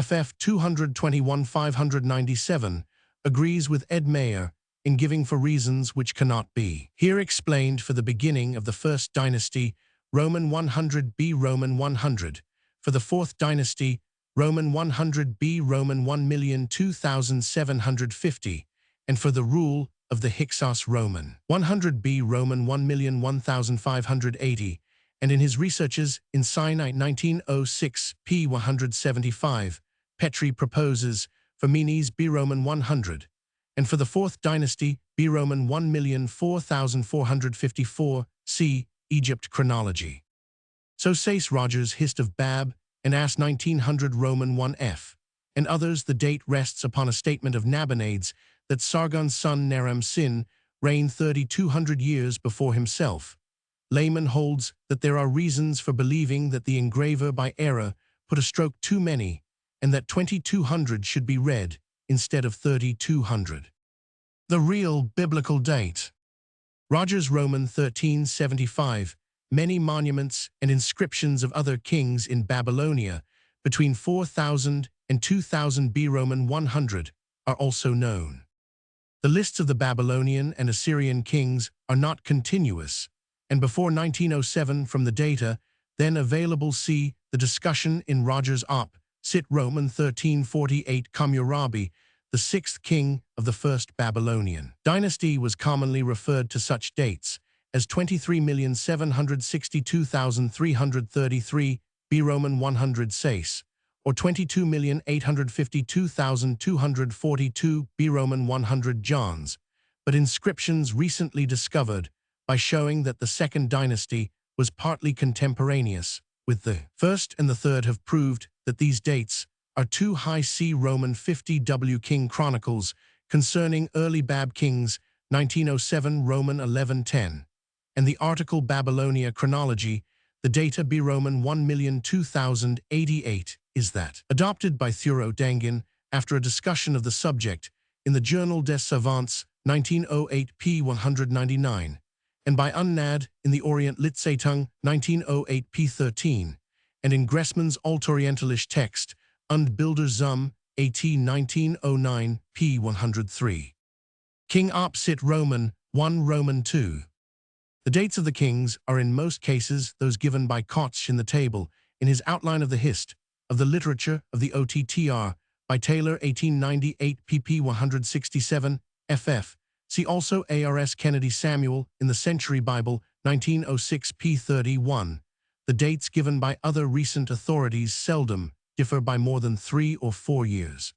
S1: FF 221-597, agrees with Ed Mayer in giving for reasons which cannot be here explained for the beginning of the first dynasty, Roman 100b Roman 100, for the fourth dynasty, Roman 100b Roman 1,002,750, and for the rule of the Hyksos Roman 100b Roman 1,001,580, and in his researches in Sinai 1906 p. 175, Petri proposes for Menes b Roman 100, and for the fourth dynasty b Roman 1,004,454, c. Egypt chronology. So says Rogers Hist of Bab, and As 1900 Roman 1f, and others the date rests upon a statement of Nabonades that Sargon's son Naram-Sin reigned 3,200 years before himself. Layman holds that there are reasons for believing that the engraver by error put a stroke too many, and that 2,200 should be read instead of 3,200. The real biblical date. Rogers Roman 1375, many monuments and inscriptions of other kings in Babylonia between 4000 and 2000 B Roman 100 are also known. The lists of the Babylonian and Assyrian kings are not continuous, and before 1907 from the data then available see the discussion in Rogers Op. Cit Roman 1348 Hammurabi, the sixth king of the first Babylonian dynasty, was commonly referred to such dates as 23,762,333 B Roman 100 Sais, or 22,852,242 B Roman 100 Johns, but inscriptions recently discovered by showing that the second dynasty was partly contemporaneous with the first and the third have proved that these dates are too high. See Roman 50 W King Chronicles concerning early Bab kings 1907 Roman 1110, and the article Babylonia Chronology, the data B Roman 1,002,088 is that adopted by Thureau Dangin after a discussion of the subject in the Journal des Savants 1908 p. 199, and by Unnad in the Orient Litzeitung 1908 p. 13, and in Gressman's Altorientalisch Text und Bilder zum AT 1909 p. 103. King Op. Cit Roman 1 Roman 2. The dates of the kings are in most cases those given by Koch in the table in his Outline of the Hist of the Literature of the OTTR by Taylor 1898 pp 167 ff. See also ARS Kennedy Samuel in the Century Bible 1906 p. 31. The dates given by other recent authorities seldom differ by more than 3 or 4 years.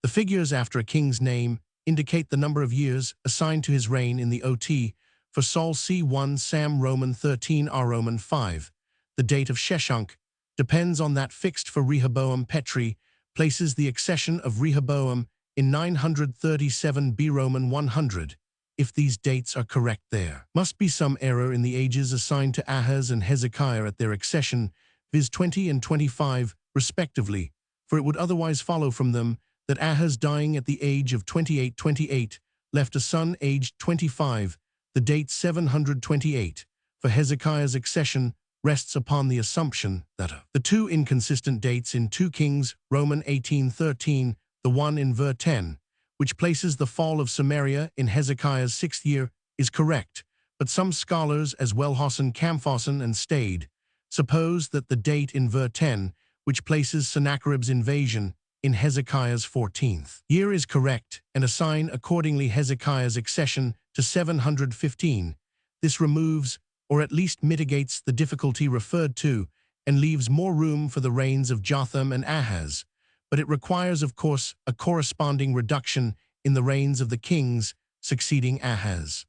S1: The figures after a king's name indicate the number of years assigned to his reign in the OT. For Saul C1 Sam Roman 13 R Roman 5, the date of Sheshonk depends on that fixed for Rehoboam. Petri places the accession of Rehoboam in 937 B Roman 100. If these dates are correct, there must be some error in the ages assigned to Ahaz and Hezekiah at their accession, viz. 20 and 25, respectively, for it would otherwise follow from them that Ahaz, dying at the age of 28, left a son aged 25. The date 728 for Hezekiah's accession rests upon the assumption that the two inconsistent dates in 2 Kings, Roman 1813, the one in ver 10, which places the fall of Samaria in Hezekiah's 6th year, is correct, but some scholars, as Wellhausen, Kampfossen, and Stade, suppose that the date in ver 10, which places Sennacherib's invasion in Hezekiah's 14th year, is correct, and assign accordingly Hezekiah's accession to 715. This removes, or at least mitigates, the difficulty referred to, and leaves more room for the reigns of Jotham and Ahaz, but it requires, of course, a corresponding reduction in the reigns of the kings succeeding Ahaz.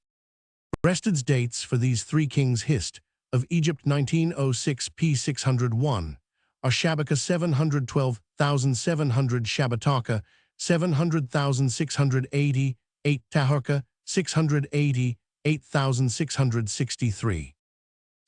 S1: Breasted's dates for these 3 kings Hist of Egypt 1906 p. 601 are Shabaka 712,700, Shabbataka 700,680, 8 Taharka 680, 8,663.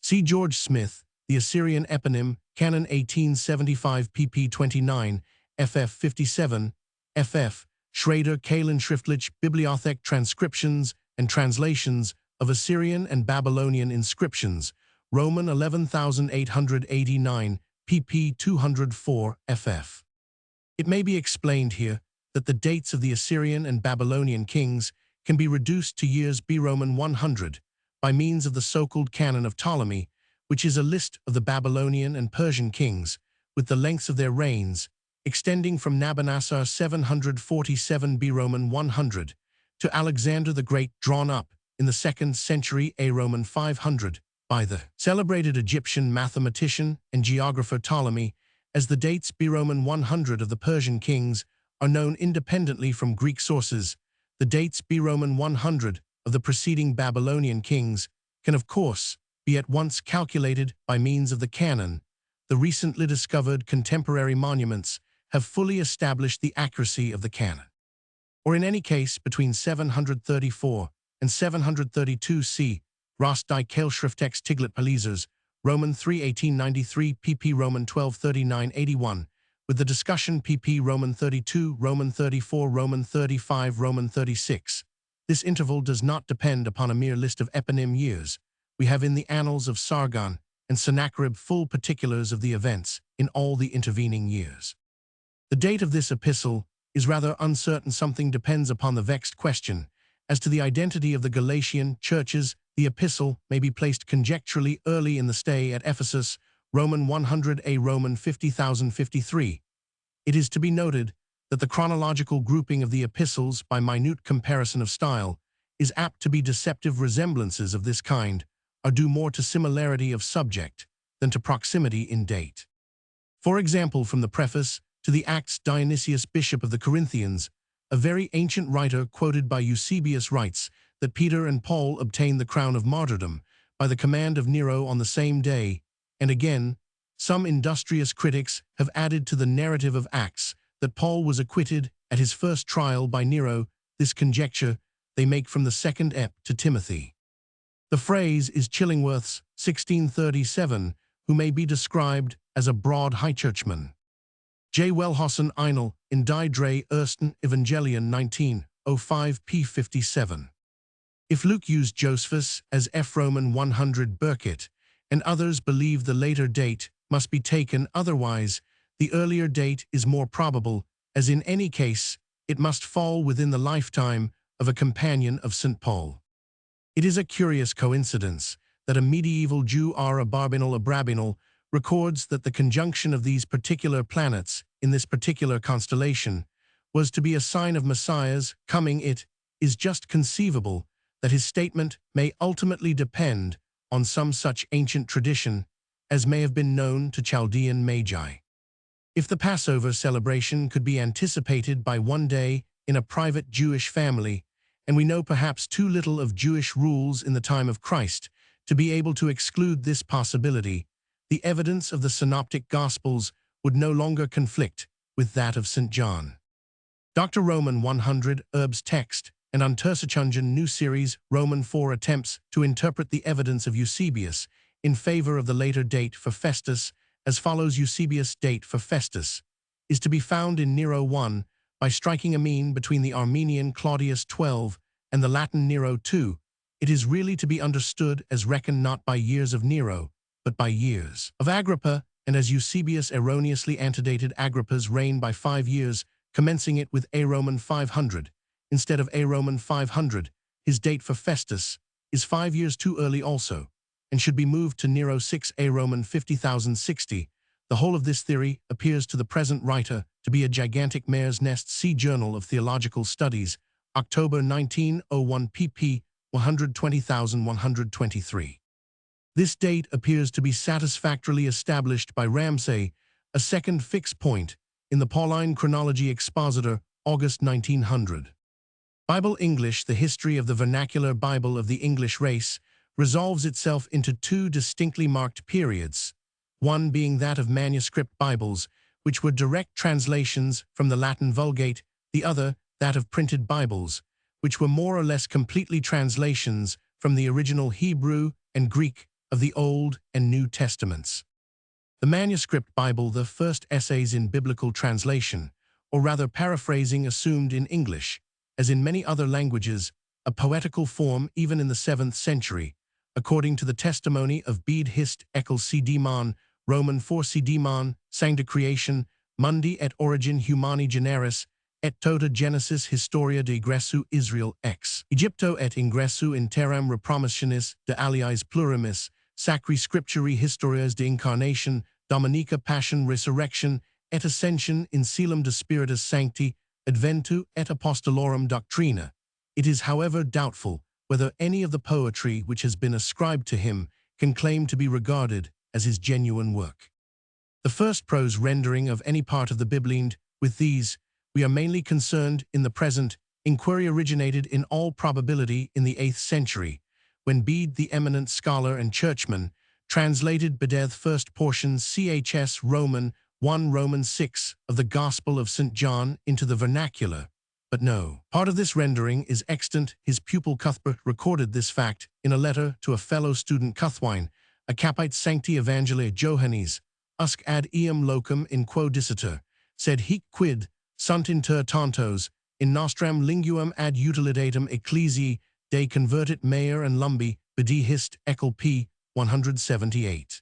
S1: See George Smith, The Assyrian Eponym, Canon 1875 pp 29, ff 57, ff. Schrader Kalin Schriftlich Bibliothek Transcriptions and Translations of Assyrian and Babylonian Inscriptions, Roman 11,889, pp 204, ff. It may be explained here that the dates of the Assyrian and Babylonian kings can be reduced to years B Roman 100 by means of the so-called canon of Ptolemy, which is a list of the Babylonian and Persian kings with the lengths of their reigns, extending from Nabonassar 747 B Roman 100 to Alexander the Great, drawn up in the 2nd century A Roman 500 by the celebrated Egyptian mathematician and geographer Ptolemy, as the dates B Roman 100 of the Persian kings are known independently from Greek sources. The dates B Roman 100 of the preceding Babylonian kings can, of course, be at once calculated by means of the canon. The recently discovered contemporary monuments have fully established the accuracy of the canon. Or in any case, between 734 and 732 c. Ras die Kehlschriftex Tiglat-Palesers, Roman 3 1893 pp. Roman 12 39 81, with the discussion pp. Roman 32, Roman 34, Roman 35, Roman 36. This interval does not depend upon a mere list of eponym years. We have in the annals of Sargon and Sennacherib full particulars of the events in all the intervening years. The date of this epistle is rather uncertain. Something depends upon the vexed question as to the identity of the Galatian churches. The epistle may be placed conjecturally early in the stay at Ephesus, Roman 100 A Roman 50,053. It is to be noted that the chronological grouping of the epistles by minute comparison of style is apt to be deceptive. Resemblances of this kind are due more to similarity of subject than to proximity in date. For example, from the preface to the Acts, Dionysius, bishop of the Corinthians, a very ancient writer quoted by Eusebius, writes that Peter and Paul obtained the crown of martyrdom by the command of Nero on the same day, and again, some industrious critics have added to the narrative of Acts that Paul was acquitted at his first trial by Nero. This conjecture they make from the 2nd ep to Timothy. The phrase is Chillingworth's 1637, who may be described as a broad high churchman. J. Wellhausen Einl, in Die drei ersten Evangelien 1905 p. 57. If Luke used Josephus as F. Roman 100 Burkitt, and others believe the later date must be taken otherwise, the earlier date is more probable, as in any case, it must fall within the lifetime of a companion of St. Paul. It is a curious coincidence that a medieval Jew, R. Abarbanel Abrabinel, records that the conjunction of these particular planets in this particular constellation was to be a sign of Messiah's coming. It is just conceivable that his statement may ultimately depend on some such ancient tradition as may have been known to Chaldean Magi. If the Passover celebration could be anticipated by one day in a private Jewish family, and we know perhaps too little of Jewish rules in the time of Christ to be able to exclude this possibility, the evidence of the Synoptic Gospels would no longer conflict with that of St. John. Dr. Roman 100 Erb's text and Untersuchungen new series Roman 4 attempts to interpret the evidence of Eusebius in favor of the later date for Festus as follows. Eusebius' date for Festus is to be found in Nero 1 by striking a mean between the Armenian Claudius 12 and the Latin Nero 2. It is really to be understood as reckoned not by years of Nero, but by years of Agrippa, and as Eusebius erroneously antedated Agrippa's reign by 5 years, commencing it with A Roman 500. Instead of A Roman 500, his date for Festus is 5 years too early also, and should be moved to Nero 6 A Roman 50,060. The whole of this theory appears to the present writer to be a gigantic mare's nest. See Journal of Theological Studies, October 1901 pp. 120,123. This date appears to be satisfactorily established by Ramsay, a second fixed point, in the Pauline Chronology Expositor, August 1900. Bible English. The history of the vernacular Bible of the English race resolves itself into two distinctly marked periods, one being that of manuscript Bibles, which were direct translations from the Latin Vulgate, the other that of printed Bibles, which were more or less completely translations from the original Hebrew and Greek of the Old and New Testaments. The manuscript Bible, the first essays in biblical translation, or rather paraphrasing, assumed in English, as in many other languages, a poetical form even in the 7th century, according to the testimony of Bede Hist Eccles C. Demon, Roman 4 C. Demon, sang to creation, Mundi et origin humani generis, et tota genesis historia de ingressu Israel ex Egypto et ingressu in terram repromissionis de aliis plurimis, sacri scripturi historias de incarnation, dominica passion resurrection, et ascension in coelum de spiritus sancti, adventu et apostolorum doctrina. It is, however, doubtful whether any of the poetry which has been ascribed to him can claim to be regarded as his genuine work. The first prose rendering of any part of the Biblind, with these, we are mainly concerned in the present, inquiry originated in all probability in the 8th century, when Bede, the eminent scholar and churchman, translated Bedeth's first portion Chs Roman 1 Romans 6 of the Gospel of St. John into the vernacular. But no, part of this rendering is extant. His pupil Cuthbert recorded this fact in a letter to a fellow student Cuthwine, a capite sancti evangelii Johannes, usque ad eum locum in quo dicitur, sed hic quid sunt inter tantos, in nostram linguam ad utilitatem ecclesiae de convertit Mayer and Lumby, Bede hist. Eccle p. 178.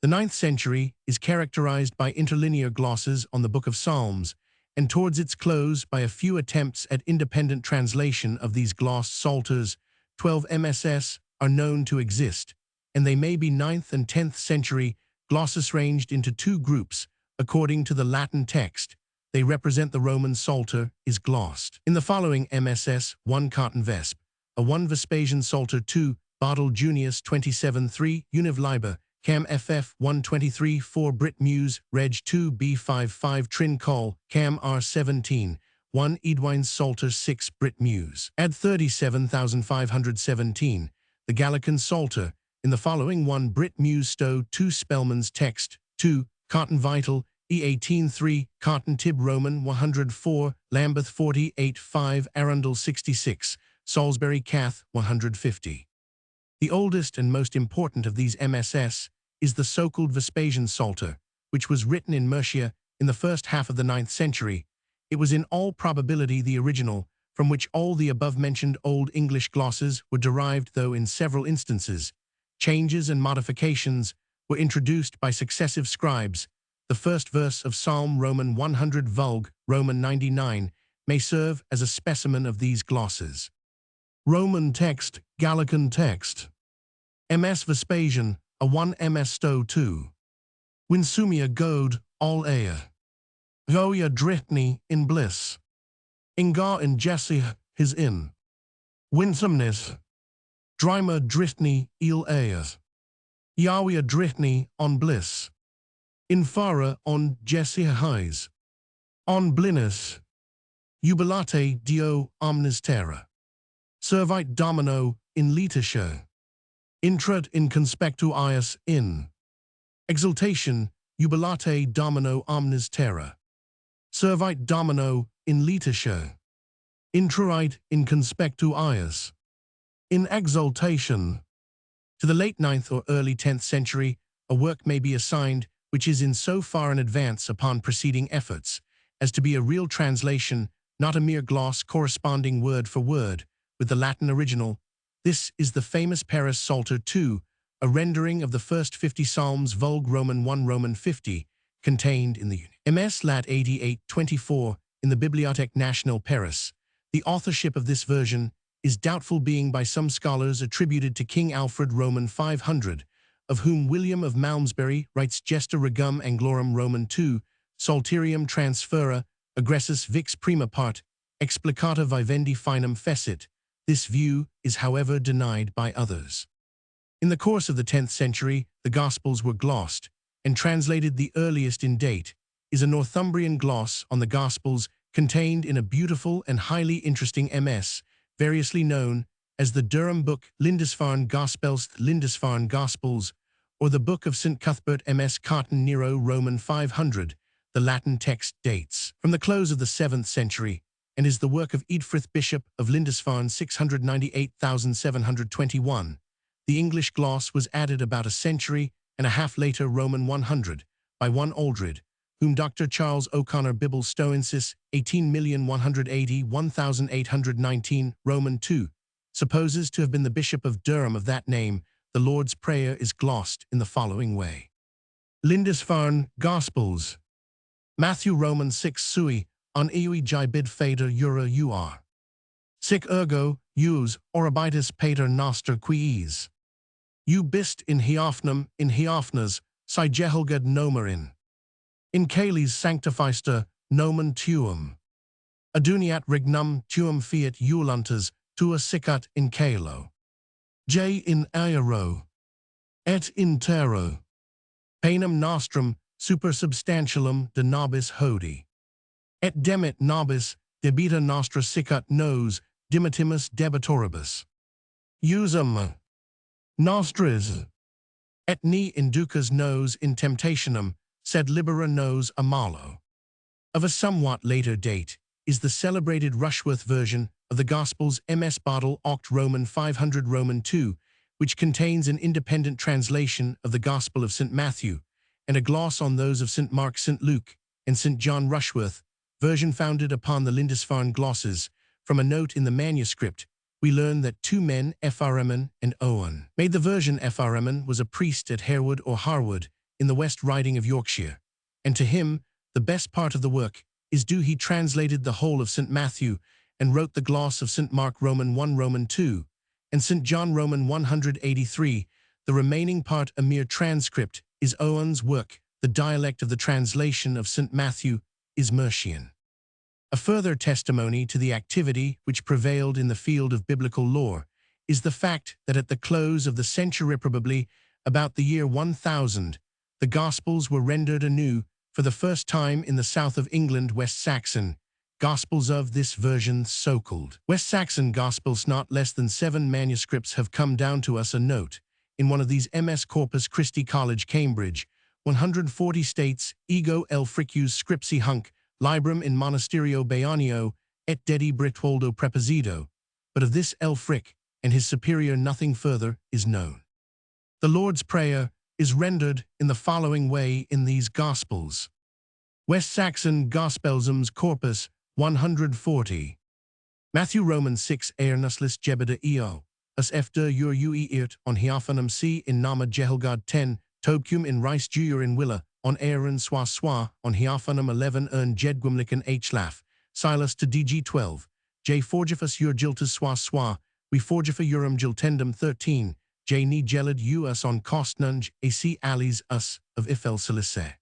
S1: The 9th century is characterized by interlinear glosses on the Book of Psalms, and towards its close by a few attempts at independent translation of these glossed psalters. 12 MSS are known to exist, and they may be 9th and 10th century glosses ranged into two groups. According to the Latin text, they represent the Roman psalter is glossed. In the following MSS, 1 Cotton Vesp, a 1 Vespasian psalter 2, Bartle Junius 27-3, Univ Liber, Cam FF 123 4 Brit Muse, Reg 2 B55 Trin Call, Cam R17, 1 Edwine Psalter 6 Brit Muse. Ad 37517, the Gallican Psalter, in the following 1 Brit Muse Stowe 2 Spellman's Text, 2 Cotton Vital, E18-3, Cotton Tib Roman 104, Lambeth 48-5, Arundel 66, Salisbury Cath 150. The oldest and most important of these MSS is the so-called Vespasian Psalter, which was written in Mercia in the first half of the 9th century. It was in all probability the original, from which all the above-mentioned Old English glosses were derived, though in several instances, changes and modifications were introduced by successive scribes. The first verse of Psalm Roman 100 Vulg, Roman 99, may serve as a specimen of these glosses. Roman text, Gallican text. MS Vespasian, a 1 MS Stowe 2. Winsumia Goad, all air. Goya Dritni, in bliss. Ingar in Jesse, his in. Winsomness. Dryma Dritni, il air. Yahweh Dritni, on bliss. Infara on Jesse highs. On blinus. Jubilate Dio omnis terra. Servite Domino, in litischer. Intrat in conspectu ius in. Exultation, Jubilate Domino omnis terra. Servite Domino, in litischer. Intrarite in conspectu ius. In exultation. To the late 9th or early 10th century, a work may be assigned which is in so far an advance upon preceding efforts as to be a real translation, not a mere gloss corresponding word for word with the Latin original. This is the famous Paris Psalter 2, a rendering of the first 50 Psalms Vulg Roman 1 Roman 50, contained in the MS Lat 88-24 in the Bibliothèque Nationale Paris. The authorship of this version is doubtful, being by some scholars attributed to King Alfred Roman 500, of whom William of Malmesbury writes Gesta Regum Anglorum Roman 2, Psalterium transfera, aggressus vix prima part, explicata vivendi finum fecit. This view is, however, denied by others. In the course of the 10th century, the Gospels were glossed, and translated. The earliest in date is a Northumbrian gloss on the Gospels contained in a beautiful and highly interesting MS, variously known as the Durham Book, Lindisfarne Gospels, Lindisfarne Gospels, or the Book of St. Cuthbert MS Cotton Nero Roman 500. The Latin text dates from the close of the 7th century and is the work of Eadfrith, Bishop of Lindisfarne 698,721. The English gloss was added about a century and a half later, Roman 100, by one Aldred, whom Dr. Charles O'Connor Bibble Stoensis 18,180,1819, Roman 2, supposes to have been the Bishop of Durham of that name. The Lord's Prayer is glossed in the following way. Lindisfarne Gospels. Matthew Roman 6 sui, on eui bid fader eura ur. Sic ergo, us, orabitis pater noster quies. U bist in hiaphnas, si jehelged nomerin. In caelis sanctifister, nomen tuum. Aduniat regnum tuum fiat iulantes, tua sicut in caelo. J in aero. Et in terro. Panem nostrum, supersubstantialum de nobis hodie. Et demit nobis, debita nostra sicut nos, dimitimus debitoribus. Usum nostris. Et ni inducas nos in temptationem, sed libera nos a malo. Of a somewhat later date is the celebrated Rushworth version of the Gospels MS Bodle Oct Roman 500 Roman 2, which contains an independent translation of the Gospel of St. Matthew and a gloss on those of St. Mark, St. Luke, and St. John. Rushworth version founded upon the Lindisfarne glosses. From a note in the manuscript, we learn that two men, Ephraim and Owen, made the version. Ephraim was a priest at Harewood or Harwood in the West Riding of Yorkshire, and to him the best part of the work is due. He translated the whole of St. Matthew and wrote the gloss of St. Mark Roman 1 Roman 2 and St. John Roman 183. The remaining part, a mere transcript, is Owen's work. The dialect of the translation of St. Matthew is Mercian. A further testimony to the activity which prevailed in the field of biblical lore is the fact that at the close of the century, probably about the year 1000, the Gospels were rendered anew for the first time in the south of England. West Saxon Gospels of this version, so-called West Saxon Gospels. Not less than 7 manuscripts have come down to us. A note in one of these, MS Corpus Christi College, Cambridge, 140 states, ego Elfricus scripsi hunc, librum in monasterio Baionio, et dedi Britwoldo preposido. But of this Elfric and his superior nothing further is known. The Lord's Prayer is rendered in the following way in these Gospels. West Saxon Gospelsums Corpus 140. Matthew Roman 6 Ernuslis Jebeda eo, as efter ur ui irt on hiaphanum c in nama Jehelgad 10, Tobcum in Rice Jur in Willa, on Aaron Swa on hiaphanum 11 jedgwimlican hlaf, Silas to DG 12, J forgifus ur giltus Swa, we forgifa urum giltendum 13, J ni gelid us on costnunge ac alis us of Ifel Silice.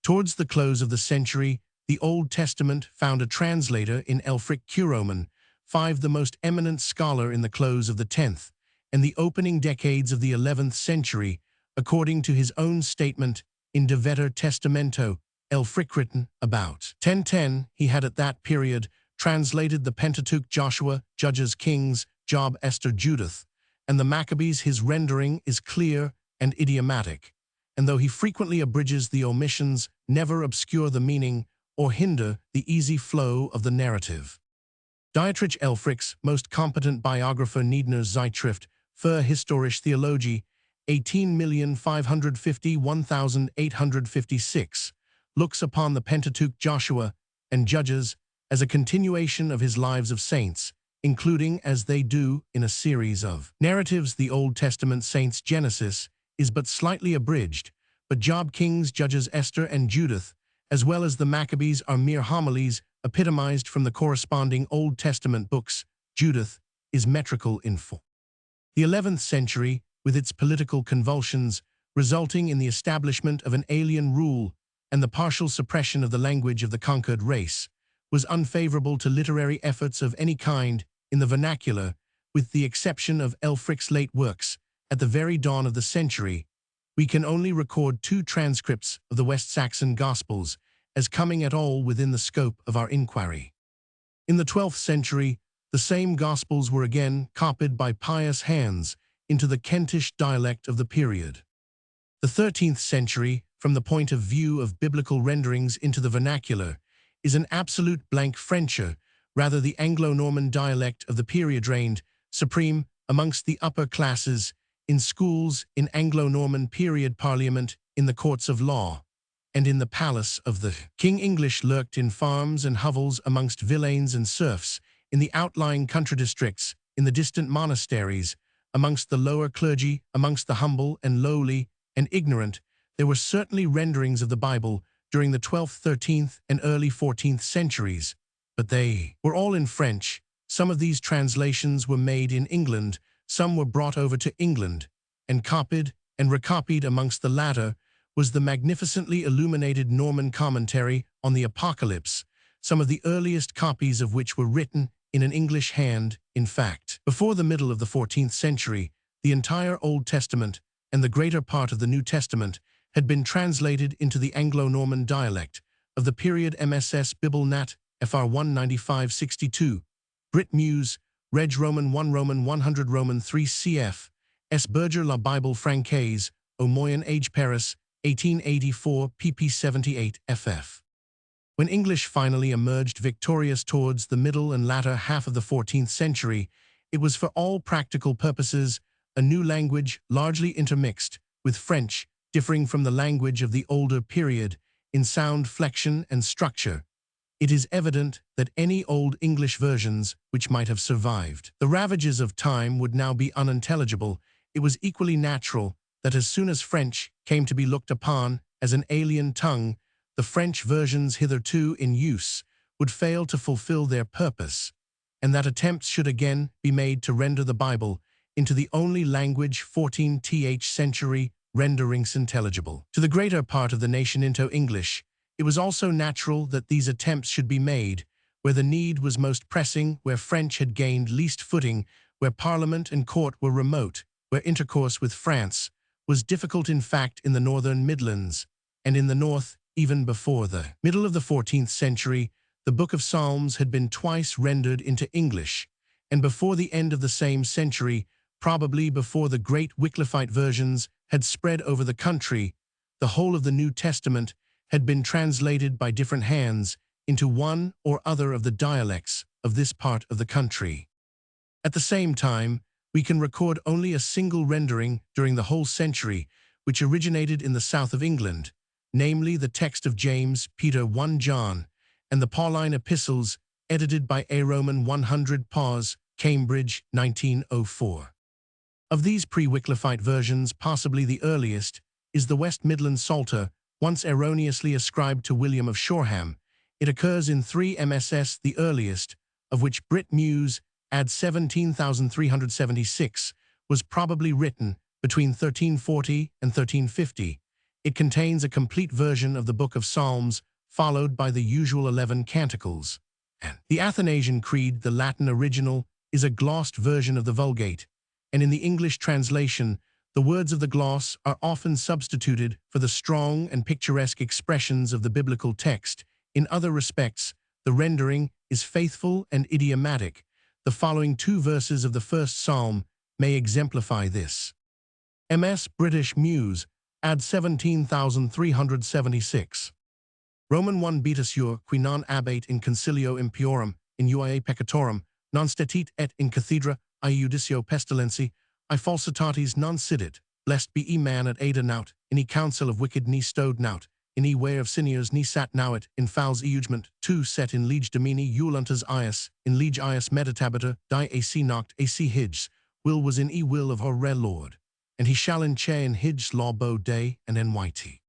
S1: Towards the close of the century, the Old Testament found a translator in Elfric Curoman, 5 the most eminent scholar in the close of the 10th and the opening decades of the 11th century, according to his own statement in De Veter Testamento, Elfric, written about 1010, he had at that period translated the Pentateuch, Joshua, Judges, Kings, Job, Esther, Judith, and the Maccabees. His rendering is clear and idiomatic, and though he frequently abridges the omissions, never obscure the meaning or hinder the easy flow of the narrative. Dietrich Elfric's most competent biographer, Niedner's Zeitschrift für historische Theologie, 18,550,1856, looks upon the Pentateuch, Joshua, and Judges as a continuation of his lives of saints, including, as they do, in a series of narratives. The Old Testament saints' Genesis is but slightly abridged, but Job, Kings, Judges, Esther, and Judith, as well as the Maccabees, are mere homilies epitomized from the corresponding Old Testament books. Judith is metrical in form. The 11th century, with its political convulsions, resulting in the establishment of an alien rule and the partial suppression of the language of the conquered race, was unfavorable to literary efforts of any kind in the vernacular, with the exception of Elfric's late works. At the very dawn of the century, we can only record 2 transcripts of the West Saxon Gospels as coming at all within the scope of our inquiry. In the 12th century, the same Gospels were again copied by pious hands into the Kentish dialect of the period. The 13th century, from the point of view of biblical renderings into the vernacular, is an absolute blank Frencher. Rather, the Anglo-Norman dialect of the period reigned supreme amongst the upper classes, in schools, in Anglo-Norman period parliament, in the courts of law, and in the palace of the king. English lurked in farms and hovels amongst villeins and serfs, in the outlying country districts, in the distant monasteries, amongst the lower clergy, amongst the humble and lowly and ignorant. There were certainly renderings of the Bible during the 12th, 13th, and early 14th centuries, but they were all in French. Some of these translations were made in England, some were brought over to England, and copied and recopied. Amongst the latter was the magnificently illuminated Norman commentary on the Apocalypse, some of the earliest copies of which were written in an English hand. In fact, before the middle of the 14th century, the entire Old Testament and the greater part of the New Testament had been translated into the Anglo-Norman dialect of the period. MSS Bible Nat. Fr 195-62. Brit Muse, Reg Roman 1 Roman 100 Roman 3 cf. S. Berger La Bible Francaise, au Moyen Age Paris, 1884 pp 78 ff. When English finally emerged victorious towards the middle and latter half of the 14th century, it was for all practical purposes a new language largely intermixed with French, differing from the language of the older period in sound flexion and structure. It is evident that any Old English versions which might have survived the ravages of time would now be unintelligible. It was equally natural that as soon as French came to be looked upon as an alien tongue, the French versions hitherto in use would fail to fulfill their purpose, and that attempts should again be made to render the Bible into the only language 14th century renderings intelligible to the greater part of the nation into English. It was also natural that these attempts should be made where the need was most pressing, where French had gained least footing, where Parliament and court were remote, where intercourse with France was difficult. In fact, in the northern Midlands and in the north, even before the middle of the 14th century, the Book of Psalms had been twice rendered into English, and before the end of the same century, probably before the great Wycliffite versions had spread over the country, the whole of the New Testament had been translated by different hands into one or other of the dialects of this part of the country. At the same time, we can record only a single rendering during the whole century, which originated in the south of England, namely the text of James, Peter 1 John, and the Pauline epistles, edited by A. Roman 100 Pars, Cambridge, 1904. Of these pre-Wycliffite versions, possibly the earliest is the West Midland Psalter, once erroneously ascribed to William of Shoreham. It occurs in 3 MSS, the earliest, of which Brit Muse, ad 17,376, was probably written between 1340 and 1350. It contains a complete version of the Book of Psalms, followed by the usual 11 canticles. And the Athanasian Creed, the Latin original, is a glossed version of the Vulgate, and in the English translation, the words of the gloss are often substituted for the strong and picturesque expressions of the biblical text. In other respects, the rendering is faithful and idiomatic. The following 2 verses of the first psalm may exemplify this. MS British Muse, ad 17,376. Roman 1 Beatus qui non abate in concilio impiorum, in uia peccatorum, non stetit et in cathedra, iudicio pestilenci, I falsitatis non sidit, lest be man at ada naut, in council of wicked ni stowed naut, in way of sinners ni sat nowit, in fouls judgment, 2 set in liege domini uluntas ias, in liege ias meditabita, die ac noct ac hijs, will was in will of our re Lord, and he shall in che in hijs law bo day and nyt.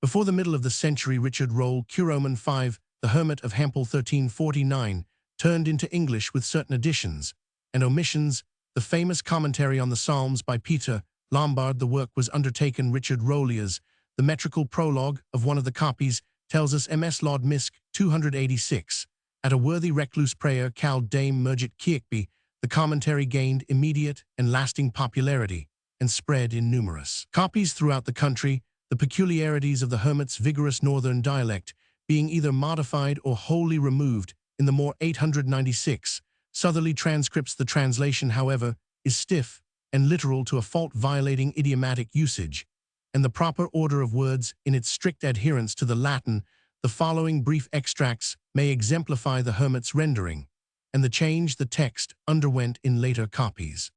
S1: Before the middle of the century, Richard Rolle, Curoman 5, the Hermit of Hampel 1349, turned into English with certain additions and omissions the famous commentary on the Psalms by Peter Lombard. The work was undertaken Richard Rolliers. The metrical prologue of one of the copies tells us MS Laud Misc 286. At a worthy recluse prayer cal Dame Mergit Kirkby, the commentary gained immediate and lasting popularity and spread in numerous copies throughout the country, the peculiarities of the Hermit's vigorous northern dialect being either modified or wholly removed in the more 896 southerly transcripts. The translation, however, is stiff and literal to a fault-violating idiomatic usage, and the proper order of words in its strict adherence to the Latin. The following brief extracts may exemplify the Hermit's rendering and the change the text underwent in later copies.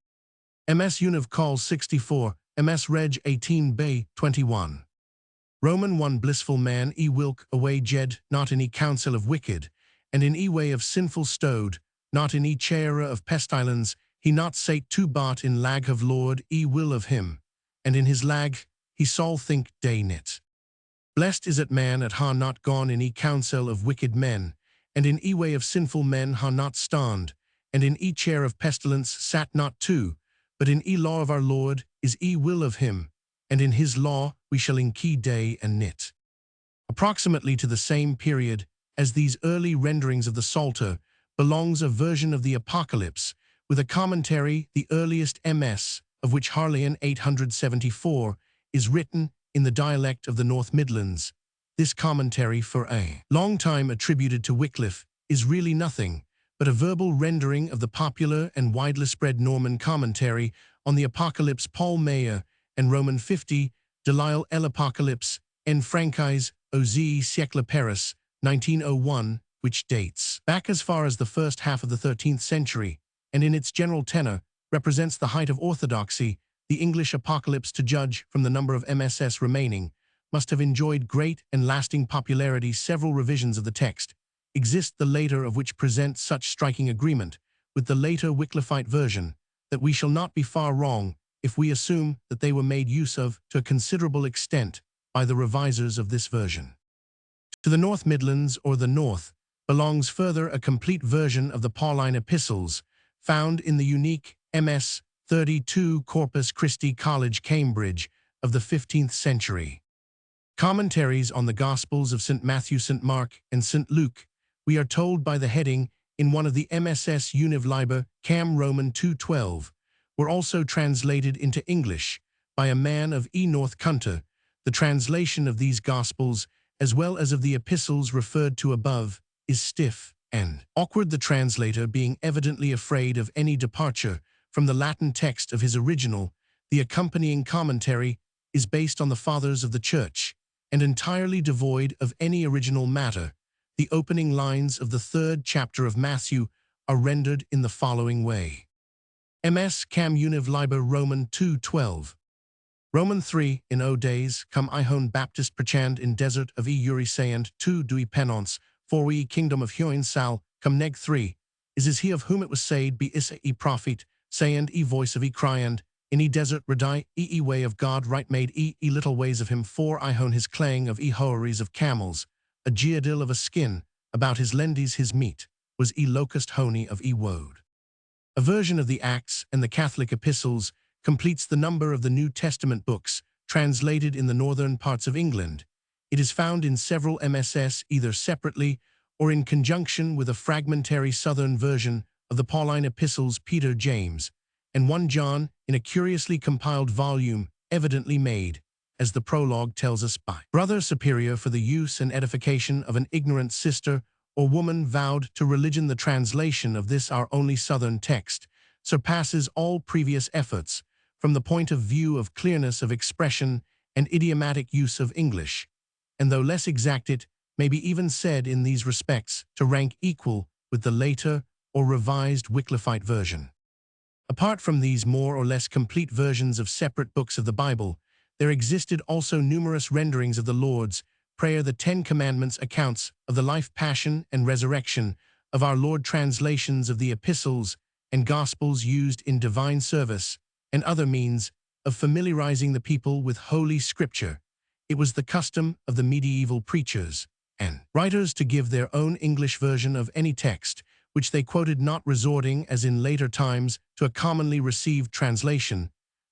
S1: MS Univ Call 64, MS Reg 18 Bay 21. Roman 1 Blissful man wilk away jed, not in council of wicked, and in way of sinful stowed, not in chaira of pestilence, he not sate 2 bart in lag of Lord will of him, and in his lag he sol think day nit. Blessed is it man that ha not gone in counsel of wicked men, and in way of sinful men ha not stand, and in chair of pestilence sat not too, but in law of our Lord is will of him, and in his law we shall key day and nit. Approximately to the same period as these early renderings of the Psalter belongs a version of the Apocalypse, with a commentary, the earliest MS, of which Harleian 874, is written in the dialect of the North Midlands. This commentary, for a long time attributed to Wycliffe, is really nothing but a verbal rendering of the popular and widely spread Norman commentary on the Apocalypse Paul Meyer and Roman 50, de l'Isle l'Apocalypse, en Francaise, aux siècles Paris, 1901, which dates back as far as the first half of the 13th century, and in its general tenor represents the height of orthodoxy. The English Apocalypse, to judge from the number of MSS remaining, must have enjoyed great and lasting popularity. Several revisions of the text exist, the later of which present such striking agreement with the later Wycliffite version that we shall not be far wrong if we assume that they were made use of to a considerable extent by the revisers of this version. To the North Midlands, or the North, belongs further a complete version of the Pauline epistles, found in the unique MS 32 Corpus Christi College, Cambridge, of the 15th century. Commentaries on the Gospels of St. Matthew, St. Mark, and St. Luke, we are told by the heading in one of the MSS Univ Liber, Cam Roman 212, were also translated into English by a man of North Cunter. The translation of these Gospels, as well as of the epistles referred to above, is stiff and awkward, the translator being evidently afraid of any departure from the Latin text of his original. The accompanying commentary is based on the Fathers of the Church and entirely devoid of any original matter. The opening lines of the 3rd chapter of Matthew are rendered in the following way. MS Cam Univ Liber Roman 2:12. Roman 3, in O days, come Ihon Baptist perchand in desert of Uri sayand, 2 dui penance, for we kingdom of Hyoin Sal, come neg 3, is he of whom it was said, be Issa prophet, sayand voice of criand, in desert redai, way of God right made little ways of him, for Ihon his clang of hoeries of camels, a geodil of a skin, about his lendis his meat, was locust honey of woad. A version of the Acts and the Catholic epistles completes the number of the New Testament books translated in the northern parts of England. It is found in several MSS either separately or in conjunction with a fragmentary southern version of the Pauline epistles Peter, James, and 1 John in a curiously compiled volume evidently made, as the prologue tells us, by Brother Superior for the use and edification of an ignorant sister or woman vowed to religion. The translation of this our only southern text surpasses all previous efforts from the point of view of clearness of expression and idiomatic use of English, and though less exact, it may be even said in these respects to rank equal with the later or revised Wycliffite version. Apart from these more or less complete versions of separate books of the Bible, there existed also numerous renderings of the Lord's Prayer, the 10 Commandments, accounts of the life, passion, and resurrection of our Lord, translations of the epistles and Gospels used in divine service, and other means of familiarizing the people with Holy Scripture. It was the custom of the medieval preachers and writers to give their own English version of any text which they quoted, not resorting, as in later times, to a commonly received translation.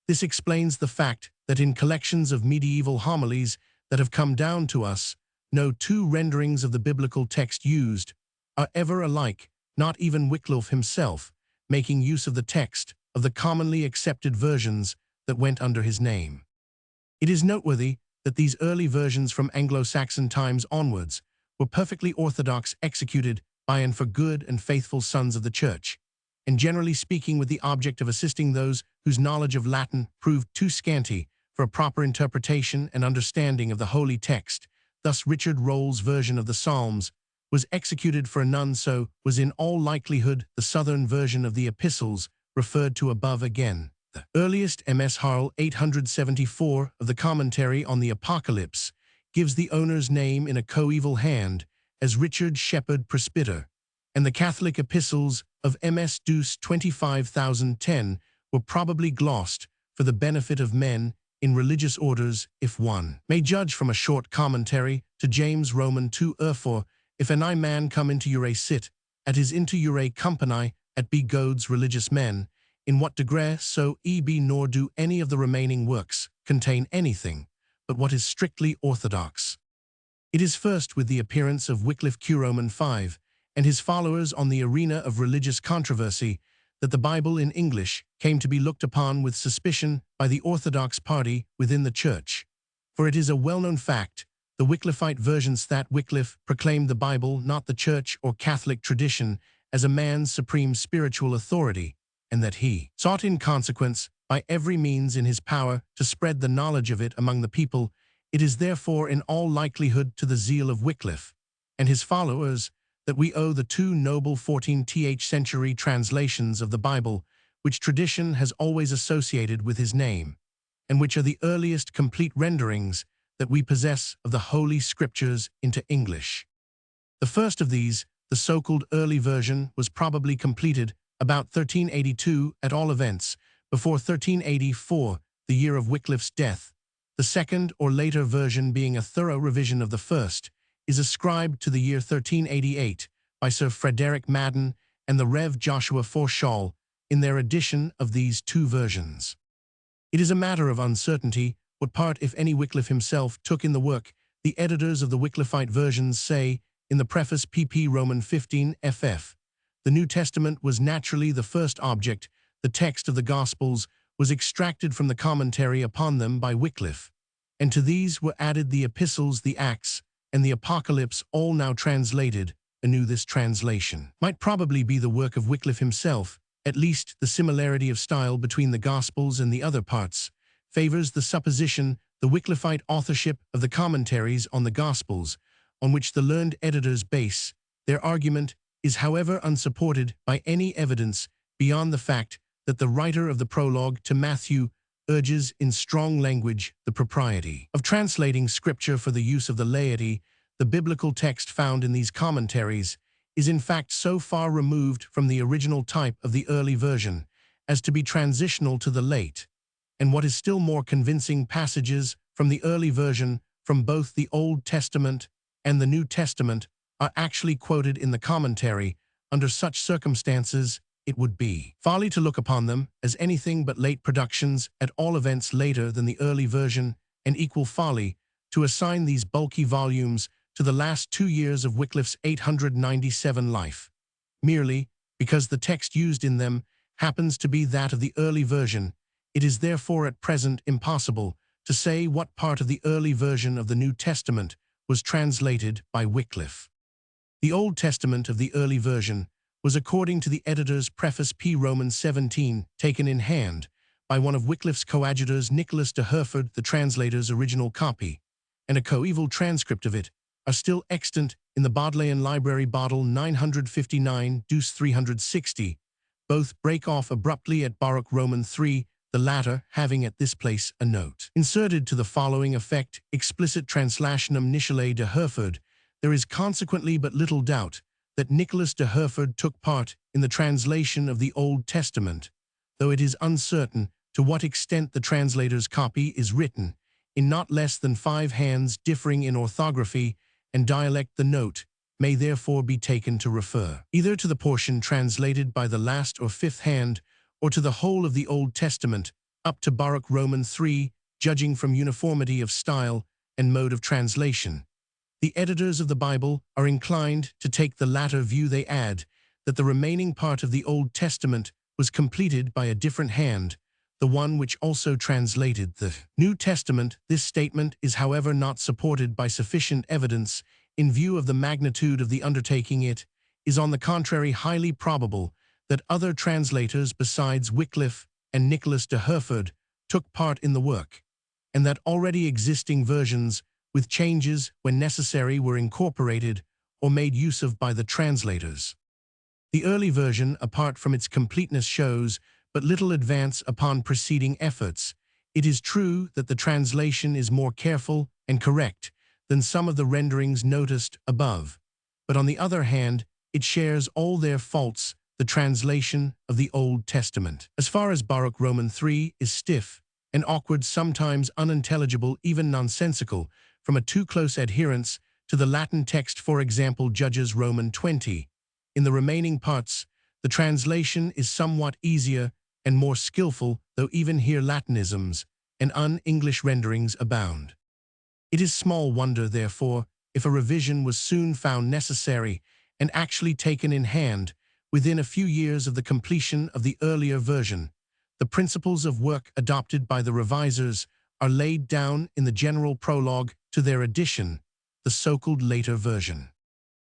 S1: This explains the fact that in collections of medieval homilies that have come down to us, no 2 renderings of the biblical text used are ever alike, not even Wycliffe himself making use of the text of the commonly accepted versions that went under his name. It is noteworthy that these early versions from Anglo-Saxon times onwards were perfectly orthodox, executed by and for good and faithful sons of the Church, and generally speaking with the object of assisting those whose knowledge of Latin proved too scanty for a proper interpretation and understanding of the holy text. Thus Richard Roll's version of the Psalms was executed for none, so was in all likelihood the southern version of the epistles referred to above. Again, the earliest MS Harl 874 of the commentary on the Apocalypse gives the owner's name in a coeval hand as Richard Shepherd Presbyter, and the Catholic epistles of MS Deuce 25010 were probably glossed for the benefit of men in religious orders, if one may judge from a short commentary to James Roman 2 for, if an I man come into your sit, at his into your company, at be goads religious men, in what degree so be nor do any of the remaining works contain anything but what is strictly orthodox. It is first with the appearance of Wycliffe Q. Roman 5 and his followers on the arena of religious controversy that the Bible in English came to be looked upon with suspicion by the orthodox party within the Church. For it is a well-known fact, the Wycliffite versions, that Wycliffe proclaimed the Bible, not the Church or Catholic tradition, as a man's supreme spiritual authority, and that he sought in consequence, by every means in his power, to spread the knowledge of it among the people. It is therefore in all likelihood to the zeal of Wycliffe and his followers that we owe the two noble 14th century translations of the Bible, which tradition has always associated with his name, and which are the earliest complete renderings that we possess of the Holy Scriptures into English. The first of these, the so-called early version, was probably completed about 1382, at all events, before 1384, the year of Wycliffe's death. The second or later version, being a thorough revision of the first, is ascribed to the year 1388 by Sir Frederick Madden and the Rev. Joshua Forshall in their edition of these two versions. It is a matter of uncertainty what part, if any, Wycliffe himself took in the work. The editors of the Wycliffite versions say, in the preface pp. Roman 15 ff, the New Testament was naturally the first object. The text of the Gospels was extracted from the commentary upon them by Wycliffe, and to these were added the epistles, the Acts, and the Apocalypse, all now translated anew. This translation might probably be the work of Wycliffe himself. At least the similarity of style between the Gospels and the other parts favors the supposition. The Wycliffite authorship of the commentaries on the Gospels, on which the learned editors base their argument, is however unsupported by any evidence beyond the fact that the writer of the prologue to Matthew urges in strong language the propriety of translating Scripture for the use of the laity. The biblical text found in these commentaries is in fact so far removed from the original type of the early version as to be transitional to the late, and what is still more convincing, passages from the early version from both the Old Testament and the New Testament are actually quoted in the commentary. Under such circumstances, it would be folly to look upon them as anything but late productions, at all events later than the early version, and equal folly to assign these bulky volumes to the last 2 years of Wycliffe's 897 life, merely because the text used in them happens to be that of the early version. It is therefore at present impossible to say what part of the early version of the New Testament was translated by Wycliffe. The Old Testament of the early version was, according to the editor's preface P. Roman 17, taken in hand by one of Wycliffe's coadjutors, Nicholas de Hereford. The translator's original copy and a coeval transcript of it are still extant in the Bodleian Library, Bodle 959, Deuce 360. Both break off abruptly at Baruch Roman 3, the latter having at this place a note inserted to the following effect: explicit translationum Nicholae de Hereford. There is consequently but little doubt that Nicholas de Hereford took part in the translation of the Old Testament, though it is uncertain to what extent the translator's copy is written in not less than 5 hands differing in orthography and dialect. The note may therefore be taken to refer either to the portion translated by the last or 5th hand, or to the whole of the Old Testament, up to Baruch Roman 3, judging from uniformity of style and mode of translation. The editors of the Bible are inclined to take the latter view. They add that the remaining part of the Old Testament was completed by a different hand, the one which also translated the New Testament. This statement is, however, not supported by sufficient evidence in view of the magnitude of the undertaking. It is, on the contrary, highly probable that other translators besides Wycliffe and Nicholas de Hereford took part in the work, and that already existing versions with changes when necessary were incorporated or made use of by the translators. The early version, apart from its completeness, shows but little advance upon preceding efforts. It is true that the translation is more careful and correct than some of the renderings noticed above, but on the other hand, it shares all their faults. The translation of the Old Testament, as far as Baruch Roman 3, is stiff and awkward, sometimes unintelligible, even nonsensical, from a too close adherence to the Latin text, for example, Judges Roman 20. In the remaining parts, the translation is somewhat easier and more skillful, though even here Latinisms and un-English renderings abound. It is small wonder, therefore, if a revision was soon found necessary and actually taken in hand within a few years of the completion of the earlier version. The principles of work adopted by the revisers are laid down in the general prologue to their edition, the so-called later version.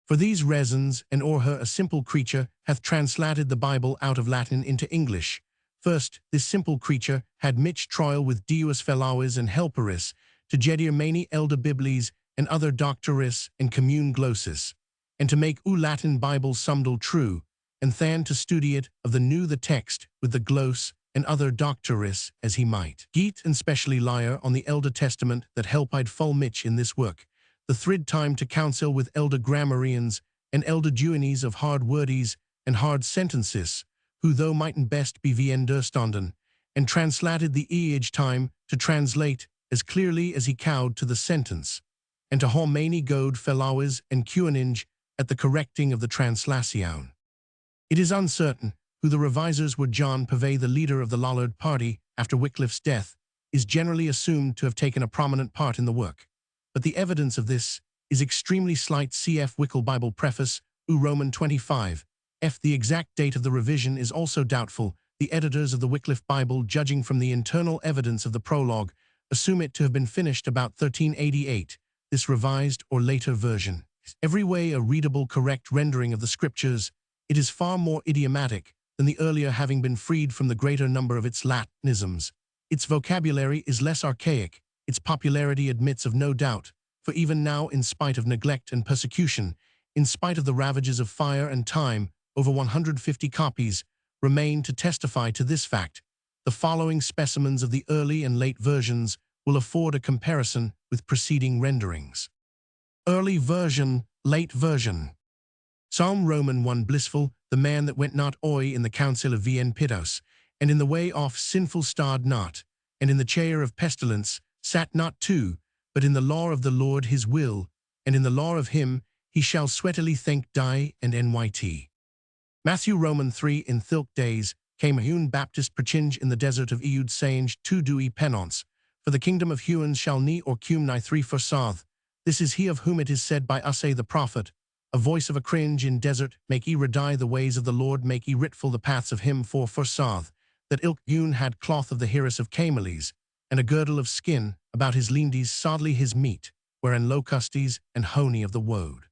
S1: For these reasons, and or her a simple creature hath translated the Bible out of Latin into English. First, this simple creature had much trial with Deus Felavis and Helperis, to jedir many elder Biblies and other doctoris and commune glossis, and to make Latin Bible sumdal true, and than to study it of the new the text with the gloss and other doctoris as he might. Geet and specially liar on the Elder Testament that helpide full mich in this work, the thrid time to counsel with elder grammarians and elder duinies of hard wordies and hard sentences, who though mightn't best be understanden, and translated the age time to translate as clearly as he cowed to the sentence, and to how many good Felavis and Cuninge at the correcting of the translation. It is uncertain who the revisers were. John Pavey, the leader of the Lollard party after Wycliffe's death, is generally assumed to have taken a prominent part in the work, but the evidence of this is extremely slight. Cf. Wycliffe Bible Preface, Roman 25. The exact date of the revision is also doubtful. The editors of the Wycliffe Bible, judging from the internal evidence of the prologue, assume it to have been finished about 1388. This revised or later version is every way a readable, correct rendering of the scriptures. It is far more idiomatic than the earlier, having been freed from the greater number of its Latinisms. Its vocabulary is less archaic. Its popularity admits of no doubt, for even now, in spite of neglect and persecution, in spite of the ravages of fire and time, over 150 copies remain to testify to this fact. The following specimens of the early and late versions will afford a comparison with preceding renderings. Early version, late version. Psalm Roman 1. Blissful, the man that went not in the counsel of Vien Pitos, and in the way off sinful starred not, and in the chair of pestilence sat not too, but in the law of the Lord his will, and in the law of him he shall sweatily think die and nyt. Matthew Roman 3. In thilk days came Hewn Baptist Prechinge in the desert of Eud Sange to dui penance, for the kingdom of Hewen shall ni or cum nigh 3 forsath. This is he of whom it is said by Usay the prophet, a voice of a cringe in desert, make ye redie the ways of the Lord, make ye writful the paths of him for forsath, that ilk Hewn had cloth of the Heiress of Cameles, and a girdle of skin about his lindies, sodly his meat, wherein locustes and honey of the woad.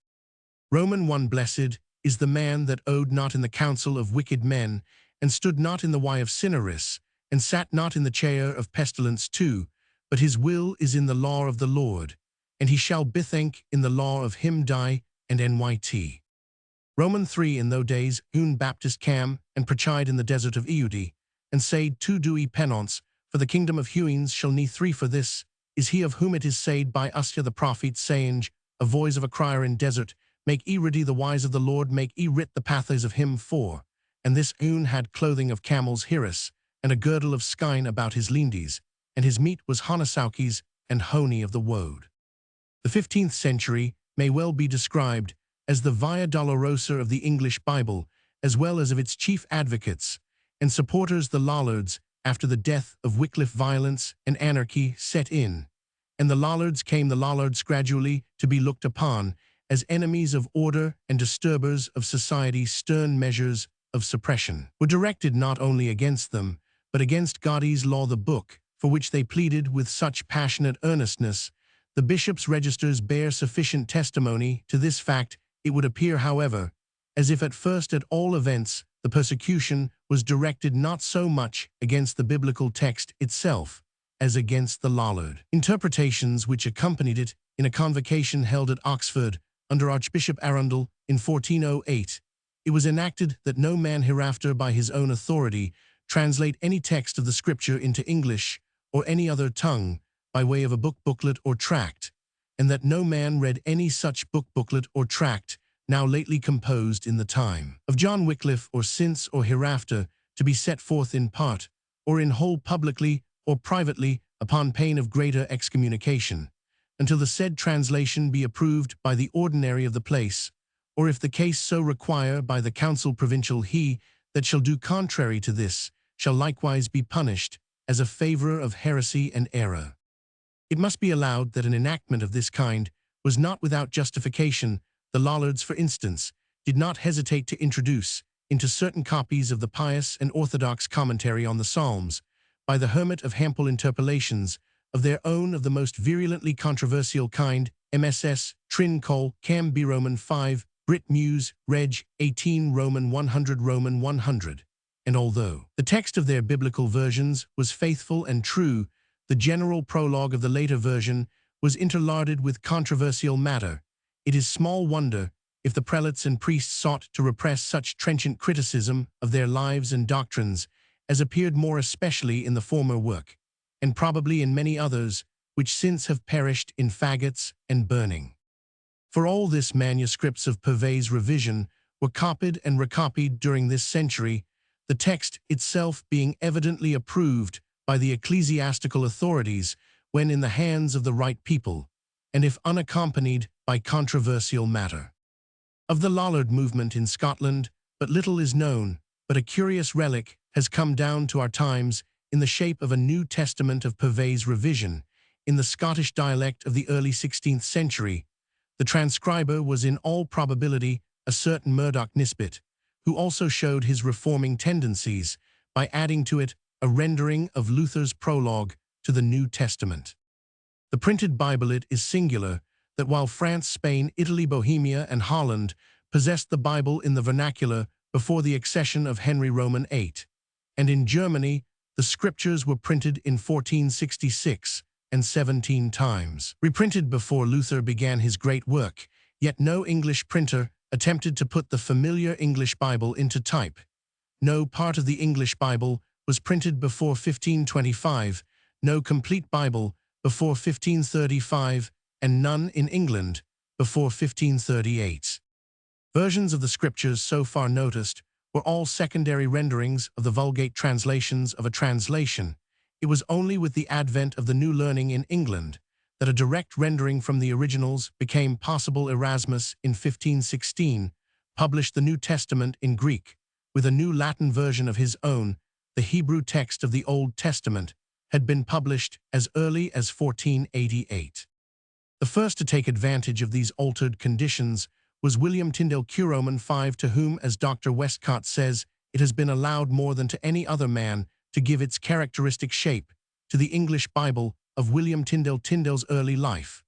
S1: Roman 1. Blessed is the man that owed not in the counsel of wicked men, and stood not in the way of sinners, and sat not in the chair of pestilence too, but his will is in the law of the Lord, and he shall bethink in the law of him die and nyt. Roman 3. In those days Hewn Baptist cam and prechide in the desert of Eudi, and said to dui penance, for the kingdom of Hewens shall ni 3 for this, is he of whom it is said by Usya the prophet, saying, a voice of a crier in desert, make ye ready the wise of the Lord, make ye writ the paths of him for. And this Hewn had clothing of camel's Heiress, and a girdle of skine about his lindies, and his meat was honesaukes and honey of the woad. The 15th century may well be described as the Via Dolorosa of the English Bible, as well as of its chief advocates and supporters, the Lollards, after the death of Wycliffe. Violence and anarchy set in, and the Lollards gradually to be looked upon as enemies of order and disturbers of society. Stern measures of suppression were directed not only against them, but against God's law, the book, for which they pleaded with such passionate earnestness. The bishops' registers bear sufficient testimony to this fact. It would appear, however, as if at first, at all events, the persecution was directed not so much against the biblical text itself as against the Lollard interpretations which accompanied it. In a convocation held at Oxford under Archbishop Arundel in 1408, it was enacted that no man hereafter by his own authority translate any text of the Scripture into English or any other tongue by way of a book, booklet, or tract, and that no man read any such book, booklet, or tract now lately composed in the time of John Wycliffe, or since or hereafter, to be set forth in part or in whole publicly or privately upon pain of greater excommunication, until the said translation be approved by the ordinary of the place, or if the case so require by the council provincial, he that shall do contrary to this shall likewise be punished as a favourer of heresy and error. It must be allowed that an enactment of this kind was not without justification. The Lollards, for instance, did not hesitate to introduce into certain copies of the pious and orthodox commentary on the Psalms, by the hermit of Hampel, interpolations of their own of the most virulently controversial kind, MSS, Trin Col, Cam B Roman 5, Brit Muse, Reg. 18 Roman 100 Roman 100. And although the text of their biblical versions was faithful and true, the general prologue of the later version was interlarded with controversial matter. It is small wonder if the prelates and priests sought to repress such trenchant criticism of their lives and doctrines as appeared more especially in the former work, and probably in many others which since have perished in faggots and burning. For all this, manuscripts of Purvey's revision were copied and recopied during this century, the text itself being evidently approved by the ecclesiastical authorities when in the hands of the right people, and if unaccompanied by controversial matter. Of the Lollard movement in Scotland, but little is known, but a curious relic has come down to our times in the shape of a New Testament of Purvey's revision, in the Scottish dialect of the early 16th century. The transcriber was in all probability a certain Murdoch Nisbet, who also showed his reforming tendencies by adding to it a rendering of Luther's prologue to the New Testament. The printed Bible it is singular that while France, Spain, Italy, Bohemia, and Holland possessed the Bible in the vernacular before the accession of Henry Roman VIII, and in Germany the scriptures were printed in 1466 and 17 times, reprinted before Luther began his great work, yet no English printer attempted to put the familiar English Bible into type. No part of the English Bible was printed before 1525, no complete Bible before 1535, and none in England before 1538. Versions of the scriptures so far noticed were all secondary renderings of the Vulgate translations of a translation. It was only with the advent of the new learning in England that a direct rendering from the originals became possible. Erasmus, in 1516, published the New Testament in Greek, with a new Latin version of his own. The Hebrew text of the Old Testament had been published as early as 1488. The first to take advantage of these altered conditions was William Tyndale Roman 5, to whom, as Dr. Westcott says, it has been allowed more than to any other man to give its characteristic shape to the English Bible of William Tyndale. Tyndale's early life.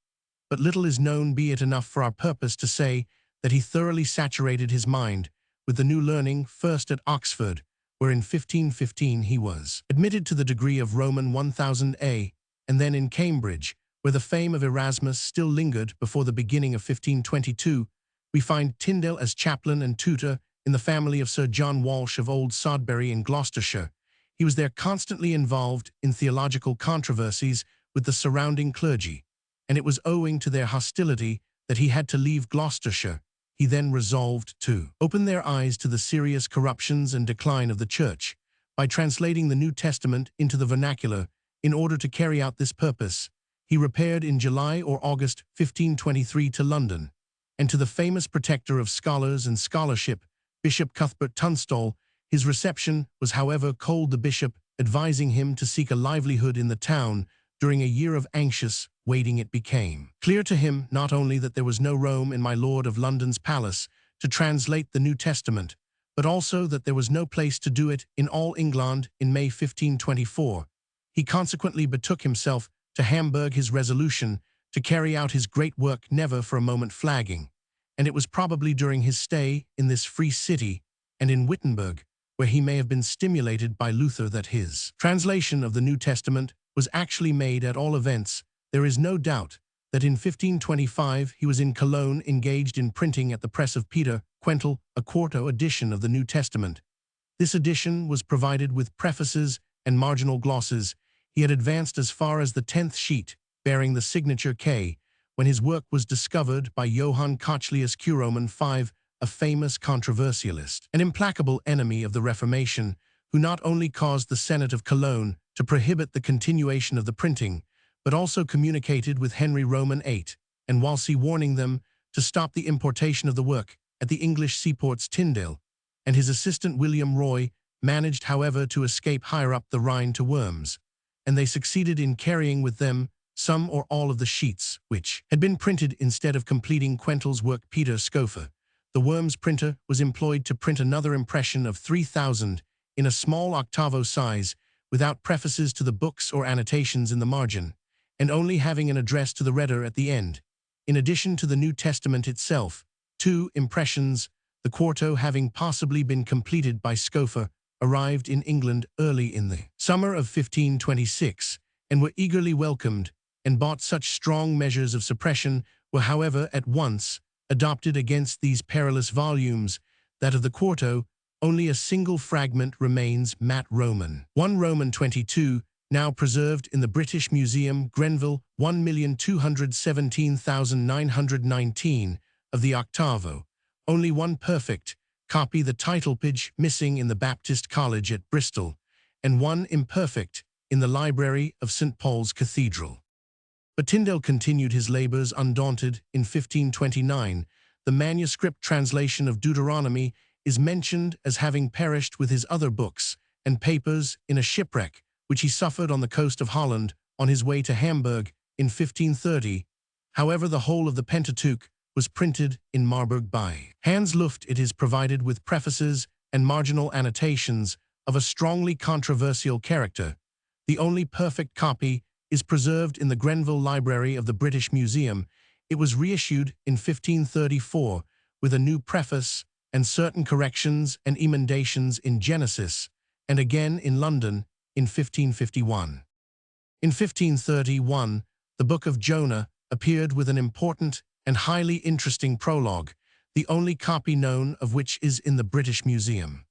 S1: But little is known, be it enough for our purpose to say that he thoroughly saturated his mind with the new learning, first at Oxford, where in 1515 he was admitted to the degree of Roman 1000A, and then in Cambridge, where the fame of Erasmus still lingered before the beginning of 1522, we find Tyndale as chaplain and tutor in the family of Sir John Walsh of Old Sodbury in Gloucestershire. He was there constantly involved in theological controversies with the surrounding clergy, and it was owing to their hostility that he had to leave Gloucestershire. He then resolved to open their eyes to the serious corruptions and decline of the Church by translating the New Testament into the vernacular. In order to carry out this purpose, he repaired in July or August 1523 to London, and to the famous protector of scholars and scholarship, Bishop Cuthbert Tunstall. His reception was, however, cold, the bishop advising him to seek a livelihood in the town. During a year of anxious waiting, it became clear to him not only that there was no room in my Lord of London's palace to translate the New Testament, but also that there was no place to do it in all England. In May 1524, he consequently betook himself to Hamburg, his resolution to carry out his great work never for a moment flagging, and it was probably during his stay in this free city and in Wittenberg, where he may have been stimulated by Luther, that his translation of the New Testament was actually made. At all events, there is no doubt that in 1525 he was in Cologne engaged in printing at the press of Peter Quentel a quarto edition of the New Testament. This edition was provided with prefaces and marginal glosses. He had advanced as far as the 10th sheet, bearing the signature K, when his work was discovered by Johann Cochleus Roman 5, a famous controversialist, an implacable enemy of the Reformation, who not only caused the Senate of Cologne to prohibit the continuation of the printing, but also communicated with Henry Roman VIII, and Wolsey warning them to stop the importation of the work at the English seaports Tyndale, and his assistant William Roy managed, however, to escape higher up the Rhine to Worms, and they succeeded in carrying with them some or all of the sheets which had been printed instead of completing Quentel's work. Peter Schoeffer, the Worms printer, was employed to print another impression of 3,000 in a small octavo size, without prefaces to the books or annotations in the margin, and only having an address to the reader at the end. In addition to the New Testament itself, 2 impressions, the quarto having possibly been completed by Schoeffer, arrived in England early in the summer of 1526, and were eagerly welcomed, and bought. Such strong measures of suppression were, however, at once adopted against these perilous volumes, that of the quarto, only a single fragment remains, Mat Roman 1 Roman 22, now preserved in the British Museum, Grenville, 1,217,919, of the octavo. Only one perfect copy, the title page, missing in the Baptist College at Bristol, and one imperfect in the library of St. Paul's Cathedral. But Tyndale continued his labors undaunted. In 1529, the manuscript translation of Deuteronomy is mentioned as having perished with his other books and papers in a shipwreck which he suffered on the coast of Holland on his way to Hamburg in 1530. However, the whole of the Pentateuch was printed in Marburg by Hans Luft. It is provided with prefaces and marginal annotations of a strongly controversial character. The only perfect copy is preserved in the Grenville Library of the British Museum. It was reissued in 1534 with a new preface and certain corrections and emendations in Genesis, and again in London in 1551. In 1531, the Book of Jonah appeared with an important and highly interesting prologue, the only copy known of which is in the British Museum.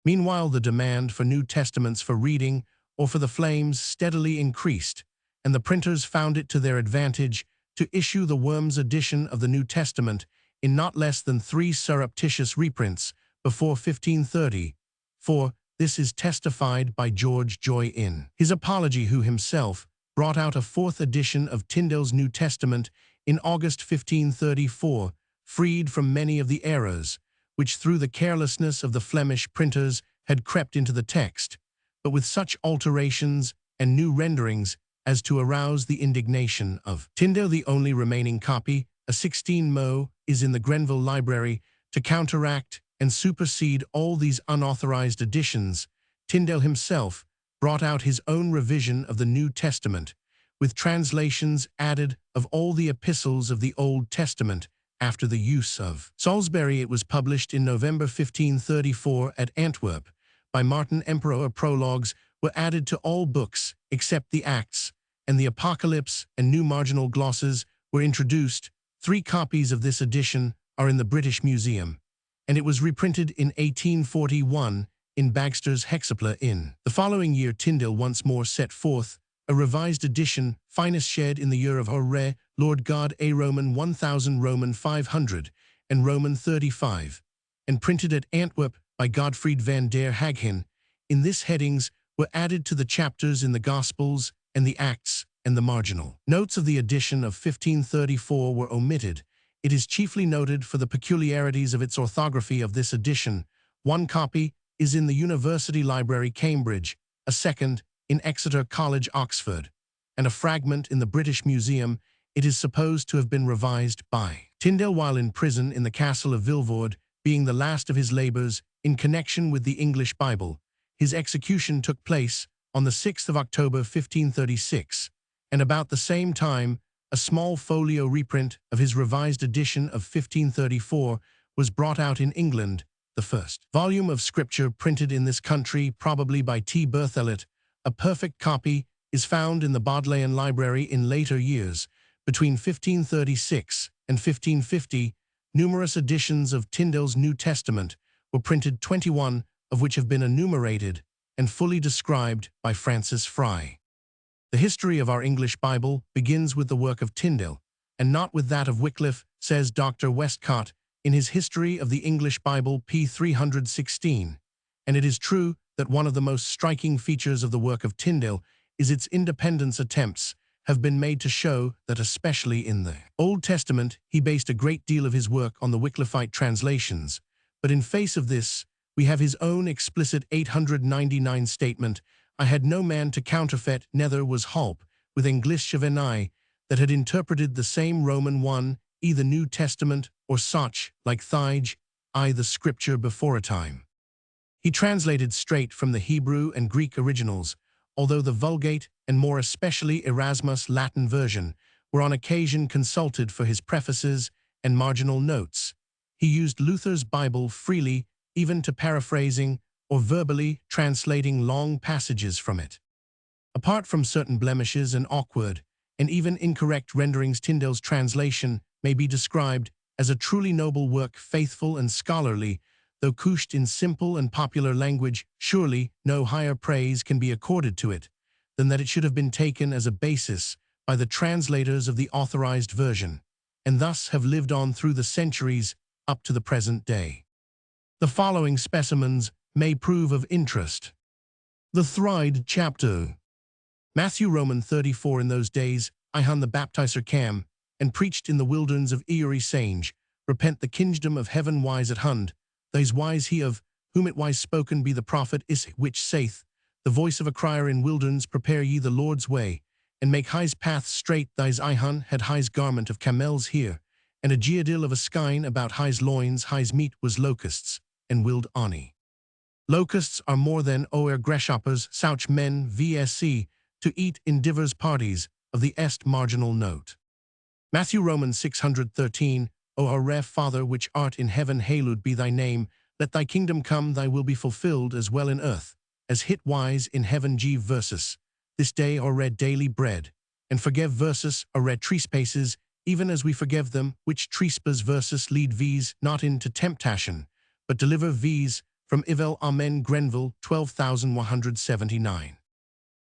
S1: Meanwhile, the demand for New Testaments for reading or for the flames steadily increased, and the printers found it to their advantage to issue the Worms edition of the New Testament in not less than 3 surreptitious reprints before 1530, for this is testified by George Joy in his Apology, who himself brought out a 4th edition of Tyndale's New Testament in August 1534, freed from many of the errors which through the carelessness of the Flemish printers had crept into the text, but with such alterations and new renderings as to arouse the indignation of Tyndale. The only remaining copy, a 16mo, is in the Grenville Library. To counteract and supersede all these unauthorized editions, Tyndale himself brought out his own revision of the New Testament, with translations added of all the epistles of the Old Testament after the use of Salisbury. It was published in November 1534 at Antwerp by Martin Emperor. Prologues were added to all books except the Acts, and the Apocalypse, and new marginal glosses were introduced. 3 copies of this edition are in the British Museum, and it was reprinted in 1841 in Bagster's Hexapla. In the following year, Tyndale once more set forth a revised edition, finest shed in the year of Hore, Lord God, a Roman 1000, Roman 500, and Roman 35, and printed at Antwerp by Godfried van der Haghen. In this, headings were added to the chapters in the Gospels and the Acts, and the marginal notes of the edition of 1534 were omitted. It is chiefly noted for the peculiarities of its orthography of this edition. 1 copy is in the University Library, Cambridge, a 2nd in Exeter College, Oxford, and a fragment in the British Museum. It is supposed to have been revised by Tyndale while in prison in the castle of Vilvoorde, being the last of his labors in connection with the English Bible. His execution took place on the 6th of October 1536, and about the same time, a small folio reprint of his revised edition of 1534 was brought out in England, the first volume of Scripture printed in this country, probably by T. Berthelot. A perfect copy is found in the Bodleian Library. In later years, between 1536 and 1550, numerous editions of Tyndale's New Testament were printed, 21 of which have been enumerated and fully described by Francis Fry. The history of our English Bible begins with the work of Tyndale, and not with that of Wycliffe, says Dr. Westcott in his History of the English Bible, p. 316, and it is true that one of the most striking features of the work of Tyndale is its independence. Attempts have been made to show that, especially in the Old Testament, he based a great deal of his work on the Wycliffite translations. But in face of this, we have his own explicit 899 statement, "I had no man to counterfeit, neither was holp, with English of an I, that had interpreted the same Roman one, either New Testament or such, like Thige, I the scripture before a time." He translated straight from the Hebrew and Greek originals, although the Vulgate, and more especially Erasmus' Latin version, were on occasion consulted for his prefaces and marginal notes. He used Luther's Bible freely, even to paraphrasing or verbally translating long passages from it. Apart from certain blemishes and awkward, and even incorrect renderings, Tyndale's translation may be described as a truly noble work, faithful and scholarly, though couched in simple and popular language. Surely no higher praise can be accorded to it than that it should have been taken as a basis by the translators of the authorized version, and thus have lived on through the centuries up to the present day. The following specimens may prove of interest. The Thried Chapter. Matthew Roman 34. In those days, Ihan the baptizer came, and preached in the wilderness of Erie Sange, repent the kingdom of heaven wise at hand, thys wise he of whom it wise spoken be the prophet Is, which saith, the voice of a crier in wilderness, prepare ye the Lord's way, and make his paths straight. Thys Ihan had his garment of camels here, and a geodil of a skine about his loins. His meat was locusts, and wild ani. Locusts are more than o'er grasshoppers, souch men vsc, to eat in divers parties of the est marginal note. Matthew Roman 613, O our ref Father which art in heaven, hallowed be thy name, let thy kingdom come, thy will be fulfilled as well in earth, as hit wise in heaven. Give versus, this day our red daily bread, and forgive versus our red trespasses, even as we forgive them which trespass. Versus lead v's not into temptation, but deliver v's from evil. Amen. Grenville 12,179.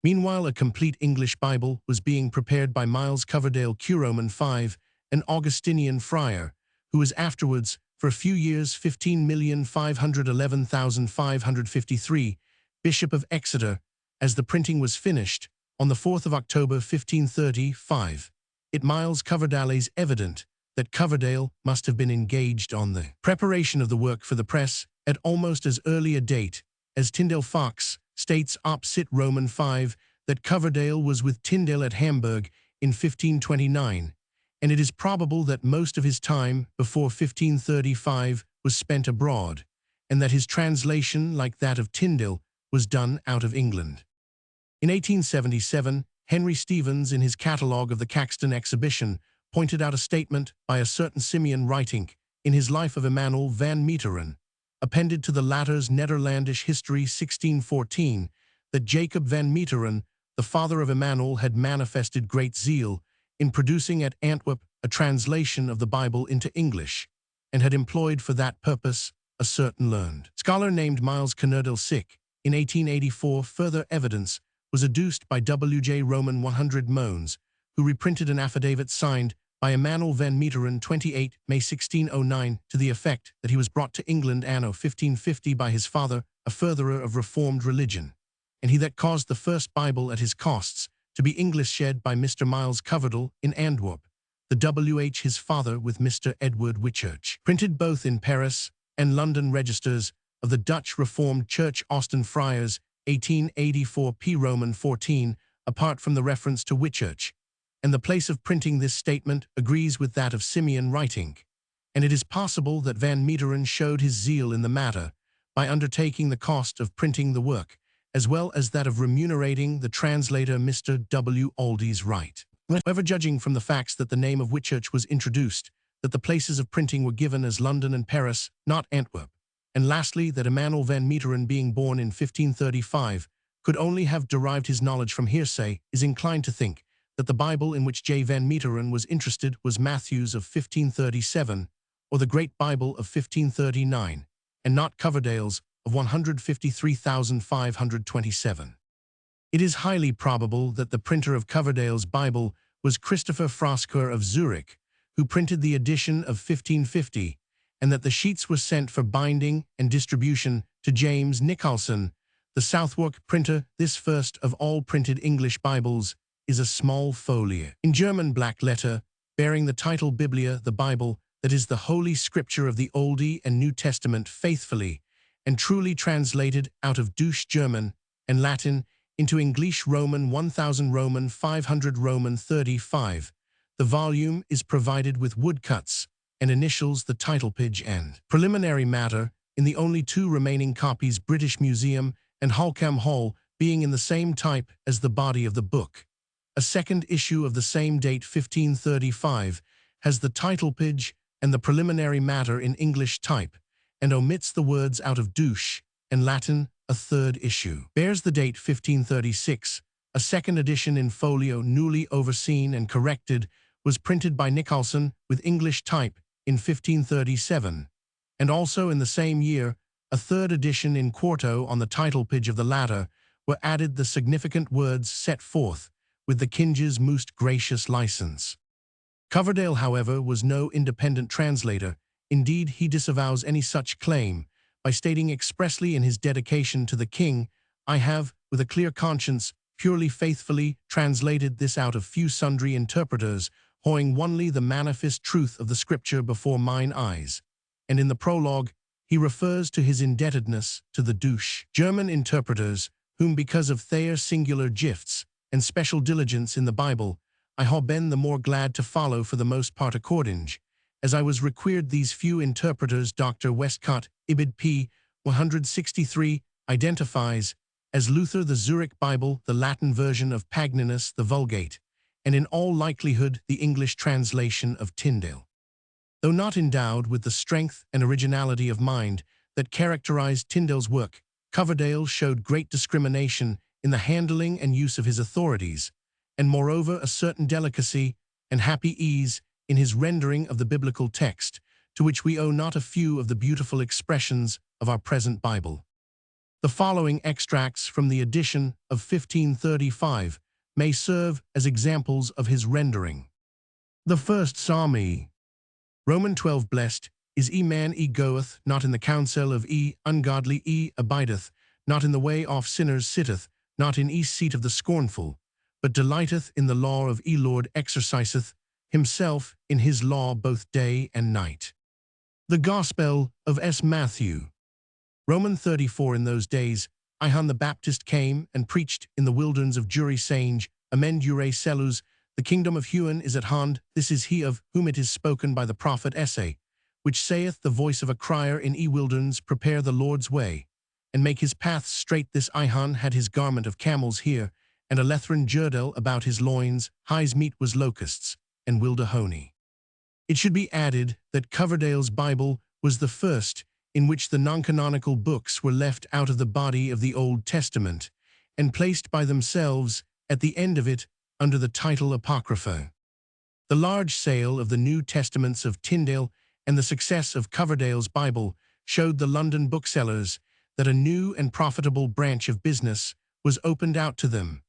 S1: Meanwhile, a complete English Bible was being prepared by Miles Coverdale Roman 5, an Augustinian friar, who was afterwards, for a few years, 15,511,553, Bishop of Exeter. As the printing was finished, on the 4th of October 1535, it Miles Coverdale's evident that Coverdale must have been engaged on the preparation of the work for the press at almost as early a date as Tyndale. Fox states op. Cit. Roman 5 that Coverdale was with Tyndale at Hamburg in 1529, and it is probable that most of his time before 1535 was spent abroad, and that his translation, like that of Tyndale, was done out of England. In 1877, Henry Stevens, in his catalogue of the Caxton Exhibition, pointed out a statement by a certain Simeon Writing in his Life of Emanuel van Meteren, appended to the latter's Netherlandish History 1614, that Jacob van Meteren, the father of Emanuel, had manifested great zeal in producing at Antwerp a translation of the Bible into English, and had employed for that purpose a certain learned scholar named Miles Coverdale. In 1884, further evidence was adduced by W.J. Roman 100 Mones, who reprinted an affidavit signed by Emanuel van Meteren 28 May 1609 to the effect that he was brought to England anno 1550 by his father, a furtherer of reformed religion, and he that caused the first Bible at his costs to be Englished by Mr. Miles Coverdale in Antwerp, the W.H. his father with Mr. Edward Whitchurch, printed both in Paris and London registers of the Dutch Reformed Church Austin Friars 1884 p. Roman 14, apart from the reference to Whitchurch, and the place of printing this statement agrees with that of Simeon Writing, and it is possible that Van Meteren showed his zeal in the matter by undertaking the cost of printing the work, as well as that of remunerating the translator Mr. W. Aldies Wright. However, judging from the facts that the name of Whitchurch was introduced, that the places of printing were given as London and Paris, not Antwerp, and lastly that Emanuel van Meteren, being born in 1535, could only have derived his knowledge from hearsay, is inclined to think that the Bible in which J. van Meteren was interested was Matthew's of 1537, or the Great Bible of 1539, and not Coverdale's of 153,527. It is highly probable that the printer of Coverdale's Bible was Christopher Frosker of Zurich, who printed the edition of 1550, and that the sheets were sent for binding and distribution to James Nicholson, The Southwark printer, this first of all printed English Bibles, is a small folio in German black letter, bearing the title Biblia, the Bible, that is the Holy Scripture of the Old and New Testament faithfully and truly translated out of Deutsch German and Latin into English Roman 1000 Roman 500 Roman 35. The volume is provided with woodcuts and initials the title page and preliminary matter in the only two remaining copies, British Museum and Holkham Hall, being in the same type as the body of the book. A second issue of the same date, 1535, has the title page and the preliminary matter in English type, and omits the words out of Deutsch and Latin. A third issue bears the date 1536. A second edition in folio, newly overseen and corrected, was printed by Nicholson with English type in 1537, and also in the same year, a third edition in quarto. On the title page of the latter were added the significant words set forth with the King's most gracious license. Coverdale, however, was no independent translator. Indeed, he disavows any such claim by stating expressly in his dedication to the King, "I have, with a clear conscience, purely faithfully translated this out of few sundry interpreters, hoing only the manifest truth of the Scripture before mine eyes." And in the prologue, he refers to his indebtedness to the Deutsch German interpreters, whom because of their singular gifts and special diligence in the Bible, I ha' been the more glad to follow for the most part according, as I was required these few interpreters. Dr. Westcott, Ibid p. 163, identifies as Luther the Zurich Bible, the Latin version of Pagninus the Vulgate, and in all likelihood the English translation of Tyndale. Though not endowed with the strength and originality of mind that characterized Tyndale's work, Coverdale showed great discrimination in the handling and use of his authorities, and moreover a certain delicacy and happy ease in his rendering of the biblical text, to which we owe not a few of the beautiful expressions of our present Bible. The following extracts from the edition of 1535 may serve as examples of his rendering. The first Psalm. Roman 12. Blessed is man goeth not in the counsel of ungodly abideth, not in the way of sinners sitteth, not in seat of the scornful, but delighteth in the law of Lord, exerciseth himself in his law both day and night. The Gospel of Matthew. Roman 34. In those days, John the Baptist came and preached in the wilderness of Juri, saying, Amen jure celus, the kingdom of heaven is at hand. This is he of whom it is spoken by the prophet Esai, which saith the voice of a crier in wilderness, prepare the Lord's way, and make his paths straight. This John had his garment of camel's hair, and a leathern girdle about his loins. His meat was locusts, and wilder honey. It should be added that Coverdale's Bible was the first in which the non-canonical books were left out of the body of the Old Testament and placed by themselves at the end of it under the title Apocrypha. The large sale of the New Testaments of Tyndale and the success of Coverdale's Bible showed the London booksellers that a new and profitable branch of business was opened out to them,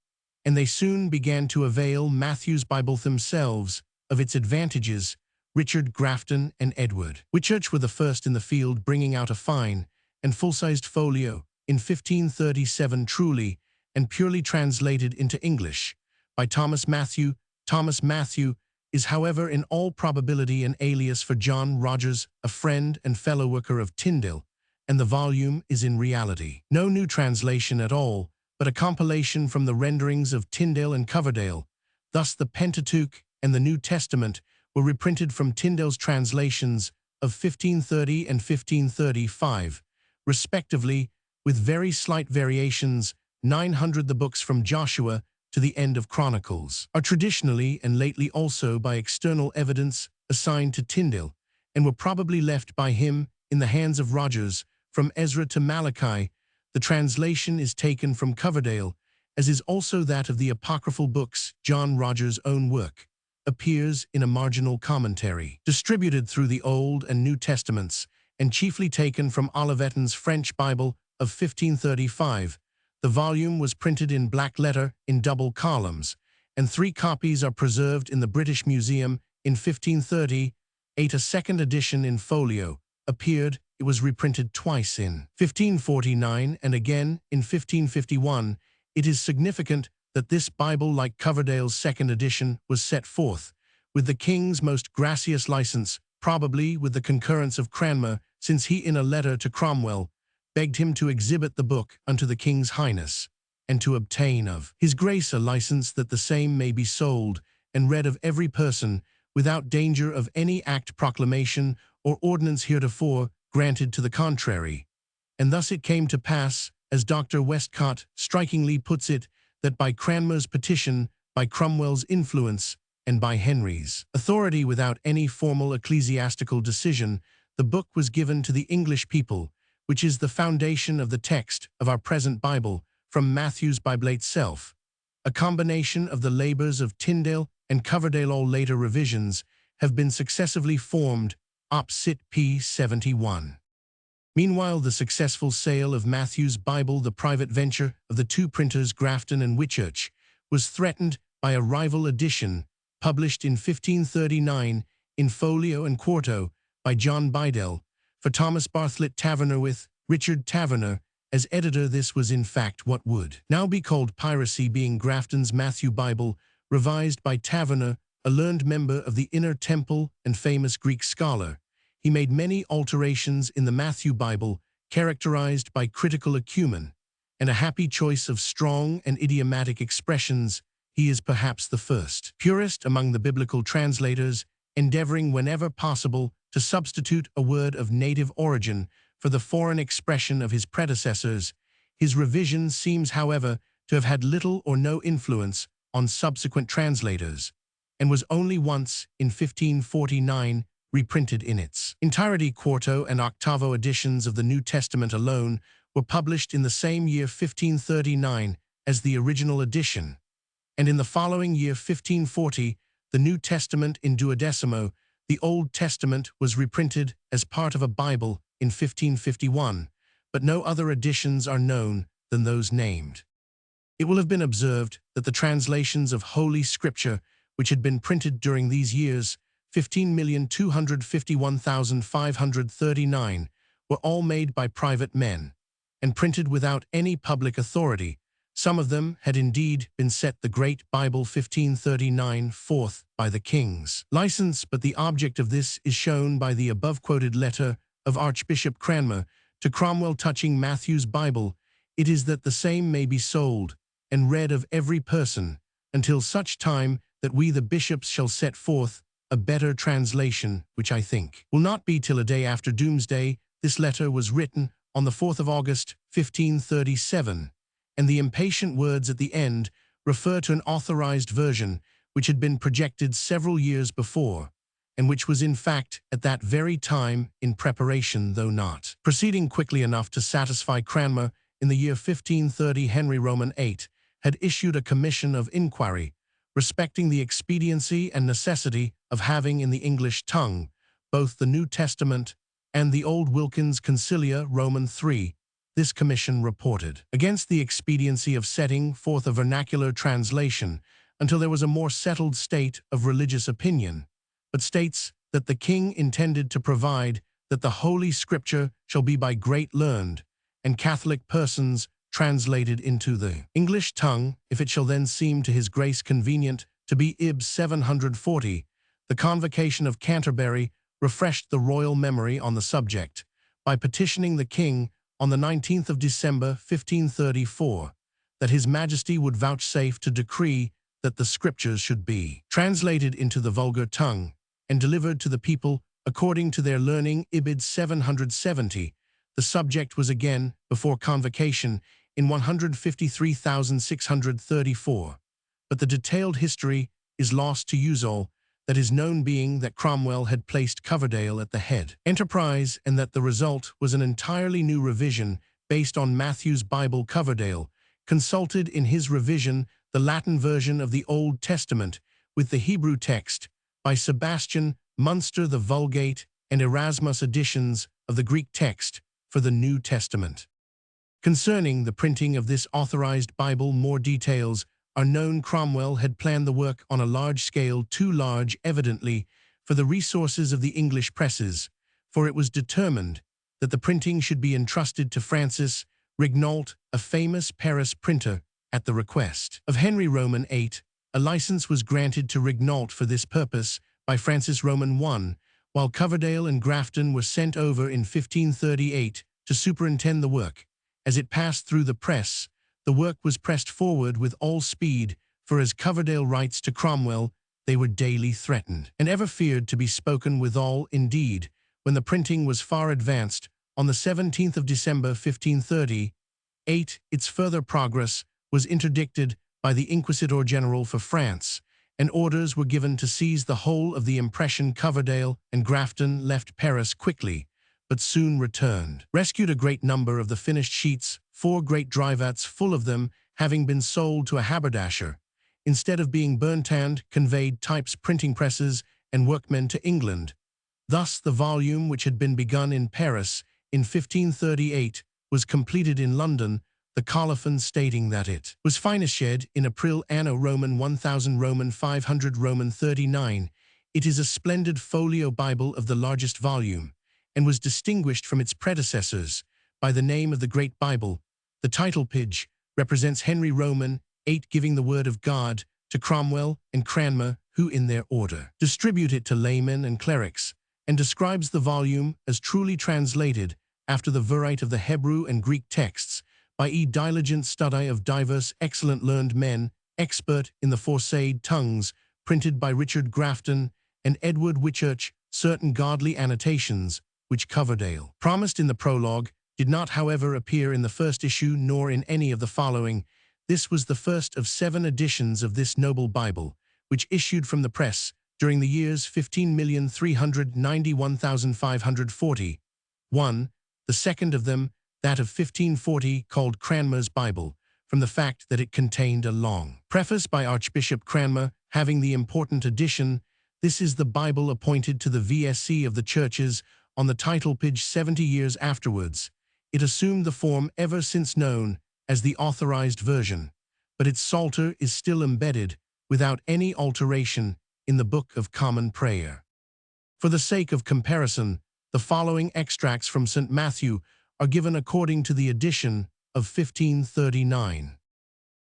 S1: and they soon began to avail Matthew's Bible themselves of its advantages. Richard Grafton and Edward Whitchurch were the first in the field, bringing out a fine and full-sized folio in 1537, truly and purely translated into English by Thomas Matthew. Thomas Matthew is, however, in all probability an alias for John Rogers, a friend and fellow worker of Tyndale, and the volume is in reality no new translation at all, but a compilation from the renderings of Tyndale and Coverdale. Thus the Pentateuch and the New Testament were reprinted from Tyndale's translations of 1530 and 1535, respectively, with very slight variations. 900 the books from Joshua to the end of Chronicles are traditionally and lately also by external evidence assigned to Tyndale, and were probably left by him in the hands of Rogers. From Ezra to Malachi, the translation is taken from Coverdale, as is also that of the apocryphal books. John Rogers' own work appears in a marginal commentary, distributed through the Old and New Testaments, and chiefly taken from Olivetan's French Bible of 1535. The volume was printed in black letter in double columns, and 3 copies are preserved in the British Museum in 1538. A second edition in folio appeared. it was reprinted twice in 1549 and again in 1551. It is significant that this Bible, like Coverdale's second edition, was set forth with the king's most gracious license, probably with the concurrence of Cranmer, since he in a letter to Cromwell begged him to exhibit the book unto the king's highness, and to obtain of his grace a license that the same may be sold and read of every person, without danger of any act, proclamation, or ordinance heretofore granted to the contrary. And thus it came to pass, as Dr. Westcott strikingly puts it, that by Cranmer's petition, by Cromwell's influence, and by Henry's authority without any formal ecclesiastical decision, the book was given to the English people, which is the foundation of the text of our present Bible, from Matthew's Bible itself. A combination of the labors of Tyndale and Coverdale, all later revisions, have been successively formed, op. cit. p. 71. Meanwhile, the successful sale of Matthew's Bible, the private venture of the two printers Grafton and Whitchurch, was threatened by a rival edition, published in 1539 in folio and quarto by John Bidell, for Thomas Bartlett Taverner, with Richard Taverner as editor. This was in fact what would now be called piracy, being Grafton's Matthew Bible, revised by Taverner, a learned member of the Inner Temple and famous Greek scholar. He made many alterations in the Matthew Bible, characterized by critical acumen and a happy choice of strong and idiomatic expressions. He is perhaps the first purist among the biblical translators, endeavoring whenever possible to substitute a word of native origin for the foreign expression of his predecessors. His revision seems, however, to have had little or no influence on subsequent translators, and was only once, in 1549, reprinted in its entirety. Quarto and octavo editions of the New Testament alone were published in the same year, 1539, as the original edition, and in the following year, 1540, the New Testament in duodecimo. The Old Testament was reprinted as part of a Bible in 1551, but no other editions are known than those named. It will have been observed that the translations of Holy Scripture, which had been printed during these years, 15,251,539, were all made by private men, and printed without any public authority. Some of them had indeed been set the Great Bible 1539 forth by the king's license, but the object of this is shown by the above-quoted letter of Archbishop Cranmer to Cromwell touching Matthew's Bible. It is that the same may be sold and read of every person, until such time that we the bishops shall set forth a better translation, which I think will not be till a day after doomsday. This letter was written on the 4th of August, 1537, and the impatient words at the end refer to an authorized version which had been projected several years before, and which was in fact at that very time in preparation, though not proceeding quickly enough to satisfy Cranmer. In the year 1530, Henry Roman VIII had issued a commission of inquiry respecting the expediency and necessity of having in the English tongue both the New Testament and the Old Wilkins Concilia Roman III. This commission reported against the expediency of setting forth a vernacular translation until there was a more settled state of religious opinion, but states that the king intended to provide that the Holy Scripture shall be by great learned and Catholic persons translated into the English tongue, if it shall then seem to his grace convenient to be Ib 740. The Convocation of Canterbury refreshed the royal memory on the subject by petitioning the king on the 19th of December, 1534, that His Majesty would vouchsafe to decree that the Scriptures should be translated into the vulgar tongue and delivered to the people according to their learning. Ibid 770. The subject was again before Convocation in 153,634, but the detailed history is lost to Usall. That is known being that Cromwell had placed Coverdale at the head enterprise, and that the result was an entirely new revision based on Matthew's Bible. Coverdale consulted in his revision the Latin version of the Old Testament with the Hebrew text by Sebastian Munster, the Vulgate and Erasmus editions of the Greek text for the New Testament. Concerning the printing of this authorized Bible, more details are known. Cromwell had planned the work on a large scale, too large, evidently, for the resources of the English presses, for it was determined that the printing should be entrusted to Francis Regnault, a famous Paris printer, at the request of Henry Roman VIII. A license was granted to Regnault for this purpose by Francis Roman I, while Coverdale and Grafton were sent over in 1538 to superintend the work. As it passed through the press, the work was pressed forward with all speed, for as Coverdale writes to Cromwell, they were daily threatened, and ever feared to be spoken withal. Indeed, when the printing was far advanced, on the 17th of December 1538, its further progress was interdicted by the Inquisitor General for France, and orders were given to seize the whole of the impression. Coverdale and Grafton left Paris quickly, but soon returned, rescued a great number of the finished sheets, 4 great drivats full of them having been sold to a haberdasher, instead of being burnt, and conveyed types, printing presses, and workmen to England. Thus the volume, which had been begun in Paris in 1538, was completed in London, the colophon stating that it was finished in April anno Roman 1000 Roman 500 Roman 39. It is a splendid folio Bible of the largest volume, and was distinguished from its predecessors by the name of the Great Bible. The title page represents Henry Roman VIII giving the word of God to Cromwell and Cranmer, who in their order distribute it to laymen and clerics, and describes the volume as truly translated after the variety of the Hebrew and Greek texts, by diligent study of divers excellent learned men, expert in the foresaid tongues, printed by Richard Grafton and Edward Whitchurch. Certain godly annotations, which Coverdale promised in the prologue, did not however appear in the first issue nor in any of the following. This was the first of 7 editions of this noble Bible, which issued from the press during the years 15,391,540. The second of them, that of 1540, called Cranmer's Bible, from the fact that it contained a long preface by Archbishop Cranmer, having the important addition, "This is the Bible appointed to the VSC of the churches," on the title page. 70 years afterwards, it assumed the form ever since known as the Authorized Version, but its psalter is still embedded, without any alteration, in the Book of Common Prayer. For the sake of comparison, the following extracts from St. Matthew are given according to the edition of 1539.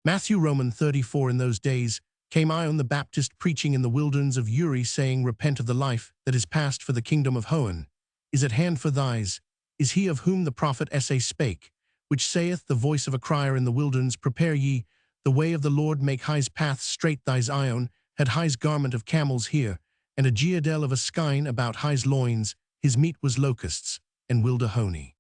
S1: Matthew Roman 34. In those days came John the Baptist preaching in the wilderness of Uri, saying, Repent of the life that is past, for the kingdom of Hohen is at hand. For thise is he of whom the prophet Esaias spake, which saith, The voice of a crier in the wilderness, Prepare ye the way of the Lord, make his paths straight. Thise Ion had his garment of camels here, and a girdle of a skein about his loins. His meat was locusts and wilder honey.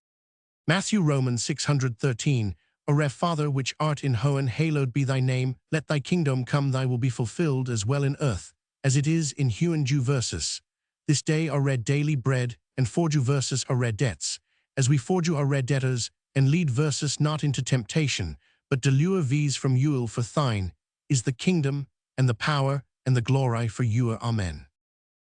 S1: Matthew Roman 613. O ref, Father, which art in Hohen, hallowed be thy name. Let thy kingdom come, thy will be fulfilled, as well in earth, as it is in heaven. Jew versus. This day our red daily bread, and forgive versus our red debts, as we forgive our red debtors, and lead versus not into temptation, but deliver us from evil. For thine is the kingdom, and the power, and the glory for ever. Amen.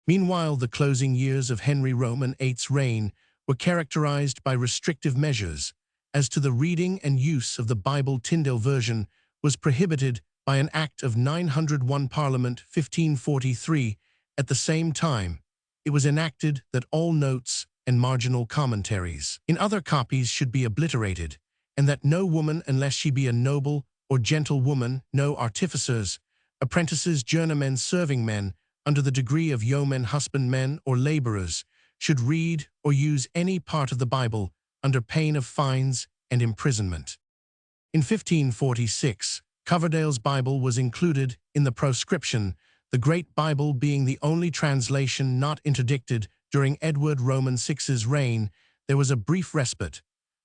S1: Meanwhile, the closing years of Henry Roman VIII's reign were characterized by restrictive measures. As to the reading and use of the Bible, Tyndale version was prohibited by an Act of 901 Parliament 1543. At the same time, it was enacted that all notes and marginal commentaries in other copies should be obliterated, and that no woman, unless she be a noble or gentle woman, no artificers, apprentices, journeymen, serving men, under the degree of yeomen, husbandmen, or laborers, should read or use any part of the Bible under pain of fines and imprisonment. In 1546, Coverdale's Bible was included in the proscription, the Great Bible being the only translation not interdicted. During Edward Roman VI's reign, there was a brief respite,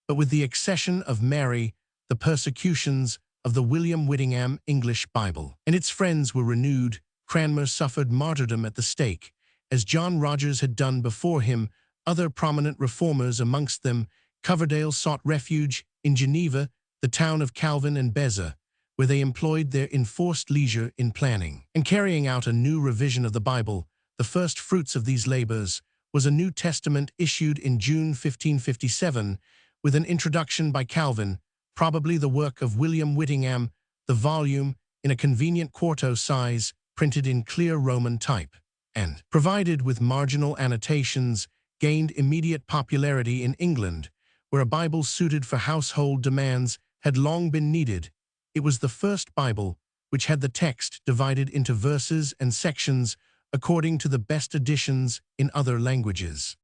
S1: but with the accession of Mary, the persecutions of the William Whittingham English Bible and its friends were renewed. Cranmer suffered martyrdom at the stake, as John Rogers had done before him. Other prominent reformers, amongst them Coverdale, sought refuge in Geneva, the town of Calvin and Beza, where they employed their enforced leisure in planning and carrying out a new revision of the Bible. The first fruits of these labors was a New Testament issued in June 1557, with an introduction by Calvin, probably the work of William Whittingham, the volume, in a convenient quarto size, printed in clear Roman type, and provided with marginal annotations gained immediate popularity in England, where a Bible suited for household demands had long been needed. It was the first Bible which had the text divided into verses and sections according to the best editions in other languages.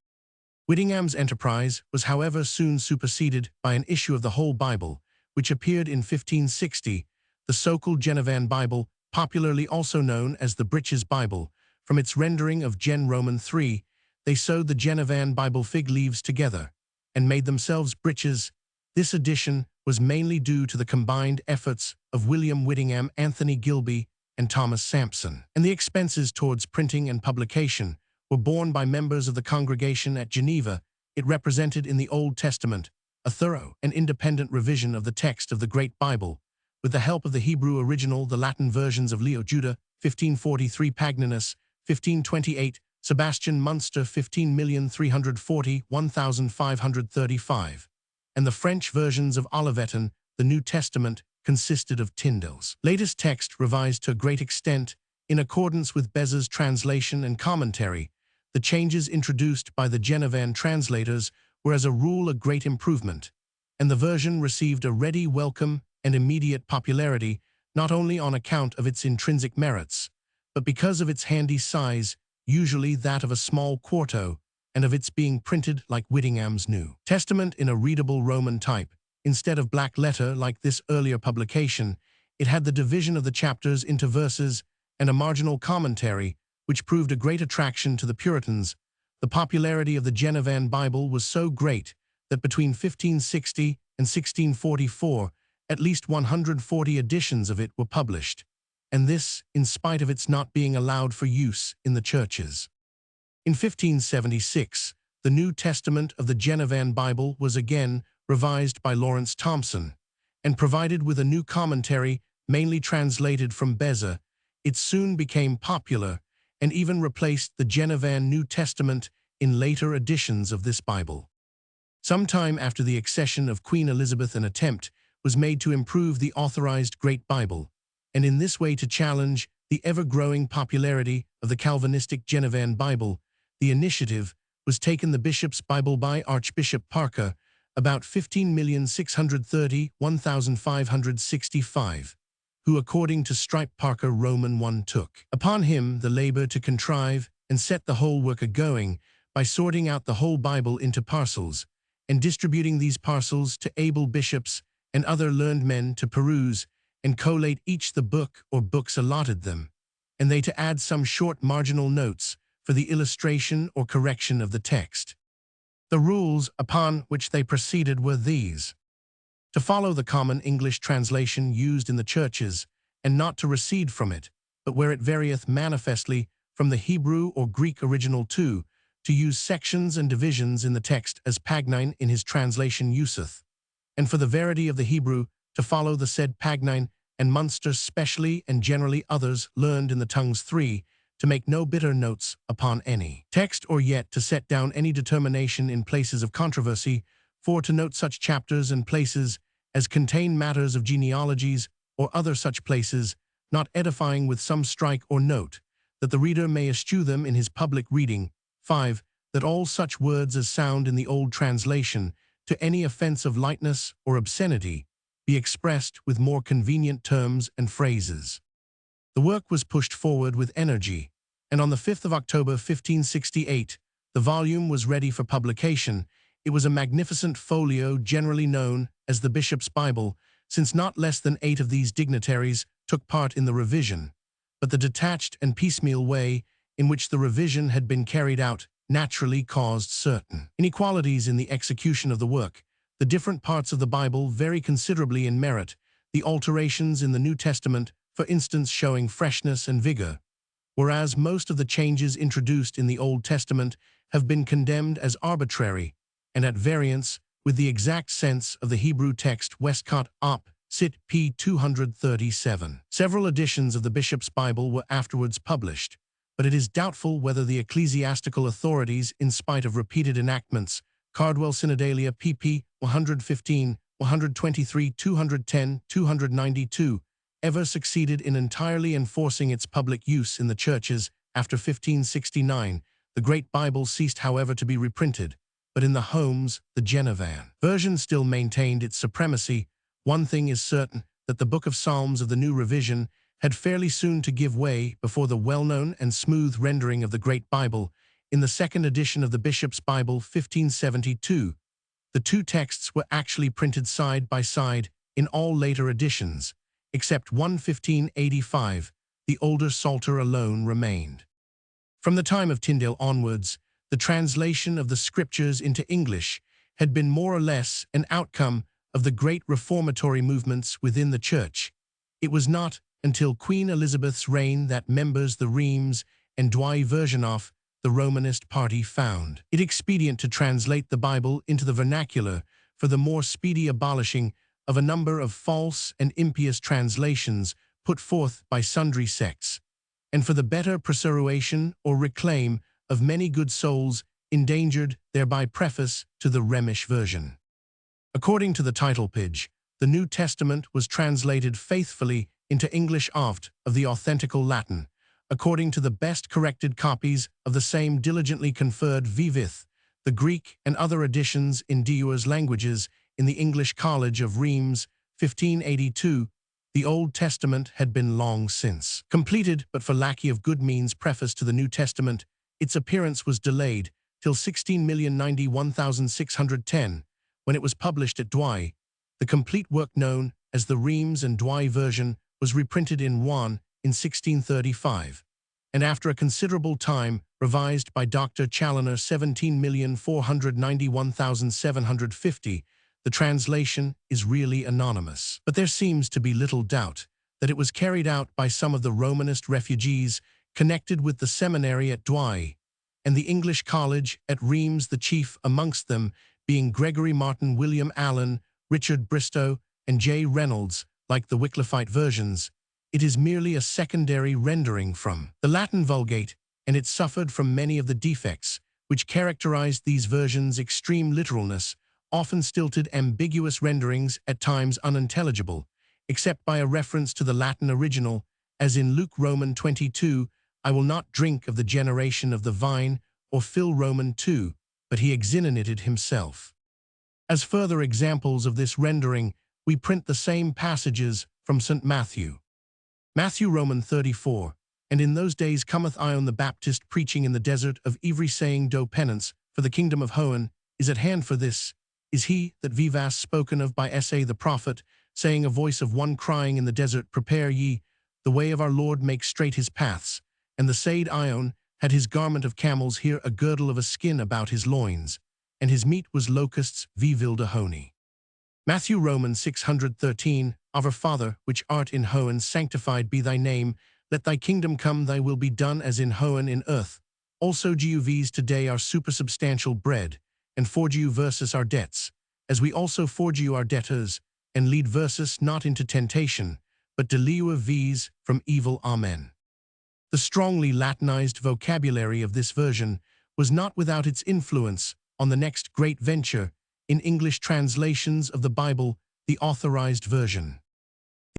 S1: Whittingham's enterprise was, however, soon superseded by an issue of the whole Bible, which appeared in 1560, the so-called Genevan Bible, popularly also known as the Breeches Bible. From its rendering of Gen Roman 3, they sewed the Genevan Bible fig leaves together and made themselves breeches. This edition was mainly due to the combined efforts of William Whittingham, Anthony Gilby, and Thomas Sampson, and the expenses towards printing and publication were borne by members of the congregation at Geneva. It represented in the Old Testament a thorough and independent revision of the text of the Great Bible, with the help of the Hebrew original, the Latin versions of Leo Juda, 1543, Pagninus, 1528, Sebastian Munster, 15,340,1535, and the French versions of Olivetan. The New Testament consisted of Tyndale's latest text revised to a great extent in accordance with Beza's translation and commentary. The changes introduced by the Genevan translators were as a rule a great improvement, and the version received a ready welcome and immediate popularity, not only on account of its intrinsic merits, but because of its handy size, usually that of a small quarto, and of its being printed like Whittingham's New Testament in a readable Roman type. Instead of black letter like this earlier publication, it had the division of the chapters into verses and a marginal commentary, which proved a great attraction to the Puritans. The popularity of the Genevan Bible was so great that between 1560 and 1644, at least 140 editions of it were published, and this in spite of its not being allowed for use in the churches. In 1576, the New Testament of the Genevan Bible was again revised by Lawrence Thompson, and provided with a new commentary mainly translated from Beza. It soon became popular and even replaced the Genevan New Testament in later editions of this Bible. Sometime after the accession of Queen Elizabeth, an attempt was made to improve the authorized Great Bible, and in this way to challenge the ever-growing popularity of the Calvinistic Genevan Bible. The initiative was taken the Bishop's Bible by Archbishop Parker, about 15,630,1565, who, according to Stripe Parker Roman I, took upon him the labor to contrive and set the whole work a-going by sorting out the whole Bible into parcels, and distributing these parcels to able bishops and other learned men to peruse, and collate each the book or books allotted them, and they to add some short marginal notes for the illustration or correction of the text. The rules upon which they proceeded were these: to follow the common English translation used in the churches, and not to recede from it, but where it varieth manifestly from the Hebrew or Greek original to use sections and divisions in the text as Pagnine in his translation useth, and for the verity of the Hebrew, to follow the said Pagnine and Munster specially and generally others learned in the tongues three, to make no bitter notes upon any text, or yet to set down any determination in places of controversy, for to note such chapters and places as contain matters of genealogies or other such places, not edifying with some strike or note, that the reader may eschew them in his public reading. 5. That all such words as sound in the old translation, to any offense of lightness or obscenity, be expressed with more convenient terms and phrases. The work was pushed forward with energy, and on the 5th of October 1568, the volume was ready for publication. It was a magnificent folio generally known as the Bishop's Bible, since not less than 8 of these dignitaries took part in the revision, but the detached and piecemeal way in which the revision had been carried out naturally caused certain inequalities in the execution of the work. The different parts of the Bible vary considerably in merit, the alterations in the New Testament, for instance, showing freshness and vigor, whereas most of the changes introduced in the Old Testament have been condemned as arbitrary and at variance with the exact sense of the Hebrew text. Westcott, Op. Cit. p. 237. Several editions of the Bishop's Bible were afterwards published, but it is doubtful whether the ecclesiastical authorities, in spite of repeated enactments, Cardwell Synodalia pp. 115, 123, 210, 292, ever succeeded in entirely enforcing its public use in the churches. After 1569, The Great Bible ceased, however, to be reprinted, but in the homes, the Genovan version still maintained its supremacy. One thing is certain, that the Book of Psalms of the New Revision had fairly soon to give way before the well-known and smooth rendering of the Great Bible in the second edition of the Bishop's Bible 1572. The two texts were actually printed side by side in all later editions, except 1585, the older Psalter alone remained. From the time of Tyndale onwards, the translation of the Scriptures into English had been more or less an outcome of the great reformatory movements within the Church. It was not until Queen Elizabeth's reign that members the Reims and Douai version of the Romanist party found it expedient to translate the Bible into the vernacular for the more speedy abolishing of a number of false and impious translations put forth by sundry sects, and for the better preservation or reclaim of many good souls endangered thereby. Preface to the Rhemish version. According to the title page, the New Testament was translated faithfully into English of the authentical Latin, according to the best corrected copies of the same diligently conferred vivith, the Greek and other editions in divers languages in the English College of Reims, 1582. The Old Testament had been long since completed, but for lack of good means preface to the New Testament, its appearance was delayed till 16,091,610, when it was published at Douai. The complete work known as the Reims and Douai version was reprinted in Rouen in 1635, and after a considerable time revised by Dr. Challoner 17,491,750, the translation is really anonymous. But there seems to be little doubt that it was carried out by some of the Romanist refugees connected with the seminary at Douai and the English College at Reims, the chief amongst them being Gregory Martin, William Allen, Richard Bristow, and J. Reynolds. Like the Wycliffite versions, it is merely a secondary rendering from the Latin Vulgate, and it suffered from many of the defects which characterized these versions: extreme literalness, often stilted, ambiguous renderings, at times unintelligible, except by a reference to the Latin original, as in Luke Roman 22, I will not drink of the generation of the vine, or Phil Roman 2, but he exininated himself. As further examples of this rendering, we print the same passages from St. Matthew. Matthew Roman 34, and in those days cometh Ion the Baptist preaching in the desert of Ivry, saying, Do penance, for the kingdom of Hoen is at hand. For this is he that vivas spoken of by Esai the prophet, saying, a voice of one crying in the desert, Prepare ye the way of our Lord, make straight his paths. And the said Ion had his garment of camel's hair, a girdle of a skin about his loins, and his meat was locusts, vilde honey. Matthew Roman 613, Our Father, which art in Hoen, sanctified be thy name, let thy kingdom come, thy will be done as in Hoen in earth. Also GUVs today our supersubstantial bread, and forge you versus our debts, as we also forge you our debtors, and lead versus not into temptation, but deliver vs from evil. Amen. The strongly Latinized vocabulary of this version was not without its influence on the next great venture in English translations of the Bible, the Authorized Version.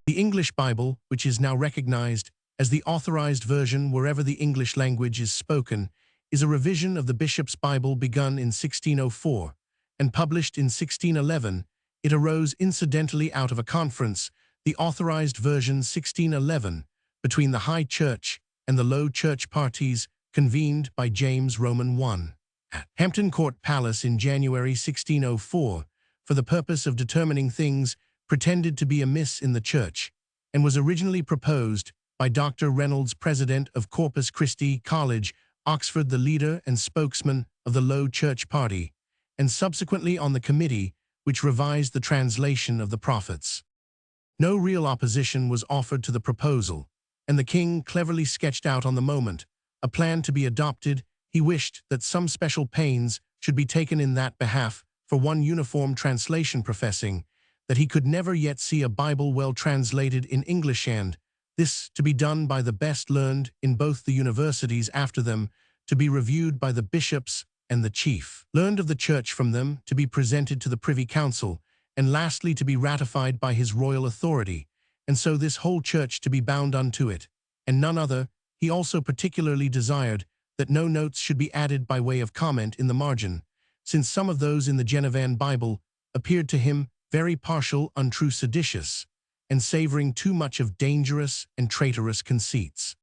S1: The English Bible, which is now recognized as the Authorized Version wherever the English language is spoken, is a revision of the Bishop's Bible begun in 1604 and published in 1611. It arose incidentally out of a conference, the Authorized Version 1611, between the High Church and the Low Church parties, convened by James Roman I at Hampton Court Palace in January 1604 for the purpose of determining things pretended to be amiss in the Church, and was originally proposed by Dr. Reynolds, president of Corpus Christi College, Oxford, the leader and spokesman of the Low Church party, and subsequently on the committee which revised the translation of the prophets. No real opposition was offered to the proposal, and the king cleverly sketched out on the moment a plan to be adopted. He wished that some special pains should be taken in that behalf, for one uniform translation, professing that he could never yet see a Bible well translated in English, and this to be done by the best learned in both the universities, after them to be reviewed by the bishops, and the chief learned of the Church from them to be presented to the Privy Council, and lastly to be ratified by his royal authority, and so this whole Church to be bound unto it, and none other. He also particularly desired that no notes should be added by way of comment in the margin, since some of those in the Genevan Bible appeared to him very partial, untrue, seditious, and savoring too much of dangerous and traitorous conceits.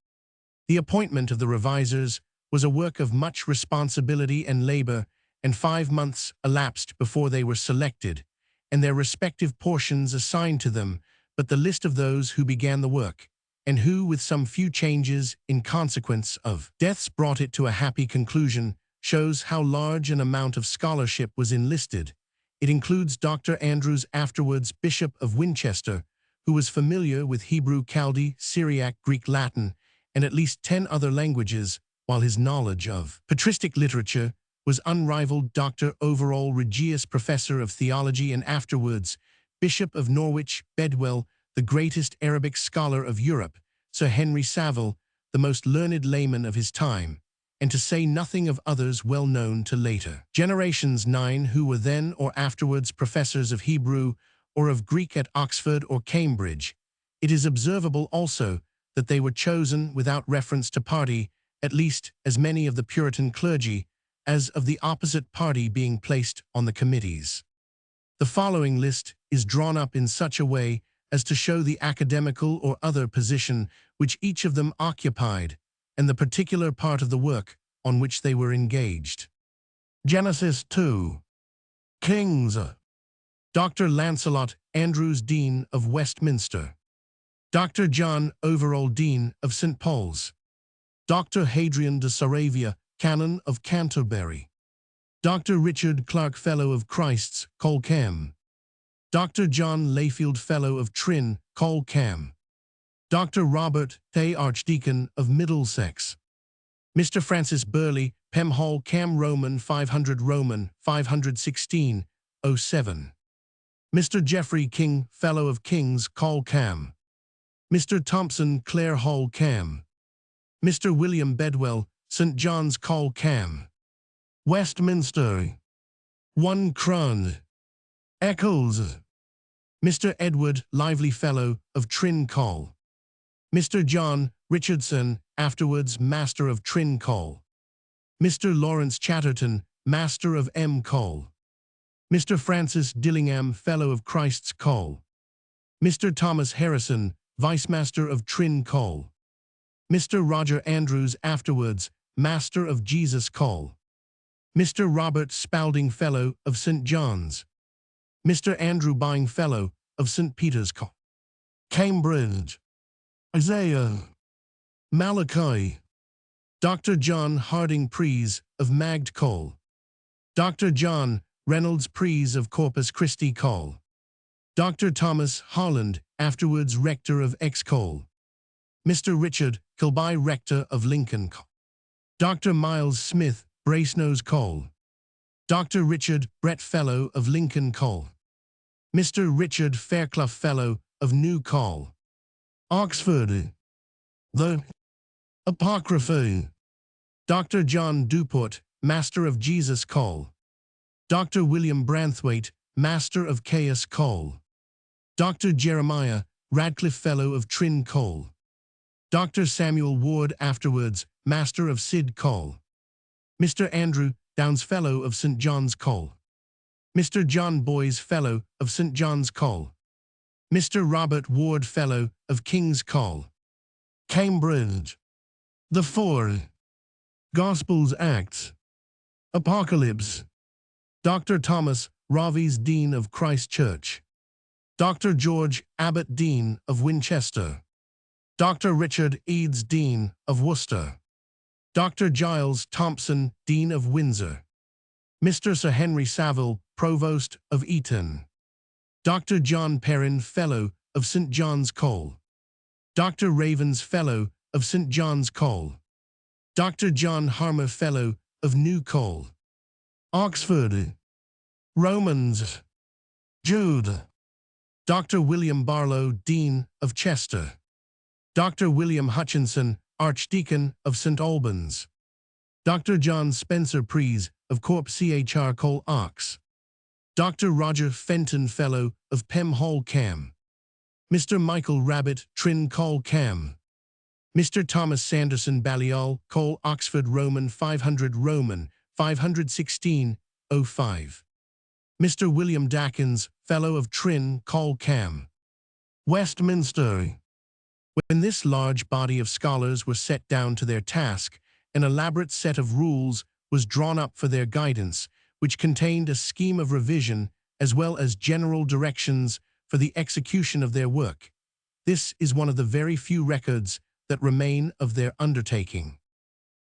S1: The appointment of the revisers was a work of much responsibility and labor, and 5 months elapsed before they were selected, and their respective portions assigned to them, but the list of those who began the work, and who, with some few changes in consequence of deaths, brought it to a happy conclusion, shows how large an amount of scholarship was enlisted. It includes Dr. Andrews, afterwards Bishop of Winchester, who was familiar with Hebrew, Chaldee, Syriac, Greek, Latin, and at least 10 other languages, while his knowledge of patristic literature was unrivaled. Dr. Overall Regius, Professor of Theology and afterwards Bishop of Norwich, Bedwell, the greatest Arabic scholar of Europe, Sir Henry Savile, the most learned layman of his time, and to say nothing of others well known to later generations, 9 who were then or afterwards professors of Hebrew or of Greek at Oxford or Cambridge. It is observable also that they were chosen without reference to party, at least as many of the Puritan clergy as of the opposite party being placed on the committees. The following list is drawn up in such a way as to show the academical or other position which each of them occupied, and the particular part of the work on which they were engaged. Genesis 2. Kings. Dr. Lancelot Andrews, Dean of Westminster. Dr. John Overall, Dean of St. Paul's. Dr. Hadrian de Saravia, Canon of Canterbury. Dr. Richard Clark, Fellow of Christ's, Colcam. Dr. John Layfield, Fellow of Trin, Colcam. Dr. Robert Tay, Archdeacon of Middlesex. Mr. Francis Burley, Penhall, Cam, Roman 500, Roman 516, 07. Mr. Geoffrey King, Fellow of King's, Colcam. Mr. Thompson, Clare Hall, Cam. Mr. William Bedwell, St. John's, Colcam. Westminster. 1 Crown. Eccles. Mr. Edward Lively, Fellow of Trin Col. Mr. John Richardson, afterwards Master of Trin Col. Mr. Lawrence Chatterton, Master of M. Col. Mr. Francis Dillingham, Fellow of Christ's Col. Mr. Thomas Harrison, Vice-Master of Trin Col. Mr. Roger Andrews, afterwards Master of Jesus Col. Mr. Robert Spalding, Fellow of St. John's. Mr. Andrew Byng, Fellow of St. Peter's Col. Cambridge. Isaiah. Malachi. Dr. John Harding Prees of Magd Col. Dr. John Reynolds Prees of Corpus Christi Col. Dr. Thomas Holland, afterwards Rector of Ex Col. Mr. Richard Kilby, Rector of Lincoln Col. Dr. Miles Smith, Brasenose Col. Dr. Richard Brett, Fellow of Lincoln Col. Mr. Richard Fairclough, Fellow of New Col. Oxford. The Apocrypha. Dr. John Duport, Master of Jesus Col. Dr. William Branthwaite, Master of Caius Col. Dr. Jeremiah Radcliffe, Fellow of Trin Col. Dr. Samuel Ward, afterwards Master of Sid Col. Mr. Andrew Downs, Fellow of St. John's Col. Mr. John Boys, Fellow of St. John's Col. Mr. Robert Ward, Fellow of King's Col. Cambridge. The 4 Gospels, Acts. Apocalypse. Dr. Thomas Ravies, Dean of Christ Church. Dr. George Abbott, Dean of Winchester. Dr. Richard Eads, Dean of Worcester. Dr. Giles Thompson, Dean of Windsor. Mr. Sir Henry Savile, Provost of Eton. Dr. John Perrin, Fellow of St. John's Col. Dr. Ravens, Fellow of St. John's Col. Dr. John Harmer, Fellow of New Col. Oxford. Romans. Jude. Dr. William Barlow, Dean of Chester. Dr. William Hutchinson, Archdeacon of St. Albans. Dr. John Spencer Prees of Corp Chr Col Ox. Dr. Roger Fenton, Fellow of Penhall Cam. Mr. Michael Rabbit, Trin Col Cam. Mr. Thomas Sanderson Balliol, Cole Oxford Roman 500 Roman 516-05. Mr. William Dakins, Fellow of Trin Col Cam, Westminster. When this large body of scholars were set down to their task, an elaborate set of rules was drawn up for their guidance, which contained a scheme of revision as well as general directions for the execution of their work. This is one of the very few records that remain of their undertaking.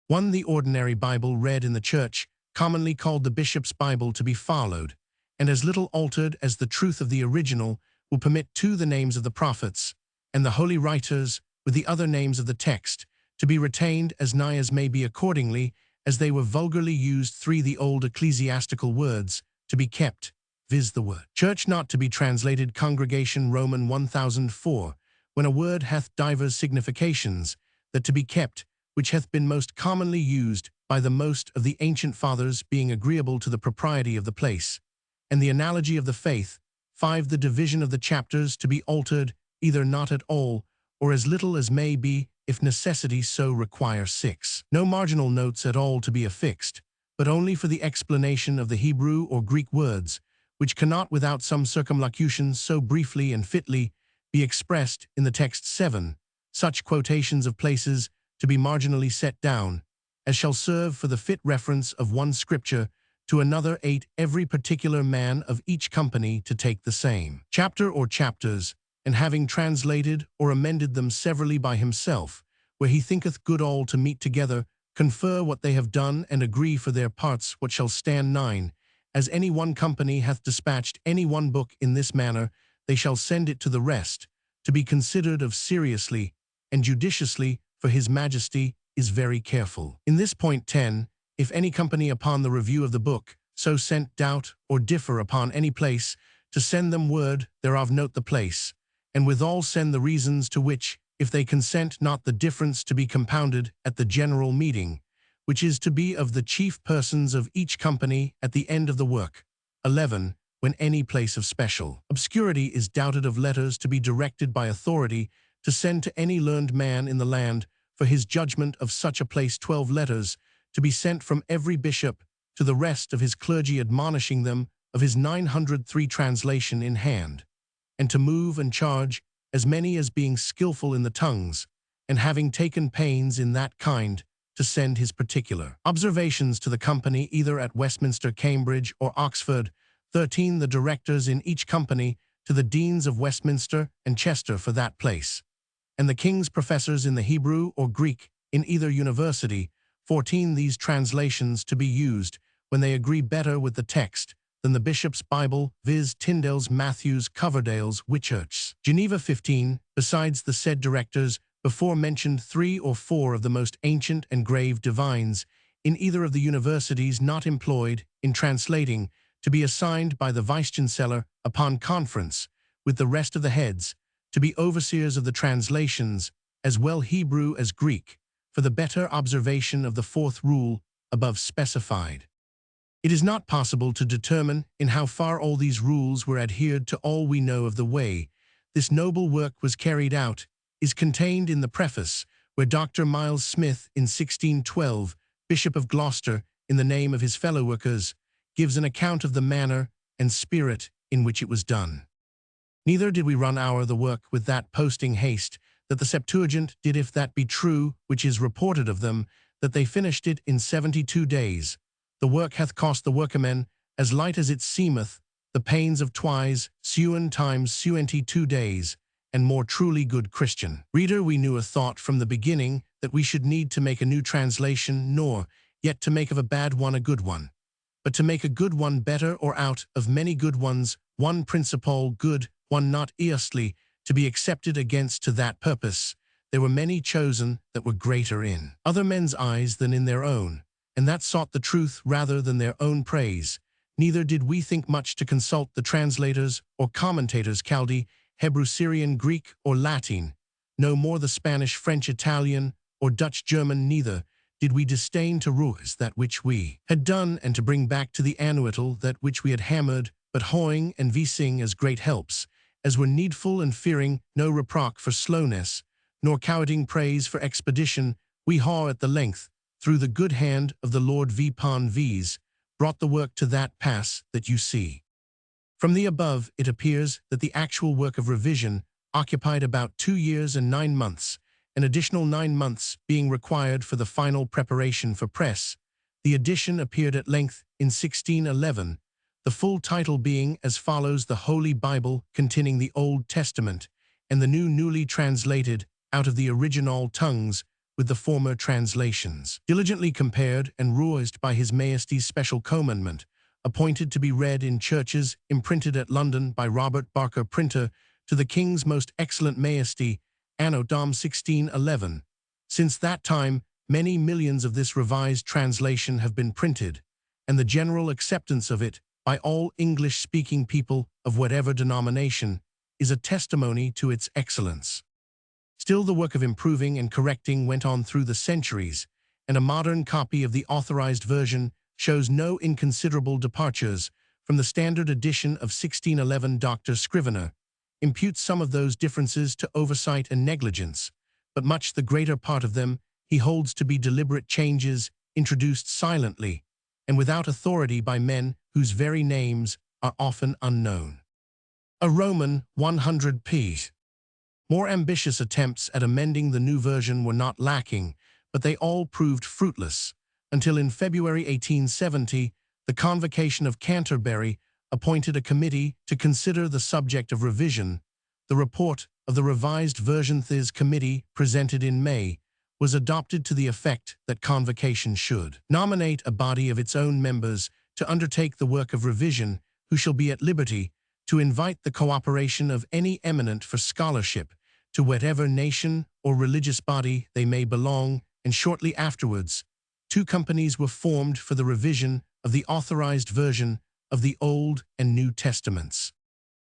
S1: 1. The ordinary Bible read in the church, commonly called the Bishop's Bible, to be followed, and as little altered as the truth of the original, will permit 2. The names of the prophets and the holy writers, with the other names of the text, to be retained as nigh as may be accordingly as they were vulgarly used. 3. The old ecclesiastical words to be kept, viz. the word church not to be translated congregation Roman 1004, when a word hath divers significations, that to be kept, which hath been most commonly used by the most of the ancient fathers, being agreeable to the propriety of the place, and the analogy of the faith. 5. The division of the chapters to be altered, either not at all, or as little as may be, if necessity so require. 6. No marginal notes at all to be affixed, but only for the explanation of the Hebrew or Greek words, which cannot without some circumlocution so briefly and fitly be expressed in the text. 7. Such quotations of places to be marginally set down, as shall serve for the fit reference of one scripture to another. 8. Every particular man of each company to take the same chapter or chapters, and having translated or amended them severally by himself, where he thinketh good, all to meet together, confer what they have done, and agree for their parts what shall stand. 9. As any one company hath dispatched any one book in this manner, they shall send it to the rest, to be considered of seriously and judiciously, for his majesty is very careful. In this point. 10. If any company upon the review of the book so sent doubt or differ upon any place, to send them word thereof, note the place, and withal send the reasons, to which, if they consent not, the difference to be compounded at the general meeting, which is to be of the chief persons of each company at the end of the work. 11. When any place of special obscurity is doubted, of letters to be directed by authority to send to any learned man in the land for his judgment of such a place. 12. Letters to be sent from every bishop to the rest of his clergy, admonishing them of his 903 translation in hand, and to move and charge as many as being skillful in the tongues, and having taken pains in that kind, to send his particular observations to the company either at Westminster, Cambridge, or Oxford. 13. The directors in each company to the deans of Westminster and Chester for that place, and the king's professors in the Hebrew or Greek in either university. 14. These translations to be used when they agree better with the text than the Bishop's Bible, viz. Tyndale's, Matthew's, Coverdale's, Whitchurch's. Geneva. 15. Besides the said directors, before mentioned, 3 or 4 of the most ancient and grave divines in either of the universities not employed in translating, to be assigned by the vice-chancellor upon conference with the rest of the heads, to be overseers of the translations, as well Hebrew as Greek, for the better observation of the 4th rule above specified. It is not possible to determine in how far all these rules were adhered to. All we know of the way this noble work was carried out is contained in the preface, where Dr. Miles Smith, in 1612, Bishop of Gloucester, in the name of his fellow workers, gives an account of the manner and spirit in which it was done. Neither did we run the work with that posting haste that the Septuagint did, if that be true which is reported of them, that they finished it in 72 days. The work hath cost the workmen, as light as it seemeth, the pains of twice 2 days, and more truly, good Christian reader, we knew a thought from the beginning that we should need to make a new translation, nor yet to make of a bad one a good one, but to make a good one better, or out of many good ones, one principal good, one not earthly, to be accepted against. To that purpose there were many chosen that were greater in other men's eyes than in their own, and that sought the truth rather than their own praise. Neither did we think much to consult the translators or commentators, Chaldee, Hebrew, Syrian, Greek, or Latin, no more the Spanish, French, Italian, or Dutch, German. Neither did we disdain to revise that which we had done, and to bring back to the annual that which we had hammered, but hoing and vising as great helps, as were needful, and fearing no reproach for slowness, nor coveting praise for expedition, we ha at the length, through the good hand of the Lord Vipon V's, brought the work to that pass that you see. From the above, it appears that the actual work of revision occupied about 2 years and 9 months, an additional 9 months being required for the final preparation for press. The edition appeared at length in 1611, the full title being as follows: The Holy Bible containing the Old Testament, and the new newly translated out of the original tongues with the former translations, diligently compared and revised by His Majesty's special commandment, appointed to be read in churches, imprinted at London by Robert Barker, printer, to the King's most excellent Majesty, Anno Dom 1611. Since that time, many millions of this revised translation have been printed, and the general acceptance of it by all English-speaking people of whatever denomination is a testimony to its excellence. Still, the work of improving and correcting went on through the centuries, and a modern copy of the authorized version shows no inconsiderable departures from the standard edition of 1611. Dr. Scrivener imputes some of those differences to oversight and negligence, but much the greater part of them he holds to be deliberate changes introduced silently and without authority by men whose very names are often unknown. A Roman 100p. More ambitious attempts at amending the new version were not lacking, but they all proved fruitless, until in February 1870, the Convocation of Canterbury appointed a committee to consider the subject of revision. The report of the revised version this committee, presented in May, was adopted to the effect that Convocation should nominate a body of its own members to undertake the work of revision, who shall be at liberty to invite the cooperation of any eminent for scholarship, to whatever nation or religious body they may belong, and shortly afterwards, 2 companies were formed for the revision of the authorized version of the Old and New Testaments.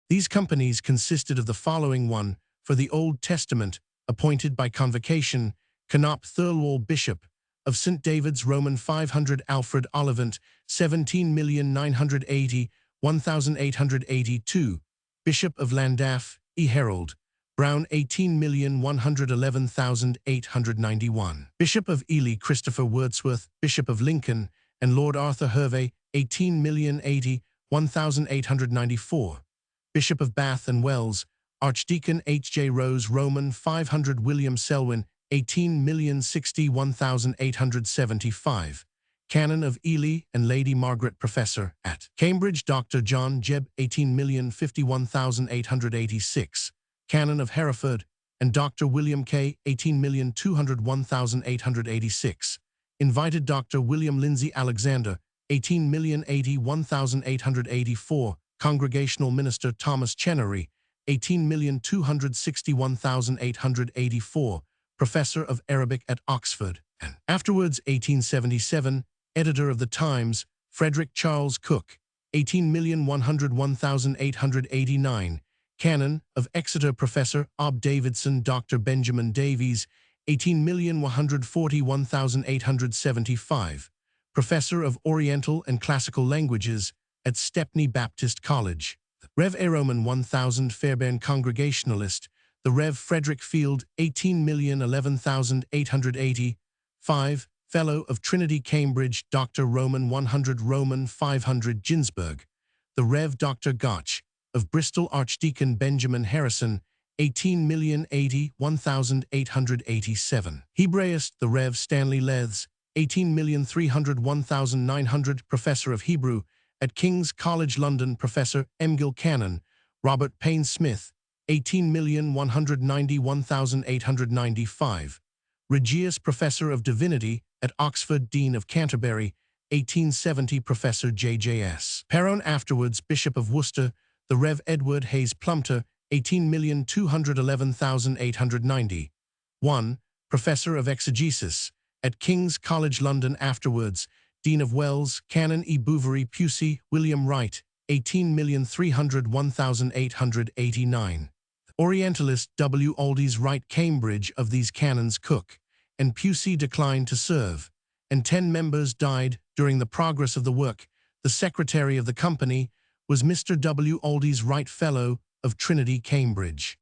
S1: These companies consisted of the following: 1. For the Old Testament, appointed by Convocation, Canop Thirlwall, Bishop of St. David's, Roman 500, Alfred Ollivant, 17,980,1882, Bishop of Llandaff, E. Herald, Brown, 18,111,891, Bishop of Ely, Christopher Wordsworth, Bishop of Lincoln, and Lord Arthur Hervey, 18,080,1894, Bishop of Bath and Wells, Archdeacon H. J. Rose, Roman 500, William Selwyn, 18,061,875, Canon of Ely and Lady Margaret, Professor at Cambridge, Dr. John Jebb, 18,051,886, Canon of Hereford, and Dr. William K., 18,201,886, invited Dr. William Lindsay Alexander, 18,081,884, Congregational Minister Thomas Chenery, 18,261,884, Professor of Arabic at Oxford, and afterwards 1877, Editor of the Times, Frederick Charles Cook, 18,101,889, Canon of Exeter, Professor Ob Davidson, Dr. Benjamin Davies, 18,141,875, Professor of Oriental and Classical Languages at Stepney Baptist College, Rev. A. Roman 1000, Fairbairn Congregationalist, the Rev. Frederick Field, 18,011,880, 5, Fellow of Trinity, Cambridge, Dr. Roman 100, Roman 500, Ginsburg, the Rev. Dr. Gotch, of Bristol, Archdeacon Benjamin Harrison, 18,081,887, Hebraist, the Rev. Stanley Leaths, 18,301,900, Professor of Hebrew at King's College London, Professor M. Gil Cannon, Robert Payne Smith, 18,191,895, Regius, Professor of Divinity at Oxford, Dean of Canterbury, 1870, Professor J.J.S. Perron, afterwards Bishop of Worcester, the Rev. Edward Hayes Plumptre, 18,211,890, 1. Professor of Exegesis at King's College London, afterwards Dean of Wells, Canon E. Bouverie Pusey, William Wright, 18,301,889. Orientalist W. Aldis Wright, Cambridge. Of these canons, Cook and Pusey declined to serve, and 10 members died during the progress of the work. The secretary of the company was Mr. W. Aldis Wright, Fellow of Trinity, Cambridge.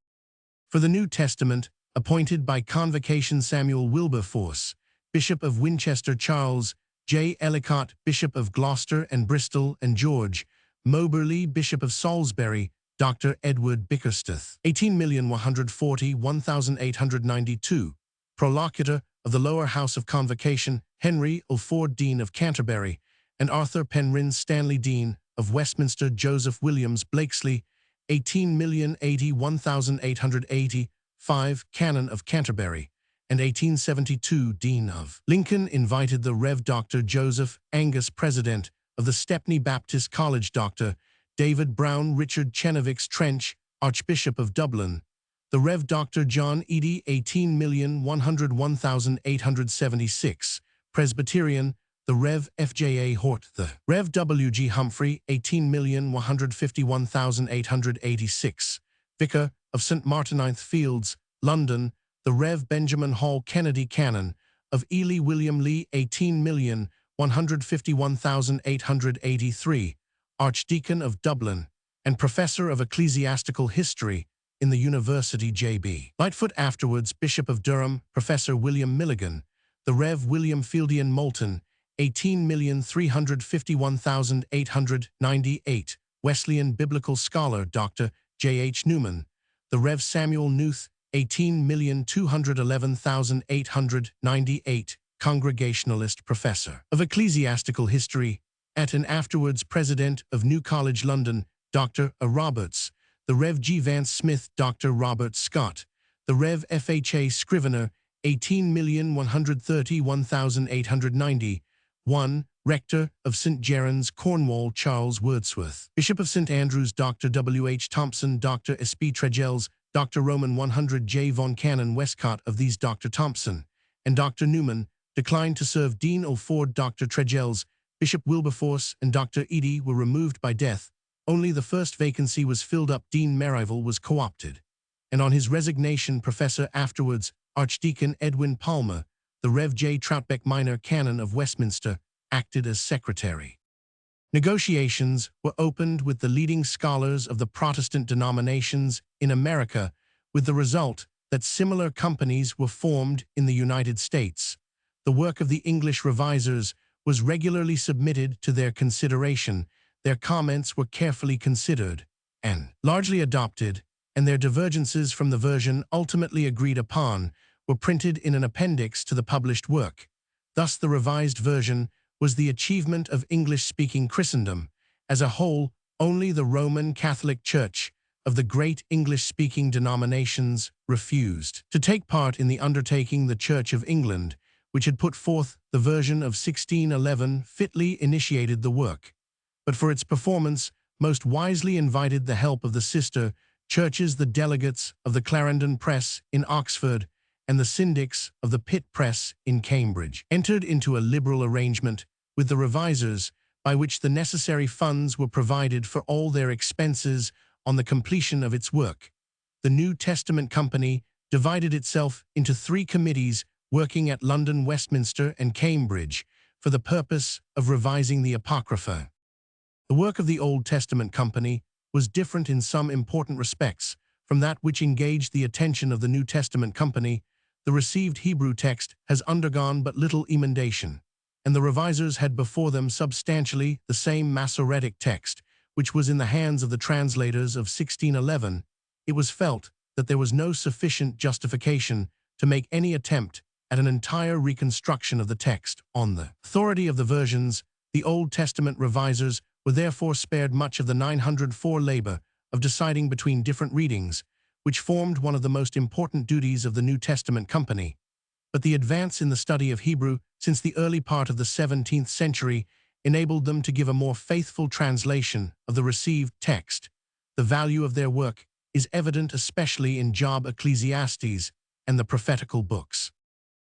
S1: For the New Testament, appointed by Convocation Samuel Wilberforce, Bishop of Winchester Charles J. Ellicott, Bishop of Gloucester and Bristol and George Moberly, Bishop of Salisbury, Dr. Edward Bickersteth, 18,141,892, Prolocutor of the Lower House of Convocation, Henry Alford, Dean of Canterbury, and Arthur Penrhyn Stanley, Dean of Westminster, Joseph Williams Blakesley, 18,081,885, Canon of Canterbury, and 1872 Dean of. Lincoln invited the Rev. Dr. Joseph Angus, President of the Stepney Baptist College, Dr. David Brown Richard Chenevix Trench, Archbishop of Dublin, the Rev. Dr. John Eadie, 18,101,876, Presbyterian, the Rev. F.J.A. Hort, the Rev. W.G. Humphrey, 18,151,886, Vicar of St. Martinith Fields, London, the Rev. Benjamin Hall Kennedy, Canon of Ely, William Lee, 18,151,883, Archdeacon of Dublin, and Professor of Ecclesiastical History in the University J.B. Lightfoot, afterwards Bishop of Durham, Professor William Milligan, the Rev. William Fieldian Moulton, 18,351,898, Wesleyan Biblical Scholar Dr. J.H. Newman, the Rev. Samuel Newth, 18,211,898, Congregationalist Professor of Ecclesiastical History at and afterwards President of New College London, Dr. A. Roberts, the Rev. G. Vance Smith, Dr. Robert Scott, the Rev. F.H.A. Scrivener, 18,131,890, 1. Rector of St. Gerrans, Cornwall, Charles Wordsworth, Bishop of St. Andrews, Dr. W. H. Thompson, Dr. S. P. Tregelles, Dr. Roman 100 J. Von Cannon Westcott. Of these, Dr. Thompson and Dr. Newman declined to serve. Dean Alford, Dr. Tregelles, Bishop Wilberforce, and Dr. Eadie were removed by death. Only the first vacancy was filled up. Dean Merivale was co-opted, and on his resignation, Professor, afterwards Archdeacon Edwin Palmer, the Rev. J. Troutbeck Minor Canon of Westminster, acted as secretary. Negotiations were opened with the leading scholars of the Protestant denominations in America, with the result that similar companies were formed in the United States. The work of the English revisers was regularly submitted to their consideration. Their comments were carefully considered and largely adopted, and their divergences from the version ultimately agreed upon were printed in an appendix to the published work. Thus, the revised version was the achievement of English-speaking Christendom. As a whole, only the Roman Catholic Church of the great English-speaking denominations refused to take part in the undertaking. The Church of England, which had put forth the version of 1611, fitly initiated the work, but for its performance most wisely invited the help of the sister churches. The delegates of the Clarendon Press in Oxford and the syndics of the Pitt Press in Cambridge entered into a liberal arrangement with the revisers by which the necessary funds were provided for all their expenses on the completion of its work. The New Testament Company divided itself into 3 committees working at London, Westminster, and Cambridge for the purpose of revising the Apocrypha. The work of the Old Testament Company was different in some important respects from that which engaged the attention of the New Testament Company. The received Hebrew text has undergone but little emendation, and the revisers had before them substantially the same Masoretic text which was in the hands of the translators of 1611. It was felt that there was no sufficient justification to make any attempt at an entire reconstruction of the text. On the authority of the versions, the Old Testament revisers were therefore spared much of the 904 labor of deciding between different readings, which formed one of the most important duties of the New Testament Company. But the advance in the study of Hebrew since the early part of the 17th century enabled them to give a more faithful translation of the received text. The value of their work is evident especially in Job, Ecclesiastes, and the prophetical books.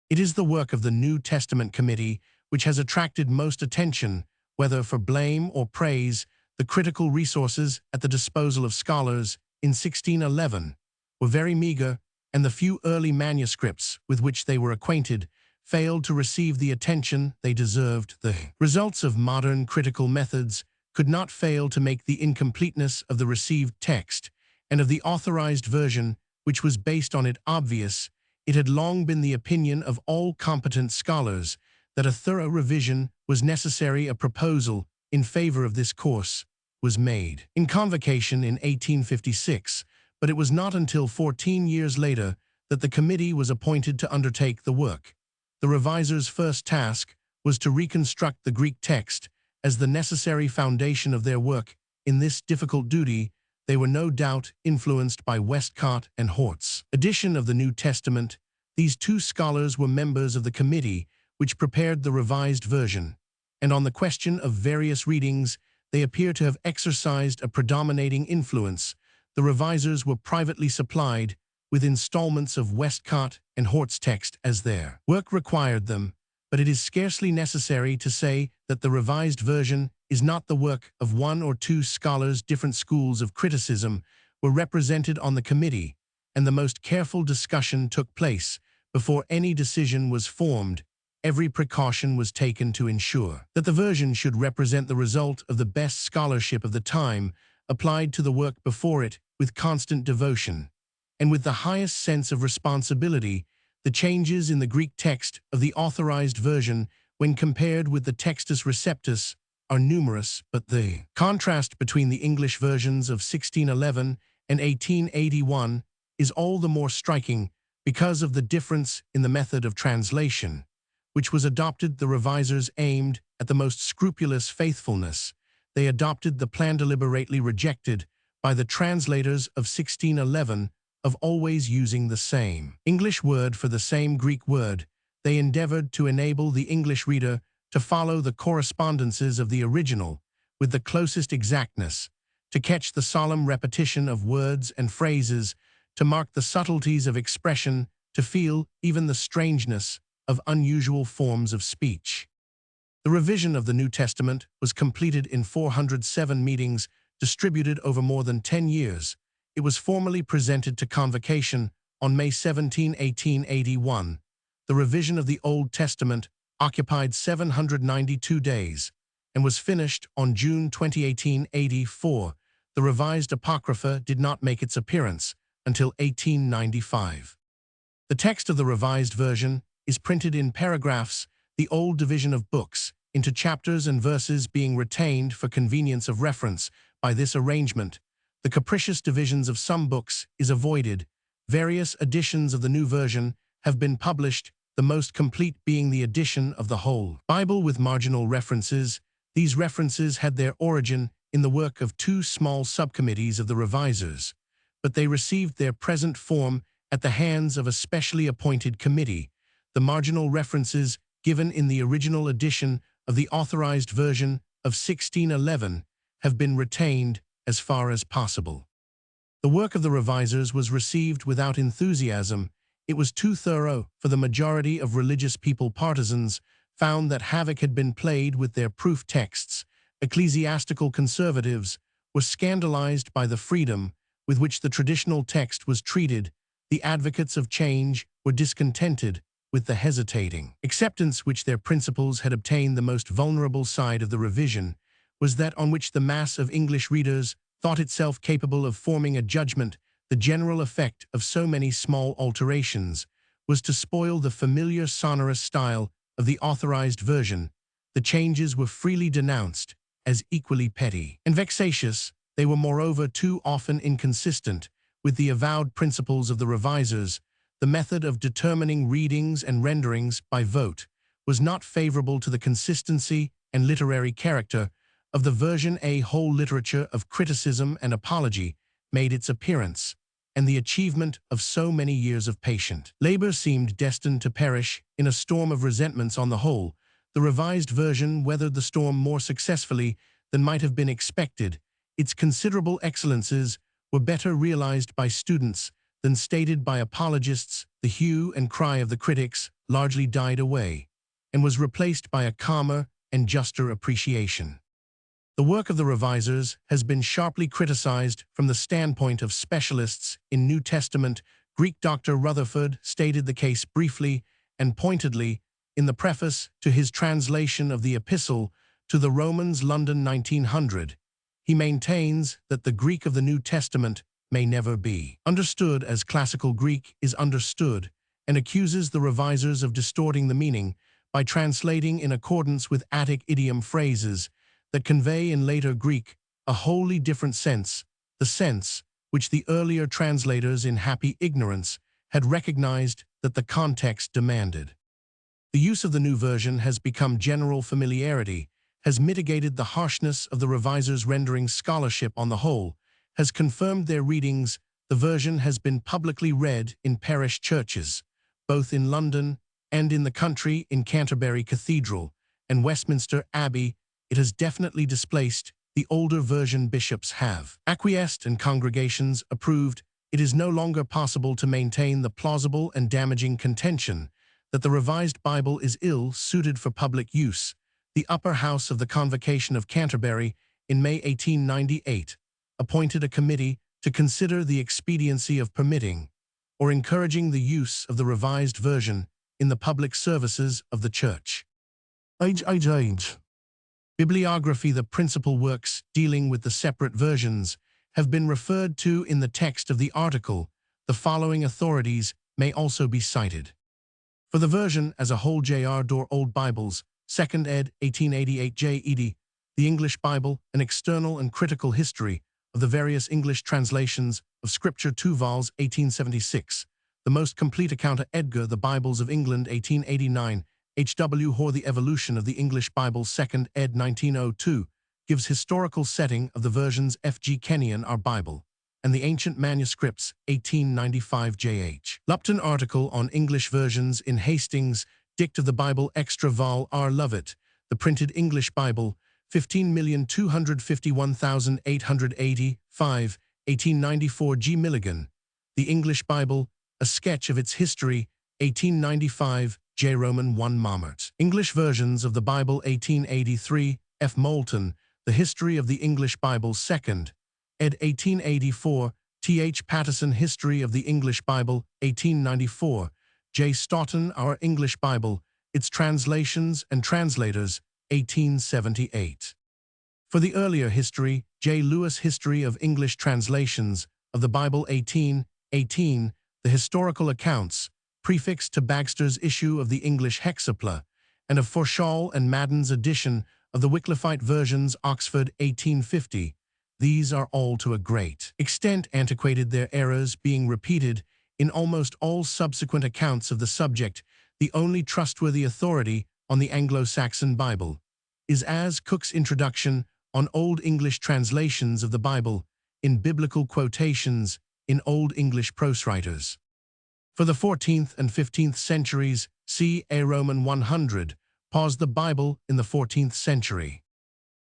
S1: It is the work of the New Testament Committee which has attracted most attention, whether for blame or praise. The critical resources at the disposal of scholars in 1611 were very meager, and the few early manuscripts with which they were acquainted failed to receive the attention they deserved. The results of modern critical methods could not fail to make the incompleteness of the received text and of the authorized version, which was based on it obvious, it had long been the opinion of all competent scholars that a thorough revision was necessary. A proposal in favor of this course was made in convocation in 1856, but it was not until 14 years later that the committee was appointed to undertake the work. The revisers' first task was to reconstruct the Greek text as the necessary foundation of their work. In this difficult duty, they were no doubt influenced by Westcott and Hort's edition of the New Testament. These two scholars were members of the committee which prepared the revised version, and on the question of various readings, they appear to have exercised a predominating influence. The revisers were privately supplied with installments of Westcott and Hort's text as their work required them, but it is scarcely necessary to say that the revised version is not the work of one or two scholars. Different schools of criticism were represented on the committee, and the most careful discussion took place before any decision was formed. Every precaution was taken to ensure that the version should represent the result of the best scholarship of the time, applied to the work before it with constant devotion and with the highest sense of responsibility. The changes in the Greek text of the authorized version, when compared with the Textus Receptus, are numerous, but the contrast between the English versions of 1611 and 1881 is all the more striking because of the difference in the method of translation, which was adopted. The revisers aimed at the most scrupulous faithfulness. They adopted the plan deliberately rejected by the translators of 1611 of always using the same English word for the same Greek word. They endeavored to enable the English reader to follow the correspondences of the original with the closest exactness, to catch the solemn repetition of words and phrases, to mark the subtleties of expression, to feel even the strangeness of unusual forms of speech. The revision of the New Testament was completed in 407 meetings, distributed over more than 10 years. It was formally presented to convocation on May 17, 1881. The revision of the Old Testament occupied 792 days and was finished on June 20, 1884. The revised Apocrypha did not make its appearance until 1895. The text of the revised version is printed in paragraphs, the old division of books into chapters and verses being retained for convenience of reference. By this arrangement, the capricious divisions of some books is avoided. Various editions of the new version have been published, the most complete being the edition of the whole Bible with marginal references. These references had their origin in the work of two small subcommittees of the revisers, but they received their present form at the hands of a specially appointed committee. The marginal references given in the original edition of the authorized version of 1611 have been retained as far as possible. The work of the revisers was received without enthusiasm. It was too thorough for the majority of religious people. Partisans found that havoc had been played with their proof texts. Ecclesiastical conservatives were scandalized by the freedom with which the traditional text was treated. The advocates of change were discontented with the hesitating acceptance which their principles had obtained. The most vulnerable side of the revision was that on which the mass of English readers thought itself capable of forming a judgment. The general effect of so many small alterations was to spoil the familiar sonorous style of the authorized version. The changes were freely denounced as equally petty and vexatious. They were moreover too often inconsistent with the avowed principles of the revisers. The method of determining readings and renderings by vote was not favorable to the consistency and literary character of the version. A whole literature of criticism and apology made its appearance, and the achievement of so many years of patient labor seemed destined to perish in a storm of resentments. On the whole, the revised version weathered the storm more successfully than might have been expected. Its considerable excellences were better realized by students than stated by apologists. The hue and cry of the critics largely died away and was replaced by a calmer and juster appreciation. The work of the revisers has been sharply criticized from the standpoint of specialists in New Testament Greek. Dr. Rutherford stated the case briefly and pointedly in the preface to his translation of the Epistle to the Romans, London, 1900. He maintains that the Greek of the New Testament may never be understood as classical Greek is understood, and accuses the revisers of distorting the meaning by translating in accordance with Attic idiom phrases that convey in later Greek a wholly different sense, the sense which the earlier translators in happy ignorance had recognized that the context demanded. The use of the new version has become general familiarity, has mitigated the harshness of the revisers' rendering scholarship on the whole, has confirmed their readings. The version has been publicly read in parish churches, both in London and in the country in Canterbury Cathedral and Westminster Abbey. It has definitely displaced the older version. Bishops have acquiesced and congregations approved. It is no longer possible to maintain the plausible and damaging contention that the Revised Bible is ill-suited for public use. The Upper House of the Convocation of Canterbury, in May 1898, appointed a committee to consider the expediency of permitting or encouraging the use of the Revised Version in the public services of the Church. Bibliography. The principal works dealing with the separate versions have been referred to in the text of the article. The following authorities may also be cited. For the version as a whole, J.R. Dorr, Old Bibles, 2nd ed., 1888, J. Eady, The English Bible, An External and Critical History of the Various English Translations of Scripture, 2 vols, 1876. The Most Complete Account of Edgar, The Bibles of England, 1889, H. W. Hoare, The Evolution of the English Bible, 2nd ed., 1902, gives historical setting of the versions. F. G. Kenyon, Our Bible, and the Ancient Manuscripts, 1895, J. H. Lupton article on English versions in Hastings, Dict of the Bible, Extra Vol. R. Lovett, The Printed English Bible, 15,251,885, 1894, G. Milligan, The English Bible, A Sketch of its History, 1895, J. Roman 1 Mammert. English Versions of the Bible, 1883, F. Moulton, The History of the English Bible, 2nd ed., 1884, T. H. Patterson, History of the English Bible, 1894, J. Stoughton, Our English Bible, Its Translations and Translators, 1878. For the earlier history, J. Lewis, History of English Translations of the Bible, 1818, The Historical Accounts, prefixed to Bagster's issue of the English Hexapla, and of Forshaw and Madden's edition of the Wycliffite versions, Oxford, 1850. These are all to a great extent antiquated, their errors being repeated in almost all subsequent accounts of the subject. The only trustworthy authority on the Anglo-Saxon Bible is as Cook's introduction on Old English translations of the Bible in biblical quotations in Old English prose writers. For the 14th and 15th centuries, c. A. Roman 100, pause the Bible in the 14th century.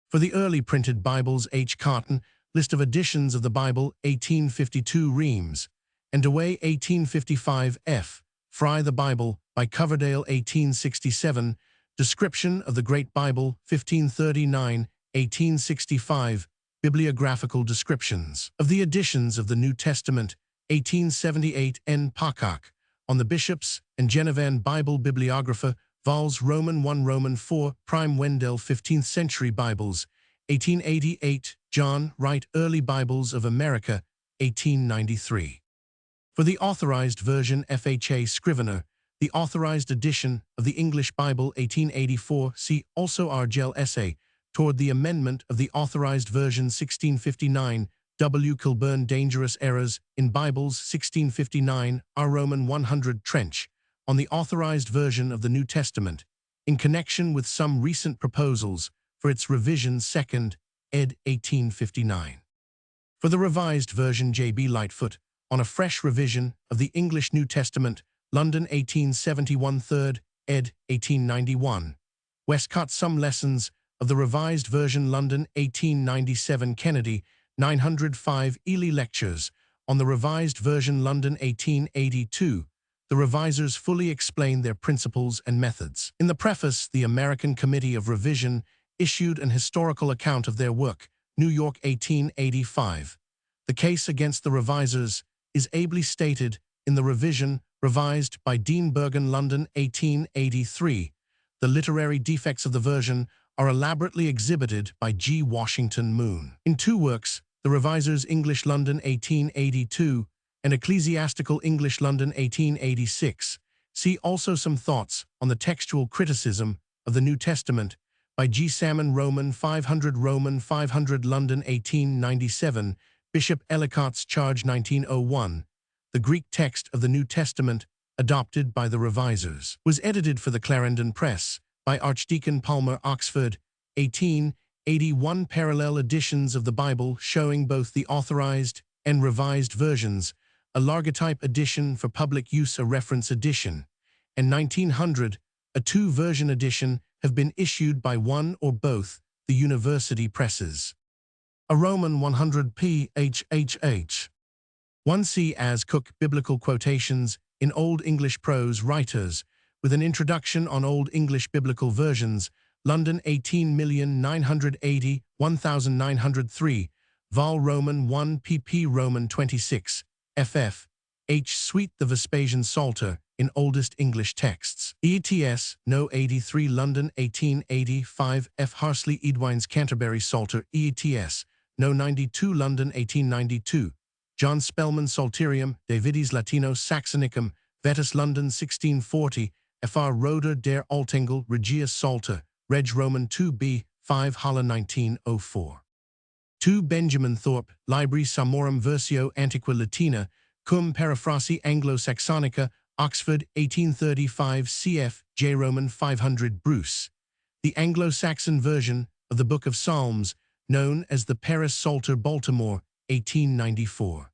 S1: For the early printed Bibles, H. Cotton, List of Editions of the Bible, 1852, Reims, and Dewey, 1855, F. Fry, The Bible, by Coverdale, 1867, Description of the Great Bible, 1539, 1865, Bibliographical Descriptions of the Editions of the New Testament, 1878, N. Pocock, on the Bishops and Genevan Bible Bibliographer, vols Roman 1 Roman 4, Prime Wendell, 15th Century Bibles, 1888, John Wright, Early Bibles of America, 1893. For the Authorized Version, F.H.A. Scrivener, The Authorized Edition of the English Bible, 1884, see also Argel Essay, Toward the Amendment of the Authorized Version, 1659, W. Kilburn, Dangerous Errors in Bibles, 1659, R. Roman 100, Trench, on the Authorized Version of the New Testament, in connection with some recent proposals for its revision, 2nd ed., 1859. For the Revised Version, J. B. Lightfoot, on a fresh revision of the English New Testament, London, 1871, 3rd ed., 1891. Westcott, Some Lessons of the Revised Version, London, 1897, Kennedy, 905, Ely Lectures on the Revised Version, London, 1882. The revisers fully explain their principles and methods. In the preface, the American Committee of Revision issued an historical account of their work, New York, 1885. The case against the revisers is ably stated in the revision revised by Dean Bergen, London, 1883. The literary defects of the version are elaborately exhibited by G. Washington Moon. In 2 works, The Revisers English London 1882, and Ecclesiastical English London 1886. See also some thoughts on the textual criticism of the New Testament by G. Salmon Roman 500 London 1897, Bishop Ellicott's Charge 1901. The Greek text of the New Testament, adopted by the Revisers, was edited for the Clarendon Press by Archdeacon Palmer, Oxford, 1881. Parallel editions of the Bible showing both the authorized and revised versions, a Largotype edition for public use, a reference edition, and 1900, a two-version edition, have been issued by one or both the university presses. A Roman 100 phhh. 1c as Cook Biblical Quotations in Old English Prose Writers, with an introduction on Old English Biblical Versions, London 18,980, 1903, Vol Roman 1 pp. Roman 26, ff. H. Sweet the Vespasian Psalter in Oldest English Texts. ETS, No. 83 London 1885, F. Harsley Edwine's Canterbury Psalter. ETS, No. 92 London 1892, John Spellman Psalterium, Davidis Latino Saxonicum, Vetus London 1640, Fr. Roder der Altengel Regia Psalter, Reg Roman 2b, 5 Halle 1904. 2 Benjamin Thorpe, Libri Samorum Versio Antiqua Latina, cum Paraphrasi Anglo-Saxonica, Oxford, 1835 cf. J. Roman 500 Bruce. The Anglo-Saxon version of the Book of Psalms, known as the Paris Psalter Baltimore, 1894.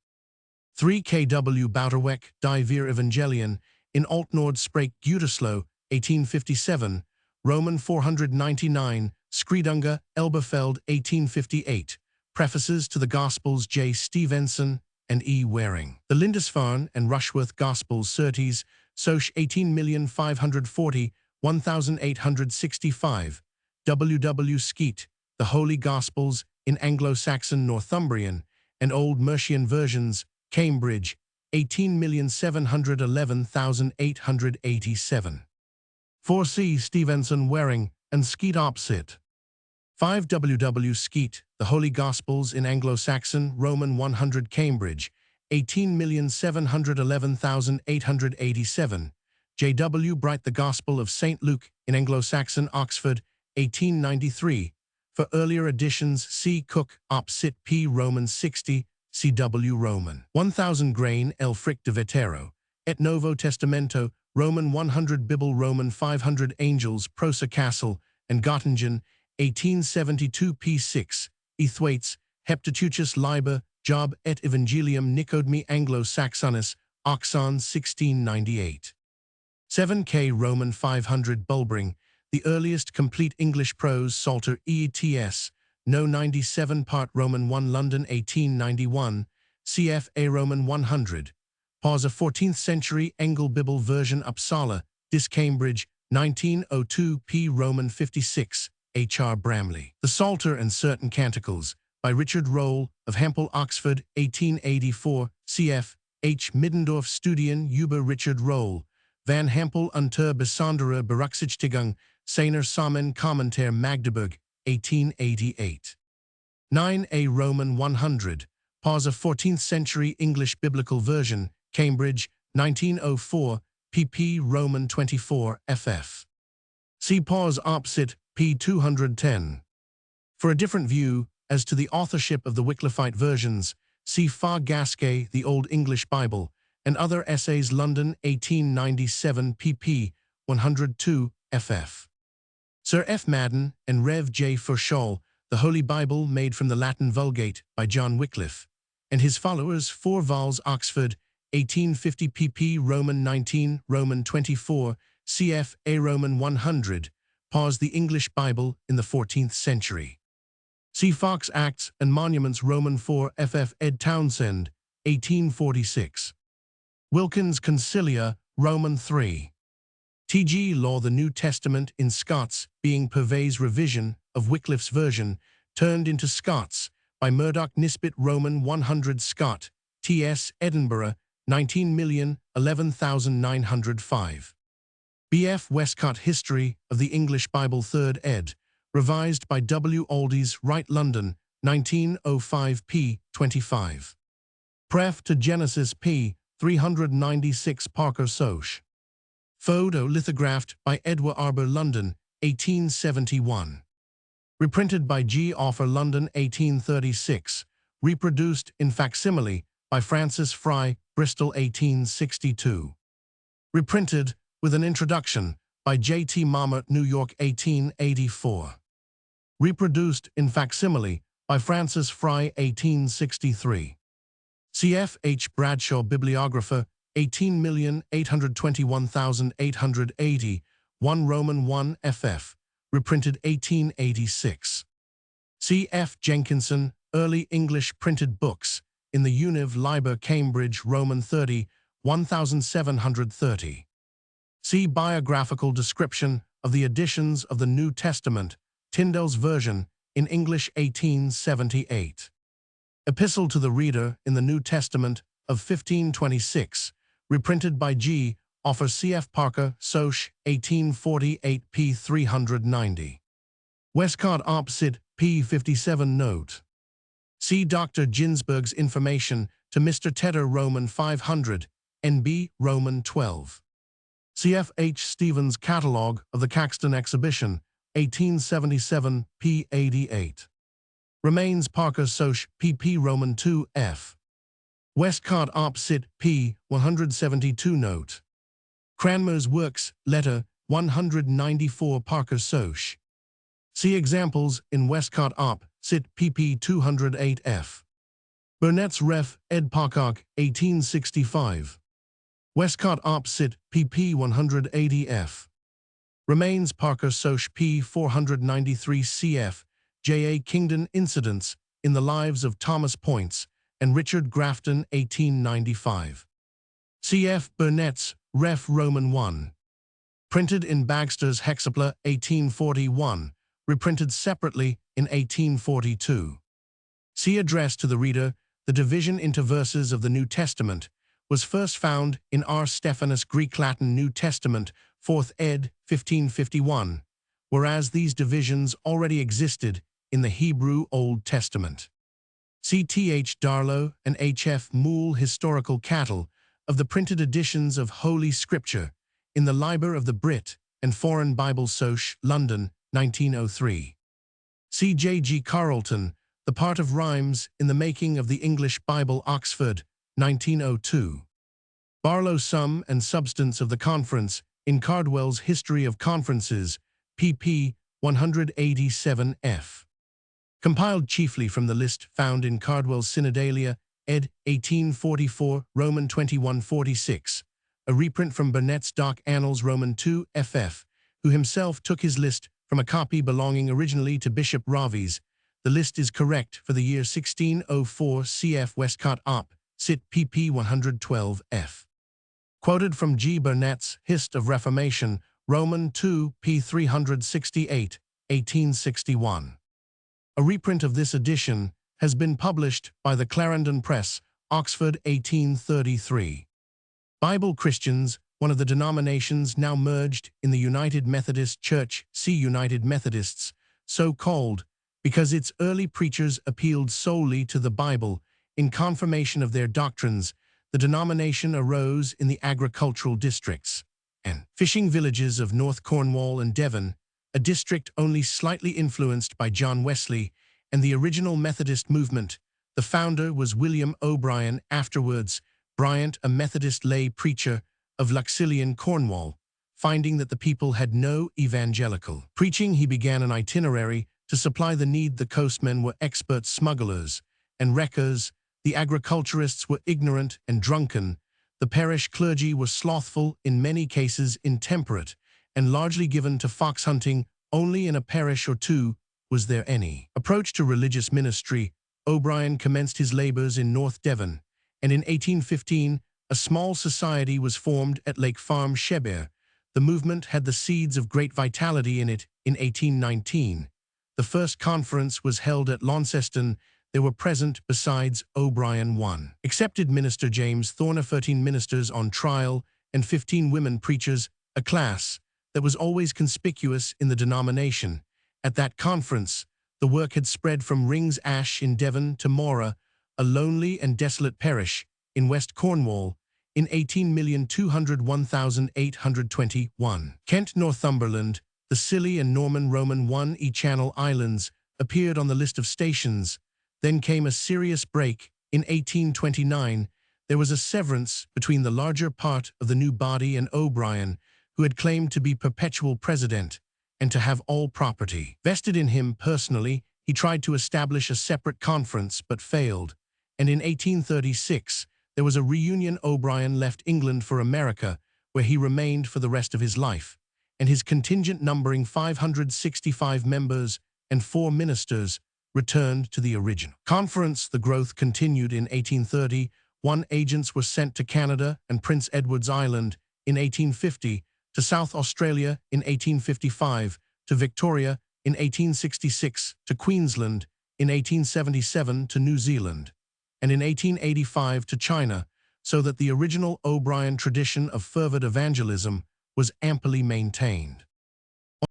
S1: 3 K.W. Bouterweck, Die Vier Evangelion, in Altnord Sprake Gütersloh, 1857, Roman 499, Skridunga, Elberfeld, 1858, Prefaces to the Gospels J. Stevenson and E. Waring. The Lindisfarne and Rushworth Gospels Surtees, Soch 18,540, 1865, W. W. Skeat, The Holy Gospels in Anglo-Saxon Northumbrian and Old Mercian Versions, Cambridge, 18,711,887. 4 C. Stevenson Waring and Skeat opposite. 5 W. W. Skeat, The Holy Gospels in Anglo-Saxon Roman 100 Cambridge, 18,711,887. J. W. Bright, The Gospel of St. Luke in Anglo-Saxon Oxford, 1893. For earlier editions, see Cook, Op. Cit. P. Roman 60, C. W. Roman 1000 Grain, El Fric de Vetero, Et Novo Testamento, Roman 100 Bible Roman 500 Angels, Prosa Castle, and Göttingen, 1872 p. 6, Ethwates, Heptatuchus Liber, Job et Evangelium Nicodemi Anglo-Saxonis, Oxon 1698. 7 K. Roman 500 Bulbring, the earliest complete English prose Psalter ETS, No. 97 Part Roman 1 London 1891, cf. A Roman 100. Pause a 14th century Engel Bible version Uppsala, Dis Cambridge, 1902 p. Roman 56, H.R. Bramley. The Psalter and Certain Canticles, by Richard Rolle, of Hempel, Oxford, 1884, cf. H. Middendorf Studien über Richard Rolle, Van Hempel unter besonderer Berücksichtigung seiner Samen Kommentar Magdeburg, 1888. 9 A Roman 100, Pause a 14th century English Biblical Version, Cambridge, 1904, pp. Roman 24, ff. See Pause opposite, p. 210. For a different view as to the authorship of the Wycliffite versions, see Fa Gasquet, The Old English Bible, and Other Essays, London, 1897, pp. 102, ff. Sir F. Madden and Rev. J. Furshall, The Holy Bible Made from the Latin Vulgate by John Wycliffe, and his followers, 4 vols, Oxford, 1850 pp. Roman 19, Roman 24, cf. A Roman 100, Pause the English Bible in the 14th century. See Fox Acts and Monuments Roman 4 ff. Ed Townsend, 1846. Wilkins Concilia, Roman 3. T.G. Law, The New Testament in Scots, being Purvey's revision of Wycliffe's version, turned into Scots, by Murdoch Nisbet Roman 100 Scott, T.S. Edinburgh, 19,011,905. B.F. Westcott History of the English Bible 3rd ed., revised by W. Aldies, Wright London, 1905 p. 25. Pref to Genesis p. 396 Parker Soch. Photo lithographed by Edward Arbour, London, 1871. Reprinted by G. Offer, London, 1836. Reproduced in facsimile by Francis Fry, Bristol, 1862. Reprinted with an introduction by J. T. Marmot, New York, 1884. Reproduced in facsimile by Francis Fry, 1863. C.F. H. Bradshaw, Bibliographer, 18,821,880, 1 Roman 1 ff. Reprinted 1886. C.F. Jenkinson, Early English Printed Books, in the Univ Liber Cambridge, Roman 30, 1730. See Biographical Description of the Editions of the New Testament, Tyndale's version, in English, 1878. Epistle to the Reader in the New Testament of 1526, reprinted by G. Offer, C.F. Parker, Soch, 1848 p. 390. Westcott Opposite, p. 57 Note. See Dr. Ginsberg's information to Mr. Tedder, Roman 500, N.B. Roman 12. C.F. H. Stevens' Catalogue of the Caxton Exhibition, 1877, p. 88. Remains Parker Soch, pp. Roman 2 f. Westcott Opposite, p. 172 Note. Cranmer's Works, Letter 194 Parker Soch. See examples in Westcott Op. Cit. pp. 208 f. Burnett's Ref. ed. Parcock, 1865. Westcott Op. Cit. pp. 180 f. Remains Parker Soch, p. 493 cf. J. A. Kingdon Incidents in the Lives of Thomas Points and Richard Grafton, 1895. C.F. Burnett's Ref. Roman 1. Printed in Bagster's Hexapla, 1841, reprinted separately in 1842. See Address to the Reader. The division into verses of the New Testament was first found in R. Stephanus' Greek-Latin New Testament, 4th ed., 1551, whereas these divisions already existed in the Hebrew Old Testament. See T. H. Darlow and H. F. Moule Historical Cattle of the printed editions of Holy Scripture in the Liber of the Brit and Foreign Bible, Soch, London, 1903. See J. G. Carleton, The Part of Rhymes in the Making of the English Bible, Oxford, 1902. Barlow, Sum and Substance of the Conference in Cardwell's History of Conferences, pp. 187 f. Compiled chiefly from the list found in Cardwell's Synodalia, ed. 1844, Roman 2146, a reprint from Burnett's Doc Annals, Roman 2 ff., who himself took his list from a copy belonging originally to Bishop Raves. The list is correct for the year 1604 cf. Westcott Op. Cit. pp. 112 f. Quoted from G. Burnett's Hist of Reformation, Roman 2 p. 368, 1861. A reprint of this edition has been published by the Clarendon Press, Oxford, 1833. Bible Christians, one of the denominations now merged in the United Methodist Church, see United Methodists, so called because its early preachers appealed solely to the Bible in confirmation of their doctrines. The denomination arose in the agricultural districts and fishing villages of North Cornwall and Devon, a district only slightly influenced by John Wesley and the original Methodist movement. The founder was William O'Brien, afterwards Bryant, a Methodist lay preacher of Luxillian, Cornwall. Finding that the people had no evangelical preaching, he began an itinerary to supply the need. The coastmen were expert smugglers and wreckers. The agriculturists were ignorant and drunken. The parish clergy were slothful, in many cases intemperate, and largely given to fox hunting. Only in a parish or two was there any approach to religious ministry. O'Brien commenced his labors in North Devon, and in 1815 a small society was formed at Lake Farm, Shebbear. The movement had the seeds of great vitality in it. In 1819, the first conference was held at Launceston. There were present, besides O'Brien, 1 accepted minister James Thorner, 13 ministers on trial, and 15 women preachers, a class that was always conspicuous in the denomination. At that conference, The work had spread from Rings Ash in Devon to Mora, a lonely and desolate parish in West Cornwall, in 18,201,821. Kent, Northumberland, the Scilly and Norman Roman 1E Channel Islands appeared on the list of stations. Then came a serious break. In 1829, there was a severance between the larger part of the new body and O'Brien, who had claimed to be perpetual president and to have all property vested in him personally. He tried to establish a separate conference but failed, and in 1836 there was a reunion. O'Brien left England for America, where he remained for the rest of his life, and his contingent numbering 565 members and 4 ministers returned to the original conference. The growth continued. In 1830, 1 agents were sent to Canada and Prince Edward's Island, in 1850, to South Australia in 1855, to Victoria in 1866, to Queensland in 1877, to New Zealand, and in 1885 to China, so that the original O'Brien tradition of fervid evangelism was amply maintained.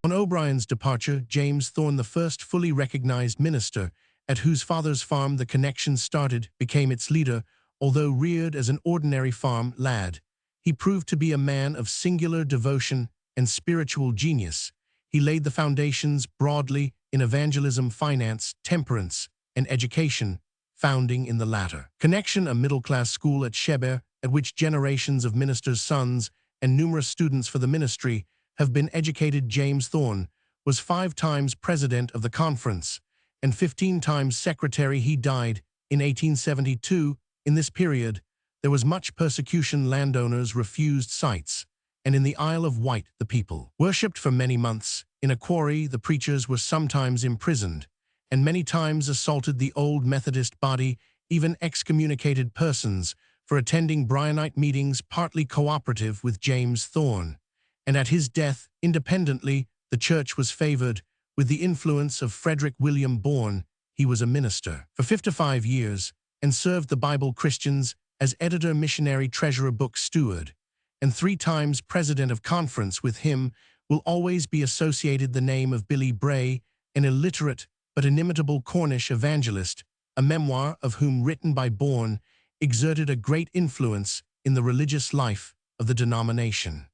S1: On O'Brien's departure, James Thorne, the first fully recognized minister, at whose father's farm the connection started, became its leader. Although reared as an ordinary farm lad, he proved to be a man of singular devotion and spiritual genius. He laid the foundations broadly in evangelism, finance, temperance, and education, founding in the latter connection a middle-class school at Sheber, at which generations of ministers' sons and numerous students for the ministry have been educated. James Thorne was 5 times president of the conference and 15 times secretary. He died in 1872. In this period, there was much persecution. Landowners refused sites, and in the Isle of Wight the people worshipped for many months. In a quarry, the preachers were sometimes imprisoned, and many times assaulted. The old Methodist body even excommunicated persons for attending Brianite meetings, partly cooperative with James Thorne, and at his death, independently, the church was favored with the influence of Frederick William Bourne. He was a minister for 55 years and served the Bible Christians as editor, missionary, treasurer, book steward, and 3 times president of conference. With him will always be associated the name of Billy Bray, an illiterate but inimitable Cornish evangelist, a memoir of whom, written by Bourne, exerted a great influence in the religious life of the denomination.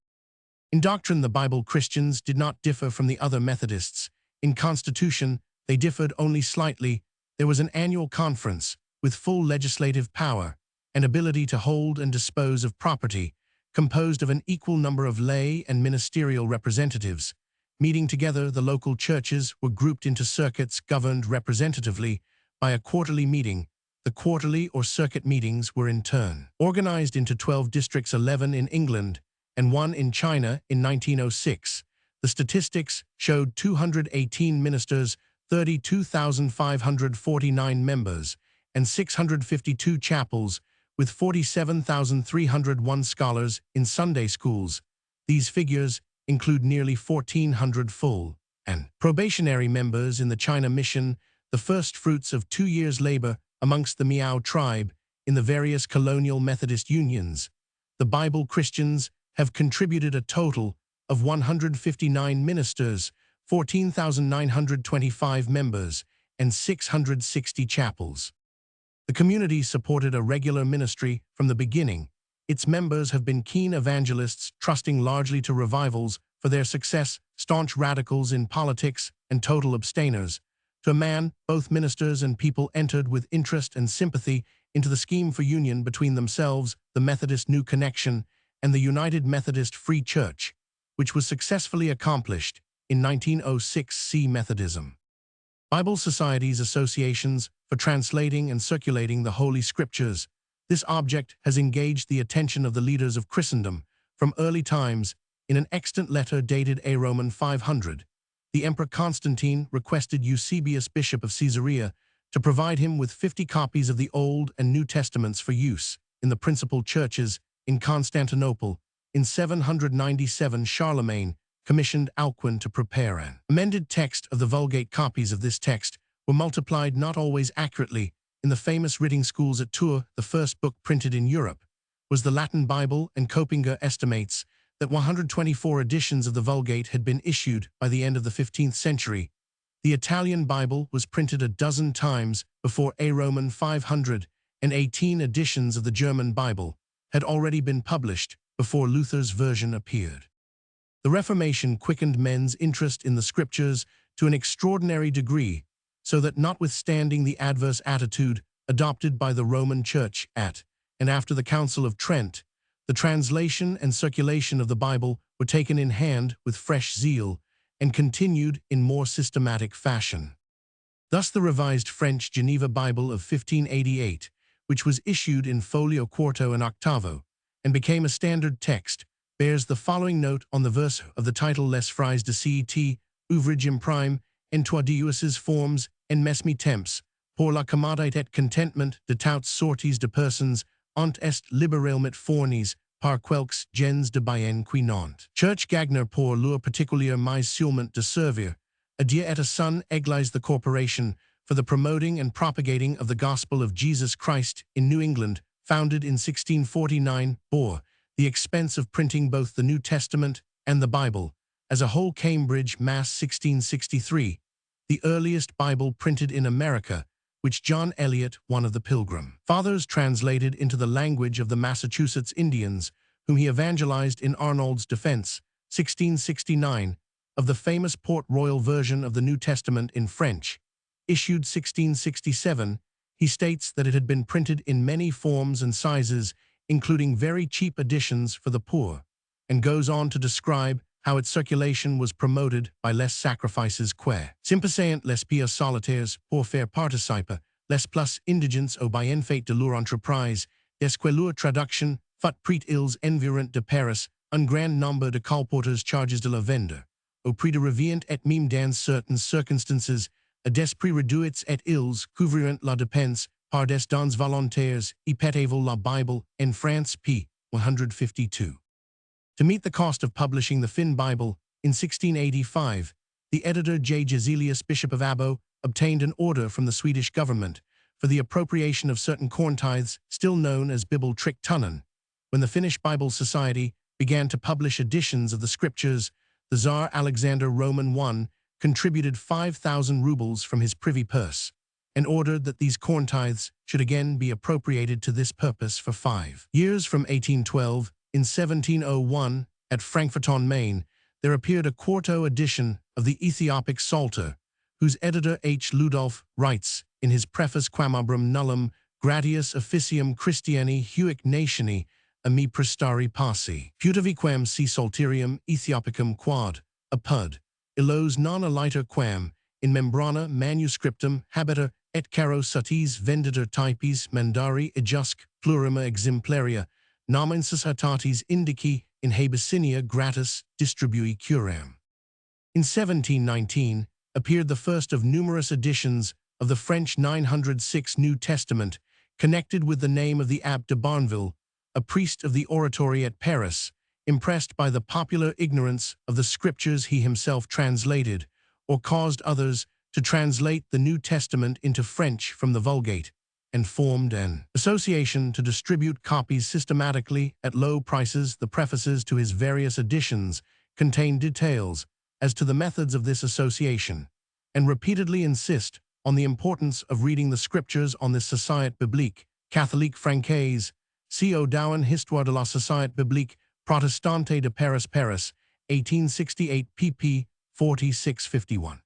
S1: In doctrine, the Bible Christians did not differ from the other Methodists. In constitution, they differed only slightly. There was an annual conference with full legislative power and ability to hold and dispose of property, composed of an equal number of lay and ministerial representatives. Meeting together, the local churches were grouped into circuits governed representatively by a quarterly meeting. The quarterly or circuit meetings were in turn organized into 12 districts, 11 in England and 1 in China. In 1906, the statistics showed 218 ministers, 32,549 members, and 652 chapels, with 47,301 scholars in Sunday schools. These figures include nearly 1,400 full and probationary members in the China Mission, the first fruits of 2 years' labor amongst the Miao tribe in the various colonial Methodist unions. The Bible Christians have contributed a total of 159 ministers, 14,925 members, and 660 chapels. The community supported a regular ministry from the beginning. Its members have been keen evangelists, trusting largely to revivals for their success, staunch radicals in politics, and total abstainers. To a man, both ministers and people entered with interest and sympathy into the scheme for union between themselves, the Methodist New Connection, and the United Methodist Free Church, which was successfully accomplished in 1906. See Methodism. Bible Societies, associations for translating and circulating the Holy Scriptures. This object has engaged the attention of the leaders of Christendom from early times. In an extant letter dated A. Roman 500, the Emperor Constantine requested Eusebius, Bishop of Caesarea, to provide him with 50 copies of the Old and New Testaments for use in the principal churches in Constantinople. In 797, Charlemagne commissioned Alcuin to prepare an amended text of the Vulgate. Copies of this text were multiplied, not always accurately, in the famous reading schools at Tours. The first book printed in Europe was the Latin Bible, and Copinger estimates that 124 editions of the Vulgate had been issued by the end of the 15th century. The Italian Bible was printed a dozen times before a Roman 500, and 18 editions of the German Bible had already been published before Luther's version appeared. The Reformation quickened men's interest in the Scriptures to an extraordinary degree, so that notwithstanding the adverse attitude adopted by the Roman Church at and after the Council of Trent, the translation and circulation of the Bible were taken in hand with fresh zeal and continued in more systematic fashion. Thus the revised French Geneva Bible of 1588, which was issued in folio quarto and octavo, and became a standard text, bears the following note on the verse of the title: Les phrases de cet ouvrage imprime en toi diuses formes en mesmi temps, pour la commodité et contentement de toutes sortes de personnes ont est libéralement fournis par quelques gens de bien qui n'ont. Church Gagner pour leur particulier mise sûrement de servir à Dieu et à son Église the Corporation for the promoting and propagating of the Gospel of Jesus Christ in New England, founded in 1649, bore the expense of printing both the New Testament and the Bible, as a whole. Cambridge, Mass. 1663, the earliest Bible printed in America, which John Eliot, one of the Pilgrim Fathers, translated into the language of the Massachusetts Indians, whom he evangelized in Arnold's Defense, 1669, of the famous Port Royal version of the New Testament in French, issued 1667, he states that it had been printed in many forms and sizes, including very cheap editions for the poor, and goes on to describe how its circulation was promoted by les sacrifices que sympathisant les pieds solitaires pour faire participer les plus indigents au bienfait de leur entreprise, desque leur traduction fut prit ils environt de Paris un grand nombre de colporteurs charges de la vendre, au prix de revient et même dans certaines circonstances, à des prix réduits et ils couvriront la dépense par des dons volontaires, y pétavel la Bible, en France p. 152. To meet the cost of publishing the Finn Bible in 1685, the editor J. Geselius, Bishop of Abo, obtained an order from the Swedish government for the appropriation of certain corn tithes, still known as Bibeltrycktunnen. When the Finnish Bible Society began to publish editions of the Scriptures, the Tsar Alexander Roman I contributed 5,000 rubles from his privy purse, and ordered that these corn tithes should again be appropriated to this purpose for 5 years. From 1812, in 1701, at Frankfurt on Main, there appeared a quarto edition of the Ethiopic Psalter, whose editor H. Ludolf writes in his preface: Quamabrum nullum gratius officium Christiani huic nationi a me prestari passi. Putaviquam si Psalterium Ethiopicum quad, apud, illos non aliter quam, in membrana manuscriptum habiter et caro sutis venditor types mandari ejusc plurima exemplaria, nomen societatis indici in Habesinia gratis distribui curam. In 1719 appeared the first of numerous editions of the French 906 New Testament, connected with the name of the Abbé de Barneville, a priest of the Oratory at Paris, impressed by the popular ignorance of the Scriptures he himself translated, or caused others to translate the New Testament into French from the Vulgate, and formed an association to distribute copies systematically at low prices. The prefaces to his various editions contain details as to the methods of this association, and repeatedly insist on the importance of reading the Scriptures on this Société Biblique Catholique Francaise, C.O. Dowen, Histoire de la Société Biblique Protestante de Paris, Paris, 1868, pp. 46-51.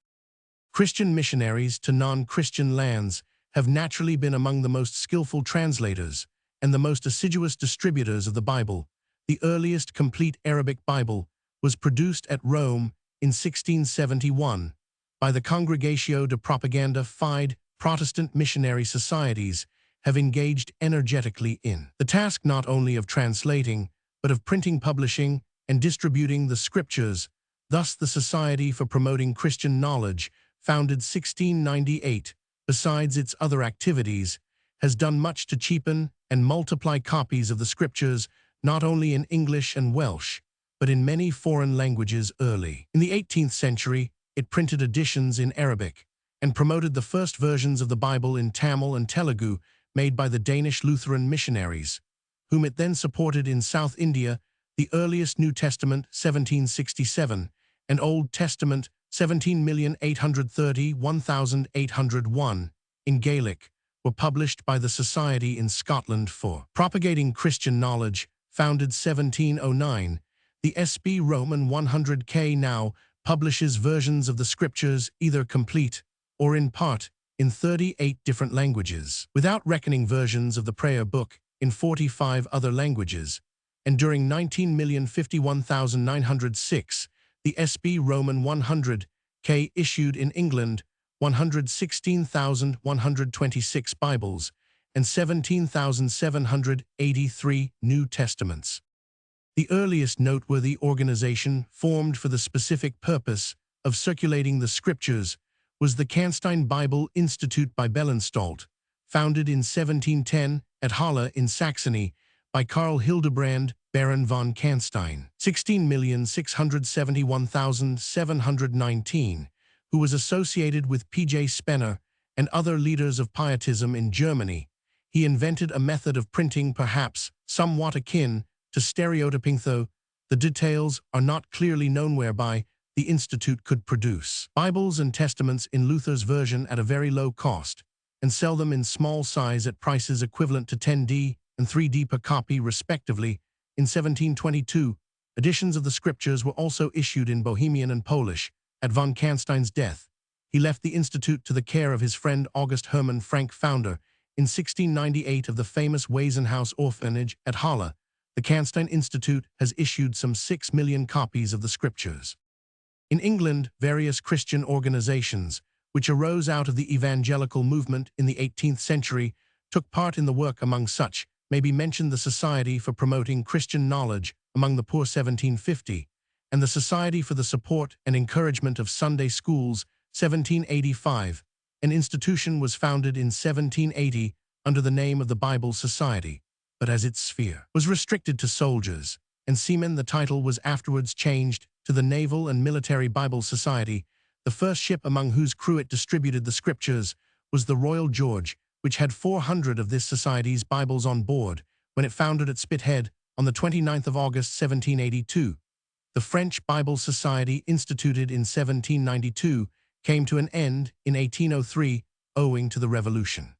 S1: Christian missionaries to non-Christian lands have naturally been among the most skillful translators and the most assiduous distributors of the Bible. The earliest complete Arabic Bible was produced at Rome in 1671 by the Congregatio de Propaganda Fide. Protestant missionary societies have engaged energetically in the task not only of translating, but of printing, publishing, and distributing the Scriptures. Thus the Society for Promoting Christian Knowledge, founded 1698, besides its other activities, has done much to cheapen and multiply copies of the Scriptures, not only in English and Welsh, but in many foreign languages early. In the 18th century, it printed editions in Arabic, and promoted the first versions of the Bible in Tamil and Telugu made by the Danish Lutheran missionaries, whom it then supported in South India. The earliest New Testament, 1767, and Old Testament, 17,830,1801, in Gaelic, were published by the Society in Scotland for Propagating Christian Knowledge, founded 1709. The SB Roman 100K now publishes versions of the scriptures either complete or in part in 38 different languages, without reckoning versions of the prayer book in 45 other languages. And during 19,051,906, the SB Roman 100K issued in England 116,126 Bibles and 17,783 New Testaments. The earliest noteworthy organization formed for the specific purpose of circulating the scriptures was the Canstein Bible Institute by Bellenstalt, founded in 1710 at Halle in Saxony by Karl Hildebrand Baron von Canstein, 16,671,719, who was associated with P.J. Spener and other leaders of Pietism in Germany. He invented a method of printing perhaps somewhat akin to stereotyping, though the details are not clearly known, whereby the Institute could produce Bibles and Testaments in Luther's version at a very low cost and sell them in small size at prices equivalent to 10d and 3d per copy respectively. In 1722, editions of the scriptures were also issued in Bohemian and Polish. At von Canstein's death, he left the Institute to the care of his friend August Hermann Frank, founder in 1698 of the famous Waisenhaus orphanage at Halle. The Canstein Institute has issued some 6 million copies of the scriptures. In England, various Christian organizations, which arose out of the evangelical movement in the 18th century, took part in the work. Among such may be mentioned the Society for Promoting Christian Knowledge among the Poor 1750, and the Society for the Support and Encouragement of Sunday Schools 1785. An institution was founded in 1780 under the name of the Bible Society, but as its sphere was restricted to soldiers and seamen, the title was afterwards changed to the Naval and Military Bible Society. The first ship among whose crew it distributed the scriptures was the Royal George, which had 400 of this society's Bibles on board when it foundered at Spithead on the 29th of August 1782. The French Bible Society, instituted in 1792, came to an end in 1803 owing to the Revolution.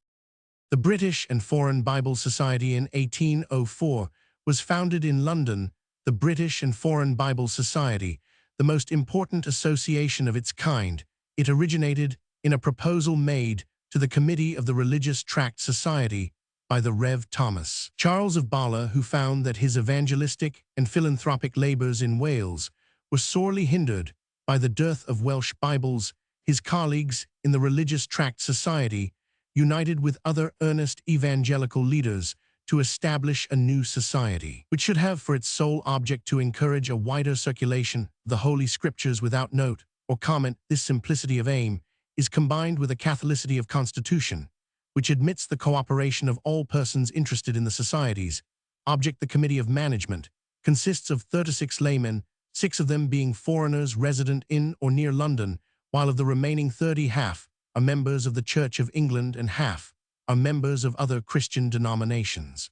S1: The British and Foreign Bible Society in 1804 was founded in London. The British and Foreign Bible Society, the most important association of its kind, it originated in a proposal made to the Committee of the Religious Tract Society by the Rev. Thomas Charles of Bala, who found that his evangelistic and philanthropic labors in Wales were sorely hindered by the dearth of Welsh Bibles. His colleagues in the Religious Tract Society united with other earnest evangelical leaders to establish a new society, which should have for its sole object to encourage a wider circulation of the Holy Scriptures without note or comment. This simplicity of aim is combined with a Catholicity of constitution, which admits the cooperation of all persons interested in the society's object. The Committee of Management consists of 36 laymen, 6 of them being foreigners resident in or near London, while of the remaining 30, half are members of the Church of England and half are members of other Christian denominations.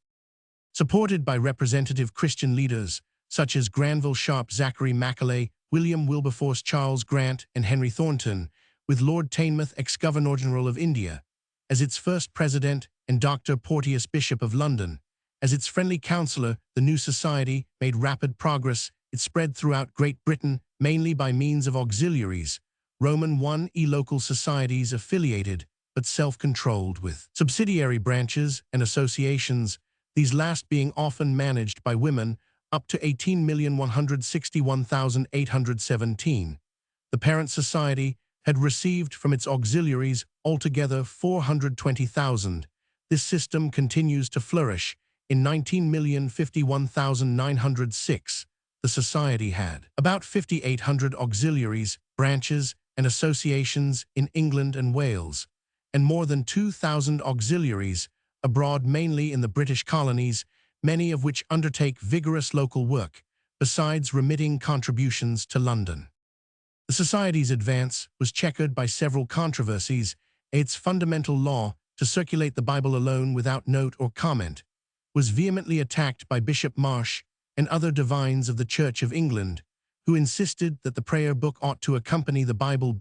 S1: Supported by representative Christian leaders such as Granville Sharp, Zachary Macaulay, William Wilberforce, Charles Grant, and Henry Thornton, with Lord Teignmouth, ex-Governor-General of India, as its first president, and Dr. Porteous, Bishop of London, as its friendly counsellor, the new society made rapid progress. It spread throughout Great Britain, mainly by means of auxiliaries, Roman 1e local societies affiliated but self-controlled, with subsidiary branches and associations, these last being often managed by women, up to 18,161,817. The parent society had received from its auxiliaries altogether 420,000. This system continues to flourish. In 19,051,906, the society had about 5,800 auxiliaries, branches, and associations in England and Wales, and more than 2,000 auxiliaries abroad, mainly in the British colonies, many of which undertake vigorous local work, besides remitting contributions to London. The Society's advance was checkered by several controversies. Its fundamental law, to circulate the Bible alone without note or comment, was vehemently attacked by Bishop Marsh and other divines of the Church of England, who insisted that the prayer book ought to accompany the Bible.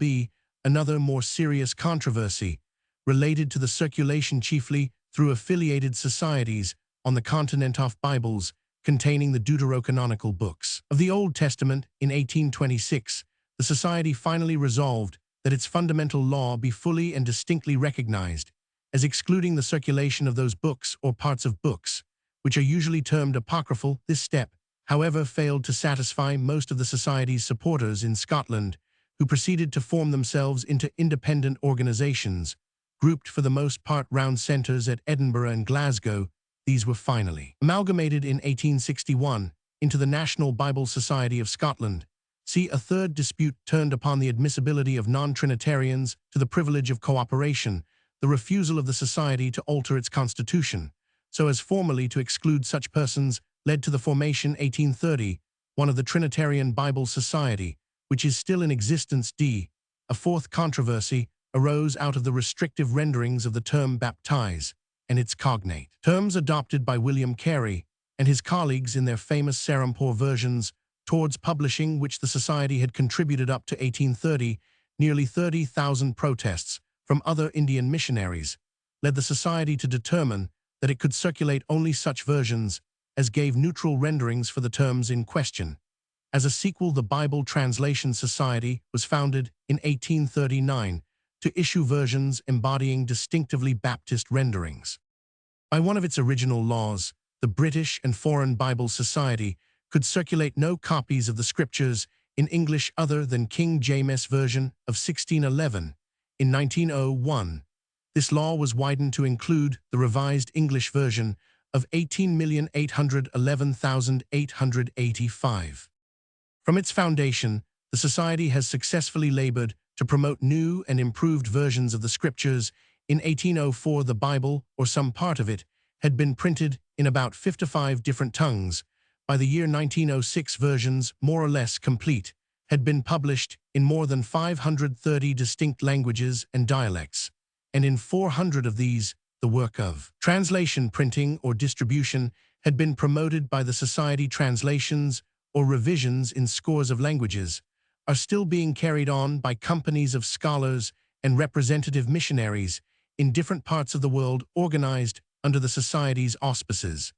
S1: Another more serious controversy related to the circulation chiefly through affiliated societies on the continent of Bibles containing the deuterocanonical books of the Old Testament. In 1826, the society finally resolved that its fundamental law be fully and distinctly recognized as excluding the circulation of those books or parts of books, which are usually termed apocryphal. This step, however, failed to satisfy most of the society's supporters in Scotland, who proceeded to form themselves into independent organizations, grouped for the most part round centers at Edinburgh and Glasgow. These were finally amalgamated in 1861 into the National Bible Society of Scotland. See, a third dispute turned upon the admissibility of non-Trinitarians to the privilege of cooperation, the refusal of the society to alter its constitution, so as formally to exclude such persons, led to the formation 1830, one of the Trinitarian Bible Society, which is still in existence. A fourth controversy arose out of the restrictive renderings of the term baptize and its cognate terms adopted by William Carey and his colleagues in their famous Serampore versions, towards publishing which the society had contributed up to 1830. Nearly 30,000 protests from other Indian missionaries led the society to determine that it could circulate only such versions as gave neutral renderings for the terms in question. As a sequel, the Bible Translation Society was founded in 1839 to issue versions embodying distinctively Baptist renderings. By one of its original laws, the British and Foreign Bible Society could circulate no copies of the Scriptures in English other than King James Version of 1611. In 1901, this law was widened to include the Revised English Version of 18,811,885. From its foundation, the Society has successfully labored to promote new and improved versions of the Scriptures. In 1804, the Bible, or some part of it, had been printed in about 55 different tongues. By the year 1906, versions, more or less complete, had been published in more than 530 distinct languages and dialects, and in 400 of these, the work of translation, printing, or distribution had been promoted by the Society. Translations or revisions in scores of languages are still being carried on by companies of scholars and representative missionaries in different parts of the world, organized under the Society's auspices,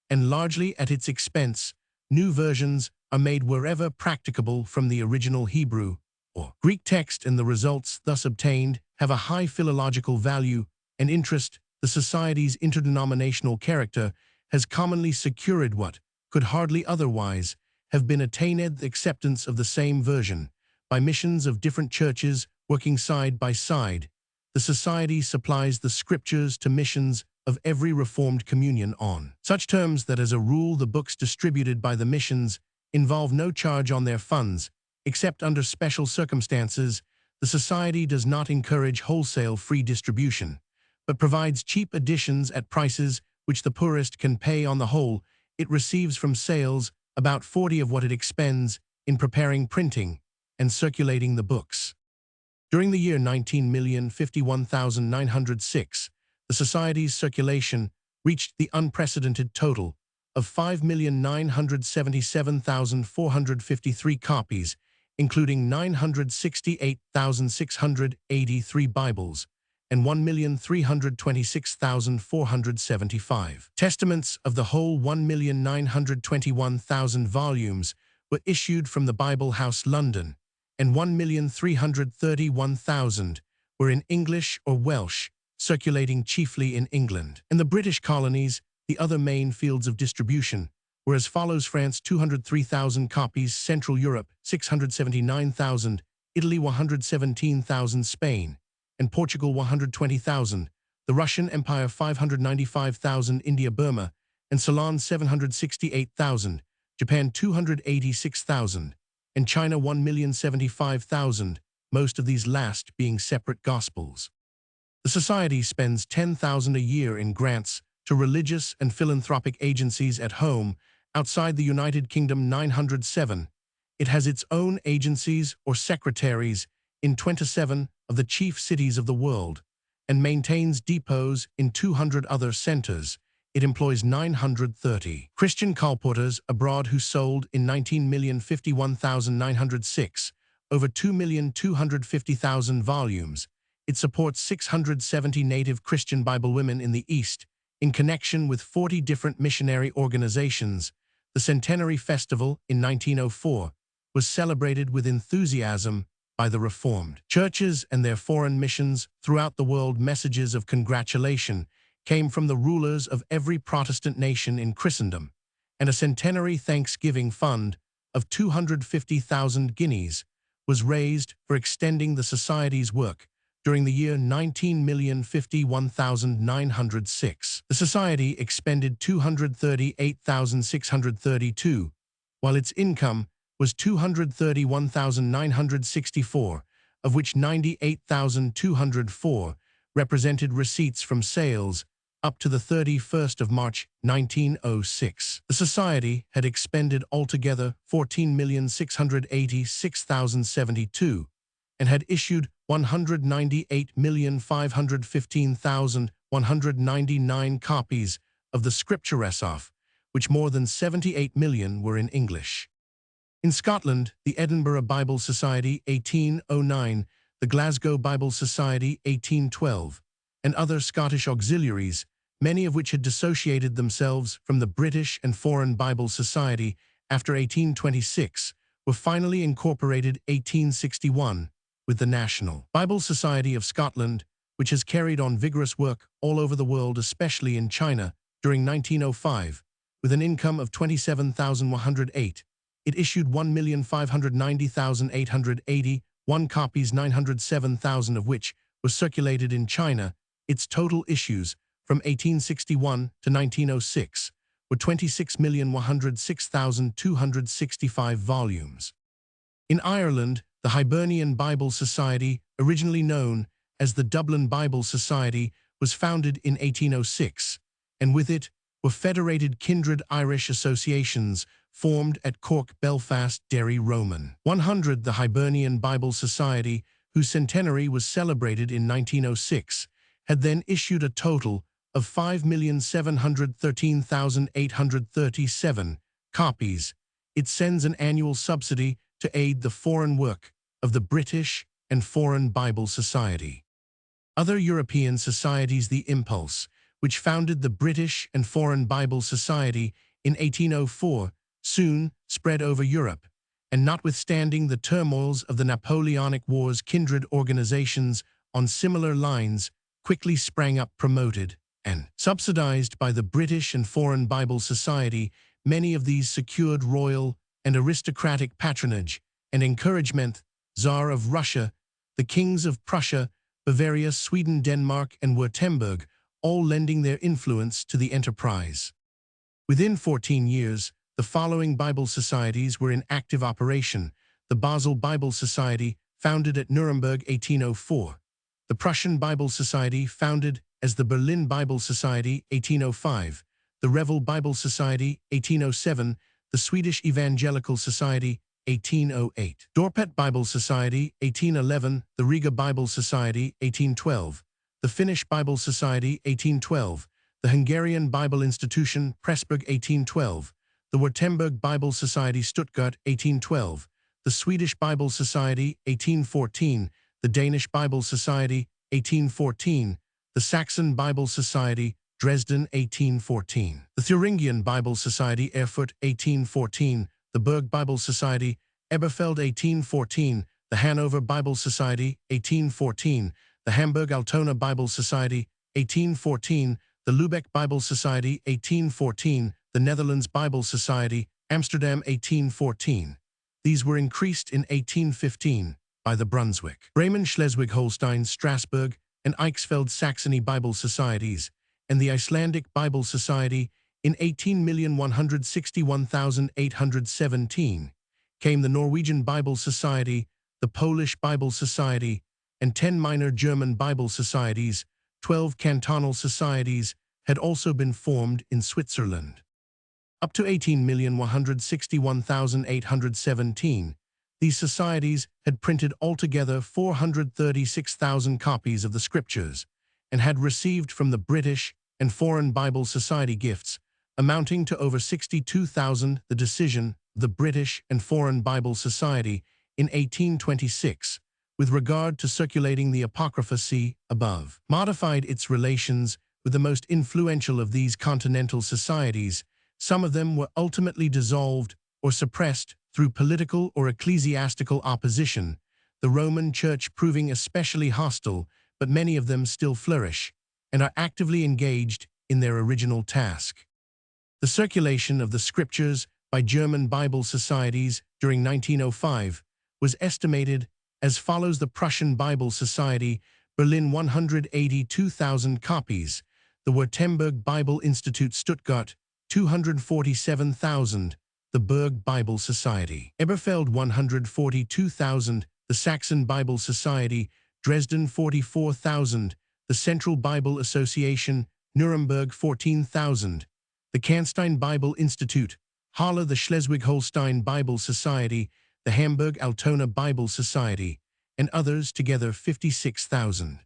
S1: and largely at its expense. New versions are made wherever practicable from the original Hebrew or Greek text, and the results thus obtained have a high philological value and interest. The Society's interdenominational character has commonly secured what could hardly otherwise have been attained: the acceptance of the same version by missions of different churches working side by side. The Society supplies the Scriptures to missions of every Reformed communion on such terms that as a rule the books distributed by the missions involve no charge on their funds, except under special circumstances. The Society does not encourage wholesale free distribution, but provides cheap editions at prices which the poorest can pay. On the whole, it receives from sales about 40 of what it expends in preparing, printing, and circulating the books. During the year 19,051,906, the Society's circulation reached the unprecedented total of 5,977,453 copies, including 968,683 Bibles and 1,326,475 Testaments. Of the whole, 1,921,000 volumes were issued from the Bible House, London, and 1,331,000 were in English or Welsh, circulating chiefly in England and the British colonies. The other main fields of distribution were as follows: France 203,000 copies, Central Europe 679,000, Italy 117,000, Spain and Portugal 120,000, the Russian Empire 595,000, India, Burma and Ceylon 768,000, Japan 286,000, and China 1,075,000, most of these last being separate gospels. The Society spends $10,000 a year in grants to religious and philanthropic agencies at home. Outside the United Kingdom, 907. It has its own agencies or secretaries in 27 of the chief cities of the world, and maintains depots in 200 other centers. it employs 930 Christian colporteurs abroad who sold in 19,051,906 over 2,250,000 volumes. It supports 670 native Christian Bible women in the East in connection with 40 different missionary organizations. The Centenary Festival in 1904 was celebrated with enthusiasm by the Reformed. Churches and their foreign missions throughout the world. Messages of congratulation came from the rulers of every Protestant nation in Christendom, and a centenary Thanksgiving fund of 250,000 guineas was raised for extending the Society's work during the year 19,051,906. The Society expended 238,632, while its income was 231,964, of which 98,204 represented receipts from sales up to the 31st of March 1906. The Society had expended altogether 14,686,072 and had issued 198,515,199 copies of the Scriptures, of which more than 78 million were in English. In Scotland, the Edinburgh Bible Society 1809, the Glasgow Bible Society 1812, and other Scottish auxiliaries, many of which had dissociated themselves from the British and Foreign Bible Society after 1826, were finally incorporated 1861 with the National Bible Society of Scotland, which has carried on vigorous work all over the world, especially in China, during 1905, with an income of 27,108. It issued 1,590,881 copies, 907,000 of which were circulated in China. Its total issues from 1861 to 1906 were 26,106,265 volumes. In Ireland, the Hibernian Bible Society, originally known as the Dublin Bible Society, was founded in 1806, and with it were federated kindred Irish associations formed at Cork, Belfast, Derry, Roman 100. The Hibernian Bible Society, whose centenary was celebrated in 1906, had then issued a total of 5,713,837 copies. It sends an annual subsidy to aid the foreign work of the British and Foreign Bible Society. Other European societies, the Impulse, which founded the British and Foreign Bible Society in 1804, soon spread over Europe, and notwithstanding the turmoils of the Napoleonic Wars, kindred organizations on similar lines quickly sprang up, promoted and subsidized by the British and Foreign Bible Society. Many of these secured royal and aristocratic patronage and encouragement. Tsar of Russia, the kings of Prussia, Bavaria, Sweden, Denmark, and Württemberg, all lending their influence to the enterprise. Within 14 years, the following Bible societies were in active operation: the Basel Bible Society, founded at Nuremberg 1804, the Prussian Bible Society, founded as the Berlin Bible Society 1805, the Revel Bible Society 1807, the Swedish Evangelical Society 1808, Dorpat Bible Society 1811, the Riga Bible Society 1812, the Finnish Bible Society 1812, the Hungarian Bible Institution Pressburg 1812, the Württemberg Bible Society Stuttgart 1812, the Swedish Bible Society 1814, the Danish Bible Society 1814, the Saxon Bible Society Dresden 1814, the Thuringian Bible Society Erfurt 1814, the Berg Bible Society Eberfeld 1814, the Hanover Bible Society 1814, the Hamburg Altona Bible Society 1814, the Lubeck Bible Society 1814, the Netherlands Bible Society Amsterdam 1814. These were increased in 1815 by the Brunswick, Bremen, Schleswig-Holstein, Strasbourg, and Eichsfeld Saxony Bible Societies, and the Icelandic Bible Society. In 18,161,817 came the Norwegian Bible Society, the Polish Bible Society, and 10 minor German Bible Societies. 12 cantonal societies had also been formed in Switzerland. Up to 18,161,817, these societies had printed altogether 436,000 copies of the Scriptures and had received from the British and Foreign Bible Society gifts, amounting to over 62,000. The decision, the British and Foreign Bible Society, in 1826, with regard to circulating the Apocrypha see above, modified its relations with the most influential of these continental societies. Some of them were ultimately dissolved or suppressed through political or ecclesiastical opposition, the Roman Church proving especially hostile, but many of them still flourish and are actively engaged in their original task. The circulation of the scriptures by German Bible societies during 1905 was estimated as follows: the Prussian Bible Society, Berlin, 182,000 copies; the Württemberg Bible Institute, Stuttgart, 247,000; the Berg Bible Society, Eberfeld, 142,000; the Saxon Bible Society, Dresden, 44,000; the Central Bible Association, Nuremberg, 14,000; the Canstein Bible Institute, Halle; the Schleswig-Holstein Bible Society, the Hamburg Altona Bible Society, and others, together 56,000.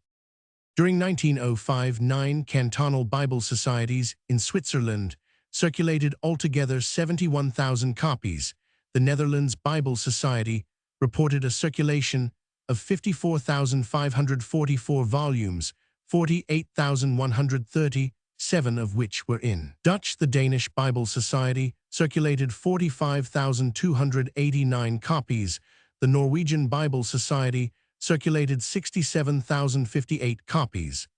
S1: During 1905, 9 cantonal Bible societies in Switzerland circulated altogether 71,000 copies. The Netherlands Bible Society reported a circulation of 54,544 volumes, 48,137 of which were in Dutch. The Danish Bible Society circulated 45,289 copies. The Norwegian Bible Society circulated 67,058 copies.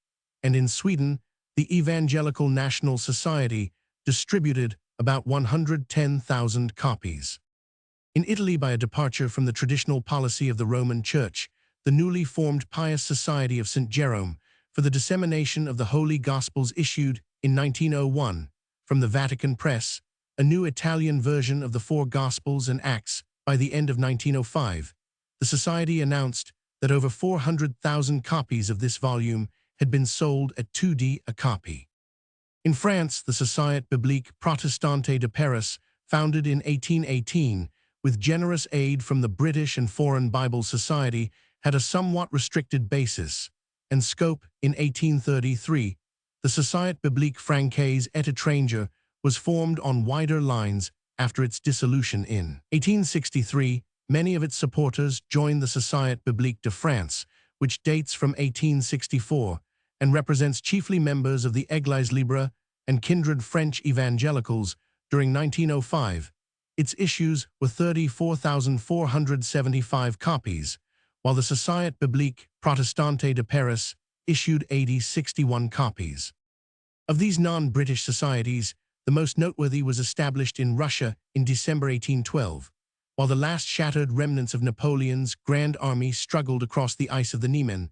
S1: And in Sweden, the Evangelical National Society distributed about 110,000 copies. In Italy, by a departure from the traditional policy of the Roman Church, the newly formed Pious Society of St. Jerome for the Dissemination of the Holy Gospels issued, in 1901, from the Vatican Press, a new Italian version of the 4 Gospels and Acts. By the end of 1905, the Society announced that over 400,000 copies of this volume had been sold at 2d a copy. In France, the Société Biblique Protestante de Paris, founded in 1818, with generous aid from the British and Foreign Bible Society, had a somewhat restricted basis and scope. In 1833, the Société Biblique Francaise et Étrangère was formed on wider lines. After its dissolution in 1863, many of its supporters joined the Société Biblique de France, which dates from 1864 and represents chiefly members of the Église Libre and kindred French evangelicals. During 1905, its issues were 34,475 copies, while the Société Biblique Protestante de Paris issued 61 copies. Of these non-British societies, the most noteworthy was established in Russia in December 1812, while the last shattered remnants of Napoleon's Grand Army struggled across the ice of the Niemen.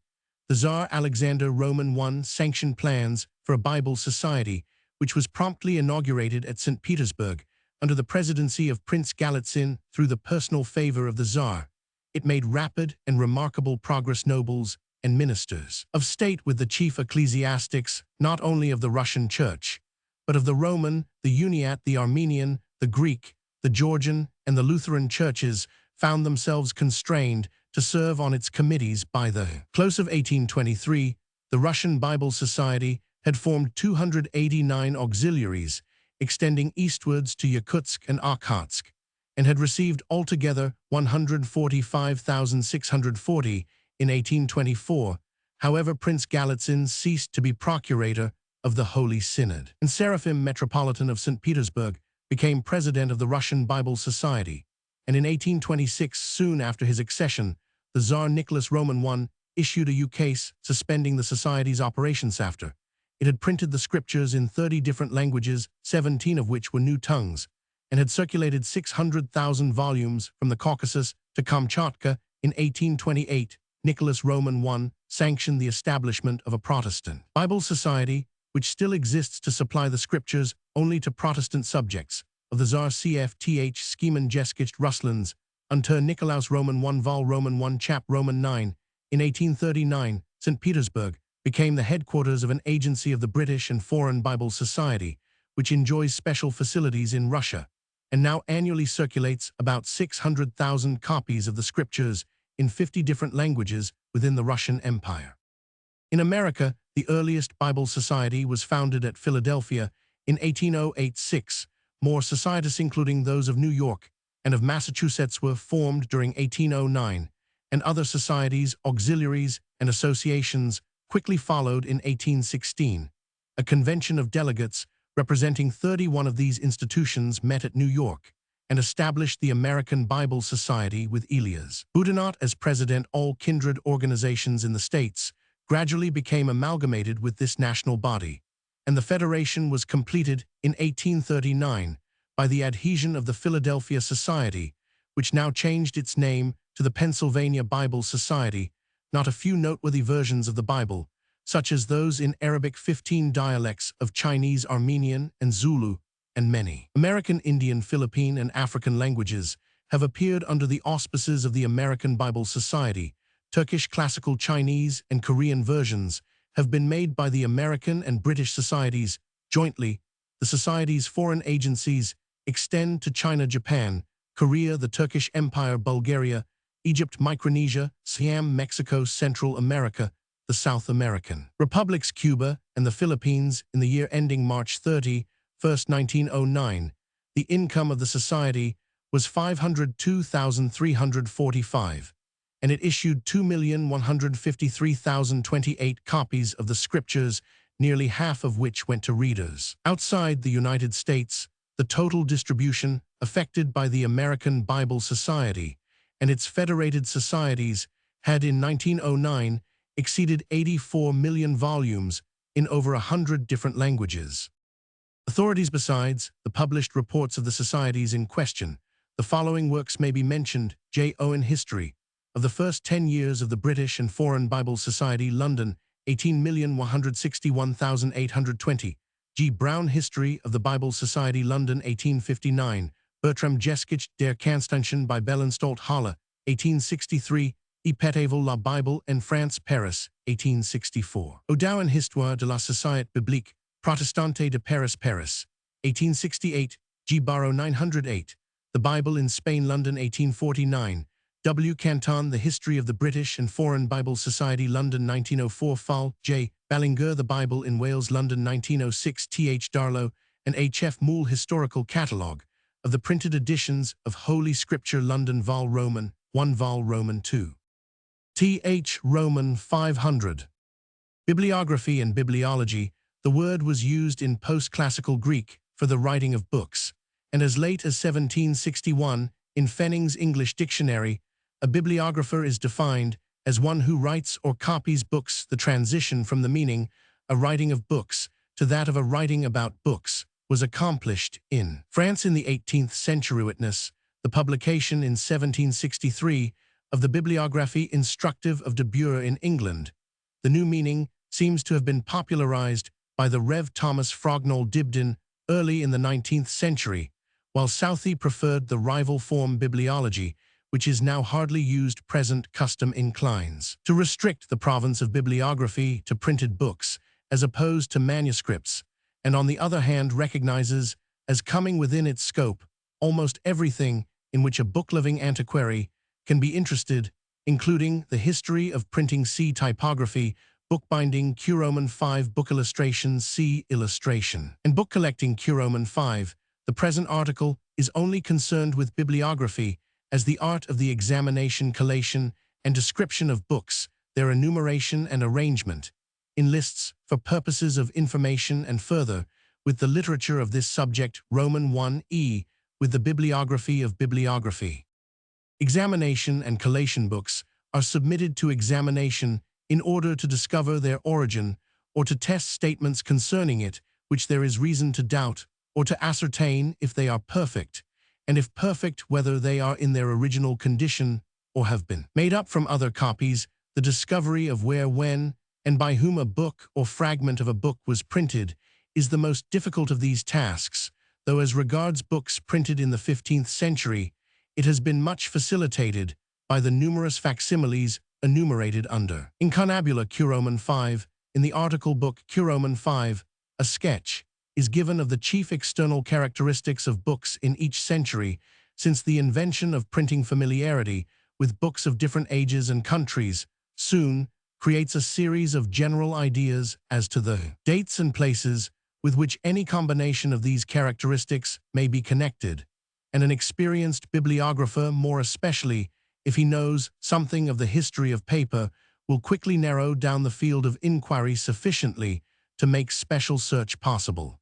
S1: The Tsar Alexander Roman I sanctioned plans for a Bible Society, which was promptly inaugurated at St. Petersburg under the presidency of Prince Galitzin. Through the personal favor of the Tsar, it made rapid and remarkable progress. Nobles and ministers of state, with the chief ecclesiastics not only of the Russian Church, but of the Roman, the Uniate, the Armenian, the Greek, the Georgian, and the Lutheran churches, found themselves constrained to serve on its committees. By the close of 1823, the Russian Bible Society had formed 289 auxiliaries, extending eastwards to Yakutsk and Okhotsk, and had received altogether 145,640 in 1824. However, Prince Galitzin ceased to be procurator of the Holy Synod, and Seraphim, Metropolitan of St. Petersburg, became president of the Russian Bible Society. And in 1826, soon after his accession, the Tsar Nicholas Roman I issued a ukase suspending the society's operations. After it had printed the scriptures in 30 different languages, 17 of which were new tongues, and had circulated 600,000 volumes from the Caucasus to Kamchatka. In 1828, Nicholas Roman I sanctioned the establishment of a Protestant Bible Society, which still exists to supply the scriptures only to Protestant subjects of the Tsar Cfth Schemen Jeskicht Russlands, unter Nikolaus Roman I Vol Roman I Chap Roman 9. In 1839, St. Petersburg became the headquarters of an agency of the British and Foreign Bible Society, which enjoys special facilities in Russia, and now annually circulates about 600,000 copies of the scriptures in 50 different languages within the Russian Empire. In America, The earliest Bible Society was founded at Philadelphia in 18086. More societies, including those of New York and of Massachusetts, were formed during 1809, and other societies, auxiliaries, and associations quickly followed in 1816. A convention of delegates representing 31 of these institutions met at New York and established the American Bible Society with Elias Boudinot as president. All kindred organizations in the states gradually became amalgamated with this national body, and the federation was completed in 1839 by the adhesion of the Philadelphia Society, which now changed its name to the Pennsylvania Bible Society. Not a few noteworthy versions of the Bible, such as those in Arabic, 15 dialects of Chinese, Armenian, and Zulu, and many American Indian, Philippine, and African languages, have appeared under the auspices of the American Bible Society. Turkish Classical Chinese and Korean versions have been made by the American and British societies jointly. The Society's foreign agencies extend to China, Japan, Korea, the Turkish Empire, Bulgaria, Egypt, Micronesia, Siam, Mexico, Central America, the South American Republics, Cuba, and the Philippines. In the year ending March 31, 1909, the income of the Society was $502,345, and it issued 2,153,028 copies of the Scriptures, nearly half of which went to readers. Outside the United States, the total distribution affected by the American Bible Society and its federated societies had in 1909 exceeded 84 million volumes in over 100 different languages. Authorities. Besides the published reports of the societies in question, the following works may be mentioned: J. Owen, History of the First 10 Years of the British and Foreign Bible Society, London, 18,161,820. G. Brown, History of the Bible Society, London, 1859. Bertram Jeskich, Der Constitution by Bellenstolt Halle, 1863. Epetavol la Bible en France, Paris, 1864. Odoin, Histoire de la Société Biblique Protestante de Paris, Paris, 1868. G. Barrow, 908. The Bible in Spain, London, 1849. W. Canton, The History of the British and Foreign Bible Society, London, 1904. Fal. J. Ballinger, The Bible in Wales, London, 1906. T. H. Darlow and H. F. Moule, Historical Catalogue of the Printed Editions of Holy Scripture, London, Vol. Roman 1, Vol. Roman 2. T. H. Roman 500. Bibliography and bibliology. The word was used in post-classical Greek for the writing of books, and as late as 1761, in Fenning's English Dictionary, a bibliographer is defined as one who writes or copies books. The transition from the meaning, a writing of books, to that of a writing about books was accomplished in France in the 18th century. Witness the publication in 1763 of the Bibliographie Instructive of de Bure in England. The new meaning seems to have been popularized by the Rev. Thomas Frognall Dibdin early in the 19th century, while Southey preferred the rival form bibliology, which is now hardly used. Present custom inclines to restrict the province of bibliography to printed books as opposed to manuscripts, and on the other hand recognizes as coming within its scope almost everything in which a book-loving antiquary can be interested, including the history of printing, see typography, bookbinding, Q Roman 5, book illustrations, see illustration, and book collecting, Q Roman 5. The present article is only concerned with bibliography as the art of the examination, collation, and description of books, their enumeration and arrangement in lists for purposes of information, and further, with the literature of this subject, Roman 1e, with the bibliography of bibliography. Examination and collation books are submitted to examination in order to discover their origin or to test statements concerning it which there is reason to doubt, or to ascertain if they are perfect, and if perfect, whether they are in their original condition or have been made up from other copies. The discovery of where, when, and by whom a book or fragment of a book was printed is the most difficult of these tasks, though as regards books printed in the 15th century, it has been much facilitated by the numerous facsimiles enumerated under Inconabula Q Roman 5. In the article book Q Roman 5, a sketch is given of the chief external characteristics of books in each century since the invention of printing. Familiarity with books of different ages and countries soon creates a series of general ideas as to the dates and places with which any combination of these characteristics may be connected, and an experienced bibliographer, more especially if he knows something of the history of paper, will quickly narrow down the field of inquiry sufficiently to make special search possible.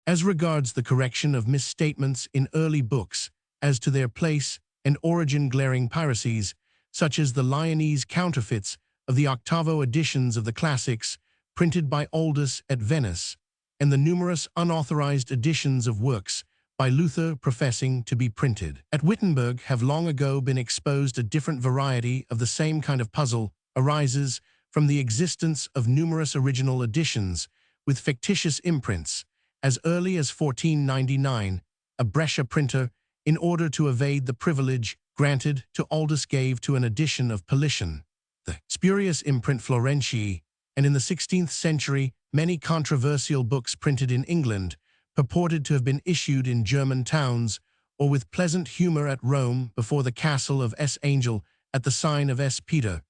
S1: As regards the correction of misstatements in early books as to their place and origin, glaring piracies, such as the Lyonese counterfeits of the octavo editions of the classics printed by Aldus at Venice, and the numerous unauthorized editions of works by Luther professing to be printed at Wittenberg, have long ago been exposed. A different variety of the same kind of puzzle arises from the existence of numerous original editions with fictitious imprints. As early as 1499, a Brescia printer, in order to evade the privilege granted to Aldus, gave to an edition of Politian the spurious imprint Florentiae, and in the 16th century many controversial books printed in England purported to have been issued in German towns or with pleasant humor at Rome before the castle of S. Angel at the sign of S. Peter.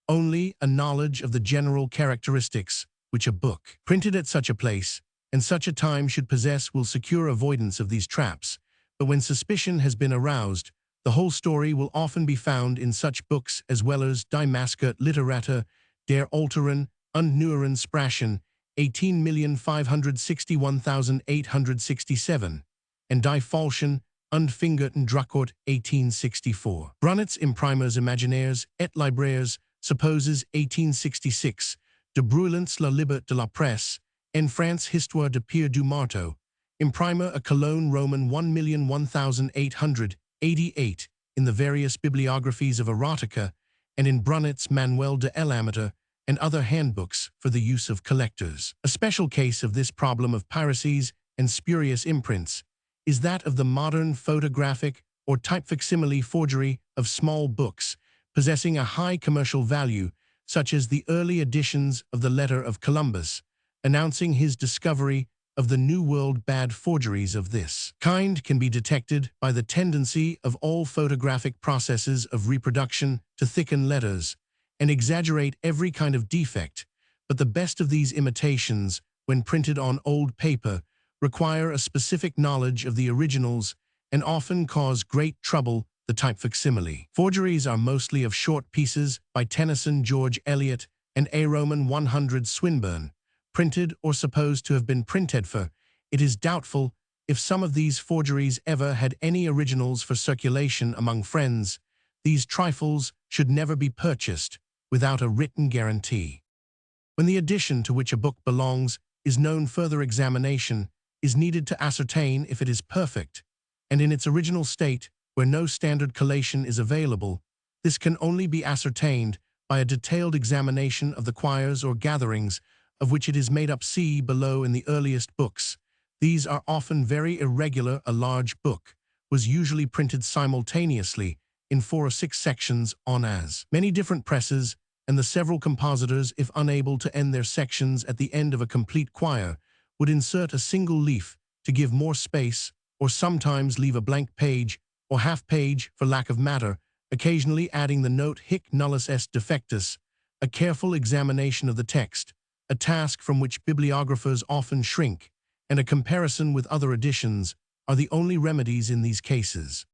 S1: Only a knowledge of the general characteristics which a book printed at such a place and such a time should possess will secure avoidance of these traps, but when suspicion has been aroused, the whole story will often be found in such books as well as Die Maske Literatur der Älteren und Neueren Sprachen, 18,561,867, and Die Falschen und Fingerten Druckort, 1864. Brunet's Imprimeurs Imaginaires et Libraires supposes, 1866, de Brûlance la Liberté de la Presse, en France Histoire de Pierre du Marteau, Imprimer à Cologne Roman 1,001,888, in the various bibliographies of erotica, and in Brunet's Manuel de l'Amateur and other handbooks for the use of collectors. A special case of this problem of piracies and spurious imprints is that of the modern photographic or type facsimile forgery of small books possessing a high commercial value, such as the early editions of the Letter of Columbus, announcing his discovery of the New World. Bad forgeries of this kind can be detected by the tendency of all photographic processes of reproduction to thicken letters and exaggerate every kind of defect, but the best of these imitations, when printed on old paper, require a specific knowledge of the originals and often cause great trouble. The type facsimile forgeries are mostly of short pieces by Tennyson, George Eliot, and A. Roman 100 Swinburne, printed or supposed to have been printed for. It is doubtful if some of these forgeries ever had any originals for circulation among friends. These trifles should never be purchased without a written guarantee. When the edition to which a book belongs is known, further examination is needed to ascertain if it is perfect, and in its original state, where no standard collation is available, this can only be ascertained by a detailed examination of the quires or gatherings of which it is made up. See below. In the earliest books, these are often very irregular. A large book was usually printed simultaneously in 4 or 6 sections on as many different presses, and the several compositors, if unable to end their sections at the end of a complete quire, would insert a single leaf to give more space, or sometimes leave a blank page or half-page for lack of matter, occasionally adding the note hic nullus est defectus. A careful examination of the text, a task from which bibliographers often shrink, and a comparison with other editions are the only remedies in these cases.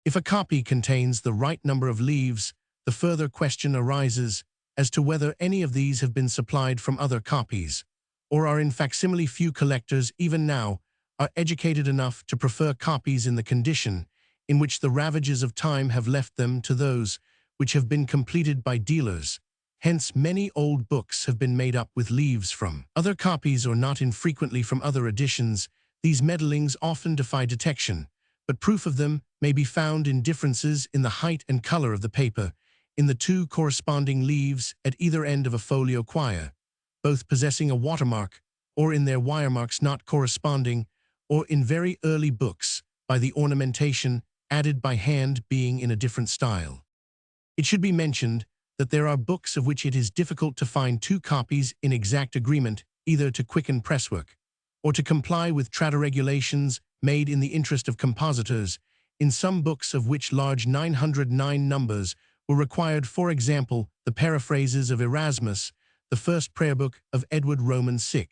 S1: If a copy contains the right number of leaves, the further question arises as to whether any of these have been supplied from other copies, or are in facsimile. Few collectors, even now, are educated enough to prefer copies in the condition in which the ravages of time have left them to those which have been completed by dealers. Hence, many old books have been made up with leaves from other copies, or not infrequently from other editions. These meddlings often defy detection, but proof of them may be found in differences in the height and color of the paper, in the 2 corresponding leaves at either end of a folio quire, both possessing a watermark, or in their wiremarks not corresponding, or in very early books, by the ornamentation added by hand being in a different style. It should be mentioned that there are books of which it is difficult to find 2 copies in exact agreement, either to quicken presswork, or to comply with trad regulations made in the interest of compositors. In some books, of which large 909 numbers were required, for example, the paraphrases of Erasmus, the first prayer book of Edward Roman VI,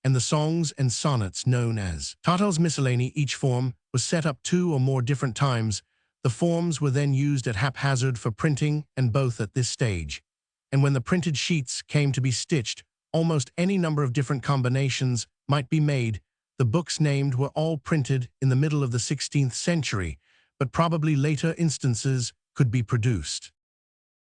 S1: and the songs and sonnets known as Tottel's Miscellany. Each form was set up 2 or more different times. The forms were then used at haphazard for printing, and both at this stage. And when the printed sheets came to be stitched, almost any number of different combinations might be made. The books named were all printed in the middle of the 16th century, but probably later instances could be produced.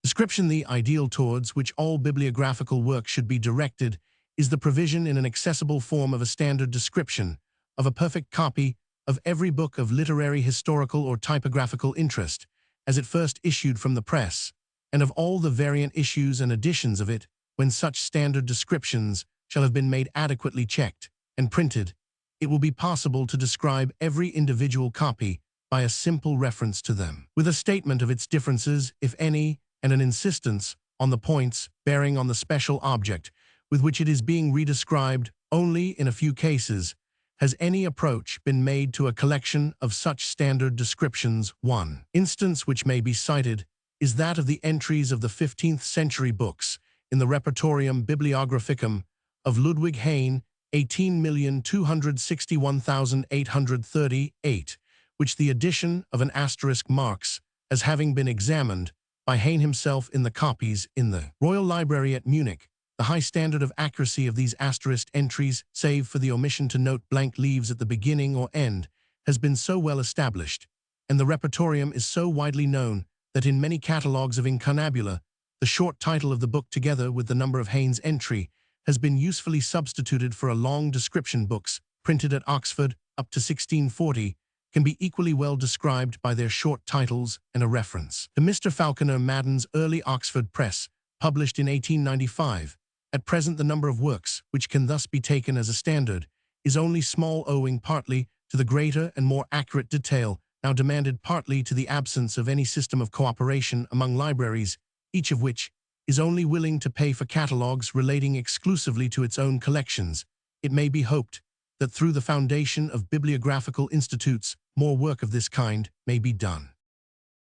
S1: Description: the ideal towards which all bibliographical work should be directed is the provision in an accessible form of a standard description, of a perfect copy of every book of literary, historical, or typographical interest, as it first issued from the press, and of all the variant issues and editions of it, when such standard descriptions shall have been made adequately checked and printed. It will be possible to describe every individual copy by a simple reference to them, with a statement of its differences, if any, and an insistence on the points bearing on the special object with which it is being redescribed. Only in a few cases has any approach been made to a collection of such standard descriptions. One instance which may be cited is that of the entries of the 15th century books in the Repertorium Bibliographicum of Ludwig Heine, 18,261,838, which the addition of an asterisk marks as having been examined by Heine himself in the copies in the Royal Library at Munich. The high standard of accuracy of these asterisked entries, save for the omission to note blank leaves at the beginning or end, has been so well established, and the Repertorium is so widely known that in many catalogues of incunabula, the short title of the book together with the number of Heine's entry has been usefully substituted for a long description. Books printed at Oxford up to 1640 can be equally well described by their short titles and a reference to Mr. Falconer Madden's early Oxford Press, published in 1895. At present, the number of works which can thus be taken as a standard is only small, owing partly to the greater and more accurate detail now demanded, partly to the absence of any system of cooperation among libraries, each of which is only willing to pay for catalogues relating exclusively to its own collections. It may be hoped that through the foundation of bibliographical institutes, more work of this kind may be done.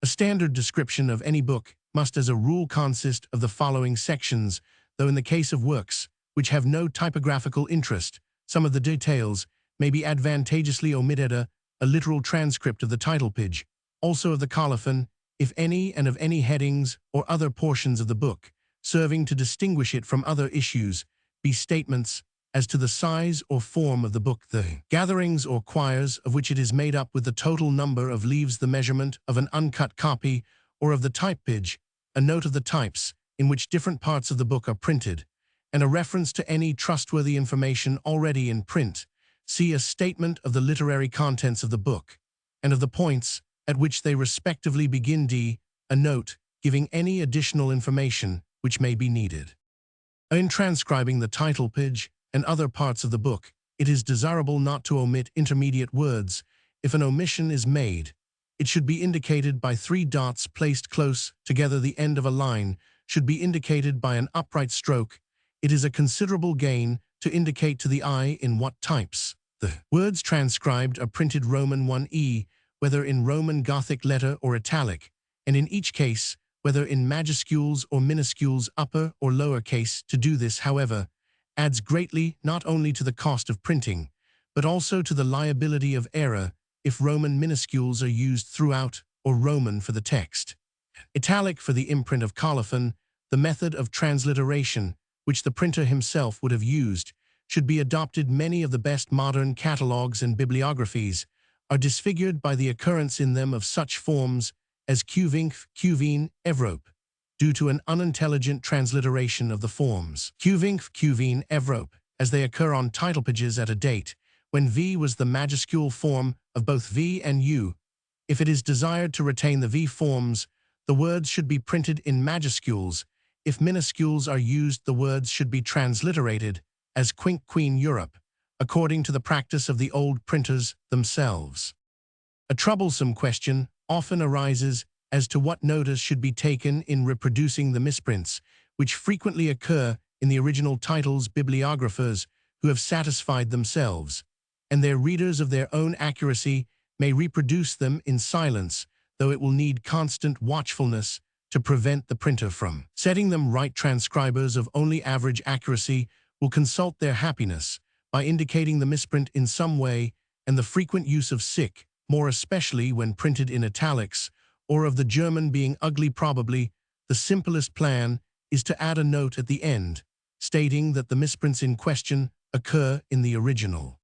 S1: A standard description of any book must as a rule consist of the following sections, though in the case of works which have no typographical interest, some of the details may be advantageously omitted. A literal transcript of the title page, also of the colophon, if any, and of any headings or other portions of the book, serving to distinguish it from other issues, be statements as to the size or form of the book, the gatherings or quires of which it is made up, with the total number of leaves, the measurement of an uncut copy, or of the type page, a note of the types in which different parts of the book are printed, and a reference to any trustworthy information already in print. See a statement of the literary contents of the book, and of the points at which they respectively begin. D. A note giving any additional information which may be needed. In transcribing the title page and other parts of the book, it is desirable not to omit intermediate words. If an omission is made, it should be indicated by 3 dots placed close together. The end of a line should be indicated by an upright stroke. It is a considerable gain to indicate to the eye in what types the words transcribed are printed. Roman 1e, whether in Roman Gothic letter or italic, and in each case, whether in majuscules or minuscules, upper or lower case. To do this, however, adds greatly not only to the cost of printing, but also to the liability of error if Roman minuscules are used throughout, or Roman for the text, italic for the imprint of colophon. The method of transliteration, which the printer himself would have used, should be adopted. Many of the best modern catalogues and bibliographies are disfigured by the occurrence in them of such forms as Qvinf, Qveen, Evrop, due to an unintelligent transliteration of the forms Qvinf, Qveen, Evrop, as they occur on title pages at a date when V was the majuscule form of both V and U. If it is desired to retain the V forms, the words should be printed in majuscules. If minuscules are used, the words should be transliterated as Quinc, Queen, Europe, according to the practice of the old printers themselves. A troublesome question often arises as to what notice should be taken in reproducing the misprints, which frequently occur in the original titles. Bibliographers who have satisfied themselves and their readers of their own accuracy may reproduce them in silence, though it will need constant watchfulness to prevent the printer from setting them right. Transcribers of only average accuracy will consult their happiness by indicating the misprint in some way, and the frequent use of sic, more especially when printed in italics, or of the German being ugly. Probably the simplest plan is to add a note at the end, stating that the misprints in question occur in the original.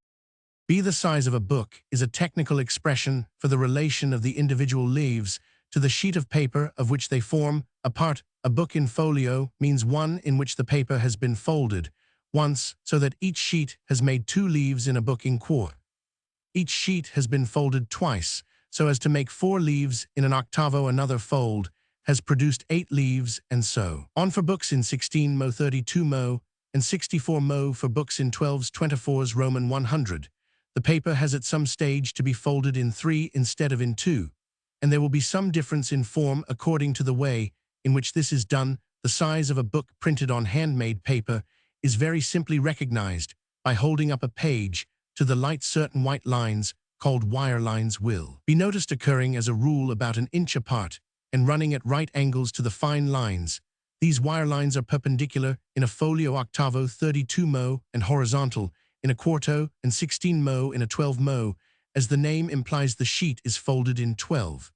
S1: The size of a book is a technical expression for the relation of the individual leaves to the sheet of paper of which they form a part. A book in folio means one in which the paper has been folded once, so that each sheet has made 2 leaves. In a book in quarto, each sheet has been folded twice, so as to make 4 leaves. In an octavo, another fold has produced 8 leaves, and so on. For books in 16 mo, 32 mo, and 64 mo, for books in 12s, 24s, Roman 100, the paper has at some stage to be folded in 3 instead of in 2, and there will be some difference in form according to the way in which this is done. The size of a book printed on handmade paper is very simply recognized by holding up a page to the light. Certain white lines, called wire lines, will be noticed occurring as a rule about an inch apart and running at right angles to the fine lines. These wire lines are perpendicular in a folio octavo, 32 mo, and horizontal in a quarto, and 16 mo in a 12 mo. As the name implies, the sheet is folded in 12.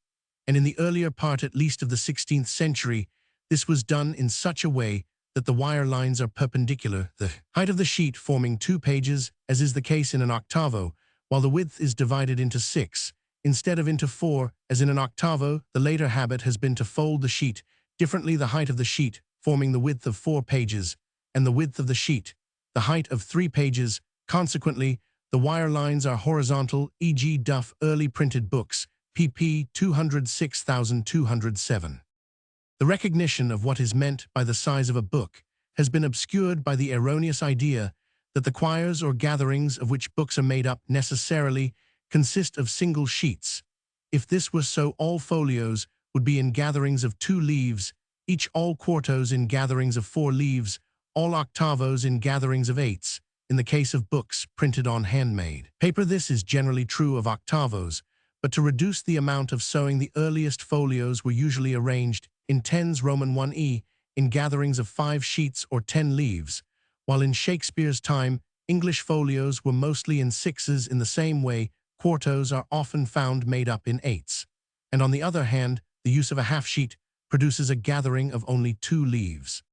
S1: And in the earlier part, at least of the 16th century, this was done in such a way that the wire lines are perpendicular, the height of the sheet forming 2 pages, as is the case in an octavo, while the width is divided into 6, instead of into 4, as in an octavo. The later habit has been to fold the sheet differently, the height of the sheet forming the width of 4 pages, and the width of the sheet the height of 3 pages. Consequently, the wire lines are horizontal, e.g. Duff, Early Printed Books, pp. 206,207. The recognition of what is meant by the size of a book has been obscured by the erroneous idea that the quires or gatherings of which books are made up necessarily consist of single sheets. If this were so, all folios would be in gatherings of 2 leaves, each, all quartos in gatherings of 4 leaves, all octavos in gatherings of 8s, in the case of books printed on handmade paper. This is generally true of octavos, but to reduce the amount of sewing, the earliest folios were usually arranged in 10s, Roman 1e, in gatherings of 5 sheets or 10 leaves, while in Shakespeare's time, English folios were mostly in 6s. In the same way, quartos are often found made up in 8s. And on the other hand, the use of a half-sheet produces a gathering of only 2 leaves.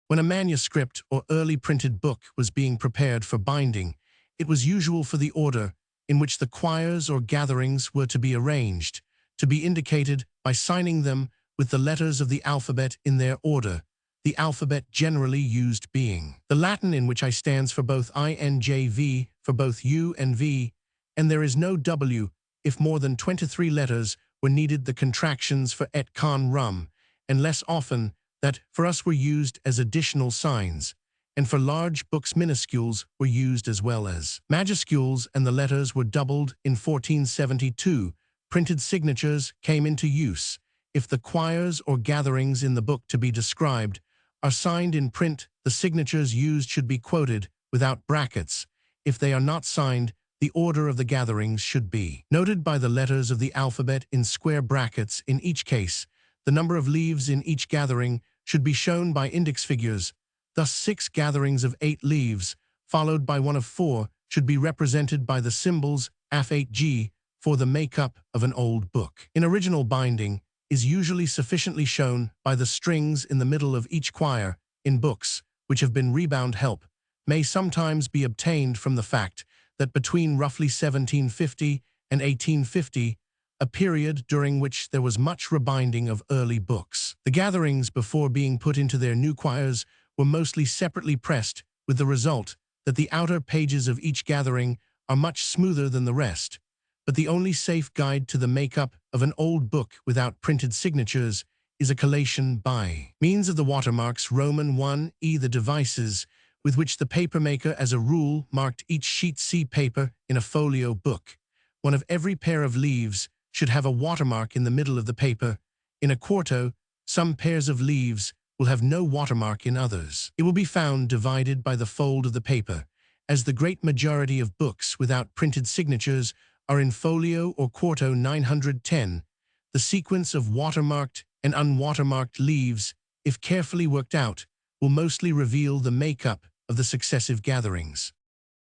S1: When a manuscript or early printed book was being prepared for binding, it was usual for the order in which the quires or gatherings were to be arranged to be indicated by signing them with the letters of the alphabet in their order, the alphabet generally used being the Latin, in which I stands for both I and JV, for both U and V, and there is no W. If more than 23 letters were needed, the contractions for et con rum, and less often, that for us were used as additional signs, and for large books minuscules were used as well as majuscules, and the letters were doubled. In 1472, printed signatures came into use. If the quires or gatherings in the book to be described are signed in print, the signatures used should be quoted without brackets. If they are not signed, the order of the gatherings should be noted by the letters of the alphabet in square brackets. In each case, the number of leaves in each gathering should be shown by index figures. Thus, 6 gatherings of 8 leaves, followed by one of 4, should be represented by the symbols F8G for the makeup of an old book. In original binding is usually sufficiently shown by the strings in the middle of each quire. In books which have been rebound, help may sometimes be obtained from the fact that between roughly 1750 and 1850, a period during which there was much rebinding of early books, the gatherings, before being put into their new quires, were mostly separately pressed, with the result that the outer pages of each gathering are much smoother than the rest. But the only safe guide to the makeup of an old book without printed signatures is a collation by means of the watermarks. Roman 1e, the devices with which the papermaker as a rule marked each sheet. C paper in a folio book. One of every pair of leaves should have a watermark in the middle of the paper. In a quarto, some pairs of leaves will have no watermark, in others it will be found divided by the fold of the paper. As the great majority of books without printed signatures are in folio or quarto 910, the sequence of watermarked and unwatermarked leaves, if carefully worked out, will mostly reveal the makeup of the successive gatherings.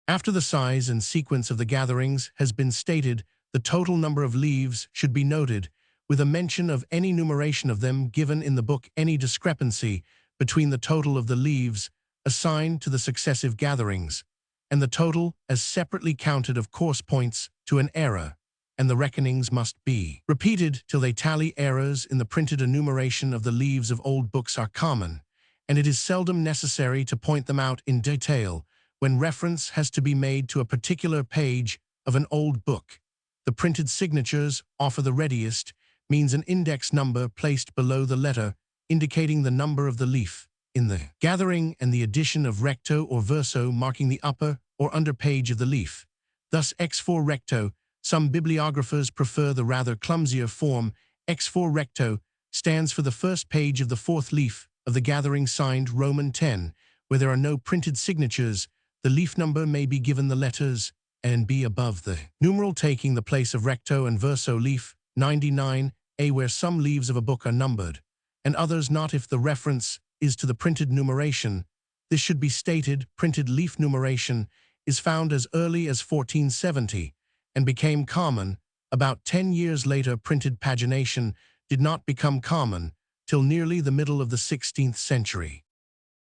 S1: After the size and sequence of the gatherings has been stated, the total number of leaves should be noted, with a mention of any numeration of them given in the book. Any discrepancy between the total of the leaves assigned to the successive gatherings and the total as separately counted of course points to an error, and the reckonings must be repeated till they tally. Errors in the printed enumeration of the leaves of old books are common, and it is seldom necessary to point them out in detail when reference has to be made to a particular page of an old book. The printed signatures offer the readiest means an index number placed below the letter indicating the number of the leaf in the gathering and the addition of recto or verso marking the upper or under page of the leaf. Thus x4 recto. Some bibliographers prefer the rather clumsier form. X4 recto stands for the first page of the fourth leaf of the gathering signed Roman 10. Where there are no printed signatures, the leaf number may be given the letters A and B above the numeral taking the place of recto and verso. Leaf 99A, where some leaves of a book are numbered, and others not if the reference is to the printed numeration. This should be stated. Printed leaf numeration is found as early as 1470 and became common about 10 years later. Printed pagination did not become common till nearly the middle of the 16th century.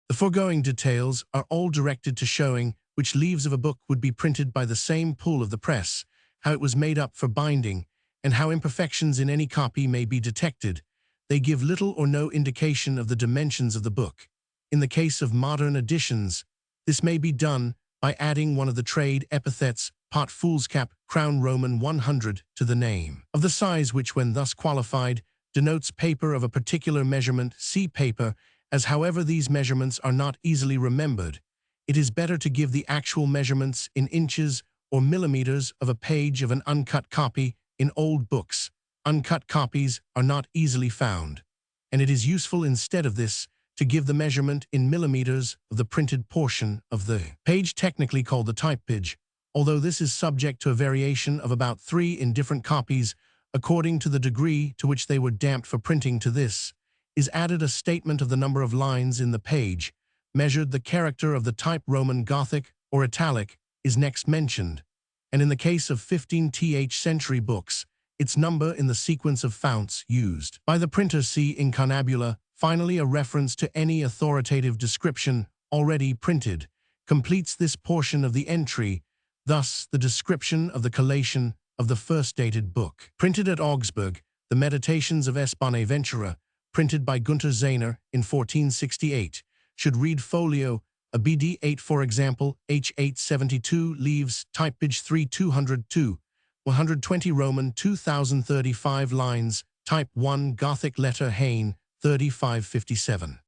S1: The foregoing details are all directed to showing which leaves of a book would be printed by the same pull of the press, how it was made up for binding, and how imperfections in any copy may be detected. They give little or no indication of the dimensions of the book. In the case of modern editions, this may be done by adding one of the trade epithets pot foolscap crown Roman 100 to the name of the size which, when thus qualified, denotes paper of a particular measurement. See paper. As however these measurements are not easily remembered, it is better to give the actual measurements in inches or millimeters of a page of an uncut copy. In old books, uncut copies are not easily found, and it is useful instead of this to give the measurement in millimeters of the printed portion of the page, technically called the type page, although this is subject to a variation of about 3 in different copies according to the degree to which they were damped for printing. To this is added a statement of the number of lines in the page, measured. The character of the type Roman Gothic or Italic is next mentioned, and in the case of 15th century books, its number in the sequence of founts used by the printer. See incarnabula. Finally, a reference to any authoritative description already printed completes this portion of the entry. Thus, the description of the collation of the first dated book, printed at Augsburg, the Meditations of S. Bonaventura, printed by Gunther Zehner in 1468, should read folio a BD 8, for example, H872 leaves type page 3202, 120 Roman 2035 lines, type 1 Gothic letter Hain 3557.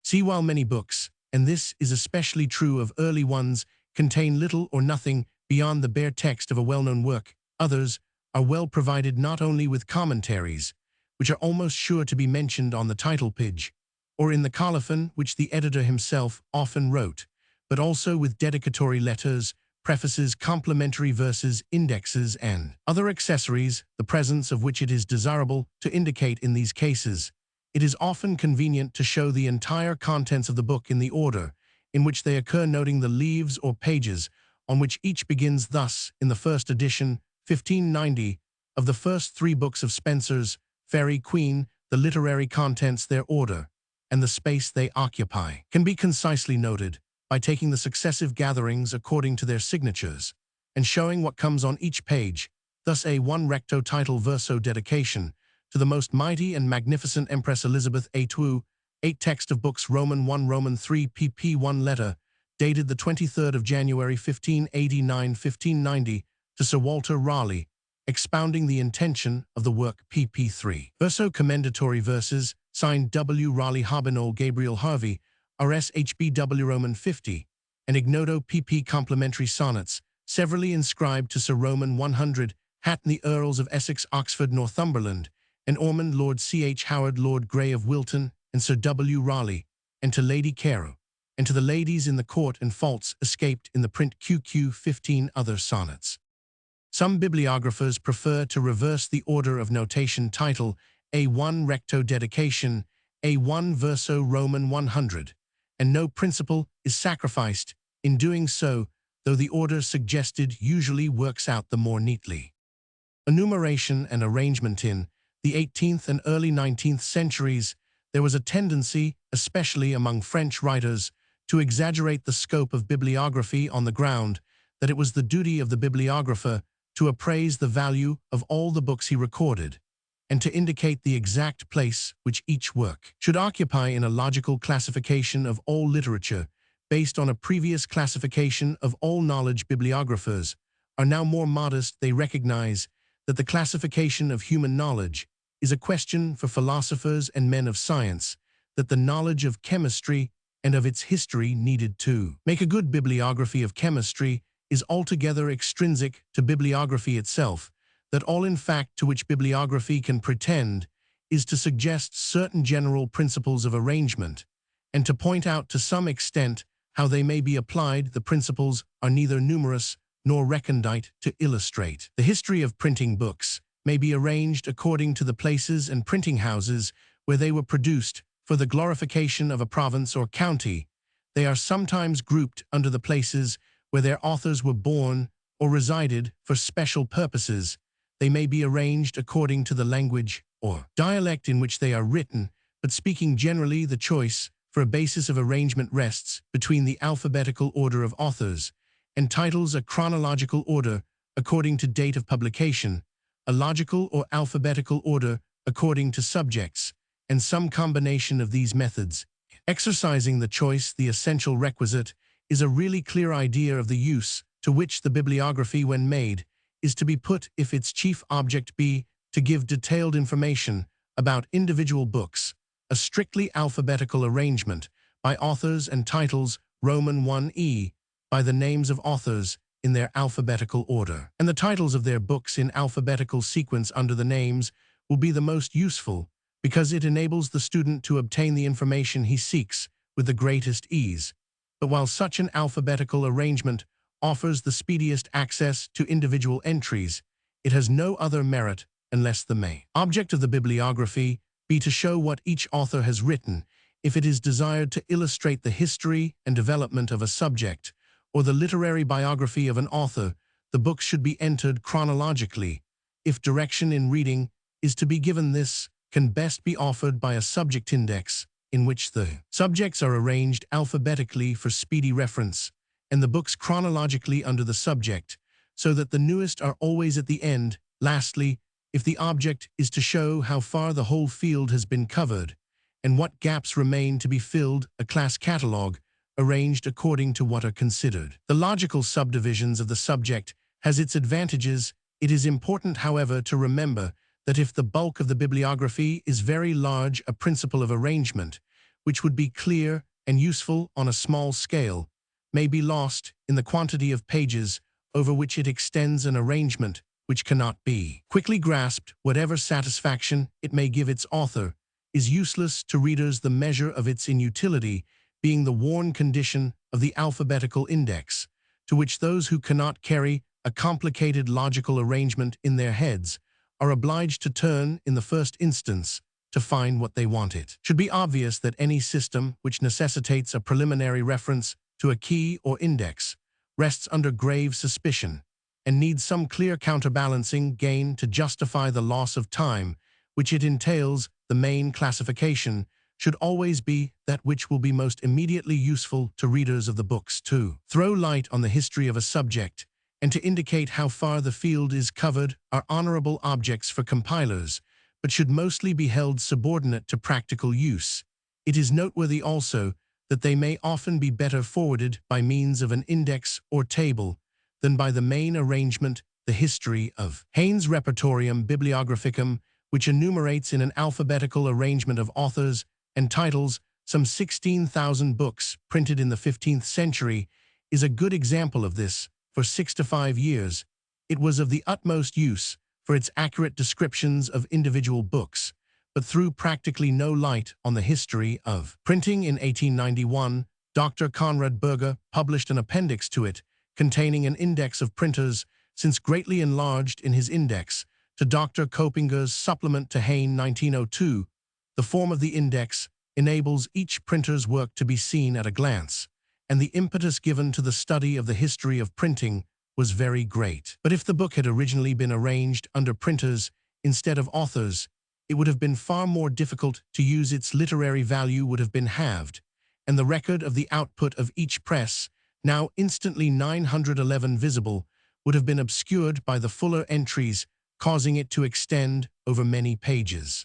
S1: See, while many books, and this is especially true of early ones, contain little or nothing beyond the bare text of a well-known work, others are well provided not only with commentaries, which are almost sure to be mentioned on the title page, or in the colophon which the editor himself often wrote, but also with dedicatory letters, prefaces, complimentary verses, indexes, and other accessories, the presence of which it is desirable to indicate. In these cases, it is often convenient to show the entire contents of the book in the order in which they occur, noting the leaves or pages on which each begins. Thus, in the first edition, 1590, of the first 3 books of Spenser's Faerie Queene, the literary contents, their order, and the space they occupy can be concisely noted by taking the successive gatherings according to their signatures and showing what comes on each page. Thus, A1 recto title verso dedication to the most mighty and magnificent Empress Elizabeth A2, 8 text of books Roman 1 Roman 3 pp 1 letter, dated the 23rd of January 1589-1590, to Sir Walter Raleigh, expounding the intention of the work. pp 3. Verso commendatory verses, signed W. Raleigh Harbinol Gabriel Harvey, RSHBW Roman 50, and Ignoto pp complimentary sonnets, severally inscribed to Sir Roman 100, Hatton the Earls of Essex, Oxford, Northumberland, and Ormond, Lord C.H. Howard, Lord Grey of Wilton, and Sir W. Raleigh, and to Lady Carew, and to the ladies in the court, and faults escaped in the print. QQ 15 other sonnets. Some bibliographers prefer to reverse the order of notation. Title A1 recto dedication, A1 verso Roman 100, and no principle is sacrificed in doing so, though the order suggested usually works out the more neatly. Enumeration and arrangement. In the 18th and early 19th centuries, there was a tendency, especially among French writers, to exaggerate the scope of bibliography on the ground that it was the duty of the bibliographer to appraise the value of all the books he recorded, and to indicate the exact place which each work should occupy in a logical classification of all literature, based on a previous classification of all knowledge. Bibliographers are now more modest. They recognize that the classification of human knowledge is a question for philosophers and men of science, that the knowledge of chemistry and of its history needed to make a good bibliography of chemistry is altogether extrinsic to bibliography itself, that all in fact to which bibliography can pretend is to suggest certain general principles of arrangement, and to point out to some extent how they may be applied. The principles are neither numerous nor recondite to illustrate. The history of printing books may be arranged according to the places and printing houses where they were produced. For the glorification of a province or county, they are sometimes grouped under the places where their authors were born or resided. For special purposes, they may be arranged according to the language or dialect in which they are written, but speaking generally, the choice for a basis of arrangement rests between the alphabetical order of authors and titles, a chronological order according to date of publication, a logical or alphabetical order according to subjects, and some combination of these methods. Exercising the choice, the essential requisite, is a really clear idea of the use to which the bibliography, when made, is to be put if its chief object be to give detailed information about individual books, a strictly alphabetical arrangement by authors and titles, Roman 1e, by the names of authors in their alphabetical order, and the titles of their books in alphabetical sequence under the names will be the most useful, because it enables the student to obtain the information he seeks with the greatest ease. But while such an alphabetical arrangement offers the speediest access to individual entries, it has no other merit unless the main object of the bibliography be to show what each author has written. If it is desired to illustrate the history and development of a subject, or the literary biography of an author, the book should be entered chronologically. If direction in reading is to be given, this can best be offered by a subject index, in which the subjects are arranged alphabetically for speedy reference, and the books chronologically under the subject, so that the newest are always at the end. Lastly, if the object is to show how far the whole field has been covered, and what gaps remain to be filled, a class catalogue, arranged according to what are considered the logical subdivisions of the subject, has its advantages. It is important, however, to remember that if the bulk of the bibliography is very large, a principle of arrangement, which would be clear and useful on a small scale, may be lost in the quantity of pages over which it extends. An arrangement which cannot be quickly grasped, whatever satisfaction it may give its author, is useless to readers, the measure of its inutility being the worn condition of the alphabetical index, to which those who cannot carry a complicated logical arrangement in their heads are obliged to turn in the first instance to find what they want. It should be obvious that any system which necessitates a preliminary reference to a key or index rests under grave suspicion, and needs some clear counterbalancing gain to justify the loss of time which it entails. The main classification should always be that which will be most immediately useful to readers of the books, to throw light on the history of a subject, and to indicate how far the field is covered, are honorable objects for compilers, but should mostly be held subordinate to practical use. It is noteworthy also that they may often be better forwarded by means of an index or table than by the main arrangement. The history of Haynes' Repertorium Bibliographicum, which enumerates in an alphabetical arrangement of authors and titles some 16,000 books printed in the 15th century, is a good example of this. For 6 to 5 years, it was of the utmost use for its accurate descriptions of individual books, but threw practically no light on the history of printing. In 1891, Dr. Conrad Berger published an appendix to it containing an index of printers. Since greatly enlarged in his index, to Dr. Copinger's supplement to Hayne 1902, the form of the index enables each printer's work to be seen at a glance, and the impetus given to the study of the history of printing was very great. But if the book had originally been arranged under printers instead of authors, it would have been far more difficult to use. Its literary value would have been halved, and the record of the output of each press, now instantly 911 visible, would have been obscured by the fuller entries, causing it to extend over many pages.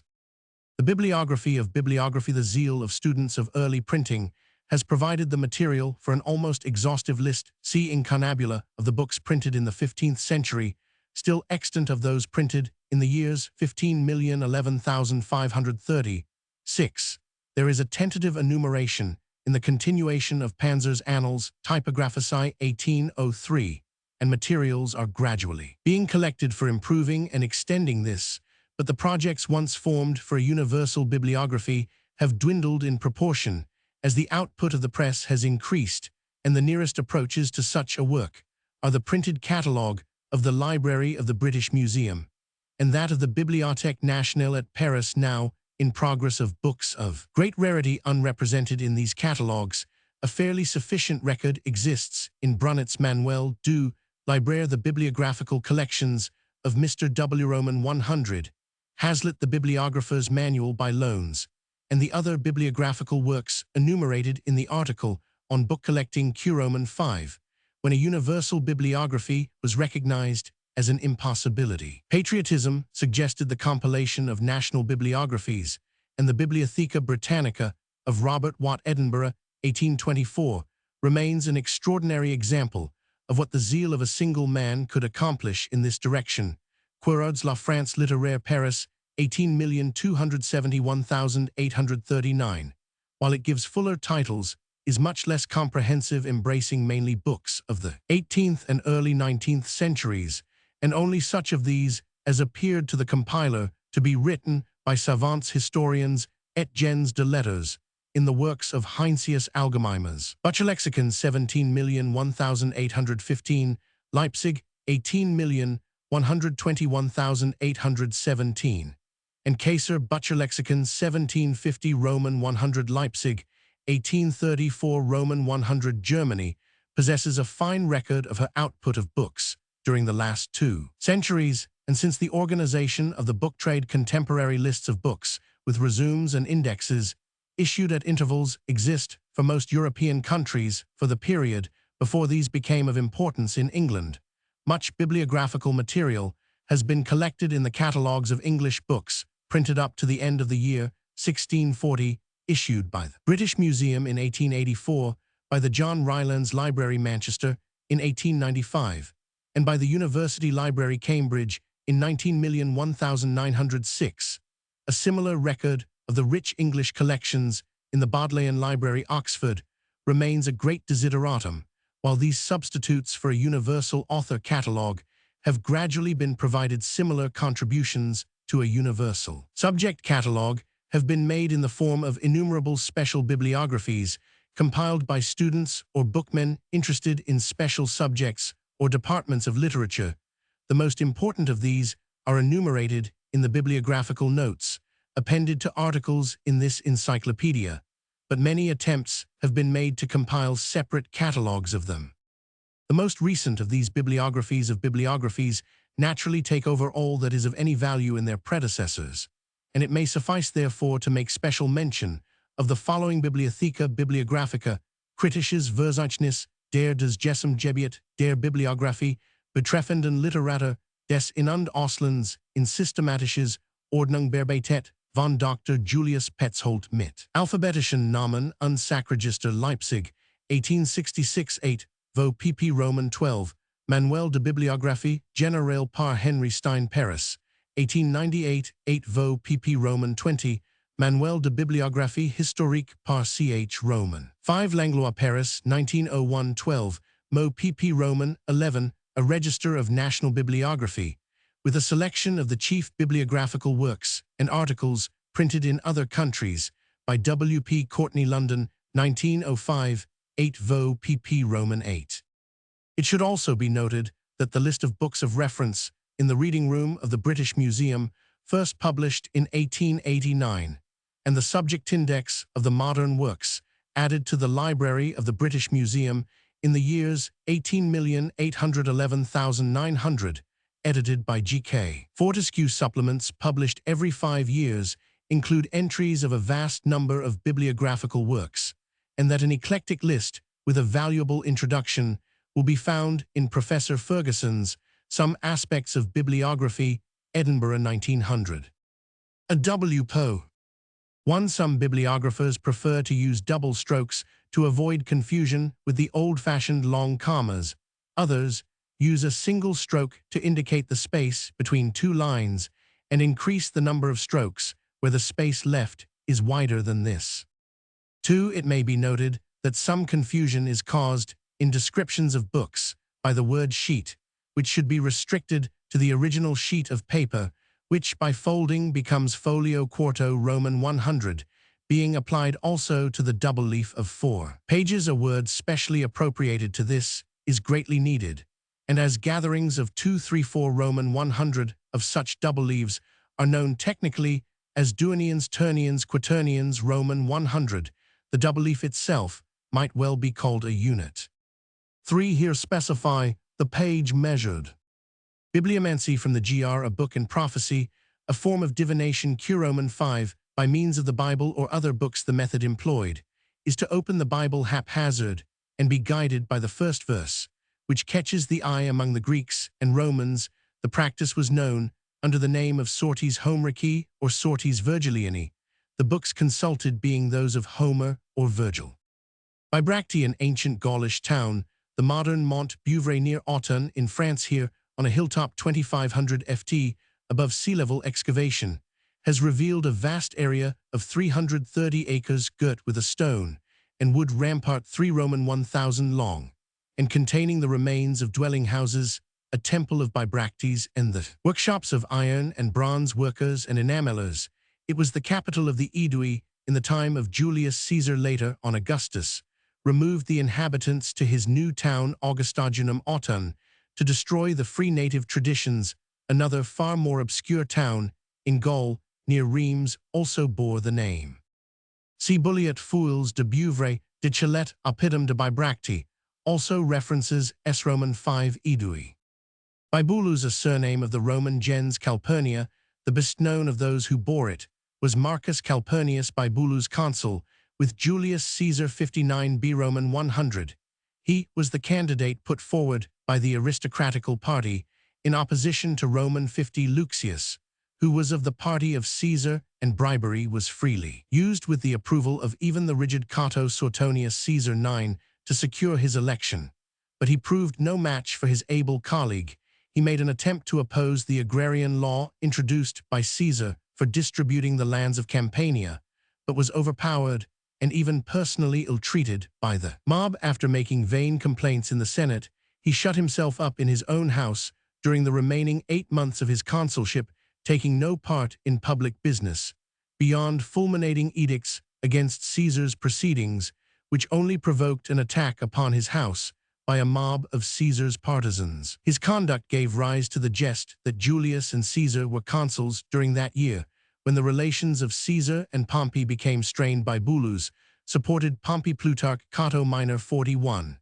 S1: The bibliography of bibliography, the zeal of students of early printing, has provided the material for an almost exhaustive list, see incunabula, of the books printed in the 15th century, still extant of those printed in the years 15,011,530. 6. There is a tentative enumeration in the continuation of Panzer's Annals Typographicae 1803, and materials are gradually being collected for improving and extending this, but the projects once formed for a universal bibliography have dwindled in proportion as the output of the press has increased, and the nearest approaches to such a work are the printed catalogue of the Library of the British Museum and that of the Bibliothèque Nationale at Paris, now in progress, of books of great rarity unrepresented in these catalogues. A fairly sufficient record exists in Brunet's Manuel du Libraire, the bibliographical collections of Mr. W. Roman 100, Hazlitt, the Bibliographer's Manual by Loans, and the other bibliographical works enumerated in the article on book collecting Q. Roman 5, when a universal bibliography was recognized as an impossibility. Patriotism suggested the compilation of national bibliographies, and the Bibliotheca Britannica of Robert Watt Edinburgh, 1824, remains an extraordinary example of what the zeal of a single man could accomplish in this direction. Querauds La France littéraire Paris, 18,271,839, while it gives fuller titles, is much less comprehensive, embracing mainly books of the 18th and early 19th centuries, and only such of these as appeared to the compiler to be written by savants, historians, et gens de lettres, in the works of Heinsius Allgemeiners. Bücherlexikon 17,001,815, Leipzig 18,121,817, and Kaiser Bücherlexikon 1750 Roman 100 Leipzig, 1834 Roman 100 Germany, possesses a fine record of her output of books during the last 2 centuries, and since the organization of the book trade, contemporary lists of books with resumes and indexes issued at intervals exist for most European countries for the period before these became of importance in England. Much bibliographical material has been collected in the catalogues of English books printed up to the end of the year 1640, issued by the British Museum in 1884, by the John Rylands Library, Manchester, in 1895, and by the University Library, Cambridge, in 19,001,906. A similar record of the rich English collections in the Bodleian Library, Oxford, remains a great desideratum, while these substitutes for a universal author catalogue have gradually been provided. Similar contributions to a universal subject catalogue have been made in the form of innumerable special bibliographies compiled by students or bookmen interested in special subjects or departments of literature. The most important of these are enumerated in the bibliographical notes appended to articles in this encyclopedia, but many attempts have been made to compile separate catalogues of them. The most recent of these bibliographies of bibliographies naturally take over all that is of any value in their predecessors, and it may suffice therefore to make special mention of the following: Bibliotheca Bibliographica, Kritisches Verzeichnis der des Gesamtgebiet der Bibliographie betreffenden Literatur des in- und Auslands in systematisches Ordnungsbearbeitet von Dr. Julius Petzold mit alphabetischen Namen und Sachregister Leipzig, 1866. 8 vo pp. Roman 12, Manuel de Bibliographie Générale par Henry Stein, Paris, 1898. 8 vo pp. Roman 20, Manuel de Bibliographie Historique par Ch. Roman 5, Langlois, Paris, 1901. 12 mo pp. Roman 11, a register of national bibliography, with a selection of the chief bibliographical works and articles printed in other countries, by W. P. Courtney, London, 1905. 8 vo pp. Roman 8. It should also be noted that the list of books of reference in the reading room of the British Museum, first published in 1889, and the subject index of the modern works, added to the library of the British Museum in the years 18,811,900, edited by G.K. Fortescue. Supplements published every 5 years include entries of a vast number of bibliographical works, and that an eclectic list with a valuable introduction will be found in Professor Ferguson's Some Aspects of Bibliography, Edinburgh 1900. A W. Poe. Some bibliographers prefer to use double strokes to avoid confusion with the old-fashioned long commas. Others use a single stroke to indicate the space between two lines and increase the number of strokes where the space left is wider than this. 2. It may be noted that some confusion is caused in descriptions of books by the word sheet, which should be restricted to the original sheet of paper, which by folding becomes folio quarto Roman 100, being applied also to the double leaf of 4 pages. A word specially appropriated to this is greatly needed, and as gatherings of 2, 3, 4 Roman 100 of such double leaves are known technically as duonians, ternians, quaternians Roman 100, the double leaf itself might well be called a unit. 3. Here specify the page measured. Bibliomancy from the gr. a book and prophecy, a form of divination. Q. Roman 5, by means of the Bible or other books. The method employed is to open the Bible haphazard and be guided by the first verse, which catches the eye. Among the Greeks and Romans, the practice was known under the name of sortes Homerici or sortes Virgilianae, the books consulted being those of Homer or Virgil. Bibracte, an ancient Gaulish town, the modern Mont Beuvray near Autun in France, here on a hilltop 2,500 ft above sea level. Excavation has revealed a vast area of 330 acres girt with a stone and wood rampart 3 Roman 1,000 long, and containing the remains of dwelling houses, a temple of Bibractes, and the workshops of iron and bronze workers and enamelers. It was the capital of the Aedui in the time of Julius Caesar. Later on, Augustus removed the inhabitants to his new town Augustagunum Autun to destroy the free native traditions. Another far more obscure town in Gaul near Reims also bore the name. See Bulliet Fouilles de Beuvray de Chillet Oppidum de Bibracte, also references S. Roman 5 Aedui. Bibulus, a surname of the Roman gens Calpurnia, the best known of those who bore it, was Marcus Calpurnius Bibulus, consul with Julius Caesar 59 B Roman 100. He was the candidate put forward by the aristocratical party in opposition to Roman 50 Lucius, who was of the party of Caesar, and bribery was freely used with the approval of even the rigid Cato Suetonius Caesar 9 to secure his election. But he proved no match for his able colleague. He made an attempt to oppose the agrarian law introduced by Caesar for distributing the lands of Campania, but was overpowered and even personally ill-treated by the mob. After making vain complaints in the Senate, he shut himself up in his own house during the remaining 8 months of his consulship, taking no part in public business, beyond fulminating edicts against Caesar's proceedings, which only provoked an attack upon his house by a mob of Caesar's partisans. His conduct gave rise to the jest that Julius and Caesar were consuls during that year, when the relations of Caesar and Pompey became strained. Bibulus supported Pompey. Plutarch Cato Minor 41,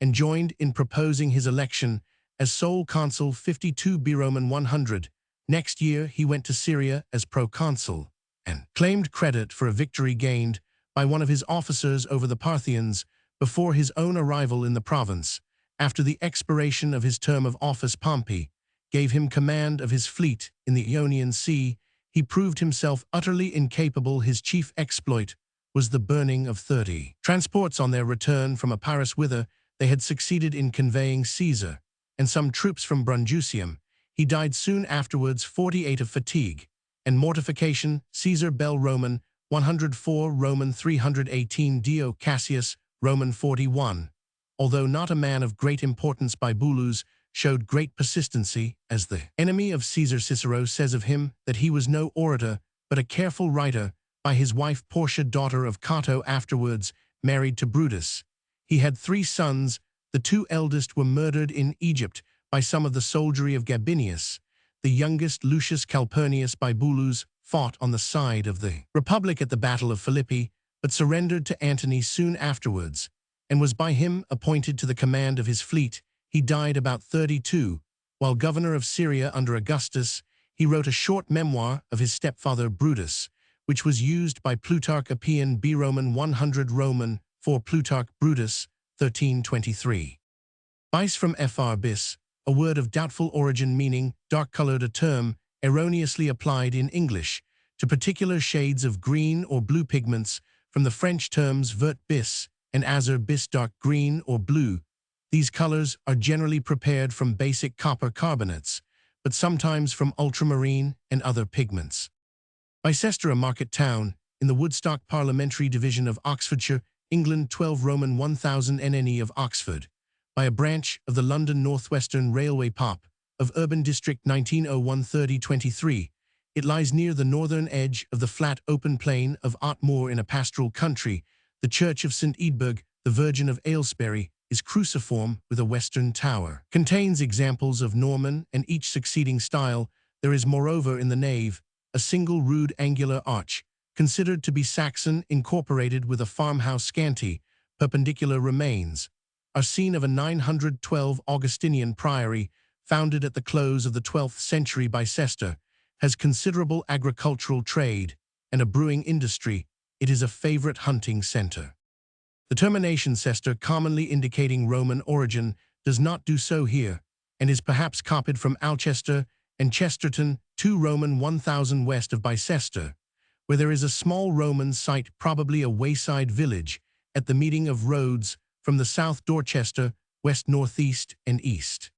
S1: and joined in proposing his election as sole consul 52 B Roman 100. Next year he went to Syria as proconsul, and claimed credit for a victory gained by one of his officers over the Parthians before his own arrival in the province. After the expiration of his term of office, Pompey gave him command of his fleet in the Ionian Sea. He proved himself utterly incapable. His chief exploit was the burning of 30 transports on their return from Epirus, whither they had succeeded in conveying Caesar and some troops from Brundusium. He died soon afterwards, 48, of fatigue and mortification. Caesar Bell Roman 104 Roman 318 Dio Cassius Roman 41. Although not a man of great importance, Bibulus showed great persistency as the enemy of Caesar. Cicero says of him that he was no orator, but a careful writer. By his wife Portia, daughter of Cato, afterwards married to Brutus. He had 3 sons. The 2 eldest were murdered in Egypt by some of the soldiery of Gabinius. the youngest Lucius Calpurnius Bibulus, fought on the side of the Republic at the Battle of Philippi, but surrendered to Antony soon afterwards, and was by him appointed to the command of his fleet. He died about 32. While governor of Syria under Augustus, he wrote a short memoir of his stepfather Brutus, which was used by Plutarch Appian B. Roman 100 Roman for Plutarch Brutus, 1323. Bis from fr bis, a word of doubtful origin meaning dark-colored, a term erroneously applied in English to particular shades of green or blue pigments from the French terms vert bis and azur bis, dark green or blue. These colors are generally prepared from basic copper carbonates, but sometimes from ultramarine and other pigments. Bicester, a market town in the Woodstock Parliamentary Division of Oxfordshire, England, 12 Roman 1000 NNE of Oxford, by a branch of the London North Western Railway POP of Urban District 1901-3023. It lies near the northern edge of the flat open plain of Otmoor in a pastoral country. The church of St. Edburg, the Virgin of Aylesbury, is cruciform with a western tower. Contains examples of Norman and each succeeding style. There is moreover in the nave a single rude angular arch, considered to be Saxon, incorporated with a farmhouse. Scanty, perpendicular remains are seen of a 912 Augustinian priory, founded at the close of the 12th century. Bicester has considerable agricultural trade and a brewing industry. It is a favorite hunting center. The termination cester, commonly indicating Roman origin, does not do so here, and is perhaps copied from Alchester and Chesterton, 2 Roman 1000 west of Bicester, where there is a small Roman site, probably a wayside village, at the meeting of roads from the south Dorchester, west-northeast and east.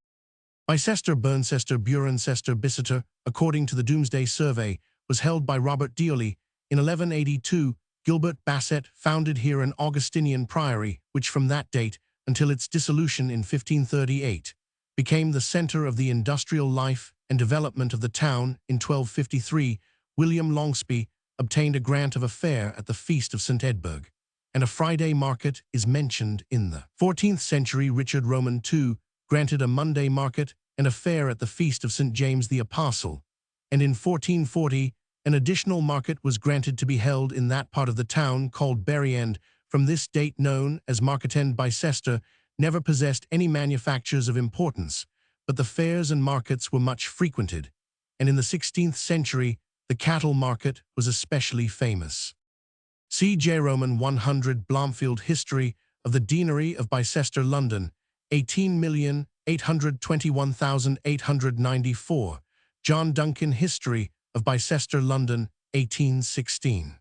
S1: Bicester, Burncester, Burencester, Bicester, according to the Domesday Survey, was held by Robert Deoley in 1182. Gilbert Basset founded here an Augustinian priory, which from that date until its dissolution in 1538 became the center of the industrial life and development of the town. In 1253, William Longsby obtained a grant of a fair at the Feast of St. Edburg, and a Friday market is mentioned in the 14th century. Richard Roman II granted a Monday market and a fair at the Feast of St. James the Apostle, and in 1440, an additional market was granted to be held in that part of the town called Berryend. From this date, known as Marketend. Bicester never possessed any manufactures of importance, but the fairs and markets were much frequented, and in the 16th century, the cattle market was especially famous. C. J. Roman 100 Blomfield, History of the Deanery of Bicester, London, 18,821,894. John Duncan, History of Bicester, London, 1816.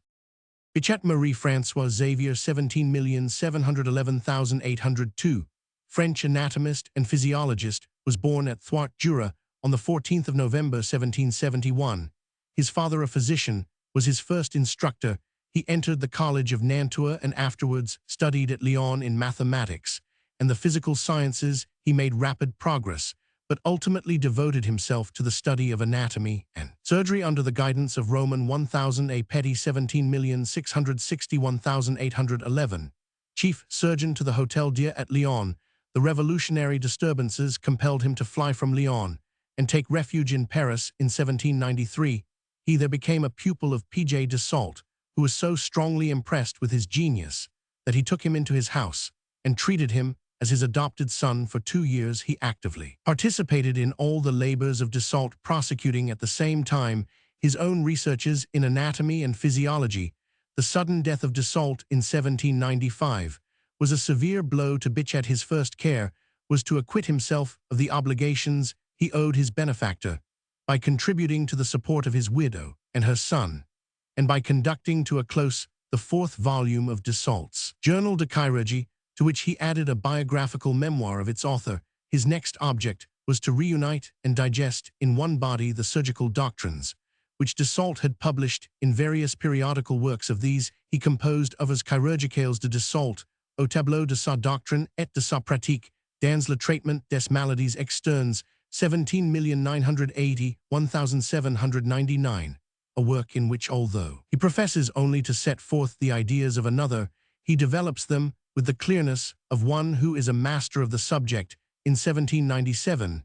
S1: Bichet Marie François Xavier, 17,711,802. French anatomist and physiologist, was born at Thwart, Jura, on the 14th of November, 1771. His father, a physician, was his first instructor. He entered the College of Nantua and afterwards studied at Lyon in mathematics and the physical sciences. He made rapid progress, but ultimately devoted himself to the study of anatomy and surgery under the guidance of Roman 1000 A. Petty, 17,661,811, chief surgeon to the Hôtel Dieu at Lyon. The revolutionary disturbances compelled him to fly from Lyon and take refuge in Paris. In 1793, he there became a pupil of P.J. Dassault, who was so strongly impressed with his genius that he took him into his house and treated him as his adopted son. For 2 years he actively participated in all the labors of Dassault, prosecuting at the same time his own researches in anatomy and physiology. The sudden death of Dassault in 1795 was a severe blow to Bichet. His first care was to acquit himself of the obligations he owed his benefactor by contributing to the support of his widow and her son, and by conducting to a close the 4th volume of Dassault's Journal de Chirurgie, to which he added a biographical memoir of its author. His next object was to reunite and digest in one body the surgical doctrines, which Dassault had published in various periodical works. Of these, he composed Oeuvres chirurgicales de Dassault, au tableau de sa doctrine et de sa pratique, dans le traitement des maladies externes, 17,980,1799, a work in which, although he professes only to set forth the ideas of another, he develops them with the clearness of one who is a master of the subject. In 1797,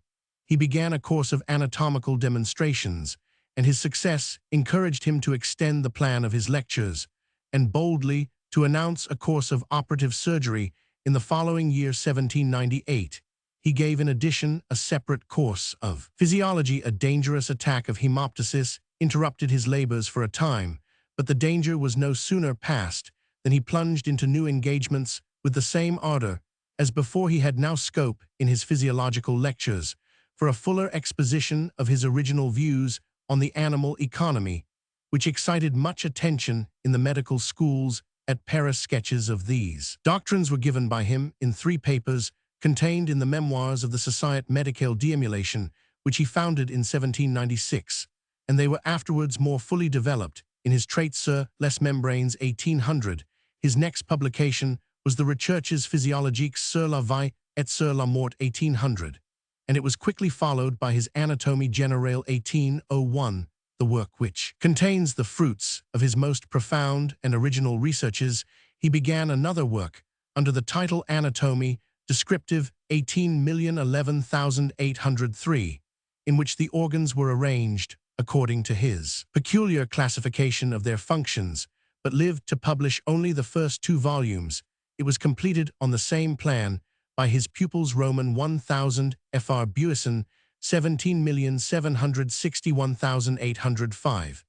S1: he began a course of anatomical demonstrations, and his success encouraged him to extend the plan of his lectures, and boldly to announce a course of operative surgery in the following year 1798. He gave in addition a separate course of physiology. A dangerous attack of hemoptysis interrupted his labors for a time, but the danger was no sooner past than he plunged into new engagements with the same ardor as before. He had now scope in his physiological lectures for a fuller exposition of his original views on the animal economy, which excited much attention in the medical schools at Paris. Sketches of these doctrines were given by him in 3 papers contained in the Memoirs of the Société Médicale d'Émulation, which he founded in 1796, and they were afterwards more fully developed in his Traité sur les membranes 1800. His next publication was the Recherches physiologiques sur la vie et sur la mort 1800, and it was quickly followed by his Anatomie Générale 1801, the work which contains the fruits of his most profound and original researches. He began another work under the title Anatomie Descriptive 18,011,803, in which the organs were arranged according to his peculiar classification of their functions, but lived to publish only the first 2 volumes. It was completed on the same plan by his pupils Roman 1000 Fr. Buisson 17,761,805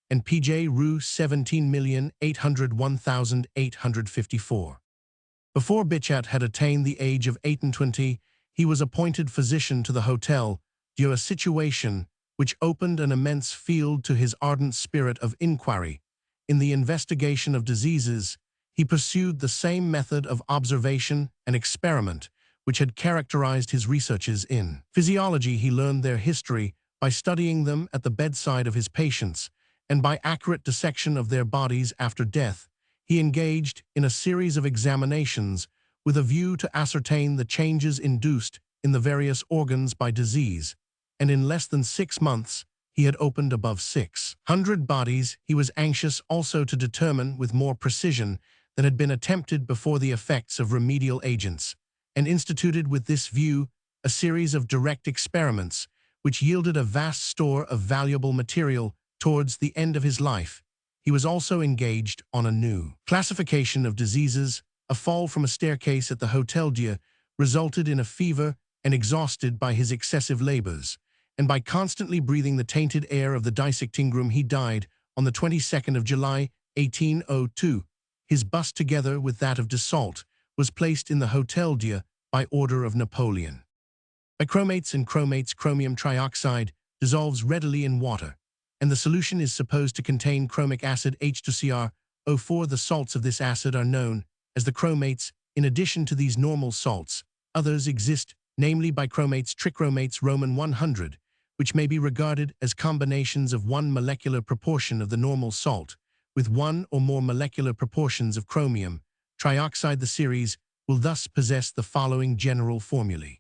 S1: and P.J. Roux 17,801,854. Before Bichat had attained the age of 28, he was appointed physician to the Hotel Dieu, a situation which opened an immense field to his ardent spirit of inquiry. In the investigation of diseases, he pursued the same method of observation and experiment which had characterized his researches in physiology. He learned their history by studying them at the bedside of his patients, and by accurate dissection of their bodies after death. He engaged in a series of examinations with a view to ascertain the changes induced in the various organs by disease, and in less than 6 months he had opened above 600 bodies. He was anxious also to determine with more precision than had been attempted before the effects of remedial agents, and instituted with this view a series of direct experiments which yielded a vast store of valuable material. Towards the end of his life, he was also engaged on a new classification of diseases. A fall from a staircase at the Hotel Dieu resulted in a fever, and exhausted by his excessive labors, and by constantly breathing the tainted air of the dissecting room, he died on the 22nd of July, 1802. His bust, together with that of Dassault, was placed in the Hotel Dieu by order of Napoleon. Bichromates and chromates. Chromium trioxide dissolves readily in water, and the solution is supposed to contain chromic acid H2Cr04. The salts of this acid are known as the chromates. In addition to these normal salts, others exist, namely bichromates, trichromates, Roman 100, which may be regarded as combinations of one molecular proportion of the normal salt with one or more molecular proportions of chromium trioxide. The series will thus possess the following general formulae: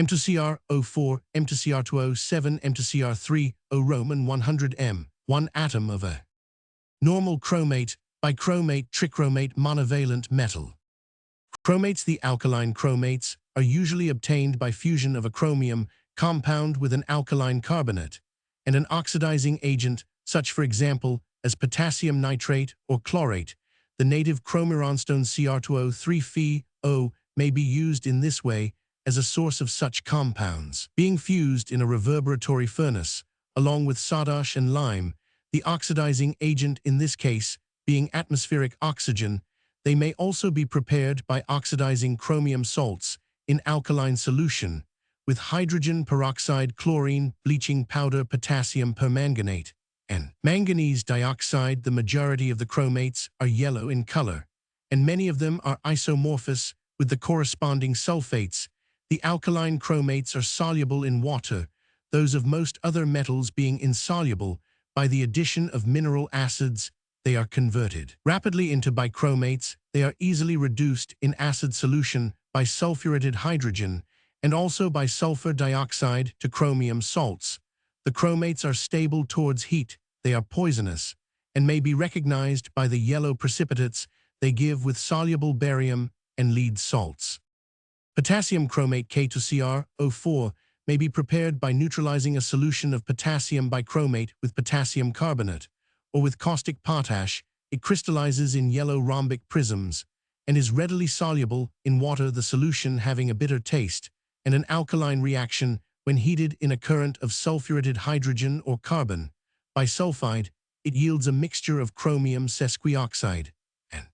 S1: M2Cr04, M2Cr2O7, M2Cr3O, Roman 100 M, 1 atom of a normal chromate, bichromate, trichromate, monovalent metal. Chromates. The alkaline chromates are usually obtained by fusion of a chromium compound with an alkaline carbonate and an oxidizing agent, such for example as potassium nitrate or chlorate. The native chromironstone Cr2O3Fe0 may be used in this way as a source of such compounds. Being fused in a reverberatory furnace, along with soda ash and lime, the oxidizing agent in this case being atmospheric oxygen, they may also be prepared by oxidizing chromium salts in alkaline solution with hydrogen peroxide, chlorine, bleaching powder, potassium permanganate, and manganese dioxide. The majority of the chromates are yellow in color, and many of them are isomorphous with the corresponding sulfates. The alkaline chromates are soluble in water, those of most other metals being insoluble. By the addition of mineral acids, they are converted rapidly into bichromates. They are easily reduced in acid solution by sulfurated hydrogen and also by sulfur dioxide to chromium salts. The chromates are stable towards heat. They are poisonous and may be recognized by the yellow precipitates they give with soluble barium and lead salts. Potassium chromate K2Cr04 may be prepared by neutralizing a solution of potassium bichromate with potassium carbonate, or with caustic potash. It crystallizes in yellow rhombic prisms and is readily soluble in water, the solution having a bitter taste and an alkaline reaction when heated in a current of sulfurated hydrogen or carbon. Bisulfide, it yields a mixture of chromium sesquioxide and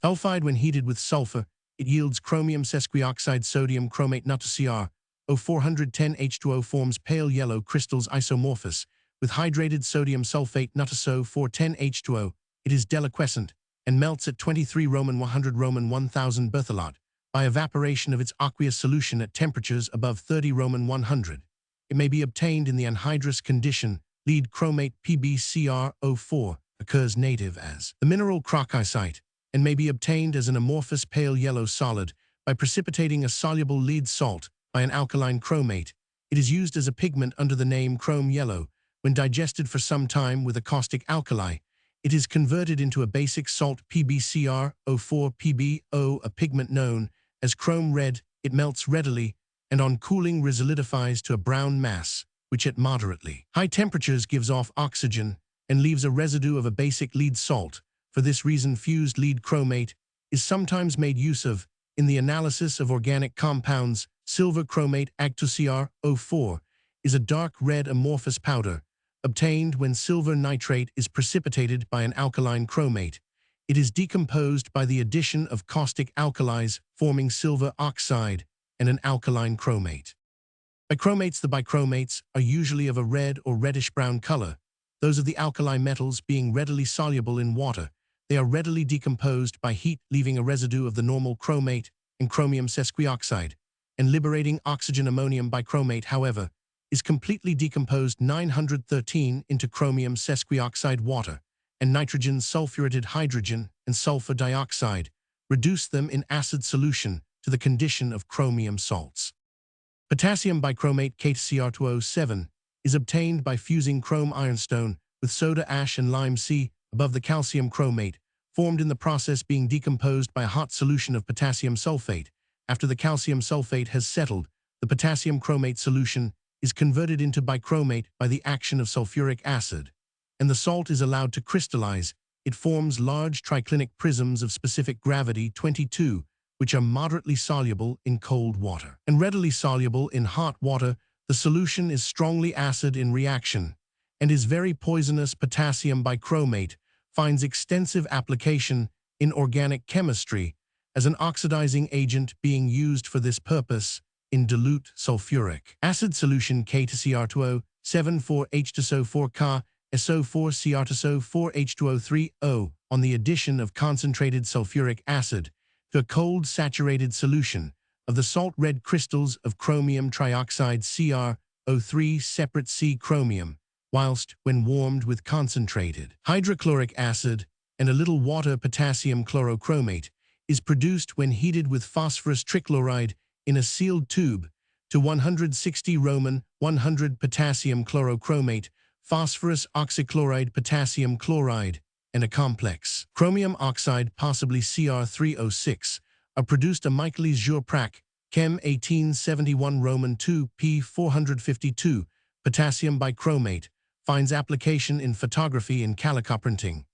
S1: sulfide. When heated with sulfur, it yields chromium sesquioxide. Sodium chromate NaCl O410H2O forms pale yellow crystals isomorphous with hydrated sodium sulfate NaCl410H2O. It is deliquescent and melts at 23 Roman 100 Roman 1000 Berthelot by evaporation of its aqueous solution at temperatures above 30 Roman 100. It may be obtained in the anhydrous condition. Lead chromate PbCrO4 occurs native as the mineral crocosite and may be obtained as an amorphous pale yellow solid by precipitating a soluble lead salt by an alkaline chromate. It is used as a pigment under the name chrome yellow. When digested for some time with a caustic alkali, it is converted into a basic salt PbCrO4 PbO, a pigment known as chrome red. It melts readily and on cooling resolidifies to a brown mass, which at moderately high temperatures gives off oxygen and leaves a residue of a basic lead salt. For this reason, fused lead chromate is sometimes made use of in the analysis of organic compounds. Silver chromate AgToCrO4 is a dark red amorphous powder obtained when silver nitrate is precipitated by an alkaline chromate. It is decomposed by the addition of caustic alkalis, forming silver oxide and an alkaline chromate. Bichromates. The bichromates are usually of a red or reddish-brown color, those of the alkali metals being readily soluble in water. They are readily decomposed by heat, leaving a residue of the normal chromate and chromium sesquioxide, and liberating oxygen. Ammonium bichromate, however, is completely decomposed 913 into chromium sesquioxide water and nitrogen sulfurated hydrogen and sulfur dioxide, reduce them in acid solution to the condition of chromium salts. Potassium bichromate KTCr2O7 is obtained by fusing chrome ironstone with soda ash and lime C above the calcium chromate, formed in the process being decomposed by a hot solution of potassium sulfate. After the calcium sulfate has settled, the potassium chromate solution is converted into bichromate by the action of sulfuric acid, and the salt is allowed to crystallize. It forms large triclinic prisms of specific gravity 22, which are moderately soluble in cold water and readily soluble in hot water. The solution is strongly acid in reaction and is very poisonous. Potassium bichromate finds extensive application in organic chemistry as an oxidizing agent, being used for this purpose in dilute sulfuric acid solution. KTCr2O 74H2SO4K SO4Cr2SO4H2O3O on the addition of concentrated sulfuric acid to a cold saturated solution of the salt red crystals of chromium trioxide CrO3 separate C chromium, whilst when warmed with concentrated hydrochloric acid and a little water, potassium chlorochromate is produced when heated with phosphorus trichloride in a sealed tube to 160 Roman 100 potassium chlorochromate, phosphorus oxychloride, potassium chloride, and a complex chromium oxide, possibly Cr3O6, are produced. A Michaelis Jour-Prac, Chem 1871 Roman 2 p. 452, potassium bichromate, finds application in photography and calicoprinting,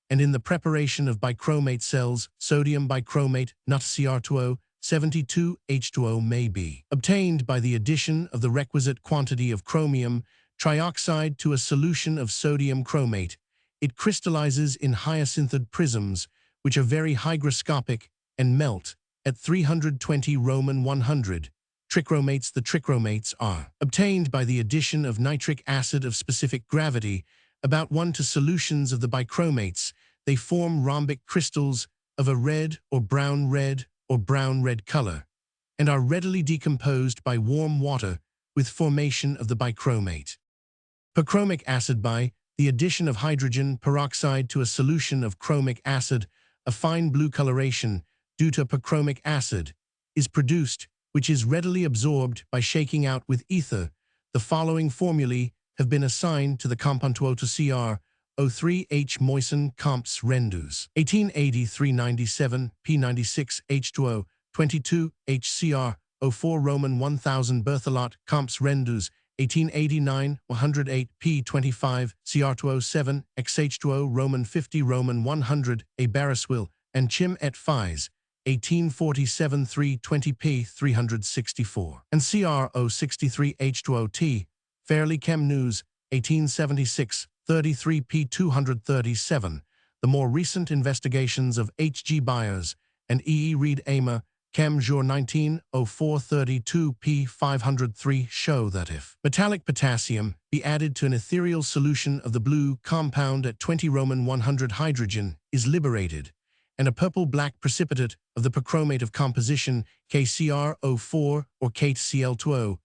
S1: and in the preparation of bichromate cells. Sodium bichromate NaCl2O 72H2O may be obtained by the addition of the requisite quantity of chromium trioxide to a solution of sodium chromate. It crystallizes in hyacinthid prisms, which are very hygroscopic and melt at 320 Roman 100. Trichromates. The trichromates are obtained by the addition of nitric acid of specific gravity, about 1 to solutions of the bichromates. They form rhombic crystals of a red or brown red color, and are readily decomposed by warm water with formation of the bichromate. Perchromic acid. By the addition of hydrogen peroxide to a solution of chromic acid, a fine blue coloration due to perchromic acid is produced, which is readily absorbed by shaking out with ether. The following formulae have been assigned to the compound O3H moisten comps rendus 1880 397 P96 H2O 22 HCr 04 Roman 1000 Berthelot, Comps Rendus, 1889, 108 p. 25, CR207, XH2O Roman 50 Roman 100, A Baraswil, and Chim et Phys, 1847 320 p. 364, and CR 063 H2OT, Fairly Chem News, 1876, 33 p. 237. The more recent investigations of H. G. Byers and E. E. Reed Amer, Chem Jour 190432 p. 503 show that if metallic potassium be added to an ethereal solution of the blue compound at 20 Roman 100 hydrogen is liberated, and a purple-black precipitate of the perchromate of composition KCr04 or KCl2O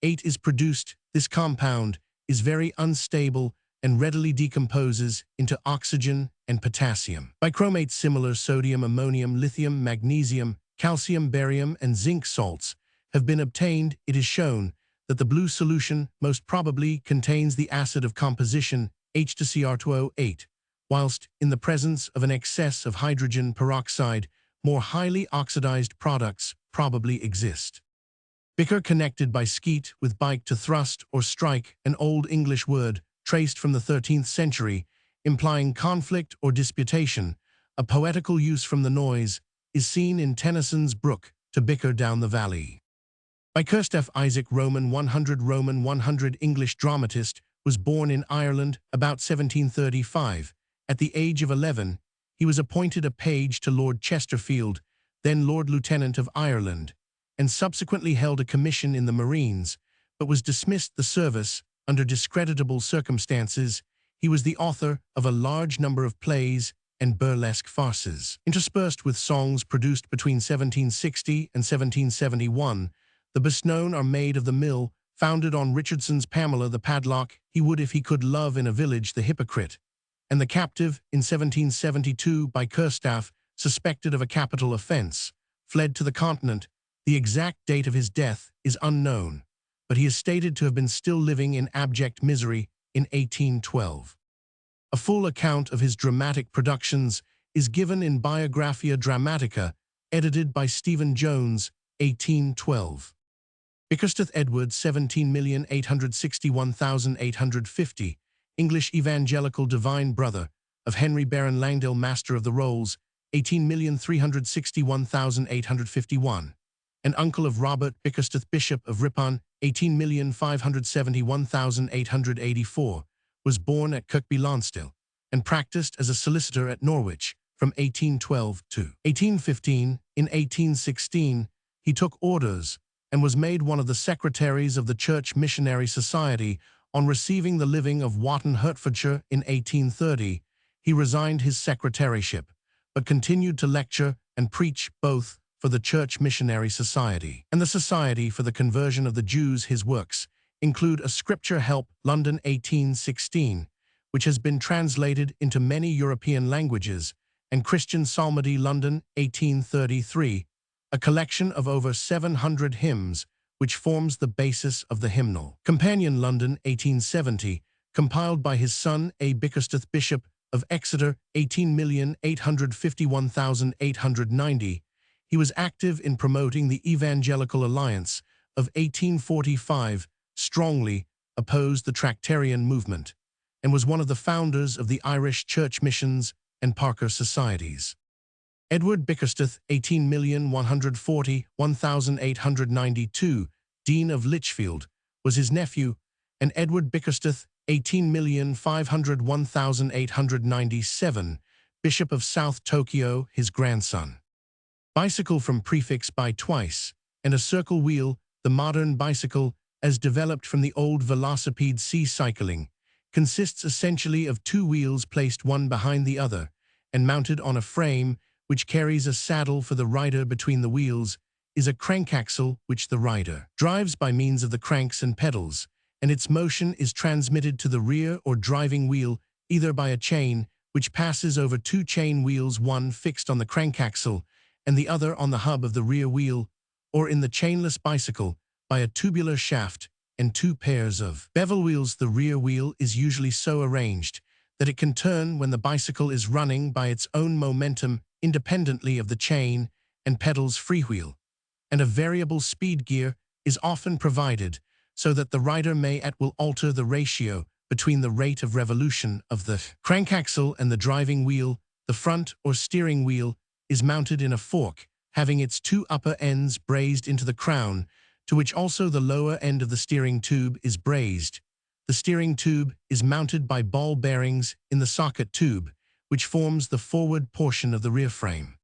S1: 8 is produced, this compound is very unstable and readily decomposes into oxygen and potassium. Bichromates similar sodium, ammonium, lithium, magnesium, calcium, barium, and zinc salts have been obtained. It is shown that the blue solution most probably contains the acid of composition H2Cr2O8, whilst in the presence of an excess of hydrogen peroxide, more highly oxidized products probably exist. Bicker connected by skeet with bike to thrust or strike, an Old English word traced from the 13th century, implying conflict or disputation, a poetical use from the noise, is seen in Tennyson's Brook to bicker down the valley. Bickersteph Isaac Roman 100 English dramatist was born in Ireland about 1735. At the age of 11, he was appointed a page to Lord Chesterfield, then Lord Lieutenant of Ireland, and subsequently held a commission in the Marines, but was dismissed the service under discreditable circumstances. He was the author of a large number of plays and burlesque farces. Interspersed with songs produced between 1760 and 1771, the best known are Maid of the Mill, founded on Richardson's Pamela the Padlock, He Would If He Could Love in a Village, The Hypocrite, and The Captive in 1772 by Bickersteph, suspected of a capital offense, fled to the continent. The exact date of his death is unknown, but he is stated to have been still living in abject misery in 1812. A full account of his dramatic productions is given in Biographia Dramatica, edited by Stephen Jones, 1812. Bickersteth Edward, 17,861,850, English evangelical divine brother of Henry Baron Langdale, Master of the Rolls, 18,361,851, and uncle of Robert Bickersteth, Bishop of Ripon, 18,571,884, was born at Kirkby Lonsdale and practiced as a solicitor at Norwich from 1812 to 1815. In 1816, he took orders and was made one of the secretaries of the Church Missionary Society. On receiving the living of Wotton, Hertfordshire in 1830, he resigned his secretaryship, but continued to lecture and preach both for the Church Missionary Society and the Society for the Conversion of the Jews. His works include A Scripture Help, London 1816, which has been translated into many European languages, and Christian Psalmody, London 1833, a collection of over 700 hymns, which forms the basis of the hymnal. Companion, London 1870, compiled by his son A. Bickersteth, Bishop of Exeter, 18,851,890. He was active in promoting the Evangelical Alliance of 1845, strongly opposed the Tractarian movement, and was one of the founders of the Irish Church Missions and Parker Societies. Edward Bickersteth, 18,140,1892, Dean of Lichfield, was his nephew, and Edward Bickersteth, 18,501,897, Bishop of South Tokyo, his grandson. Bicycle, from prefix by, twice, and a circle wheel. The modern bicycle, as developed from the old velocipede cycling, consists essentially of two wheels placed one behind the other and mounted on a frame which carries a saddle for the rider. Between the wheels is a crankaxle which the rider drives by means of the cranks and pedals, and its motion is transmitted to the rear or driving wheel either by a chain which passes over two chain wheels, one fixed on the crankaxle and the other on the hub of the rear wheel, or in the chainless bicycle by a tubular shaft and two pairs of bevel wheels. The rear wheel is usually so arranged that it can turn when the bicycle is running by its own momentum independently of the chain and pedals freewheel, and a variable speed gear is often provided so that the rider may at will alter the ratio between the rate of revolution of the crankaxle and the driving wheel. The front or steering wheel is mounted in a fork, having its two upper ends brazed into the crown, to which also the lower end of the steering tube is brazed. The steering tube is mounted by ball bearings in the socket tube, which forms the forward portion of the rear frame.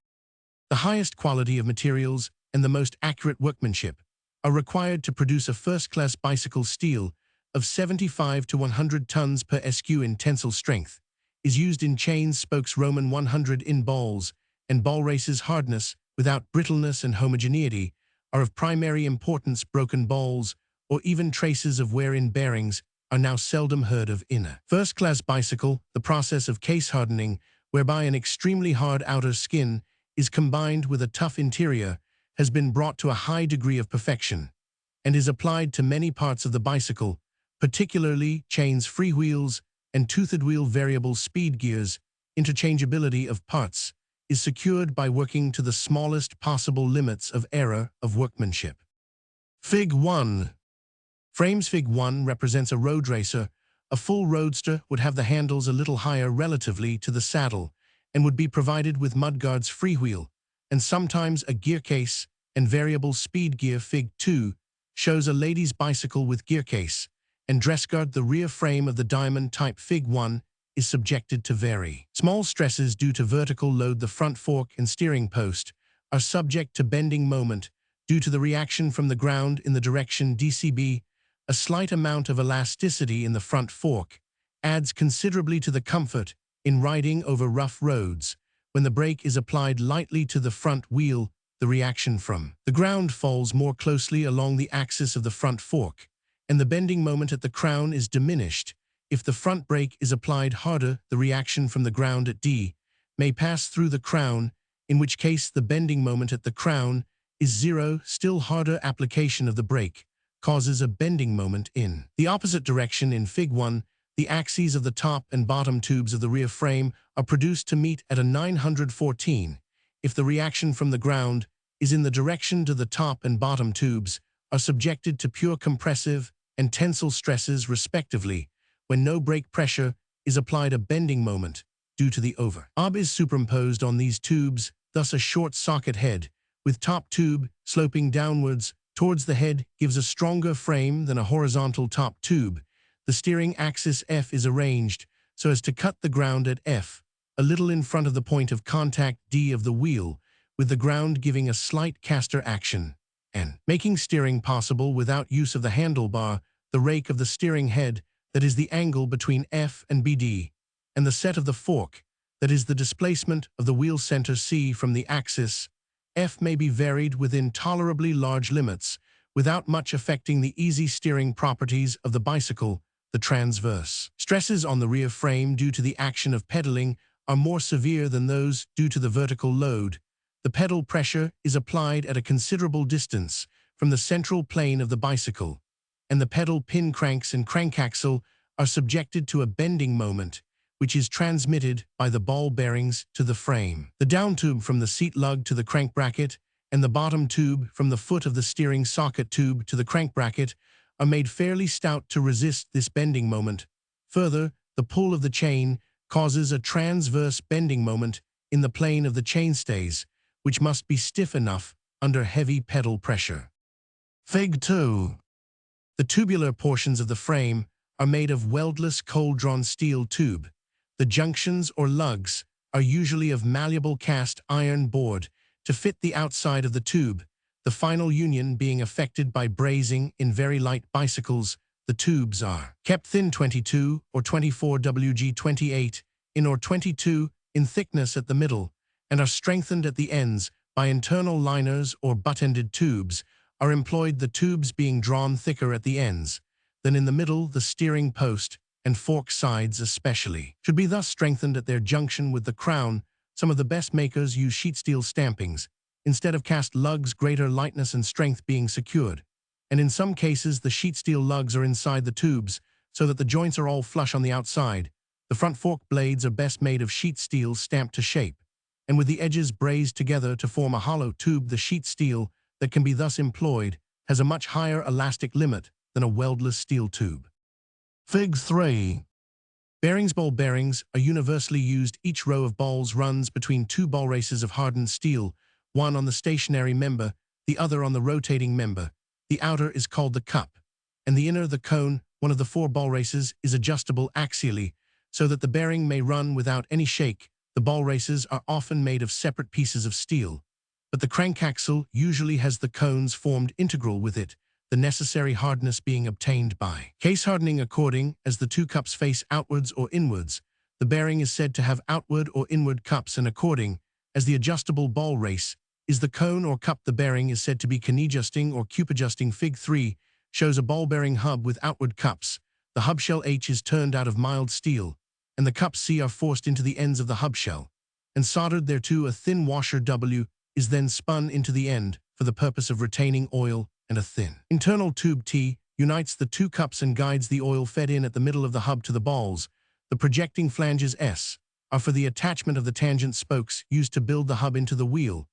S1: The highest quality of materials and the most accurate workmanship are required to produce a first-class bicycle. Steel of 75 to 100 tons per SQ in tensile strength is used in chains, spokes, Roman 100 in balls, and ball races. Hardness without brittleness and homogeneity are of primary importance. Broken balls or even traces of wear in bearings are now seldom heard of in a first-class bicycle. The process of case hardening, whereby an extremely hard outer skin is combined with a tough interior, has been brought to a high degree of perfection and is applied to many parts of the bicycle, particularly chains, freewheels, and toothed wheel. Variable speed gears. Interchangeability of parts is secured by working to the smallest possible limits of error of workmanship. Fig. 1. Frames. Fig. 1 represents a road racer. A full roadster would have the handles a little higher relatively to the saddle and would be provided with mudguards, freewheel, and sometimes a gear case and variable speed gear. Fig. 2 shows a lady's bicycle with gear case and dress guard. The rear frame of the diamond type Fig. 1 is subjected to very small stresses due to vertical load. The front fork and steering post are subject to bending moment due to the reaction from the ground in the direction DCB. A slight amount of elasticity in the front fork adds considerably to the comfort in riding over rough roads. When the brake is applied lightly to the front wheel, the reaction from the ground falls more closely along the axis of the front fork, and the bending moment at the crown is diminished. If the front brake is applied harder, the reaction from the ground at D may pass through the crown, in which case the bending moment at the crown is zero. Still harder application of the brake causes a bending moment in the opposite direction. In Fig. 1, the axes of the top and bottom tubes of the rear frame are produced to meet at a 914. If the reaction from the ground is in the direction to the top and bottom tubes are subjected to pure compressive and tensile stresses respectively. When no brake pressure is applied, a bending moment due to the ob is superimposed on these tubes, thus a short socket head with top tube sloping downwards towards the head gives a stronger frame than a horizontal top tube. The steering axis F is arranged so as to cut the ground at F, a little in front of the point of contact D of the wheel, with the ground giving a slight caster action and making steering possible without use of the handlebar. The rake of the steering head, that is the angle between F and BD, and the set of the fork, that is the displacement of the wheel center C from the axis F, may be varied within tolerably large limits without much affecting the easy steering properties of the bicycle. The transverse stresses on the rear frame due to the action of pedaling are more severe than those due to the vertical load. The pedal pressure is applied at a considerable distance from the central plane of the bicycle, and the pedal pin cranks and crankaxle are subjected to a bending moment, which is transmitted by the ball bearings to the frame. The down tube from the seat lug to the crank bracket and the bottom tube from the foot of the steering socket tube to the crank bracket are made fairly stout to resist this bending moment. Further, the pull of the chain causes a transverse bending moment in the plane of the chainstays, which must be stiff enough under heavy pedal pressure. Fig. 2. The tubular portions of the frame are made of weldless cold-drawn steel tube. The junctions or lugs are usually of malleable cast iron board to fit the outside of the tube, the final union being effected by brazing. In very light bicycles, the tubes are kept thin, 22 or 24 Wg 28 in or 22 in thickness at the middle, and are strengthened at the ends by internal liners or butt-ended tubes are employed, the tubes being drawn thicker at the ends than in the middle. The steering post and fork sides especially should be thus strengthened at their junction with the crown. Some of the best makers use sheet steel stampings instead of cast lugs, greater lightness and strength being secured, and in some cases the sheet steel lugs are inside the tubes so that the joints are all flush on the outside. The front fork blades are best made of sheet steel stamped to shape, and with the edges brazed together to form a hollow tube. The sheet steel that can be thus employed has a much higher elastic limit than a weldless steel tube. Fig 3. Ball bearings are universally used. Each row of balls runs between two ball races of hardened steel, one on the stationary member, the other on the rotating member. The outer is called the cup, and the inner the cone. One of the four ball races is adjustable axially, so that the bearing may run without any shake. The ball races are often made of separate pieces of steel, but the crank axle usually has the cones formed integral with it, the necessary hardness being obtained by case hardening. According as the two cups face outwards or inwards, the bearing is said to have outward or inward cups, and according as the adjustable ball race is the cone or cup, the bearing is said to be cone-adjusting or cup-adjusting. Fig 3 shows a ball bearing hub with outward cups. The hub shell H is turned out of mild steel, and the cups C are forced into the ends of the hub shell, and soldered thereto. A thin washer W is then spun into the end for the purpose of retaining oil, and a thin internal tube T unites the two cups and guides the oil fed in at the middle of the hub to the balls. The projecting flanges S are for the attachment of the tangent spokes used to build the hub into the wheel.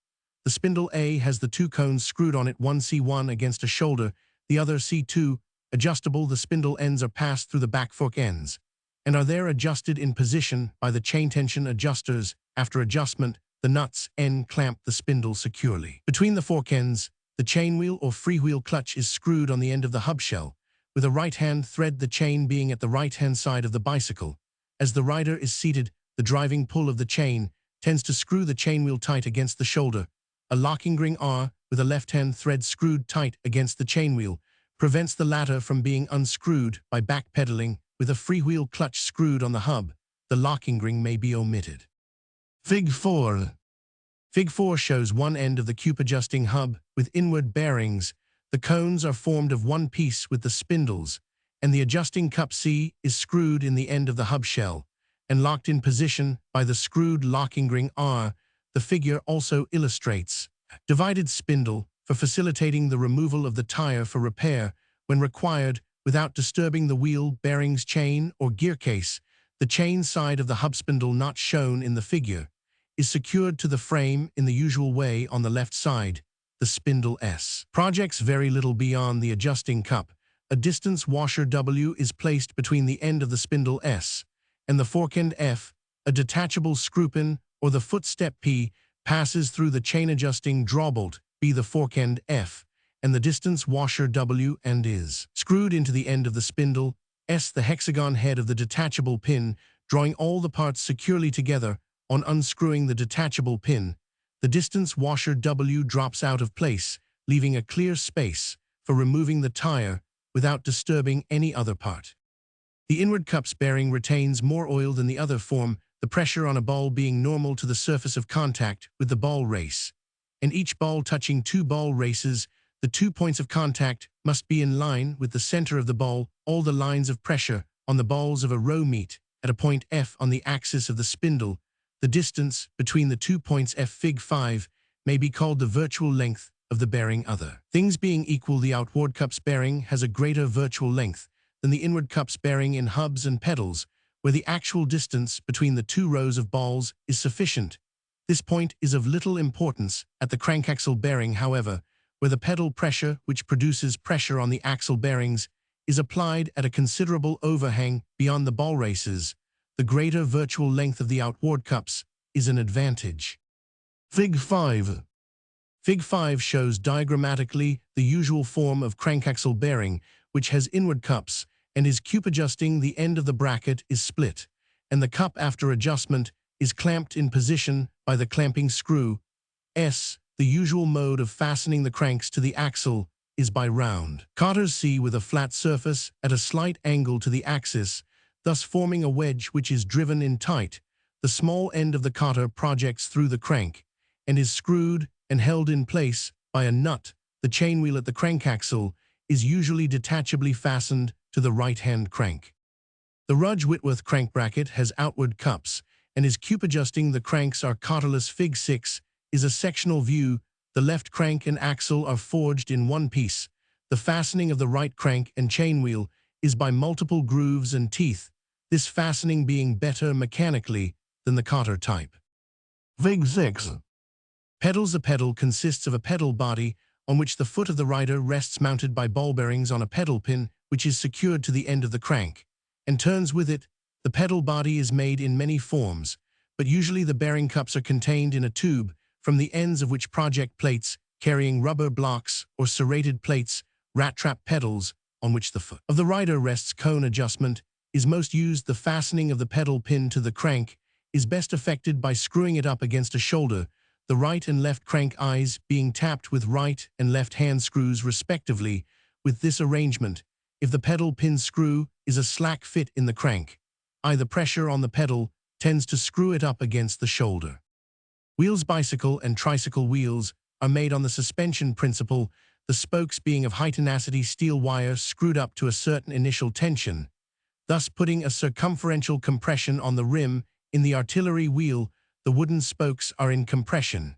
S1: The spindle A has the two cones screwed on it, one C1 against a shoulder, the other C2, adjustable. The spindle ends are passed through the back fork ends, and are there adjusted in position by the chain tension adjusters. After adjustment, the nuts N clamp the spindle securely. Between the fork ends, the chainwheel or freewheel clutch is screwed on the end of the hub shell, with a right-hand thread, the chain being at the right-hand side of the bicycle. As the rider is seated, the driving pull of the chain tends to screw the chainwheel tight against the shoulder. A locking ring R, with a left-hand thread screwed tight against the chainwheel, prevents the latter from being unscrewed. By backpedaling, with a freewheel clutch screwed on the hub, the locking ring may be omitted. Fig 4. Fig 4 shows one end of the cup-adjusting hub with inward bearings. The cones are formed of one piece with the spindles, and the adjusting cup C is screwed in the end of the hub shell and locked in position by the screwed locking ring R. The figure also illustrates divided spindle for facilitating the removal of the tire for repair when required without disturbing the wheel bearings, chain, or gear case. The chain side of the hub spindle not shown in the figure is secured to the frame in the usual way on the left side. The spindle S projects very little beyond the adjusting cup. A distance washer W is placed between the end of the spindle S and the fork end F. A detachable screw pin or the footstep P passes through the chain adjusting drawbolt B, the fork end F, and the distance washer W, and is screwed into the end of the spindle S. The hexagon head of the detachable pin, drawing all the parts securely together. On unscrewing the detachable pin, the distance washer W drops out of place, leaving a clear space for removing the tire without disturbing any other part. The inward cups bearing retains more oil than the other form, the pressure on a ball being normal to the surface of contact with the ball race, and each ball touching two ball races. The 2 points of contact must be in line with the center of the ball. All the lines of pressure on the balls of a row meet at a point F on the axis of the spindle. The distance between the 2 points F. Fig 5 may be called the virtual length of the bearing. Other things being equal, the outward cups bearing has a greater virtual length than the inward cups bearing in hubs and pedals, where the actual distance between the two rows of balls is sufficient. This point is of little importance at the crankaxle bearing, however, where the pedal pressure, which produces pressure on the axle bearings, is applied at a considerable overhang beyond the ball races. The greater virtual length of the outward cups is an advantage. Fig 5. Fig 5 shows diagrammatically the usual form of crankaxle bearing, which has inward cups and is cup-adjusting. The end of the bracket is split, and the cup after adjustment is clamped in position by the clamping screw S. The usual mode of fastening the cranks to the axle is by round cotters C with a flat surface at a slight angle to the axis, thus forming a wedge which is driven in tight. The small end of the cotter projects through the crank and is screwed and held in place by a nut. The chainwheel at the crankaxle is usually detachably fastened to the right-hand crank. The Rudge-Whitworth crank bracket has outward cups and is cup-adjusting. The cranks are cotterless. Fig 6 is a sectional view. The left crank and axle are forged in one piece. The fastening of the right crank and chainwheel is by multiple grooves and teeth, this fastening being better mechanically than the cotter type. Fig 6. Pedals. A pedal consists of a pedal body on which the foot of the rider rests mounted by ball bearings on a pedal pin which is secured to the end of the crank, and turns with it. The pedal body is made in many forms, but usually the bearing cups are contained in a tube, from the ends of which project plates carrying rubber blocks or serrated plates, rat-trap pedals, on which the foot of the rider rests. Cone adjustment is most used. The fastening of the pedal pin to the crank is best effected by screwing it up against a shoulder, the right and left crank eyes being tapped with right and left hand screws respectively. With this arrangement, if the pedal pin screw is a slack fit in the crank, either pressure on the pedal tends to screw it up against the shoulder. Wheels. Bicycle and tricycle wheels are made on the suspension principle, the spokes being of high-tenacity steel wire screwed up to a certain initial tension, thus putting a circumferential compression on the rim. In the artillery wheel, the wooden spokes are in compression,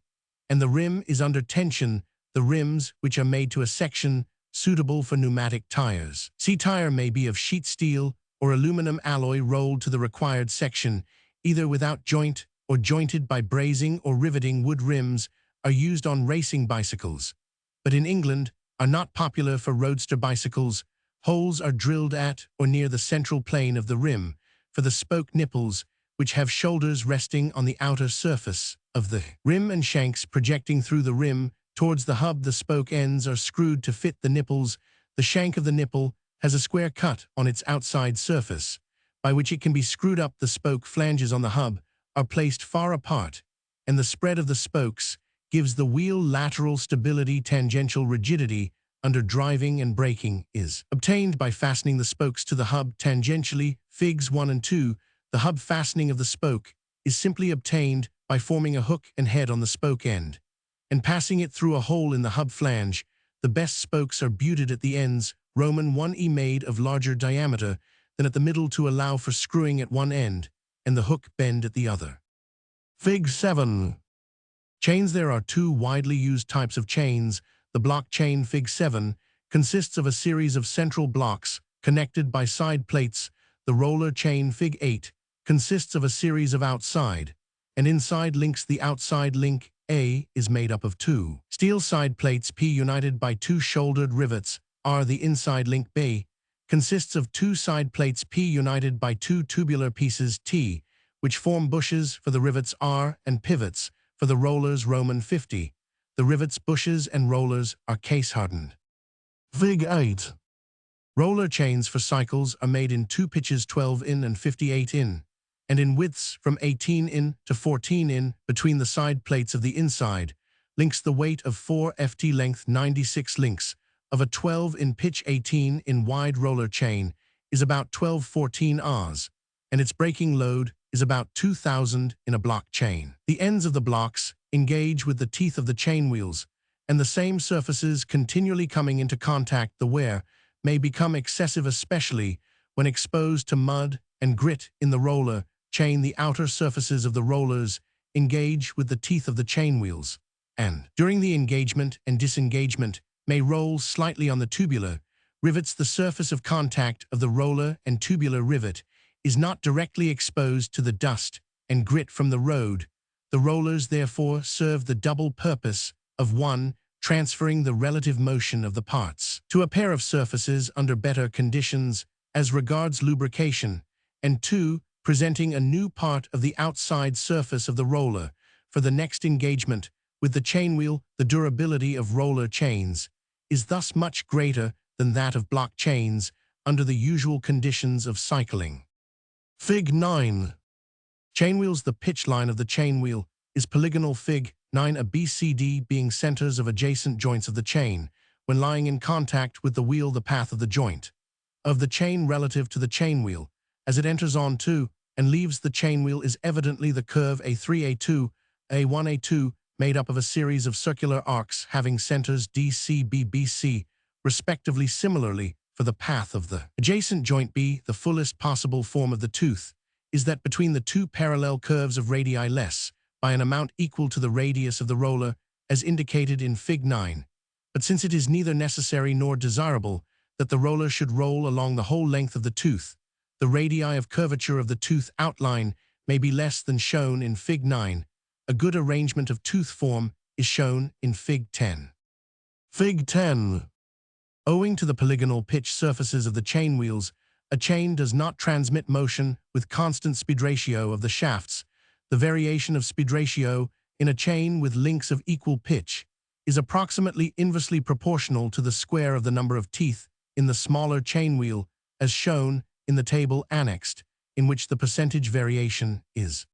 S1: and the rim is under tension, the rims, which are made to a section suitable for pneumatic tires. Tire may be of sheet steel or aluminum alloy rolled to the required section, either without joint or jointed by brazing or riveting. Wood rims are used on racing bicycles, but in England are not popular for roadster bicycles. Holes are drilled at or near the central plane of the rim for the spoke nipples, which have shoulders resting on the outer surface of the rim and shanks projecting through the rim towards the hub. The spoke ends are screwed to fit the nipples. The shank of the nipple has a square cut on its outside surface, by which it can be screwed up. The spoke flanges on the hub are placed far apart, and the spread of the spokes gives the wheel lateral stability. Tangential rigidity under driving and braking is obtained by fastening the spokes to the hub tangentially. Figs 1 and 2. The hub fastening of the spoke is simply obtained by forming a hook and head on the spoke end and passing it through a hole in the hub flange. The best spokes are buted at the ends, Roman 1e, made of larger diameter than at the middle to allow for screwing at one end and the hook bend at the other. Fig 7. Chains. There are two widely used types of chains. The block chain. Fig 7 consists of a series of central blocks connected by side plates. The roller chain. Fig 8 consists of a series of outside and inside links. The outside link A is made up of two steel side plates P united by two shouldered rivets. R. The inside link B consists of two side plates P united by two tubular pieces T, which form bushes for the rivets R and pivots for the rollers. Roman 50. The rivets, bushes, and rollers are case-hardened. Fig 8. Roller chains for cycles are made in two pitches, 12 in and 58 in, and in widths from 18 in to 14 in between the side plates of the inside links. The weight of 4 ft, length 96 links of a 12 in pitch 18 in wide roller chain is about 12-14 Rs, and its breaking load is about 2,000 in a block chain. The ends of the blocks engage with the teeth of the chain wheels, and the same surfaces continually coming into contact. The wear may become excessive, especially when exposed to mud and grit in the roller chain. The outer surfaces of the rollers engage with the teeth of the chain wheels, and during the engagement and disengagement may roll slightly on the tubular rivets. The surface of contact of the roller and tubular rivet is not directly exposed to the dust and grit from the road. The rollers therefore serve the double purpose of 1. Transferring the relative motion of the parts to a pair of surfaces under better conditions as regards lubrication, and 2. Presenting a new part of the outside surface of the roller for the next engagement with the chainwheel. The durability of roller chains is thus much greater than that of block chains under the usual conditions of cycling. Fig 9. Chainwheels. The pitch line of the chainwheel is polygonal. Fig 9. A BCD being centers of adjacent joints of the chain when lying in contact with the wheel. The path of the joint of the chain relative to the chainwheel as it enters onto and leaves the chainwheel is evidently the curve A3, A2, A1, A2, made up of a series of circular arcs having centers DC, B, BC, respectively. Similarly, for the path of the adjacent joint B, the fullest possible form of the tooth is that between the two parallel curves of radii less by an amount equal to the radius of the roller, as indicated in Fig 9. But since it is neither necessary nor desirable that the roller should roll along the whole length of the tooth, the radii of curvature of the tooth outline may be less than shown in Fig 9. A good arrangement of tooth form is shown in Fig 10. Fig 10. Owing to the polygonal pitch surfaces of the chain wheels, a chain does not transmit motion with constant speed ratio of the shafts. The variation of speed ratio in a chain with links of equal pitch is approximately inversely proportional to the square of the number of teeth in the smaller chain wheel, as shown in the table annexed, in which the percentage variation is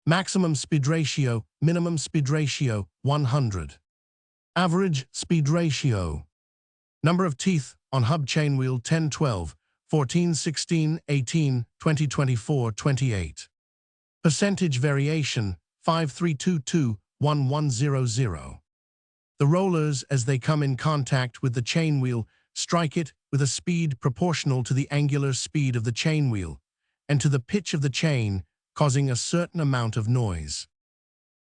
S1: maximum speed ratio, minimum speed ratio, 100. Average speed ratio. Number of teeth on hub chain wheel 10, 12, 14, 16, 18, 20, 24, 28. Percentage variation 5322, 1100. The rollers, as they come in contact with the chain wheel, strike it with a speed proportional to the angular speed of the chain wheel and to the pitch of the chain, causing a certain amount of noise.